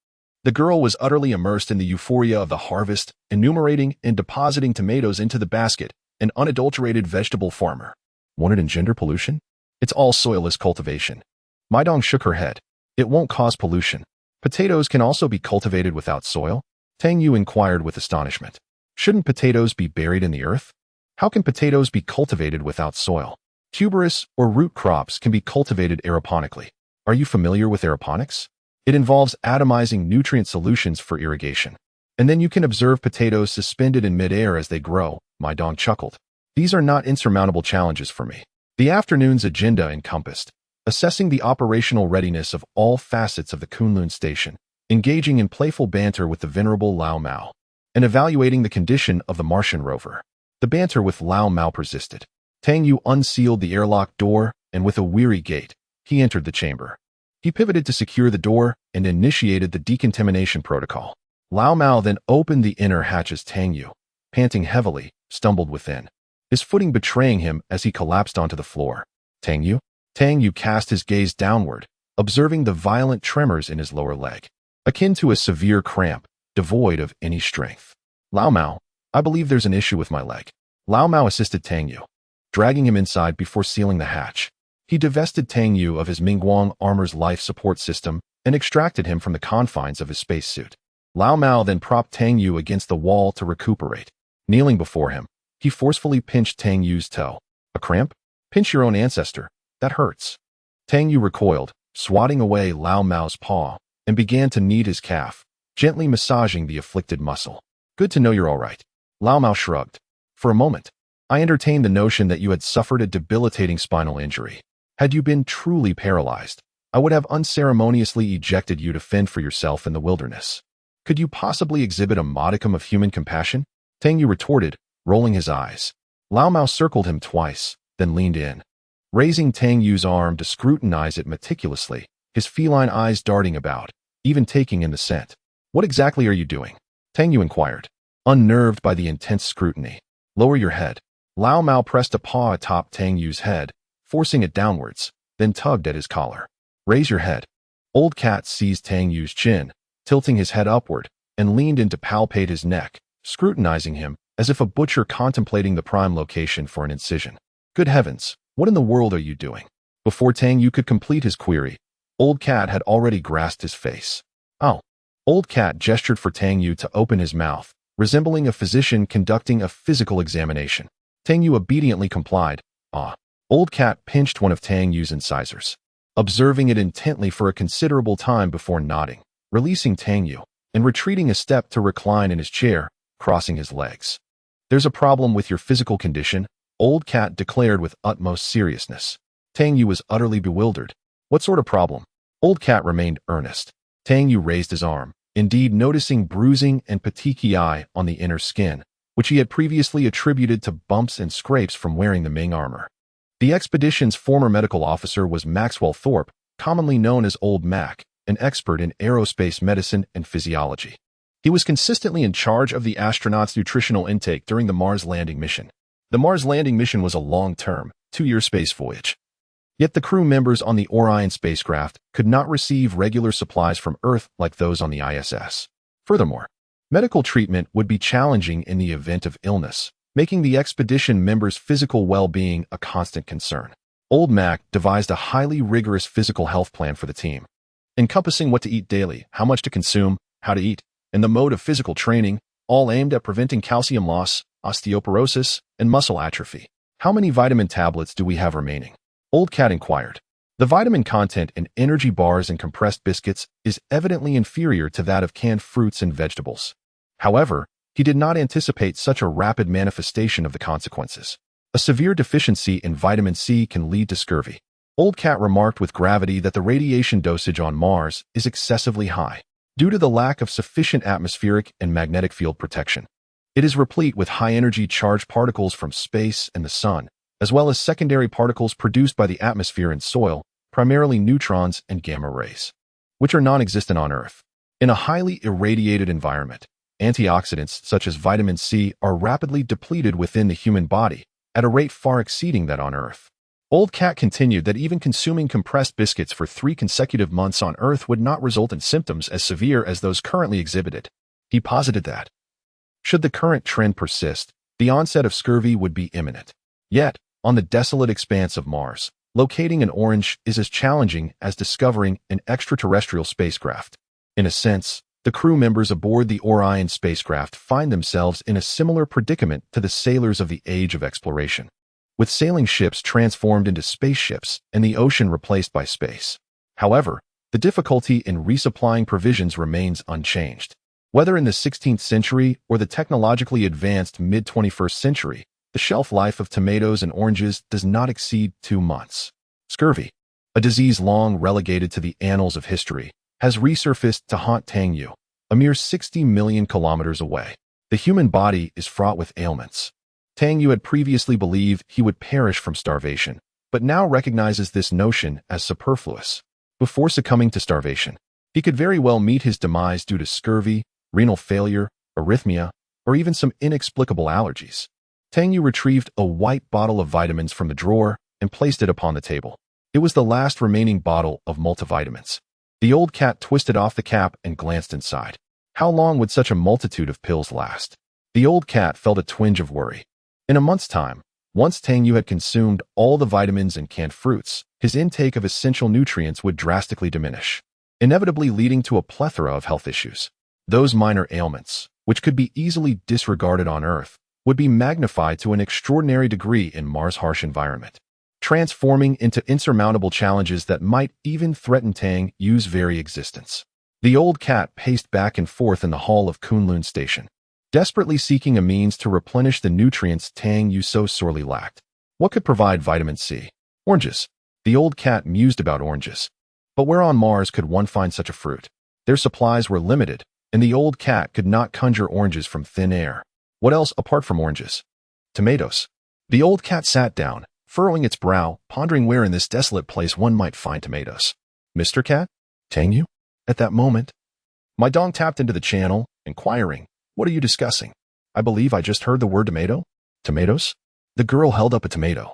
The girl was utterly immersed in the euphoria of the harvest, enumerating and depositing tomatoes into the basket, an unadulterated vegetable farmer. Won't it engender pollution? It's all soilless cultivation. Mai Dong shook her head. It won't cause pollution. Potatoes can also be cultivated without soil? Tang Yue inquired with astonishment. Shouldn't potatoes be buried in the earth? How can potatoes be cultivated without soil? Tuberous or root crops can be cultivated aeroponically. Are you familiar with aeroponics? It involves atomizing nutrient solutions for irrigation. And then you can observe potatoes suspended in midair as they grow. Mai Dong chuckled. These are not insurmountable challenges for me. The afternoon's agenda encompassed assessing the operational readiness of all facets of the Kunlun Station, engaging in playful banter with the venerable Lao Mao, and evaluating the condition of the Martian rover. The banter with Lao Mao persisted. Tang Yue unsealed the airlock door, and with a weary gait, he entered the chamber. He pivoted to secure the door and initiated the decontamination protocol. Lao Mao then opened the inner hatch as Tang Yue, panting heavily, stumbled within, his footing betraying him as he collapsed onto the floor. Tang Yue? Tang Yue cast his gaze downward, observing the violent tremors in his lower leg, akin to a severe cramp, devoid of any strength. Lao Mao, I believe there's an issue with my leg. Lao Mao assisted Tang Yue, dragging him inside before sealing the hatch. He divested Tang Yue of his Mingguang armor's life support system and extracted him from the confines of his spacesuit. Lao Mao then propped Tang Yue against the wall to recuperate. Kneeling before him, he forcefully pinched Tang Yue's toe. A cramp? Pinch your own ancestor. That hurts. Tang Yue recoiled, swatting away Lao Mao's paw, and began to knead his calf, gently massaging the afflicted muscle. Good to know you're all right. Lao Mao shrugged. For a moment, I entertained the notion that you had suffered a debilitating spinal injury. Had you been truly paralyzed, I would have unceremoniously ejected you to fend for yourself in the wilderness. Could you possibly exhibit a modicum of human compassion? Tang Yue retorted, rolling his eyes. Lao Mao circled him twice, then leaned in, raising Tang Yue's arm to scrutinize it meticulously, his feline eyes darting about, even taking in the scent. What exactly are you doing? Tang Yue inquired, unnerved by the intense scrutiny. Lower your head. Lao Mao pressed a paw atop Tang Yue's head, forcing it downwards, then tugged at his collar. Raise your head. Old Cat seized Tang Yue's chin, tilting his head upward, and leaned in to palpate his neck, scrutinizing him as if a butcher contemplating the prime location for an incision. Good heavens, what in the world are you doing? Before Tang Yue could complete his query, Old Cat had already grasped his face. Oh. Old Cat gestured for Tang Yue to open his mouth, resembling a physician conducting a physical examination. Tang Yue obediently complied. Old Cat pinched one of Tang Yue's incisors, observing it intently for a considerable time before nodding, releasing Tang Yue, and retreating a step to recline in his chair, crossing his legs. There's a problem with your physical condition, Old Cat declared with utmost seriousness. Tang Yue was utterly bewildered. What sort of problem? Old Cat remained earnest. Tang Yue raised his arm, indeed noticing bruising and petechiae on the inner skin, which he had previously attributed to bumps and scrapes from wearing the Ming armor. The expedition's former medical officer was Maxwell Thorpe, commonly known as Old Mac, an expert in aerospace medicine and physiology. He was consistently in charge of the astronauts' nutritional intake during the Mars landing mission. The Mars landing mission was a long-term, 2-year space voyage. Yet the crew members on the Orion spacecraft could not receive regular supplies from Earth like those on the ISS. Furthermore, medical treatment would be challenging in the event of illness, making the expedition members' physical well-being a constant concern. Old Mac devised a highly rigorous physical health plan for the team, encompassing what to eat daily, how much to consume, how to eat, and the mode of physical training, all aimed at preventing calcium loss, osteoporosis, and muscle atrophy. How many vitamin tablets do we have remaining? Old Cat inquired. The vitamin content in energy bars and compressed biscuits is evidently inferior to that of canned fruits and vegetables. However, he did not anticipate such a rapid manifestation of the consequences. A severe deficiency in vitamin C can lead to scurvy. Old Cat remarked with gravity that the radiation dosage on Mars is excessively high, due to the lack of sufficient atmospheric and magnetic field protection. It is replete with high-energy charged particles from space and the sun, as well as secondary particles produced by the atmosphere and soil, primarily neutrons and gamma rays, which are non-existent on Earth. In a highly irradiated environment, antioxidants such as vitamin C are rapidly depleted within the human body, at a rate far exceeding that on Earth. Old Cat continued that even consuming compressed biscuits for 3 consecutive months on Earth would not result in symptoms as severe as those currently exhibited. He posited that, should the current trend persist, the onset of scurvy would be imminent. Yet, on the desolate expanse of Mars, locating an orange is as challenging as discovering an extraterrestrial spacecraft. In a sense, the crew members aboard the Orion spacecraft find themselves in a similar predicament to the sailors of the Age of Exploration, with sailing ships transformed into spaceships and the ocean replaced by space. However, the difficulty in resupplying provisions remains unchanged. Whether in the 16th century or the technologically advanced mid-21st century, the shelf life of tomatoes and oranges does not exceed 2 months. Scurvy, a disease long relegated to the annals of history, has resurfaced to haunt Tang Yue, a mere 60 million kilometers away. The human body is fraught with ailments. Tang Yue had previously believed he would perish from starvation, but now recognizes this notion as superfluous. Before succumbing to starvation, he could very well meet his demise due to scurvy, renal failure, arrhythmia, or even some inexplicable allergies. Tang Yue retrieved a white bottle of vitamins from the drawer and placed it upon the table. It was the last remaining bottle of multivitamins. The Old Cat twisted off the cap and glanced inside. How long would such a multitude of pills last? The Old Cat felt a twinge of worry. In a month's time, once Tang Yue had consumed all the vitamins and canned fruits, his intake of essential nutrients would drastically diminish, inevitably leading to a plethora of health issues. Those minor ailments, which could be easily disregarded on Earth, would be magnified to an extraordinary degree in Mars' harsh environment, transforming into insurmountable challenges that might even threaten Tang Yue's very existence. The old cat paced back and forth in the hall of Kunlun Station, desperately seeking a means to replenish the nutrients Tang Yue so sorely lacked. What could provide vitamin C? Oranges. The old cat mused about oranges. But where on Mars could one find such a fruit? Their supplies were limited, and the old cat could not conjure oranges from thin air. What else apart from oranges? Tomatoes. The old cat sat down, furrowing its brow, pondering where in this desolate place one might find tomatoes. Mr. Cat? Tang Yue? At that moment, Mai Dong tapped into the channel, inquiring, "What are you discussing? I believe I just heard the word tomato." Tomatoes? The girl held up a tomato,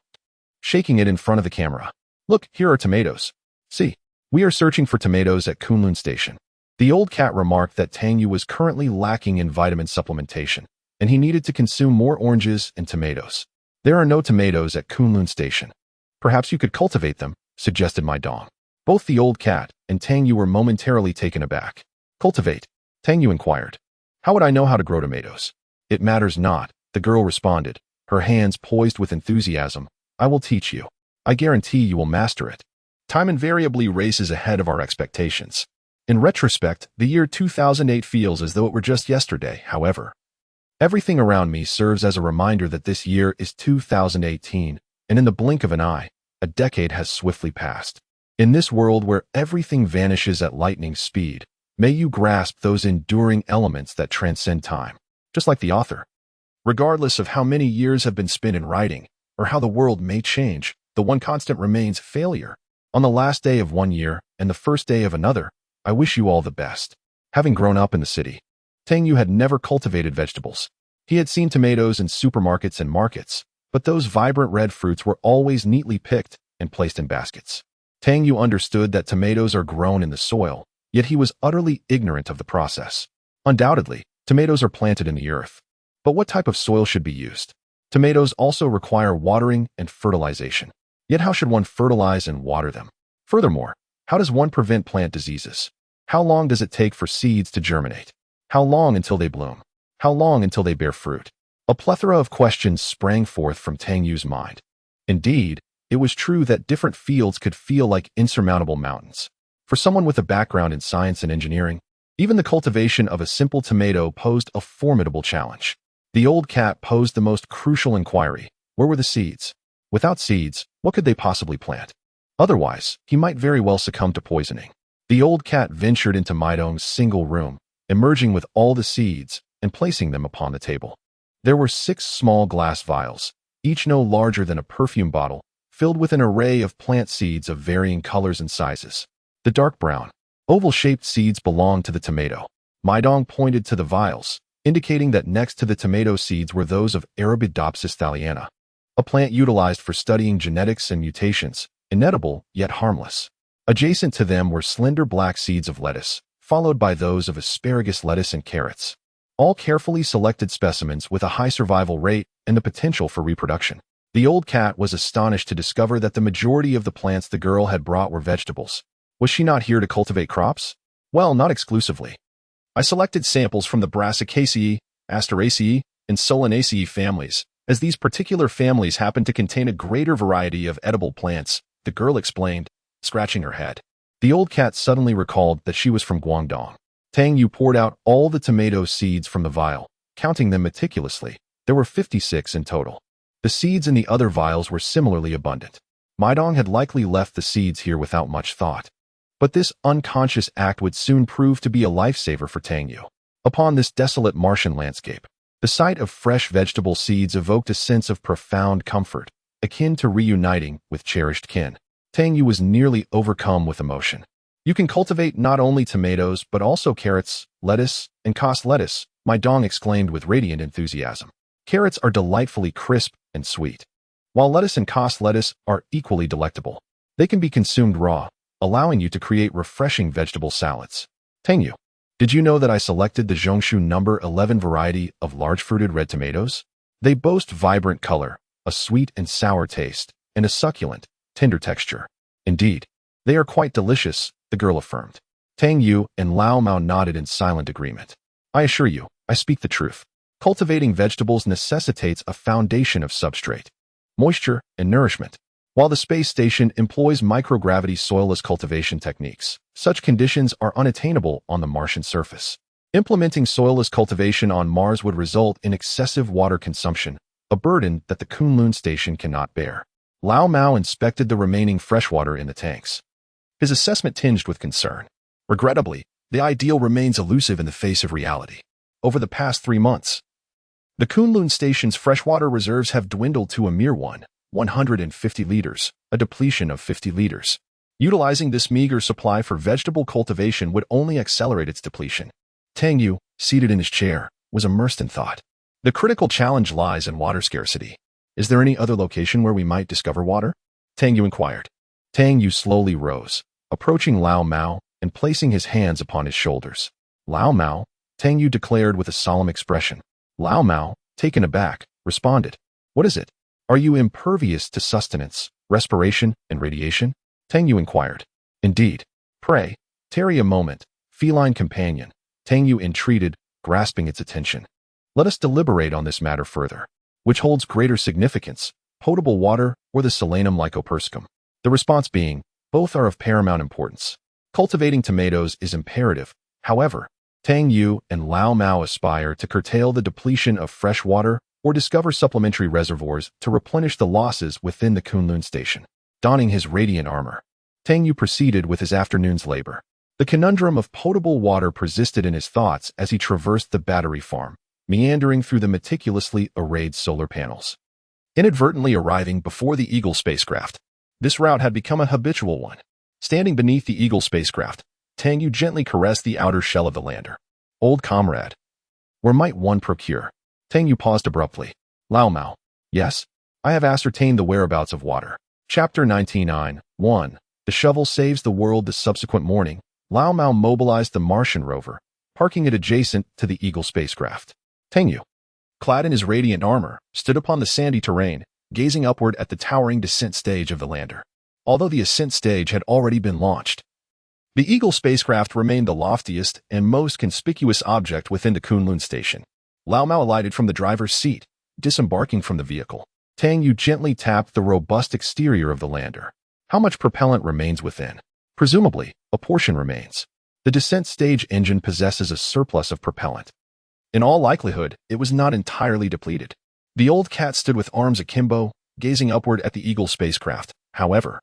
shaking it in front of the camera. "Look, here are tomatoes. See, we are searching for tomatoes at Kunlun Station." The old cat remarked that Tang Yue was currently lacking in vitamin supplementation, and he needed to consume more oranges and tomatoes. "There are no tomatoes at Kunlun Station. Perhaps you could cultivate them," suggested Mai Dong. Both the old cat and Tang Yue were momentarily taken aback. "Cultivate?" Tang Yue inquired. "How would I know how to grow tomatoes?" "It matters not," the girl responded, her hands poised with enthusiasm. "I will teach you. I guarantee you will master it." Time invariably races ahead of our expectations. In retrospect, the year 2008 feels as though it were just yesterday, however. Everything around me serves as a reminder that this year is 2018, and in the blink of an eye, a decade has swiftly passed. In this world where everything vanishes at lightning speed, may you grasp those enduring elements that transcend time, just like the author. Regardless of how many years have been spent in writing, or how the world may change, the one constant remains failure. On the last day of one year and the first day of another, I wish you all the best. Having grown up in the city, Tang Yue had never cultivated vegetables. He had seen tomatoes in supermarkets and markets, but those vibrant red fruits were always neatly picked and placed in baskets. Tang Yue understood that tomatoes are grown in the soil, yet he was utterly ignorant of the process. Undoubtedly, tomatoes are planted in the earth. But what type of soil should be used? Tomatoes also require watering and fertilization. Yet how should one fertilize and water them? Furthermore, how does one prevent plant diseases? How long does it take for seeds to germinate? How long until they bloom? How long until they bear fruit? A plethora of questions sprang forth from Tang Yue's mind. Indeed, it was true that different fields could feel like insurmountable mountains. For someone with a background in science and engineering, even the cultivation of a simple tomato posed a formidable challenge. The old cat posed the most crucial inquiry. Where were the seeds? Without seeds, what could they possibly plant? Otherwise, he might very well succumb to poisoning. The old cat ventured into Mai Dong's single room, emerging with all the seeds and placing them upon the table. There were 6 small glass vials, each no larger than a perfume bottle, filled with an array of plant seeds of varying colors and sizes. The dark brown, oval-shaped seeds belonged to the tomato. Mai Dong pointed to the vials, indicating that next to the tomato seeds were those of Arabidopsis thaliana, a plant utilized for studying genetics and mutations, inedible yet harmless. Adjacent to them were slender black seeds of lettuce, followed by those of asparagus lettuce and carrots. All carefully selected specimens with a high survival rate and the potential for reproduction. The old cat was astonished to discover that the majority of the plants the girl had brought were vegetables. Was she not here to cultivate crops? Well, not exclusively. I selected samples from the Brassicaceae, Asteraceae, and Solanaceae families, as these particular families happen to contain a greater variety of edible plants, the girl explained, scratching her head. The old cat suddenly recalled that she was from Guangdong. Tang Yue poured out all the tomato seeds from the vial, counting them meticulously. There were 56 in total. The seeds in the other vials were similarly abundant. Mai Dong had likely left the seeds here without much thought. But this unconscious act would soon prove to be a lifesaver for Tang Yue. Upon this desolate Martian landscape, the sight of fresh vegetable seeds evoked a sense of profound comfort, akin to reuniting with cherished kin. Tang Yue was nearly overcome with emotion. You can cultivate not only tomatoes but also carrots, lettuce, and cos lettuce, Mai Dong exclaimed with radiant enthusiasm. Carrots are delightfully crisp and sweet, while lettuce and cos lettuce are equally delectable. They can be consumed raw, allowing you to create refreshing vegetable salads. Tang Yue, did you know that I selected the Zhongshu number 11 variety of large-fruited red tomatoes? They boast vibrant color, a sweet and sour taste, and a succulent, tender texture. Indeed, they are quite delicious, the girl affirmed. Tang Yue and Lao Mao nodded in silent agreement. I assure you, I speak the truth. Cultivating vegetables necessitates a foundation of substrate, moisture, and nourishment. While the space station employs microgravity soilless cultivation techniques, such conditions are unattainable on the Martian surface. Implementing soilless cultivation on Mars would result in excessive water consumption, a burden that the Kunlun Station cannot bear. Lao Mao inspected the remaining freshwater in the tanks, his assessment tinged with concern. Regrettably, the ideal remains elusive in the face of reality. Over the past 3 months, the Kunlun Station's freshwater reserves have dwindled to a mere 150 liters, a depletion of 50 liters. Utilizing this meager supply for vegetable cultivation would only accelerate its depletion. Tang Yue, seated in his chair, was immersed in thought. The critical challenge lies in water scarcity. Is there any other location where we might discover water? Tang Yue inquired. Tang Yue slowly rose, approaching Lao Mao and placing his hands upon his shoulders. Lao Mao, Tang Yue declared with a solemn expression. Lao Mao, taken aback, responded. What is it? Are you impervious to sustenance, respiration, and radiation? Tang Yue inquired. Indeed. Pray, tarry a moment, feline companion. Tang Yue entreated, grasping its attention. Let us deliberate on this matter further. Which holds greater significance, potable water or the Solanum lycopersicum? The response being, both are of paramount importance. Cultivating tomatoes is imperative. However, Tang Yue and Lao Mao aspire to curtail the depletion of fresh water or discover supplementary reservoirs to replenish the losses within the Kunlun Station. Donning his radiant armor, Tang Yue proceeded with his afternoon's labor. The conundrum of potable water persisted in his thoughts as he traversed the battery farm, meandering through the meticulously arrayed solar panels. Inadvertently arriving before the Eagle spacecraft, this route had become a habitual one. Standing beneath the Eagle spacecraft, Tang Yue gently caressed the outer shell of the lander. Old comrade, where might one procure? Tang Yue paused abruptly. Lao Mao. Yes, I have ascertained the whereabouts of water. Chapter 99, 1. The shovel saves the world. The subsequent morning, Lao Mao mobilized the Martian rover, parking it adjacent to the Eagle spacecraft. Tang Yue, clad in his radiant armor, stood upon the sandy terrain, gazing upward at the towering descent stage of the lander. Although the ascent stage had already been launched, the Eagle spacecraft remained the loftiest and most conspicuous object within the Kunlun Station. Lao Mao alighted from the driver's seat, disembarking from the vehicle. Tang Yue gently tapped the robust exterior of the lander. How much propellant remains within? Presumably, a portion remains. The descent stage engine possesses a surplus of propellant. In all likelihood, it was not entirely depleted. The old cat stood with arms akimbo, gazing upward at the Eagle spacecraft. However,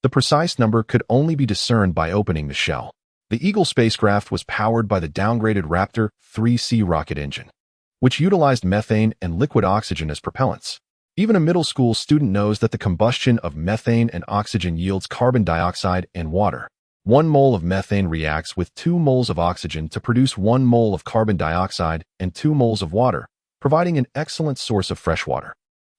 the precise number could only be discerned by opening the shell. The Eagle spacecraft was powered by the downgraded Raptor 3C rocket engine, which utilized methane and liquid oxygen as propellants. Even a middle school student knows that the combustion of methane and oxygen yields carbon dioxide and water. 1 mole of methane reacts with 2 moles of oxygen to produce 1 mole of carbon dioxide and 2 moles of water, providing an excellent source of fresh water.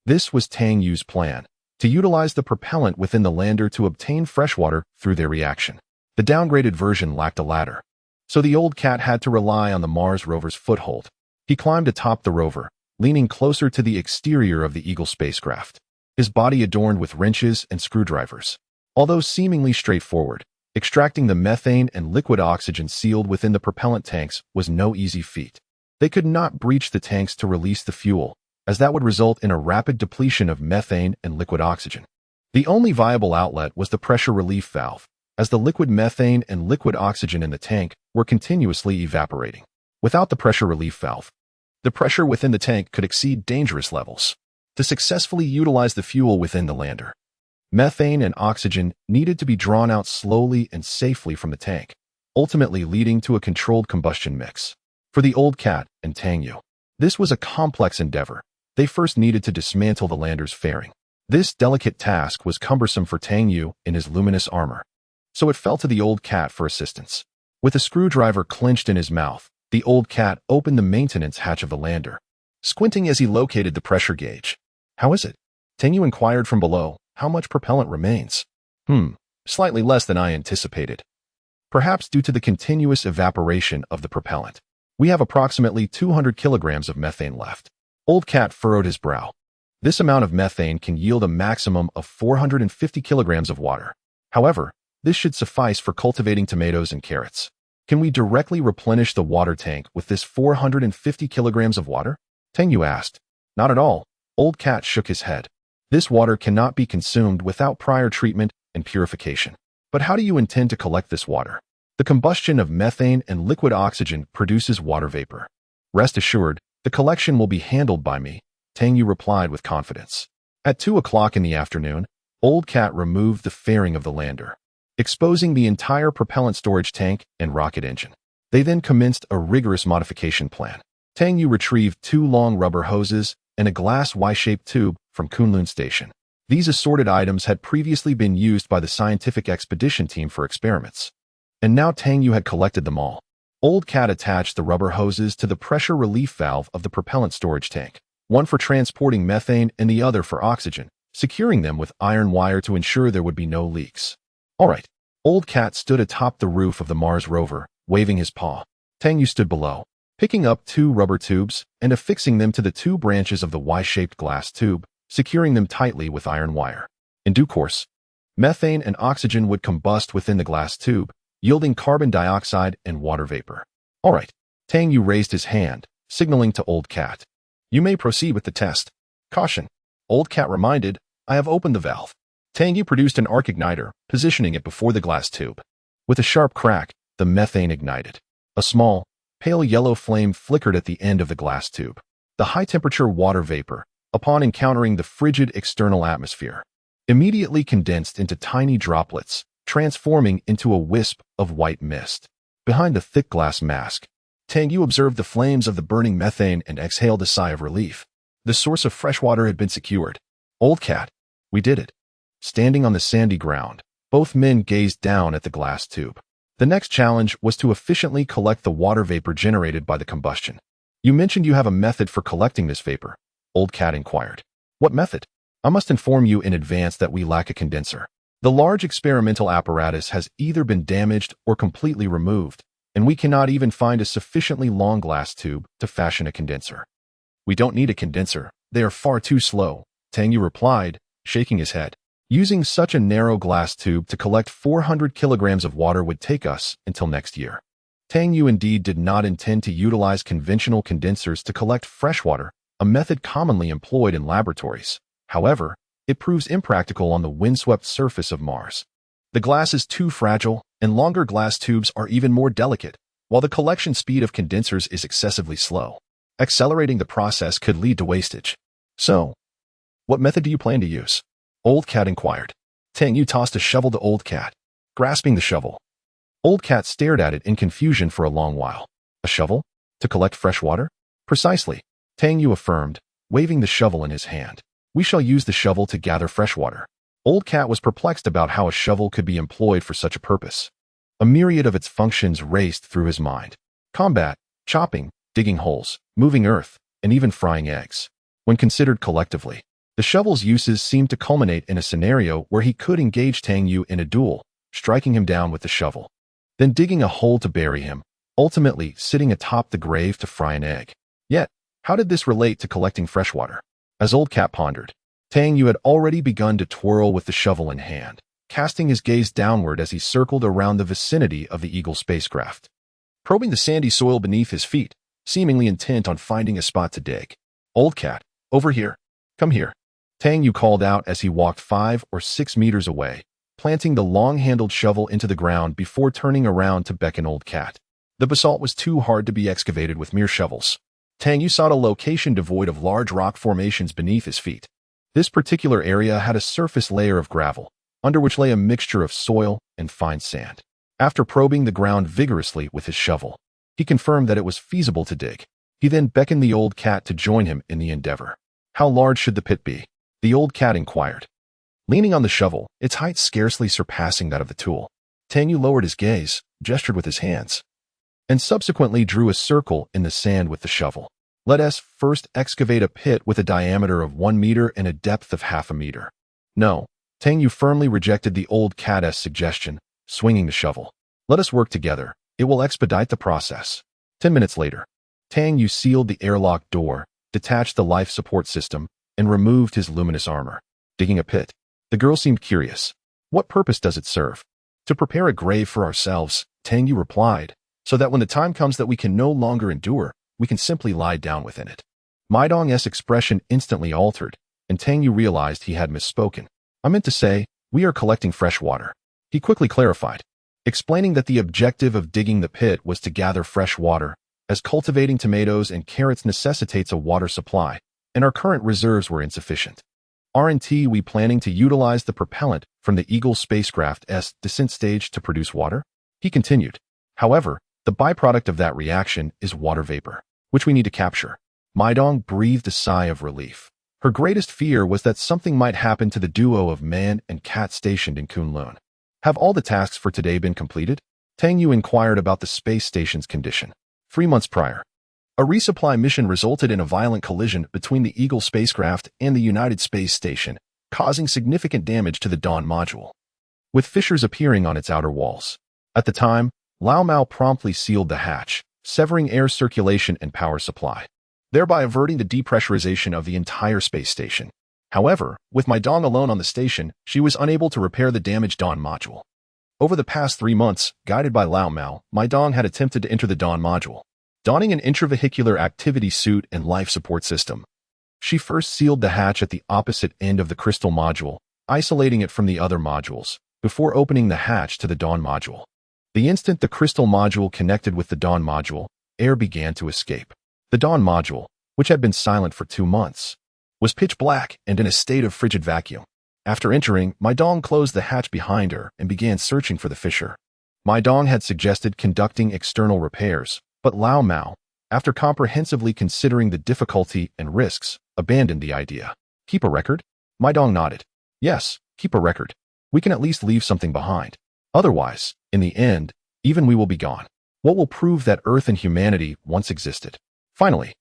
This was Tang Yue's plan, to utilize the propellant within the lander to obtain fresh water through their reaction. The downgraded version lacked a ladder, so the old cat had to rely on the Mars rover's foothold. He climbed atop the rover, leaning closer to the exterior of the Eagle spacecraft, his body adorned with wrenches and screwdrivers. Although seemingly straightforward, extracting the methane and liquid oxygen sealed within the propellant tanks was no easy feat. They could not breach the tanks to release the fuel, as that would result in a rapid depletion of methane and liquid oxygen. The only viable outlet was the pressure relief valve, as the liquid methane and liquid oxygen in the tank were continuously evaporating. Without the pressure relief valve, the pressure within the tank could exceed dangerous levels. To successfully utilize the fuel within the lander, methane and oxygen needed to be drawn out slowly and safely from the tank, ultimately leading to a controlled combustion mix. For the old cat and Tang Yue, this was a complex endeavor. They first needed to dismantle the lander's fairing. This delicate task was cumbersome for Tang Yue in his luminous armor, so it fell to the old cat for assistance. With a screwdriver clenched in his mouth, the old cat opened the maintenance hatch of the lander, squinting as he located the pressure gauge. How is it? Tang Yue inquired from below. How much propellant remains? Slightly less than I anticipated. Perhaps due to the continuous evaporation of the propellant. We have approximately 200 kilograms of methane left. Old cat furrowed his brow. This amount of methane can yield a maximum of 450 kilograms of water. However, this should suffice for cultivating tomatoes and carrots. Can we directly replenish the water tank with this 450 kilograms of water? Tang Yue asked. Not at all. Old Cat shook his head. This water cannot be consumed without prior treatment and purification. But how do you intend to collect this water? The combustion of methane and liquid oxygen produces water vapor. Rest assured, the collection will be handled by me, Tang Yue replied with confidence. At 2 o'clock in the afternoon, Old Cat removed the fairing of the lander, exposing the entire propellant storage tank and rocket engine. They then commenced a rigorous modification plan. Tang Yue retrieved 2 long rubber hoses and a glass Y-shaped tube from Kunlun Station. These assorted items had previously been used by the scientific expedition team for experiments. And now Tang Yue had collected them all. Old Cat attached the rubber hoses to the pressure relief valve of the propellant storage tank, one for transporting methane and the other for oxygen, securing them with iron wire to ensure there would be no leaks. All right. Old Cat stood atop the roof of the Mars rover, waving his paw. Tang Yue stood below, picking up 2 rubber tubes and affixing them to the 2 branches of the Y-shaped glass tube, securing them tightly with iron wire. In due course, methane and oxygen would combust within the glass tube, yielding carbon dioxide and water vapor. All right. Tang Yue raised his hand, signaling to Old Cat. You may proceed with the test. Caution. Old Cat reminded, I have opened the valve. Tang Yue produced an arc igniter, positioning it before the glass tube. With a sharp crack, the methane ignited. A small, pale yellow flame flickered at the end of the glass tube. The high-temperature water vapor, upon encountering the frigid external atmosphere, immediately condensed into tiny droplets, transforming into a wisp of white mist. Behind the thick glass mask, Tang Yue observed the flames of the burning methane and exhaled a sigh of relief. The source of fresh water had been secured. Old Cat, we did it. Standing on the sandy ground, both men gazed down at the glass tube. The next challenge was to efficiently collect the water vapor generated by the combustion. You mentioned you have a method for collecting this vapor, Old Cat inquired. What method? I must inform you in advance that we lack a condenser. The large experimental apparatus has either been damaged or completely removed, and we cannot even find a sufficiently long glass tube to fashion a condenser. We don't need a condenser. They are far too slow, Tang Yue replied, shaking his head. Using such a narrow glass tube to collect 400 kilograms of water would take us until next year. Tang Yue indeed did not intend to utilize conventional condensers to collect fresh water, a method commonly employed in laboratories. However, it proves impractical on the windswept surface of Mars. The glass is too fragile, and longer glass tubes are even more delicate, while the collection speed of condensers is excessively slow. Accelerating the process could lead to wastage. So, what method do you plan to use? Old Cat inquired. Tang Yue tossed a shovel to Old Cat, grasping the shovel. Old Cat stared at it in confusion for a long while. A shovel? To collect fresh water? Precisely, Tang Yue affirmed, waving the shovel in his hand. We shall use the shovel to gather fresh water. Old Cat was perplexed about how a shovel could be employed for such a purpose. A myriad of its functions raced through his mind. Combat, chopping, digging holes, moving earth, and even frying eggs. When considered collectively, the shovel's uses seemed to culminate in a scenario where he could engage Tang Yue in a duel, striking him down with the shovel, then digging a hole to bury him, ultimately sitting atop the grave to fry an egg. Yet, how did this relate to collecting fresh water? As Old Cat pondered, Tang Yue had already begun to twirl with the shovel in hand, casting his gaze downward as he circled around the vicinity of the Eagle spacecraft, probing the sandy soil beneath his feet, seemingly intent on finding a spot to dig. Old Cat, over here. Come here. Tang Yue called out as he walked 5 or 6 meters away, planting the long-handled shovel into the ground before turning around to beckon Old Cat. The basalt was too hard to be excavated with mere shovels. Tang Yue sought a location devoid of large rock formations beneath his feet. This particular area had a surface layer of gravel, under which lay a mixture of soil and fine sand. After probing the ground vigorously with his shovel, he confirmed that it was feasible to dig. He then beckoned the Old Cat to join him in the endeavor. How large should the pit be? The Old Cat inquired. Leaning on the shovel, its height scarcely surpassing that of the tool, Tang Yue lowered his gaze, gestured with his hands, and subsequently drew a circle in the sand with the shovel. Let us first excavate a pit with a diameter of 1 meter and a depth of half a meter. No, Tang Yue firmly rejected the Old Cat's suggestion, swinging the shovel. Let us work together. It will expedite the process. 10 minutes later, Tang Yue sealed the airlock door, detached the life support system, and removed his luminous armor. Digging a pit. The girl seemed curious. What purpose does it serve? To prepare a grave for ourselves, Tang Yue replied, so that when the time comes that we can no longer endure, we can simply lie down within it. Mai Dong's expression instantly altered, and Tang Yue realized he had misspoken. I meant to say, we are collecting fresh water. He quickly clarified, explaining that the objective of digging the pit was to gather fresh water, as cultivating tomatoes and carrots necessitates a water supply, and our current reserves were insufficient. Aren't we planning to utilize the propellant from the Eagle spacecraft's descent stage to produce water? He continued. However, the byproduct of that reaction is water vapor, which we need to capture. Mai Dong breathed a sigh of relief. Her greatest fear was that something might happen to the duo of man and cat stationed in Kunlun. Have all the tasks for today been completed? Tang Yue inquired about the space station's condition. 3 months prior, a resupply mission resulted in a violent collision between the Eagle spacecraft and the United Space Station, causing significant damage to the Dawn module, with fissures appearing on its outer walls. At the time, Lao Mao promptly sealed the hatch, severing air circulation and power supply, thereby averting the depressurization of the entire space station. However, with Mai Dong alone on the station, she was unable to repair the damaged Dawn module. Over the past 3 months, guided by Lao Mao, Mai Dong had attempted to enter the Dawn module, donning an intravehicular activity suit and life support system. She first sealed the hatch at the opposite end of the crystal module, isolating it from the other modules, before opening the hatch to the Dawn module. The instant the crystal module connected with the Dawn module, air began to escape. The Dawn module, which had been silent for 2 months, was pitch black and in a state of frigid vacuum. After entering, Mai Dong closed the hatch behind her and began searching for the fissure. Mai Dong had suggested conducting external repairs, but Lao Mao, after comprehensively considering the difficulty and risks, abandoned the idea. Keep a record? Mai Dong nodded. Yes, keep a record. We can at least leave something behind. Otherwise, in the end, even we will be gone. What will prove that Earth and humanity once existed? Finally,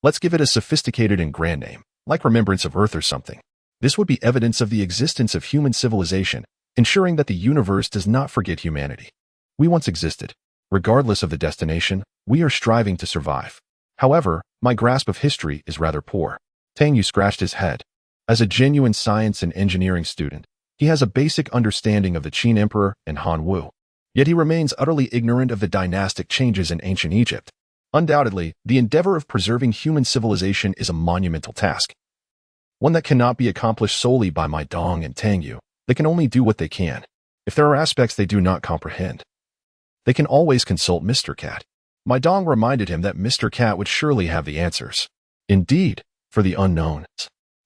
let's give it a sophisticated and grand name, like Remembrance of Earth or something. This would be evidence of the existence of human civilization, ensuring that the universe does not forget humanity. We once existed. Regardless of the destination, we are striving to survive. However, my grasp of history is rather poor. Tang Yue scratched his head. As a genuine science and engineering student, he has a basic understanding of the Qin Emperor and Han Wu. Yet he remains utterly ignorant of the dynastic changes in ancient Egypt. Undoubtedly, the endeavor of preserving human civilization is a monumental task, one that cannot be accomplished solely by Mai Dong and Tang Yue. They can only do what they can. If there are aspects they do not comprehend, they can always consult Mr. Cat. Mai Dong reminded him that Mr. Cat would surely have the answers. Indeed, for the unknowns,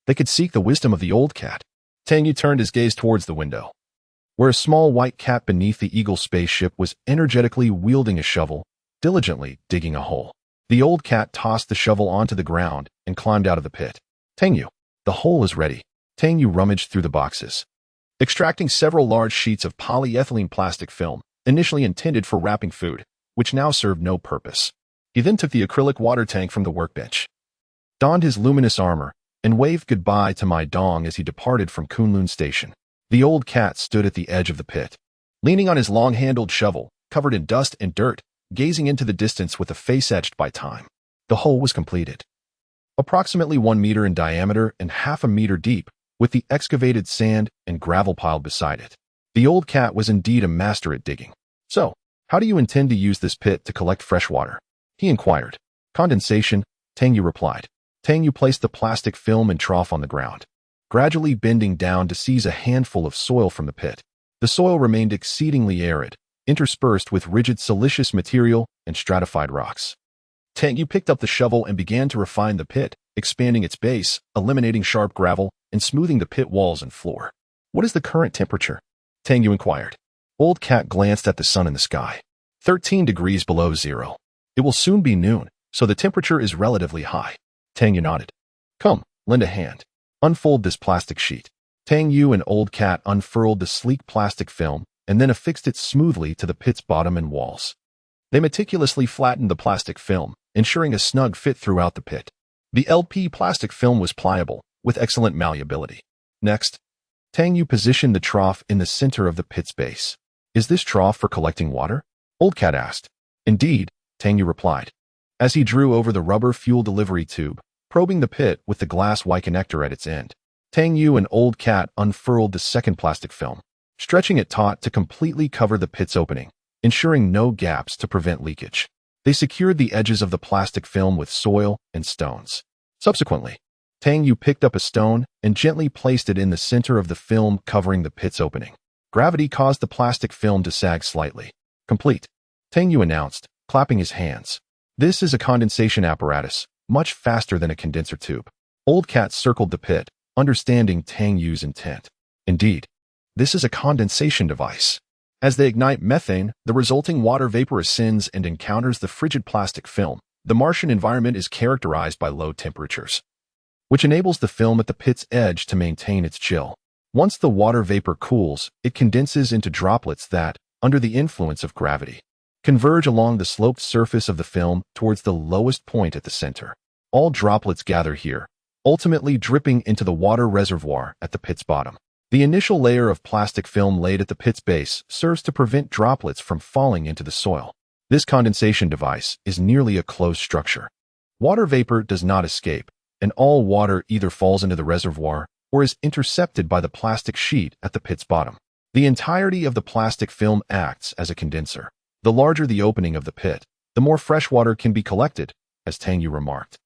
they could seek the wisdom of the old cat. Tang Yue turned his gaze towards the window, where a small white cat beneath the Eagle spaceship was energetically wielding a shovel, diligently digging a hole. The old cat tossed the shovel onto the ground and climbed out of the pit. Tang Yue, the hole is ready. Tang Yue rummaged through the boxes, extracting several large sheets of polyethylene plastic film, initially intended for wrapping food, which now served no purpose. He then took the acrylic water tank from the workbench, donned his luminous armor, and waved goodbye to Mai Dong as he departed from Kunlun Station. The old cat stood at the edge of the pit, leaning on his long-handled shovel, covered in dust and dirt, gazing into the distance with a face etched by time. The hole was completed, approximately 1 meter in diameter and half a meter deep, with the excavated sand and gravel piled beside it. The old cat was indeed a master at digging. So, how do you intend to use this pit to collect fresh water? He inquired. Condensation, Tang Yue replied. Tang Yue placed the plastic film and trough on the ground, gradually bending down to seize a handful of soil from the pit. The soil remained exceedingly arid, interspersed with rigid siliceous material and stratified rocks. Tang Yue picked up the shovel and began to refine the pit, expanding its base, eliminating sharp gravel, and smoothing the pit walls and floor. What is the current temperature? Tang Yue inquired. Old cat glanced at the sun in the sky. 13 degrees below zero. It will soon be noon, so the temperature is relatively high. Tang Yue nodded. Come, lend a hand. Unfold this plastic sheet. Tang Yue and Old Cat unfurled the sleek plastic film and then affixed it smoothly to the pit's bottom and walls. They meticulously flattened the plastic film, ensuring a snug fit throughout the pit. The LP plastic film was pliable, with excellent malleability. Next, Tang Yue positioned the trough in the center of the pit's base. Is this trough for collecting water? Old Cat asked. Indeed, Tang Yue replied, as he drew over the rubber fuel delivery tube, probing the pit with the glass Y connector at its end. Tang Yue and Old Cat unfurled the second plastic film, stretching it taut to completely cover the pit's opening, ensuring no gaps to prevent leakage. They secured the edges of the plastic film with soil and stones, Subsequently, Tang Yue picked up a stone and gently placed it in the center of the film covering the pit's opening. Gravity caused the plastic film to sag slightly. Complete, Tang Yue announced, clapping his hands. This is a condensation apparatus, much faster than a condenser tube. Old Cat circled the pit, understanding Tang Yue's intent. Indeed, this is a condensation device. As they ignite methane, the resulting water vapor ascends and encounters the frigid plastic film. The Martian environment is characterized by low temperatures, which enables the film at the pit's edge to maintain its chill. Once the water vapor cools, it condenses into droplets that, under the influence of gravity, converge along the sloped surface of the film towards the lowest point at the center. All droplets gather here, ultimately dripping into the water reservoir at the pit's bottom. The initial layer of plastic film laid at the pit's base serves to prevent droplets from falling into the soil. This condensation device is nearly a closed structure. Water vapor does not escape, and all water either falls into the reservoir or is intercepted by the plastic sheet at the pit's bottom. The entirety of the plastic film acts as a condenser. The larger the opening of the pit, the more fresh water can be collected, as Tang Yue remarked.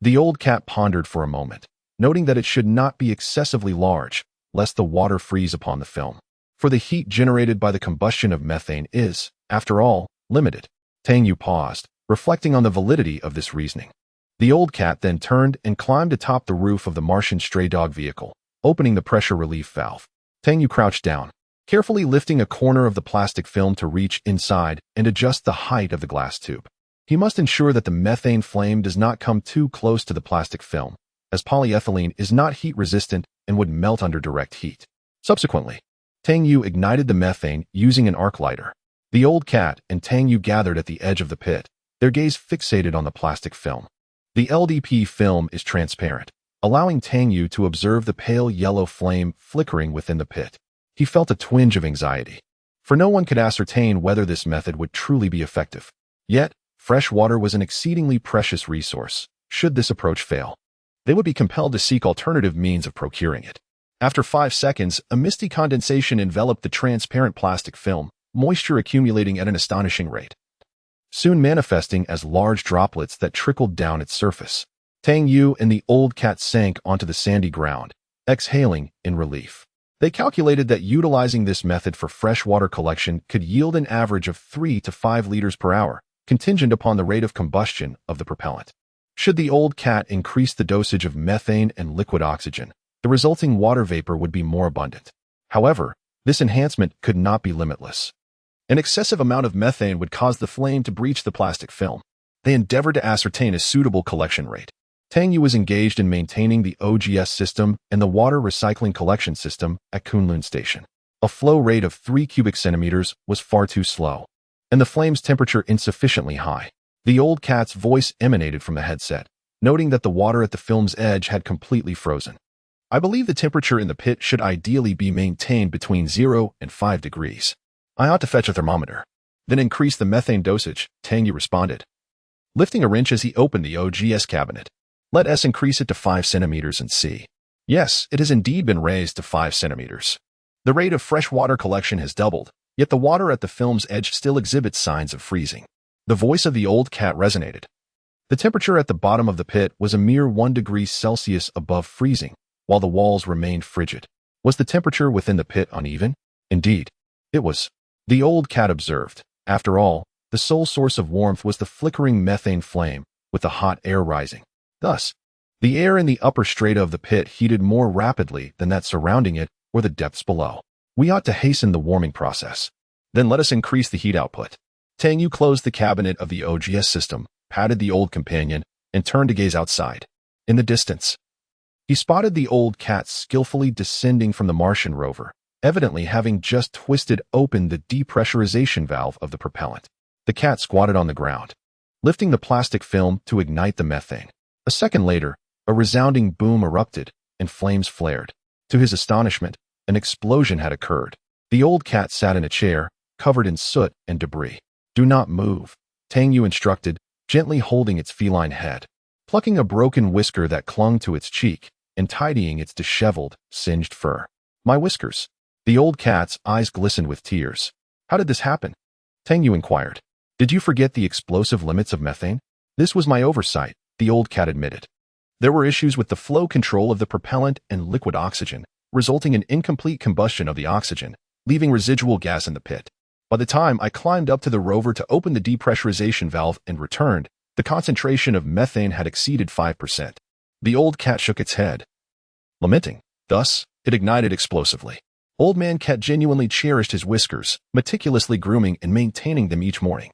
The old cat pondered for a moment, noting that it should not be excessively large, lest the water freeze upon the film. For the heat generated by the combustion of methane is, after all, limited. Tang Yue paused, reflecting on the validity of this reasoning. The old cat then turned and climbed atop the roof of the Martian stray dog vehicle, opening the pressure relief valve. Tang Yue crouched down, carefully lifting a corner of the plastic film to reach inside and adjust the height of the glass tube. He must ensure that the methane flame does not come too close to the plastic film, as polyethylene is not heat-resistant and would melt under direct heat. Subsequently, Tang Yue ignited the methane using an arc lighter. The old cat and Tang Yue gathered at the edge of the pit, their gaze fixated on the plastic film. The LDP film is transparent, allowing Tang Yue to observe the pale yellow flame flickering within the pit. He felt a twinge of anxiety, for no one could ascertain whether this method would truly be effective. Yet, fresh water was an exceedingly precious resource. Should this approach fail, they would be compelled to seek alternative means of procuring it. After 5 seconds, a misty condensation enveloped the transparent plastic film, moisture accumulating at an astonishing rate, soon manifesting as large droplets that trickled down its surface. Tang Yue and the old cat sank onto the sandy ground, exhaling in relief. They calculated that utilizing this method for freshwater collection could yield an average of 3 to 5 liters per hour, contingent upon the rate of combustion of the propellant. Should the old cat increase the dosage of methane and liquid oxygen, the resulting water vapor would be more abundant. However, this enhancement could not be limitless. An excessive amount of methane would cause the flame to breach the plastic film. They endeavored to ascertain a suitable collection rate. Tang Yue was engaged in maintaining the OGS system and the water recycling collection system at Kunlun Station. A flow rate of 3 cubic centimeters was far too slow, and the flame's temperature insufficiently high. The old cat's voice emanated from the headset, noting that the water at the film's edge had completely frozen. I believe the temperature in the pit should ideally be maintained between 0 and 5 degrees. I ought to fetch a thermometer, then increase the methane dosage, Tang Yue responded, lifting a wrench as he opened the OGS cabinet. Let us increase it to 5 centimeters and see. Yes, it has indeed been raised to 5 centimeters. The rate of fresh water collection has doubled, yet the water at the film's edge still exhibits signs of freezing. The voice of the old cat resonated. The temperature at the bottom of the pit was a mere 1 degree Celsius above freezing, while the walls remained frigid. Was the temperature within the pit uneven? Indeed, it was. The old cat observed. After all, the sole source of warmth was the flickering methane flame, with the hot air rising. Thus, the air in the upper strata of the pit heated more rapidly than that surrounding it or the depths below. We ought to hasten the warming process. Then let us increase the heat output. Tang Yue closed the cabinet of the OGS system, patted the old companion, and turned to gaze outside. In the distance, he spotted the old cat skillfully descending from the Martian rover, evidently having just twisted open the depressurization valve of the propellant. The cat squatted on the ground, lifting the plastic film to ignite the methane. A second later, a resounding boom erupted, and flames flared. To his astonishment, an explosion had occurred. The old cat sat in a chair, covered in soot and debris. Do not move, Tang Yue instructed, gently holding its feline head, plucking a broken whisker that clung to its cheek, and tidying its disheveled, singed fur. My whiskers. The old cat's eyes glistened with tears. How did this happen? Tang Yue inquired. Did you forget the explosive limits of methane? This was my oversight, the old cat admitted. There were issues with the flow control of the propellant and liquid oxygen, resulting in incomplete combustion of the oxygen, leaving residual gas in the pit. By the time I climbed up to the rover to open the depressurization valve and returned, the concentration of methane had exceeded 5%. The old cat shook its head, lamenting. Thus, it ignited explosively. Old Man Cat genuinely cherished his whiskers, meticulously grooming and maintaining them each morning.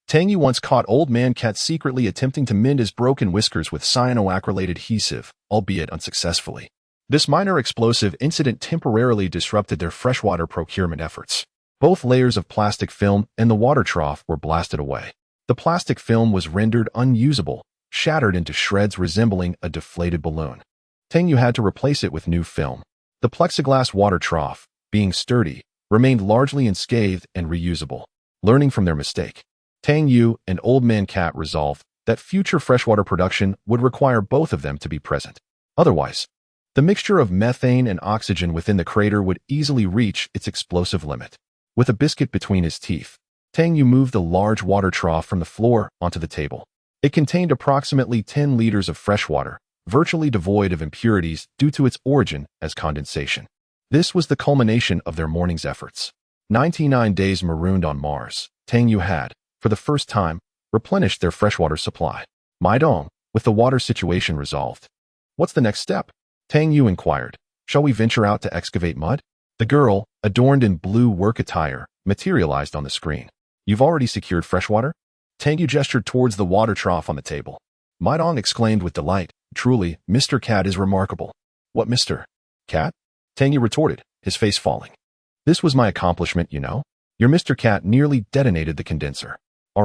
Tang Yue once caught Old Man Cat secretly attempting to mend his broken whiskers with cyanoacrylate adhesive, albeit unsuccessfully. This minor explosive incident temporarily disrupted their freshwater procurement efforts. Both layers of plastic film and the water trough were blasted away. The plastic film was rendered unusable, shattered into shreds resembling a deflated balloon. Tang Yue had to replace it with new film. The plexiglass water trough, being sturdy, remained largely unscathed and reusable. Learning from their mistake, Tang Yue and Old Man Cat resolved that future freshwater production would require both of them to be present. Otherwise, the mixture of methane and oxygen within the crater would easily reach its explosive limit. With a biscuit between his teeth, Tang Yue moved the large water trough from the floor onto the table. It contained approximately 10 liters of fresh water, virtually devoid of impurities due to its origin as condensation. This was the culmination of their morning's efforts. 99 days marooned on Mars, Tang Yue had, for the first time, replenished their freshwater supply. Mai Dong, with the water situation resolved. What's the next step? Tang Yue inquired. Shall we venture out to excavate mud? The girl, adorned in blue work attire, materialized on the screen. You've already secured freshwater? Tang Yue gestured towards the water trough on the table. Mai Dong exclaimed with delight. Truly, Mr. Cat is remarkable. What Mr. Cat? Tang Yue retorted, his face falling. This was my accomplishment, you know. Your Mr. Cat nearly detonated the condenser. All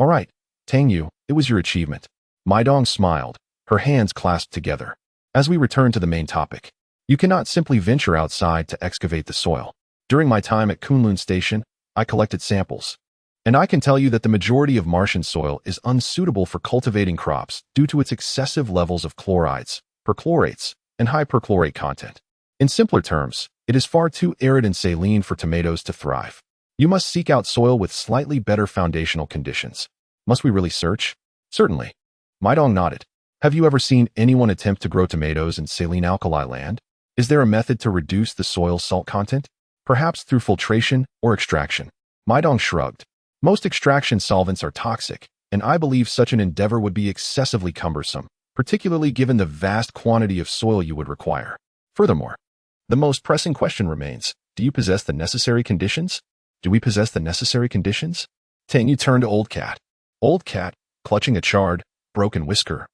right, Tang Yue, it was your achievement. Mai Dong smiled, her hands clasped together. As we return to the main topic, you cannot simply venture outside to excavate the soil. During my time at Kunlun Station, I collected samples. And I can tell you that the majority of Martian soil is unsuitable for cultivating crops due to its excessive levels of chlorides, perchlorates, and high perchlorate content. In simpler terms, it is far too arid and saline for tomatoes to thrive. You must seek out soil with slightly better foundational conditions. Must we really search? Certainly. Mai Dong nodded. Have you ever seen anyone attempt to grow tomatoes in saline alkali land? Is there a method to reduce the soil's salt content? Perhaps through filtration or extraction. Mai Dong shrugged. Most extraction solvents are toxic, and I believe such an endeavor would be excessively cumbersome, particularly given the vast quantity of soil you would require. Furthermore, the most pressing question remains, do you possess the necessary conditions? Do we possess the necessary conditions? Tang Yue turned to Old Cat. Old Cat, clutching a charred, broken whisker,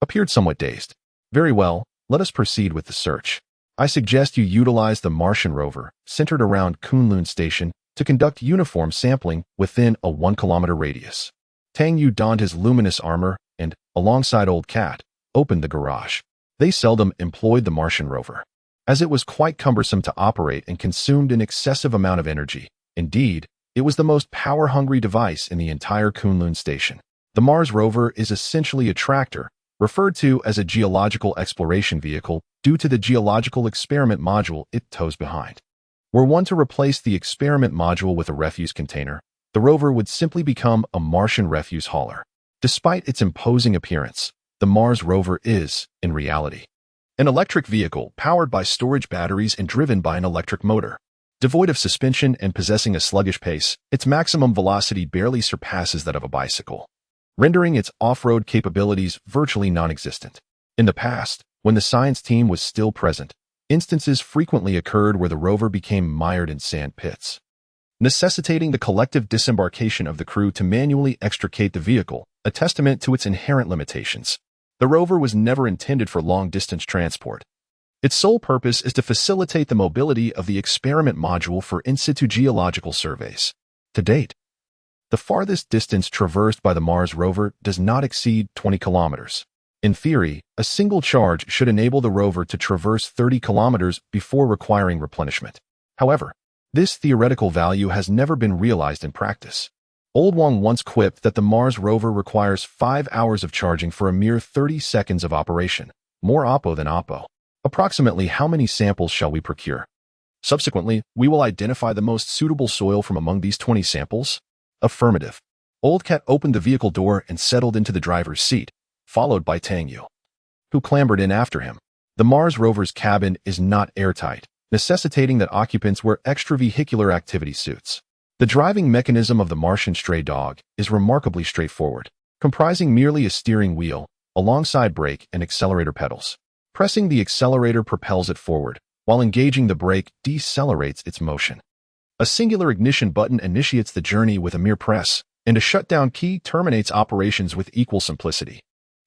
appeared somewhat dazed. Very well, let us proceed with the search. I suggest you utilize the Martian rover, centered around Kunlun Station, to conduct uniform sampling within a 1-kilometer radius. Tang Yue donned his luminous armor and, alongside Old Cat, opened the garage. They seldom employed the Martian rover, as it was quite cumbersome to operate and consumed an excessive amount of energy. Indeed, it was the most power-hungry device in the entire Kunlun Station. The Mars rover is essentially a tractor, referred to as a geological exploration vehicle due to the geological experiment module it tows behind. Were one to replace the experiment module with a refuse container, the rover would simply become a Martian refuse hauler. Despite its imposing appearance, the Mars rover is, in reality, an electric vehicle powered by storage batteries and driven by an electric motor. Devoid of suspension and possessing a sluggish pace, its maximum velocity barely surpasses that of a bicycle, rendering its off-road capabilities virtually non-existent. In the past, when the science team was still present, instances frequently occurred where the rover became mired in sand pits, necessitating the collective disembarkation of the crew to manually extricate the vehicle, a testament to its inherent limitations. The rover was never intended for long-distance transport. Its sole purpose is to facilitate the mobility of the experiment module for in-situ geological surveys. To date, the farthest distance traversed by the Mars rover does not exceed 20 kilometers. In theory, a single charge should enable the rover to traverse 30 kilometers before requiring replenishment. However, this theoretical value has never been realized in practice. Old Wang once quipped that the Mars rover requires 5 hours of charging for a mere 30 seconds of operation, more oppo than oppo. Approximately how many samples shall we procure? Subsequently, we will identify the most suitable soil from among these 20 samples. Affirmative. Old Cat opened the vehicle door and settled into the driver's seat, followed by Tang Yue, who clambered in after him. The Mars rover's cabin is not airtight, necessitating that occupants wear extravehicular activity suits. The driving mechanism of the Martian stray dog is remarkably straightforward, comprising merely a steering wheel, alongside brake and accelerator pedals. Pressing the accelerator propels it forward, while engaging the brake decelerates its motion. A singular ignition button initiates the journey with a mere press, and a shutdown key terminates operations with equal simplicity.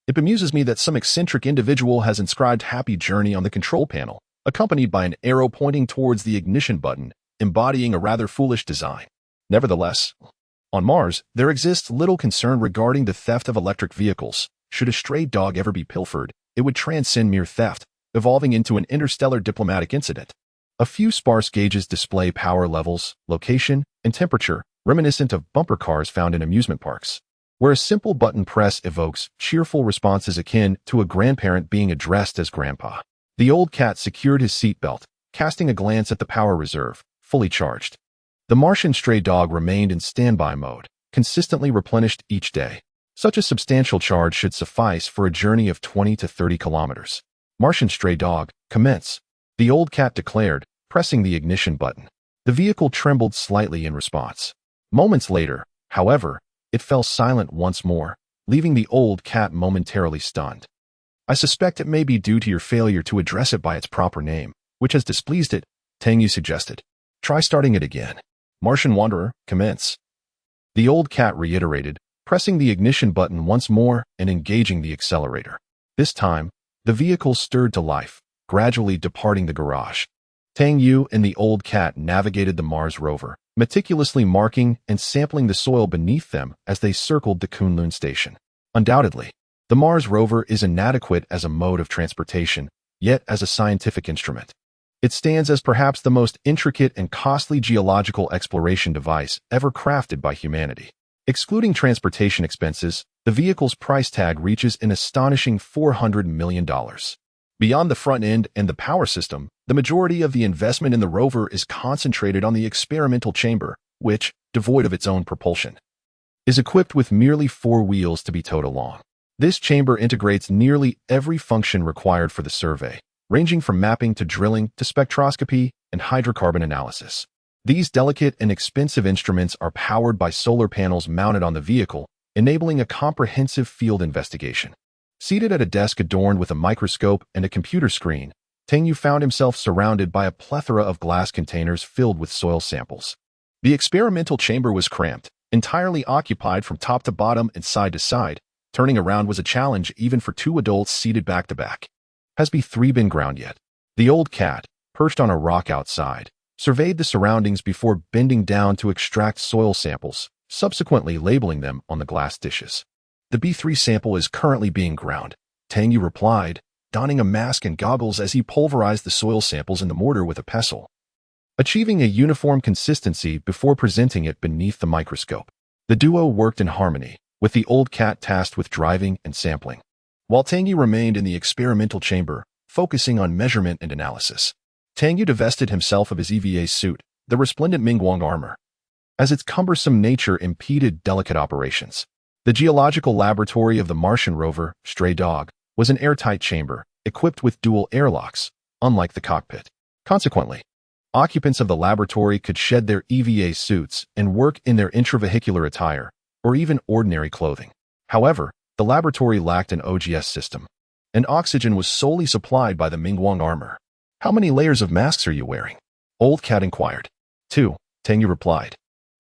It bemuses me that some eccentric individual has inscribed "Happy Journey" on the control panel, accompanied by an arrow pointing towards the ignition button, embodying a rather foolish design. Nevertheless, on Mars, there exists little concern regarding the theft of electric vehicles. Should a stray dog ever be pilfered, it would transcend mere theft, evolving into an interstellar diplomatic incident. A few sparse gauges display power levels, location, and temperature, reminiscent of bumper cars found in amusement parks, where a simple button press evokes cheerful responses akin to a grandparent being addressed as grandpa. The old cat secured his seatbelt, casting a glance at the power reserve, fully charged. The Martian stray dog remained in standby mode, consistently replenished each day. Such a substantial charge should suffice for a journey of 20 to 30 kilometers. Martian stray dog, commence, the old cat declared, pressing the ignition button. The vehicle trembled slightly in response. Moments later, however, it fell silent once more, leaving the old cat momentarily stunned. "I suspect it may be due to your failure to address it by its proper name, which has displeased it," Tang Yue suggested. "Try starting it again. Martian wanderer, commence." The old cat reiterated, pressing the ignition button once more and engaging the accelerator. This time, the vehicle stirred to life, gradually departing the garage. Tang Yue and the old cat navigated the Mars rover, meticulously marking and sampling the soil beneath them as they circled the Kunlun Station. Undoubtedly, the Mars rover is inadequate as a mode of transportation, yet as a scientific instrument, it stands as perhaps the most intricate and costly geological exploration device ever crafted by humanity. Excluding transportation expenses, the vehicle's price tag reaches an astonishing $400 million. Beyond the front end and the power system, the majority of the investment in the rover is concentrated on the experimental chamber, which, devoid of its own propulsion, is equipped with merely 4 wheels to be towed along. This chamber integrates nearly every function required for the survey, ranging from mapping to drilling to spectroscopy and hydrocarbon analysis. These delicate and expensive instruments are powered by solar panels mounted on the vehicle, enabling a comprehensive field investigation. Seated at a desk adorned with a microscope and a computer screen, Tang Yue found himself surrounded by a plethora of glass containers filled with soil samples. The experimental chamber was cramped, entirely occupied from top to bottom and side to side. Turning around was a challenge even for 2 adults seated back to back. "Has B3 been ground yet?" The old cat, perched on a rock outside, surveyed the surroundings before bending down to extract soil samples, subsequently labeling them on the glass dishes. "The B3 sample is currently being ground," Tang Yue replied, donning a mask and goggles as he pulverized the soil samples in the mortar with a pestle, achieving a uniform consistency before presenting it beneath the microscope. The duo worked in harmony, with the old cat tasked with driving and sampling, while Tang Yue remained in the experimental chamber, focusing on measurement and analysis. Tang Yue divested himself of his EVA suit, the resplendent Mingguang armor, as its cumbersome nature impeded delicate operations. The geological laboratory of the Martian rover, Stray Dog, was an airtight chamber, equipped with dual airlocks, unlike the cockpit. Consequently, occupants of the laboratory could shed their EVA suits and work in their intravehicular attire, or even ordinary clothing. However, the laboratory lacked an OGS system, and oxygen was solely supplied by the Mingguang armor. "How many layers of masks are you wearing?" Old Cat inquired. 2, Tang Yue replied.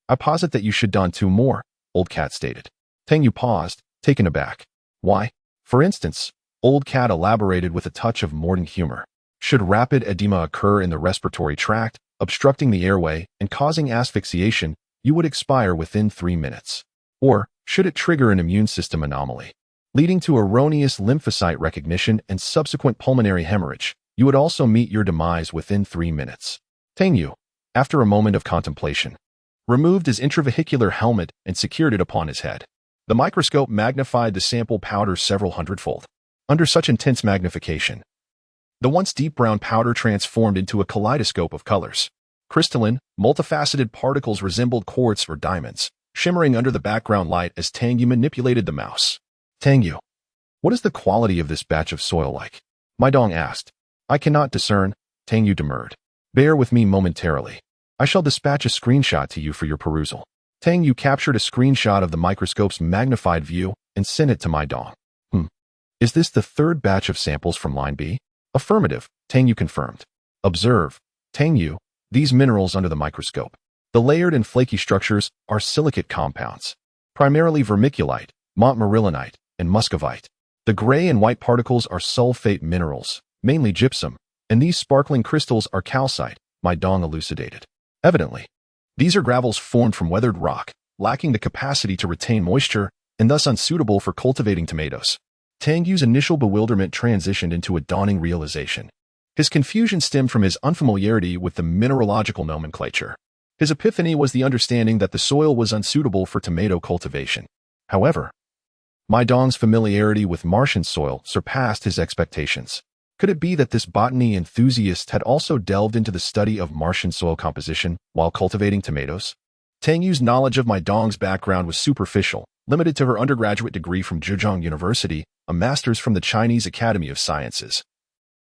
"I posit that you should don 2 more, Old Cat stated. Tang Yue paused, taken aback. "Why?" "For instance," Old Cat elaborated with a touch of mordant humor, "should rapid edema occur in the respiratory tract, obstructing the airway and causing asphyxiation, you would expire within 3 minutes. Or, should it trigger an immune system anomaly, leading to erroneous lymphocyte recognition and subsequent pulmonary hemorrhage, you would also meet your demise within 3 minutes. Tang Yue, after a moment of contemplation, removed his intravehicular helmet and secured it upon his head. The microscope magnified the sample powder several hundredfold. Under such intense magnification, the once deep brown powder transformed into a kaleidoscope of colors. Crystalline, multifaceted particles resembled quartz or diamonds, shimmering under the background light as Tang Yue manipulated the mouse. "Tang Yue, What is the quality of this batch of soil like? Mai Dong asked. I cannot discern, Tang Yue demurred. Bear with me momentarily. I shall dispatch a screenshot to you for your perusal. Tang Yue captured a screenshot of the microscope's magnified view and sent it to Mai Dong. Is this the third batch of samples from line B? Affirmative, Tang Yue confirmed. Observe, Tang Yue, these minerals under the microscope. The layered and flaky structures are silicate compounds, primarily vermiculite, montmorillonite, and muscovite. The gray and white particles are sulfate minerals, mainly gypsum, and these sparkling crystals are calcite, Mai Dong elucidated. Evidently, these are gravels formed from weathered rock, lacking the capacity to retain moisture and thus unsuitable for cultivating tomatoes. Tang Yue's initial bewilderment transitioned into a dawning realization. His confusion stemmed from his unfamiliarity with the mineralogical nomenclature. His epiphany was the understanding that the soil was unsuitable for tomato cultivation. However, Mai Dong's familiarity with Martian soil surpassed his expectations. Could it be that this botany enthusiast had also delved into the study of Martian soil composition while cultivating tomatoes? Tang Yue's knowledge of Mai Dong's background was superficial, limited to her undergraduate degree from Zhejiang University, a master's from the Chinese Academy of Sciences,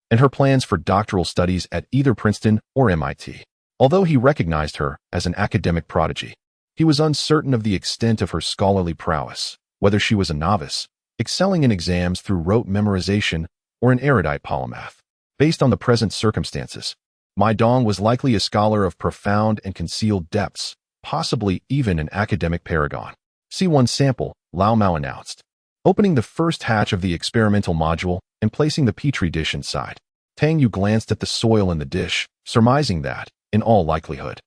and her plans for doctoral studies at either Princeton or MIT. Although he recognized her as an academic prodigy, he was uncertain of the extent of her scholarly prowess, whether she was a novice, excelling in exams through rote memorization, or an erudite polymath. Based on the present circumstances, Mai Dong was likely a scholar of profound and concealed depths, possibly even an academic paragon. See one sample, Lao Mao announced, opening the first hatch of the experimental module and placing the petri dish inside. Tang Yue glanced at the soil in the dish, surmising that, in all likelihood,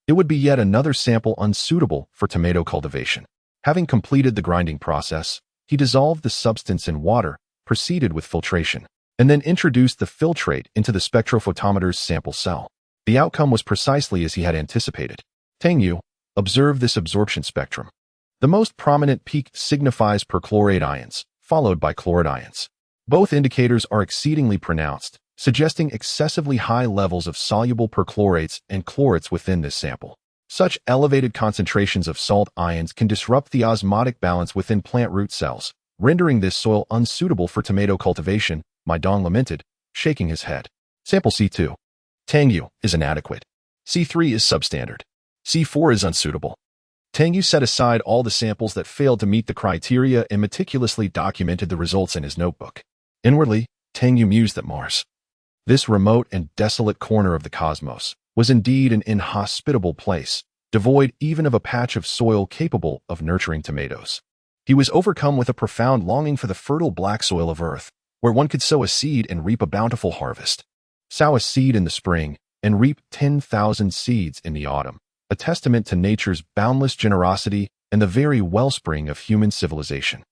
it would be yet another sample unsuitable for tomato cultivation. Having completed the grinding process, he dissolved the substance in water, proceeded with filtration, and then introduced the filtrate into the spectrophotometer's sample cell. The outcome was precisely as he had anticipated. Tang Yue, observe this absorption spectrum. The most prominent peak signifies perchlorate ions, followed by chloride ions. Both indicators are exceedingly pronounced, suggesting excessively high levels of soluble perchlorates and chlorates within this sample. Such elevated concentrations of salt ions can disrupt the osmotic balance within plant root cells, rendering this soil unsuitable for tomato cultivation, Mai Dong lamented, shaking his head. Sample C2. Tang Yue is inadequate. C3 is substandard. C4 is unsuitable. Tang Yue set aside all the samples that failed to meet the criteria and meticulously documented the results in his notebook. Inwardly, Tang Yue mused that Mars, this remote and desolate corner of the cosmos, was indeed an inhospitable place, devoid even of a patch of soil capable of nurturing tomatoes. He was overcome with a profound longing for the fertile black soil of Earth, where one could sow a seed and reap a bountiful harvest. Sow a seed in the spring and reap 10,000 seeds in the autumn, a testament to nature's boundless generosity and the very wellspring of human civilization.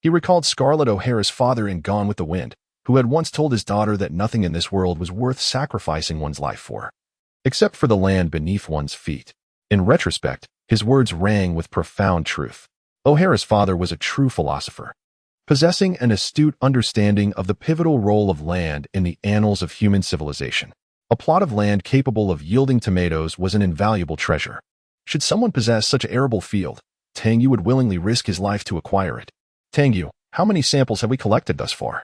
He recalled Scarlett O'Hara's father in Gone with the Wind, who had once told his daughter that nothing in this world was worth sacrificing one's life for, except for the land beneath one's feet. In retrospect, his words rang with profound truth. O'Hara's father was a true philosopher, possessing an astute understanding of the pivotal role of land in the annals of human civilization. A plot of land capable of yielding tomatoes was an invaluable treasure. Should someone possess such an arable field, Tang Yue would willingly risk his life to acquire it. Tang Yue, how many samples have we collected thus far?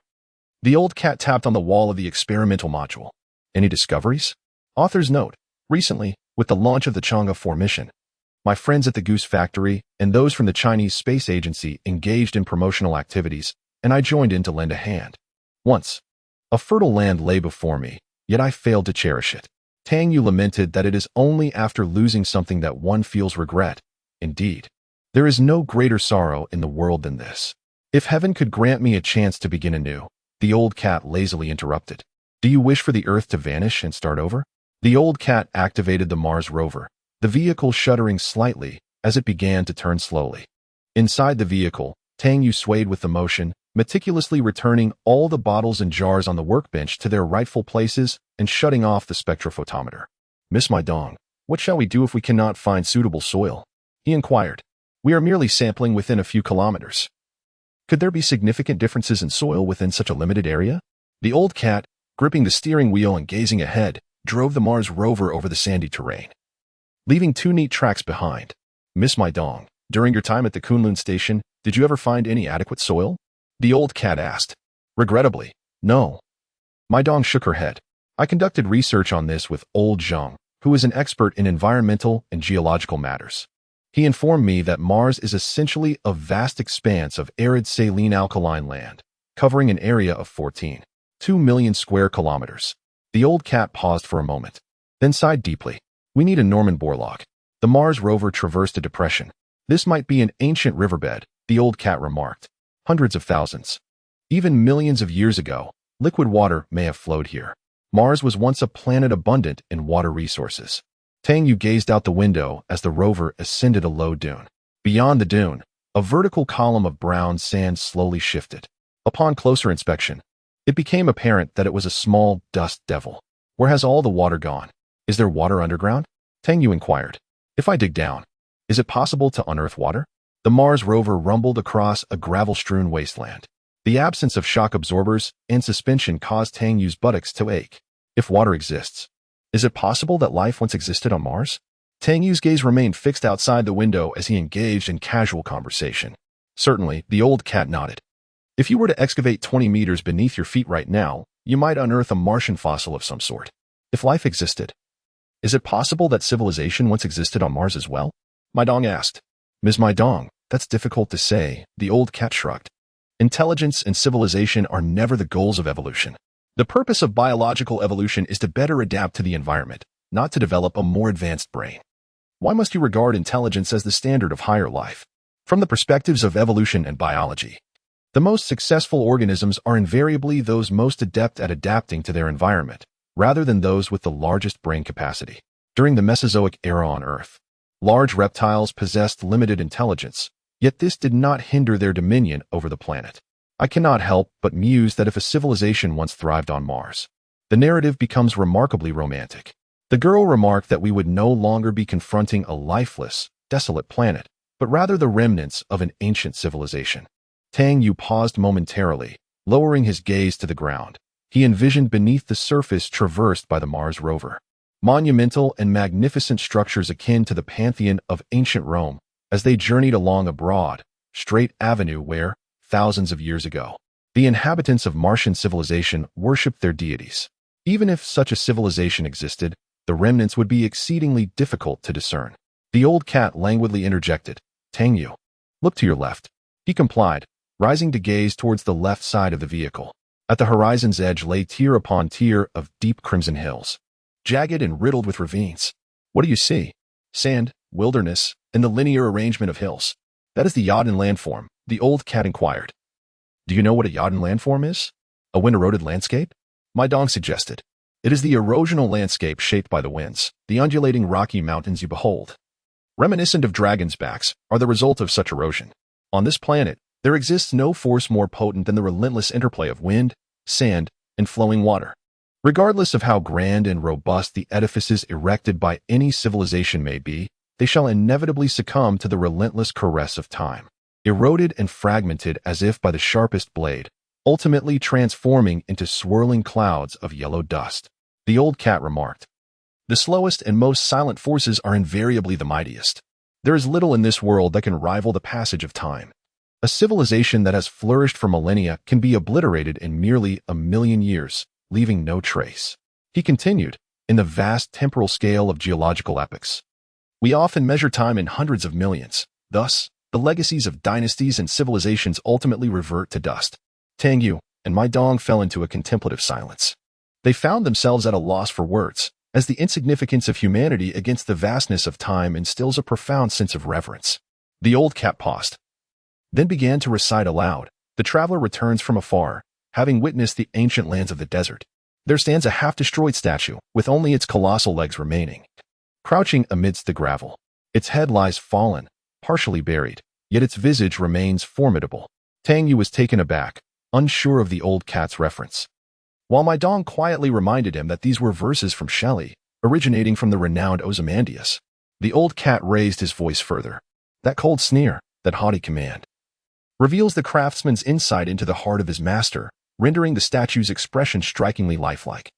The old cat tapped on the wall of the experimental module. Any discoveries? Author's note. Recently, with the launch of the Chang'e 4 mission, my friends at the Goose Factory and those from the Chinese Space Agency engaged in promotional activities, and I joined in to lend a hand. Once, a fertile land lay before me, yet I failed to cherish it. Tang Yue lamented that it is only after losing something that one feels regret. Indeed, there is no greater sorrow in the world than this. If heaven could grant me a chance to begin anew, the old cat lazily interrupted. Do you wish for the Earth to vanish and start over? The old cat activated the Mars rover, the vehicle shuddering slightly as it began to turn slowly. Inside the vehicle, Tang Yue swayed with the motion, meticulously returning all the bottles and jars on the workbench to their rightful places and shutting off the spectrophotometer. Miss Mai Dong, what shall we do if we cannot find suitable soil? He inquired. We are merely sampling within a few kilometers. Could there be significant differences in soil within such a limited area? The old cat, gripping the steering wheel and gazing ahead, drove the Mars rover over the sandy terrain, leaving 2 neat tracks behind. Miss Mai Dong, during your time at the Kunlun Station, did you ever find any adequate soil? The old cat asked. Regrettably, no. Mai Dong shook her head. I conducted research on this with old Zhang, who is an expert in environmental and geological matters. He informed me that Mars is essentially a vast expanse of arid saline alkaline land, covering an area of 14.2 million square kilometers. The old cat paused for a moment, then sighed deeply. We need a Norman Borlaug. The Mars rover traversed a depression. This might be an ancient riverbed, the old cat remarked. Hundreds of thousands, even millions of years ago, liquid water may have flowed here. Mars was once a planet abundant in water resources. Tang Yue gazed out the window as the rover ascended a low dune. Beyond the dune, a vertical column of brown sand slowly shifted. Upon closer inspection, it became apparent that it was a small dust devil. Where has all the water gone? Is there water underground? Tang Yue inquired. If I dig down, is it possible to unearth water? The Mars rover rumbled across a gravel-strewn wasteland. The absence of shock absorbers and suspension caused Tang Yue's buttocks to ache. If water exists, is it possible that life once existed on Mars? Tang Yue's gaze remained fixed outside the window as he engaged in casual conversation. Certainly, the old cat nodded. If you were to excavate 20 meters beneath your feet right now, you might unearth a Martian fossil of some sort. If life existed, is it possible that civilization once existed on Mars as well? Mai Dong asked. Ms. Mai Dong, that's difficult to say, the old cat shrugged. Intelligence and civilization are never the goals of evolution. The purpose of biological evolution is to better adapt to the environment, not to develop a more advanced brain. Why must you regard intelligence as the standard of higher life? From the perspectives of evolution and biology, the most successful organisms are invariably those most adept at adapting to their environment, rather than those with the largest brain capacity. During the Mesozoic era on Earth, large reptiles possessed limited intelligence, yet this did not hinder their dominion over the planet. I cannot help but muse that if a civilization once thrived on Mars, the narrative becomes remarkably romantic. The girl remarked that we would no longer be confronting a lifeless, desolate planet, but rather the remnants of an ancient civilization. Tang Yue paused momentarily, lowering his gaze to the ground. He envisioned beneath the surface traversed by the Mars rover monumental and magnificent structures akin to the pantheon of ancient Rome as they journeyed along a broad, straight avenue where, thousands of years ago, the inhabitants of Martian civilization worshipped their deities. Even if such a civilization existed, the remnants would be exceedingly difficult to discern. The old cat languidly interjected, Tang Yue, look to your left. He complied, rising to gaze towards the left side of the vehicle. At the horizon's edge lay tier upon tier of deep crimson hills, jagged and riddled with ravines. What do you see? Sand, wilderness, and the linear arrangement of hills. That is the Yodin landform, the old cat inquired. Do you know what a Yodin landform is? A wind-eroded landscape? Mai Dong suggested. It is the erosional landscape shaped by the winds, the undulating rocky mountains you behold. Reminiscent of dragons' backs are the result of such erosion. On this planet, there exists no force more potent than the relentless interplay of wind, sand, and flowing water. Regardless of how grand and robust the edifices erected by any civilization may be, they shall inevitably succumb to the relentless caress of time, eroded and fragmented as if by the sharpest blade, ultimately transforming into swirling clouds of yellow dust. The old cat remarked. The slowest and most silent forces are invariably the mightiest. There is little in this world that can rival the passage of time. A civilization that has flourished for millennia can be obliterated in merely 1,000,000 years, leaving no trace. He continued, in the vast temporal scale of geological epochs. We often measure time in hundreds of millions. Thus, the legacies of dynasties and civilizations ultimately revert to dust. Tang Yue and Mai Dong fell into a contemplative silence. They found themselves at a loss for words, as the insignificance of humanity against the vastness of time instills a profound sense of reverence. The old cat paused, then began to recite aloud. The traveler returns from afar, having witnessed the ancient lands of the desert. There stands a half-destroyed statue, with only its colossal legs remaining, crouching amidst the gravel. Its head lies fallen, partially buried, yet its visage remains formidable. Tang Yue was taken aback, unsure of the old cat's reference, while Mai Dong quietly reminded him that these were verses from Shelley, originating from the renowned Ozymandias. The old cat raised his voice further. That cold sneer, that haughty command, reveals the craftsman's insight into the heart of his master, rendering the statue's expression strikingly lifelike.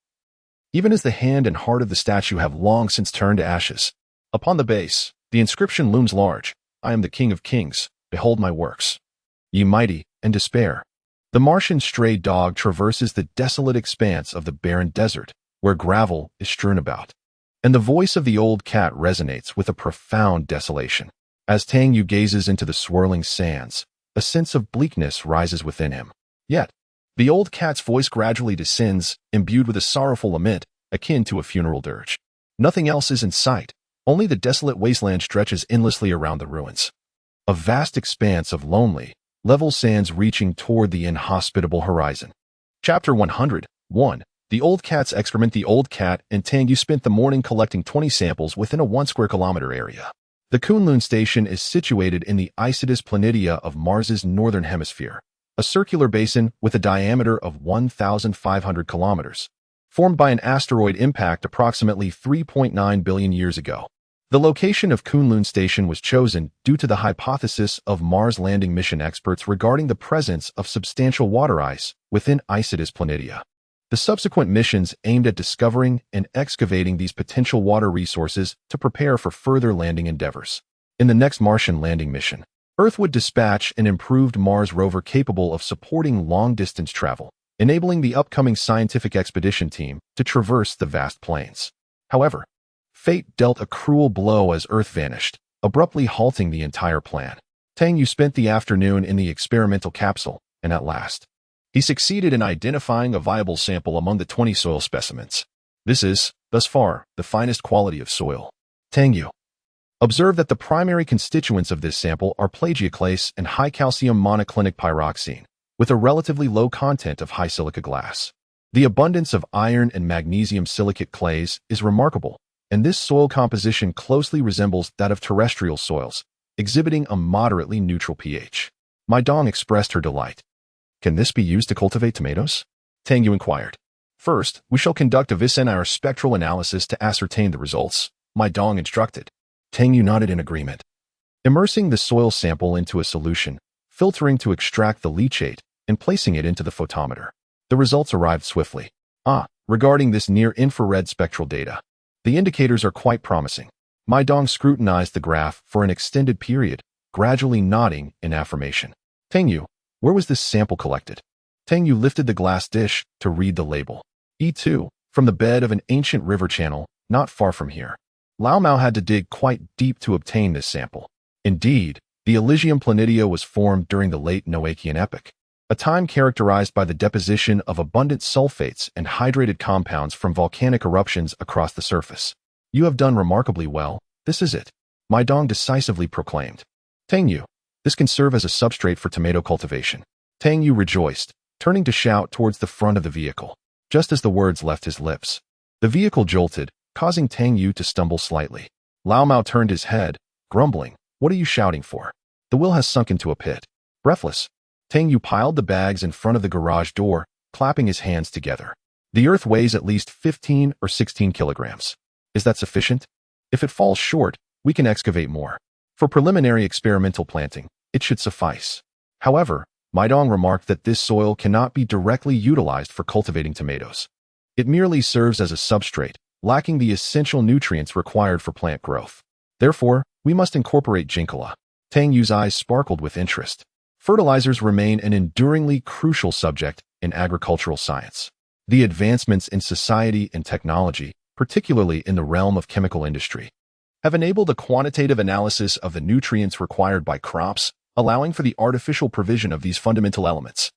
Even as the hand and heart of the statue have long since turned to ashes, upon the base, the inscription looms large, I am the King of Kings, behold my works. Ye mighty, and despair. The Martian stray dog traverses the desolate expanse of the barren desert, where gravel is strewn about. And the voice of the old cat resonates with a profound desolation. As Tang Yue gazes into the swirling sands, a sense of bleakness rises within him. Yet, the old cat's voice gradually descends, imbued with a sorrowful lament, akin to a funeral dirge. Nothing else is in sight, only the desolate wasteland stretches endlessly around the ruins. A vast expanse of lonely, level sands reaching toward the inhospitable horizon. Chapter 101. The Old Cat's Excrement. The old cat and Tang Yue spent the morning collecting 20 samples within a 1 square kilometer area. The Kunlun Station is situated in the Isidis Planitia of Mars's northern hemisphere, a circular basin with a diameter of 1,500 kilometers, formed by an asteroid impact approximately 3.9 billion years ago. The location of Kunlun Station was chosen due to the hypothesis of Mars landing mission experts regarding the presence of substantial water ice within Isidis Planitia. The subsequent missions aimed at discovering and excavating these potential water resources to prepare for further landing endeavors. In the next Martian landing mission, Earth would dispatch an improved Mars rover capable of supporting long-distance travel, enabling the upcoming scientific expedition team to traverse the vast plains. However, fate dealt a cruel blow as Earth vanished, abruptly halting the entire plan. Tang Yue spent the afternoon in the experimental capsule, and at last, he succeeded in identifying a viable sample among the 20 soil specimens. This is, thus far, the finest quality of soil. Tang Yue observed that the primary constituents of this sample are plagioclase and high-calcium monoclinic pyroxene, with a relatively low content of high silica glass. The abundance of iron and magnesium silicate clays is remarkable, and this soil composition closely resembles that of terrestrial soils, exhibiting a moderately neutral pH. Mai Dong expressed her delight. Can this be used to cultivate tomatoes? Tang Yue inquired. First, we shall conduct a vicinal spectral analysis to ascertain the results, Mai Dong instructed. Tang Yue nodded in agreement. Immersing the soil sample into a solution, filtering to extract the leachate, and placing it into the photometer. The results arrived swiftly. Regarding this near-infrared spectral data, the indicators are quite promising. Mai Dong scrutinized the graph for an extended period, gradually nodding in affirmation. Tang Yue, where was this sample collected? Tang Yue lifted the glass dish to read the label. E2, from the bed of an ancient river channel, not far from here. Lao Mao had to dig quite deep to obtain this sample. Indeed, the Elysium Planitia was formed during the late Noachian epoch, a time characterized by the deposition of abundant sulfates and hydrated compounds from volcanic eruptions across the surface. You have done remarkably well, this is it, Mai Dong decisively proclaimed. Tang Yue, this can serve as a substrate for tomato cultivation. Tang Yue rejoiced, turning to shout towards the front of the vehicle. Just as the words left his lips, the vehicle jolted, causing Tang Yue to stumble slightly. Lao Mao turned his head, grumbling, "What are you shouting for? The wheel has sunk into a pit." Breathless, Tang Yue piled the bags in front of the garage door, clapping his hands together. The earth weighs at least 15 or 16 kilograms. Is that sufficient? If it falls short, we can excavate more. For preliminary experimental planting, it should suffice. However, Mai Dong remarked that this soil cannot be directly utilized for cultivating tomatoes. It merely serves as a substrate, lacking the essential nutrients required for plant growth. Therefore, we must incorporate Jinkala. Tang Yue's eyes sparkled with interest. Fertilizers remain an enduringly crucial subject in agricultural science. The advancements in society and technology, particularly in the realm of chemical industry, have enabled a quantitative analysis of the nutrients required by crops, allowing for the artificial provision of these fundamental elements.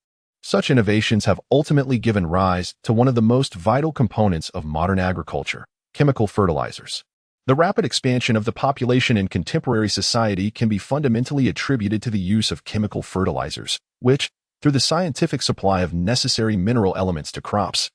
Such innovations have ultimately given rise to one of the most vital components of modern agriculture, chemical fertilizers. The rapid expansion of the population in contemporary society can be fundamentally attributed to the use of chemical fertilizers, which, through the scientific supply of necessary mineral elements to crops,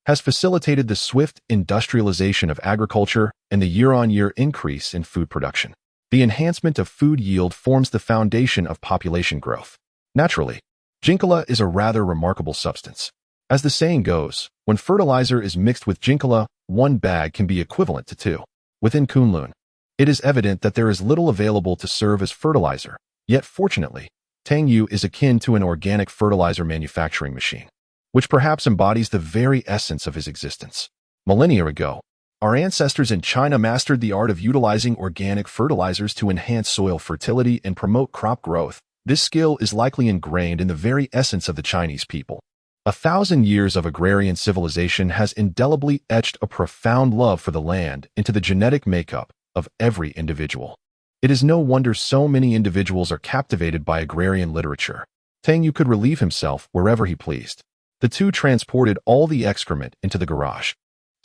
has facilitated the swift industrialization of agriculture and the year-on-year increase in food production. The enhancement of food yield forms the foundation of population growth. Naturally, Jinkala is a rather remarkable substance. As the saying goes, when fertilizer is mixed with Jinkala, 1 bag can be equivalent to 2. Within Kunlun, it is evident that there is little available to serve as fertilizer, yet fortunately, Tang Yue is akin to an organic fertilizer manufacturing machine, which perhaps embodies the very essence of his existence. Millennia ago, our ancestors in China mastered the art of utilizing organic fertilizers to enhance soil fertility and promote crop growth, This skill is likely ingrained in the very essence of the Chinese people. 1,000 years of agrarian civilization has indelibly etched a profound love for the land into the genetic makeup of every individual. It is no wonder so many individuals are captivated by agrarian literature. Tang Yue could relieve himself wherever he pleased. The two transported all the excrement into the garage.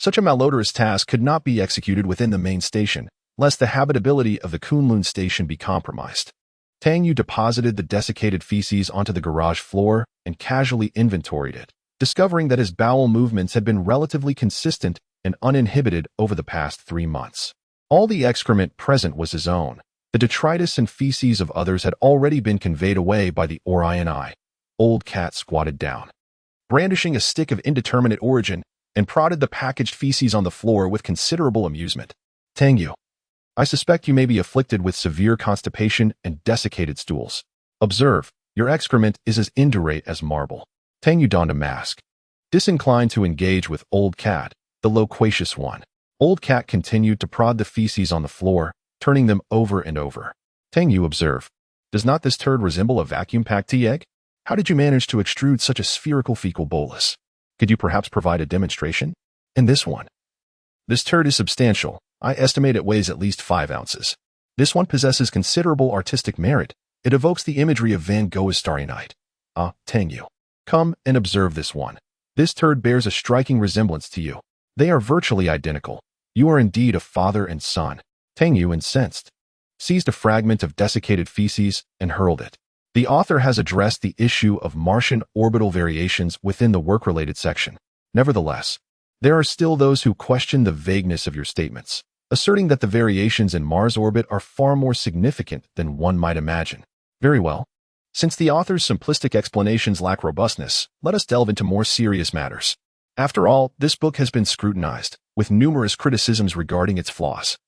Such a malodorous task could not be executed within the main station, lest the habitability of the Kunlun Station be compromised. Tang Yue deposited the desiccated feces onto the garage floor and casually inventoried it, discovering that his bowel movements had been relatively consistent and uninhibited over the past 3 months. All the excrement present was his own. The detritus and feces of others had already been conveyed away by the Orion. Old Cat squatted down, brandishing a stick of indeterminate origin, and prodded the packaged feces on the floor with considerable amusement. Tang Yue, I suspect you may be afflicted with severe constipation and desiccated stools. Observe, your excrement is as indurate as marble. Tang Yue donned a mask, disinclined to engage with Old Cat, the loquacious one. Old Cat continued to prod the feces on the floor, turning them over and over. Tang Yue observed, does not this turd resemble a vacuum-packed tea egg? How did you manage to extrude such a spherical fecal bolus? Could you perhaps provide a demonstration? And this one. This turd is substantial. I estimate it weighs at least 5 ounces. This one possesses considerable artistic merit. It evokes the imagery of Van Gogh's Starry Night. Ah, Tang Yue, come and observe this one. This turd bears a striking resemblance to you. They are virtually identical. You are indeed a father and son. Tang Yue, incensed, seized a fragment of desiccated feces and hurled it. The author has addressed the issue of Martian orbital variations within the work-related section. Nevertheless, there are still those who question the vagueness of your statements, asserting that the variations in Mars' orbit are far more significant than one might imagine. Very well. Since the author's simplistic explanations lack robustness, let us delve into more serious matters. After all, this book has been scrutinized, with numerous criticisms regarding its flaws.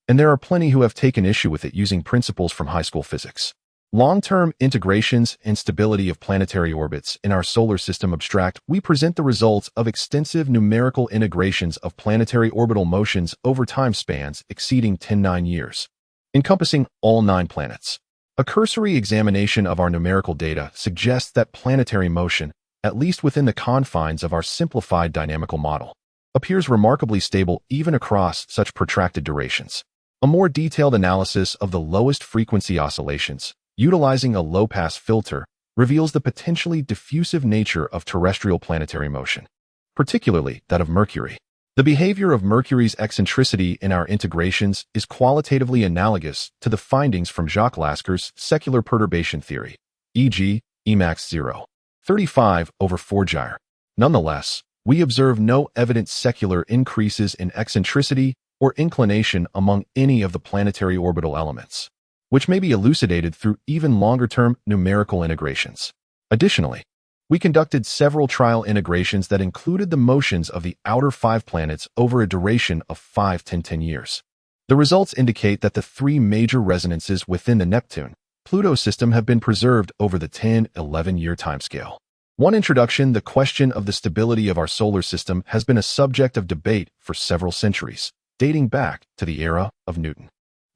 And there are plenty who have taken issue with it using principles from high school physics. Long-term integrations and stability of planetary orbits in our solar system abstract, we present the results of extensive numerical integrations of planetary orbital motions over time spans exceeding 10 years, encompassing all 9 planets. A cursory examination of our numerical data suggests that planetary motion, at least within the confines of our simplified dynamical model, appears remarkably stable even across such protracted durations. A more detailed analysis of the lowest frequency oscillations, utilizing a low-pass filter, reveals the potentially diffusive nature of terrestrial planetary motion, particularly that of Mercury. The behavior of Mercury's eccentricity in our integrations is qualitatively analogous to the findings from Jacques Lasker's secular perturbation theory, e.g., Emax 0.35/4 gyre. Nonetheless, we observe no evident secular increases in eccentricity or inclination among any of the planetary orbital elements, which may be elucidated through even longer-term numerical integrations. Additionally, we conducted several trial integrations that included the motions of the outer 5 planets over a duration of 5 to 10 years. The results indicate that the 3 major resonances within the Neptune-Pluto system have been preserved over the 10-11-year timescale. One introduction: the question of the stability of our solar system has been a subject of debate for several centuries, dating back to the era of Newton.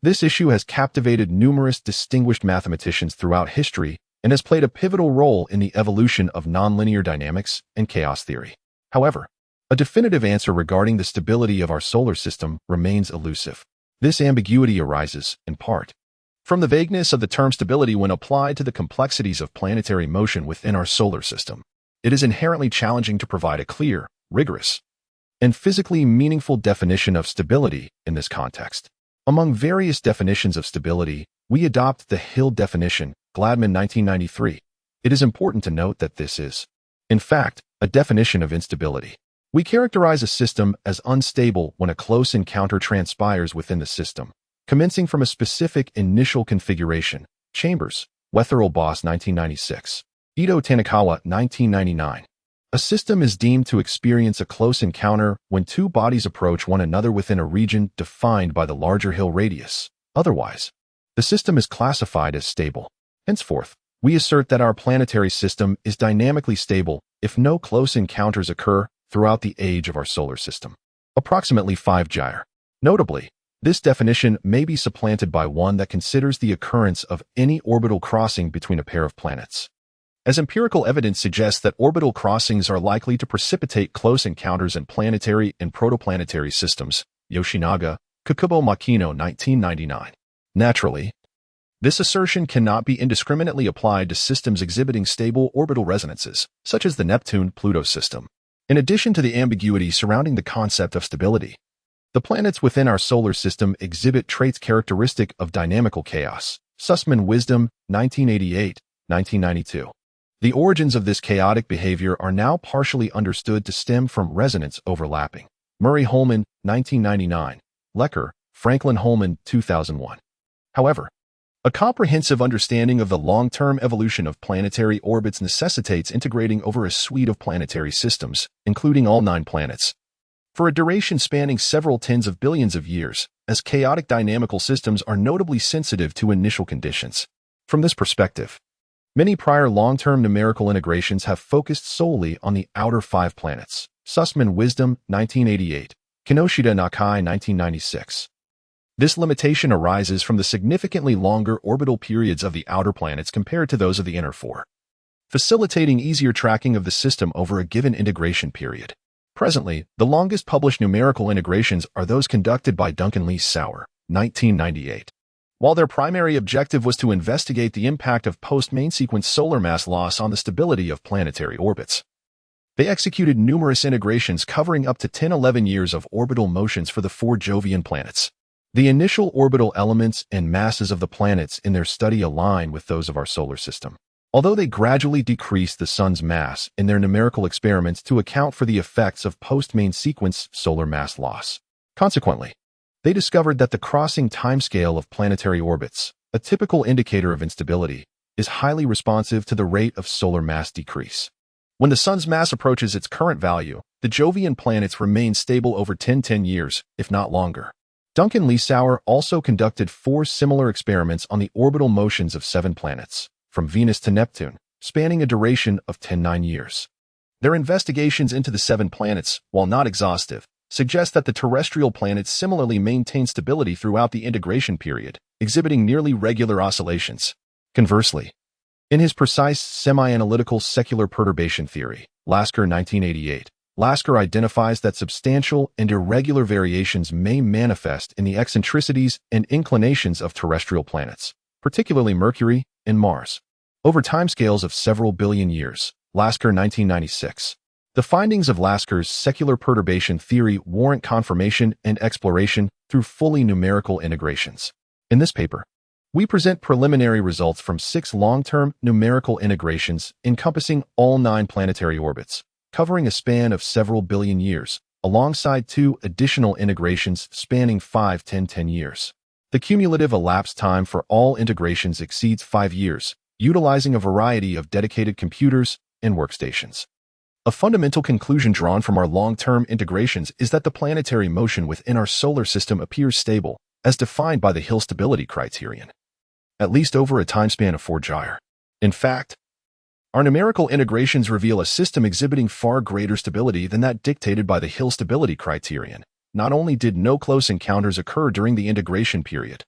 This issue has captivated numerous distinguished mathematicians throughout history and has played a pivotal role in the evolution of nonlinear dynamics and chaos theory. However, a definitive answer regarding the stability of our solar system remains elusive. This ambiguity arises, in part, from the vagueness of the term stability when applied to the complexities of planetary motion within our solar system. It is inherently challenging to provide a clear, rigorous, and physically meaningful definition of stability in this context. Among various definitions of stability, we adopt the Hill definition, Gladman 1993. It is important to note that this is, in fact, a definition of instability. We characterize a system as unstable when a close encounter transpires within the system, commencing from a specific initial configuration. Chambers, Wetherell-Boss 1996. Ito Tanikawa 1999. A system is deemed to experience a close encounter when 2 bodies approach one another within a region defined by the larger Hill radius. Otherwise, the system is classified as stable. Henceforth, we assert that our planetary system is dynamically stable if no close encounters occur throughout the age of our solar system. Approximately 5 gyre. Notably, This definition may be supplanted by one that considers the occurrence of any orbital crossing between a pair of planets, as empirical evidence suggests that orbital crossings are likely to precipitate close encounters in planetary and protoplanetary systems. Yoshinaga, Kakubo Makino, 1999. Naturally, this assertion cannot be indiscriminately applied to systems exhibiting stable orbital resonances, such as the Neptune-Pluto system. In addition to the ambiguity surrounding the concept of stability, the planets within our solar system exhibit traits characteristic of dynamical chaos. Sussman Wisdom, 1988, 1992. The origins of this chaotic behavior are now partially understood to stem from resonance overlapping. Murray-Holman, 1999. Lecker, Franklin-Holman, 2001. However, a comprehensive understanding of the long-term evolution of planetary orbits necessitates integrating over a suite of planetary systems, including all 9 planets, for a duration spanning several tens of billions of years, as chaotic dynamical systems are notably sensitive to initial conditions. From this perspective, many prior long-term numerical integrations have focused solely on the outer 5 planets. Sussman Wisdom, 1988. Kinoshita Nakai, 1996. This limitation arises from the significantly longer orbital periods of the outer planets compared to those of the inner 4, facilitating easier tracking of the system over a given integration period. Presently, the longest published numerical integrations are those conducted by Duncan Lee Sauer, 1998. While their primary objective was to investigate the impact of post-main sequence solar mass loss on the stability of planetary orbits, they executed numerous integrations covering up to 10-11 years of orbital motions for the 4 Jovian planets. The initial orbital elements and masses of the planets in their study align with those of our solar system, although they gradually decreased the Sun's mass in their numerical experiments to account for the effects of post-main sequence solar mass loss. Consequently, they discovered that the crossing timescale of planetary orbits, a typical indicator of instability, is highly responsive to the rate of solar mass decrease. When the Sun's mass approaches its current value, the Jovian planets remain stable over 10 years, if not longer. Duncan Lee Sauer also conducted 4 similar experiments on the orbital motions of 7 planets, from Venus to Neptune, spanning a duration of 10 years. Their investigations into the 7 planets, while not exhaustive, suggest that the terrestrial planets similarly maintain stability throughout the integration period, exhibiting nearly regular oscillations. Conversely, in his precise semi-analytical secular perturbation theory, Lasker, 1988, Lasker identifies that substantial and irregular variations may manifest in the eccentricities and inclinations of terrestrial planets, particularly Mercury and Mars, over timescales of several billion years. Lasker, 1996. The findings of Lasker's secular perturbation theory warrant confirmation and exploration through fully numerical integrations. In this paper, we present preliminary results from 6 long-term numerical integrations encompassing all 9 planetary orbits, covering a span of several billion years, alongside 2 additional integrations spanning 10 years. The cumulative elapsed time for all integrations exceeds 5 years, utilizing a variety of dedicated computers and workstations. A fundamental conclusion drawn from our long-term integrations is that the planetary motion within our solar system appears stable, as defined by the Hill stability criterion, at least over a timespan of 4 gyre. In fact, our numerical integrations reveal a system exhibiting far greater stability than that dictated by the Hill stability criterion. Not only did no close encounters occur during the integration period,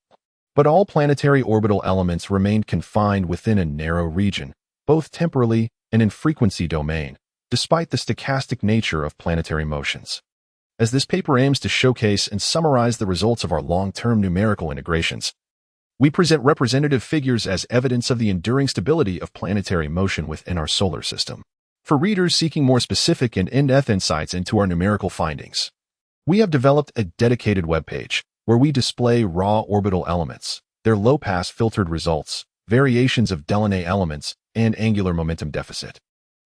but all planetary orbital elements remained confined within a narrow region, both temporally and in frequency domain, despite the stochastic nature of planetary motions. As this paper aims to showcase and summarize the results of our long-term numerical integrations, we present representative figures as evidence of the enduring stability of planetary motion within our solar system. For readers seeking more specific and in-depth insights into our numerical findings, we have developed a dedicated webpage where we display raw orbital elements, their low-pass filtered results, variations of Delaunay elements, and angular momentum deficit,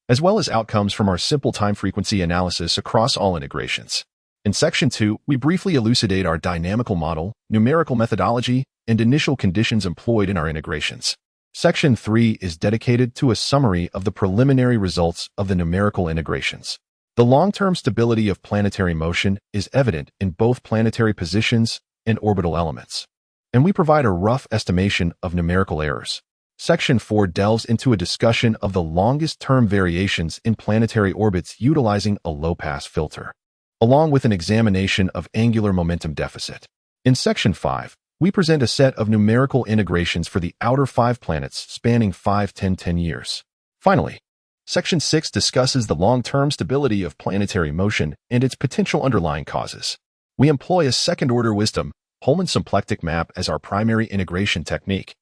as well as outcomes from our simple time-frequency analysis across all integrations. In Section 2, we briefly elucidate our dynamical model, numerical methodology, and initial conditions employed in our integrations. Section 3 is dedicated to a summary of the preliminary results of the numerical integrations. The long-term stability of planetary motion is evident in both planetary positions and orbital elements, and we provide a rough estimation of numerical errors. Section 4 delves into a discussion of the longest-term variations in planetary orbits utilizing a low-pass filter, along with an examination of angular momentum deficit. In Section 5, we present a set of numerical integrations for the outer 5 planets spanning 5, 10, 10 years. Finally, Section 6 discusses the long-term stability of planetary motion and its potential underlying causes. We employ a second-order wisdom, Holman symplectic map as our primary integration technique,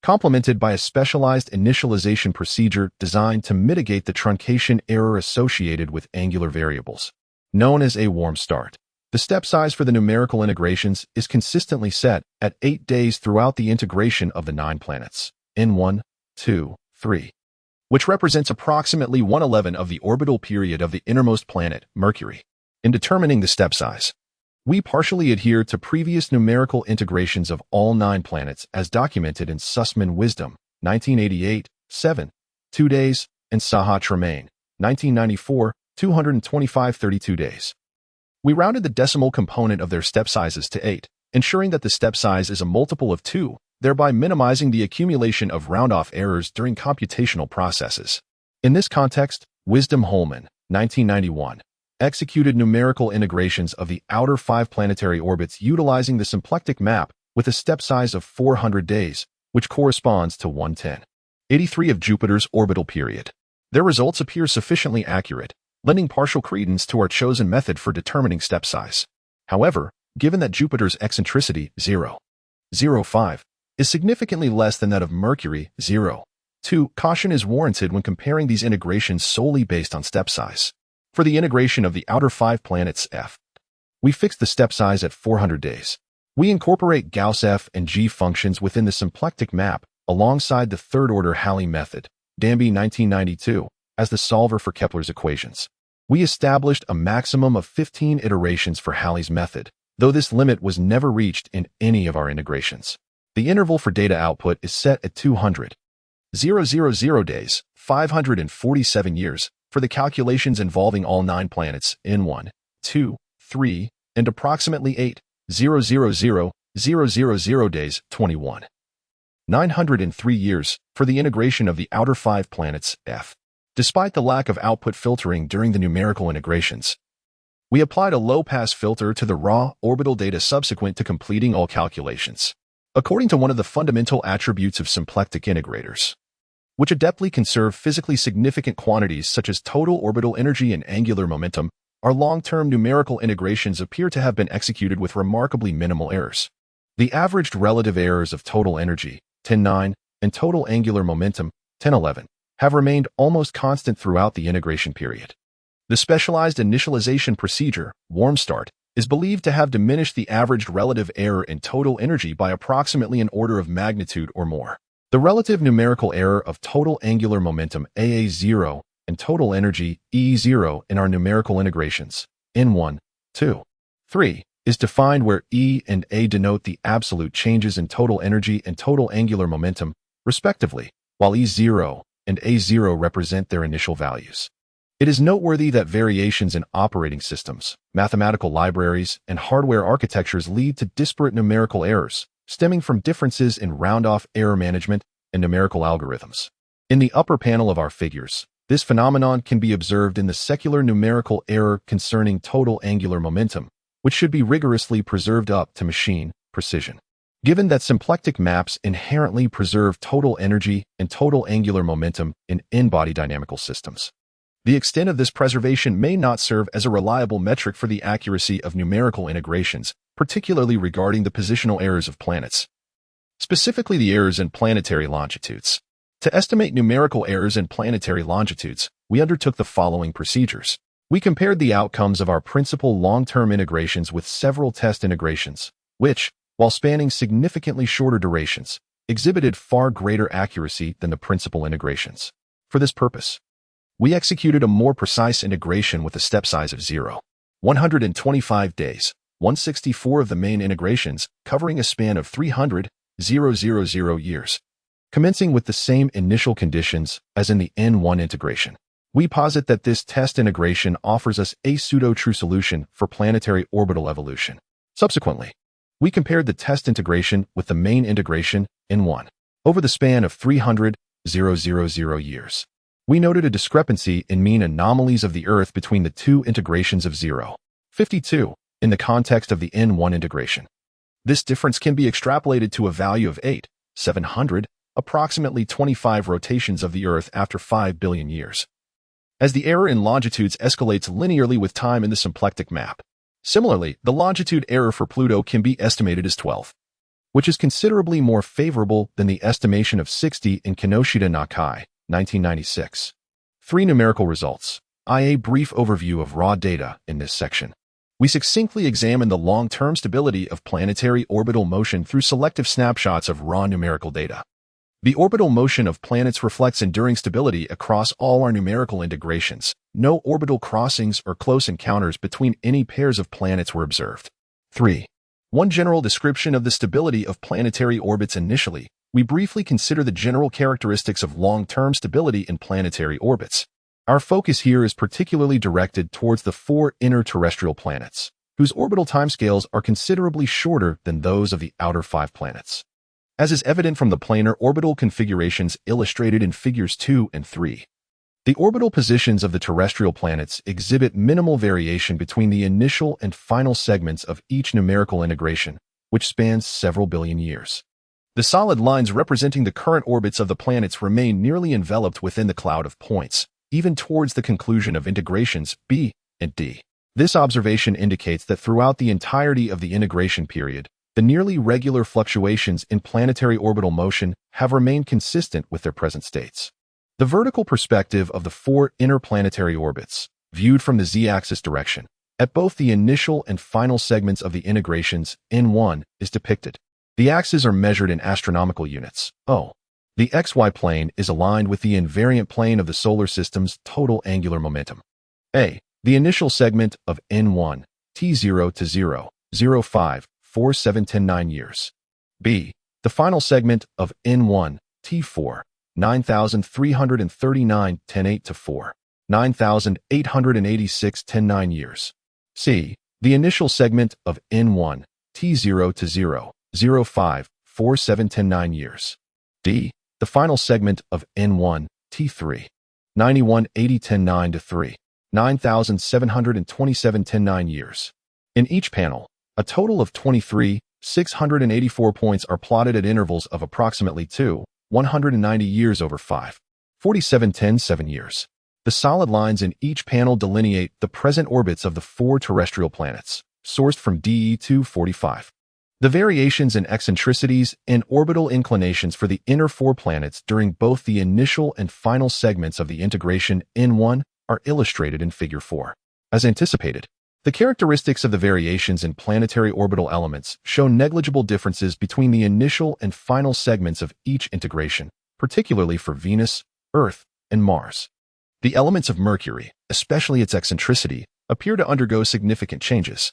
complemented by a specialized initialization procedure designed to mitigate the truncation error associated with angular variables, known as a warm start. The step size for the numerical integrations is consistently set at 8 days throughout the integration of the 9 planets, N1, 2, 3, which represents approximately 1/11 of the orbital period of the innermost planet, Mercury. In determining the step size, we partially adhere to previous numerical integrations of all 9 planets as documented in Sussman Wisdom, 1988, 7, 2 days, and Saha Tremaine, 1994, 225, 32 days. We rounded the decimal component of their step sizes to 8, ensuring that the step size is a multiple of 2, thereby minimizing the accumulation of round-off errors during computational processes. In this context, Wisdom Holman, 1991, executed numerical integrations of the outer 5 planetary orbits utilizing the symplectic map with a step size of 400 days, which corresponds to 1/1083 of Jupiter's orbital period. Their results appear sufficiently accurate, lending partial credence to our chosen method for determining step size. However, given that Jupiter's eccentricity, 0.05, is significantly less than that of Mercury, 0.2, caution is warranted when comparing these integrations solely based on step size. For the integration of the outer 5 planets F, we fix the step size at 400 days. We incorporate Gauss F and G functions within the symplectic map alongside the third-order Halley method, Danby 1992, as the solver for Kepler's equations. We established a maximum of 15 iterations for Halley's method, though this limit was never reached in any of our integrations. The interval for data output is set at 200,000 days, 547 years, for the calculations involving all 9 planets in 1, 2, 3, and approximately 8,000,000 days, 21,903 years, for the integration of the outer 5 planets F. Despite the lack of output filtering during the numerical integrations, we applied a low-pass filter to the raw orbital data subsequent to completing all calculations. According to one of the fundamental attributes of symplectic integrators, which adeptly conserve physically significant quantities such as total orbital energy and angular momentum, our long-term numerical integrations appear to have been executed with remarkably minimal errors. The averaged relative errors of total energy, 10.9, and total angular momentum, 10.11, have remained almost constant throughout the integration period. The specialized initialization procedure, warm start, is believed to have diminished the averaged relative error in total energy by approximately an order of magnitude or more. The relative numerical error of total angular momentum, AA0, and total energy, E0, in our numerical integrations, N1, 2, 3, is defined where E and A denote the absolute changes in total energy and total angular momentum, respectively, while E0 and A0 represent their initial values. It is noteworthy that variations in operating systems, mathematical libraries, and hardware architectures lead to disparate numerical errors, stemming from differences in round-off error management and numerical algorithms. In the upper panel of our figures, this phenomenon can be observed in the secular numerical error concerning total angular momentum, which should be rigorously preserved up to machine precision. Given that symplectic maps inherently preserve total energy and total angular momentum in in-body dynamical systems, the extent of this preservation may not serve as a reliable metric for the accuracy of numerical integrations, particularly regarding the positional errors of planets, specifically the errors in planetary longitudes. To estimate numerical errors in planetary longitudes, we undertook the following procedures. We compared the outcomes of our principal long-term integrations with several test integrations, which, while spanning significantly shorter durations, exhibited far greater accuracy than the principal integrations. For this purpose, we executed a more precise integration with a step size of 125 days, 164 of the main integrations, covering a span of 300,000 years. Commencing with the same initial conditions as in the N1 integration, we posit that this test integration offers us a pseudo-true solution for planetary orbital evolution. Subsequently, we compared the test integration with the main integration, N1, over the span of 300,000 years. We noted a discrepancy in mean anomalies of the Earth between the two integrations of 0.52 in the context of the N1 integration. This difference can be extrapolated to a value of 8,700, approximately 25 rotations of the Earth after 5 billion years, as the error in longitudes escalates linearly with time in the symplectic map. Similarly, the longitude error for Pluto can be estimated as 12, which is considerably more favorable than the estimation of 60 in Kinoshita Nakai, 1996. 3 numerical results. A brief overview of raw data in this section. We succinctly examine the long-term stability of planetary orbital motion through selective snapshots of raw numerical data. The orbital motion of planets reflects enduring stability across all our numerical integrations. No orbital crossings or close encounters between any pairs of planets were observed. 3. One general description of the stability of planetary orbits. Initially, we briefly consider the general characteristics of long-term stability in planetary orbits. Our focus here is particularly directed towards the 4 inner terrestrial planets, whose orbital timescales are considerably shorter than those of the outer 5 planets, as is evident from the planar orbital configurations illustrated in figures 2 and 3. The orbital positions of the terrestrial planets exhibit minimal variation between the initial and final segments of each numerical integration, which spans several billion years. The solid lines representing the current orbits of the planets remain nearly enveloped within the cloud of points, even towards the conclusion of integrations B and D. This observation indicates that throughout the entirety of the integration period, the nearly regular fluctuations in planetary orbital motion have remained consistent with their present states. The vertical perspective of the 4 interplanetary orbits, viewed from the z-axis direction, at both the initial and final segments of the integrations N1 is depicted. The axes are measured in astronomical units, O. The xy plane is aligned with the invariant plane of the solar system's total angular momentum. A. The initial segment of N1, T0 to 0, 05, 4710 years. B. The final segment of N1, T4, 9,339 10.8 to 4, 9,886 10.9 years. C. The initial segment of N1, T0 to 0, 05, 4710 years. D. The final segment of N1, T3, 9180 10.9 to 3, 9,727 10.9 years. In each panel, a total of 23,684 points are plotted at intervals of approximately 190 years over 5, 4710 years. The solid lines in each panel delineate the present orbits of the 4 terrestrial planets, sourced from DE 245. The variations in eccentricities and orbital inclinations for the inner 4 planets during both the initial and final segments of the integration N1 are illustrated in Figure 4. As anticipated, the characteristics of the variations in planetary orbital elements show negligible differences between the initial and final segments of each integration, particularly for Venus, Earth, and Mars. The elements of Mercury, especially its eccentricity, appear to undergo significant changes.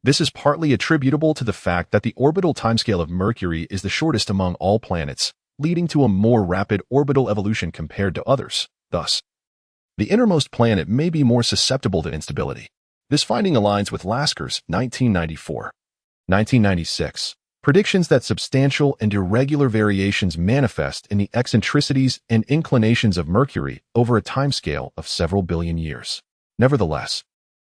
This is partly attributable to the fact that the orbital timescale of Mercury is the shortest among all planets, leading to a more rapid orbital evolution compared to others. Thus, the innermost planet may be more susceptible to instability. This finding aligns with Lasker's 1996 predictions that substantial and irregular variations manifest in the eccentricities and inclinations of Mercury over a timescale of several billion years. Nevertheless,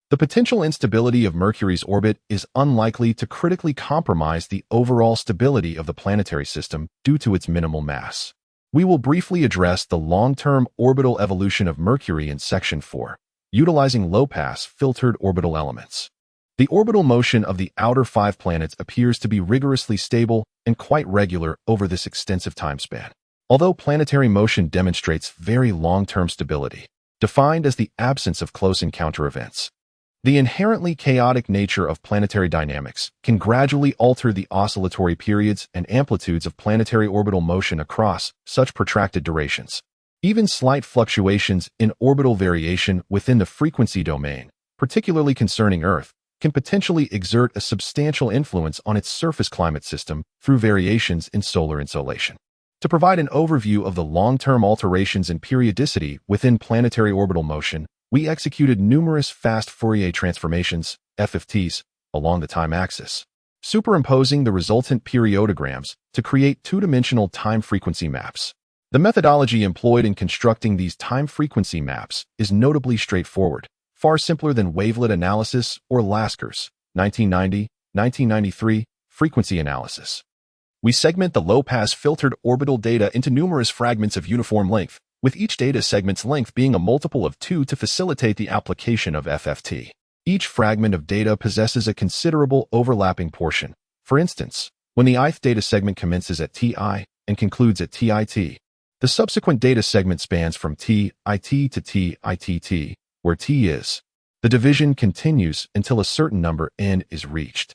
the potential instability of Mercury's orbit is unlikely to critically compromise the overall stability of the planetary system due to its minimal mass. We will briefly address the long-term orbital evolution of Mercury in Section 4, utilizing low-pass filtered orbital elements. The orbital motion of the outer 5 planets appears to be rigorously stable and quite regular over this extensive time span. Although planetary motion demonstrates very long-term stability, defined as the absence of close encounter events, the inherently chaotic nature of planetary dynamics can gradually alter the oscillatory periods and amplitudes of planetary orbital motion across such protracted durations. Even slight fluctuations in orbital variation within the frequency domain, particularly concerning Earth, can potentially exert a substantial influence on its surface climate system through variations in solar insolation. To provide an overview of the long-term alterations in periodicity within planetary orbital motion, we executed numerous fast Fourier transformations, FFTs, along the time axis, superimposing the resultant periodograms to create 2-dimensional time-frequency maps. The methodology employed in constructing these time-frequency maps is notably straightforward, far simpler than wavelet analysis or Lasker's 1990, 1993, Frequency analysis. We segment the low-pass filtered orbital data into numerous fragments of uniform length, with each data segment's length being a multiple of 2 to facilitate the application of FFT. Each fragment of data possesses a considerable overlapping portion. For instance, when the ith data segment commences at Ti and concludes at TIT, the subsequent data segment spans from TIT to TITT, where T is. The division continues until a certain number n is reached,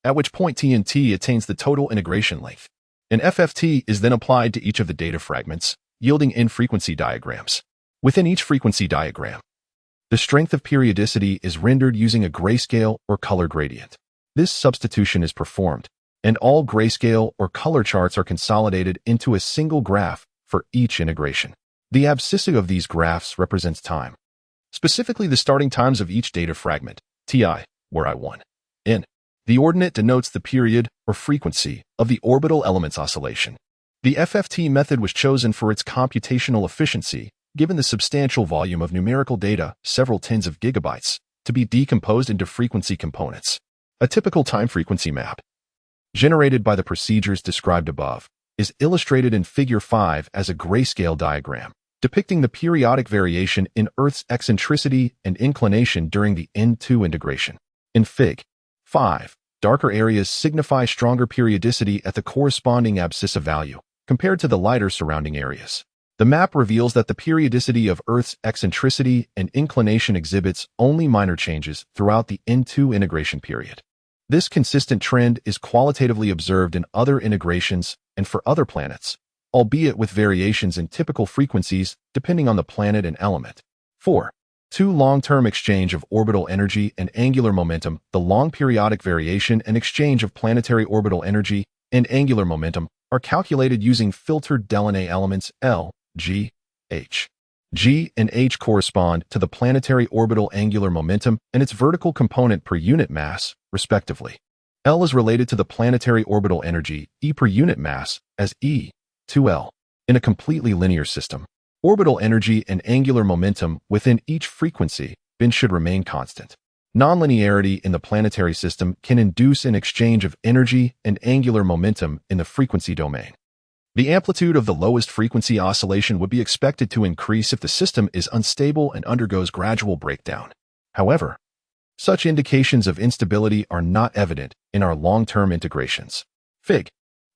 at which point T and T attains the total integration length. An FFT is then applied to each of the data fragments, yielding n frequency diagrams. Within each frequency diagram, the strength of periodicity is rendered using a grayscale or color gradient. This substitution is performed, and all grayscale or color charts are consolidated into a single graph for each integration. The abscissa of these graphs represents time, specifically the starting times of each data fragment, Ti, where I1, n. The ordinate denotes the period or frequency of the orbital element's oscillation. The FFT method was chosen for its computational efficiency, given the substantial volume of numerical data, several tens of gigabytes, to be decomposed into frequency components. A typical time-frequency map, generated by the procedures described above, is illustrated in Figure 5 as a grayscale diagram, depicting the periodic variation in Earth's eccentricity and inclination during the N2 integration. In Fig. 5, darker areas signify stronger periodicity at the corresponding abscissa value, compared to the lighter surrounding areas. The map reveals that the periodicity of Earth's eccentricity and inclination exhibits only minor changes throughout the N2 integration period. This consistent trend is qualitatively observed in other integrations and for other planets, albeit with variations in typical frequencies depending on the planet and element. 4. Long-term exchange of orbital energy and angular momentum. The long periodic variation and exchange of planetary orbital energy and angular momentum are calculated using filtered Delaunay elements L, G, H. G and H correspond to the planetary orbital angular momentum and its vertical component per unit mass, respectively. L is related to the planetary orbital energy, E per unit mass, as E, 2L. In a completely linear system, orbital energy and angular momentum within each frequency bin should remain constant. Nonlinearity in the planetary system can induce an exchange of energy and angular momentum in the frequency domain. The amplitude of the lowest frequency oscillation would be expected to increase if the system is unstable and undergoes gradual breakdown. However, such indications of instability are not evident in our long-term integrations. Fig.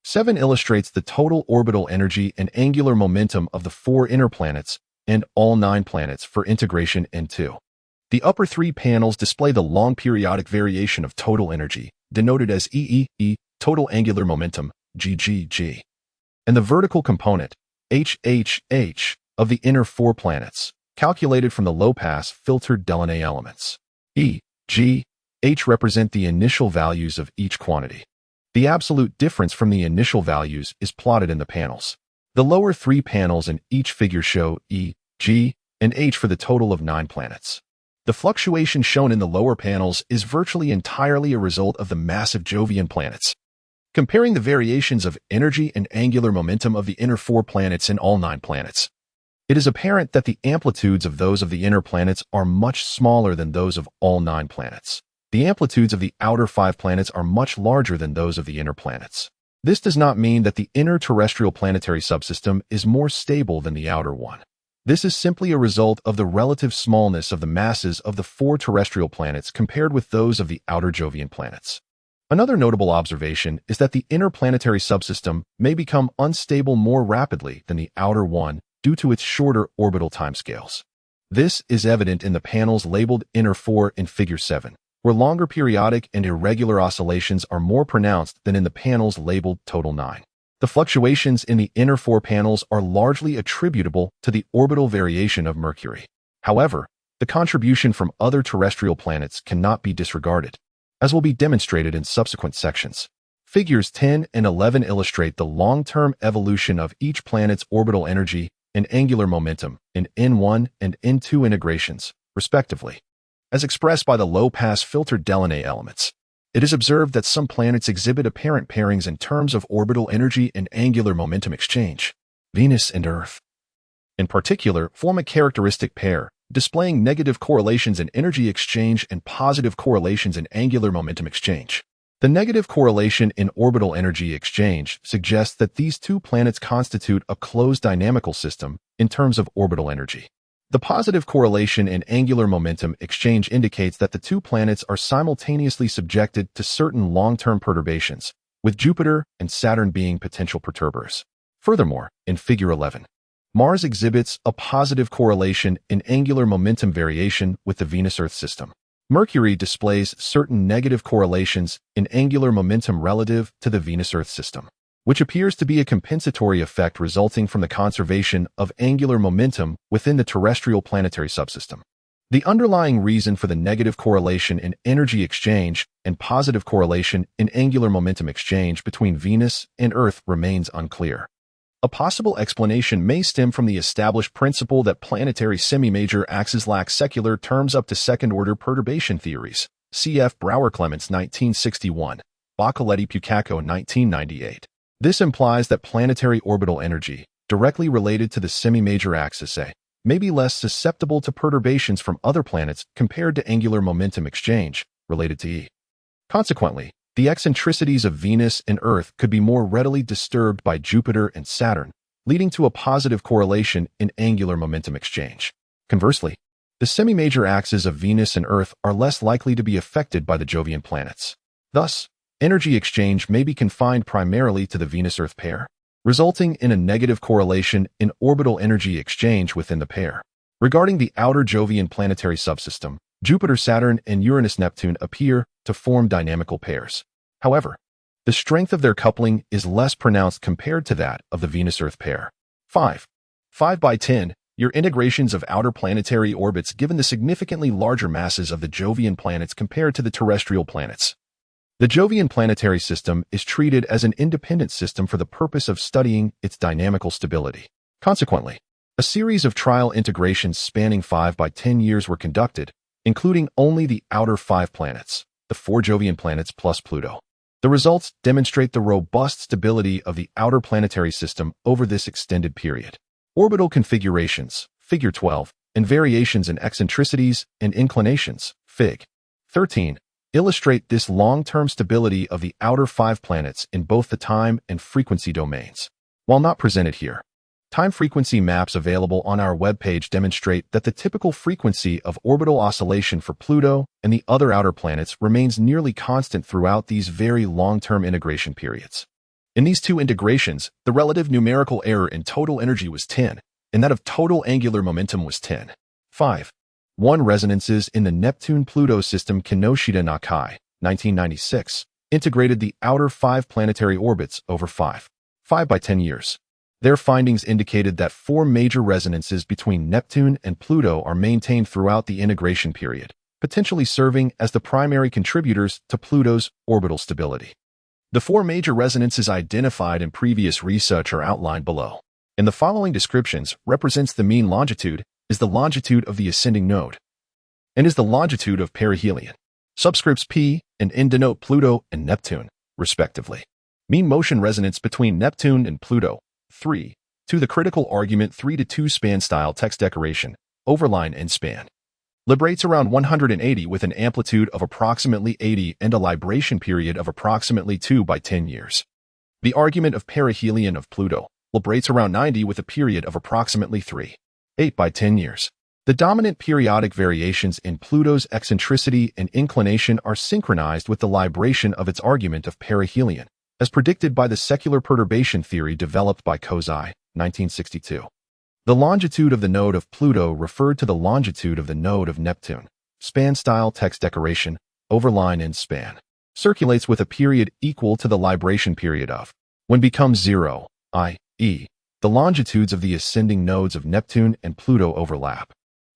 7 illustrates the total orbital energy and angular momentum of the 4 inner planets and all 9 planets for integration N2. The upper 3 panels display the long periodic variation of total energy, denoted as EEE, total angular momentum, GGG, and the vertical component, HHH, of the inner 4 planets, calculated from the low-pass filtered Delaunay elements. E, G, H represent the initial values of each quantity. The absolute difference from the initial values is plotted in the panels. The lower 3 panels in each figure show E, G, and H for the total of 9 planets. The fluctuation shown in the lower panels is virtually entirely a result of the massive Jovian planets. Comparing the variations of energy and angular momentum of the inner 4 planets and all 9 planets, it is apparent that the amplitudes of those of the inner planets are much smaller than those of all 9 planets. The amplitudes of the outer 5 planets are much larger than those of the inner planets. This does not mean that the inner terrestrial planetary subsystem is more stable than the outer one. This is simply a result of the relative smallness of the masses of the 4 terrestrial planets compared with those of the outer Jovian planets. Another notable observation is that the inner planetary subsystem may become unstable more rapidly than the outer one due to its shorter orbital timescales. This is evident in the panels labeled Inner 4 in Figure 7, where longer periodic and irregular oscillations are more pronounced than in the panels labeled Total 9. The fluctuations in the inner 4 panels are largely attributable to the orbital variation of Mercury. However, the contribution from other terrestrial planets cannot be disregarded, as will be demonstrated in subsequent sections. Figures 10 and 11 illustrate the long-term evolution of each planet's orbital energy and angular momentum in N1 and N2 integrations, respectively, as expressed by the low-pass filtered Delaunay elements. It is observed that some planets exhibit apparent pairings in terms of orbital energy and angular momentum exchange. Venus and Earth, in particular, form a characteristic pair, displaying negative correlations in energy exchange and positive correlations in angular momentum exchange. The negative correlation in orbital energy exchange suggests that these two planets constitute a closed dynamical system in terms of orbital energy. The positive correlation in angular momentum exchange indicates that the two planets are simultaneously subjected to certain long-term perturbations, with Jupiter and Saturn being potential perturbers. Furthermore, in Figure 11, Mars exhibits a positive correlation in angular momentum variation with the Venus-Earth system. Mercury displays certain negative correlations in angular momentum relative to the Venus-Earth system, which appears to be a compensatory effect resulting from the conservation of angular momentum within the terrestrial planetary subsystem. The underlying reason for the negative correlation in energy exchange and positive correlation in angular momentum exchange between Venus and Earth remains unclear. A possible explanation may stem from the established principle that planetary semi-major axes lack secular terms up to second-order perturbation theories. Cf. Brouwer-Clements 1961, Bacaletti-Pucaco 1998. This implies that planetary orbital energy, directly related to the semi-major axis A, may be less susceptible to perturbations from other planets compared to angular momentum exchange, related to E. Consequently, the eccentricities of Venus and Earth could be more readily disturbed by Jupiter and Saturn, leading to a positive correlation in angular momentum exchange. Conversely, the semi-major axes of Venus and Earth are less likely to be affected by the Jovian planets. Thus, energy exchange may be confined primarily to the Venus-Earth pair, resulting in a negative correlation in orbital energy exchange within the pair. Regarding the outer Jovian planetary subsystem, Jupiter, Saturn, and Uranus-Neptune appear to form dynamical pairs. However, the strength of their coupling is less pronounced compared to that of the Venus-Earth pair. 5 by 10 year integrations of outer planetary orbits given the significantly larger masses of the Jovian planets compared to the terrestrial planets. The Jovian planetary system is treated as an independent system for the purpose of studying its dynamical stability. Consequently, a series of trial integrations spanning 5 by 10 years were conducted, including only the outer 5 planets, the 4 Jovian planets plus Pluto. The results demonstrate the robust stability of the outer planetary system over this extended period. Orbital configurations, Figure 12, and variations in eccentricities and inclinations, Fig. 13, illustrate this long-term stability of the outer 5 planets in both the time and frequency domains. While not presented here, time-frequency maps available on our webpage demonstrate that the typical frequency of orbital oscillation for Pluto and the other outer planets remains nearly constant throughout these very long-term integration periods. In these two integrations, the relative numerical error in total energy was 10, and that of total angular momentum was 10. 5. 1 resonances in the Neptune-Pluto system. Kinoshita Nakai, 1996, integrated the outer 5 planetary orbits over 5 by 10 years. Their findings indicated that 4 major resonances between Neptune and Pluto are maintained throughout the integration period, potentially serving as the primary contributors to Pluto's orbital stability. The 4 major resonances identified in previous research are outlined below. In the following descriptions represents the mean longitude is the longitude of the ascending node and is the longitude of perihelion. Subscripts P and N denote Pluto and Neptune, respectively. Mean motion resonance between Neptune and Pluto. 3. To the critical argument 3-2 span style text decoration, overline and span. Librates around 180 with an amplitude of approximately 80 and a libration period of approximately 2 by 10 years. The argument of perihelion of Pluto librates around 90 with a period of approximately 8 by 10 years. The dominant periodic variations in Pluto's eccentricity and inclination are synchronized with the libration of its argument of perihelion, as predicted by the secular perturbation theory developed by Kozai, 1962. The longitude of the node of Pluto referred to the longitude of the node of Neptune. Span-style text decoration, overline and span. Circulates with a period equal to the libration period of, when becomes 0, i.e., the longitudes of the ascending nodes of Neptune and Pluto overlap.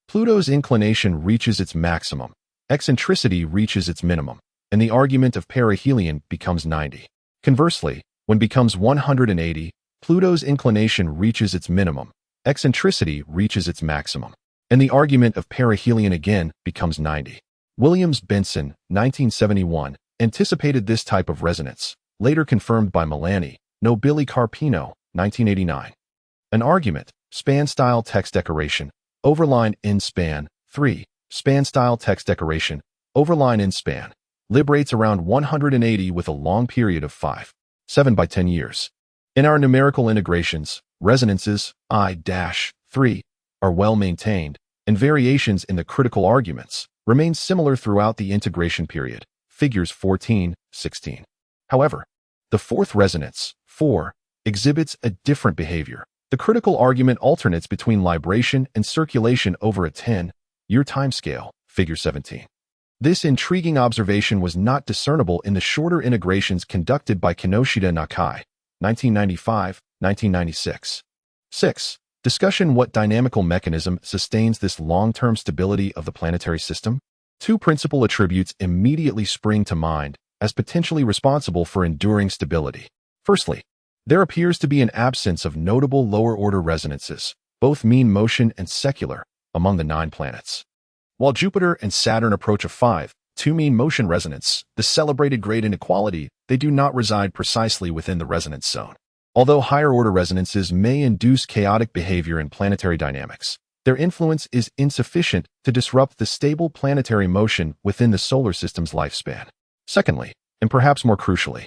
Pluto's inclination reaches its maximum, eccentricity reaches its minimum, and the argument of perihelion becomes 90. Conversely, when becomes 180, Pluto's inclination reaches its minimum, eccentricity reaches its maximum, and the argument of perihelion again becomes 90. Williams-Benson, 1971, anticipated this type of resonance, later confirmed by Milani, Nobili Carpino, 1989. An argument, span-style text decoration, overline in span. 3. Span-style text decoration, overline in span. liberates around 180 with a long period of 7 by 10 years. In our numerical integrations, resonances I-3 are well maintained, and variations in the critical arguments remain similar throughout the integration period, figures 14, 16. However, the fourth resonance, 4, exhibits a different behavior. The critical argument alternates between libration and circulation over a 10-year timescale, figure 17. This intriguing observation was not discernible in the shorter integrations conducted by Kinoshita Nakai, 1995-1996. 6. Discussion: what dynamical mechanism sustains this long-term stability of the planetary system? Two principal attributes immediately spring to mind as potentially responsible for enduring stability. Firstly, there appears to be an absence of notable lower-order resonances, both mean motion and secular, among the 9 planets. While Jupiter and Saturn approach a 5-2 mean motion resonance, the celebrated great inequality, they do not reside precisely within the resonance zone. Although higher-order resonances may induce chaotic behavior in planetary dynamics, their influence is insufficient to disrupt the stable planetary motion within the solar system's lifespan. Secondly, and perhaps more crucially,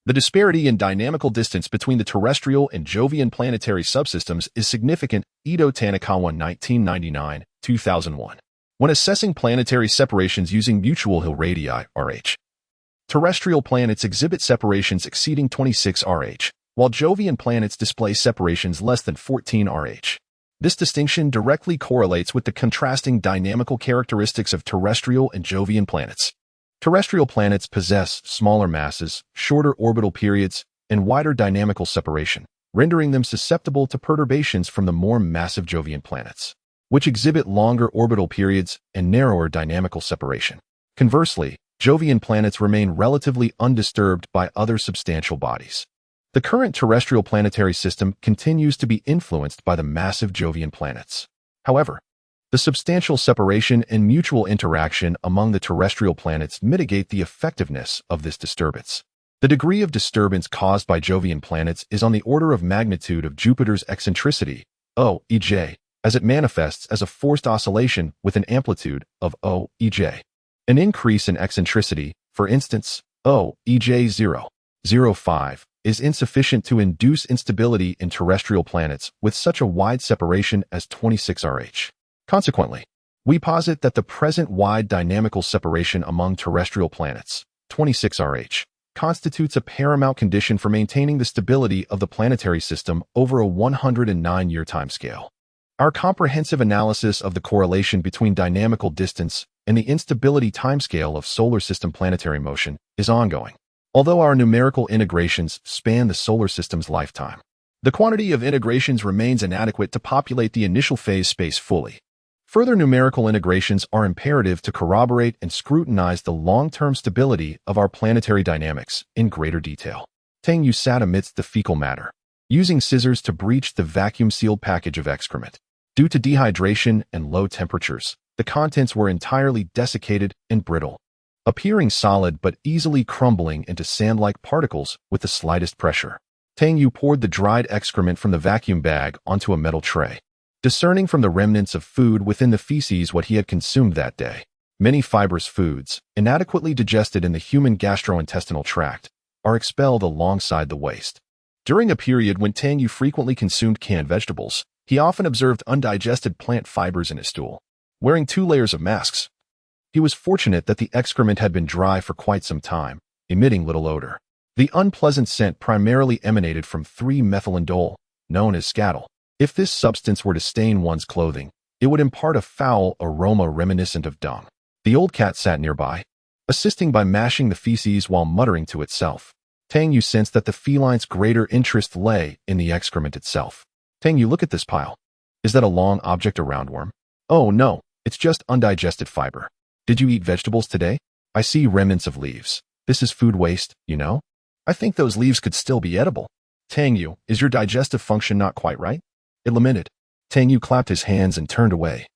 the disparity in dynamical distance between the terrestrial and Jovian planetary subsystems is significant. Ito Tanikawa, 1999-2001. When assessing planetary separations using mutual Hill radii, RH, terrestrial planets exhibit separations exceeding 26 RH, while Jovian planets display separations less than 14 RH. This distinction directly correlates with the contrasting dynamical characteristics of terrestrial and Jovian planets. Terrestrial planets possess smaller masses, shorter orbital periods, and wider dynamical separation, rendering them susceptible to perturbations from the more massive Jovian planets, which exhibit longer orbital periods and narrower dynamical separation. Conversely, Jovian planets remain relatively undisturbed by other substantial bodies. The current terrestrial planetary system continues to be influenced by the massive Jovian planets. However, the substantial separation and mutual interaction among the terrestrial planets mitigate the effectiveness of this disturbance. The degree of disturbance caused by Jovian planets is on the order of magnitude of Jupiter's eccentricity, OEJ, as it manifests as a forced oscillation with an amplitude of OEJ. An increase in eccentricity, for instance, OEJ 0.05, is insufficient to induce instability in terrestrial planets with such a wide separation as 26 RH. Consequently, we posit that the present wide dynamical separation among terrestrial planets, 26 RH, constitutes a paramount condition for maintaining the stability of the planetary system over a 109-year timescale. Our comprehensive analysis of the correlation between dynamical distance and the instability timescale of solar system planetary motion is ongoing. Although our numerical integrations span the solar system's lifetime, the quantity of integrations remains inadequate to populate the initial phase space fully. Further numerical integrations are imperative to corroborate and scrutinize the long-term stability of our planetary dynamics in greater detail. Tang Yue sat amidst the fecal matter, using scissors to breach the vacuum-sealed package of excrement. Due to dehydration and low temperatures, the contents were entirely desiccated and brittle, appearing solid but easily crumbling into sand-like particles with the slightest pressure. Tang Yue poured the dried excrement from the vacuum bag onto a metal tray, discerning from the remnants of food within the feces what he had consumed that day. Many fibrous foods, inadequately digested in the human gastrointestinal tract, are expelled alongside the waste. During a period when Tang Yue frequently consumed canned vegetables, he often observed undigested plant fibers in his stool. Wearing 2 layers of masks, he was fortunate that the excrement had been dry for quite some time, emitting little odor. The unpleasant scent primarily emanated from 3-methylindole, known as scatol. If this substance were to stain one's clothing, it would impart a foul aroma reminiscent of dung. The old cat sat nearby, assisting by mashing the feces while muttering to itself. Tang Yue sensed that the feline's greater interest lay in the excrement itself. Tang Yue, look at this pile. Is that a long object, a roundworm? Oh no, it's just undigested fiber. Did you eat vegetables today? I see remnants of leaves. This is food waste, you know? I think those leaves could still be edible. Tang Yue, is your digestive function not quite right? It lamented. Tang Yue clapped his hands and turned away,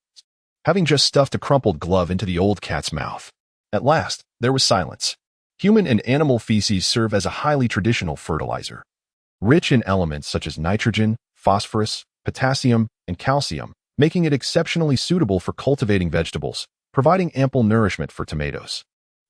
having just stuffed a crumpled glove into the old cat's mouth. At last, there was silence. Human and animal feces serve as a highly traditional fertilizer, rich in elements such as nitrogen, phosphorus, potassium, and calcium, making it exceptionally suitable for cultivating vegetables, providing ample nourishment for tomatoes.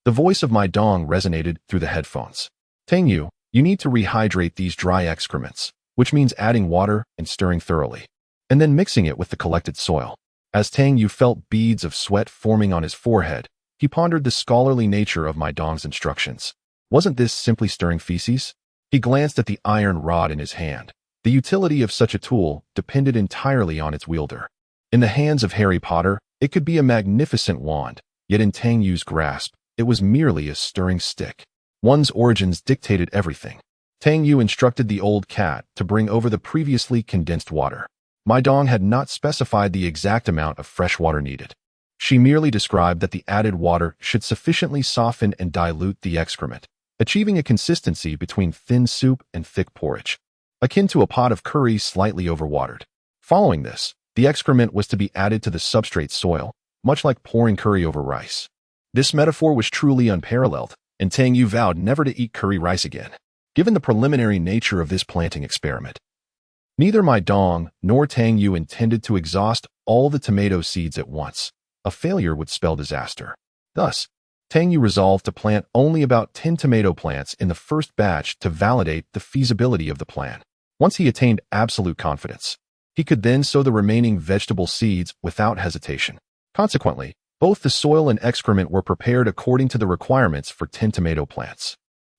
The voice of Mai Dong resonated through the headphones. Tang Yue, you need to rehydrate these dry excrements, which means adding water and stirring thoroughly, and then mixing it with the collected soil. As Tang Yue felt beads of sweat forming on his forehead, he pondered the scholarly nature of Mai Dong's instructions. Wasn't this simply stirring feces? He glanced at the iron rod in his hand. The utility of such a tool depended entirely on its wielder. In the hands of Harry Potter, it could be a magnificent wand, yet in Tang Yue's grasp, it was merely a stirring stick. One's origins dictated everything. Tang Yue instructed the old cat to bring over the previously condensed water. Mai Dong had not specified the exact amount of fresh water needed. She merely described that the added water should sufficiently soften and dilute the excrement, achieving a consistency between thin soup and thick porridge, akin to a pot of curry slightly overwatered. Following this, the excrement was to be added to the substrate soil, much like pouring curry over rice. This metaphor was truly unparalleled, and Tang Yue vowed never to eat curry rice again. Given the preliminary nature of this planting experiment, neither Mai Dong nor Tang Yue intended to exhaust all the tomato seeds at once. A failure would spell disaster. Thus, Tang Yue resolved to plant only about 10 tomato plants in the first batch to validate the feasibility of the plan. Once he attained absolute confidence, he could then sow the remaining vegetable seeds without hesitation. Consequently, both the soil and excrement were prepared according to the requirements for 10 tomato plants.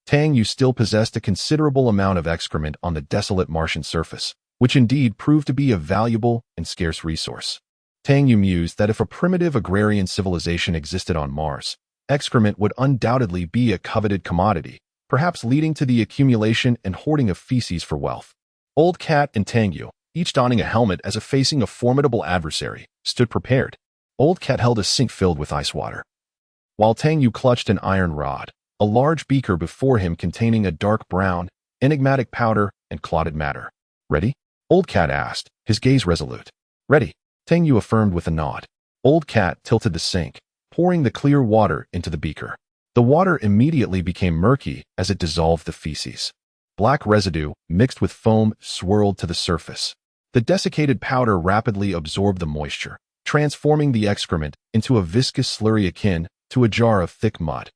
Tang Yue still possessed a considerable amount of excrement on the desolate Martian surface, which indeed proved to be a valuable and scarce resource. Tang Yue mused that if a primitive agrarian civilization existed on Mars, excrement would undoubtedly be a coveted commodity, perhaps leading to the accumulation and hoarding of feces for wealth. Old Cat and Tang Yue, each donning a helmet as if facing a formidable adversary, stood prepared. Old Cat held a sink filled with ice water, while Tang Yue clutched an iron rod, a large beaker before him containing a dark brown, enigmatic powder and clotted matter. Ready? Old Cat asked, his gaze resolute. Ready, Tang Yue affirmed with a nod. Old Cat tilted the sink, pouring the clear water into the beaker. The water immediately became murky as it dissolved the feces. Black residue, mixed with foam, swirled to the surface. The desiccated powder rapidly absorbed the moisture, transforming the excrement into a viscous slurry akin to a jar of thick mud.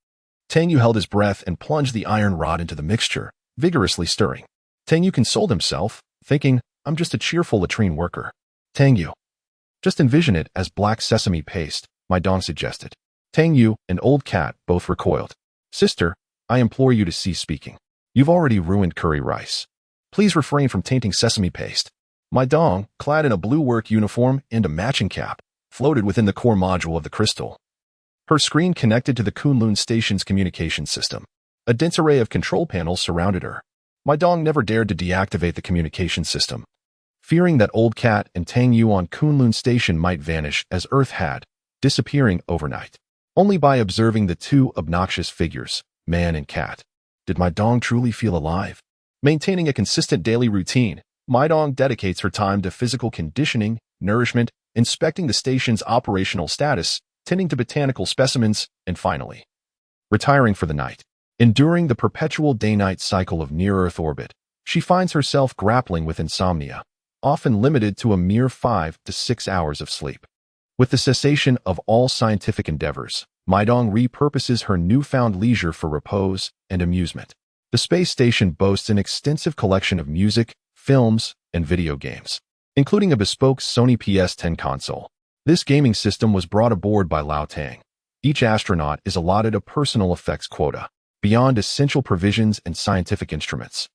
Tang Yue held his breath and plunged the iron rod into the mixture, vigorously stirring. Tang Yue consoled himself, thinking, I'm just a cheerful latrine worker. Tang Yue. Just envision it as black sesame paste, Mai Dong suggested. Tang Yue and Old Cat both recoiled. Sister, I implore you to cease speaking. You've already ruined curry rice. Please refrain from tainting sesame paste. Mai Dong, clad in a blue work uniform and a matching cap, floated within the core module of the crystal. Her screen connected to the Kunlun Station's communication system. A dense array of control panels surrounded her. Mai Dong never dared to deactivate the communication system, fearing that Old Cat and Tang Yue on Kunlun Station might vanish as Earth had, disappearing overnight. Only by observing the two obnoxious figures, man and cat, did Mai Dong truly feel alive. Maintaining a consistent daily routine, Mai Dong dedicates her time to physical conditioning, nourishment, inspecting the station's operational status, tending to botanical specimens, and finally, retiring for the night. Enduring the perpetual day-night cycle of near-Earth orbit, she finds herself grappling with insomnia, often limited to a mere 5 to 6 hours of sleep. With the cessation of all scientific endeavors, Mai Dong repurposes her newfound leisure for repose and amusement. The space station boasts an extensive collection of music, films, and video games, including a bespoke Sony PS10 console. This gaming system was brought aboard by Lao Tang. Each astronaut is allotted a personal effects quota, beyond essential provisions and scientific instruments.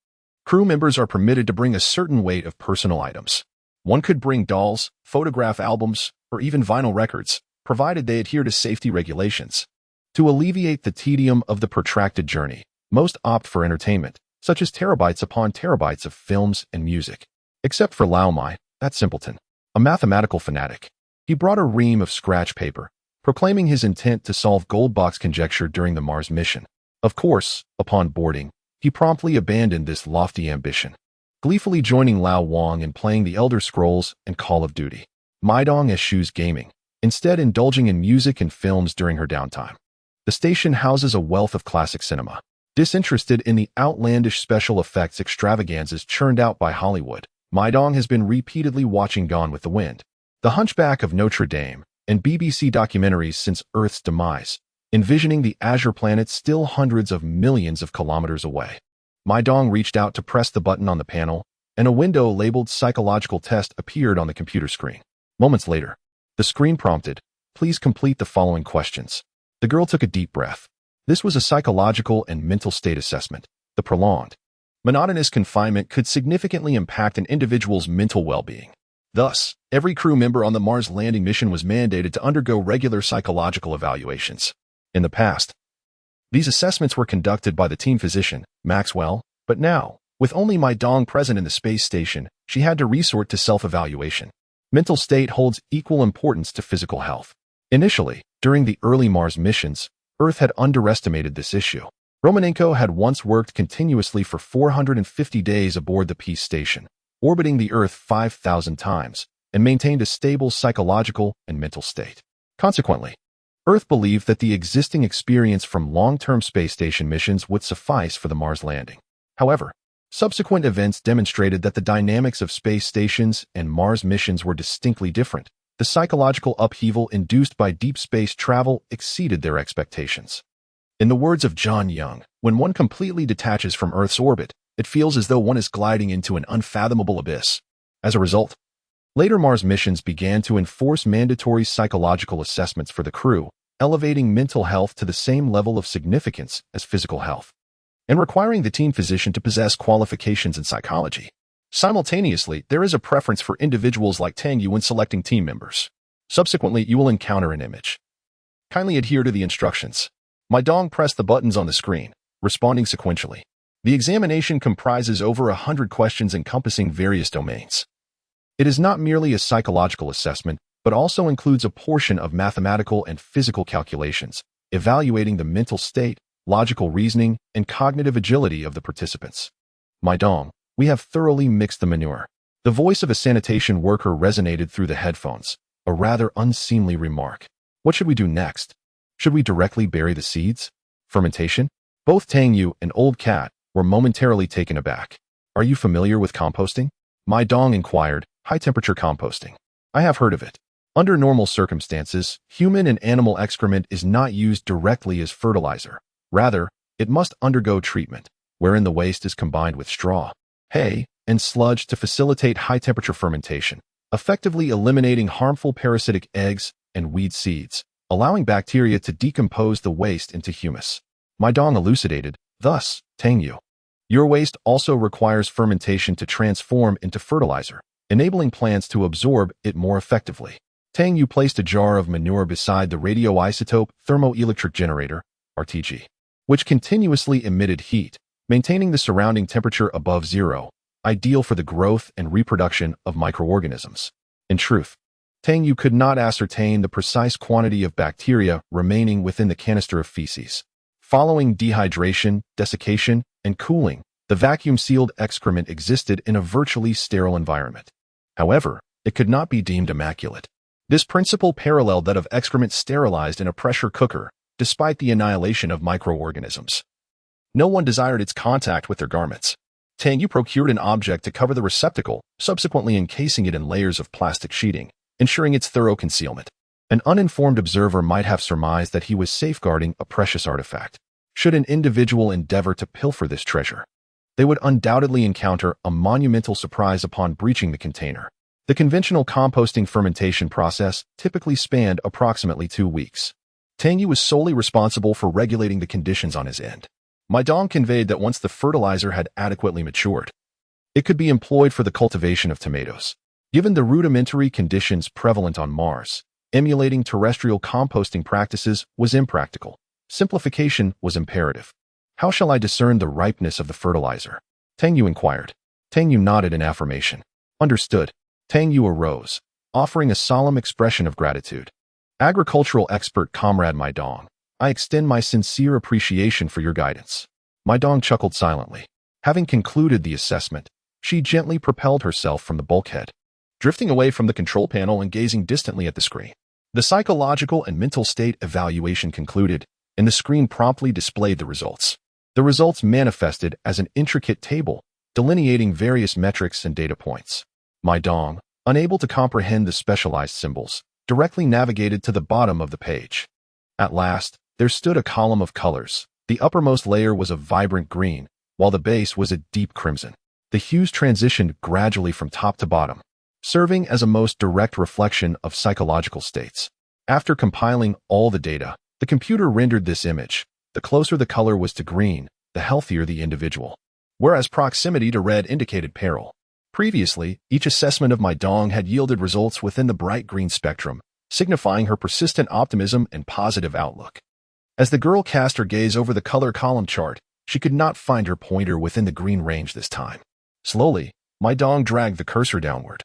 Crew members are permitted to bring a certain weight of personal items. One could bring dolls, photograph albums, or even vinyl records, provided they adhere to safety regulations. To alleviate the tedium of the protracted journey, most opt for entertainment, such as terabytes upon terabytes of films and music. Except for Lao Mao, that simpleton, a mathematical fanatic. He brought a ream of scratch paper, proclaiming his intent to solve gold box conjecture during the Mars mission. Of course, upon boarding, he promptly abandoned this lofty ambition, gleefully joining Lao Wang in playing the Elder Scrolls and Call of Duty. Mai Dong eschews gaming, instead indulging in music and films during her downtime. The station houses a wealth of classic cinema. Disinterested in the outlandish special effects extravaganzas churned out by Hollywood, Mai Dong has been repeatedly watching Gone with the Wind, The Hunchback of Notre Dame, and BBC documentaries since Earth's demise, envisioning the azure planet still hundreds of millions of kilometers away. Mai Dong reached out to press the button on the panel, and a window labeled Psychological Test appeared on the computer screen. Moments later, the screen prompted, "Please complete the following questions." The girl took a deep breath. This was a psychological and mental state assessment. The prolonged, monotonous confinement could significantly impact an individual's mental well-being. Thus, every crew member on the Mars landing mission was mandated to undergo regular psychological evaluations. In the past, these assessments were conducted by the team physician, Maxwell, but now, with only Mai Dong present in the space station, she had to resort to self-evaluation. Mental state holds equal importance to physical health. Initially, during the early Mars missions, Earth had underestimated this issue. Romanenko had once worked continuously for 450 days aboard the Peace Station, orbiting the Earth 5,000 times, and maintained a stable psychological and mental state. Consequently, Earth believed that the existing experience from long-term space station missions would suffice for the Mars landing. However, subsequent events demonstrated that the dynamics of space stations and Mars missions were distinctly different. The psychological upheaval induced by deep space travel exceeded their expectations. In the words of John Young, when one completely detaches from Earth's orbit, it feels as though one is gliding into an unfathomable abyss. As a result, later Mars missions began to enforce mandatory psychological assessments for the crew, elevating mental health to the same level of significance as physical health, and requiring the team physician to possess qualifications in psychology. Simultaneously, there is a preference for individuals like Tang Yue when selecting team members. Subsequently, you will encounter an image. Kindly adhere to the instructions. Mai Dong pressed the buttons on the screen, responding sequentially. The examination comprises over 100 questions encompassing various domains. It is not merely a psychological assessment, but also includes a portion of mathematical and physical calculations, evaluating the mental state, logical reasoning, and cognitive agility of the participants. Mai Dong, we have thoroughly mixed the manure. The voice of a sanitation worker resonated through the headphones, a rather unseemly remark. What should we do next? Should we directly bury the seeds? Fermentation? Both Tang Yue and Old Cat were momentarily taken aback. Are you familiar with composting? Mai Dong inquired. High-temperature composting. I have heard of it. Under normal circumstances, human and animal excrement is not used directly as fertilizer. Rather, it must undergo treatment, wherein the waste is combined with straw, hay, and sludge to facilitate high-temperature fermentation, effectively eliminating harmful parasitic eggs and weed seeds, allowing bacteria to decompose the waste into humus. Mai Dong elucidated, thus, Tang Yue, your waste also requires fermentation to transform into fertilizer, enabling plants to absorb it more effectively. Tang Yue placed a jar of manure beside the radioisotope thermoelectric generator, RTG, which continuously emitted heat, maintaining the surrounding temperature above zero, ideal for the growth and reproduction of microorganisms. In truth, Tang Yue could not ascertain the precise quantity of bacteria remaining within the canister of feces. Following dehydration, desiccation, and cooling, the vacuum-sealed excrement existed in a virtually sterile environment. However, it could not be deemed immaculate. This principle paralleled that of excrement sterilized in a pressure cooker, despite the annihilation of microorganisms. No one desired its contact with their garments. Tang Yue procured an object to cover the receptacle, subsequently encasing it in layers of plastic sheeting, ensuring its thorough concealment. An uninformed observer might have surmised that he was safeguarding a precious artifact. Should an individual endeavor to pilfer this treasure, they would undoubtedly encounter a monumental surprise upon breaching the container. The conventional composting fermentation process typically spanned approximately 2 weeks. Tang Yue was solely responsible for regulating the conditions on his end. Mai Dong conveyed that once the fertilizer had adequately matured, it could be employed for the cultivation of tomatoes. Given the rudimentary conditions prevalent on Mars, emulating terrestrial composting practices was impractical. Simplification was imperative. How shall I discern the ripeness of the fertilizer? Tang Yue inquired. Tang Yue nodded in affirmation. Understood. Tang Yue arose, offering a solemn expression of gratitude. Agricultural expert Comrade Mai Dong, I extend my sincere appreciation for your guidance. Mai Dong chuckled silently. Having concluded the assessment, she gently propelled herself from the bulkhead, drifting away from the control panel and gazing distantly at the screen. The psychological and mental state evaluation concluded, and the screen promptly displayed the results. The results manifested as an intricate table, delineating various metrics and data points. Mai Dong, unable to comprehend the specialized symbols, directly navigated to the bottom of the page. At last, there stood a column of colors. The uppermost layer was a vibrant green, while the base was a deep crimson. The hues transitioned gradually from top to bottom, serving as a most direct reflection of psychological states. After compiling all the data, the computer rendered this image. The closer the color was to green, the healthier the individual, whereas proximity to red indicated peril. Previously, each assessment of Mai Dong had yielded results within the bright green spectrum, signifying her persistent optimism and positive outlook. As the girl cast her gaze over the color column chart, she could not find her pointer within the green range this time. Slowly, Mai Dong dragged the cursor downward,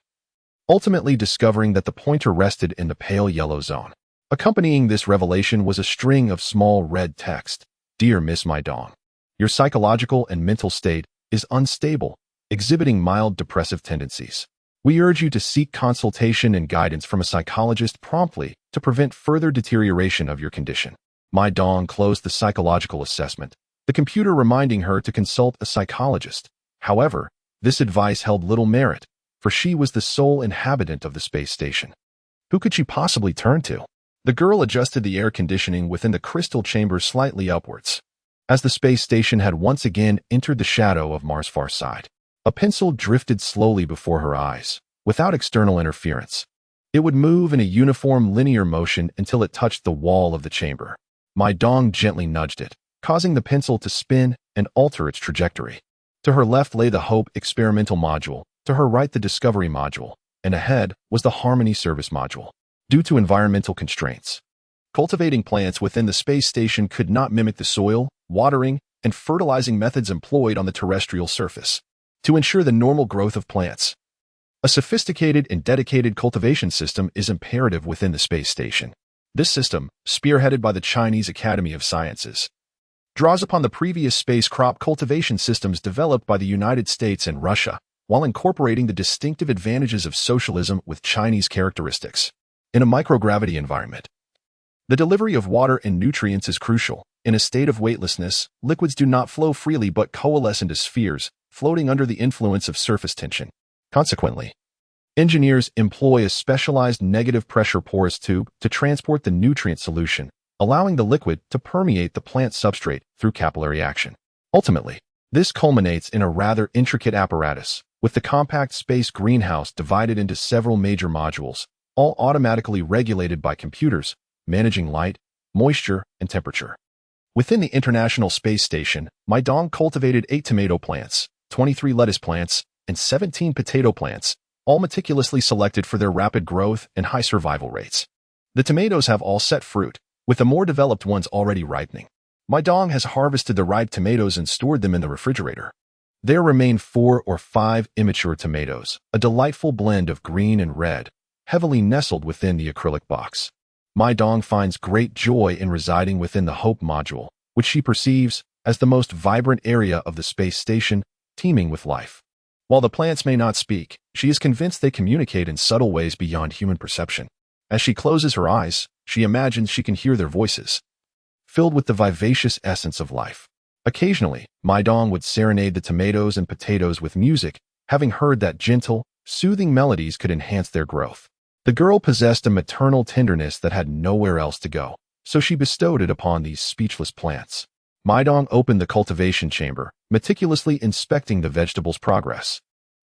ultimately discovering that the pointer rested in the pale yellow zone. Accompanying this revelation was a string of small red text. Dear Miss Mai Dong, your psychological and mental state is unstable, exhibiting mild depressive tendencies. We urge you to seek consultation and guidance from a psychologist promptly to prevent further deterioration of your condition. Mai Dong closed the psychological assessment, the computer reminding her to consult a psychologist. However, this advice held little merit, for she was the sole inhabitant of the space station. Who could she possibly turn to? The girl adjusted the air conditioning within the crystal chamber slightly upwards, as the space station had once again entered the shadow of Mars' far side. A pencil drifted slowly before her eyes, without external interference. It would move in a uniform linear motion until it touched the wall of the chamber. Mai Dong gently nudged it, causing the pencil to spin and alter its trajectory. To her left lay the Hope experimental module, to her right the Discovery module, and ahead was the Harmony service module. Due to environmental constraints, cultivating plants within the space station could not mimic the soil, watering, and fertilizing methods employed on the terrestrial surface. To ensure the normal growth of plants, a sophisticated and dedicated cultivation system is imperative within the space station. This system, spearheaded by the Chinese Academy of Sciences, draws upon the previous space crop cultivation systems developed by the United States and Russia, while incorporating the distinctive advantages of socialism with Chinese characteristics. In a microgravity environment, the delivery of water and nutrients is crucial. In a state of weightlessness, liquids do not flow freely but coalesce into spheres, floating under the influence of surface tension. Consequently, engineers employ a specialized negative pressure porous tube to transport the nutrient solution, allowing the liquid to permeate the plant substrate through capillary action. Ultimately, this culminates in a rather intricate apparatus, with the compact space greenhouse divided into several major modules, all automatically regulated by computers, managing light, moisture, and temperature. Within the International Space Station, Mai Dong cultivated 8 tomato plants, 23 lettuce plants, and 17 potato plants, all meticulously selected for their rapid growth and high survival rates. The tomatoes have all set fruit, with the more developed ones already ripening. Mai Dong has harvested the ripe tomatoes and stored them in the refrigerator. There remain 4 or 5 immature tomatoes, a delightful blend of green and red, heavily nestled within the acrylic box. Mai Dong finds great joy in residing within the Hope module, which she perceives as the most vibrant area of the space station, teeming with life. While the plants may not speak, she is convinced they communicate in subtle ways beyond human perception. As she closes her eyes, she imagines she can hear their voices, filled with the vivacious essence of life. Occasionally, Mai Dong would serenade the tomatoes and potatoes with music, having heard that gentle, soothing melodies could enhance their growth. The girl possessed a maternal tenderness that had nowhere else to go, so she bestowed it upon these speechless plants. Mai Dong opened the cultivation chamber, meticulously inspecting the vegetable's progress.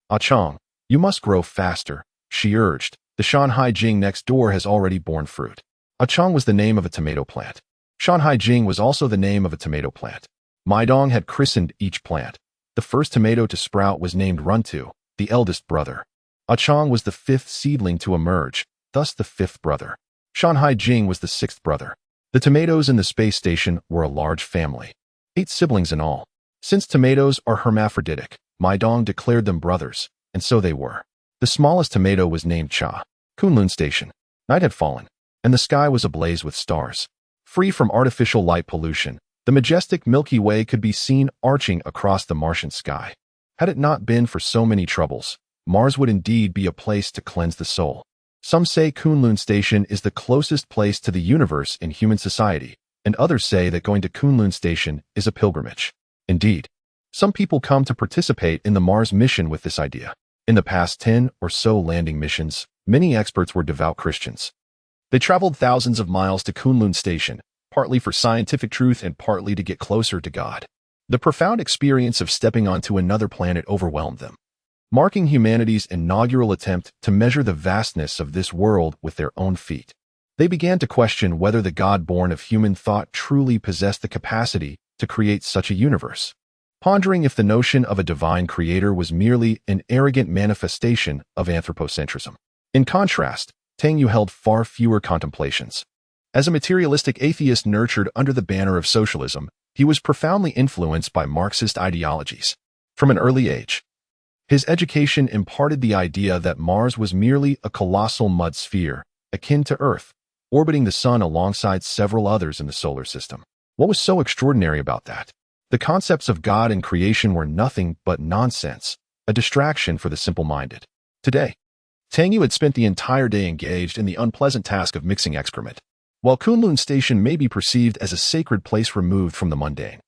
"Ah Chong, you must grow faster," she urged. "The Shanghai Jing next door has already borne fruit." Ah Chong was the name of a tomato plant. Shanghai Jing was also the name of a tomato plant. Mai Dong had christened each plant. The first tomato to sprout was named Runtu, the eldest brother. Ah Chong was the 5th seedling to emerge, thus the 5th brother. Shanghai Jing was the 6th brother. The tomatoes in the space station were a large family, 8 siblings in all. Since tomatoes are hermaphroditic, Mai Dong declared them brothers, and so they were. The smallest tomato was named Cha. Kunlun Station. Night had fallen, and the sky was ablaze with stars. Free from artificial light pollution, the majestic Milky Way could be seen arching across the Martian sky. Had it not been for so many troubles, Mars would indeed be a place to cleanse the soul. Some say Kunlun Station is the closest place to the universe in human society, and others say that going to Kunlun Station is a pilgrimage. Indeed, some people come to participate in the Mars mission with this idea. In the past 10 or so landing missions, many experts were devout Christians. They traveled thousands of miles to Kunlun Station, partly for scientific truth and partly to get closer to God. The profound experience of stepping onto another planet overwhelmed them, marking humanity's inaugural attempt to measure the vastness of this world with their own feet. They began to question whether the God born of human thought truly possessed the capacity to create such a universe, pondering if the notion of a divine creator was merely an arrogant manifestation of anthropocentrism. In contrast, Tang Yue held far fewer contemplations. As a materialistic atheist nurtured under the banner of socialism, he was profoundly influenced by Marxist ideologies. From an early age, his education imparted the idea that Mars was merely a colossal mud sphere, akin to Earth, orbiting the Sun alongside several others in the solar system. What was so extraordinary about that? The concepts of God and creation were nothing but nonsense, a distraction for the simple-minded. Today, Tang Yue had spent the entire day engaged in the unpleasant task of mixing excrement. While Kunlun Station may be perceived as a sacred place removed from the mundane,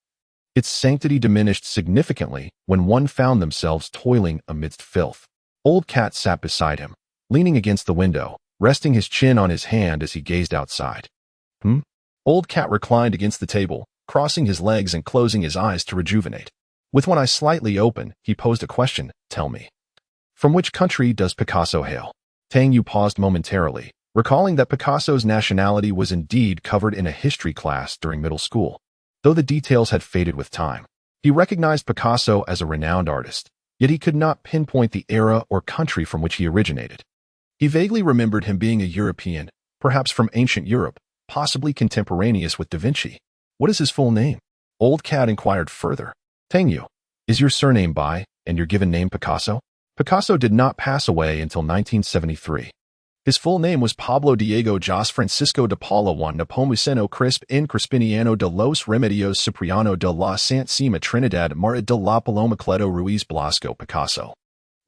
its sanctity diminished significantly when one found themselves toiling amidst filth. Old Cat sat beside him, leaning against the window, resting his chin on his hand as he gazed outside. Old Cat reclined against the table, crossing his legs and closing his eyes to rejuvenate. With one eye slightly open, he posed a question. Tell me, from which country does Picasso hail? Tang Yue paused momentarily, recalling that Picasso's nationality was indeed covered in a history class during middle school. Though the details had faded with time, he recognized Picasso as a renowned artist, yet he could not pinpoint the era or country from which he originated. He vaguely remembered him being a European, perhaps from ancient Europe, possibly contemporaneous with Da Vinci. What is his full name? Old Cat inquired further. Tang Yue, is your surname Bai and your given name Picasso? Picasso did not pass away until 1973. His full name was Pablo Diego Jos Francisco de Paula Juan Nepomuceno Crisp en Crispiniano de los Remedios Cipriano de la Santísima Trinidad María de la Paloma Cleto Ruiz Blasco Picasso.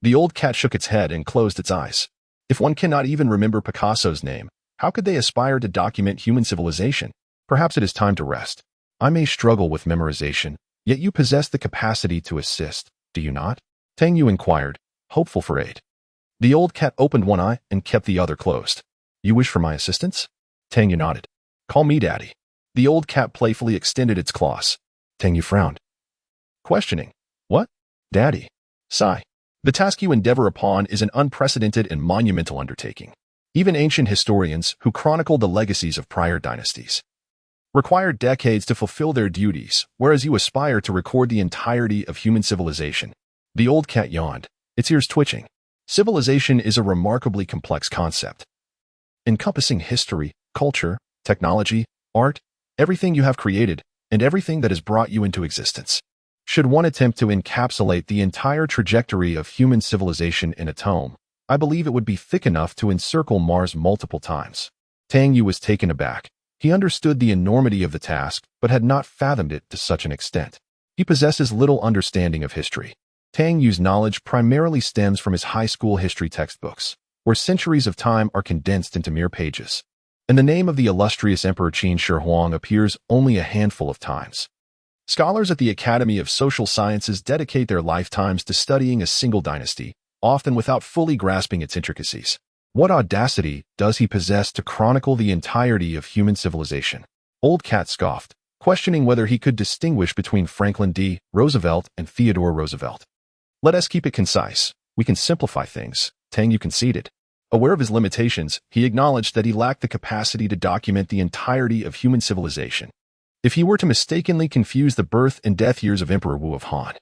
The old cat shook its head and closed its eyes. If one cannot even remember Picasso's name, how could they aspire to document human civilization? Perhaps it is time to rest. I may struggle with memorization, yet you possess the capacity to assist, do you not? Tang Yue inquired, hopeful for aid. The old cat opened one eye and kept the other closed. You wish for my assistance? Tang Yue nodded. Call me Daddy. The old cat playfully extended its claws. Tang Yue frowned, questioning. What? Daddy? Sigh. The task you endeavor upon is an unprecedented and monumental undertaking. Even ancient historians, who chronicle the legacies of prior dynasties, require decades to fulfill their duties, whereas you aspire to record the entirety of human civilization. The old cat yawned, its ears twitching. Civilization is a remarkably complex concept, encompassing history, culture, technology, art, everything you have created, and everything that has brought you into existence. Should one attempt to encapsulate the entire trajectory of human civilization in a tome, I believe it would be thick enough to encircle Mars multiple times. Tang Yue was taken aback. He understood the enormity of the task, but had not fathomed it to such an extent. He possesses little understanding of history. Tang Yue's knowledge primarily stems from his high school history textbooks, where centuries of time are condensed into mere pages, and the name of the illustrious Emperor Qin Shi Huang appears only a handful of times. Scholars at the Academy of Social Sciences dedicate their lifetimes to studying a single dynasty, often without fully grasping its intricacies. What audacity does he possess to chronicle the entirety of human civilization? Old Cat scoffed, questioning whether he could distinguish between Franklin D. Roosevelt and Theodore Roosevelt. Let us keep it concise. We can simplify things, Tang Yue conceded. Aware of his limitations, he acknowledged that he lacked the capacity to document the entirety of human civilization. If he were to mistakenly confuse the birth and death years of Emperor Wu of Han,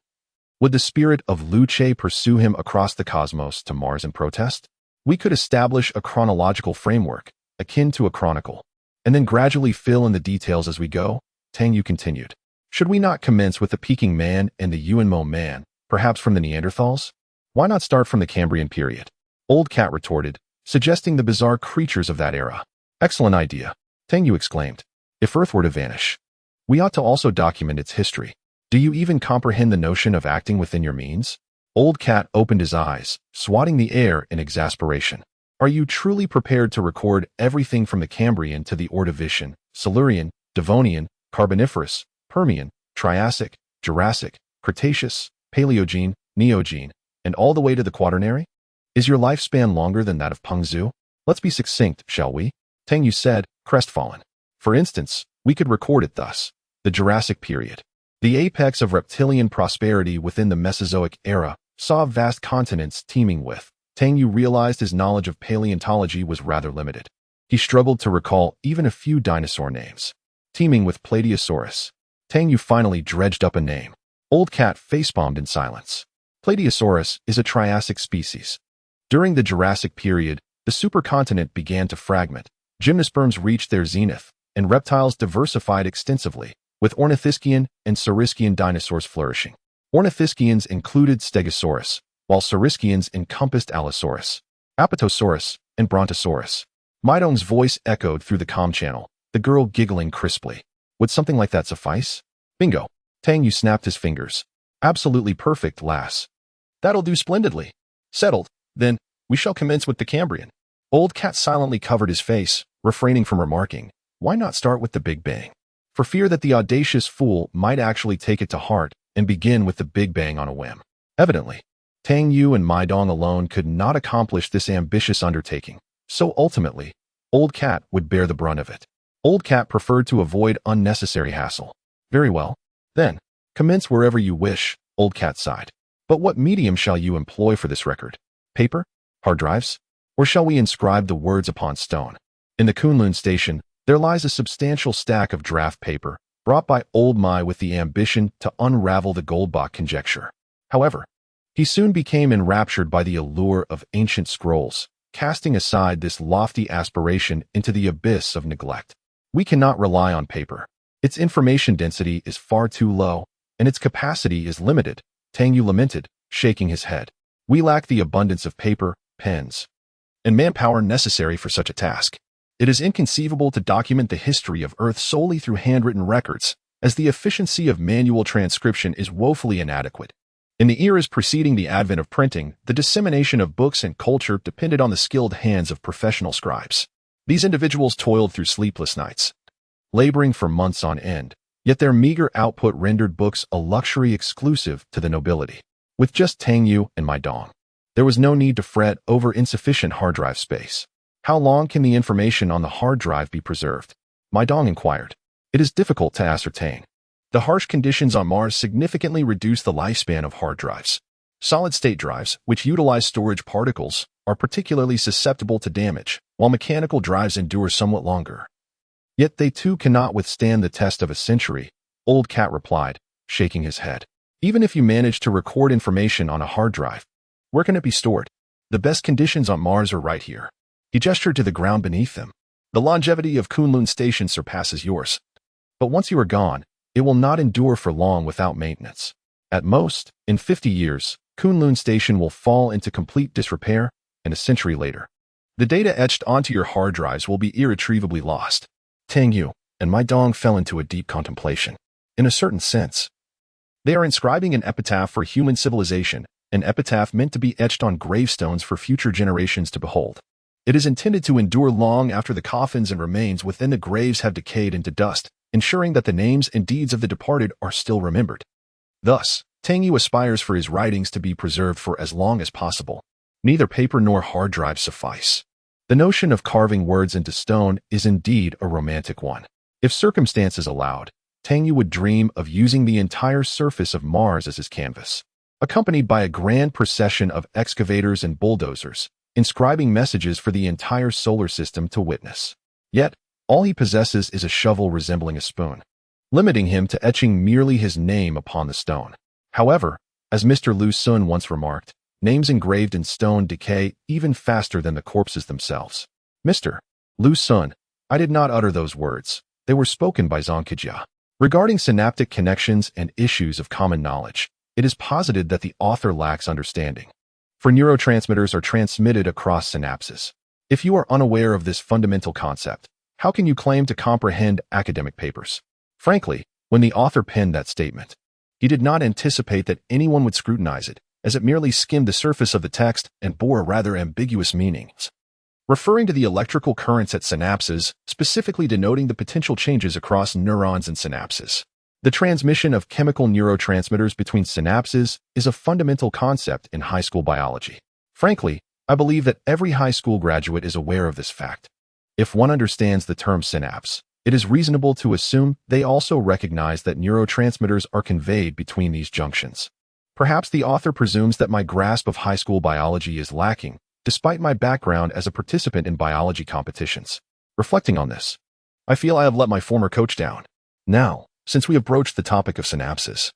would the spirit of Lu Che pursue him across the cosmos to Mars in protest? We could establish a chronological framework, akin to a chronicle, and then gradually fill in the details as we go, Tang Yue continued. Should we not commence with the Peking man and the Yuanmo man, perhaps from the Neanderthals? Why not start from the Cambrian period? Old Cat retorted, suggesting the bizarre creatures of that era. Excellent idea, Tang Yue exclaimed. If Earth were to vanish, we ought to also document its history. Do you even comprehend the notion of acting within your means? Old Cat opened his eyes, swatting the air in exasperation. Are you truly prepared to record everything from the Cambrian to the Ordovician, Silurian, Devonian, Carboniferous, Permian, Triassic, Jurassic, Cretaceous, Paleogene, Neogene, and all the way to the Quaternary? Is your lifespan longer than that of Peng Zhu? Let's be succinct, shall we? Tang Yue said, crestfallen. For instance, We could record it thus. The Jurassic period, the apex of reptilian prosperity within the Mesozoic era, saw vast continents teeming with. Tang Yue realized his knowledge of paleontology was rather limited. He struggled to recall even a few dinosaur names. Teeming with Plateosaurus. Tang Yue finally dredged up a name. Old Cat facepalmed in silence. Plateosaurus is a Triassic species. During the Jurassic period, the supercontinent began to fragment. Gymnosperms reached their zenith, and reptiles diversified extensively, with Ornithischian and Saurischian dinosaurs flourishing. Ornithischians included Stegosaurus, while Saurischians encompassed Allosaurus, Apatosaurus, and Brontosaurus. Mai Dong's voice echoed through the comm channel, the girl giggling crisply. Would something like that suffice? Bingo. Tang Yue snapped his fingers. Absolutely perfect, lass. That'll do splendidly. Settled. Then, we shall commence with the Cambrian. Old Cat silently covered his face, refraining from remarking, why not start with the Big Bang? For fear that the audacious fool might actually take it to heart and begin with the Big Bang on a whim. Evidently, Tang Yue and Mai Dong alone could not accomplish this ambitious undertaking, so ultimately, Old Cat would bear the brunt of it. Old Cat preferred to avoid unnecessary hassle. Very well. Then, commence wherever you wish, Old Cat sighed. But what medium shall you employ for this record? Paper? Hard drives? Or shall we inscribe the words upon stone? In the Kunlun Station, there lies a substantial stack of draft paper, brought by old Mai with the ambition to unravel the Goldbach conjecture. However, he soon became enraptured by the allure of ancient scrolls, casting aside this lofty aspiration into the abyss of neglect. We cannot rely on paper. Its information density is far too low, and its capacity is limited, Tang Yue lamented, shaking his head. We lack the abundance of paper, pens, and manpower necessary for such a task. It is inconceivable to document the history of Earth solely through handwritten records, as the efficiency of manual transcription is woefully inadequate. In the eras preceding the advent of printing, the dissemination of books and culture depended on the skilled hands of professional scribes. These individuals toiled through sleepless nights, laboring for months on end, yet their meager output rendered books a luxury exclusive to the nobility. With just Tang Yue and Mai Dong, there was no need to fret over insufficient hard drive space. How long can the information on the hard drive be preserved? Mai Dong inquired. It is difficult to ascertain. The harsh conditions on Mars significantly reduce the lifespan of hard drives. Solid-state drives, which utilize storage particles, are particularly susceptible to damage, while mechanical drives endure somewhat longer. Yet they too cannot withstand the test of a century, Old Cat replied, shaking his head. Even if you manage to record information on a hard drive, where can it be stored? The best conditions on Mars are right here. He gestured to the ground beneath them. The longevity of Kunlun Station surpasses yours. But once you are gone, it will not endure for long without maintenance. At most, in 50 years, Kunlun Station will fall into complete disrepair, and a century later, the data etched onto your hard drives will be irretrievably lost. Tang Yue and Mai Dong fell into a deep contemplation. In a certain sense, they are inscribing an epitaph for human civilization, an epitaph meant to be etched on gravestones for future generations to behold. It is intended to endure long after the coffins and remains within the graves have decayed into dust, ensuring that the names and deeds of the departed are still remembered. Thus, Tang Yue aspires for his writings to be preserved for as long as possible. Neither paper nor hard drive suffice. The notion of carving words into stone is indeed a romantic one. If circumstances allowed, Tang Yue would dream of using the entire surface of Mars as his canvas, accompanied by a grand procession of excavators and bulldozers, inscribing messages for the entire solar system to witness. Yet, all he possesses is a shovel resembling a spoon, limiting him to etching merely his name upon the stone. However, as Mr. Lu Sun once remarked, names engraved in stone decay even faster than the corpses themselves. Mr. Lu Sun, I did not utter those words. They were spoken by Zhang Kejia. Regarding synaptic connections and issues of common knowledge, it is posited that the author lacks understanding. For neurotransmitters are transmitted across synapses. If you are unaware of this fundamental concept, how can you claim to comprehend academic papers? Frankly, when the author penned that statement, he did not anticipate that anyone would scrutinize it, as it merely skimmed the surface of the text and bore rather ambiguous meanings. Referring to the electrical currents at synapses, specifically denoting the potential changes across neurons and synapses. The transmission of chemical neurotransmitters between synapses is a fundamental concept in high school biology. Frankly, I believe that every high school graduate is aware of this fact. If one understands the term synapse, It is reasonable to assume they also recognize that neurotransmitters are conveyed between these junctions. Perhaps the author presumes that my grasp of high school biology is lacking, despite my background as a participant in biology competitions. Reflecting on this, I feel I have let my former coach down. Now, since we have broached the topic of synapses,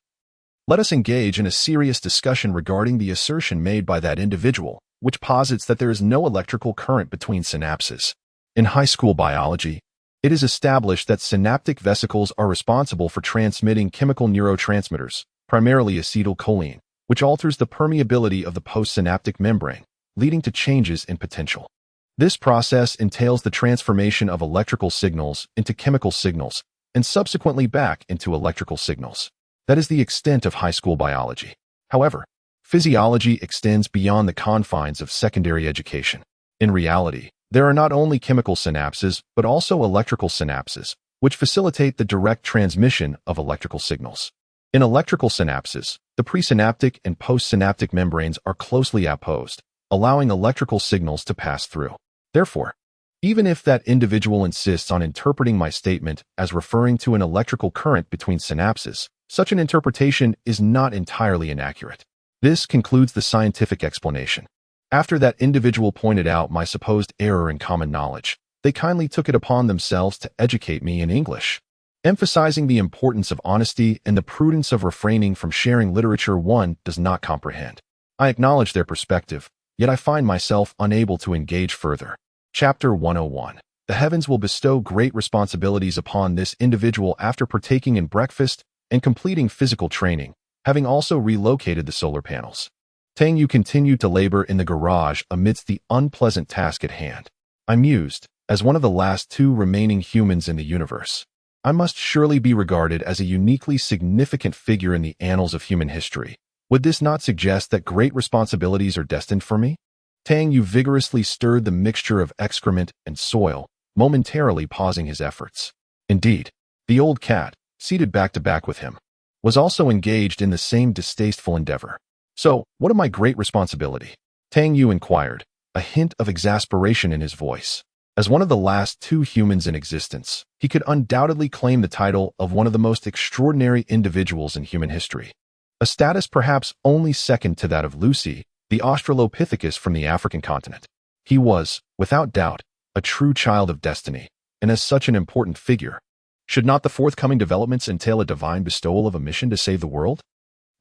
let us engage in a serious discussion regarding the assertion made by that individual, which posits that there is no electrical current between synapses. In high school biology, it is established that synaptic vesicles are responsible for transmitting chemical neurotransmitters, primarily acetylcholine, which alters the permeability of the postsynaptic membrane, leading to changes in potential. This process entails the transformation of electrical signals into chemical signals, and subsequently back into electrical signals. That is the extent of high school biology. However, physiology extends beyond the confines of secondary education. In reality, there are not only chemical synapses, but also electrical synapses, which facilitate the direct transmission of electrical signals. In electrical synapses, the presynaptic and postsynaptic membranes are closely apposed, allowing electrical signals to pass through. Therefore, even if that individual insists on interpreting my statement as referring to an electrical current between synapses, such an interpretation is not entirely inaccurate. This concludes the scientific explanation. After that individual pointed out my supposed error in common knowledge, they kindly took it upon themselves to educate me in English, emphasizing the importance of honesty and the prudence of refraining from sharing literature one does not comprehend. I acknowledge their perspective, yet I find myself unable to engage further. Chapter 101. The heavens will bestow great responsibilities upon this individual after partaking in breakfast and completing physical training, having also relocated the solar panels. Tang Yue continued to labor in the garage amidst the unpleasant task at hand. I mused, as one of the last two remaining humans in the universe, I must surely be regarded as a uniquely significant figure in the annals of human history. Would this not suggest that great responsibilities are destined for me? Tang Yue vigorously stirred the mixture of excrement and soil, momentarily pausing his efforts. Indeed, the old cat, seated back to back with him, was also engaged in the same distasteful endeavor. So, what am I great responsibility? Tang Yue inquired, a hint of exasperation in his voice. As one of the last two humans in existence, he could undoubtedly claim the title of one of the most extraordinary individuals in human history. A status perhaps only second to that of Lucy, the Australopithecus from the African continent. He was, without doubt, a true child of destiny, and as such an important figure. Should not the forthcoming developments entail a divine bestowal of a mission to save the world?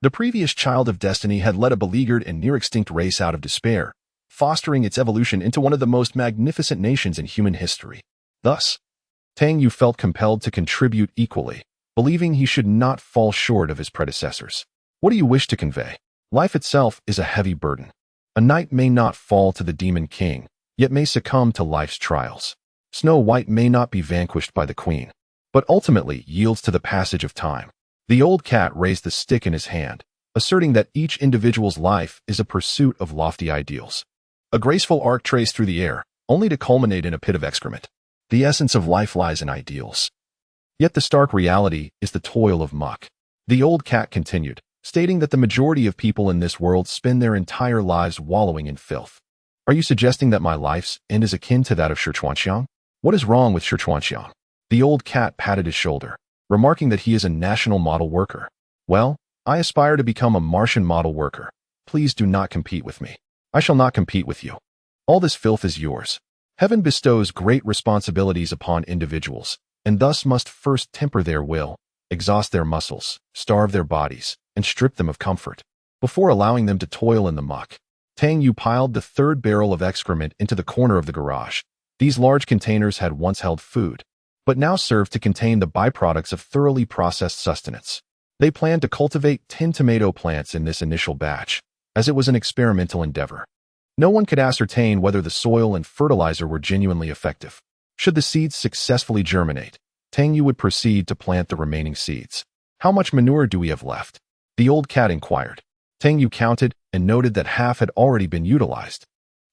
The previous child of destiny had led a beleaguered and near-extinct race out of despair, fostering its evolution into one of the most magnificent nations in human history. Thus, Tang Yue felt compelled to contribute equally, believing he should not fall short of his predecessors. What do you wish to convey? Life itself is a heavy burden. A knight may not fall to the demon king, yet may succumb to life's trials. Snow White may not be vanquished by the queen, but ultimately yields to the passage of time. The old cat raised the stick in his hand, asserting that each individual's life is a pursuit of lofty ideals. A graceful arc traced through the air, only to culminate in a pit of excrement. The essence of life lies in ideals. Yet the stark reality is the toil of muck. The old cat continued, stating that the majority of people in this world spend their entire lives wallowing in filth. Are you suggesting that my life's end is akin to that of Shirchuanxiang? What is wrong with Shirchuanxiang? The old cat patted his shoulder, remarking that he is a national model worker. Well, I aspire to become a Martian model worker. Please do not compete with me. I shall not compete with you. All this filth is yours. Heaven bestows great responsibilities upon individuals, and thus must first temper their will, exhaust their muscles, starve their bodies, and strip them of comfort, before allowing them to toil in the muck. Tang Yue piled the third barrel of excrement into the corner of the garage. These large containers had once held food, but now served to contain the byproducts of thoroughly processed sustenance. They planned to cultivate 10 tomato plants in this initial batch, as it was an experimental endeavor. No one could ascertain whether the soil and fertilizer were genuinely effective. Should the seeds successfully germinate, Tang Yue would proceed to plant the remaining seeds. How much manure do we have left? The old cat inquired. Tang Yue counted and noted that half had already been utilized.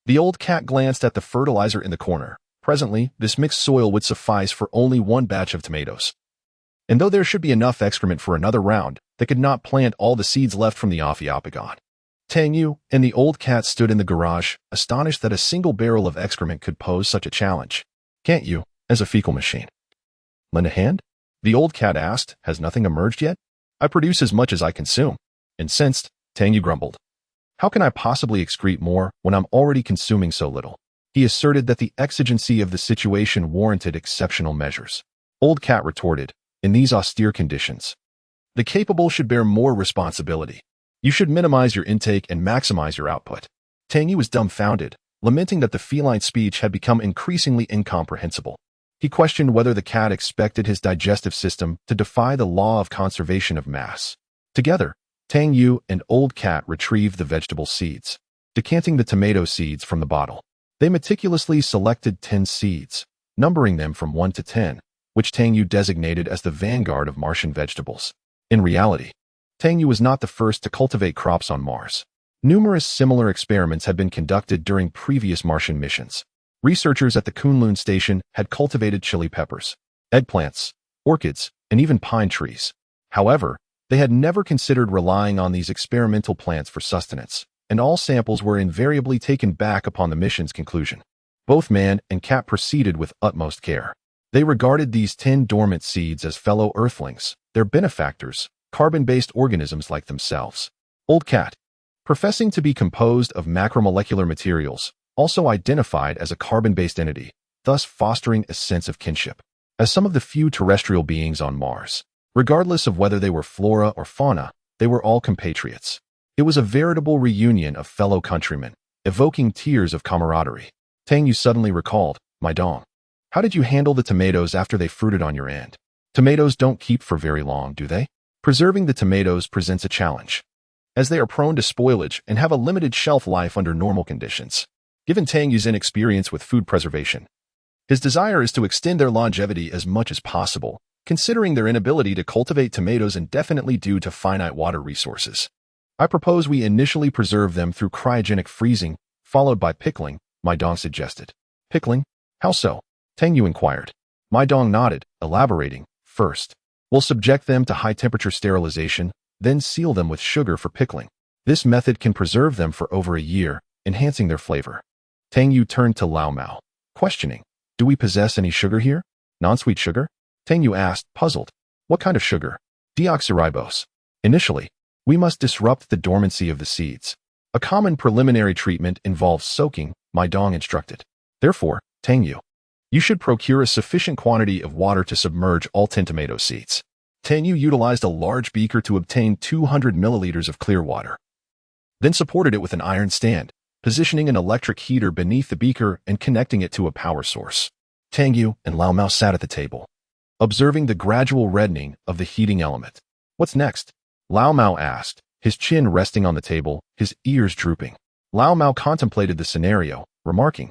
The old cat glanced at the fertilizer in the corner. Presently, this mixed soil would suffice for only one batch of tomatoes. And though there should be enough excrement for another round, they could not plant all the seeds left from the Ophiophagon. Tang Yue and the old cat stood in the garage, astonished that a single barrel of excrement could pose such a challenge. Can't you, as a fecal machine? Lend a hand? The old cat asked. Has nothing emerged yet? I produce as much as I consume. Incensed, Tang Yue grumbled. How can I possibly excrete more when I'm already consuming so little? He asserted that the exigency of the situation warranted exceptional measures. Old cat retorted, in these austere conditions, the capable should bear more responsibility. You should minimize your intake and maximize your output. Tang Yue was dumbfounded, lamenting that the feline speech had become increasingly incomprehensible. He questioned whether the cat expected his digestive system to defy the law of conservation of mass. Together, Tang Yue and old cat retrieved the vegetable seeds, decanting the tomato seeds from the bottle. They meticulously selected 10 seeds, numbering them from 1 to 10, which Tang Yue designated as the vanguard of Martian vegetables. In reality, Tang Yue was not the first to cultivate crops on Mars. Numerous similar experiments had been conducted during previous Martian missions. Researchers at the Kunlun Station had cultivated chili peppers, eggplants, orchids, and even pine trees. However, they had never considered relying on these experimental plants for sustenance, and all samples were invariably taken back upon the mission's conclusion. Both man and cat proceeded with utmost care. They regarded these 10 dormant seeds as fellow earthlings, their benefactors, carbon-based organisms like themselves. Old cat, professing to be composed of macromolecular materials, also identified as a carbon-based entity, thus fostering a sense of kinship. As some of the few terrestrial beings on Mars, regardless of whether they were flora or fauna, they were all compatriots. It was a veritable reunion of fellow countrymen, evoking tears of camaraderie. Tang Yue suddenly recalled, Mai Dong, how did you handle the tomatoes after they fruited on your end? Tomatoes don't keep for very long, do they? Preserving the tomatoes presents a challenge, as they are prone to spoilage and have a limited shelf life under normal conditions. Given Tang Yue's inexperience with food preservation, his desire is to extend their longevity as much as possible, considering their inability to cultivate tomatoes indefinitely due to finite water resources. I propose we initially preserve them through cryogenic freezing, followed by pickling, Mai Dong suggested. Pickling? How so? Tang Yue inquired. Mai Dong nodded, elaborating. First, we'll subject them to high-temperature sterilization, then seal them with sugar for pickling. This method can preserve them for over a year, enhancing their flavor. Tang Yue turned to Lao Mao, questioning, do we possess any sugar here? Non-sweet sugar? Tang Yue asked, puzzled. What kind of sugar? Deoxyribose. Initially, we must disrupt the dormancy of the seeds. A common preliminary treatment involves soaking, Mai Dong instructed. Therefore, Tang Yue, you should procure a sufficient quantity of water to submerge all 10 tomato seeds. Tang Yue utilized a large beaker to obtain 200 milliliters of clear water, then supported it with an iron stand, positioning an electric heater beneath the beaker and connecting it to a power source. Tang Yue and Lao Mao sat at the table, observing the gradual reddening of the heating element. What's next? Lao Mao asked, his chin resting on the table, his ears drooping. Lao Mao contemplated the scenario, remarking,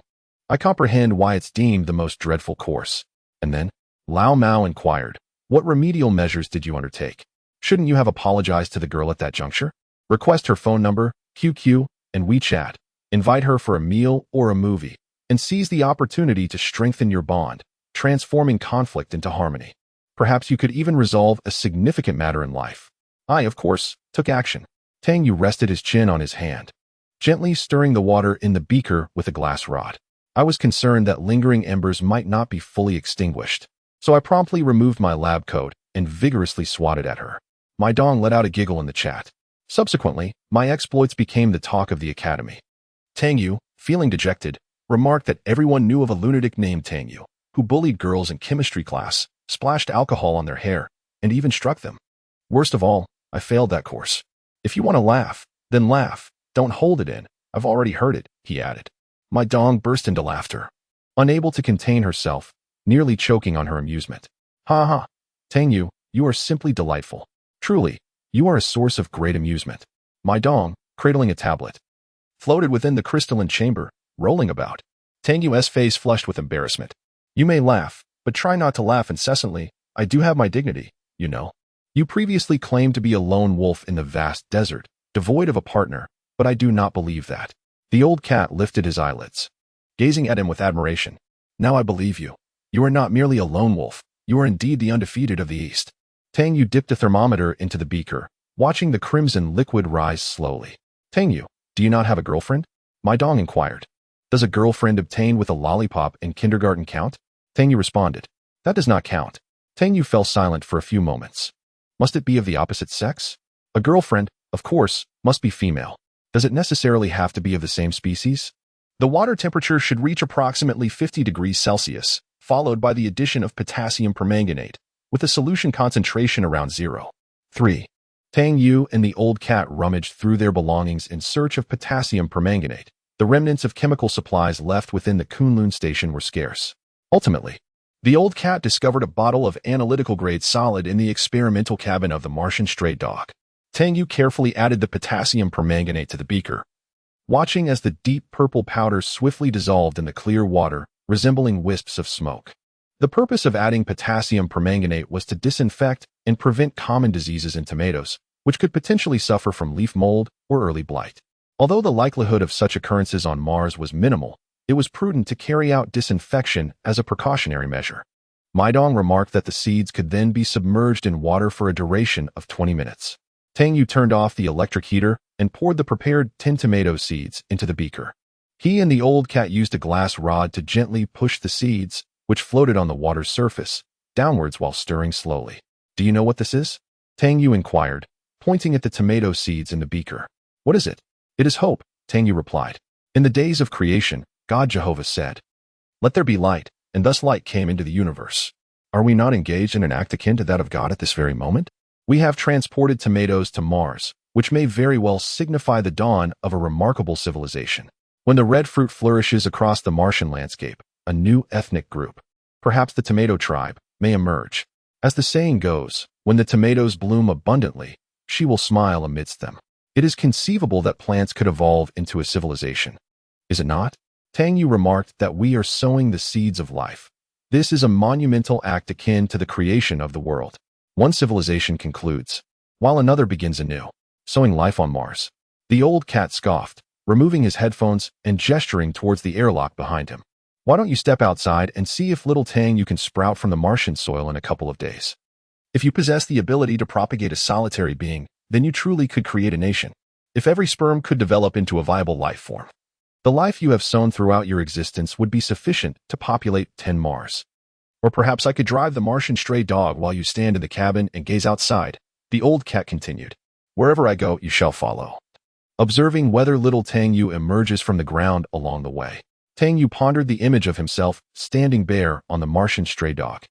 I comprehend why it's deemed the most dreadful course. And then, Lao Mao inquired, what remedial measures did you undertake? Shouldn't you have apologized to the girl at that juncture? Request her phone number, QQ, and WeChat. Invite her for a meal or a movie, and seize the opportunity to strengthen your bond, transforming conflict into harmony. Perhaps you could even resolve a significant matter in life. I, of course, took action. Tang Yue rested his chin on his hand, gently stirring the water in the beaker with a glass rod. I was concerned that lingering embers might not be fully extinguished, so I promptly removed my lab coat and vigorously swatted at her. Mai Dong let out a giggle in the chat. Subsequently, my exploits became the talk of the academy. Tang Yue, feeling dejected, remarked that everyone knew of a lunatic named Tang Yue, who bullied girls in chemistry class, splashed alcohol on their hair, and even struck them. Worst of all, I failed that course. If you want to laugh, then laugh. Don't hold it in. I've already heard it, he added. Mai Dong burst into laughter, unable to contain herself, nearly choking on her amusement. Ha ha. Tang Yue, you are simply delightful. Truly, you are a source of great amusement. Mai Dong, cradling a tablet, floated within the crystalline chamber, rolling about. Tang Yue's face flushed with embarrassment. You may laugh, but try not to laugh incessantly. I do have my dignity, you know. You previously claimed to be a lone wolf in the vast desert, devoid of a partner, but I do not believe that. The old cat lifted his eyelids, gazing at him with admiration. Now I believe you. You are not merely a lone wolf. You are indeed the undefeated of the East. Tang Yue dipped a thermometer into the beaker, watching the crimson liquid rise slowly. Tang Yue, do you not have a girlfriend? Mai Dong inquired. Does a girlfriend obtained with a lollipop in kindergarten count? Tang Yue responded. That does not count. Tang Yue fell silent for a few moments. Must it be of the opposite sex? A girlfriend, of course, must be female. Does it necessarily have to be of the same species? The water temperature should reach approximately 50 degrees Celsius, followed by the addition of potassium permanganate, with a solution concentration around 0. 3. Tang Yue and the old cat rummaged through their belongings in search of potassium permanganate. The remnants of chemical supplies left within the Kunlun Station were scarce. Ultimately, the old cat discovered a bottle of analytical-grade solid in the experimental cabin of the Martian stray dog. Tang Yue carefully added the potassium permanganate to the beaker, watching as the deep purple powder swiftly dissolved in the clear water, resembling wisps of smoke. The purpose of adding potassium permanganate was to disinfect and prevent common diseases in tomatoes, which could potentially suffer from leaf mold or early blight. Although the likelihood of such occurrences on Mars was minimal, it was prudent to carry out disinfection as a precautionary measure. Mai Dong remarked that the seeds could then be submerged in water for a duration of 20 minutes. Tang Yue turned off the electric heater and poured the prepared 10 tomato seeds into the beaker. He and the old cat used a glass rod to gently push the seeds, which floated on the water's surface, downwards while stirring slowly. "Do you know what this is?" Tang Yue inquired, pointing at the tomato seeds in the beaker. "What is it?" "It is hope," Tang Yue replied. "In the days of creation, God Jehovah said, 'Let there be light,' and thus light came into the universe. Are we not engaged in an act akin to that of God at this very moment? We have transported tomatoes to Mars, which may very well signify the dawn of a remarkable civilization. When the red fruit flourishes across the Martian landscape, a new ethnic group, perhaps the tomato tribe, may emerge. As the saying goes, when the tomatoes bloom abundantly, she will smile amidst them. It is conceivable that plants could evolve into a civilization. Is it not?" Tang Yue remarked that we are sowing the seeds of life. This is a monumental act akin to the creation of the world. One civilization concludes, while another begins anew, sowing life on Mars. The old cat scoffed, removing his headphones and gesturing towards the airlock behind him. "Why don't you step outside and see if little Tang Yue can sprout from the Martian soil in a couple of days? If you possess the ability to propagate a solitary being, then you truly could create a nation. If every sperm could develop into a viable life form, the life you have sown throughout your existence would be sufficient to populate 10 Mars. Or perhaps I could drive the Martian stray dog while you stand in the cabin and gaze outside," the old cat continued. "Wherever I go, you shall follow." Observing whether little Tang Yue emerges from the ground along the way, Tang Yue pondered the image of himself standing bare on the Martian stray dog.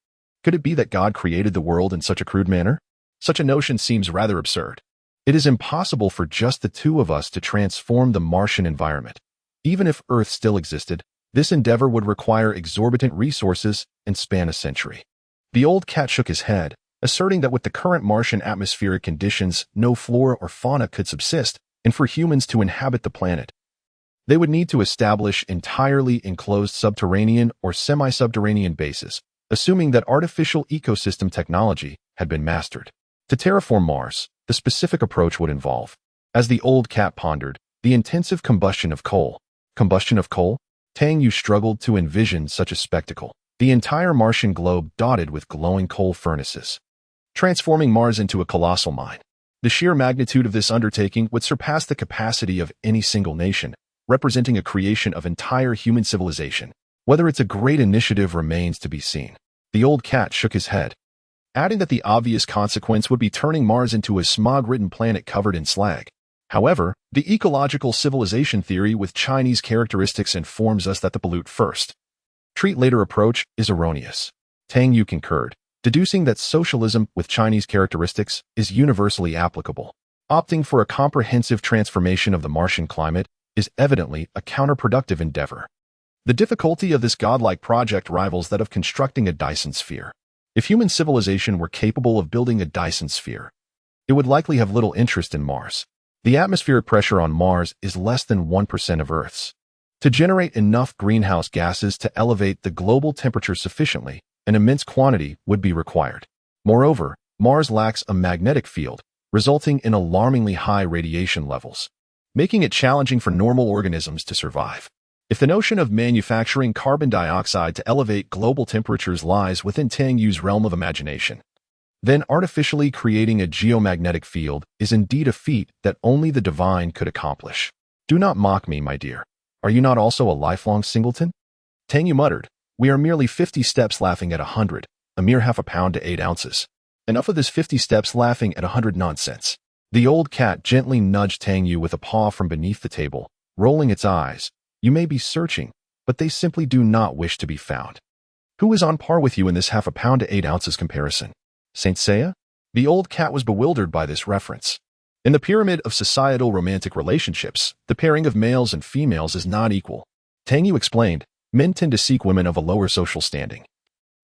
Could it be that God created the world in such a crude manner? Such a notion seems rather absurd. It is impossible for just the two of us to transform the Martian environment. Even if Earth still existed, this endeavor would require exorbitant resources and span a century. The old cat shook his head, asserting that with the current Martian atmospheric conditions, no flora or fauna could subsist, and for humans to inhabit the planet, they would need to establish entirely enclosed subterranean or semi-subterranean bases, assuming that artificial ecosystem technology had been mastered. To terraform Mars, the specific approach would involve, as the old cat pondered, the intensive combustion of coal. Combustion of coal? Tang Yue struggled to envision such a spectacle. The entire Martian globe dotted with glowing coal furnaces, transforming Mars into a colossal mine. The sheer magnitude of this undertaking would surpass the capacity of any single nation, representing a creation of entire human civilization. Whether it's a great initiative remains to be seen. The old cat shook his head, adding that the obvious consequence would be turning Mars into a smog-ridden planet covered in slag. However, the ecological civilization theory with Chinese characteristics informs us that the pollute first, treat later approach is erroneous. Tang Yue concurred, deducing that socialism with Chinese characteristics is universally applicable. Opting for a comprehensive transformation of the Martian climate is evidently a counterproductive endeavor. The difficulty of this godlike project rivals that of constructing a Dyson sphere. If human civilization were capable of building a Dyson sphere, it would likely have little interest in Mars. The atmospheric pressure on Mars is less than 1% of Earth's. To generate enough greenhouse gases to elevate the global temperature sufficiently, an immense quantity would be required. Moreover, Mars lacks a magnetic field, resulting in alarmingly high radiation levels, making it challenging for normal organisms to survive. If the notion of manufacturing carbon dioxide to elevate global temperatures lies within Tang Yue's realm of imagination, then artificially creating a geomagnetic field is indeed a feat that only the divine could accomplish. "Do not mock me, my dear. Are you not also a lifelong singleton?" Tang Yue muttered, "We are merely 50 steps laughing at 100. a mere half a pound to 8 ounces. Enough of this 50 steps laughing at 100 nonsense. The old cat gently nudged Tang Yue with a paw from beneath the table, rolling its eyes. You may be searching, but they simply do not wish to be found. Who is on par with you in this half a pound to 8 ounces comparison? Saint Seiya? The old cat was bewildered by this reference. In the pyramid of societal romantic relationships, the pairing of males and females is not equal. Tang Yue explained, men tend to seek women of a lower social standing,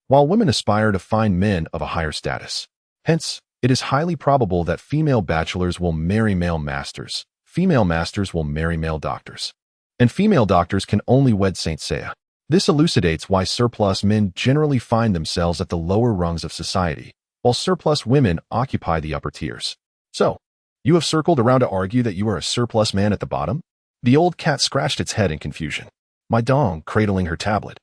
while women aspire to find men of a higher status. Hence, it is highly probable that female bachelors will marry male masters, female masters will marry male doctors, and female doctors can only wed Saint Seiya. This elucidates why surplus men generally find themselves at the lower rungs of society, while surplus women occupy the upper tiers. So, you have circled around to argue that you are a surplus man at the bottom? The old cat scratched its head in confusion. Mai Dong, cradling her tablet,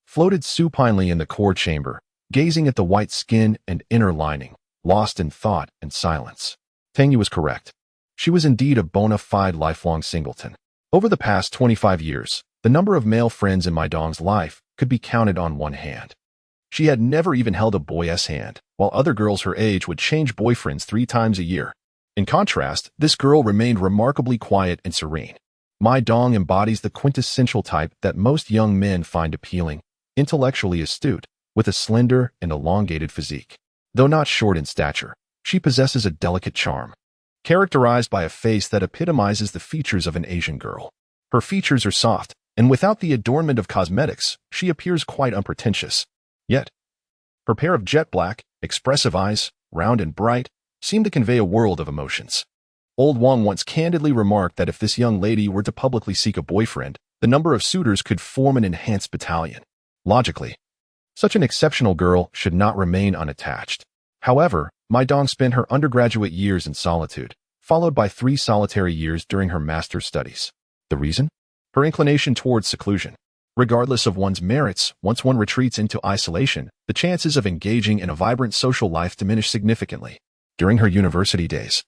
floated supinely in the core chamber, gazing at the white skin and inner lining, lost in thought and silence. Tang Yue was correct. She was indeed a bona fide lifelong singleton. Over the past 25 years, the number of male friends in Mai Dong's life could be counted on one hand. She had never even held a boy's hand, while other girls her age would change boyfriends 3 times a year. In contrast, this girl remained remarkably quiet and serene. Mai Dong embodies the quintessential type that most young men find appealing, intellectually astute, with a slender and elongated physique. Though not short in stature, she possesses a delicate charm, characterized by a face that epitomizes the features of an Asian girl. Her features are soft, and without the adornment of cosmetics, she appears quite unpretentious. Yet, her pair of jet black, expressive eyes, round and bright, seem to convey a world of emotions. Old Wang once candidly remarked that if this young lady were to publicly seek a boyfriend, the number of suitors could form an enhanced battalion. Logically, such an exceptional girl should not remain unattached. However, Mai Dong spent her undergraduate years in solitude, followed by 3 solitary years during her master's studies. The reason? Her inclination towards seclusion. Regardless of one's merits, once one retreats into isolation, the chances of engaging in a vibrant social life diminish significantly. During her university days,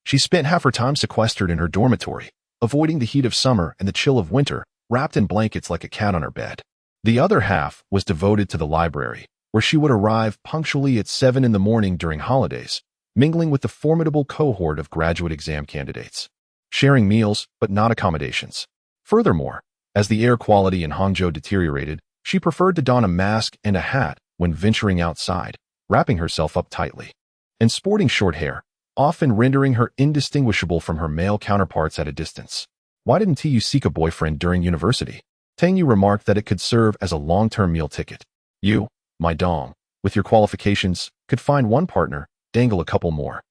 she spent half her time sequestered in her dormitory, avoiding the heat of summer and the chill of winter, wrapped in blankets like a cat on her bed. The other half was devoted to the library, where she would arrive punctually at 7 in the morning during holidays, mingling with the formidable cohort of graduate exam candidates, sharing meals but not accommodations. Furthermore, as the air quality in Hangzhou deteriorated, she preferred to don a mask and a hat when venturing outside, wrapping herself up tightly, and sporting short hair, often rendering her indistinguishable from her male counterparts at a distance. Why didn't you seek a boyfriend during university? Tang Yue remarked that it could serve as a long-term meal ticket. You, Mai Dong, with your qualifications, could find one partner, dangle a couple more,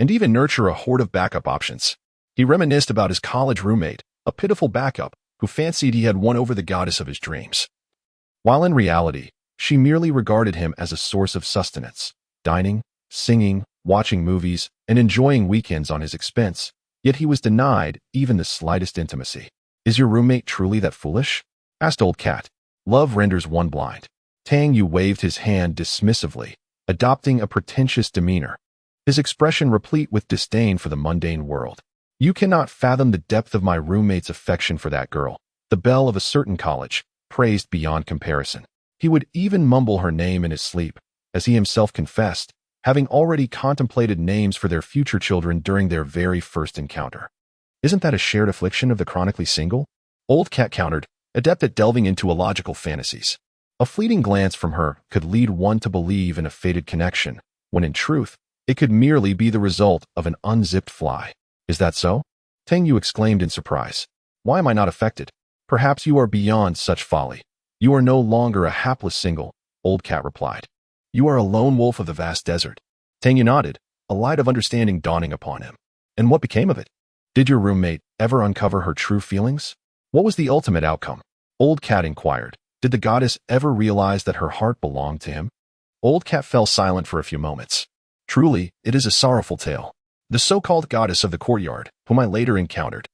and even nurture a horde of backup options. He reminisced about his college roommate, a pitiful backup, who fancied he had won over the goddess of his dreams, while in reality, she merely regarded him as a source of sustenance, dining, singing, watching movies, and enjoying weekends on his expense, yet he was denied even the slightest intimacy. Is your roommate truly that foolish? Asked Old Cat. Love renders one blind. Tang Yue waved his hand dismissively, adopting a pretentious demeanor, his expression replete with disdain for the mundane world. You cannot fathom the depth of my roommate's affection for that girl, the belle of a certain college, praised beyond comparison. He would even mumble her name in his sleep, as he himself confessed, having already contemplated names for their future children during their very first encounter. Isn't that a shared affliction of the chronically single? Old Cat countered, adept at delving into illogical fantasies. A fleeting glance from her could lead one to believe in a fated connection, when in truth, it could merely be the result of an unzipped fly. Is that so? Tang Yue exclaimed in surprise. Why am I not affected? Perhaps you are beyond such folly. You are no longer a hapless single, Old Cat replied. You are a lone wolf of the vast desert. Tang Yue nodded, a light of understanding dawning upon him. And what became of it? Did your roommate ever uncover her true feelings? What was the ultimate outcome? Old Cat inquired. Did the goddess ever realize that her heart belonged to him? Old Cat fell silent for a few moments. Truly, it is a sorrowful tale. The so-called goddess of the courtyard, whom I later encountered,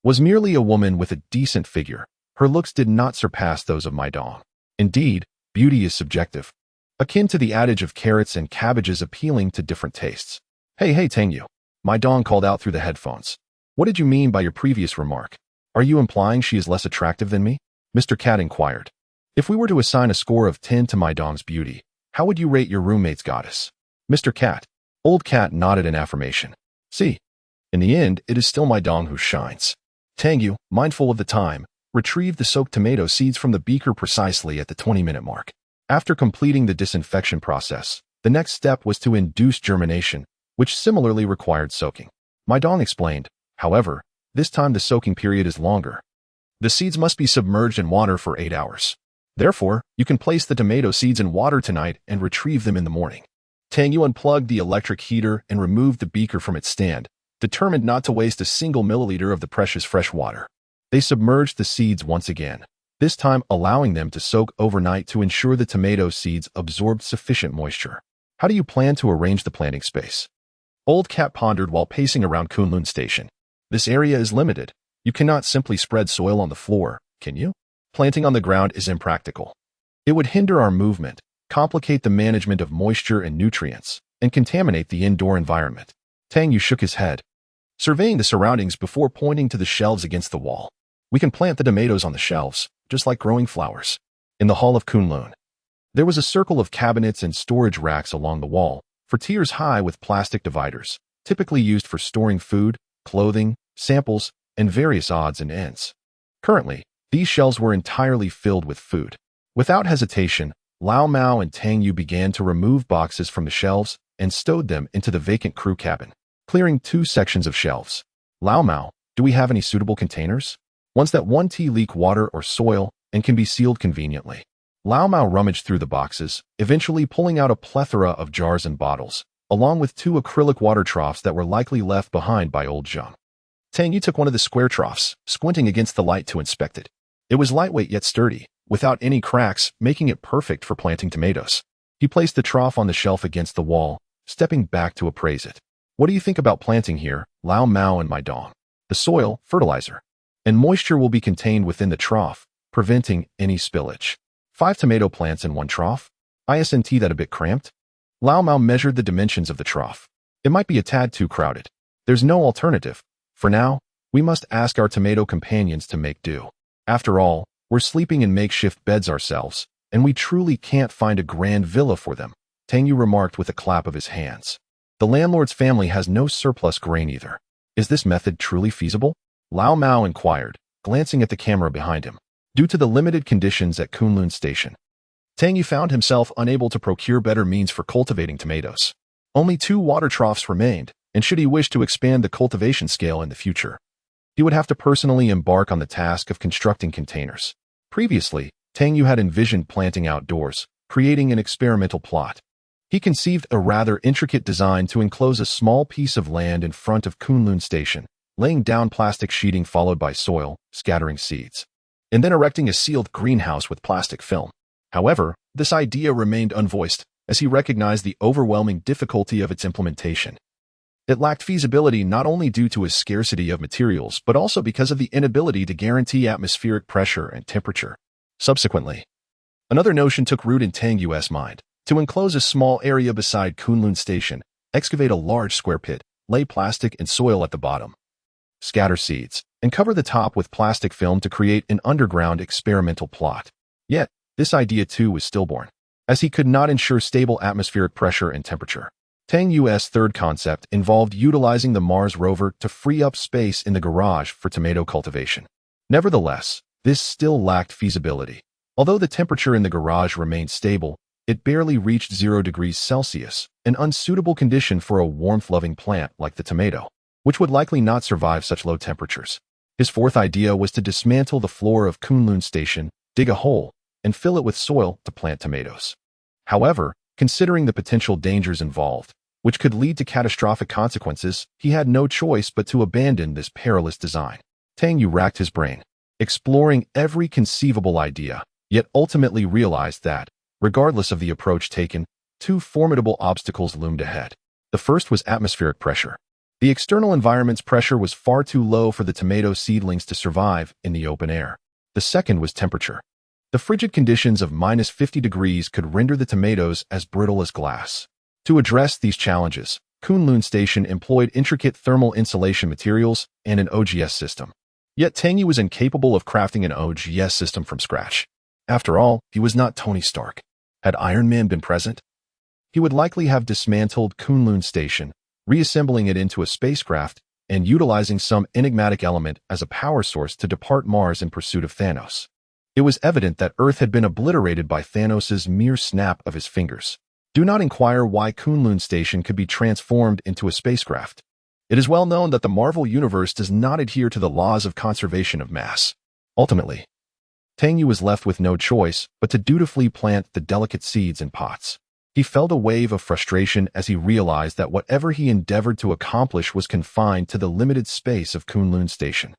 was merely a woman with a decent figure. Her looks did not surpass those of Mai Dong. Indeed, beauty is subjective, akin to the adage of carrots and cabbages appealing to different tastes. Hey, Tang Yue, Mai Dong called out through the headphones. What did you mean by your previous remark? Are you implying she is less attractive than me? Mr. Cat inquired. If we were to assign a score of 10 to Mai Dong's beauty, How would you rate your roommate's goddess? Mr. Cat. Old Cat nodded in affirmation. See, in the end, it is still Mai Dong who shines. Tang Yue, mindful of the time, retrieved the soaked tomato seeds from the beaker precisely at the 20-minute mark. After completing the disinfection process, the next step was to induce germination, which similarly required soaking. Mai Dong explained, however, this time the soaking period is longer. The seeds must be submerged in water for 8 hours. Therefore, you can place the tomato seeds in water tonight and retrieve them in the morning. Tang Yue unplugged the electric heater and removed the beaker from its stand, determined not to waste a single milliliter of the precious fresh water. They submerged the seeds once again, this time allowing them to soak overnight to ensure the tomato seeds absorbed sufficient moisture. How do you plan to arrange the planting space? Old Cat pondered while pacing around Kunlun Station. This area is limited. You cannot simply spread soil on the floor, can you? Planting on the ground is impractical. It would hinder our movement, complicate the management of moisture and nutrients, and contaminate the indoor environment. Tang Yue shook his head, surveying the surroundings before pointing to the shelves against the wall. We can plant the tomatoes on the shelves, just like growing flowers. In the hall of Kunlun, there was a circle of cabinets and storage racks along the wall, 4 tiers high with plastic dividers, typically used for storing food, clothing, samples, and various odds and ends. Currently, these shelves were entirely filled with food. Without hesitation, Lao Mao and Tang Yue began to remove boxes from the shelves and stowed them into the vacant crew cabin, clearing 2 sections of shelves. Lao Mao, do we have any suitable containers? Ones that won't leak water or soil and can be sealed conveniently. Lao Mao rummaged through the boxes, eventually pulling out a plethora of jars and bottles, along with 2 acrylic water troughs that were likely left behind by old Zheng. Tang Yue took one of the square troughs, squinting against the light to inspect it. It was lightweight yet sturdy, without any cracks, making it perfect for planting tomatoes. He placed the trough on the shelf against the wall, stepping back to appraise it. What do you think about planting here, Lao Mao and Mai Dong? The soil, fertilizer, and moisture will be contained within the trough, preventing any spillage. 5 tomato plants in 1 trough? Isn't that a bit cramped? Lao Mao measured the dimensions of the trough. It might be a tad too crowded. There's no alternative. For now, we must ask our tomato companions to make do. After all, we're sleeping in makeshift beds ourselves, and we truly can't find a grand villa for them, Tang Yue remarked with a clap of his hands. The landlord's family has no surplus grain either. Is this method truly feasible? Lao Mao inquired, glancing at the camera behind him. Due to the limited conditions at Kunlun Station, Tang Yue found himself unable to procure better means for cultivating tomatoes. Only 2 water troughs remained, and should he wish to expand the cultivation scale in the future, he would have to personally embark on the task of constructing containers. Previously, Tang Yue had envisioned planting outdoors, creating an experimental plot. He conceived a rather intricate design to enclose a small piece of land in front of Kunlun Station, laying down plastic sheeting followed by soil, scattering seeds, and then erecting a sealed greenhouse with plastic film. However, this idea remained unvoiced, as he recognized the overwhelming difficulty of its implementation. It lacked feasibility not only due to a scarcity of materials, but also because of the inability to guarantee atmospheric pressure and temperature. Subsequently, another notion took root in Tang Yue's mind: to enclose a small area beside Kunlun Station, excavate a large square pit, lay plastic and soil at the bottom, scatter seeds, and cover the top with plastic film to create an underground experimental plot. Yet, this idea too was stillborn, as he could not ensure stable atmospheric pressure and temperature. Tang Yue's third concept involved utilizing the Mars rover to free up space in the garage for tomato cultivation. Nevertheless, this still lacked feasibility. Although the temperature in the garage remained stable, it barely reached 0 degrees Celsius, an unsuitable condition for a warmth-loving plant like the tomato, which would likely not survive such low temperatures. His fourth idea was to dismantle the floor of Kunlun Station, dig a hole, and fill it with soil to plant tomatoes. However, considering the potential dangers involved, which could lead to catastrophic consequences, he had no choice but to abandon this perilous design. Tang Yue racked his brain, exploring every conceivable idea, yet ultimately realized that, regardless of the approach taken, 2 formidable obstacles loomed ahead. The first was atmospheric pressure. The external environment's pressure was far too low for the tomato seedlings to survive in the open air. The second was temperature. The frigid conditions of -50 degrees could render the tomatoes as brittle as glass. To address these challenges, Kunlun Station employed intricate thermal insulation materials and an OGS system. Yet Tang Yue was incapable of crafting an OGS system from scratch. After all, he was not Tony Stark. Had Iron Man been present? He would likely have dismantled Kunlun Station, reassembling it into a spacecraft and utilizing some enigmatic element as a power source to depart Mars in pursuit of Thanos. It was evident that Earth had been obliterated by Thanos' mere snap of his fingers. Do not inquire why Kunlun Station could be transformed into a spacecraft. It is well known that the Marvel Universe does not adhere to the laws of conservation of mass. Ultimately, Tang Yue was left with no choice but to dutifully plant the delicate seeds in pots. He felt a wave of frustration as he realized that whatever he endeavored to accomplish was confined to the limited space of Kunlun Station.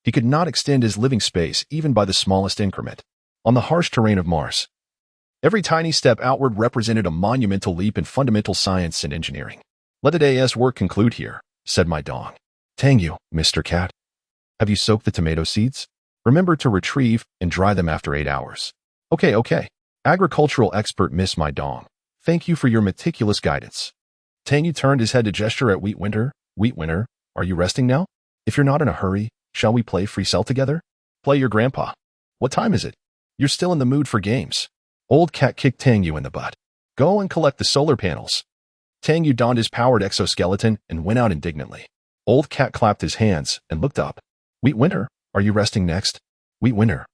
He could not extend his living space even by the smallest increment. On the harsh terrain of Mars, every tiny step outward represented a monumental leap in fundamental science and engineering. Let the day's work conclude here, said Mai Dong. Tang Yue, Mr. Cat. Have you soaked the tomato seeds? Remember to retrieve and dry them after 8 hours. Okay. Agricultural expert Miss Mai Dong. Thank you for your meticulous guidance. Tang Yue turned his head to gesture at Wheat Winter, are you resting now? If you're not in a hurry, shall we play free cell together? Play your grandpa. What time is it? You're still in the mood for games. Old Cat kicked Tang Yue in the butt. Go and collect the solar panels. Tang Yue donned his powered exoskeleton and went out indignantly. Old Cat clapped his hands and looked up. Wheat Winter, are you resting next? Wheat Winter,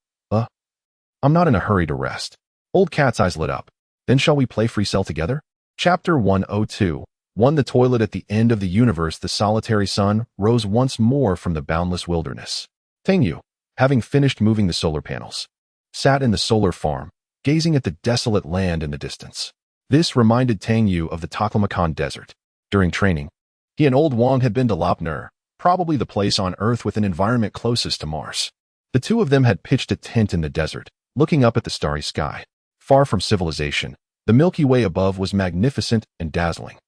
I'm not in a hurry to rest. Old Cat's eyes lit up. Then shall we play free cell together? Chapter 102. The toilet at the end of the universe. The solitary sun rose once more from the boundless wilderness. Tang Yue, having finished moving the solar panels, sat in the solar farm, gazing at the desolate land in the distance. This reminded Tang Yue of the Taklamakan Desert. During training, he and Old Wong had been to Lop Nur, probably the place on Earth with an environment closest to Mars. The two of them had pitched a tent in the desert, looking up at the starry sky. Far from civilization, the Milky Way above was magnificent and dazzling.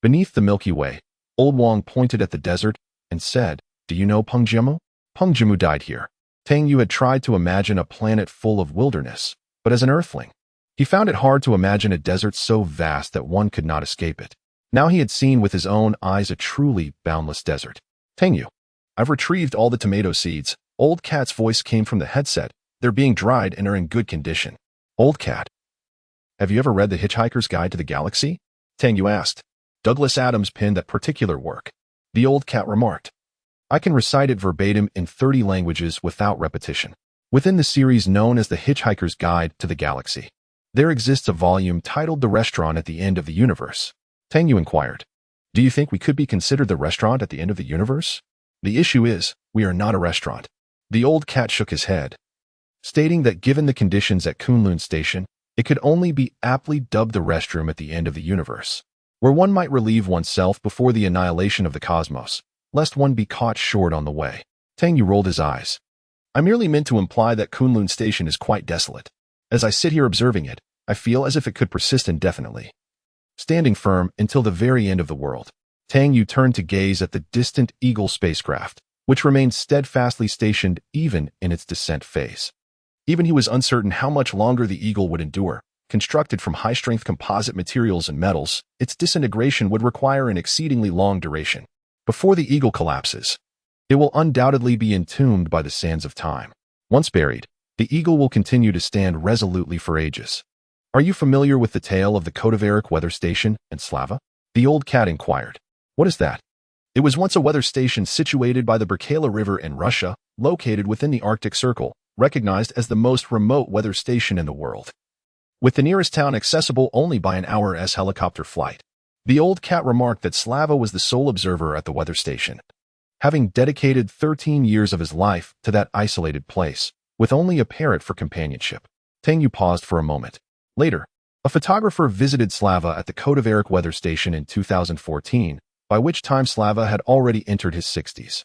Beneath the Milky Way, Old Wong pointed at the desert and said, Do you know Peng Jimu? Peng Jimu died here. Tang Yue had tried to imagine a planet full of wilderness, but as an Earthling, he found it hard to imagine a desert so vast that one could not escape it. Now he had seen with his own eyes a truly boundless desert. Tang Yue, I've retrieved all the tomato seeds. Old Cat's voice came from the headset. They're being dried and are in good condition. Old Cat, have you ever read The Hitchhiker's Guide to the Galaxy? Tang Yue asked. Douglas Adams penned that particular work. The Old Cat remarked. I can recite it verbatim in 30 languages without repetition. Within the series known as The Hitchhiker's Guide to the Galaxy, there exists a volume titled The Restaurant at the End of the Universe. Tang Yue inquired. Do you think we could be considered the restaurant at the end of the universe? The issue is, we are not a restaurant. The Old Cat shook his head, stating that given the conditions at Kunlun Station, it could only be aptly dubbed the restroom at the end of the universe, where one might relieve oneself before the annihilation of the cosmos, lest one be caught short on the way. Tang Yue rolled his eyes. I merely meant to imply that Kunlun Station is quite desolate. As I sit here observing it, I feel as if it could persist indefinitely, standing firm until the very end of the world. Tang Yue turned to gaze at the distant Eagle spacecraft, which remained steadfastly stationed even in its descent phase. Even he was uncertain how much longer the Eagle would endure. Constructed from high-strength composite materials and metals, its disintegration would require an exceedingly long duration. Before the Eagle collapses, it will undoubtedly be entombed by the sands of time. Once buried, the Eagle will continue to stand resolutely for ages. Are you familiar with the tale of the Kodavaric weather station and Slava? The Old Cat inquired. What is that? It was once a weather station situated by the Berkala River in Russia, located within the Arctic Circle, recognized as the most remote weather station in the world, with the nearest town accessible only by an hour's helicopter flight. The Old Cat remarked that Slava was the sole observer at the weather station, having dedicated 13 years of his life to that isolated place, with only a parrot for companionship. Tang Yue paused for a moment. Later, a photographer visited Slava at the Kodavaric weather station in 2014, by which time Slava had already entered his 60s.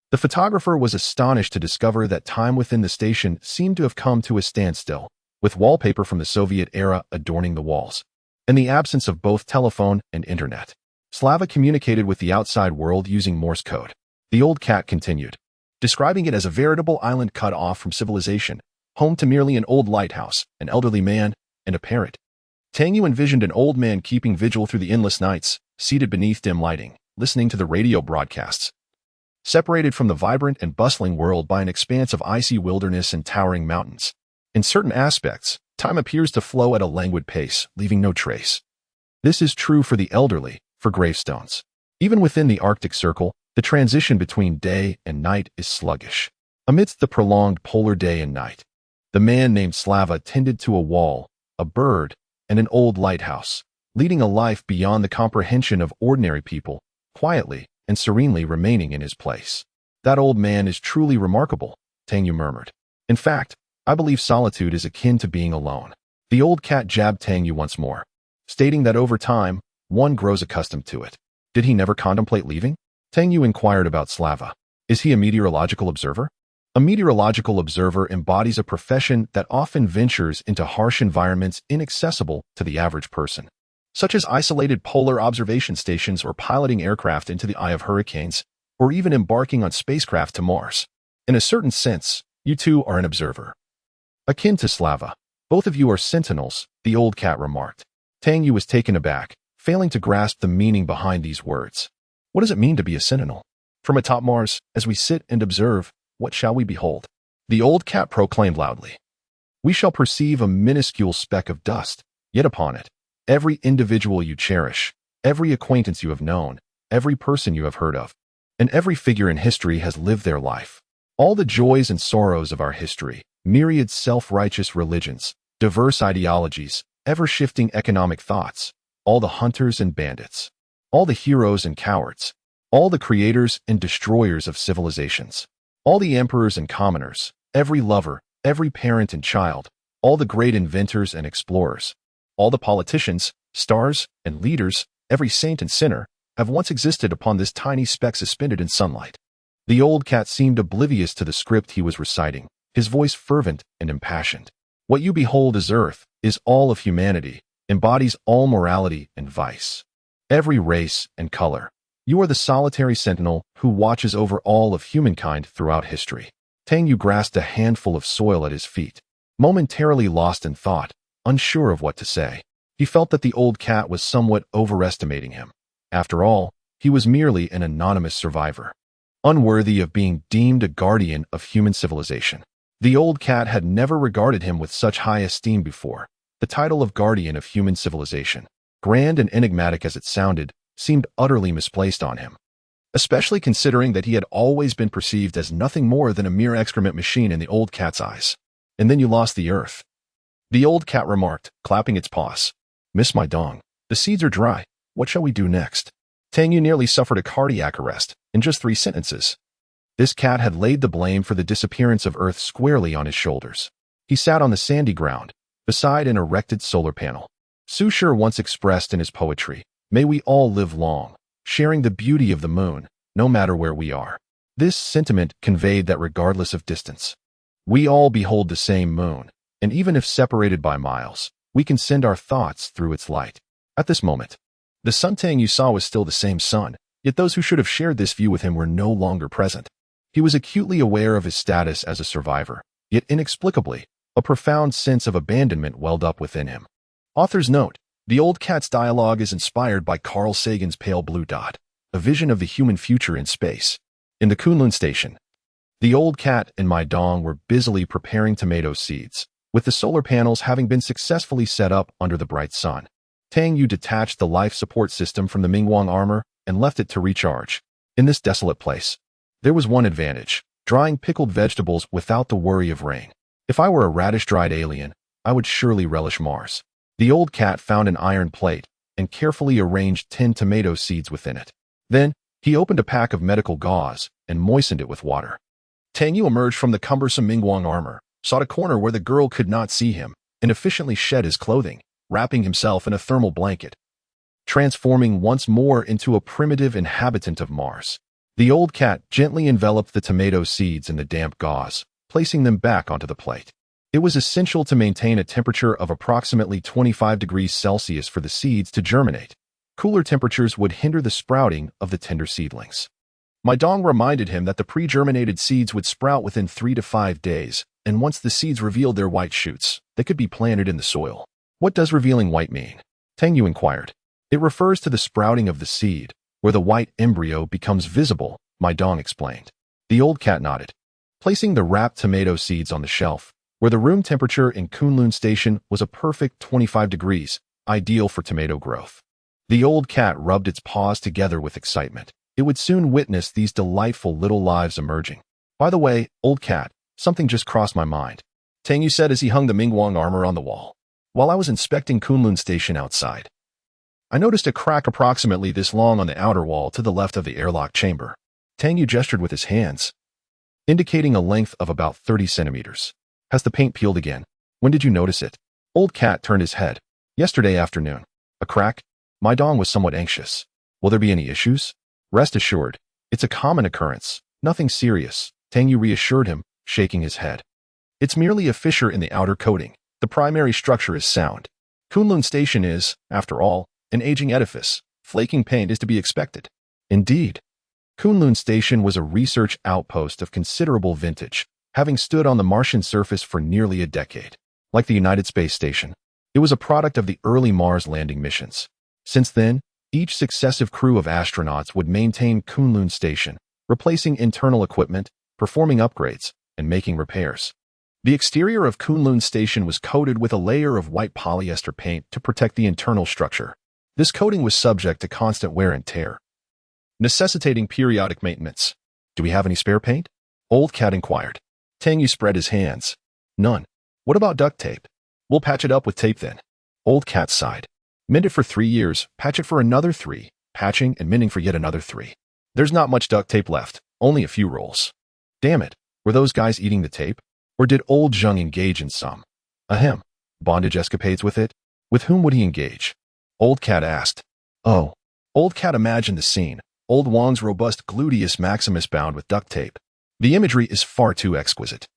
The photographer was astonished to discover that time within the station seemed to have come to a standstill, with wallpaper from the Soviet era adorning the walls, and the absence of both telephone and internet. Slava communicated with the outside world using Morse code. The Old Cat continued, describing it as a veritable island cut off from civilization, home to merely an old lighthouse, an elderly man, and a parrot. Tang Yue envisioned an old man keeping vigil through the endless nights, seated beneath dim lighting, listening to the radio broadcasts, separated from the vibrant and bustling world by an expanse of icy wilderness and towering mountains. In certain aspects, Time appears to flow at a languid pace, leaving no trace. This is true for the elderly, for gravestones. Even within the Arctic Circle, the transition between day and night is sluggish. Amidst the prolonged polar day and night, the man named Slava tended to a wall, a bird, and an old lighthouse, leading a life beyond the comprehension of ordinary people, quietly and serenely remaining in his place. That old man is truly remarkable, Tang Yue murmured. In fact, I believe solitude is akin to being alone. The old cat jabbed Tang Yue once more, stating that over time, one grows accustomed to it. Did he never contemplate leaving? Tang Yue inquired about Slava. Is he a meteorological observer? A meteorological observer embodies a profession that often ventures into harsh environments inaccessible to the average person, such as isolated polar observation stations or piloting aircraft into the eye of hurricanes, or even embarking on spacecraft to Mars. In a certain sense, you too are an observer. Akin to Slava, both of you are sentinels, the old cat remarked. Tang Yue was taken aback, failing to grasp the meaning behind these words. What does it mean to be a sentinel? From atop Mars, as we sit and observe, what shall we behold? The old cat proclaimed loudly. We shall perceive a minuscule speck of dust, yet upon it, every individual you cherish, every acquaintance you have known, every person you have heard of, and every figure in history has lived their life. All the joys and sorrows of our history, myriad self-righteous religions, diverse ideologies, ever-shifting economic thoughts, all the hunters and bandits, all the heroes and cowards, all the creators and destroyers of civilizations, all the emperors and commoners, every lover, every parent and child, all the great inventors and explorers, all the politicians, stars, and leaders, every saint and sinner, have once existed upon this tiny speck suspended in sunlight. The old cat seemed oblivious to the script he was reciting, his voice fervent and impassioned. What you behold is Earth, is all of humanity, embodies all morality and vice. Every race and color. You are the solitary sentinel who watches over all of humankind throughout history. Tang Yue grasped a handful of soil at his feet, momentarily lost in thought, unsure of what to say. He felt that the old cat was somewhat overestimating him. After all, he was merely an anonymous survivor, unworthy of being deemed a guardian of human civilization. The old cat had never regarded him with such high esteem before. The title of guardian of human civilization, grand and enigmatic as it sounded, seemed utterly misplaced on him, especially considering that he had always been perceived as nothing more than a mere excrement machine in the old cat's eyes. And then you lost the Earth, the old cat remarked, clapping its paws. Miss Mai Dong, the seeds are dry. What shall we do next? Tang Yue nearly suffered a cardiac arrest in just 3 sentences. This cat had laid the blame for the disappearance of Earth squarely on his shoulders. He sat on the sandy ground, beside an erected solar panel. Su Shi once expressed in his poetry, "May we all live long, sharing the beauty of the moon, no matter where we are." This sentiment conveyed that regardless of distance, we all behold the same moon, and even if separated by miles, we can send our thoughts through its light. At this moment, the sun Tang Yue saw was still the same sun, yet those who should have shared this view with him were no longer present. He was acutely aware of his status as a survivor, yet inexplicably, a profound sense of abandonment welled up within him. Author's note: the old cat's dialogue is inspired by Carl Sagan's Pale Blue Dot, a vision of the human future in space. In the Kunlun Station, the old cat and Mai Dong were busily preparing tomato seeds, with the solar panels having been successfully set up under the bright sun. Tang Yue detached the life support system from the Mingwang armor and left it to recharge. In this desolate place, there was one advantage: drying pickled vegetables without the worry of rain. If I were a radish-dried alien, I would surely relish Mars. The old cat found an iron plate and carefully arranged 10 tomato seeds within it. Then, he opened a pack of medical gauze and moistened it with water. Tang Yue emerged from the cumbersome Mingwang armor, sought a corner where the girl could not see him, and efficiently shed his clothing, wrapping himself in a thermal blanket, transforming once more into a primitive inhabitant of Mars. The old cat gently enveloped the tomato seeds in the damp gauze, placing them back onto the plate. It was essential to maintain a temperature of approximately 25 degrees Celsius for the seeds to germinate. Cooler temperatures would hinder the sprouting of the tender seedlings. Mai Dong reminded him that the pre-germinated seeds would sprout within 3 to 5 days, and once the seeds revealed their white shoots, they could be planted in the soil. What does revealing white mean? Tang Yue inquired. It refers to the sprouting of the seed, where the white embryo becomes visible, Mai Dong explained. The old cat nodded. Placing the wrapped tomato seeds on the shelf, where the room temperature in Kunlun Station was a perfect 25 degrees, ideal for tomato growth. The old cat rubbed its paws together with excitement. It would soon witness these delightful little lives emerging. By the way, old cat, something just crossed my mind, Tang Yue said as he hung the Mingguang armor on the wall. While I was inspecting Kunlun Station outside, I noticed a crack approximately this long on the outer wall to the left of the airlock chamber. Tang Yue gestured with his hands, indicating a length of about 30 centimeters. Has the paint peeled again? When did you notice it? Old cat turned his head. Yesterday afternoon. A crack? Mai Dong was somewhat anxious. Will there be any issues? Rest assured, it's a common occurrence. Nothing serious, Tang Yue reassured him, shaking his head. It's merely a fissure in the outer coating. The primary structure is sound. Kunlun Station is, after all, an aging edifice. Flaking paint is to be expected. Indeed. Kunlun Station was a research outpost of considerable vintage, having stood on the Martian surface for nearly a decade. Like the United Space Station, it was a product of the early Mars landing missions. Since then, each successive crew of astronauts would maintain Kunlun Station, replacing internal equipment, performing upgrades, and making repairs. The exterior of Kunlun Station was coated with a layer of white polyester paint to protect the internal structure. This coating was subject to constant wear and tear, necessitating periodic maintenance. Do we have any spare paint? Old cat inquired. Tang Yue spread his hands. None. What about duct tape? We'll patch it up with tape then. Old cat sighed. Mend it for 3 years, patch it for another 3, patching and mending for yet another 3. There's not much duct tape left, only a few rolls. Damn it, were those guys eating the tape? Or did old Zheng engage in some bondage escapades with it? With whom would he engage? Old cat asked. Oh. Old cat imagined the scene. Old Wang's robust gluteus maximus bound with duct tape. The imagery is far too exquisite.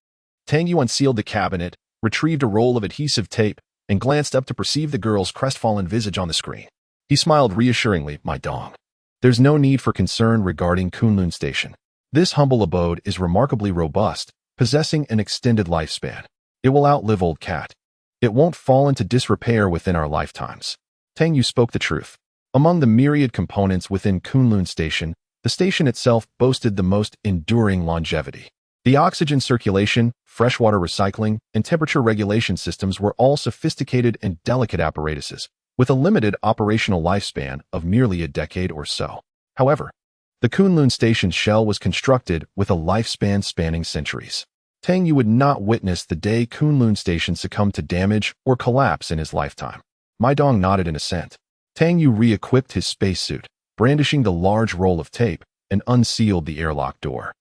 Tang Yue unsealed the cabinet, retrieved a roll of adhesive tape, and glanced up to perceive the girl's crestfallen visage on the screen. He smiled reassuringly. Mai Dong. There's no need for concern regarding Kunlun Station. This humble abode is remarkably robust, possessing an extended lifespan. It will outlive old cat. It won't fall into disrepair within our lifetimes. Tang Yue spoke the truth. Among the myriad components within Kunlun Station, the station itself boasted the most enduring longevity. The oxygen circulation, freshwater recycling, and temperature regulation systems were all sophisticated and delicate apparatuses, with a limited operational lifespan of merely a decade or so. However, the Kunlun Station's shell was constructed with a lifespan spanning centuries. Tang Yue would not witness the day Kunlun Station succumbed to damage or collapse in his lifetime. Mai Dong nodded in assent. Tang Yue re-equipped his spacesuit, brandishing the large roll of tape, and unsealed the airlock door.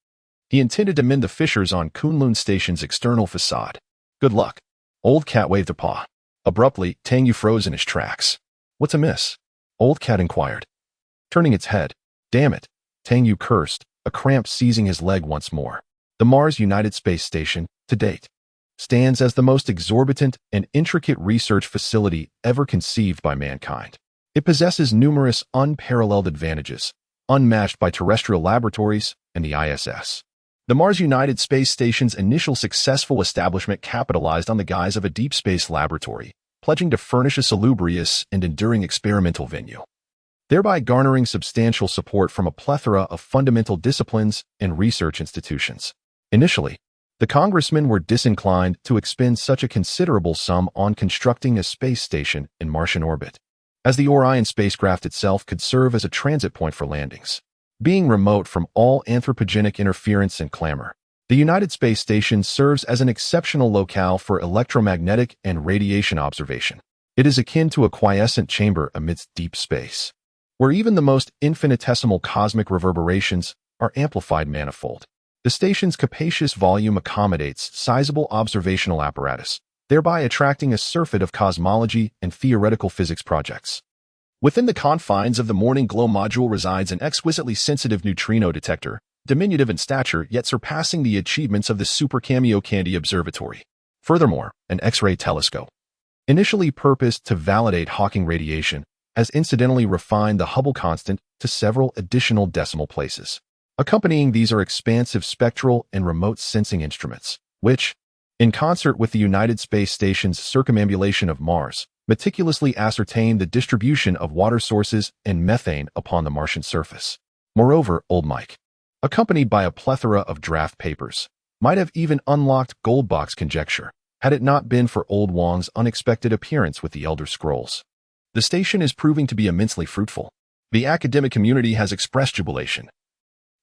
He intended to mend the fissures on Kunlun Station's external facade. Good luck. Old cat waved a paw. Abruptly, Tang Yue froze in his tracks. What's amiss? Old cat inquired. Turning its head. Damn it. Tang Yue cursed, a cramp seizing his leg once more. The Mars United Space Station, to date, stands as the most exorbitant and intricate research facility ever conceived by mankind. It possesses numerous unparalleled advantages, unmatched by terrestrial laboratories and the ISS. The Mars United Space Station's initial successful establishment capitalized on the guise of a deep space laboratory, pledging to furnish a salubrious and enduring experimental venue, thereby garnering substantial support from a plethora of fundamental disciplines and research institutions. Initially, the congressmen were disinclined to expend such a considerable sum on constructing a space station in Martian orbit, as the Orion spacecraft itself could serve as a transit point for landings. Being remote from all anthropogenic interference and clamor, the United Space Station serves as an exceptional locale for electromagnetic and radiation observation. It is akin to a quiescent chamber amidst deep space, where even the most infinitesimal cosmic reverberations are amplified manifold. The station's capacious volume accommodates sizable observational apparatus, thereby attracting a surfeit of cosmology and theoretical physics projects. Within the confines of the Morning Glow module resides an exquisitely sensitive neutrino detector, diminutive in stature yet surpassing the achievements of the Super Kamiokande Observatory. Furthermore, an X-ray telescope, initially purposed to validate Hawking radiation, has incidentally refined the Hubble constant to several additional decimal places. Accompanying these are expansive spectral and remote sensing instruments, which, in concert with the United Space Station's circumambulation of Mars, meticulously ascertain the distribution of water sources and methane upon the Martian surface. Moreover, old Mike, accompanied by a plethora of draft papers, might have even unlocked Goldbach's conjecture, had it not been for old Wang's unexpected appearance with the Elder Scrolls. The station is proving to be immensely fruitful. The academic community has expressed jubilation,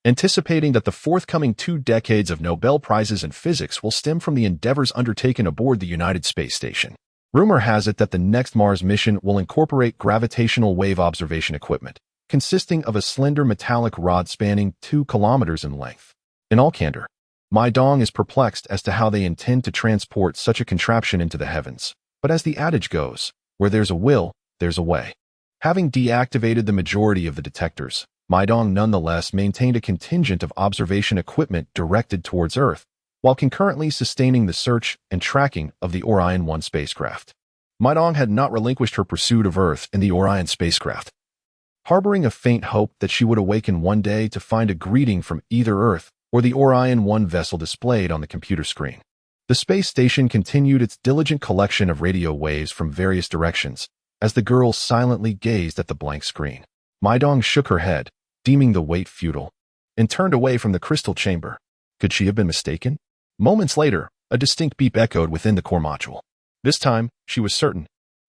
anticipating that the forthcoming 2 decades of Nobel Prizes in physics will stem from the endeavors undertaken aboard the United Space Station. Rumor has it that the next Mars mission will incorporate gravitational wave observation equipment, consisting of a slender metallic rod spanning 2 kilometers in length. In all candor, Mai Dong is perplexed as to how they intend to transport such a contraption into the heavens. But as the adage goes, where there's a will, there's a way. Having deactivated the majority of the detectors, Mai Dong nonetheless maintained a contingent of observation equipment directed towards Earth, while concurrently sustaining the search and tracking of the Orion 1 spacecraft. Mai Dong had not relinquished her pursuit of Earth in the Orion spacecraft, harboring a faint hope that she would awaken one day to find a greeting from either Earth or the Orion 1 vessel displayed on the computer screen. The space station continued its diligent collection of radio waves from various directions as the girl silently gazed at the blank screen. Mai Dong shook her head, deeming the wait futile, and turned away from the crystal chamber. Could she have been mistaken? Moments later, a distinct beep echoed within the core module. This time, she was certain.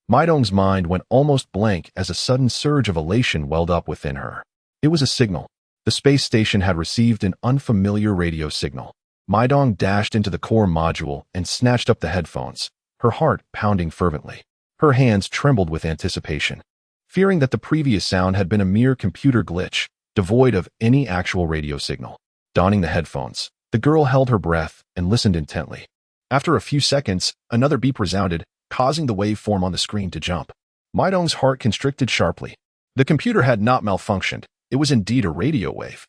Mai Dong's mind went almost blank as a sudden surge of elation welled up within her. It was a signal. The space station had received an unfamiliar radio signal. Mai Dong dashed into the core module and snatched up the headphones, her heart pounding fervently. Her hands trembled with anticipation, fearing that the previous sound had been a mere computer glitch, devoid of any actual radio signal. Donning the headphones, the girl held her breath and listened intently. After a few seconds, another beep resounded, causing the waveform on the screen to jump. Mai Dong's heart constricted sharply. The computer had not malfunctioned. It was indeed a radio wave,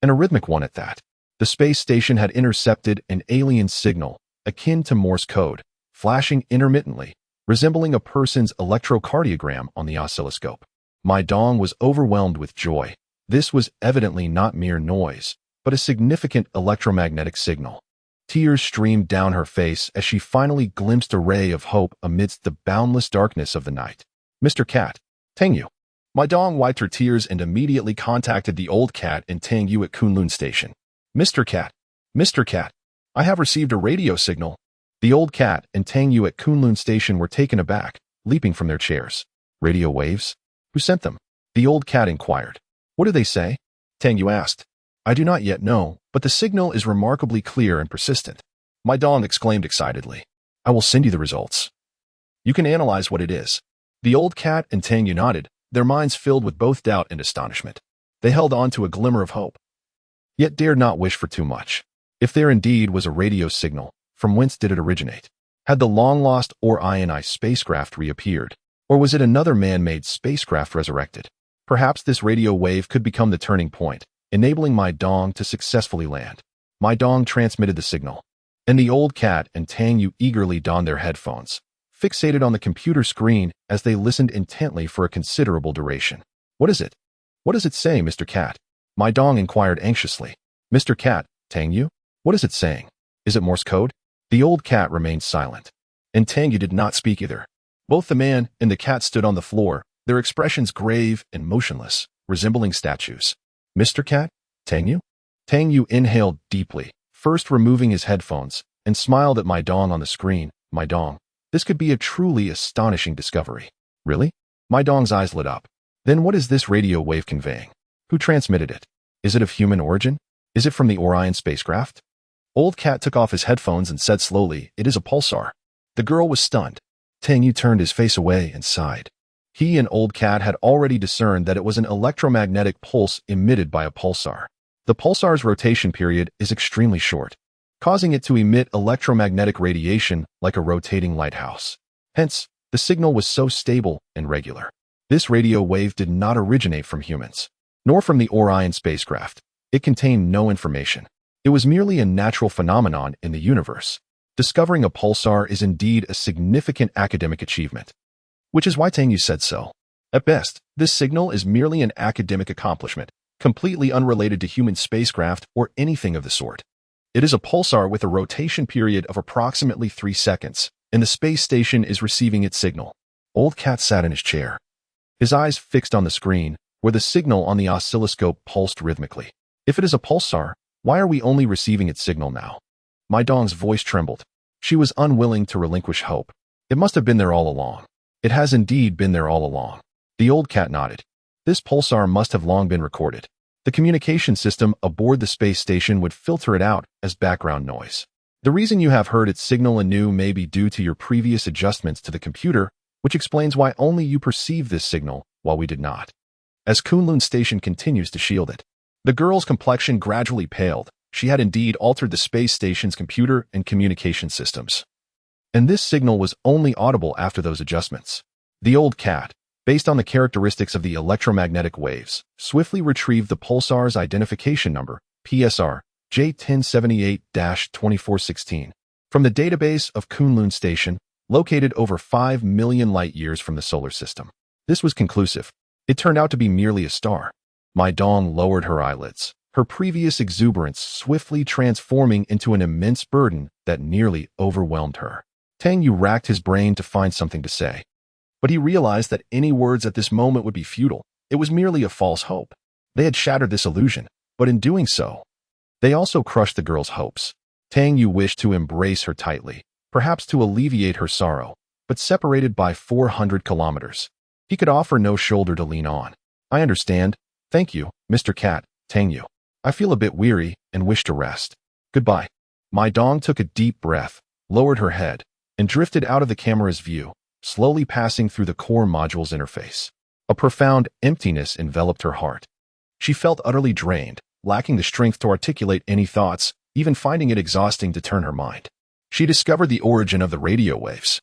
and a rhythmic one at that. The space station had intercepted an alien signal, akin to Morse code, flashing intermittently, resembling a person's electrocardiogram on the oscilloscope. Mai Dong was overwhelmed with joy. This was evidently not mere noise, but a significant electromagnetic signal. Tears streamed down her face as she finally glimpsed a ray of hope amidst the boundless darkness of the night. Mr. Cat, Tang Yue. Mai Dong wiped her tears and immediately contacted the old cat and Tang Yue at Kunlun Station. Mr. Cat, I have received a radio signal. The old cat and Tang Yue at Kunlun Station were taken aback, leaping from their chairs. Radio waves? Who sent them? The old cat inquired. What do they say? Tang Yue asked. I do not yet know, but the signal is remarkably clear and persistent. Mai Dong exclaimed excitedly. I will send you the results. You can analyze what it is. The old cat and Tang Yue nodded, their minds filled with both doubt and astonishment. They held on to a glimmer of hope, yet dared not wish for too much. If there indeed was a radio signal, from whence did it originate? Had the long-lost Orion spacecraft reappeared? Or was it another man-made spacecraft resurrected? Perhaps this radio wave could become the turning point, enabling Mai Dong to successfully land. Mai Dong transmitted the signal, and the old cat and Tang Yue eagerly donned their headphones, fixated on the computer screen as they listened intently for a considerable duration. What is it? What does it say, Mr. Cat? Mai Dong inquired anxiously. Mr. Cat, Tang Yue? What is it saying? Is it Morse code? The old cat remained silent, and Tang Yue did not speak either. Both the man and the cat stood on the floor, their expressions grave and motionless, resembling statues. Mr. Cat? Tang Yue? Tang Yue inhaled deeply, first removing his headphones, and smiled at Mai Dong on the screen. Mai Dong, this could be a truly astonishing discovery. Really? Mai Dong's eyes lit up. Then what is this radio wave conveying? Who transmitted it? Is it of human origin? Is it from the Orion spacecraft? Old Cat took off his headphones and said slowly, it is a pulsar. The girl was stunned. Tang Yue turned his face away and sighed. He and Old Cat had already discerned that it was an electromagnetic pulse emitted by a pulsar. The pulsar's rotation period is extremely short, causing it to emit electromagnetic radiation like a rotating lighthouse. Hence, the signal was so stable and regular. This radio wave did not originate from humans, nor from the Orion spacecraft. It contained no information. It was merely a natural phenomenon in the universe. Discovering a pulsar is indeed a significant academic achievement, which is why Tang Yue said so. At best, this signal is merely an academic accomplishment, completely unrelated to human spacecraft or anything of the sort. It is a pulsar with a rotation period of approximately 3 seconds, and the space station is receiving its signal. Old Cat sat in his chair, his eyes fixed on the screen, where the signal on the oscilloscope pulsed rhythmically. If it is a pulsar, why are we only receiving its signal now? Mai Dong's voice trembled. She was unwilling to relinquish hope. It must have been there all along. It has indeed been there all along. The old cat nodded. This pulsar must have long been recorded. The communication system aboard the space station would filter it out as background noise. The reason you have heard its signal anew may be due to your previous adjustments to the computer, which explains why only you perceive this signal while we did not. As Kunlun Station continues to shield it, the girl's complexion gradually paled. She had indeed altered the space station's computer and communication systems. And this signal was only audible after those adjustments. The old cat, based on the characteristics of the electromagnetic waves, swiftly retrieved the pulsar's identification number, PSR J1078-2416, from the database of Kunlun Station, located over 5 million light-years from the solar system. This was conclusive. It turned out to be merely a star. Mai Dong lowered her eyelids, her previous exuberance swiftly transforming into an immense burden that nearly overwhelmed her. Tang Yue racked his brain to find something to say. But he realized that any words at this moment would be futile. It was merely a false hope. They had shattered this illusion, but in doing so, they also crushed the girl's hopes. Tang Yue wished to embrace her tightly, perhaps to alleviate her sorrow, but separated by 400 kilometers. He could offer no shoulder to lean on. I understand. Thank you, Mr. Cat, Tang Yue. I feel a bit weary and wish to rest. Goodbye. Mai Dong took a deep breath, lowered her head, and drifted out of the camera's view, slowly passing through the core module's interface. A profound emptiness enveloped her heart. She felt utterly drained, lacking the strength to articulate any thoughts, even finding it exhausting to turn her mind. She discovered the origin of the radio waves.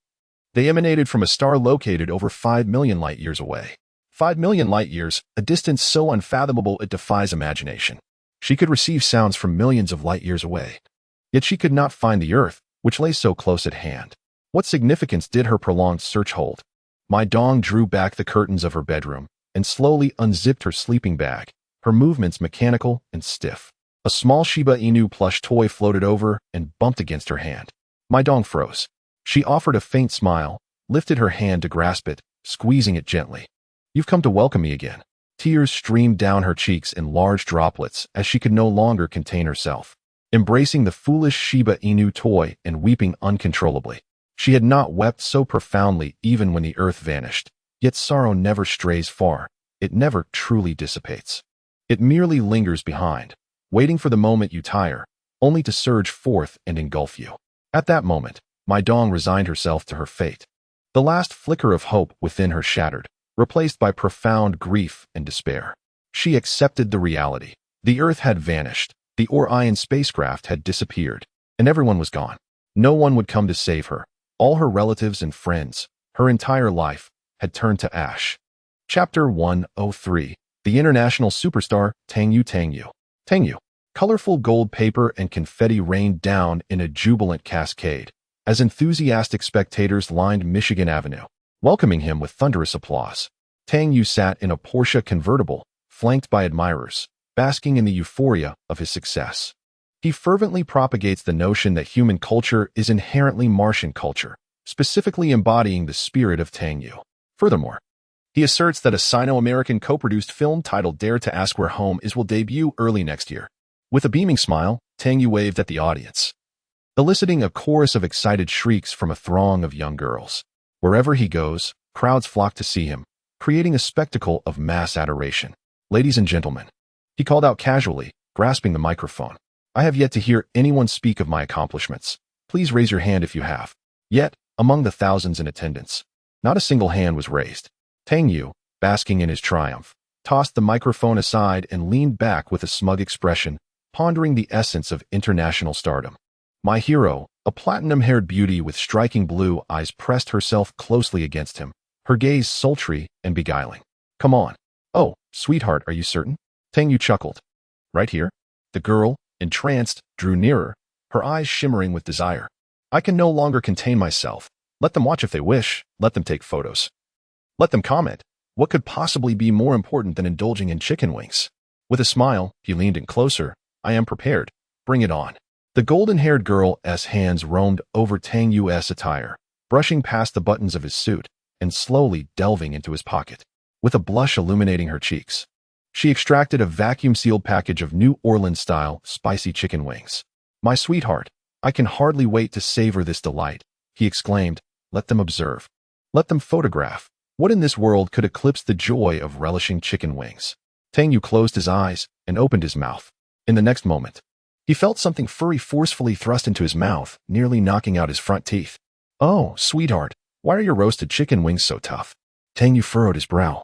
They emanated from a star located over 5 million light-years away. 5 million light-years, a distance so unfathomable it defies imagination. She could receive sounds from millions of light-years away. Yet she could not find the Earth, which lay so close at hand. What significance did her prolonged search hold? Mai Dong drew back the curtains of her bedroom and slowly unzipped her sleeping bag, her movements mechanical and stiff. A small Shiba Inu plush toy floated over and bumped against her hand. Mai Dong froze. She offered a faint smile, lifted her hand to grasp it, squeezing it gently. You've come to welcome me again. Tears streamed down her cheeks in large droplets as she could no longer contain herself, embracing the foolish Shiba Inu toy and weeping uncontrollably. She had not wept so profoundly even when the earth vanished. Yet sorrow never strays far. It never truly dissipates. It merely lingers behind, waiting for the moment you tire, only to surge forth and engulf you. At that moment, Mai Dong resigned herself to her fate. The last flicker of hope within her shattered, replaced by profound grief and despair. She accepted the reality. The Earth had vanished, the Orion spacecraft had disappeared, and everyone was gone. No one would come to save her. All her relatives and friends, her entire life, had turned to ash. Chapter 103. The International Superstar, Tang Yue. Tang Yue. Tang Yue. Colorful gold paper and confetti rained down in a jubilant cascade, as enthusiastic spectators lined Michigan Avenue, welcoming him with thunderous applause. Tang Yue sat in a Porsche convertible, flanked by admirers, basking in the euphoria of his success. He fervently propagates the notion that human culture is inherently Martian culture, specifically embodying the spirit of Tang Yue. Furthermore, he asserts that a Sino-American co-produced film titled Dare to Ask Where Home Is will debut early next year. With a beaming smile, Tang Yue waved at the audience, eliciting a chorus of excited shrieks from a throng of young girls. Wherever he goes, crowds flock to see him, creating a spectacle of mass adoration. Ladies and gentlemen, he called out casually, grasping the microphone. I have yet to hear anyone speak of my accomplishments. Please raise your hand if you have. Yet, among the thousands in attendance, not a single hand was raised. Tang Yue, basking in his triumph, tossed the microphone aside and leaned back with a smug expression, pondering the essence of international stardom. My hero, a platinum-haired beauty with striking blue eyes, pressed herself closely against him, her gaze sultry and beguiling. Come on. Oh, sweetheart, are you certain? Tang Yue chuckled. Right here? The girl, entranced, drew nearer, her eyes shimmering with desire. I can no longer contain myself. Let them watch if they wish. Let them take photos. Let them comment. What could possibly be more important than indulging in chicken wings? With a smile, he leaned in closer. I am prepared. Bring it on. The golden-haired girl's hands roamed over Tang Yue's attire, brushing past the buttons of his suit and slowly delving into his pocket. With a blush illuminating her cheeks, she extracted a vacuum-sealed package of New Orleans-style spicy chicken wings. My sweetheart, I can hardly wait to savor this delight, he exclaimed. Let them observe. Let them photograph. What in this world could eclipse the joy of relishing chicken wings? Tang Yue closed his eyes and opened his mouth. In the next moment, he felt something furry forcefully thrust into his mouth, nearly knocking out his front teeth. Oh, sweetheart, why are your roasted chicken wings so tough? Tang Yue furrowed his brow,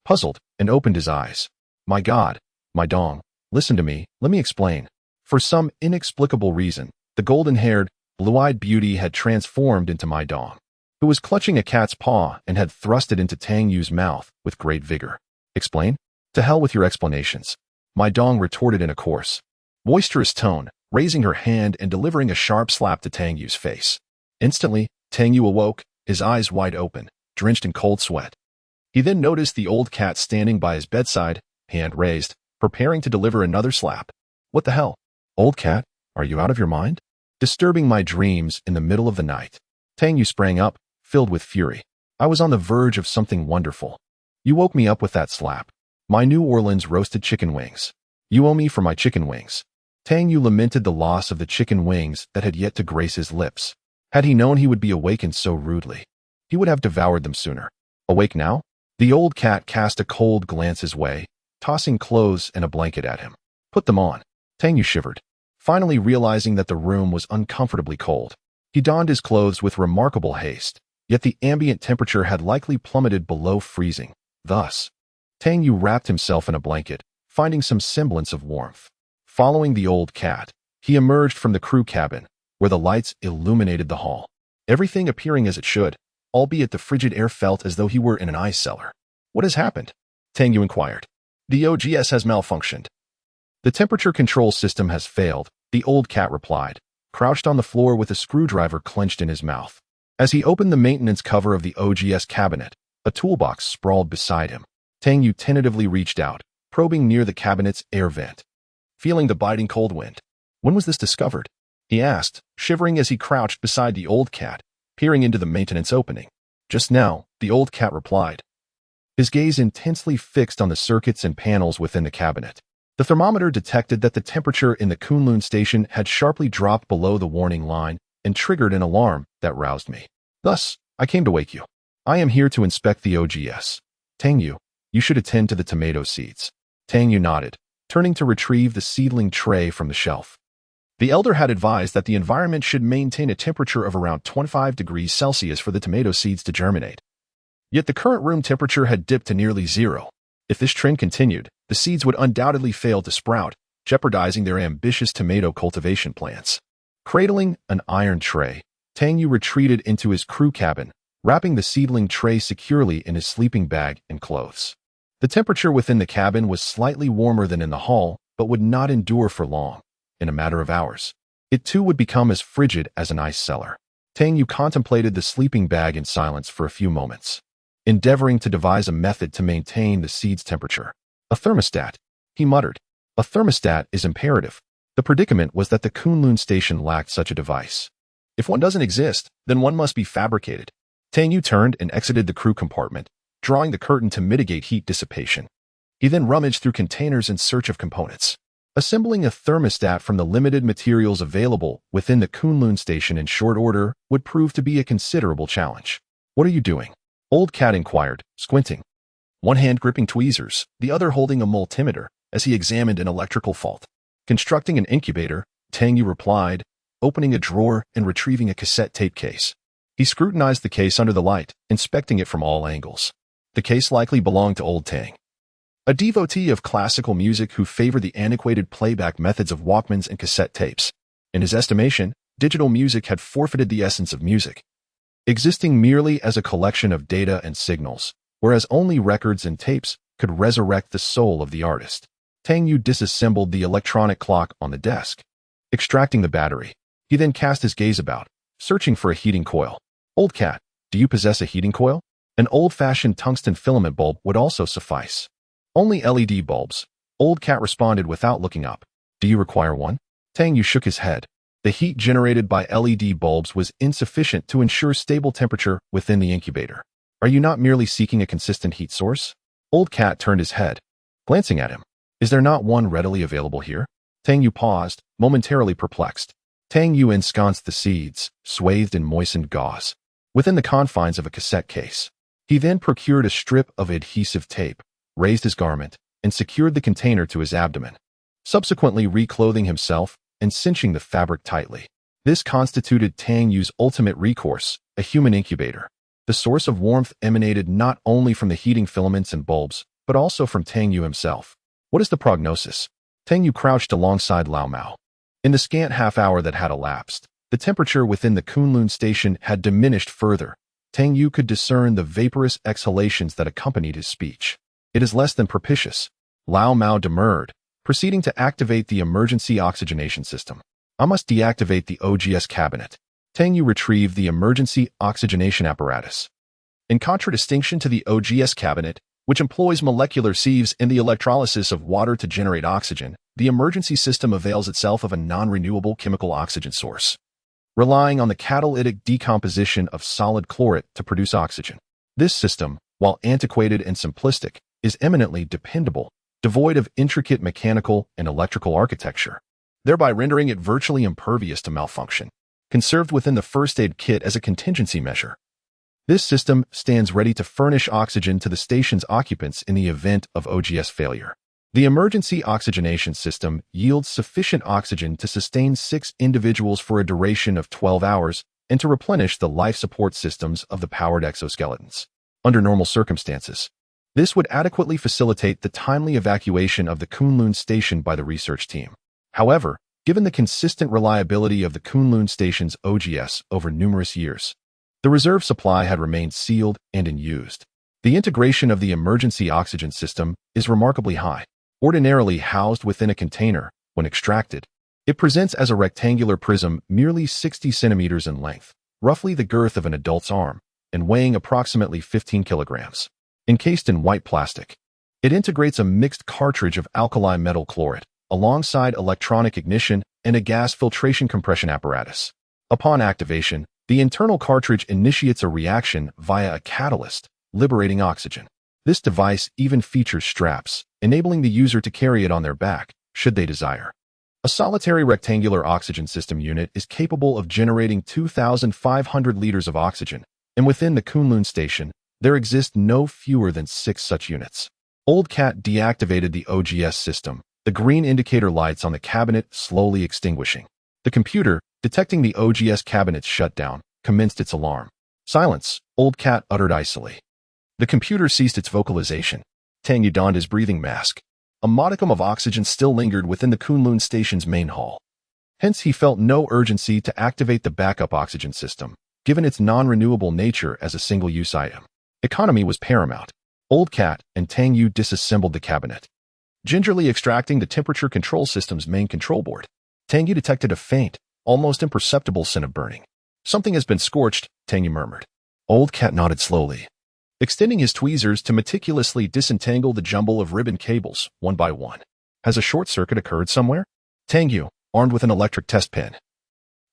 puzzled, and opened his eyes. My God, Mai Dong, listen to me, let me explain. For some inexplicable reason, the golden-haired, blue-eyed beauty had transformed into Mai Dong, who was clutching a cat's paw and had thrust it into Tang Yue's mouth with great vigor. Explain? To hell with your explanations. Mai Dong retorted in a coarse, boisterous tone, raising her hand and delivering a sharp slap to Tang Yue's face. Instantly, Tang Yue awoke, his eyes wide open, drenched in cold sweat. He then noticed the old cat standing by his bedside, hand raised, preparing to deliver another slap. What the hell? Old cat, are you out of your mind? Disturbing my dreams in the middle of the night. Tang Yue sprang up, filled with fury. I was on the verge of something wonderful. You woke me up with that slap. My New Orleans roasted chicken wings. You owe me for my chicken wings. Tang Yue lamented the loss of the chicken wings that had yet to grace his lips. Had he known he would be awakened so rudely, he would have devoured them sooner. Awake now? The old cat cast a cold glance his way, tossing clothes and a blanket at him. Put them on. Tang Yue shivered, finally realizing that the room was uncomfortably cold. He donned his clothes with remarkable haste, yet the ambient temperature had likely plummeted below freezing. Thus, Tang Yue wrapped himself in a blanket, finding some semblance of warmth. Following the old cat, he emerged from the crew cabin, where the lights illuminated the hall. Everything appearing as it should, albeit the frigid air felt as though he were in an ice cellar. What has happened? Tang Yue inquired. The OGS has malfunctioned. The temperature control system has failed, the old cat replied, crouched on the floor with a screwdriver clenched in his mouth. As he opened the maintenance cover of the OGS cabinet, a toolbox sprawled beside him. Tang Yue tentatively reached out, probing near the cabinet's air vent, feeling the biting cold wind. When was this discovered? He asked, shivering as he crouched beside the old cat, peering into the maintenance opening. Just now, the old cat replied, his gaze intensely fixed on the circuits and panels within the cabinet. The thermometer detected that the temperature in the Kunlun Station had sharply dropped below the warning line and triggered an alarm that roused me. Thus, I came to wake you. I am here to inspect the OGS. Tang Yue, you should attend to the tomato seeds. Tang Yue nodded, turning to retrieve the seedling tray from the shelf. The elder had advised that the environment should maintain a temperature of around 25 degrees Celsius for the tomato seeds to germinate. Yet the current room temperature had dipped to nearly zero. If this trend continued, the seeds would undoubtedly fail to sprout, jeopardizing their ambitious tomato cultivation plans. Cradling an iron tray, Tang Yue retreated into his crew cabin, wrapping the seedling tray securely in his sleeping bag and clothes. The temperature within the cabin was slightly warmer than in the hall, but would not endure for long. In a matter of hours, it too would become as frigid as an ice cellar. Tang Yue contemplated the sleeping bag in silence for a few moments, endeavoring to devise a method to maintain the seed's temperature. A thermostat, he muttered. A thermostat is imperative. The predicament was that the Kunlun Station lacked such a device. If one doesn't exist, then one must be fabricated. Tang Yue turned and exited the crew compartment, drawing the curtain to mitigate heat dissipation. He then rummaged through containers in search of components. Assembling a thermostat from the limited materials available within the Kunlun Station in short order would prove to be a considerable challenge. What are you doing? Old cat inquired, squinting. One hand gripping tweezers, the other holding a multimeter as he examined an electrical fault. Constructing an incubator, Tang Yue replied, opening a drawer and retrieving a cassette tape case. He scrutinized the case under the light, inspecting it from all angles. The case likely belonged to old Tang, a devotee of classical music who favored the antiquated playback methods of Walkmans and cassette tapes. In his estimation, digital music had forfeited the essence of music, existing merely as a collection of data and signals, whereas only records and tapes could resurrect the soul of the artist. Tang Yue disassembled the electronic clock on the desk, extracting the battery. He then cast his gaze about, searching for a heating coil. Old cat, do you possess a heating coil? An old-fashioned tungsten filament bulb would also suffice. Only LED bulbs. Old cat responded without looking up. Do you require one? Tang Yue shook his head. The heat generated by LED bulbs was insufficient to ensure stable temperature within the incubator. Are you not merely seeking a consistent heat source? Old cat turned his head, glancing at him. Is there not one readily available here? Tang Yue paused, momentarily perplexed. Tang Yue ensconced the seeds, swathed in moistened gauze, within the confines of a cassette case. He then procured a strip of adhesive tape, raised his garment, and secured the container to his abdomen, subsequently reclothing himself and cinching the fabric tightly. This constituted Tang Yue's ultimate recourse, a human incubator. The source of warmth emanated not only from the heating filaments and bulbs, but also from Tang Yue himself. What is the prognosis? Tang Yue crouched alongside Lao Mao. In the scant half-hour that had elapsed, the temperature within the Kunlun Station had diminished further. Tang Yue could discern the vaporous exhalations that accompanied his speech. It is less than propitious. Lao Mao demurred, proceeding to activate the emergency oxygenation system. I must deactivate the OGS cabinet. Tang Yue retrieved the emergency oxygenation apparatus. In contradistinction to the OGS cabinet, which employs molecular sieves in the electrolysis of water to generate oxygen, the emergency system avails itself of a non-renewable chemical oxygen source, relying on the catalytic decomposition of solid chlorate to produce oxygen. This system, while antiquated and simplistic, is eminently dependable, devoid of intricate mechanical and electrical architecture, thereby rendering it virtually impervious to malfunction. Conserved within the first aid kit as a contingency measure, this system stands ready to furnish oxygen to the station's occupants in the event of OGS failure. The emergency oxygenation system yields sufficient oxygen to sustain 6 individuals for a duration of 12 hours and to replenish the life support systems of the powered exoskeletons. Under normal circumstances, this would adequately facilitate the timely evacuation of the Kunlun Station by the research team. However, given the consistent reliability of the Kunlun Station's OGS over numerous years, the reserve supply had remained sealed and unused. The integration of the emergency oxygen system is remarkably high. Ordinarily housed within a container, when extracted, it presents as a rectangular prism merely 60 centimeters in length, roughly the girth of an adult's arm, and weighing approximately 15 kilograms. Encased in white plastic, it integrates a mixed cartridge of alkali metal chlorate, alongside electronic ignition and a gas filtration compression apparatus. Upon activation, the internal cartridge initiates a reaction via a catalyst, liberating oxygen. This device even features straps, enabling the user to carry it on their back, should they desire. A solitary rectangular oxygen system unit is capable of generating 2,500 liters of oxygen, and within the Kunlun Station, there exist no fewer than 6 such units. Old Cat deactivated the OGS system, the green indicator lights on the cabinet slowly extinguishing. The computer, detecting the OGS cabinet's shutdown, commenced its alarm. Silence, Old Cat uttered icily. The computer ceased its vocalization. Tang Yue donned his breathing mask. A modicum of oxygen still lingered within the Kunlun Station's main hall. Hence, he felt no urgency to activate the backup oxygen system, given its non-renewable nature as a single-use item. Economy was paramount. Old Cat and Tang Yue disassembled the cabinet, gingerly extracting the temperature control system's main control board. Tang Yue detected a faint, almost imperceptible scent of burning. Something has been scorched, Tang Yue murmured. Old Cat nodded slowly, extending his tweezers to meticulously disentangle the jumble of ribbon cables, one by one. Has a short circuit occurred somewhere? Tang Yue, armed with an electric test pen,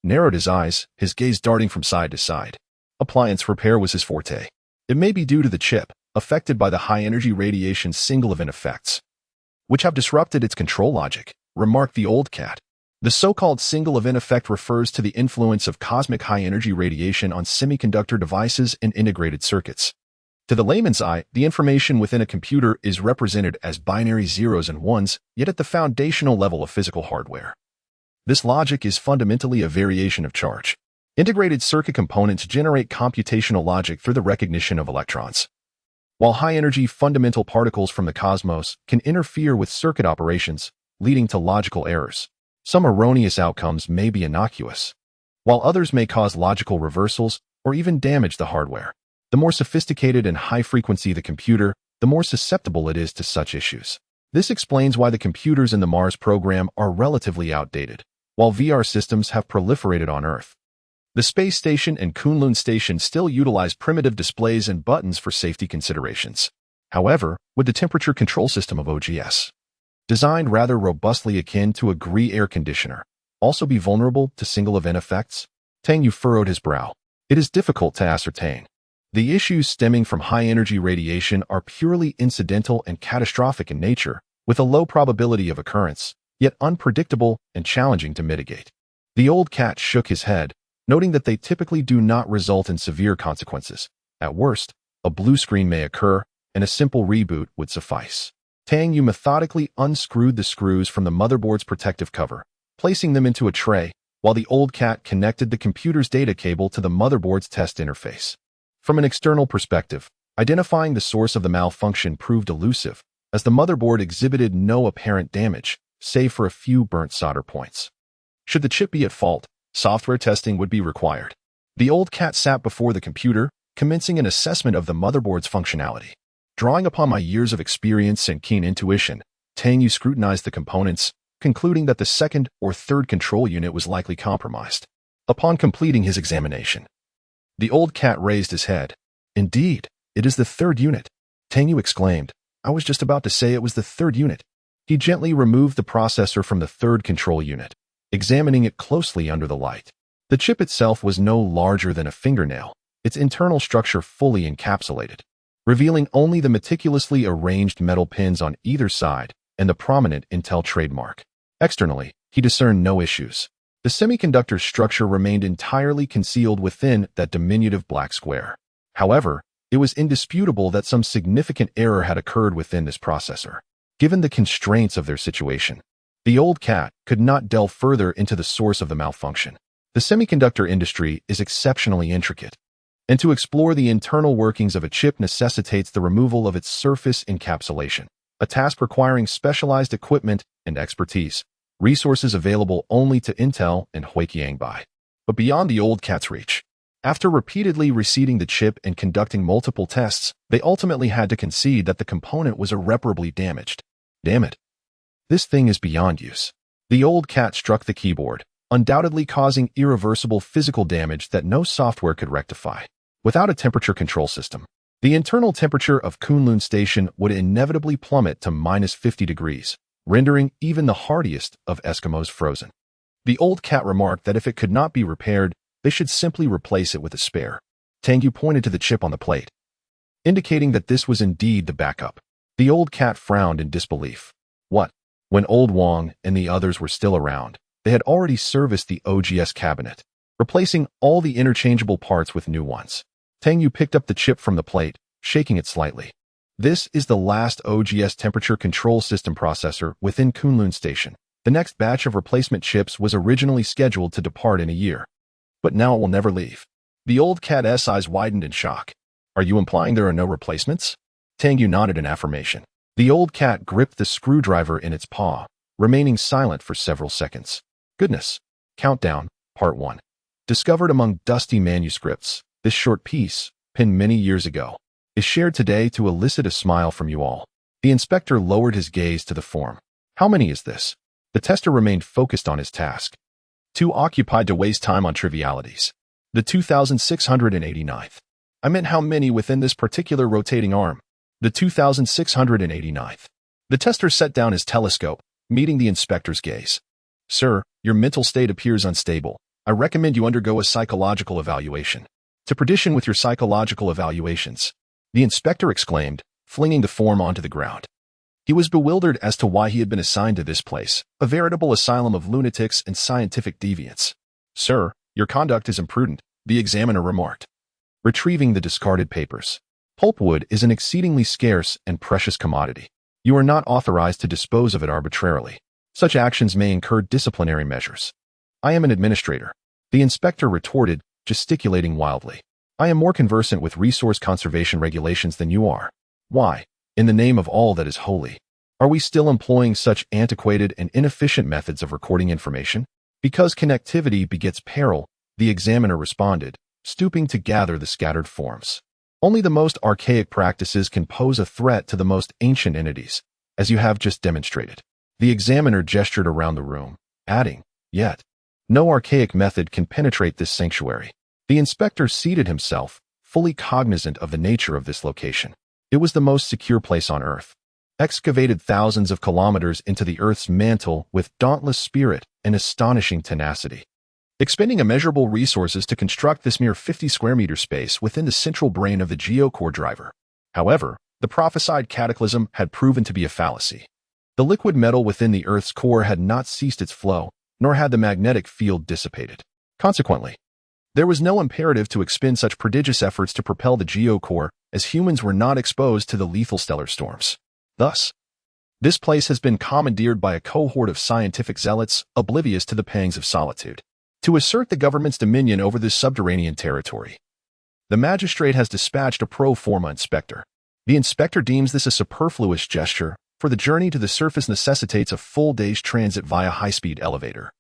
narrowed his eyes, his gaze darting from side to side. Appliance repair was his forte. It may be due to the chip, affected by the high-energy radiation single-event effects, which have disrupted its control logic, remarked the Old Cat. The so-called single-event effect refers to the influence of cosmic high-energy radiation on semiconductor devices and integrated circuits. To the layman's eye, the information within a computer is represented as binary zeros and ones, yet at the foundational level of physical hardware. This logic is fundamentally a variation of charge. Integrated circuit components generate computational logic through the recognition of electrons, while high-energy fundamental particles from the cosmos can interfere with circuit operations, leading to logical errors. Some erroneous outcomes may be innocuous, while others may cause logical reversals or even damage the hardware. The more sophisticated and high-frequency the computer, the more susceptible it is to such issues. This explains why the computers in the Mars program are relatively outdated, while VR systems have proliferated on Earth. The space station and Kunlun Station still utilize primitive displays and buttons for safety considerations. However, would the temperature control system of OGS, designed rather robustly akin to a Gree air conditioner, also be vulnerable to single-event effects? Tang Yue furrowed his brow. It is difficult to ascertain. The issues stemming from high-energy radiation are purely incidental and catastrophic in nature, with a low probability of occurrence, yet unpredictable and challenging to mitigate. The old cat shook his head, noting that they typically do not result in severe consequences. At worst, a blue screen may occur, and a simple reboot would suffice. Tang Yue methodically unscrewed the screws from the motherboard's protective cover, placing them into a tray, while the old cat connected the computer's data cable to the motherboard's test interface. From an external perspective, identifying the source of the malfunction proved elusive, as the motherboard exhibited no apparent damage, save for a few burnt solder points. Should the chip be at fault, software testing would be required. The old cat sat before the computer, commencing an assessment of the motherboard's functionality. Drawing upon my years of experience and keen intuition, Tang Yue scrutinized the components, concluding that the second or third control unit was likely compromised. Upon completing his examination, the old cat raised his head. "Indeed, it is the third unit," Tang Yue exclaimed. "I was just about to say it was the third unit." He gently removed the processor from the third control unit, examining it closely under the light. The chip itself was no larger than a fingernail, its internal structure fully encapsulated, revealing only the meticulously arranged metal pins on either side and the prominent Intel trademark. Externally, he discerned no issues. The semiconductor structure remained entirely concealed within that diminutive black square. However, it was indisputable that some significant error had occurred within this processor. Given the constraints of their situation, the old cat could not delve further into the source of the malfunction. The semiconductor industry is exceptionally intricate, and to explore the internal workings of a chip necessitates the removal of its surface encapsulation, a task requiring specialized equipment and expertise, resources available only to Intel and Huiqiangbai. But beyond the old cat's reach, after repeatedly reseating the chip and conducting multiple tests, they ultimately had to concede that the component was irreparably damaged. "Damn it. This thing is beyond use." The old cat struck the keyboard, undoubtedly causing irreversible physical damage that no software could rectify. Without a temperature control system, the internal temperature of Kunlun Station would inevitably plummet to -50 degrees, rendering even the hardiest of Eskimos frozen. The old cat remarked that if it could not be repaired, they should simply replace it with a spare. Tang Yue pointed to the chip on the plate, indicating that this was indeed the backup. The old cat frowned in disbelief. What? When old Wang and the others were still around, they had already serviced the OGS cabinet, replacing all the interchangeable parts with new ones. Tang Yue picked up the chip from the plate, shaking it slightly. This is the last OGS temperature control system processor within Kunlun Station. The next batch of replacement chips was originally scheduled to depart in a year, but now it will never leave. The old cat's eyes widened in shock. "Are you implying there are no replacements?" Tang Yue nodded in affirmation. The old cat gripped the screwdriver in its paw, remaining silent for several seconds. "Goodness. Countdown, Part 1. Discovered among dusty manuscripts, this short piece, penned many years ago, is shared today to elicit a smile from you all." The inspector lowered his gaze to the form. "How many is this?" The tester remained focused on his task, too occupied to waste time on trivialities. "The 2689th. I meant how many within this particular rotating arm. The 2689th. The tester set down his telescope, meeting the inspector's gaze. "Sir, your mental state appears unstable. I recommend you undergo a psychological evaluation." "To perdition with your psychological evaluations," the inspector exclaimed, flinging the form onto the ground. He was bewildered as to why he had been assigned to this place, a veritable asylum of lunatics and scientific deviants. "Sir, your conduct is imprudent," the examiner remarked, retrieving the discarded papers. "Pulpwood is an exceedingly scarce and precious commodity. You are not authorized to dispose of it arbitrarily. Such actions may incur disciplinary measures." "I am an administrator," the inspector retorted, gesticulating wildly. "I am more conversant with resource conservation regulations than you are. Why, in the name of all that is holy, are we still employing such antiquated and inefficient methods of recording information?" "Because connectivity begets peril," the examiner responded, stooping to gather the scattered forms. "Only the most archaic practices can pose a threat to the most ancient entities, as you have just demonstrated." The examiner gestured around the room, adding, "Yet, no archaic method can penetrate this sanctuary." The inspector seated himself, fully cognizant of the nature of this location. It was the most secure place on Earth, excavated thousands of kilometers into the Earth's mantle with dauntless spirit and astonishing tenacity, expending immeasurable resources to construct this mere 50 square meter space within the central brain of the geocore driver. However, the prophesied cataclysm had proven to be a fallacy. The liquid metal within the Earth's core had not ceased its flow, nor had the magnetic field dissipated. Consequently, there was no imperative to expend such prodigious efforts to propel the geocore, as humans were not exposed to the lethal stellar storms. Thus, this place has been commandeered by a cohort of scientific zealots oblivious to the pangs of solitude, to assert the government's dominion over this subterranean territory. The magistrate has dispatched a pro forma inspector. The inspector deems this a superfluous gesture, for the journey to the surface necessitates a full day's transit via high-speed elevator,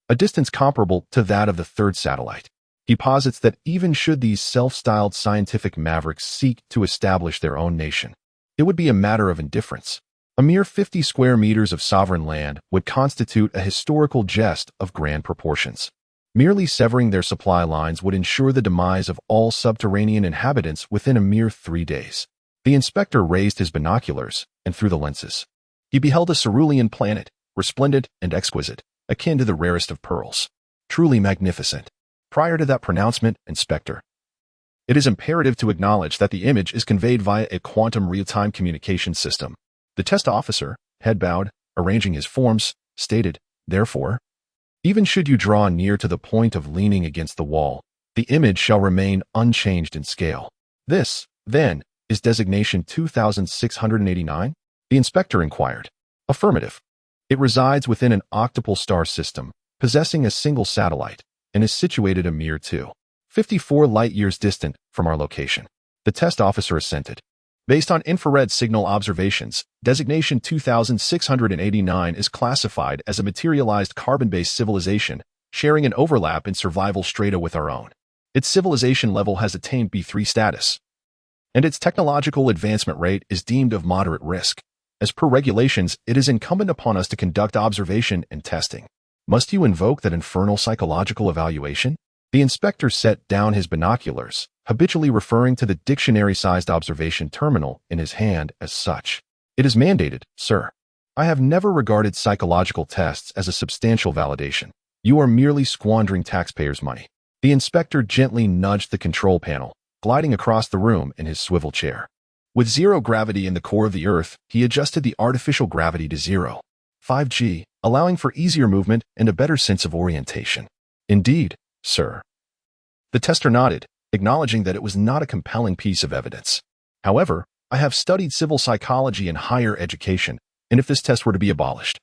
a distance comparable to that of the third satellite. He posits that even should these self-styled scientific mavericks seek to establish their own nation, it would be a matter of indifference. A mere 50 square meters of sovereign land would constitute a historical jest of grand proportions. Merely severing their supply lines would ensure the demise of all subterranean inhabitants within a mere 3 days. The inspector raised his binoculars, and through the lenses, he beheld a cerulean planet, resplendent and exquisite, akin to the rarest of pearls. Truly magnificent. Prior to that pronouncement, Inspector, it is imperative to acknowledge that the image is conveyed via a quantum real-time communication system. The test officer, head bowed, arranging his forms, stated, therefore, even should you draw near to the point of leaning against the wall, the image shall remain unchanged in scale. This, then, is designation 2689? The inspector inquired. Affirmative. It resides within an octuple star system, possessing a single satellite, and is situated a mere 254 light-years distant from our location. The test officer assented. Based on infrared signal observations, designation 2689 is classified as a materialized carbon-based civilization, sharing an overlap in survival strata with our own. Its civilization level has attained B3 status, and its technological advancement rate is deemed of moderate risk. As per regulations, it is incumbent upon us to conduct observation and testing. Must you invoke that infernal psychological evaluation? The inspector set down his binoculars, habitually referring to the dictionary-sized observation terminal in his hand as such. It is mandated, sir. I have never regarded psychological tests as a substantial validation. You are merely squandering taxpayers' money. The inspector gently nudged the control panel, gliding across the room in his swivel chair. With zero gravity in the core of the Earth, he adjusted the artificial gravity to 0.5 g, allowing for easier movement and a better sense of orientation. Indeed, sir. The tester nodded, acknowledging that it was not a compelling piece of evidence. However, I have studied civil psychology in higher education, and if this test were to be abolished,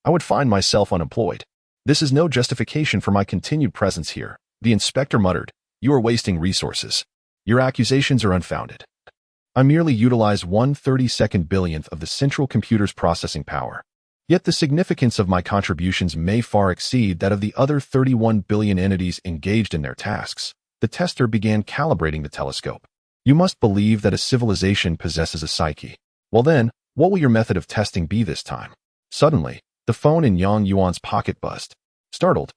I would find myself unemployed. This is no justification for my continued presence here, the inspector muttered. You are wasting resources. Your accusations are unfounded. I merely utilize 1/32 billionth of the central computer's processing power. Yet the significance of my contributions may far exceed that of the other 31 billion entities engaged in their tasks. The tester began calibrating the telescope. You must believe that a civilization possesses a psyche. Well then, what will your method of testing be this time? Suddenly, the phone in Yang Yuan's pocket buzzed. Startled,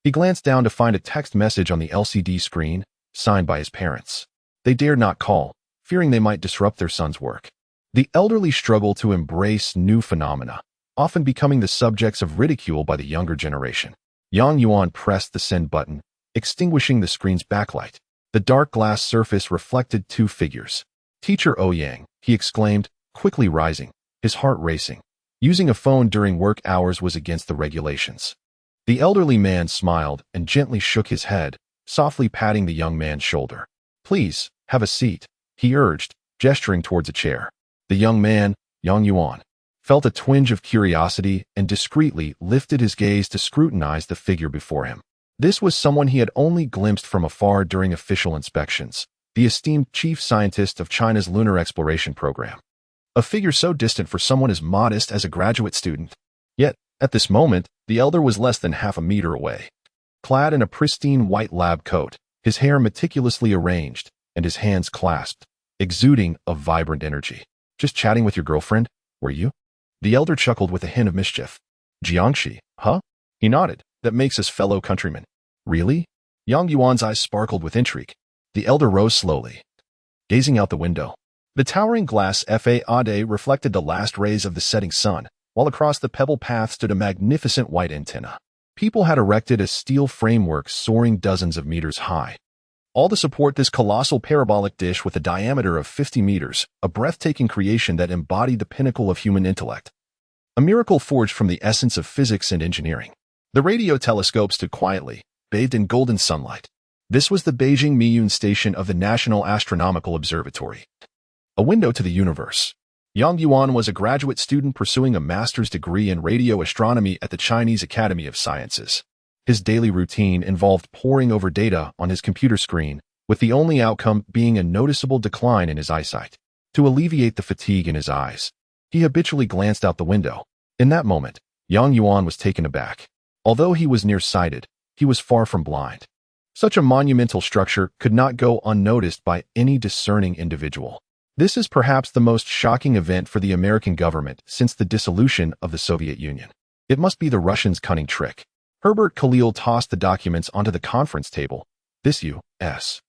he glanced down to find a text message on the LCD screen, signed by his parents. They dared not call, fearing they might disrupt their son's work. The elderly struggle to embrace new phenomena, often becoming the subjects of ridicule by the younger generation. Yang Yuan pressed the send button, extinguishing the screen's backlight. The dark glass surface reflected two figures. Teacher Ouyang, he exclaimed, quickly rising, his heart racing. Using a phone during work hours was against the regulations. The elderly man smiled and gently shook his head, softly patting the young man's shoulder. Please, have a seat, he urged, gesturing towards a chair. The young man, Yang Yuan, felt a twinge of curiosity and discreetly lifted his gaze to scrutinize the figure before him. This was someone he had only glimpsed from afar during official inspections, the esteemed chief scientist of China's lunar exploration program. A figure so distant for someone as modest as a graduate student. Yet, at this moment, the elder was less than half a meter away. Clad in a pristine white lab coat, his hair meticulously arranged, and his hands clasped, exuding a vibrant energy. Just chatting with your girlfriend, were you? The elder chuckled with a hint of mischief. Jiangxi, huh? He nodded. That makes us fellow countrymen. Really? Yang Yuan's eyes sparkled with intrigue. The elder rose slowly, gazing out the window. The towering glass facade reflected the last rays of the setting sun, while across the pebble path stood a magnificent white antenna. People had erected a steel framework soaring dozens of meters high, all to support this colossal parabolic dish with a diameter of 50 meters, a breathtaking creation that embodied the pinnacle of human intellect. A miracle forged from the essence of physics and engineering. The radio telescope stood quietly, bathed in golden sunlight. This was the Beijing Kunlun Station of the National Astronomical Observatory. A window to the universe. Yang Yuan was a graduate student pursuing a master's degree in radio astronomy at the Chinese Academy of Sciences. His daily routine involved poring over data on his computer screen, with the only outcome being a noticeable decline in his eyesight. To alleviate the fatigue in his eyes, he habitually glanced out the window. In that moment, Yang Yuan was taken aback. Although he was nearsighted, he was far from blind. Such a monumental structure could not go unnoticed by any discerning individual. This is perhaps the most shocking event for the American government since the dissolution of the Soviet Union. It must be the Russians' cunning trick. Herbert Khalil tossed the documents onto the conference table. This U.S.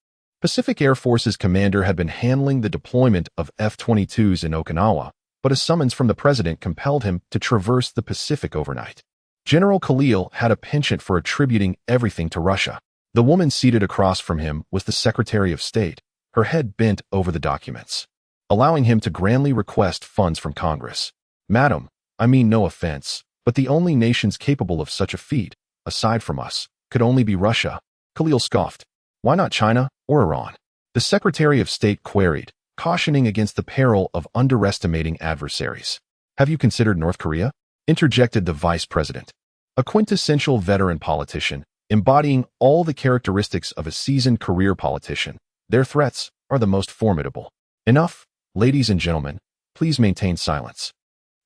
Pacific Air Force's commander had been handling the deployment of F-22s in Okinawa, but a summons from the president compelled him to traverse the Pacific overnight. General Khalil had a penchant for attributing everything to Russia. The woman seated across from him was the Secretary of State, her head bent over the documents, allowing him to grandly request funds from Congress. Madam, I mean no offense, but the only nations capable of such a feat, aside from us, could only be Russia. Khalil scoffed. Why not China or Iran? The Secretary of State queried, cautioning against the peril of underestimating adversaries. Have you considered North Korea? Interjected the Vice President. A quintessential veteran politician, embodying all the characteristics of a seasoned career politician. Their threats are the most formidable. Enough. Ladies and gentlemen, please maintain silence.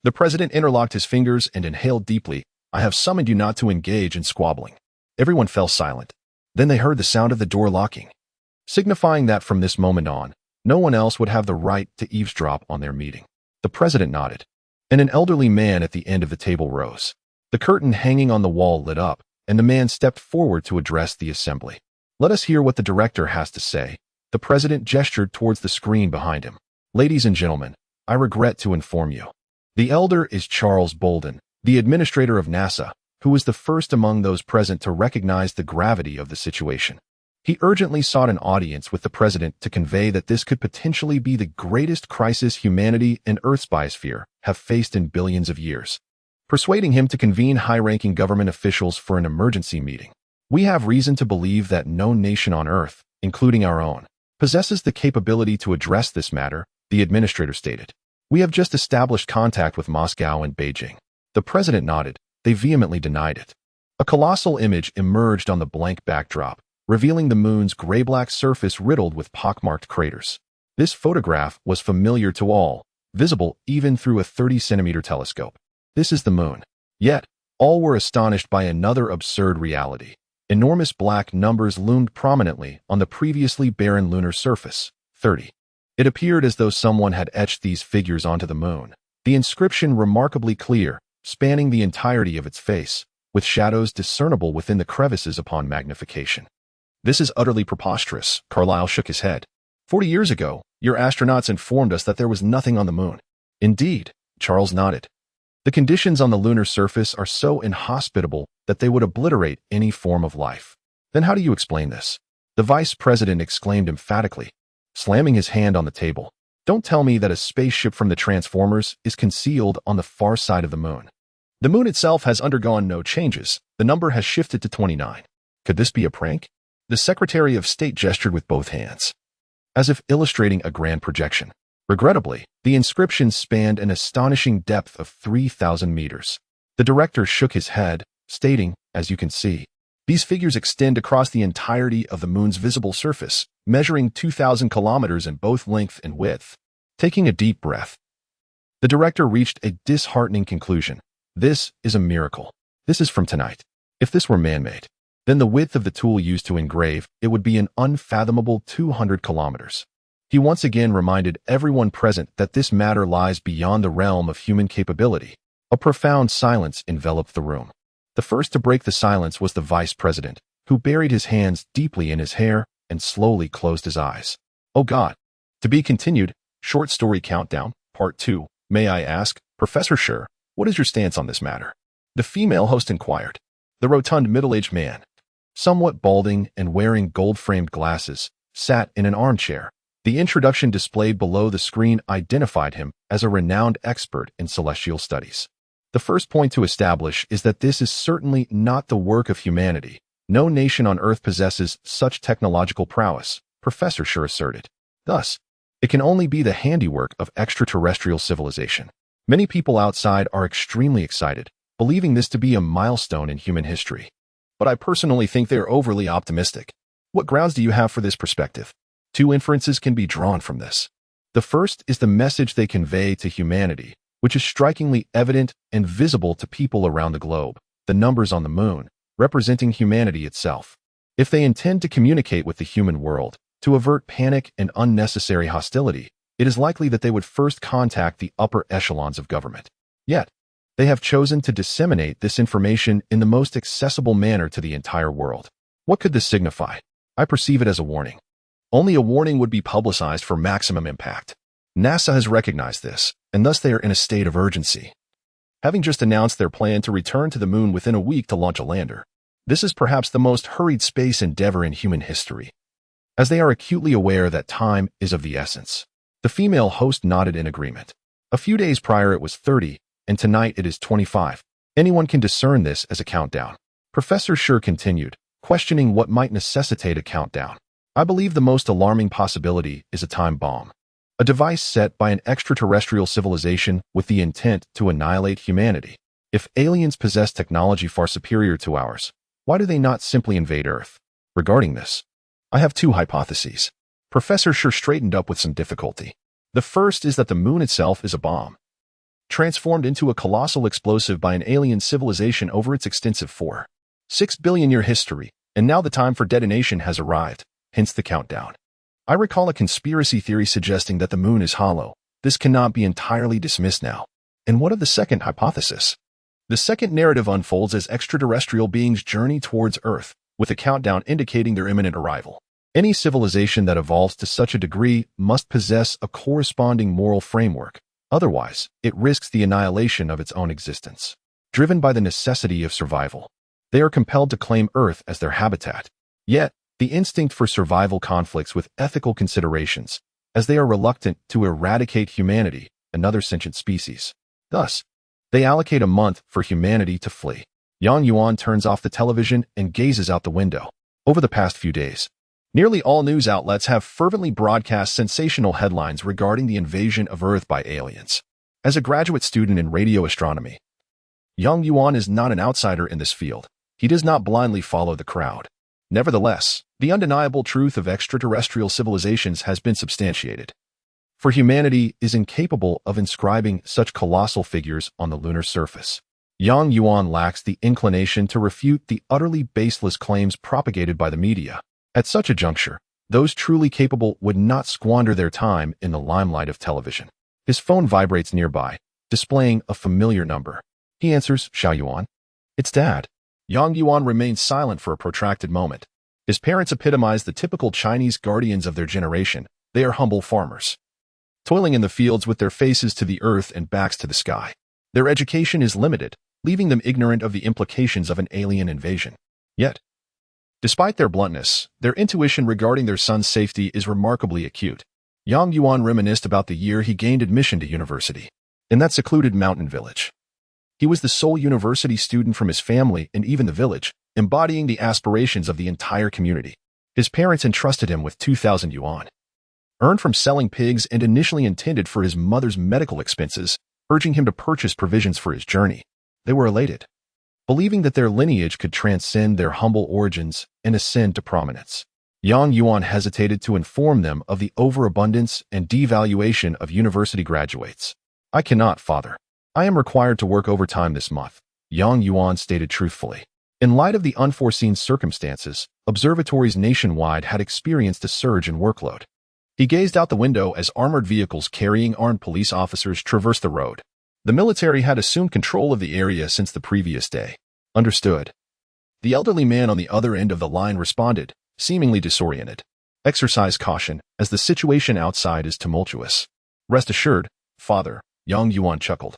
The president interlocked his fingers and inhaled deeply. I have summoned you not to engage in squabbling. Everyone fell silent. Then they heard the sound of the door locking, signifying that from this moment on, no one else would have the right to eavesdrop on their meeting. The president nodded, and an elderly man at the end of the table rose. The curtain hanging on the wall lit up, and the man stepped forward to address the assembly. Let us hear what the director has to say. The president gestured towards the screen behind him. Ladies and gentlemen, I regret to inform you. The elder is Charles Bolden, the administrator of NASA, who was the first among those present to recognize the gravity of the situation. He urgently sought an audience with the president to convey that this could potentially be the greatest crisis humanity and Earth's biosphere have faced in billions of years, persuading him to convene high-ranking government officials for an emergency meeting. We have reason to believe that no nation on Earth, including our own, possesses the capability to address this matter, the administrator stated. We have just established contact with Moscow and Beijing. The president nodded. They vehemently denied it. A colossal image emerged on the blank backdrop, revealing the moon's gray-black surface riddled with pockmarked craters. This photograph was familiar to all, visible even through a 30-centimeter telescope. This is the moon. Yet, all were astonished by another absurd reality. Enormous black numbers loomed prominently on the previously barren lunar surface, 30. It appeared as though someone had etched these figures onto the moon, the inscription remarkably clear, spanning the entirety of its face, with shadows discernible within the crevices upon magnification. This is utterly preposterous, Carlyle shook his head. 40 years ago, your astronauts informed us that there was nothing on the moon. Indeed, Charles nodded. The conditions on the lunar surface are so inhospitable that they would obliterate any form of life. Then how do you explain this? The vice president exclaimed emphatically, slamming his hand on the table. Don't tell me that a spaceship from the Transformers is concealed on the far side of the moon. The moon itself has undergone no changes. The number has shifted to 29. Could this be a prank? The Secretary of State gestured with both hands, as if illustrating a grand projection. Regrettably, the inscription spanned an astonishing depth of 3,000 meters. The director shook his head, stating, as you can see, these figures extend across the entirety of the moon's visible surface, measuring 2,000 kilometers in both length and width. Taking a deep breath, the director reached a disheartening conclusion. This is a miracle. This is from tonight. If this were man-made, then the width of the tool used to engrave it would be an unfathomable 200 kilometers. He once again reminded everyone present that this matter lies beyond the realm of human capability. A profound silence enveloped the room. The first to break the silence was the vice president, who buried his hands deeply in his hair and slowly closed his eyes. Oh God. To be continued, Short Story Countdown, Part 2. May I ask, Professor Scher, what is your stance on this matter? The female host inquired. The rotund middle-aged man, somewhat balding and wearing gold-framed glasses, sat in an armchair. The introduction displayed below the screen identified him as a renowned expert in celestial studies. The first point to establish is that this is certainly not the work of humanity. No nation on Earth possesses such technological prowess, Professor Schur asserted. Thus, it can only be the handiwork of extraterrestrial civilization. Many people outside are extremely excited, believing this to be a milestone in human history. But I personally think they are overly optimistic. What grounds do you have for this perspective? Two inferences can be drawn from this. The first is the message they convey to humanity, which is strikingly evident and visible to people around the globe, the numbers on the moon, representing humanity itself. If they intend to communicate with the human world, to avert panic and unnecessary hostility, it is likely that they would first contact the upper echelons of government. Yet, they have chosen to disseminate this information in the most accessible manner to the entire world. What could this signify? I perceive it as a warning. Only a warning would be publicized for maximum impact. NASA has recognized this, and thus they are in a state of urgency. Having just announced their plan to return to the moon within a week to launch a lander, this is perhaps the most hurried space endeavor in human history, as they are acutely aware that time is of the essence. The female host nodded in agreement. A few days prior it was 30, and tonight it is 25. Anyone can discern this as a countdown. Professor Schur continued, questioning what might necessitate a countdown. I believe the most alarming possibility is a time bomb, a device set by an extraterrestrial civilization with the intent to annihilate humanity. If aliens possess technology far superior to ours, why do they not simply invade Earth? Regarding this, I have two hypotheses. Professor Schur straightened up with some difficulty. The first is that the moon itself is a bomb, transformed into a colossal explosive by an alien civilization over its extensive 4.6 billion-year history, and now the time for detonation has arrived, hence the countdown. I recall a conspiracy theory suggesting that the moon is hollow. This cannot be entirely dismissed now. And what of the second hypothesis? The second narrative unfolds as extraterrestrial beings journey towards Earth, with a countdown indicating their imminent arrival. Any civilization that evolves to such a degree must possess a corresponding moral framework. Otherwise, it risks the annihilation of its own existence. Driven by the necessity of survival, they are compelled to claim Earth as their habitat. Yet, the instinct for survival conflicts with ethical considerations, as they are reluctant to eradicate humanity, another sentient species. Thus, they allocate a month for humanity to flee. Yang Yuan turns off the television and gazes out the window. Over the past few days, nearly all news outlets have fervently broadcast sensational headlines regarding the invasion of Earth by aliens. As a graduate student in radio astronomy, Yang Yuan is not an outsider in this field. He does not blindly follow the crowd. Nevertheless, the undeniable truth of extraterrestrial civilizations has been substantiated. For humanity is incapable of inscribing such colossal figures on the lunar surface. Yang Yuan lacks the inclination to refute the utterly baseless claims propagated by the media. At such a juncture, those truly capable would not squander their time in the limelight of television. His phone vibrates nearby, displaying a familiar number. He answers, Xiao Yuan. It's Dad. Yang Yuan remains silent for a protracted moment. His parents epitomize the typical Chinese guardians of their generation. They are humble farmers, toiling in the fields with their faces to the earth and backs to the sky. Their education is limited, leaving them ignorant of the implications of an alien invasion. Yet, despite their bluntness, their intuition regarding their son's safety is remarkably acute. Yang Yuan reminisced about the year he gained admission to university. In that secluded mountain village, he was the sole university student from his family and even the village, embodying the aspirations of the entire community. His parents entrusted him with 2,000 yuan, earned from selling pigs and initially intended for his mother's medical expenses, urging him to purchase provisions for his journey. They were elated, believing that their lineage could transcend their humble origins and ascend to prominence. Yang Yuan hesitated to inform them of the overabundance and devaluation of university graduates. I cannot, father. I am required to work overtime this month, Yang Yuan stated truthfully. In light of the unforeseen circumstances, observatories nationwide had experienced a surge in workload. He gazed out the window as armored vehicles carrying armed police officers traversed the road. The military had assumed control of the area since the previous day. Understood. The elderly man on the other end of the line responded, seemingly disoriented. Exercise caution, as the situation outside is tumultuous. Rest assured, father, Yang Yuan chuckled.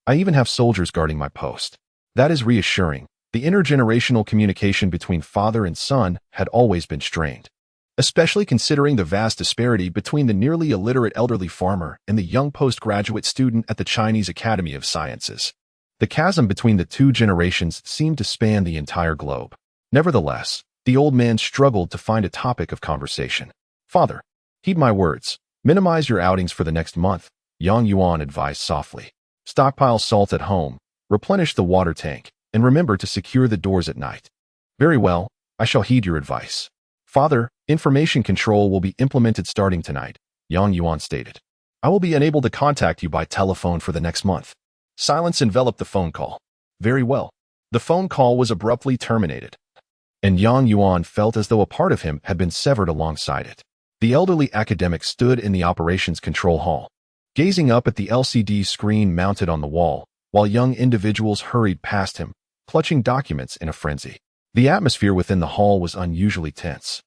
I even have soldiers guarding my post. That is reassuring. The intergenerational communication between father and son had always been strained, especially considering the vast disparity between the nearly illiterate elderly farmer and the young postgraduate student at the Chinese Academy of Sciences. The chasm between the two generations seemed to span the entire globe. Nevertheless, the old man struggled to find a topic of conversation. "Father, heed my words. Minimize your outings for the next month," Yang Yuan advised softly. "Stockpile salt at home, replenish the water tank, and remember to secure the doors at night." "Very well, I shall heed your advice." "Father, information control will be implemented starting tonight," Yang Yuan stated. "I will be unable to contact you by telephone for the next month." Silence enveloped the phone call. Very well. The phone call was abruptly terminated, and Yang Yuan felt as though a part of him had been severed alongside it. The elderly academic stood in the operations control hall, gazing up at the LCD screen mounted on the wall, while young individuals hurried past him, clutching documents in a frenzy. The atmosphere within the hall was unusually tense.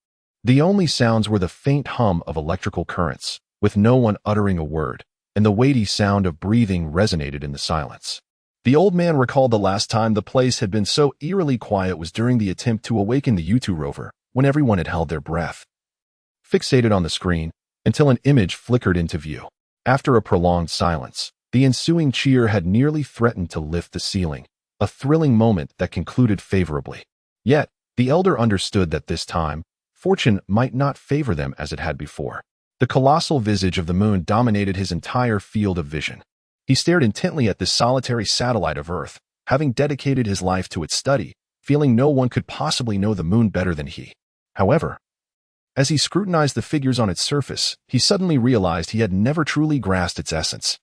The only sounds were the faint hum of electrical currents, with no one uttering a word, and the weighty sound of breathing resonated in the silence. The old man recalled the last time the place had been so eerily quiet was during the attempt to awaken the U2 rover, when everyone had held their breath, fixated on the screen, until an image flickered into view. After a prolonged silence, the ensuing cheer had nearly threatened to lift the ceiling, a thrilling moment that concluded favorably. Yet, the elder understood that this time, fortune might not favor them as it had before. The colossal visage of the moon dominated his entire field of vision. He stared intently at this solitary satellite of Earth, having dedicated his life to its study, feeling no one could possibly know the moon better than he. However, as he scrutinized the figures on its surface, he suddenly realized he had never truly grasped its essence.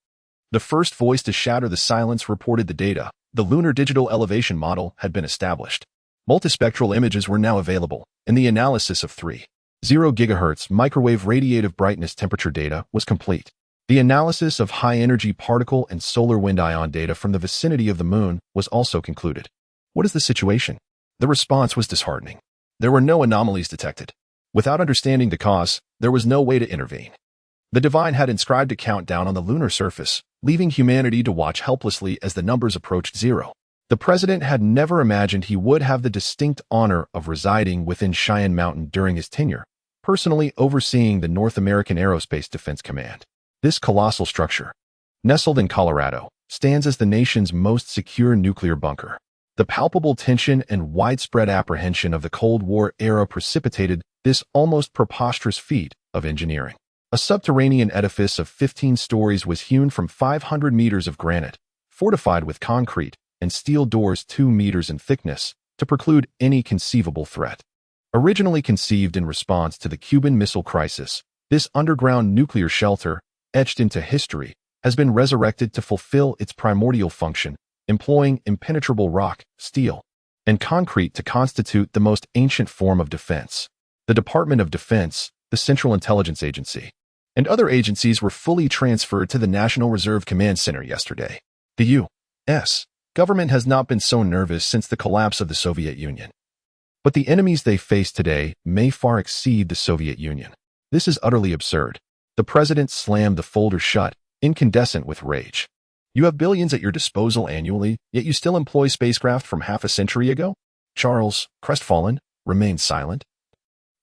The first voice to shatter the silence reported the data. The lunar digital elevation model had been established. Multispectral images were now available, and the analysis of 3.0 GHz microwave radiative brightness temperature data was complete. The analysis of high-energy particle and solar wind ion data from the vicinity of the moon was also concluded. What is the situation? The response was disheartening. There were no anomalies detected. Without understanding the cause, there was no way to intervene. The divine had inscribed a countdown on the lunar surface, leaving humanity to watch helplessly as the numbers approached zero. The president had never imagined he would have the distinct honor of residing within Cheyenne Mountain during his tenure, personally overseeing the North American Aerospace Defense Command. This colossal structure, nestled in Colorado, stands as the nation's most secure nuclear bunker. The palpable tension and widespread apprehension of the Cold War era precipitated this almost preposterous feat of engineering. A subterranean edifice of 15 stories was hewn from 500 meters of granite, fortified with concrete and steel doors 2 meters in thickness to preclude any conceivable threat. Originally conceived in response to the Cuban Missile Crisis, this underground nuclear shelter, etched into history, has been resurrected to fulfill its primordial function, employing impenetrable rock, steel, and concrete to constitute the most ancient form of defense. The Department of Defense, the Central Intelligence Agency, and other agencies were fully transferred to the National Reserve Command Center yesterday. The U.S. government has not been so nervous since the collapse of the Soviet Union. But the enemies they face today may far exceed the Soviet Union. This is utterly absurd. The president slammed the folder shut, incandescent with rage. You have billions at your disposal annually, yet you still employ spacecraft from half a century ago? Charles, crestfallen, remained silent.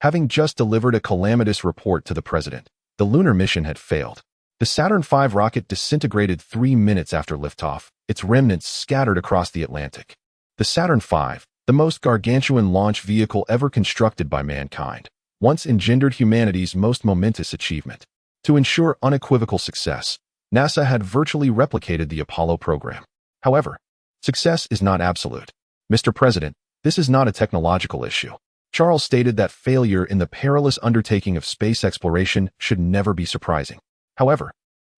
Having just delivered a calamitous report to the president, the lunar mission had failed. The Saturn V rocket disintegrated 3 minutes after liftoff, its remnants scattered across the Atlantic. The Saturn V, the most gargantuan launch vehicle ever constructed by mankind, once engendered humanity's most momentous achievement. To ensure unequivocal success, NASA had virtually replicated the Apollo program. However, success is not absolute. Mr. President, this is not a technological issue. Charles stated that failure in the perilous undertaking of space exploration should never be surprising. However,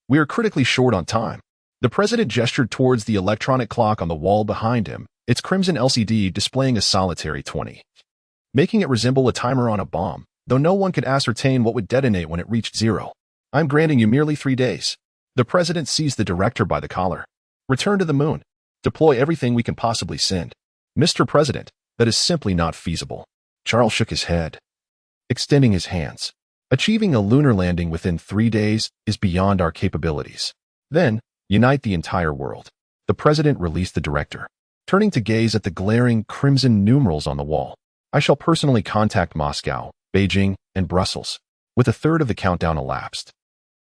we are critically short on time. The president gestured towards the electronic clock on the wall behind him, its crimson LCD displaying a solitary 20, making it resemble a timer on a bomb, though no one could ascertain what would detonate when it reached zero. I'm granting you merely 3 days. The president seized the director by the collar. Return to the moon. Deploy everything we can possibly send. Mr. President, that is simply not feasible. Charles shook his head, extending his hands. Achieving a lunar landing within 3 days is beyond our capabilities. Then, unite the entire world. The president released the director, turning to gaze at the glaring crimson numerals on the wall. I shall personally contact Moscow, Beijing, and Brussels. With a third of the countdown elapsed,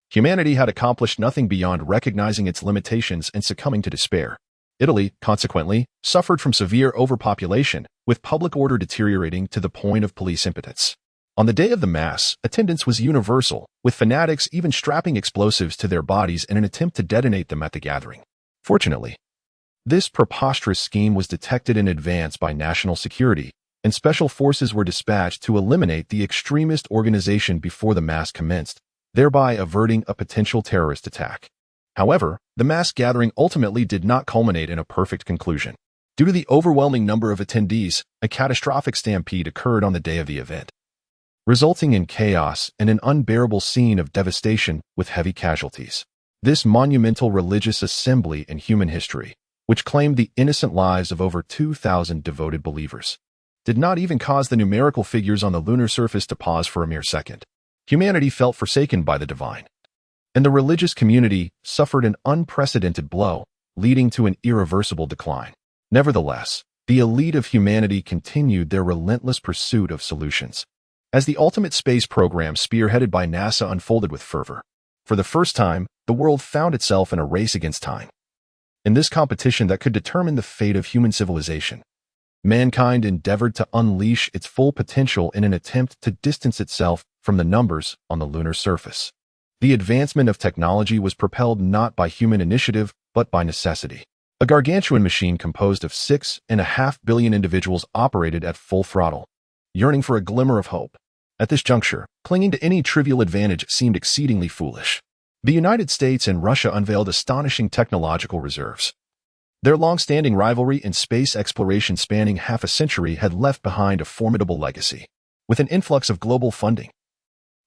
humanity had accomplished nothing beyond recognizing its limitations and succumbing to despair. Italy, consequently, suffered from severe overpopulation, with public order deteriorating to the point of police impotence. On the day of the mass, attendance was universal, with fanatics even strapping explosives to their bodies in an attempt to detonate them at the gathering. Fortunately, this preposterous scheme was detected in advance by national security, and special forces were dispatched to eliminate the extremist organization before the mass commenced, thereby averting a potential terrorist attack. However, the mass gathering ultimately did not culminate in a perfect conclusion. Due to the overwhelming number of attendees, a catastrophic stampede occurred on the day of the event, resulting in chaos and an unbearable scene of devastation with heavy casualties. This monumental religious assembly in human history, which claimed the innocent lives of over 2,000 devoted believers, did not even cause the numerical figures on the lunar surface to pause for a mere second. Humanity felt forsaken by the divine, and the religious community suffered an unprecedented blow, leading to an irreversible decline. Nevertheless, the elite of humanity continued their relentless pursuit of solutions. As the ultimate space program spearheaded by NASA unfolded with fervor, for the first time, the world found itself in a race against time. In this competition that could determine the fate of human civilization, mankind endeavored to unleash its full potential in an attempt to distance itself from the numbers on the lunar surface. The advancement of technology was propelled not by human initiative, but by necessity. A gargantuan machine composed of 6.5 billion individuals operated at full throttle, yearning for a glimmer of hope. At this juncture, clinging to any trivial advantage seemed exceedingly foolish. The United States and Russia unveiled astonishing technological reserves. Their long-standing rivalry in space exploration spanning half a century had left behind a formidable legacy. With an influx of global funding,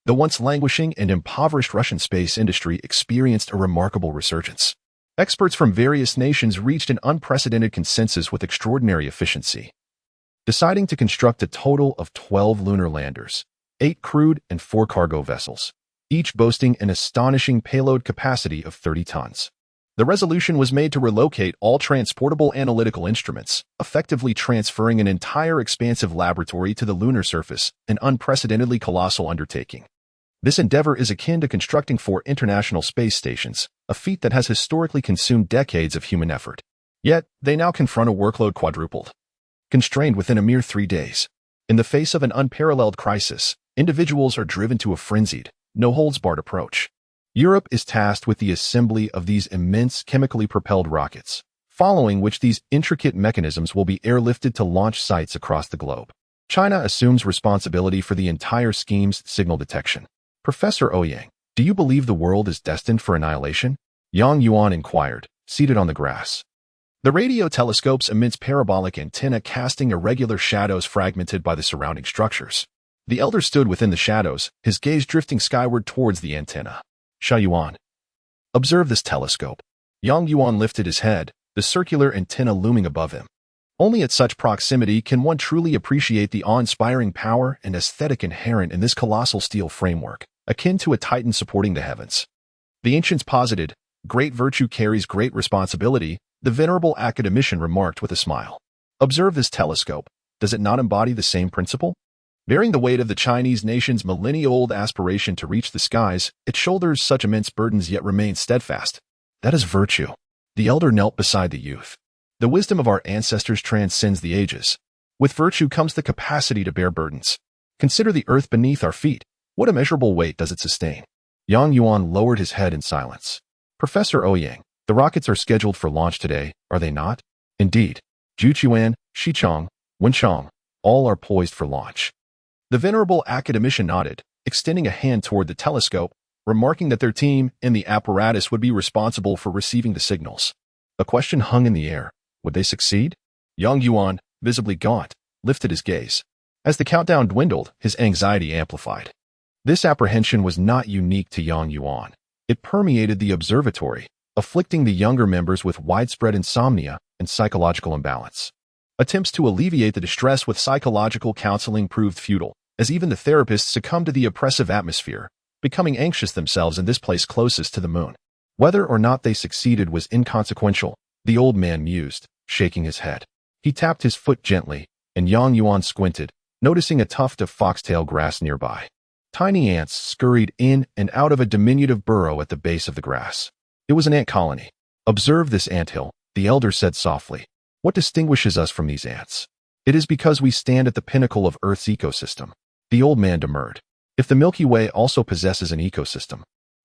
the once languishing and impoverished Russian space industry experienced a remarkable resurgence. Experts from various nations reached an unprecedented consensus with extraordinary efficiency, deciding to construct a total of 12 lunar landers, 8 crewed and 4 cargo vessels, each boasting an astonishing payload capacity of 30 tons. The resolution was made to relocate all transportable analytical instruments, effectively transferring an entire expansive laboratory to the lunar surface, an unprecedentedly colossal undertaking. This endeavor is akin to constructing 4 international space stations, a feat that has historically consumed decades of human effort. Yet, they now confront a workload quadrupled, constrained within a mere 3 days. In the face of an unparalleled crisis, individuals are driven to a frenzied, no-holds-barred approach. Europe is tasked with the assembly of these immense chemically propelled rockets, following which these intricate mechanisms will be airlifted to launch sites across the globe. China assumes responsibility for the entire scheme's signal detection. Professor Ouyang, do you believe the world is destined for annihilation? Yang Yuan inquired, seated on the grass. The radio telescope's immense parabolic antenna casting irregular shadows fragmented by the surrounding structures. The elder stood within the shadows, his gaze drifting skyward towards the antenna. Sha Yuan, observe this telescope. Yang Yuan lifted his head, the circular antenna looming above him. Only at such proximity can one truly appreciate the awe-inspiring power and aesthetic inherent in this colossal steel framework, akin to a titan supporting the heavens. The ancients posited, great virtue carries great responsibility, the venerable academician remarked with a smile. Observe this telescope. Does it not embody the same principle? Bearing the weight of the Chinese nation's millennia-old aspiration to reach the skies, it shoulders such immense burdens yet remains steadfast. That is virtue. The elder knelt beside the youth. The wisdom of our ancestors transcends the ages. With virtue comes the capacity to bear burdens. Consider the earth beneath our feet. What immeasurable weight does it sustain? Yang Yuan lowered his head in silence. Professor Ouyang, the rockets are scheduled for launch today, are they not? Indeed. Juquan, Shichong, Wenchong, all are poised for launch. The venerable academician nodded, extending a hand toward the telescope, remarking that their team and the apparatus would be responsible for receiving the signals. A question hung in the air. Would they succeed? Yang Yuan, visibly gaunt, lifted his gaze. As the countdown dwindled, his anxiety amplified. This apprehension was not unique to Yang Yuan. It permeated the observatory, afflicting the younger members with widespread insomnia and psychological imbalance. Attempts to alleviate the distress with psychological counseling proved futile, as even the therapists succumbed to the oppressive atmosphere, becoming anxious themselves in this place closest to the moon. Whether or not they succeeded was inconsequential, the old man mused, shaking his head. He tapped his foot gently, and Yang Yuan squinted, noticing a tuft of foxtail grass nearby. Tiny ants scurried in and out of a diminutive burrow at the base of the grass. It was an ant colony. Observe this anthill, the elder said softly. What distinguishes us from these ants? It is because we stand at the pinnacle of Earth's ecosystem. The old man demurred. If the Milky Way also possesses an ecosystem,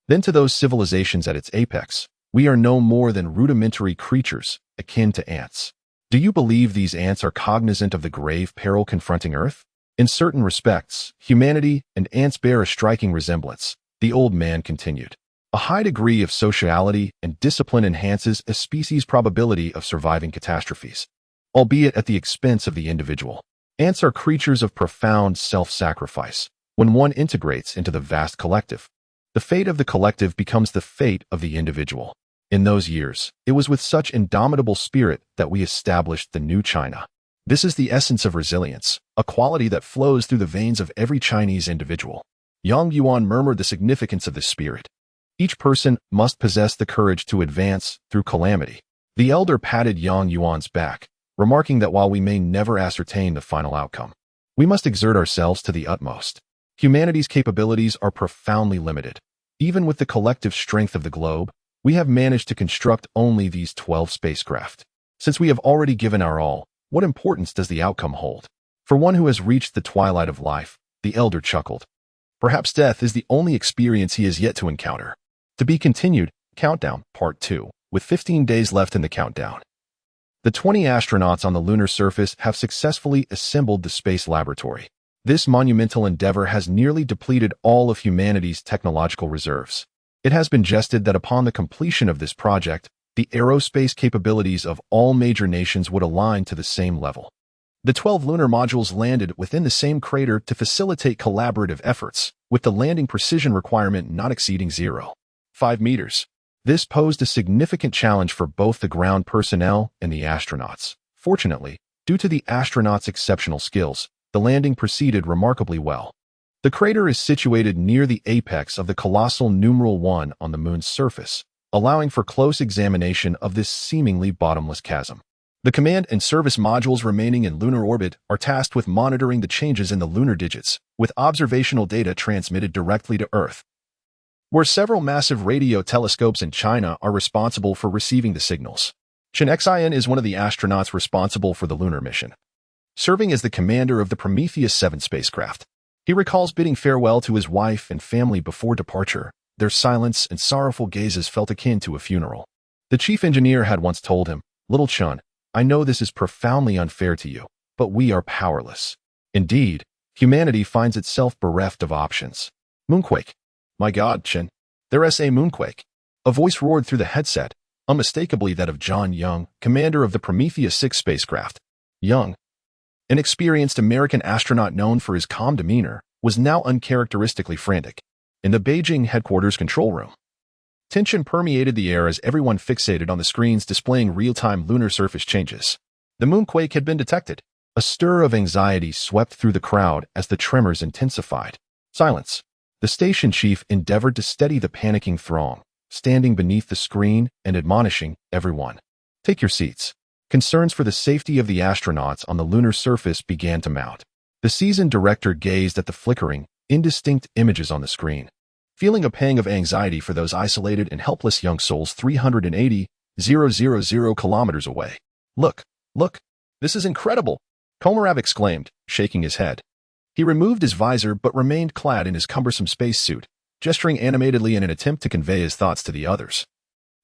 then to those civilizations at its apex, we are no more than rudimentary creatures, akin to ants. Do you believe these ants are cognizant of the grave peril confronting Earth? In certain respects, humanity and ants bear a striking resemblance, the old man continued. A high degree of sociality and discipline enhances a species' probability of surviving catastrophes, albeit at the expense of the individual. Ants are creatures of profound self-sacrifice. When one integrates into the vast collective, the fate of the collective becomes the fate of the individual. In those years, it was with such indomitable spirit that we established the new China. This is the essence of resilience, a quality that flows through the veins of every Chinese individual. Yang Yuan murmured the significance of this spirit. Each person must possess the courage to advance through calamity. The elder patted Yang Yuan's back, remarking that while we may never ascertain the final outcome, we must exert ourselves to the utmost. Humanity's capabilities are profoundly limited. Even with the collective strength of the globe, we have managed to construct only these 12 spacecraft. Since we have already given our all, what importance does the outcome hold? For one who has reached the twilight of life, the elder chuckled. Perhaps death is the only experience he has yet to encounter. To be continued, Countdown, Part 2, with 15 days left in the countdown. The 20 astronauts on the lunar surface have successfully assembled the space laboratory. This monumental endeavor has nearly depleted all of humanity's technological reserves. It has been jested that upon the completion of this project, the aerospace capabilities of all major nations would align to the same level. The 12 lunar modules landed within the same crater to facilitate collaborative efforts, with the landing precision requirement not exceeding 0.5 meters. This posed a significant challenge for both the ground personnel and the astronauts. Fortunately, due to the astronauts' exceptional skills, the landing proceeded remarkably well. The crater is situated near the apex of the colossal numeral 1 on the moon's surface, allowing for close examination of this seemingly bottomless chasm. The command and service modules remaining in lunar orbit are tasked with monitoring the changes in the lunar digits, with observational data transmitted directly to Earth, where several massive radio telescopes in China are responsible for receiving the signals. Chen Xian is one of the astronauts responsible for the lunar mission, serving as the commander of the Prometheus 7 spacecraft. He recalls bidding farewell to his wife and family before departure. Their silence and sorrowful gazes felt akin to a funeral. The chief engineer had once told him, "Little Chen, I know this is profoundly unfair to you, but we are powerless." Indeed, humanity finds itself bereft of options. Moonquake. My God, Chen. There's a moonquake. A voice roared through the headset, unmistakably that of John Young, commander of the Prometheus 6 spacecraft. Young, an experienced American astronaut known for his calm demeanor, was now uncharacteristically frantic. In the Beijing headquarters control room, tension permeated the air as everyone fixated on the screens displaying real-time lunar surface changes. The moonquake had been detected. A stir of anxiety swept through the crowd as the tremors intensified. Silence. The station chief endeavored to steady the panicking throng, standing beneath the screen and admonishing everyone. Take your seats. Concerns for the safety of the astronauts on the lunar surface began to mount. The seasoned director gazed at the flickering, indistinct images on the screen, feeling a pang of anxiety for those isolated and helpless young souls 380,000 kilometers away. Look, this is incredible, Komarov exclaimed, shaking his head. He removed his visor but remained clad in his cumbersome spacesuit, gesturing animatedly in an attempt to convey his thoughts to the others,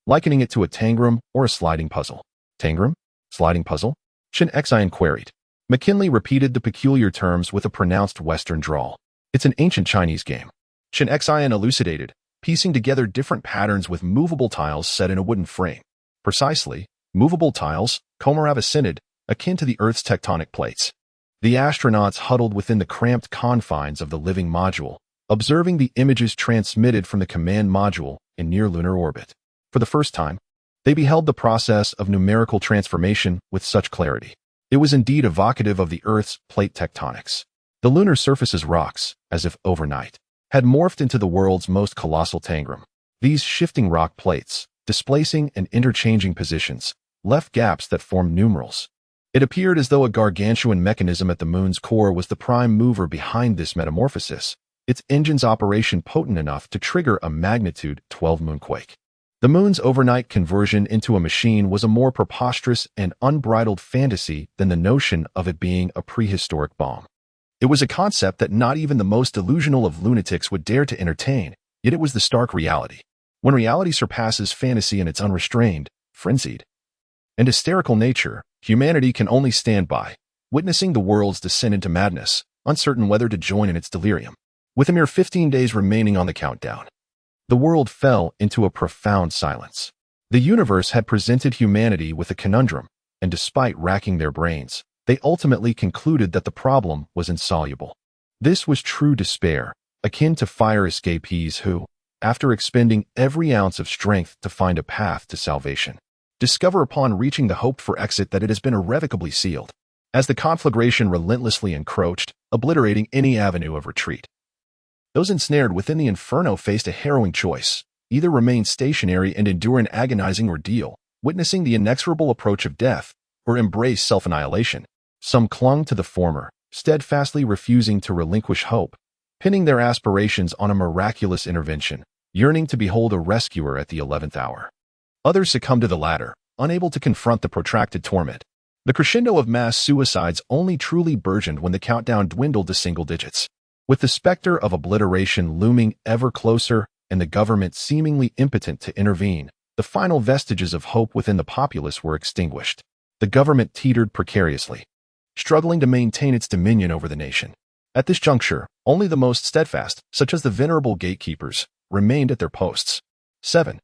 likening it to a tangram or a sliding puzzle. Tangram? Sliding puzzle? Chen Xian queried. McKinley repeated the peculiar terms with a pronounced Western drawl. It's an ancient Chinese game. Chen Xian elucidated, piecing together different patterns with movable tiles set in a wooden frame. Precisely, movable tiles, Komarov assented, akin to the Earth's tectonic plates. The astronauts huddled within the cramped confines of the living module, observing the images transmitted from the command module in near-lunar orbit. For the first time, they beheld the process of numerical transformation with such clarity. It was indeed evocative of the Earth's plate tectonics. The lunar surface's rocks, as if overnight, had morphed into the world's most colossal tangram. These shifting rock plates, displacing and interchanging positions, left gaps that formed numerals. It appeared as though a gargantuan mechanism at the moon's core was the prime mover behind this metamorphosis, its engine's operation potent enough to trigger a magnitude 12 moonquake. The moon's overnight conversion into a machine was a more preposterous and unbridled fantasy than the notion of it being a prehistoric bomb. It was a concept that not even the most delusional of lunatics would dare to entertain, yet it was the stark reality. When reality surpasses fantasy in its unrestrained, frenzied, and hysterical nature, humanity can only stand by, witnessing the world's descent into madness, uncertain whether to join in its delirium. With a mere 15 days remaining on the countdown, the world fell into a profound silence. The universe had presented humanity with a conundrum, and despite racking their brains, they ultimately concluded that the problem was insoluble. This was true despair, akin to fire escapees who, after expending every ounce of strength to find a path to salvation, discover upon reaching the hoped-for exit that it has been irrevocably sealed, as the conflagration relentlessly encroached, obliterating any avenue of retreat. Those ensnared within the inferno faced a harrowing choice: either remain stationary and endure an agonizing ordeal, witnessing the inexorable approach of death, or embrace self-annihilation. Some clung to the former, steadfastly refusing to relinquish hope, pinning their aspirations on a miraculous intervention, yearning to behold a rescuer at the 11th hour. Others succumbed to the latter, unable to confront the protracted torment. The crescendo of mass suicides only truly burgeoned when the countdown dwindled to single digits. With the specter of obliteration looming ever closer and the government seemingly impotent to intervene, the final vestiges of hope within the populace were extinguished. The government teetered precariously, struggling to maintain its dominion over the nation. At this juncture, only the most steadfast, such as the venerable gatekeepers, remained at their posts. 7.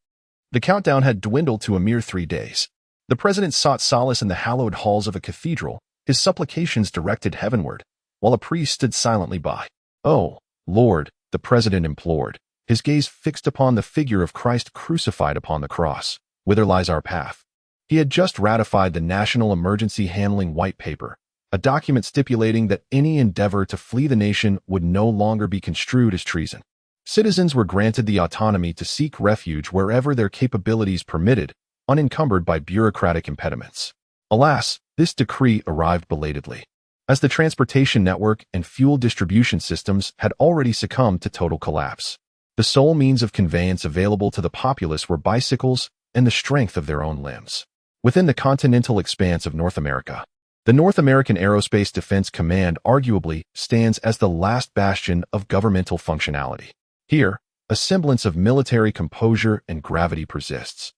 The countdown had dwindled to a mere 3 days. The president sought solace in the hallowed halls of a cathedral, his supplications directed heavenward, while a priest stood silently by. "Oh, Lord," the president implored, his gaze fixed upon the figure of Christ crucified upon the cross. "Whither lies our path?" He had just ratified the National Emergency Handling White Paper, a document stipulating that any endeavor to flee the nation would no longer be construed as treason. Citizens were granted the autonomy to seek refuge wherever their capabilities permitted, unencumbered by bureaucratic impediments. Alas, this decree arrived belatedly, as the transportation network and fuel distribution systems had already succumbed to total collapse. The sole means of conveyance available to the populace were bicycles and the strength of their own limbs. Within the continental expanse of North America, the North American Aerospace Defense Command arguably stands as the last bastion of governmental functionality. Here, a semblance of military composure and gravity persists,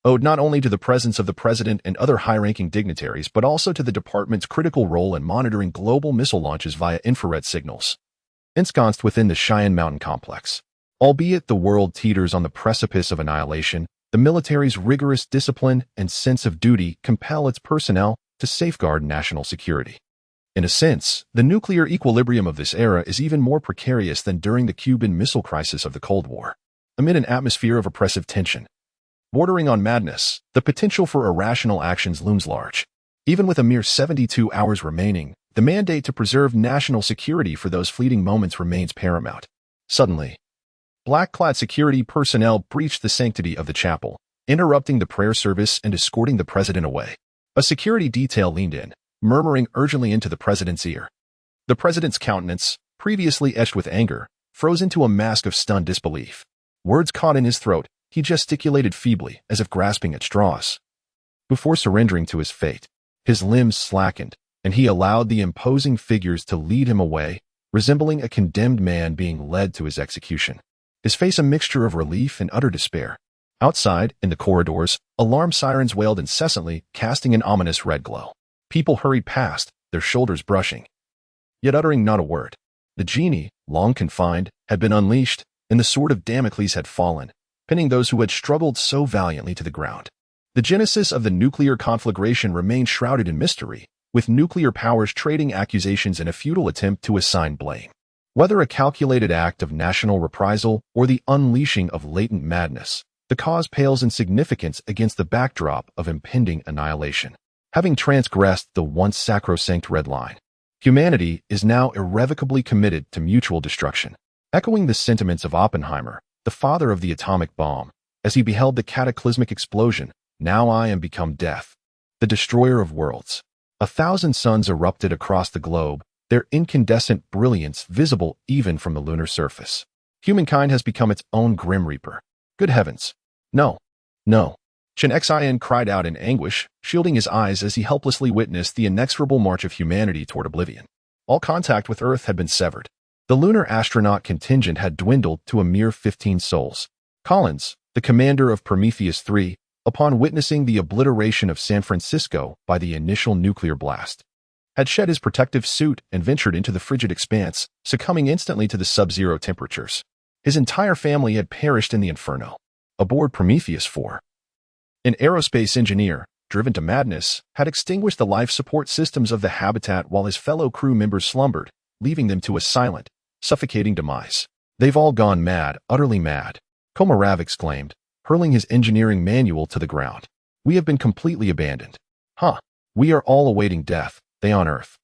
owed not only to the presence of the president and other high-ranking dignitaries, but also to the department's critical role in monitoring global missile launches via infrared signals. Ensconced within the Cheyenne Mountain complex, albeit the world teeters on the precipice of annihilation, the military's rigorous discipline and sense of duty compel its personnel to safeguard national security. In a sense, the nuclear equilibrium of this era is even more precarious than during the Cuban Missile Crisis of the Cold War. Amid an atmosphere of oppressive tension, bordering on madness, the potential for irrational actions looms large. Even with a mere 72 hours remaining, the mandate to preserve national security for those fleeting moments remains paramount. Suddenly, black-clad security personnel breached the sanctity of the chapel, interrupting the prayer service and escorting the president away. A security detail leaned in, murmuring urgently into the president's ear. The president's countenance, previously etched with anger, froze into a mask of stunned disbelief. Words caught in his throat, he gesticulated feebly, as if grasping at straws. Before surrendering to his fate, his limbs slackened, and he allowed the imposing figures to lead him away, resembling a condemned man being led to his execution. His face a mixture of relief and utter despair. Outside, in the corridors, alarm sirens wailed incessantly, casting an ominous red glow. People hurried past, their shoulders brushing, yet uttering not a word. The genie, long confined, had been unleashed, and the sword of Damocles had fallen, pinning those who had struggled so valiantly to the ground. The genesis of the nuclear conflagration remained shrouded in mystery, with nuclear powers trading accusations in a futile attempt to assign blame. Whether a calculated act of national reprisal or the unleashing of latent madness, the cause pales in significance against the backdrop of impending annihilation. Having transgressed the once sacrosanct red line, humanity is now irrevocably committed to mutual destruction. Echoing the sentiments of Oppenheimer, the father of the atomic bomb, as he beheld the cataclysmic explosion, "Now I am become death, the destroyer of worlds." 1,000 suns erupted across the globe, their incandescent brilliance visible even from the lunar surface. Humankind has become its own grim reaper. Good heavens! No, No. Chen Xian cried out in anguish, shielding his eyes as he helplessly witnessed the inexorable march of humanity toward oblivion. All contact with Earth had been severed. The lunar astronaut contingent had dwindled to a mere 15 souls. Collins, the commander of Prometheus 3, upon witnessing the obliteration of San Francisco by the initial nuclear blast, had shed his protective suit and ventured into the frigid expanse, succumbing instantly to the sub-zero temperatures. His entire family had perished in the inferno. Aboard Prometheus 4, an aerospace engineer, driven to madness, had extinguished the life support systems of the habitat while his fellow crew members slumbered, leaving them to a silent, suffocating demise. "They've all gone mad, utterly mad," Komarov exclaimed, hurling his engineering manual to the ground. "We have been completely abandoned. Huh. We are all awaiting death, they on Earth.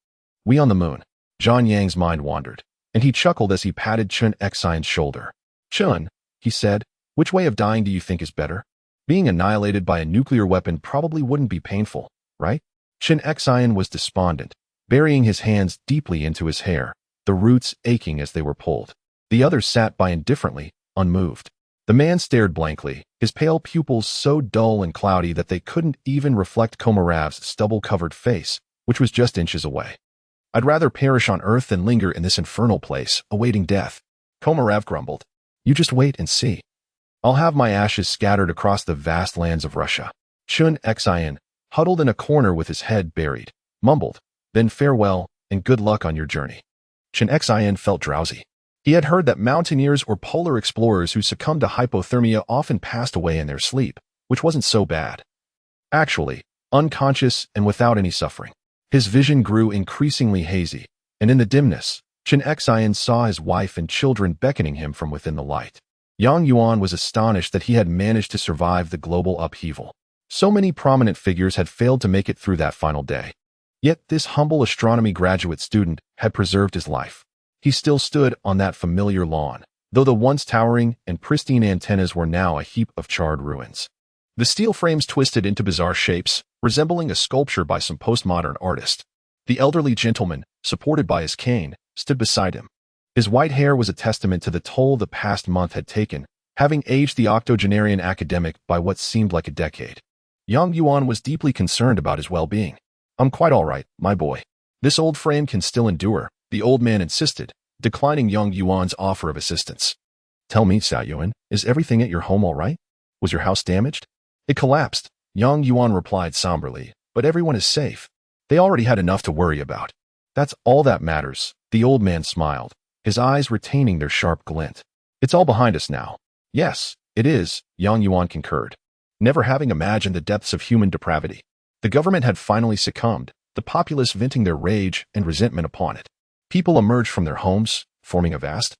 We on the moon." Zhang Yang's mind wandered, and he chuckled as he patted Chen Xian's shoulder. "Chen," he said, "which way of dying do you think is better? Being annihilated by a nuclear weapon probably wouldn't be painful, right?" Chen Xian was despondent, burying his hands deeply into his hair, the roots aching as they were pulled. The others sat by indifferently, unmoved. The man stared blankly, his pale pupils so dull and cloudy that they couldn't even reflect Komarov's stubble-covered face, which was just inches away. "I'd rather perish on Earth than linger in this infernal place, awaiting death," Komarov grumbled. "You just wait and see. I'll have my ashes scattered across the vast lands of Russia." Chen Xian, huddled in a corner with his head buried, mumbled, "Then farewell, and good luck on your journey." Chen Xian felt drowsy. He had heard that mountaineers or polar explorers who succumbed to hypothermia often passed away in their sleep, which wasn't so bad. Actually, unconscious and without any suffering. His vision grew increasingly hazy, and in the dimness, Chen Xian saw his wife and children beckoning him from within the light. Yang Yuan was astonished that he had managed to survive the global upheaval. So many prominent figures had failed to make it through that final day. Yet this humble astronomy graduate student had preserved his life. He still stood on that familiar lawn, though the once towering and pristine antennas were now a heap of charred ruins. The steel frames twisted into bizarre shapes, resembling a sculpture by some postmodern artist. The elderly gentleman, supported by his cane, stood beside him. His white hair was a testament to the toll the past month had taken, having aged the octogenarian academic by what seemed like a decade. Yang Yuan was deeply concerned about his well-being. "I'm quite all right, my boy. This old frame can still endure," the old man insisted, declining Yang Yuan's offer of assistance. "Tell me, Xiao Yuan, is everything at your home all right? Was your house damaged?" "It collapsed," Yang Yuan replied somberly, "but everyone is safe. They already had enough to worry about." "That's all that matters," the old man smiled, his eyes retaining their sharp glint. "It's all behind us now." "Yes, it is," Yang Yuan concurred, never having imagined the depths of human depravity. The government had finally succumbed, the populace venting their rage and resentment upon it. People emerged from their homes, forming a vast,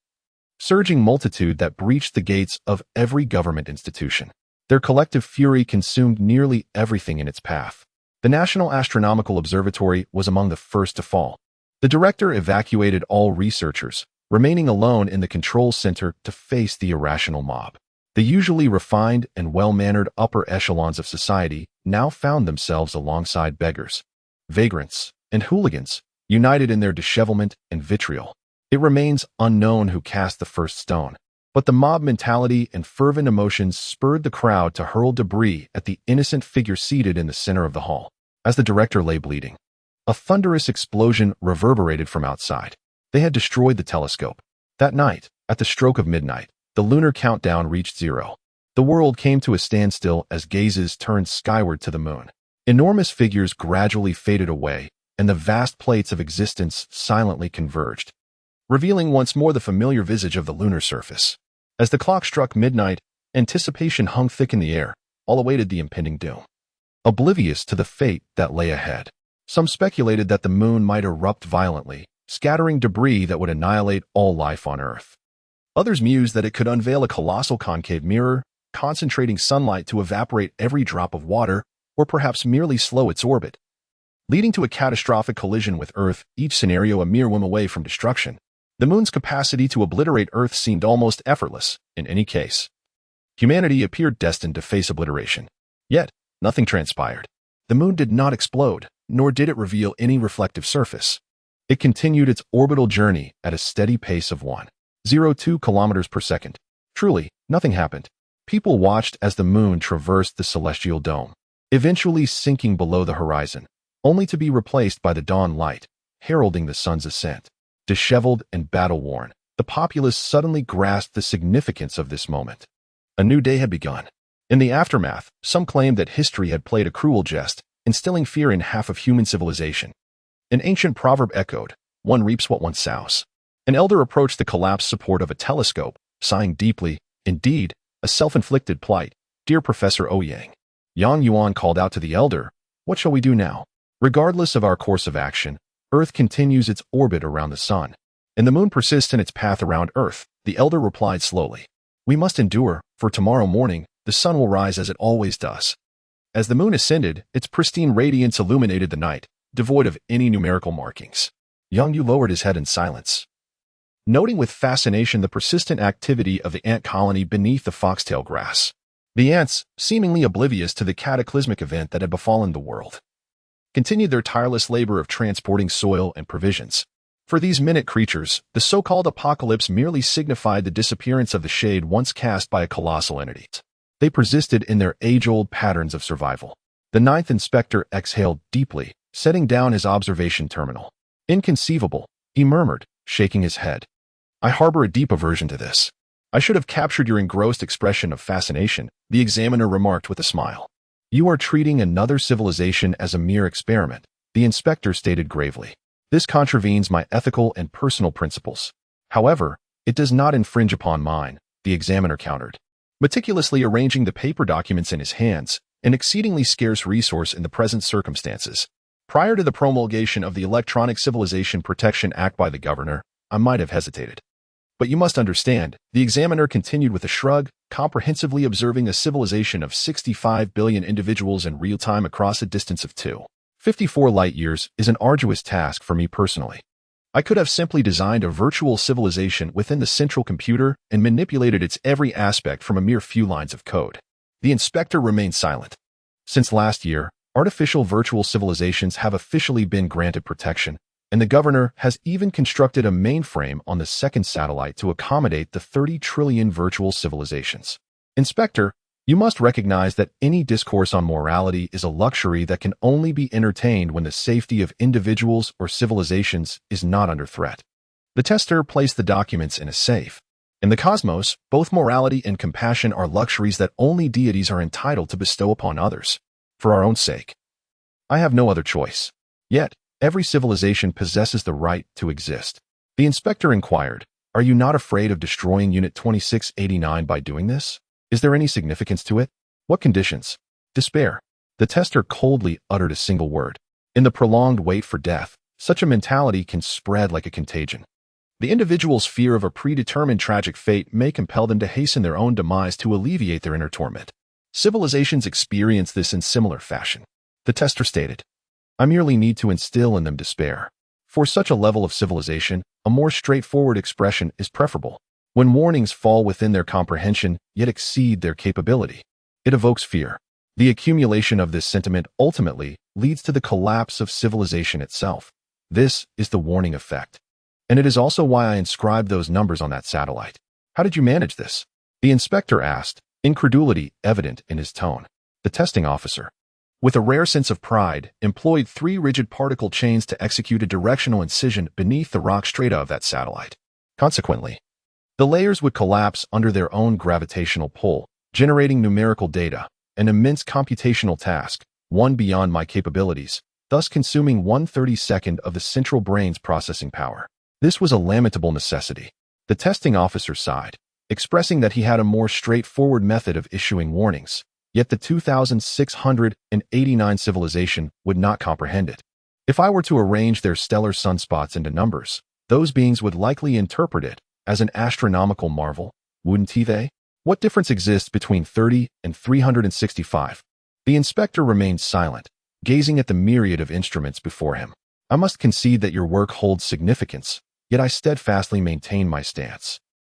surging multitude that breached the gates of every government institution. Their collective fury consumed nearly everything in its path. The National Astronomical Observatory was among the first to fall. The director evacuated all researchers, remaining alone in the control center to face the irrational mob. The usually refined and well-mannered upper echelons of society now found themselves alongside beggars, vagrants, and hooligans, united in their dishevelment and vitriol. It remains unknown who cast the first stone, but the mob mentality and fervent emotions spurred the crowd to hurl debris at the innocent figure seated in the center of the hall. As the director lay bleeding, a thunderous explosion reverberated from outside. They had destroyed the telescope. That night, at the stroke of midnight, the lunar countdown reached 0. The world came to a standstill as gazes turned skyward to the moon. Enormous figures gradually faded away, and the vast plates of existence silently converged, revealing once more the familiar visage of the lunar surface. As the clock struck midnight, anticipation hung thick in the air, all awaited the impending doom. Oblivious to the fate that lay ahead, some speculated that the moon might erupt violently, scattering debris that would annihilate all life on Earth. Others mused that it could unveil a colossal concave mirror, concentrating sunlight to evaporate every drop of water, or perhaps merely slow its orbit, leading to a catastrophic collision with Earth, each scenario a mere whim away from destruction. The moon's capacity to obliterate Earth seemed almost effortless, in any case. Humanity appeared destined to face obliteration. Yet, nothing transpired. The moon did not explode, nor did it reveal any reflective surface. It continued its orbital journey at a steady pace of 1.02 kilometers per second. Truly, nothing happened. People watched as the moon traversed the celestial dome, eventually sinking below the horizon, only to be replaced by the dawn light, heralding the sun's ascent. Disheveled and battle-worn, the populace suddenly grasped the significance of this moment. A new day had begun. In the aftermath, some claimed that history had played a cruel jest, instilling fear in half of human civilization. An ancient proverb echoed, "One reaps what one sows." An elder approached the collapsed support of a telescope, sighing deeply, "Indeed, a self-inflicted plight, dear Professor Ouyang." Yang Yuan called out to the elder, "What shall we do now? Regardless of our course of action, Earth continues its orbit around the sun, and the moon persists in its path around Earth." The elder replied slowly, "We must endure, for tomorrow morning, the sun will rise as it always does." As the moon ascended, its pristine radiance illuminated the night, devoid of any numerical markings. Yang Yu lowered his head in silence, noting with fascination the persistent activity of the ant colony beneath the foxtail grass. The ants, seemingly oblivious to the cataclysmic event that had befallen the world, continued their tireless labor of transporting soil and provisions. For these minute creatures, the so-called apocalypse merely signified the disappearance of the shade once cast by a colossal entity. They persisted in their age-old patterns of survival. The ninth inspector exhaled deeply, setting down his observation terminal. "Inconceivable," he murmured, shaking his head. "I harbor a deep aversion to this." "I should have captured your engrossed expression of fascination," the examiner remarked with a smile. "You are treating another civilization as a mere experiment," the inspector stated gravely. "This contravenes my ethical and personal principles. However, it does not infringe upon mine," the examiner countered, meticulously arranging the paper documents in his hands, an exceedingly scarce resource in the present circumstances. "Prior to the promulgation of the Electronic Civilization Protection Act by the governor, I might have hesitated. But you must understand," the examiner continued with a shrug, "comprehensively observing a civilization of 65 billion individuals in real time across a distance of 254 light-years is an arduous task for me personally. I could have simply designed a virtual civilization within the central computer and manipulated its every aspect from a mere few lines of code." The inspector remained silent. Since last year, artificial virtual civilizations have officially been granted protection, and the governor has even constructed a mainframe on the second satellite to accommodate the 30 trillion virtual civilizations. "Inspector, you must recognize that any discourse on morality is a luxury that can only be entertained when the safety of individuals or civilizations is not under threat." The tester placed the documents in a safe. "In the cosmos, both morality and compassion are luxuries that only deities are entitled to bestow upon others. For our own sake, I have no other choice. Yet, every civilization possesses the right to exist." The inspector inquired, "Are you not afraid of destroying Unit 2689 by doing this? Is there any significance to it? What conditions?" "Despair." The tester coldly uttered a single word. "In the prolonged wait for death, such a mentality can spread like a contagion. The individual's fear of a predetermined tragic fate may compel them to hasten their own demise to alleviate their inner torment. Civilizations experience this in similar fashion." The tester stated, "I merely need to instill in them despair. For such a level of civilization, a more straightforward expression is preferable. When warnings fall within their comprehension yet exceed their capability, it evokes fear. The accumulation of this sentiment ultimately leads to the collapse of civilization itself. This is the warning effect. And it is also why I inscribed those numbers on that satellite." "How did you manage this?" the inspector asked, incredulity evident in his tone. The testing officer, with a rare sense of pride, employed 3 rigid particle chains to execute a directional incision beneath the rock strata of that satellite. Consequently, the layers would collapse under their own gravitational pull, generating numerical data, an immense computational task, one beyond my capabilities, thus consuming 1/32 of the central brain's processing power. This was a lamentable necessity. The testing officer sighed, expressing that he had a more straightforward method of issuing warnings, yet the 2,689 civilization would not comprehend it. If I were to arrange their stellar sunspots into numbers, those beings would likely interpret it as an astronomical marvel, wouldn't they? What difference exists between 30 and 365? The inspector remained silent, gazing at the myriad of instruments before him. "I must concede that your work holds significance, yet I steadfastly maintain my stance.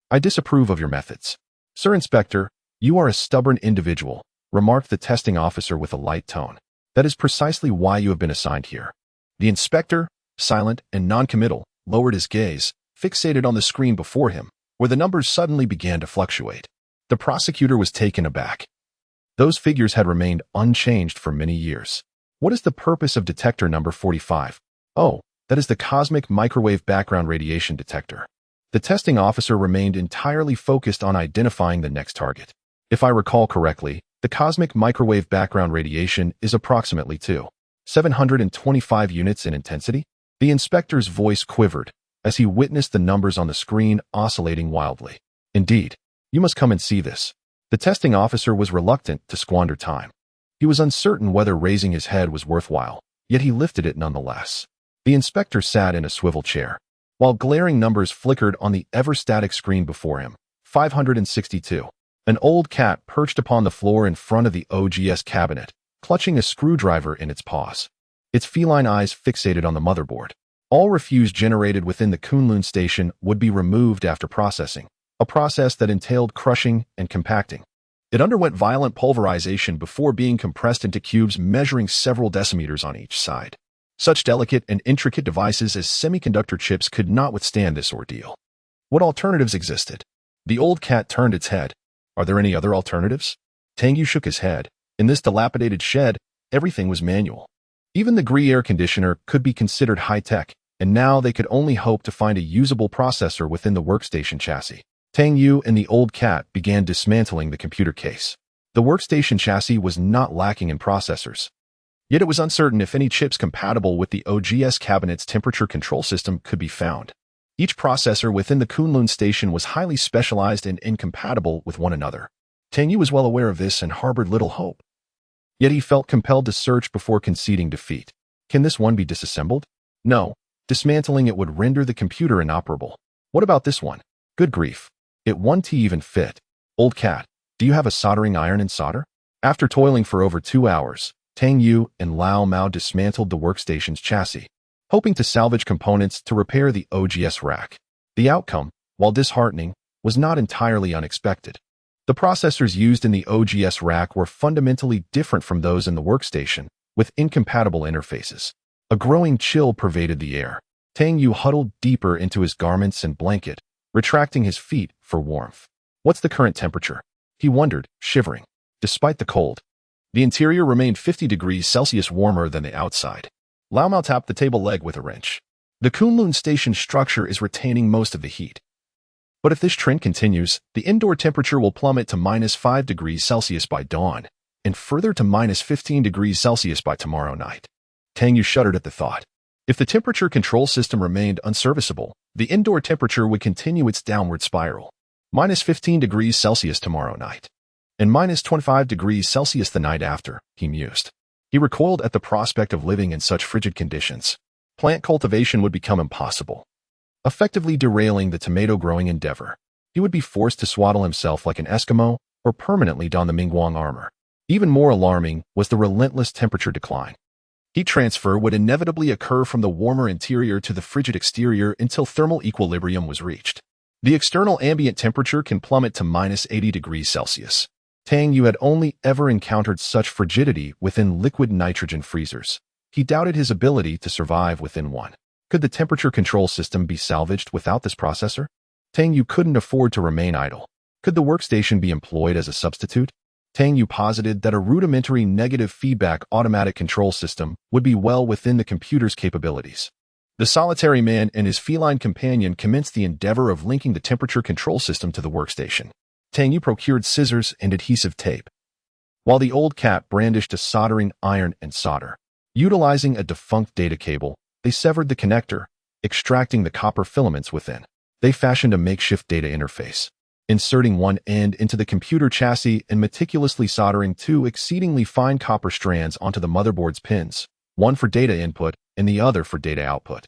I disapprove of your methods." "Sir Inspector, you are a stubborn individual," remarked the testing officer with a light tone. "That is precisely why you have been assigned here." The inspector, silent and noncommittal, lowered his gaze, fixated on the screen before him, where the numbers suddenly began to fluctuate. The prosecutor was taken aback. Those figures had remained unchanged for many years. What is the purpose of detector number 45? Oh, that is the cosmic microwave background radiation detector. The testing officer remained entirely focused on identifying the next target. If I recall correctly, the cosmic microwave background radiation is approximately 725 units in intensity. The inspector's voice quivered as he witnessed the numbers on the screen oscillating wildly. Indeed, you must come and see this. The testing officer was reluctant to squander time. He was uncertain whether raising his head was worthwhile, yet he lifted it nonetheless. The inspector sat in a swivel chair, while glaring numbers flickered on the ever-static screen before him. 562. An old cat perched upon the floor in front of the OGS cabinet, clutching a screwdriver in its paws. Its feline eyes fixated on the motherboard. All refuse generated within the Kunlun Station would be removed after processing, a process that entailed crushing and compacting. It underwent violent pulverization before being compressed into cubes measuring several decimeters on each side. Such delicate and intricate devices as semiconductor chips could not withstand this ordeal. What alternatives existed? The old cat turned its head. Are there any other alternatives? Tang Yue shook his head. In this dilapidated shed, everything was manual. Even the Gree air conditioner could be considered high-tech, and now they could only hope to find a usable processor within the workstation chassis. Tang Yue and the old cat began dismantling the computer case. The workstation chassis was not lacking in processors. Yet it was uncertain if any chips compatible with the OGS cabinet's temperature control system could be found. Each processor within the Kunlun Station was highly specialized and incompatible with one another. Tang Yue was well aware of this and harbored little hope. Yet he felt compelled to search before conceding defeat. Can this one be disassembled? No. Dismantling it would render the computer inoperable. What about this one? Good grief. It won't even fit. Old cat, do you have a soldering iron and solder? After toiling for over 2 hours, Tang Yue and Lao Mao dismantled the workstation's chassis, hoping to salvage components to repair the OGS rack. The outcome, while disheartening, was not entirely unexpected. The processors used in the OGS rack were fundamentally different from those in the workstation, with incompatible interfaces. A growing chill pervaded the air. Tang Yue huddled deeper into his garments and blanket, retracting his feet for warmth. What's the current temperature? He wondered, shivering. Despite the cold, the interior remained 50 degrees Celsius warmer than the outside. Lao Mao tapped the table leg with a wrench. The Kunlun Station structure is retaining most of the heat. But if this trend continues, the indoor temperature will plummet to -5 degrees Celsius by dawn, and further to -15 degrees Celsius by tomorrow night. Tang Yue shuddered at the thought. If the temperature control system remained unserviceable, the indoor temperature would continue its downward spiral. -15 degrees Celsius tomorrow night, and -25 degrees Celsius the night after, he mused. He recoiled at the prospect of living in such frigid conditions. Plant cultivation would become impossible, effectively derailing the tomato-growing endeavor. He would be forced to swaddle himself like an Eskimo or permanently don the Mingguang armor. Even more alarming was the relentless temperature decline. Heat transfer would inevitably occur from the warmer interior to the frigid exterior until thermal equilibrium was reached. The external ambient temperature can plummet to -80 degrees Celsius. Tang Yue had only ever encountered such frigidity within liquid nitrogen freezers. He doubted his ability to survive within one. Could the temperature control system be salvaged without this processor? Tang Yue couldn't afford to remain idle. Could the workstation be employed as a substitute? Tang Yue posited that a rudimentary negative feedback automatic control system would be well within the computer's capabilities. The solitary man and his feline companion commenced the endeavor of linking the temperature control system to the workstation. Tang Yue procured scissors and adhesive tape, while the old cat brandished a soldering iron and solder. Utilizing a defunct data cable, they severed the connector, extracting the copper filaments within. They fashioned a makeshift data interface, inserting one end into the computer chassis and meticulously soldering 2 exceedingly fine copper strands onto the motherboard's pins, one for data input and the other for data output.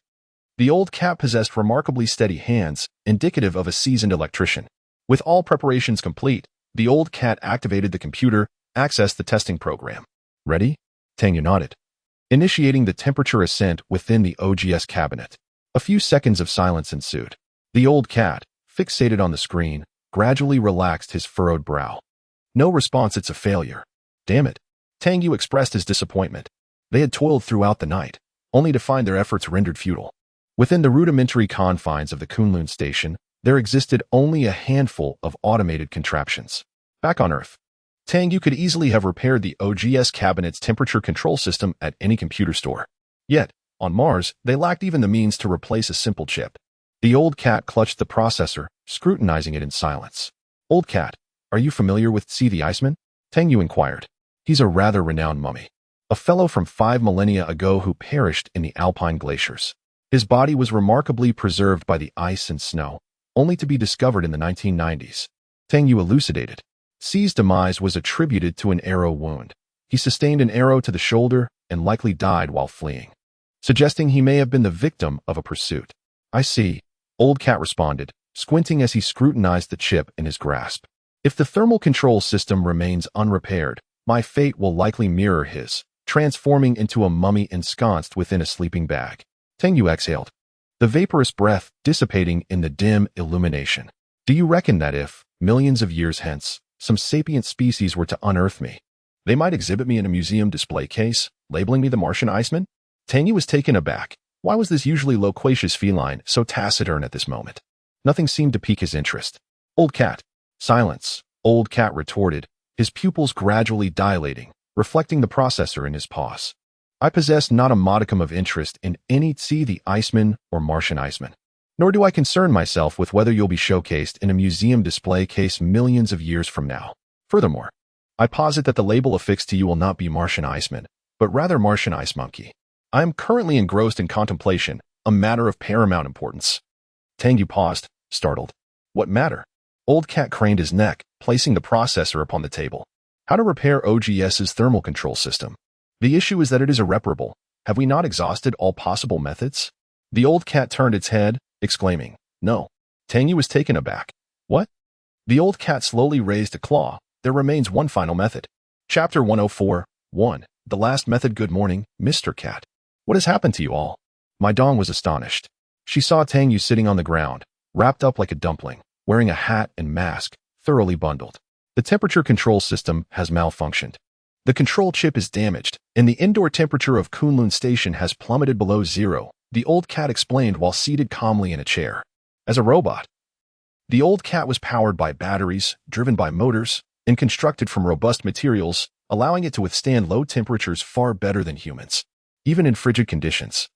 The old cat possessed remarkably steady hands, indicative of a seasoned electrician. With all preparations complete, the old cat activated the computer, accessed the testing program. Ready? Tang Yue nodded, initiating the temperature ascent within the OGS cabinet. A few seconds of silence ensued. The old cat, fixated on the screen, gradually relaxed his furrowed brow. No response, it's a failure. Damn it. Tang Yue expressed his disappointment. They had toiled throughout the night, only to find their efforts rendered futile. Within the rudimentary confines of the Kunlun Station, there existed only a handful of automated contraptions. Back on Earth, Tang Yue could easily have repaired the OGS cabinet's temperature control system at any computer store. Yet, on Mars, they lacked even the means to replace a simple chip. The old cat clutched the processor, scrutinizing it in silence. Old cat, are you familiar with Tsi the Iceman? Tang Yue inquired. He's a rather renowned mummy. A fellow from 5 millennia ago who perished in the Alpine glaciers. His body was remarkably preserved by the ice and snow, only to be discovered in the 1990s. Tang Yue elucidated. Tsi's demise was attributed to an arrow wound. He sustained an arrow to the shoulder and likely died while fleeing, suggesting he may have been the victim of a pursuit. I see, old cat responded, squinting as he scrutinized the chip in his grasp. If the thermal control system remains unrepaired, my fate will likely mirror his, transforming into a mummy ensconced within a sleeping bag. Tang Yue exhaled, the vaporous breath dissipating in the dim illumination. Do you reckon that if, millions of years hence, some sapient species were to unearth me, they might exhibit me in a museum display case, labeling me the Martian Iceman? Tang Yue was taken aback. Why was this usually loquacious feline so taciturn at this moment? Nothing seemed to pique his interest. Old cat. Silence, old cat retorted, his pupils gradually dilating, reflecting the processor in his paws. I possess not a modicum of interest in any Tsi the Iceman or Martian Iceman. Nor do I concern myself with whether you'll be showcased in a museum display case millions of years from now. Furthermore, I posit that the label affixed to you will not be Martian Iceman, but rather Martian Ice Monkey. I am currently engrossed in contemplation, a matter of paramount importance. Tang Yue paused, startled. What matter? Old cat craned his neck, placing the processor upon the table. How to repair OGS's thermal control system? The issue is that it is irreparable. Have we not exhausted all possible methods? The old cat turned its head, exclaiming, no. Tang Yue was taken aback. What? The old cat slowly raised a claw. There remains one final method. Chapter 104, 1. The last method. Good morning, Mr. Cat. What has happened to you all? Mai Dong was astonished. She saw Tang Yue sitting on the ground, wrapped up like a dumpling, wearing a hat and mask, thoroughly bundled. The temperature control system has malfunctioned. The control chip is damaged, and the indoor temperature of Kunlun Station has plummeted below zero, the old cat explained while seated calmly in a chair. As a robot, the old cat was powered by batteries, driven by motors, and constructed from robust materials, allowing it to withstand low temperatures far better than humans. Even in frigid conditions,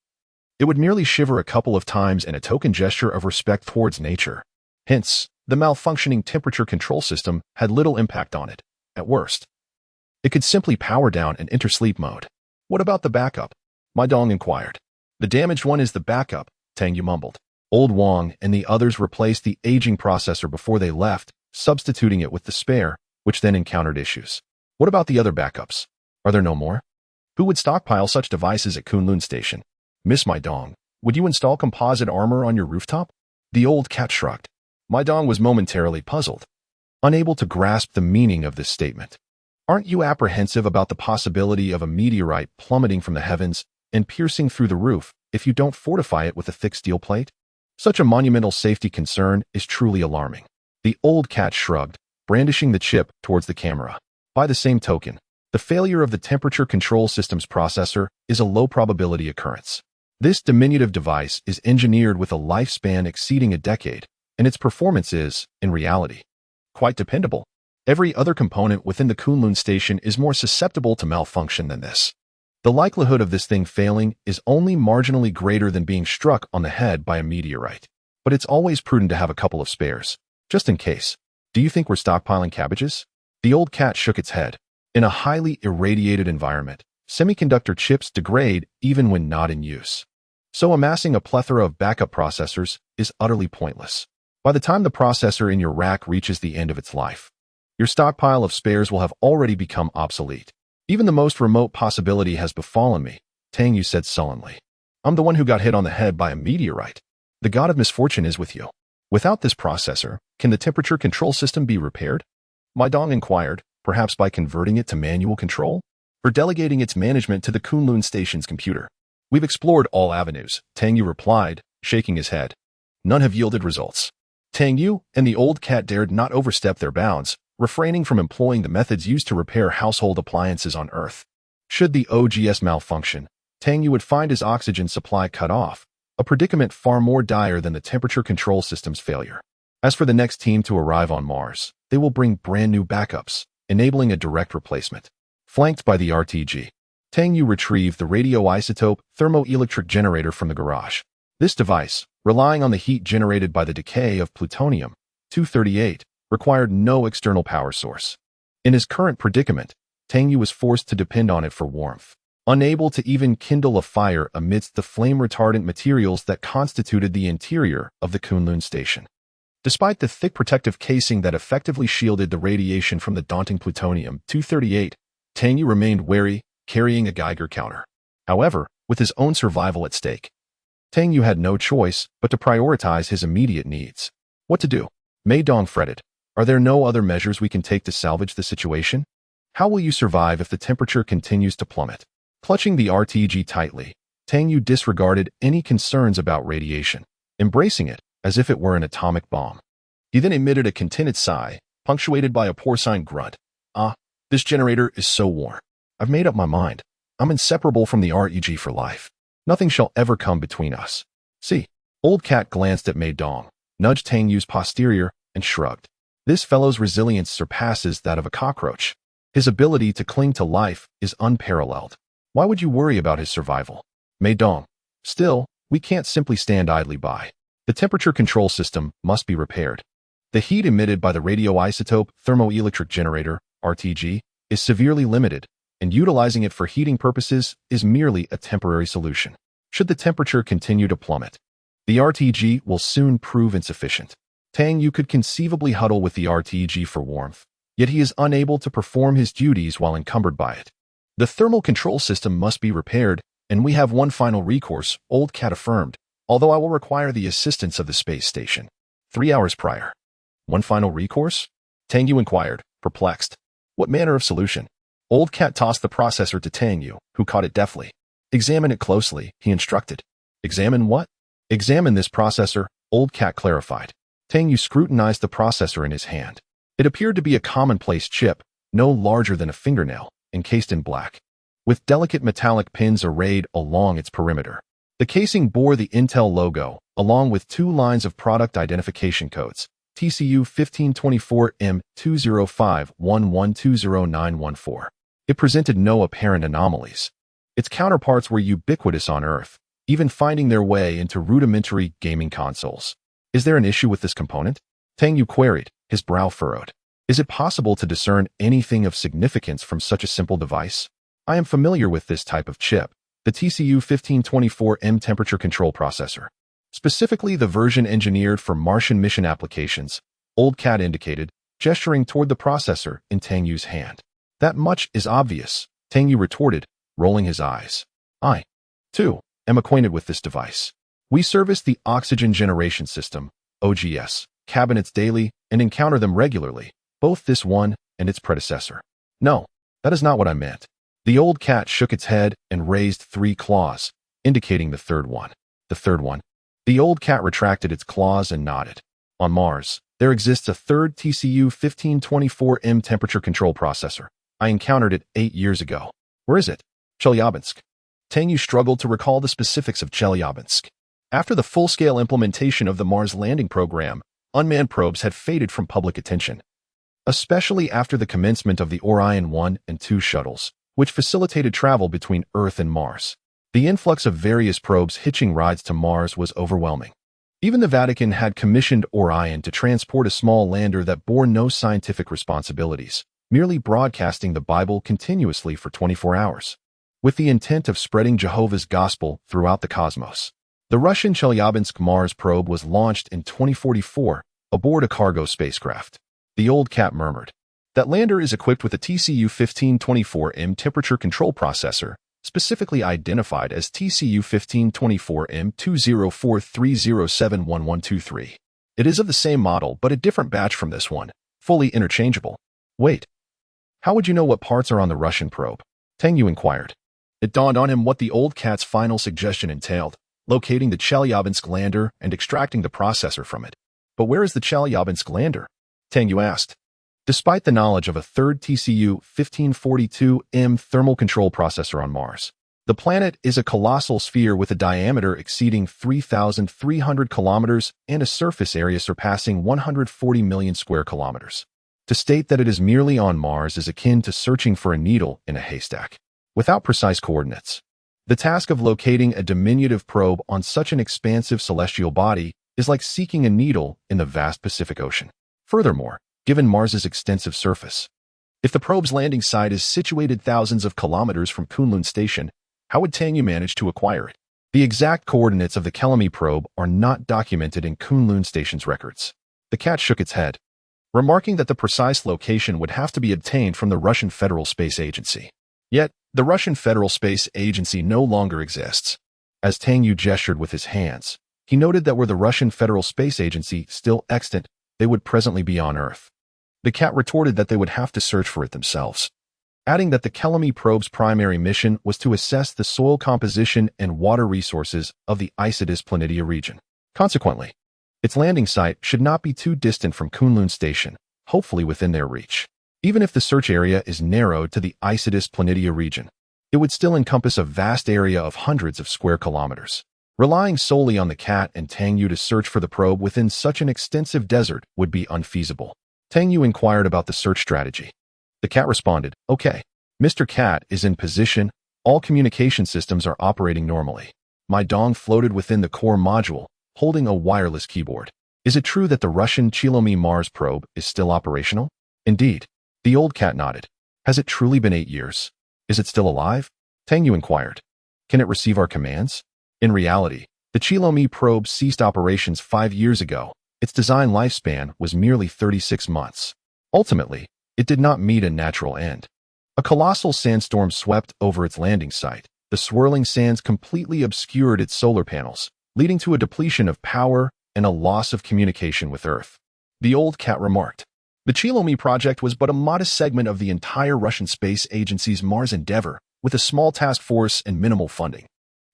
it would merely shiver a couple of times in a token gesture of respect towards nature. Hence, the malfunctioning temperature control system had little impact on it. At worst, it could simply power down and enter sleep mode. What about the backup? Mai Dong inquired. The damaged one is the backup, Tang Yue mumbled. Old Wang and the others replaced the aging processor before they left, substituting it with the spare, which then encountered issues. What about the other backups? Are there no more? Who would stockpile such devices at Kunlun Station? Miss Mai Dong, would you install composite armor on your rooftop? The old cat shrugged. Mai Dong was momentarily puzzled, unable to grasp the meaning of this statement. Aren't you apprehensive about the possibility of a meteorite plummeting from the heavens and piercing through the roof if you don't fortify it with a thick steel plate? Such a monumental safety concern is truly alarming. The old cat shrugged, brandishing the chip towards the camera. By the same token, the failure of the temperature control system's processor is a low probability occurrence. This diminutive device is engineered with a lifespan exceeding a decade, and its performance is, in reality, quite dependable. Every other component within the Kunlun Station is more susceptible to malfunction than this. The likelihood of this thing failing is only marginally greater than being struck on the head by a meteorite. But it's always prudent to have a couple of spares, just in case. Do you think we're stockpiling cabbages? The old cat shook its head. In a highly irradiated environment, semiconductor chips degrade even when not in use. So amassing a plethora of backup processors is utterly pointless. By the time the processor in your rack reaches the end of its life, your stockpile of spares will have already become obsolete. Even the most remote possibility has befallen me, Tang Yue said sullenly. I'm the one who got hit on the head by a meteorite. The god of misfortune is with you. Without this processor, can the temperature control system be repaired? Mai Dong inquired, perhaps by converting it to manual control? Or delegating its management to the Kunlun Station's computer? We've explored all avenues, Tang Yue replied, shaking his head. None have yielded results. Tang Yue and the old cat dared not overstep their bounds, refraining from employing the methods used to repair household appliances on Earth. Should the OGS malfunction, Tang Yue would find his oxygen supply cut off, a predicament far more dire than the temperature control system's failure. As for the next team to arrive on Mars, they will bring brand new backups, enabling a direct replacement. Flanked by the RTG, Tang Yue retrieved the radioisotope thermoelectric generator from the garage. This device, relying on the heat generated by the decay of plutonium-238, required no external power source. In his current predicament, Tang Yue was forced to depend on it for warmth, unable to even kindle a fire amidst the flame-retardant materials that constituted the interior of the Kunlun Station. Despite the thick protective casing that effectively shielded the radiation from the daunting plutonium-238, Tang Yue remained wary, carrying a Geiger counter. However, with his own survival at stake, Tang Yue had no choice but to prioritize his immediate needs. What to do? Mai Dong fretted. Are there no other measures we can take to salvage the situation? How will you survive if the temperature continues to plummet? Clutching the RTG tightly, Tang Yue disregarded any concerns about radiation, embracing it as if it were an atomic bomb. He then emitted a contented sigh, punctuated by a porcine grunt. This generator is so warm. I've made up my mind. I'm inseparable from the REG for life. Nothing shall ever come between us. See. Old Cat glanced at Mai Dong, nudged Tang Yue's posterior, and shrugged. This fellow's resilience surpasses that of a cockroach. His ability to cling to life is unparalleled. Why would you worry about his survival? Mai Dong. Still, we can't simply stand idly by. The temperature control system must be repaired. The heat emitted by the radioisotope thermoelectric generator, RTG, is severely limited, and utilizing it for heating purposes is merely a temporary solution. Should the temperature continue to plummet, the RTG will soon prove insufficient. Tang Yue could conceivably huddle with the RTG for warmth, yet he is unable to perform his duties while encumbered by it. The thermal control system must be repaired, and we have one final recourse, Old Cat affirmed, although I will require the assistance of the space station. 3 hours prior. One final recourse? Tang Yue inquired, perplexed. What manner of solution? Old Cat tossed the processor to Tang Yue, who caught it deftly. Examine it closely, he instructed. Examine what? Examine this processor, Old Cat clarified. Tang Yue scrutinized the processor in his hand. It appeared to be a commonplace chip, no larger than a fingernail, encased in black, with delicate metallic pins arrayed along its perimeter. The casing bore the Intel logo, along with 2 lines of product identification codes, TCU 1524M20511200914. It presented no apparent anomalies. Its counterparts were ubiquitous on Earth, even finding their way into rudimentary gaming consoles. Is there an issue with this component? Tang Yue queried, his brow furrowed. Is it possible to discern anything of significance from such a simple device? I am familiar with this type of chip, the TCU 1524M temperature control processor. Specifically the version engineered for Martian mission applications, Old Cat indicated, gesturing toward the processor in Tang Yue's hand. That much is obvious, Tang Yue retorted, rolling his eyes. I, too, am acquainted with this device. We service the Oxygen Generation System, OGS, cabinets daily and encounter them regularly, both this one and its predecessor. No, that is not what I meant. The Old Cat shook its head and raised 3 claws, indicating the third one. The third one. The Old Cat retracted its claws and nodded. On Mars, there exists a third TCU 1524M temperature control processor. I encountered it 8 years ago. Where is it? Chelyabinsk. Tang Yue struggled to recall the specifics of Chelyabinsk. After the full-scale implementation of the Mars landing program, unmanned probes had faded from public attention, especially after the commencement of the Orion 1 and 2 shuttles, which facilitated travel between Earth and Mars. The influx of various probes hitching rides to Mars was overwhelming. Even the Vatican had commissioned Orion to transport a small lander that bore no scientific responsibilities, merely broadcasting the Bible continuously for 24 hours, with the intent of spreading Jehovah's gospel throughout the cosmos. The Russian Chelyabinsk Mars probe was launched in 2044 aboard a cargo spacecraft. The Old Cat murmured. That lander is equipped with a TCU 1524M temperature control processor, specifically identified as TCU 1524M20430711123. It is of the same model but a different batch from this one, fully interchangeable. Wait. How would you know what parts are on the Russian probe? Tang Yue inquired. It dawned on him what the Old Cat's final suggestion entailed, locating the Chelyabinsk lander and extracting the processor from it. But where is the Chelyabinsk lander? Tang Yue asked. Despite the knowledge of a third TCU 1542M thermal control processor on Mars, the planet is a colossal sphere with a diameter exceeding 3,300 kilometers and a surface area surpassing 140 million square kilometers. To state that it is merely on Mars is akin to searching for a needle in a haystack, without precise coordinates. The task of locating a diminutive probe on such an expansive celestial body is like seeking a needle in the vast Pacific Ocean. Furthermore, given Mars's extensive surface, if the probe's landing site is situated thousands of kilometers from Kunlun Station, how would Tang Yue manage to acquire it? The exact coordinates of the Kelami probe are not documented in Kunlun Station's records. The cat shook its head, remarking that the precise location would have to be obtained from the Russian Federal Space Agency. Yet, the Russian Federal Space Agency no longer exists. As Tang Yue gestured with his hands, he noted that were the Russian Federal Space Agency still extant, they would presently be on Earth. The cat retorted that they would have to search for it themselves, adding that the Kelami probe's primary mission was to assess the soil composition and water resources of the Isidis Planitia region. Consequently, its landing site should not be too distant from Kunlun Station, hopefully within their reach. Even if the search area is narrowed to the Isidis Planitia region, it would still encompass a vast area of hundreds of square kilometers. Relying solely on the cat and Tang Yue to search for the probe within such an extensive desert would be unfeasible. Tang Yue inquired about the search strategy. The cat responded, "Okay. Mr. Cat is in position. All communication systems are operating normally." Mai Dong floated within the core module, holding a wireless keyboard. "Is it true that the Russian Chilomi Mars probe is still operational?" "Indeed." The old cat nodded. "Has it truly been 8 years? Is it still alive?" Tang Yue inquired. "Can it receive our commands?" In reality, the Chilomi probe ceased operations 5 years ago. Its design lifespan was merely 36 months. Ultimately, it did not meet a natural end. A colossal sandstorm swept over its landing site. The swirling sands completely obscured its solar panels, leading to a depletion of power and a loss of communication with Earth. The old cat remarked, "The Chilomi project was but a modest segment of the entire Russian Space Agency's Mars endeavor, with a small task force and minimal funding.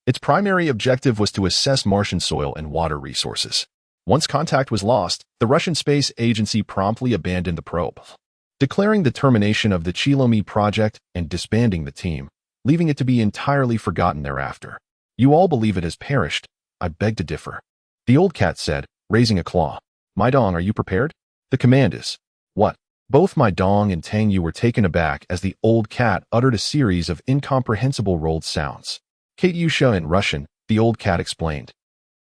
Its primary objective was to assess Martian soil and water resources. Once contact was lost, the Russian Space Agency promptly abandoned the probe, declaring the termination of the Chilomi project and disbanding the team, leaving it to be entirely forgotten thereafter. You all believe it has perished. I beg to differ." The old cat said, raising a claw. "Mai Dong, are you prepared?" "The command is." "What?" Both Mai Dong and Tang Yue were taken aback as the old cat uttered a series of incomprehensible rolled sounds. "Katyusha in Russian," the old cat explained.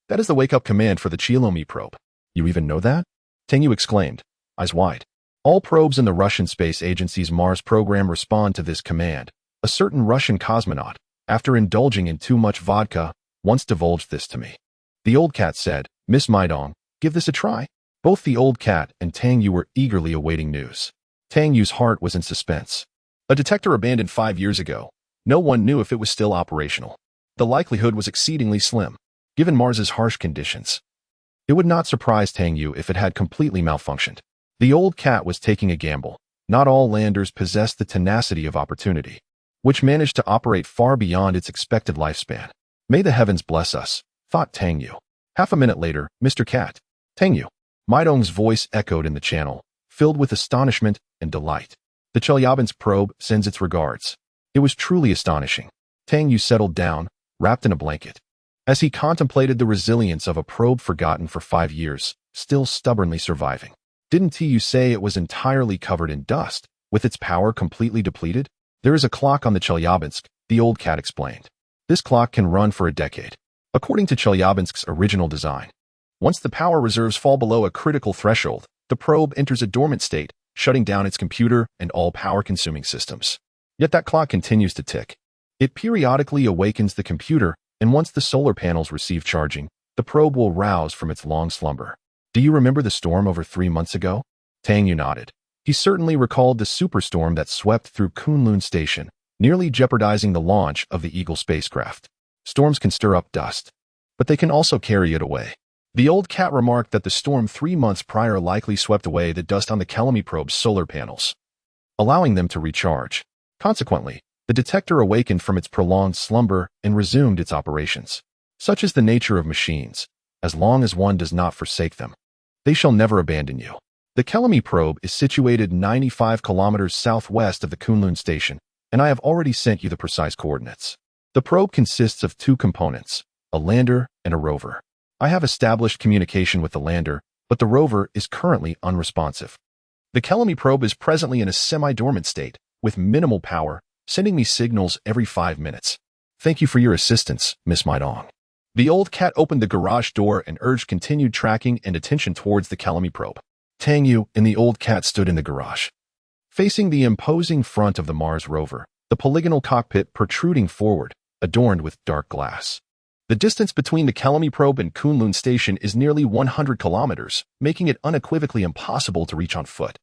"That is the wake-up command for the Chilomi probe." "You even know that?" Tang Yue exclaimed, eyes wide. "All probes in the Russian Space Agency's Mars program respond to this command. A certain Russian cosmonaut, after indulging in too much vodka, once divulged this to me." The old cat said, "Miss Mai Dong, give this a try." Both the old cat and Tang Yue were eagerly awaiting news. Tang Yue's heart was in suspense. A detector abandoned 5 years ago. No one knew if it was still operational. The likelihood was exceedingly slim, given Mars's harsh conditions. It would not surprise Tang Yue if it had completely malfunctioned. The old cat was taking a gamble. Not all landers possessed the tenacity of opportunity, which managed to operate far beyond its expected lifespan. "May the heavens bless us," thought Tang Yue. Half a minute later, "Mr. Cat." "Tang Yue." Mai Dong's voice echoed in the channel, filled with astonishment and delight. "The Chelyabinsk probe sends its regards." It was truly astonishing. Tang Yue settled down, wrapped in a blanket. As he contemplated the resilience of a probe forgotten for 5 years, still stubbornly surviving. "Didn't you say it was entirely covered in dust, with its power completely depleted?" "There is a clock on the Chelyabinsk," the old cat explained. "This clock can run for a decade. According to Chelyabinsk's original design, once the power reserves fall below a critical threshold, the probe enters a dormant state, shutting down its computer and all power-consuming systems. Yet that clock continues to tick. It periodically awakens the computer, and once the solar panels receive charging, the probe will rouse from its long slumber. Do you remember the storm over 3 months ago?" Tang Yue nodded. He certainly recalled the superstorm that swept through Kunlun Station, nearly jeopardizing the launch of the Eagle spacecraft. Storms can stir up dust, but they can also carry it away. The old cat remarked that the storm 3 months prior likely swept away the dust on the Kelami probe's solar panels, allowing them to recharge. Consequently, the detector awakened from its prolonged slumber and resumed its operations. Such is the nature of machines. As long as one does not forsake them, they shall never abandon you. The Kelami probe is situated 95 kilometers southwest of the Kunlun Station, and I have already sent you the precise coordinates. The probe consists of 2 components, a lander and a rover. I have established communication with the lander, but the rover is currently unresponsive. The Kelami probe is presently in a semi-dormant state, with minimal power, sending me signals every 5 minutes. Thank you for your assistance, Miss Mai Dong. The old cat opened the garage door and urged continued tracking and attention towards the Kelami probe. Tang Yue and the old cat stood in the garage. Facing the imposing front of the Mars rover, the polygonal cockpit protruding forward, adorned with dark glass. The distance between the Kelami probe and Kunlun Station is nearly 100 kilometers, making it unequivocally impossible to reach on foot.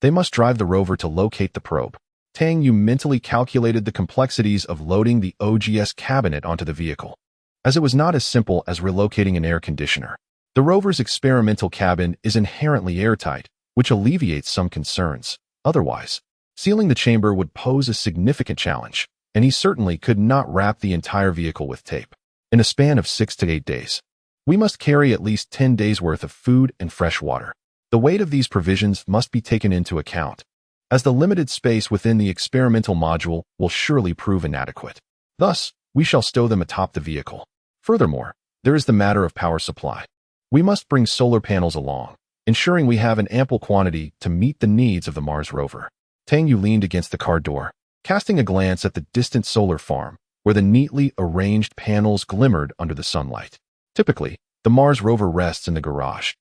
They must drive the rover to locate the probe. Tang Yue mentally calculated the complexities of loading the OGS cabinet onto the vehicle, as it was not as simple as relocating an air conditioner. The rover's experimental cabin is inherently airtight, which alleviates some concerns. Otherwise, sealing the chamber would pose a significant challenge, and he certainly could not wrap the entire vehicle with tape. In a span of 6 to 8 days, we must carry at least 10 days' worth of food and fresh water. The weight of these provisions must be taken into account, as the limited space within the experimental module will surely prove inadequate. Thus, we shall stow them atop the vehicle. Furthermore, there is the matter of power supply. We must bring solar panels along, ensuring we have an ample quantity to meet the needs of the Mars rover. Tang Yue leaned against the car door, casting a glance at the distant solar farm, where the neatly arranged panels glimmered under the sunlight. Typically, the Mars rover rests in the garage,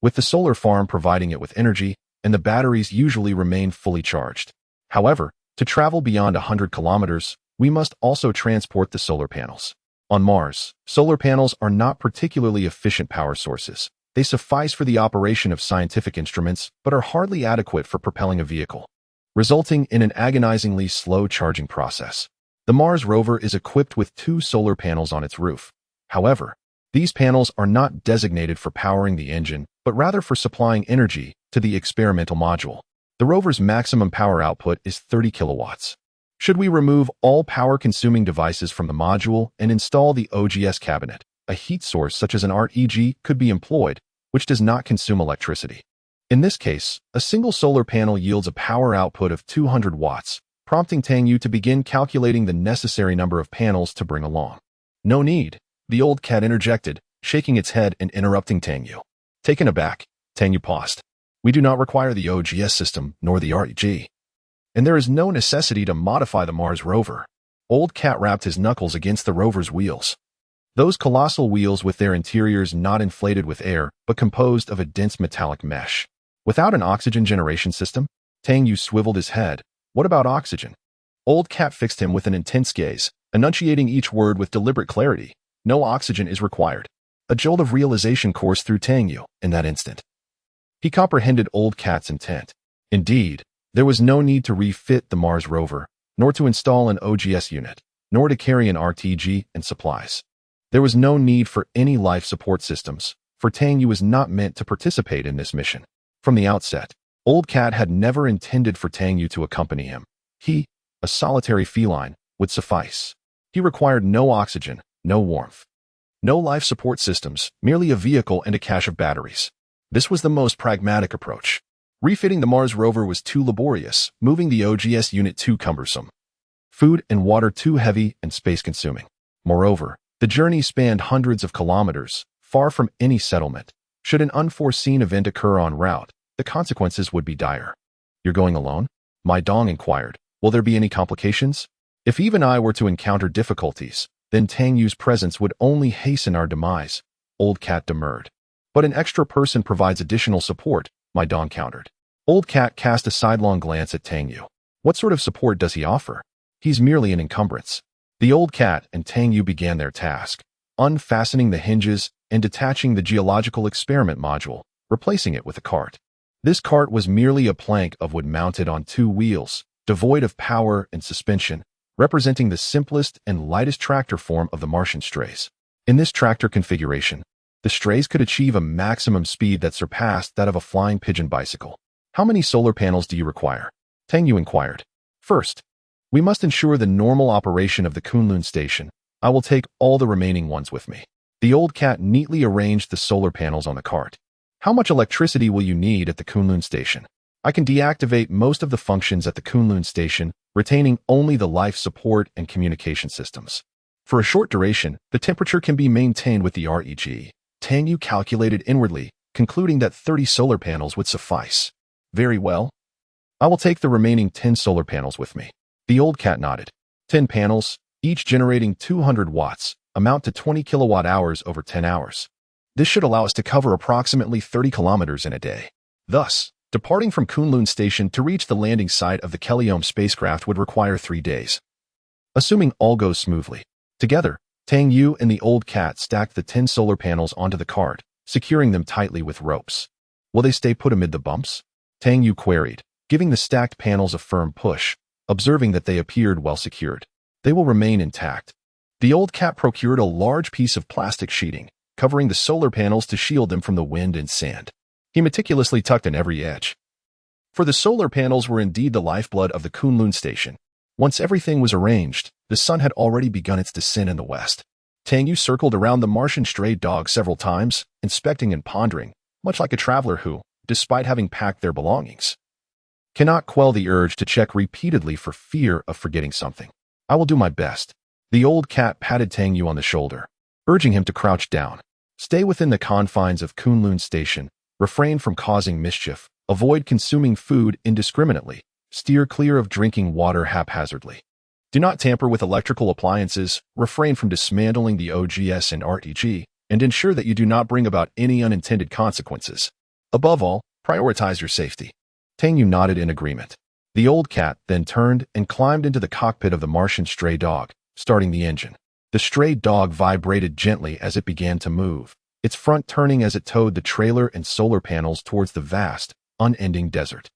with the solar farm providing it with energy, and the batteries usually remain fully charged. However, to travel beyond 100 kilometers, we must also transport the solar panels. On Mars, solar panels are not particularly efficient power sources. They suffice for the operation of scientific instruments, but are hardly adequate for propelling a vehicle, resulting in an agonizingly slow charging process. The Mars rover is equipped with 2 solar panels on its roof. However, these panels are not designated for powering the engine, but rather for supplying energy to the experimental module. The rover's maximum power output is 30 kilowatts. Should we remove all power-consuming devices from the module and install the OGS cabinet, a heat source such as an REG could be employed, which does not consume electricity. In this case, a single solar panel yields a power output of 200 watts, prompting Tang Yue to begin calculating the necessary number of panels to bring along. No need, the old cat interjected, shaking its head and interrupting Tang Yue. Taken aback, Tang Yue paused. We do not require the OGS system nor the REG. And there is no necessity to modify the Mars rover. Old cat rapped his knuckles against the rover's wheels. Those colossal wheels with their interiors not inflated with air, but composed of a dense metallic mesh. Without an oxygen generation system? Tang Yue swiveled his head. What about oxygen? Old cat fixed him with an intense gaze, enunciating each word with deliberate clarity. No oxygen is required. A jolt of realization coursed through Tang Yue in that instant. He comprehended old cat's intent. Indeed, there was no need to refit the Mars rover, nor to install an OGS unit, nor to carry an RTG and supplies. There was no need for any life support systems, for Tang Yue was not meant to participate in this mission. From the outset, Old Cat had never intended for Tang Yue to accompany him. He, a solitary feline, would suffice. He required no oxygen, no warmth, no life support systems, merely a vehicle and a cache of batteries. This was the most pragmatic approach. Refitting the Mars rover was too laborious, moving the OGS unit too cumbersome. Food and water too heavy and space-consuming. Moreover, the journey spanned hundreds of kilometers, far from any settlement. Should an unforeseen event occur en route, the consequences would be dire. You're going alone? Mai Dong inquired. Will there be any complications? If even I were to encounter difficulties, then Tang Yue's presence would only hasten our demise, Old Cat demurred. But an extra person provides additional support, Mai Dong countered. Old Cat cast a sidelong glance at Tang Yue. What sort of support does he offer? He's merely an encumbrance. The Old Cat and Tang Yue began their task, unfastening the hinges and detaching the geological experiment module, replacing it with a cart. This cart was merely a plank of wood mounted on 2 wheels, devoid of power and suspension, representing the simplest and lightest tractor form of the Martian strays. In this tractor configuration, the strays could achieve a maximum speed that surpassed that of a flying pigeon bicycle. How many solar panels do you require? Tang Yue inquired. First, we must ensure the normal operation of the Kunlun Station. I will take all the remaining ones with me. The Old Cat neatly arranged the solar panels on the cart. How much electricity will you need at the Kunlun Station? I can deactivate most of the functions at the Kunlun Station, retaining only the life support and communication systems. For a short duration, the temperature can be maintained with the REG. Tang Yue calculated inwardly, concluding that 30 solar panels would suffice. Very well. I will take the remaining 10 solar panels with me. The old cat nodded. 10 panels, each generating 200 watts, amount to 20 kilowatt hours over 10 hours. This should allow us to cover approximately 30 kilometers in a day. Thus, departing from Kunlun Station to reach the landing site of the Kelliome spacecraft would require 3 days. Assuming all goes smoothly. Together, Tang Yue and the old cat stacked the 10 solar panels onto the cart, securing them tightly with ropes. Will they stay put amid the bumps? Tang Yue queried, giving the stacked panels a firm push, observing that they appeared well secured. They will remain intact. The old cat procured a large piece of plastic sheeting, covering the solar panels to shield them from the wind and sand. He meticulously tucked in every edge. For the solar panels were indeed the lifeblood of the Kunlun Station. Once everything was arranged, the sun had already begun its descent in the west. Tang Yue circled around the Martian stray dog several times, inspecting and pondering, much like a traveler who, despite having packed their belongings, cannot quell the urge to check repeatedly for fear of forgetting something. I will do my best. The old cat patted Tang Yue on the shoulder, urging him to crouch down. Stay within the confines of Kunlun Station, refrain from causing mischief, avoid consuming food indiscriminately, steer clear of drinking water haphazardly. Do not tamper with electrical appliances, refrain from dismantling the OGS and RTG, and ensure that you do not bring about any unintended consequences. Above all, prioritize your safety. Tang Yue nodded in agreement. The old cat then turned and climbed into the cockpit of the Martian stray dog, starting the engine. The stray dog vibrated gently as it began to move, its front turning as it towed the trailer and solar panels towards the vast, unending desert.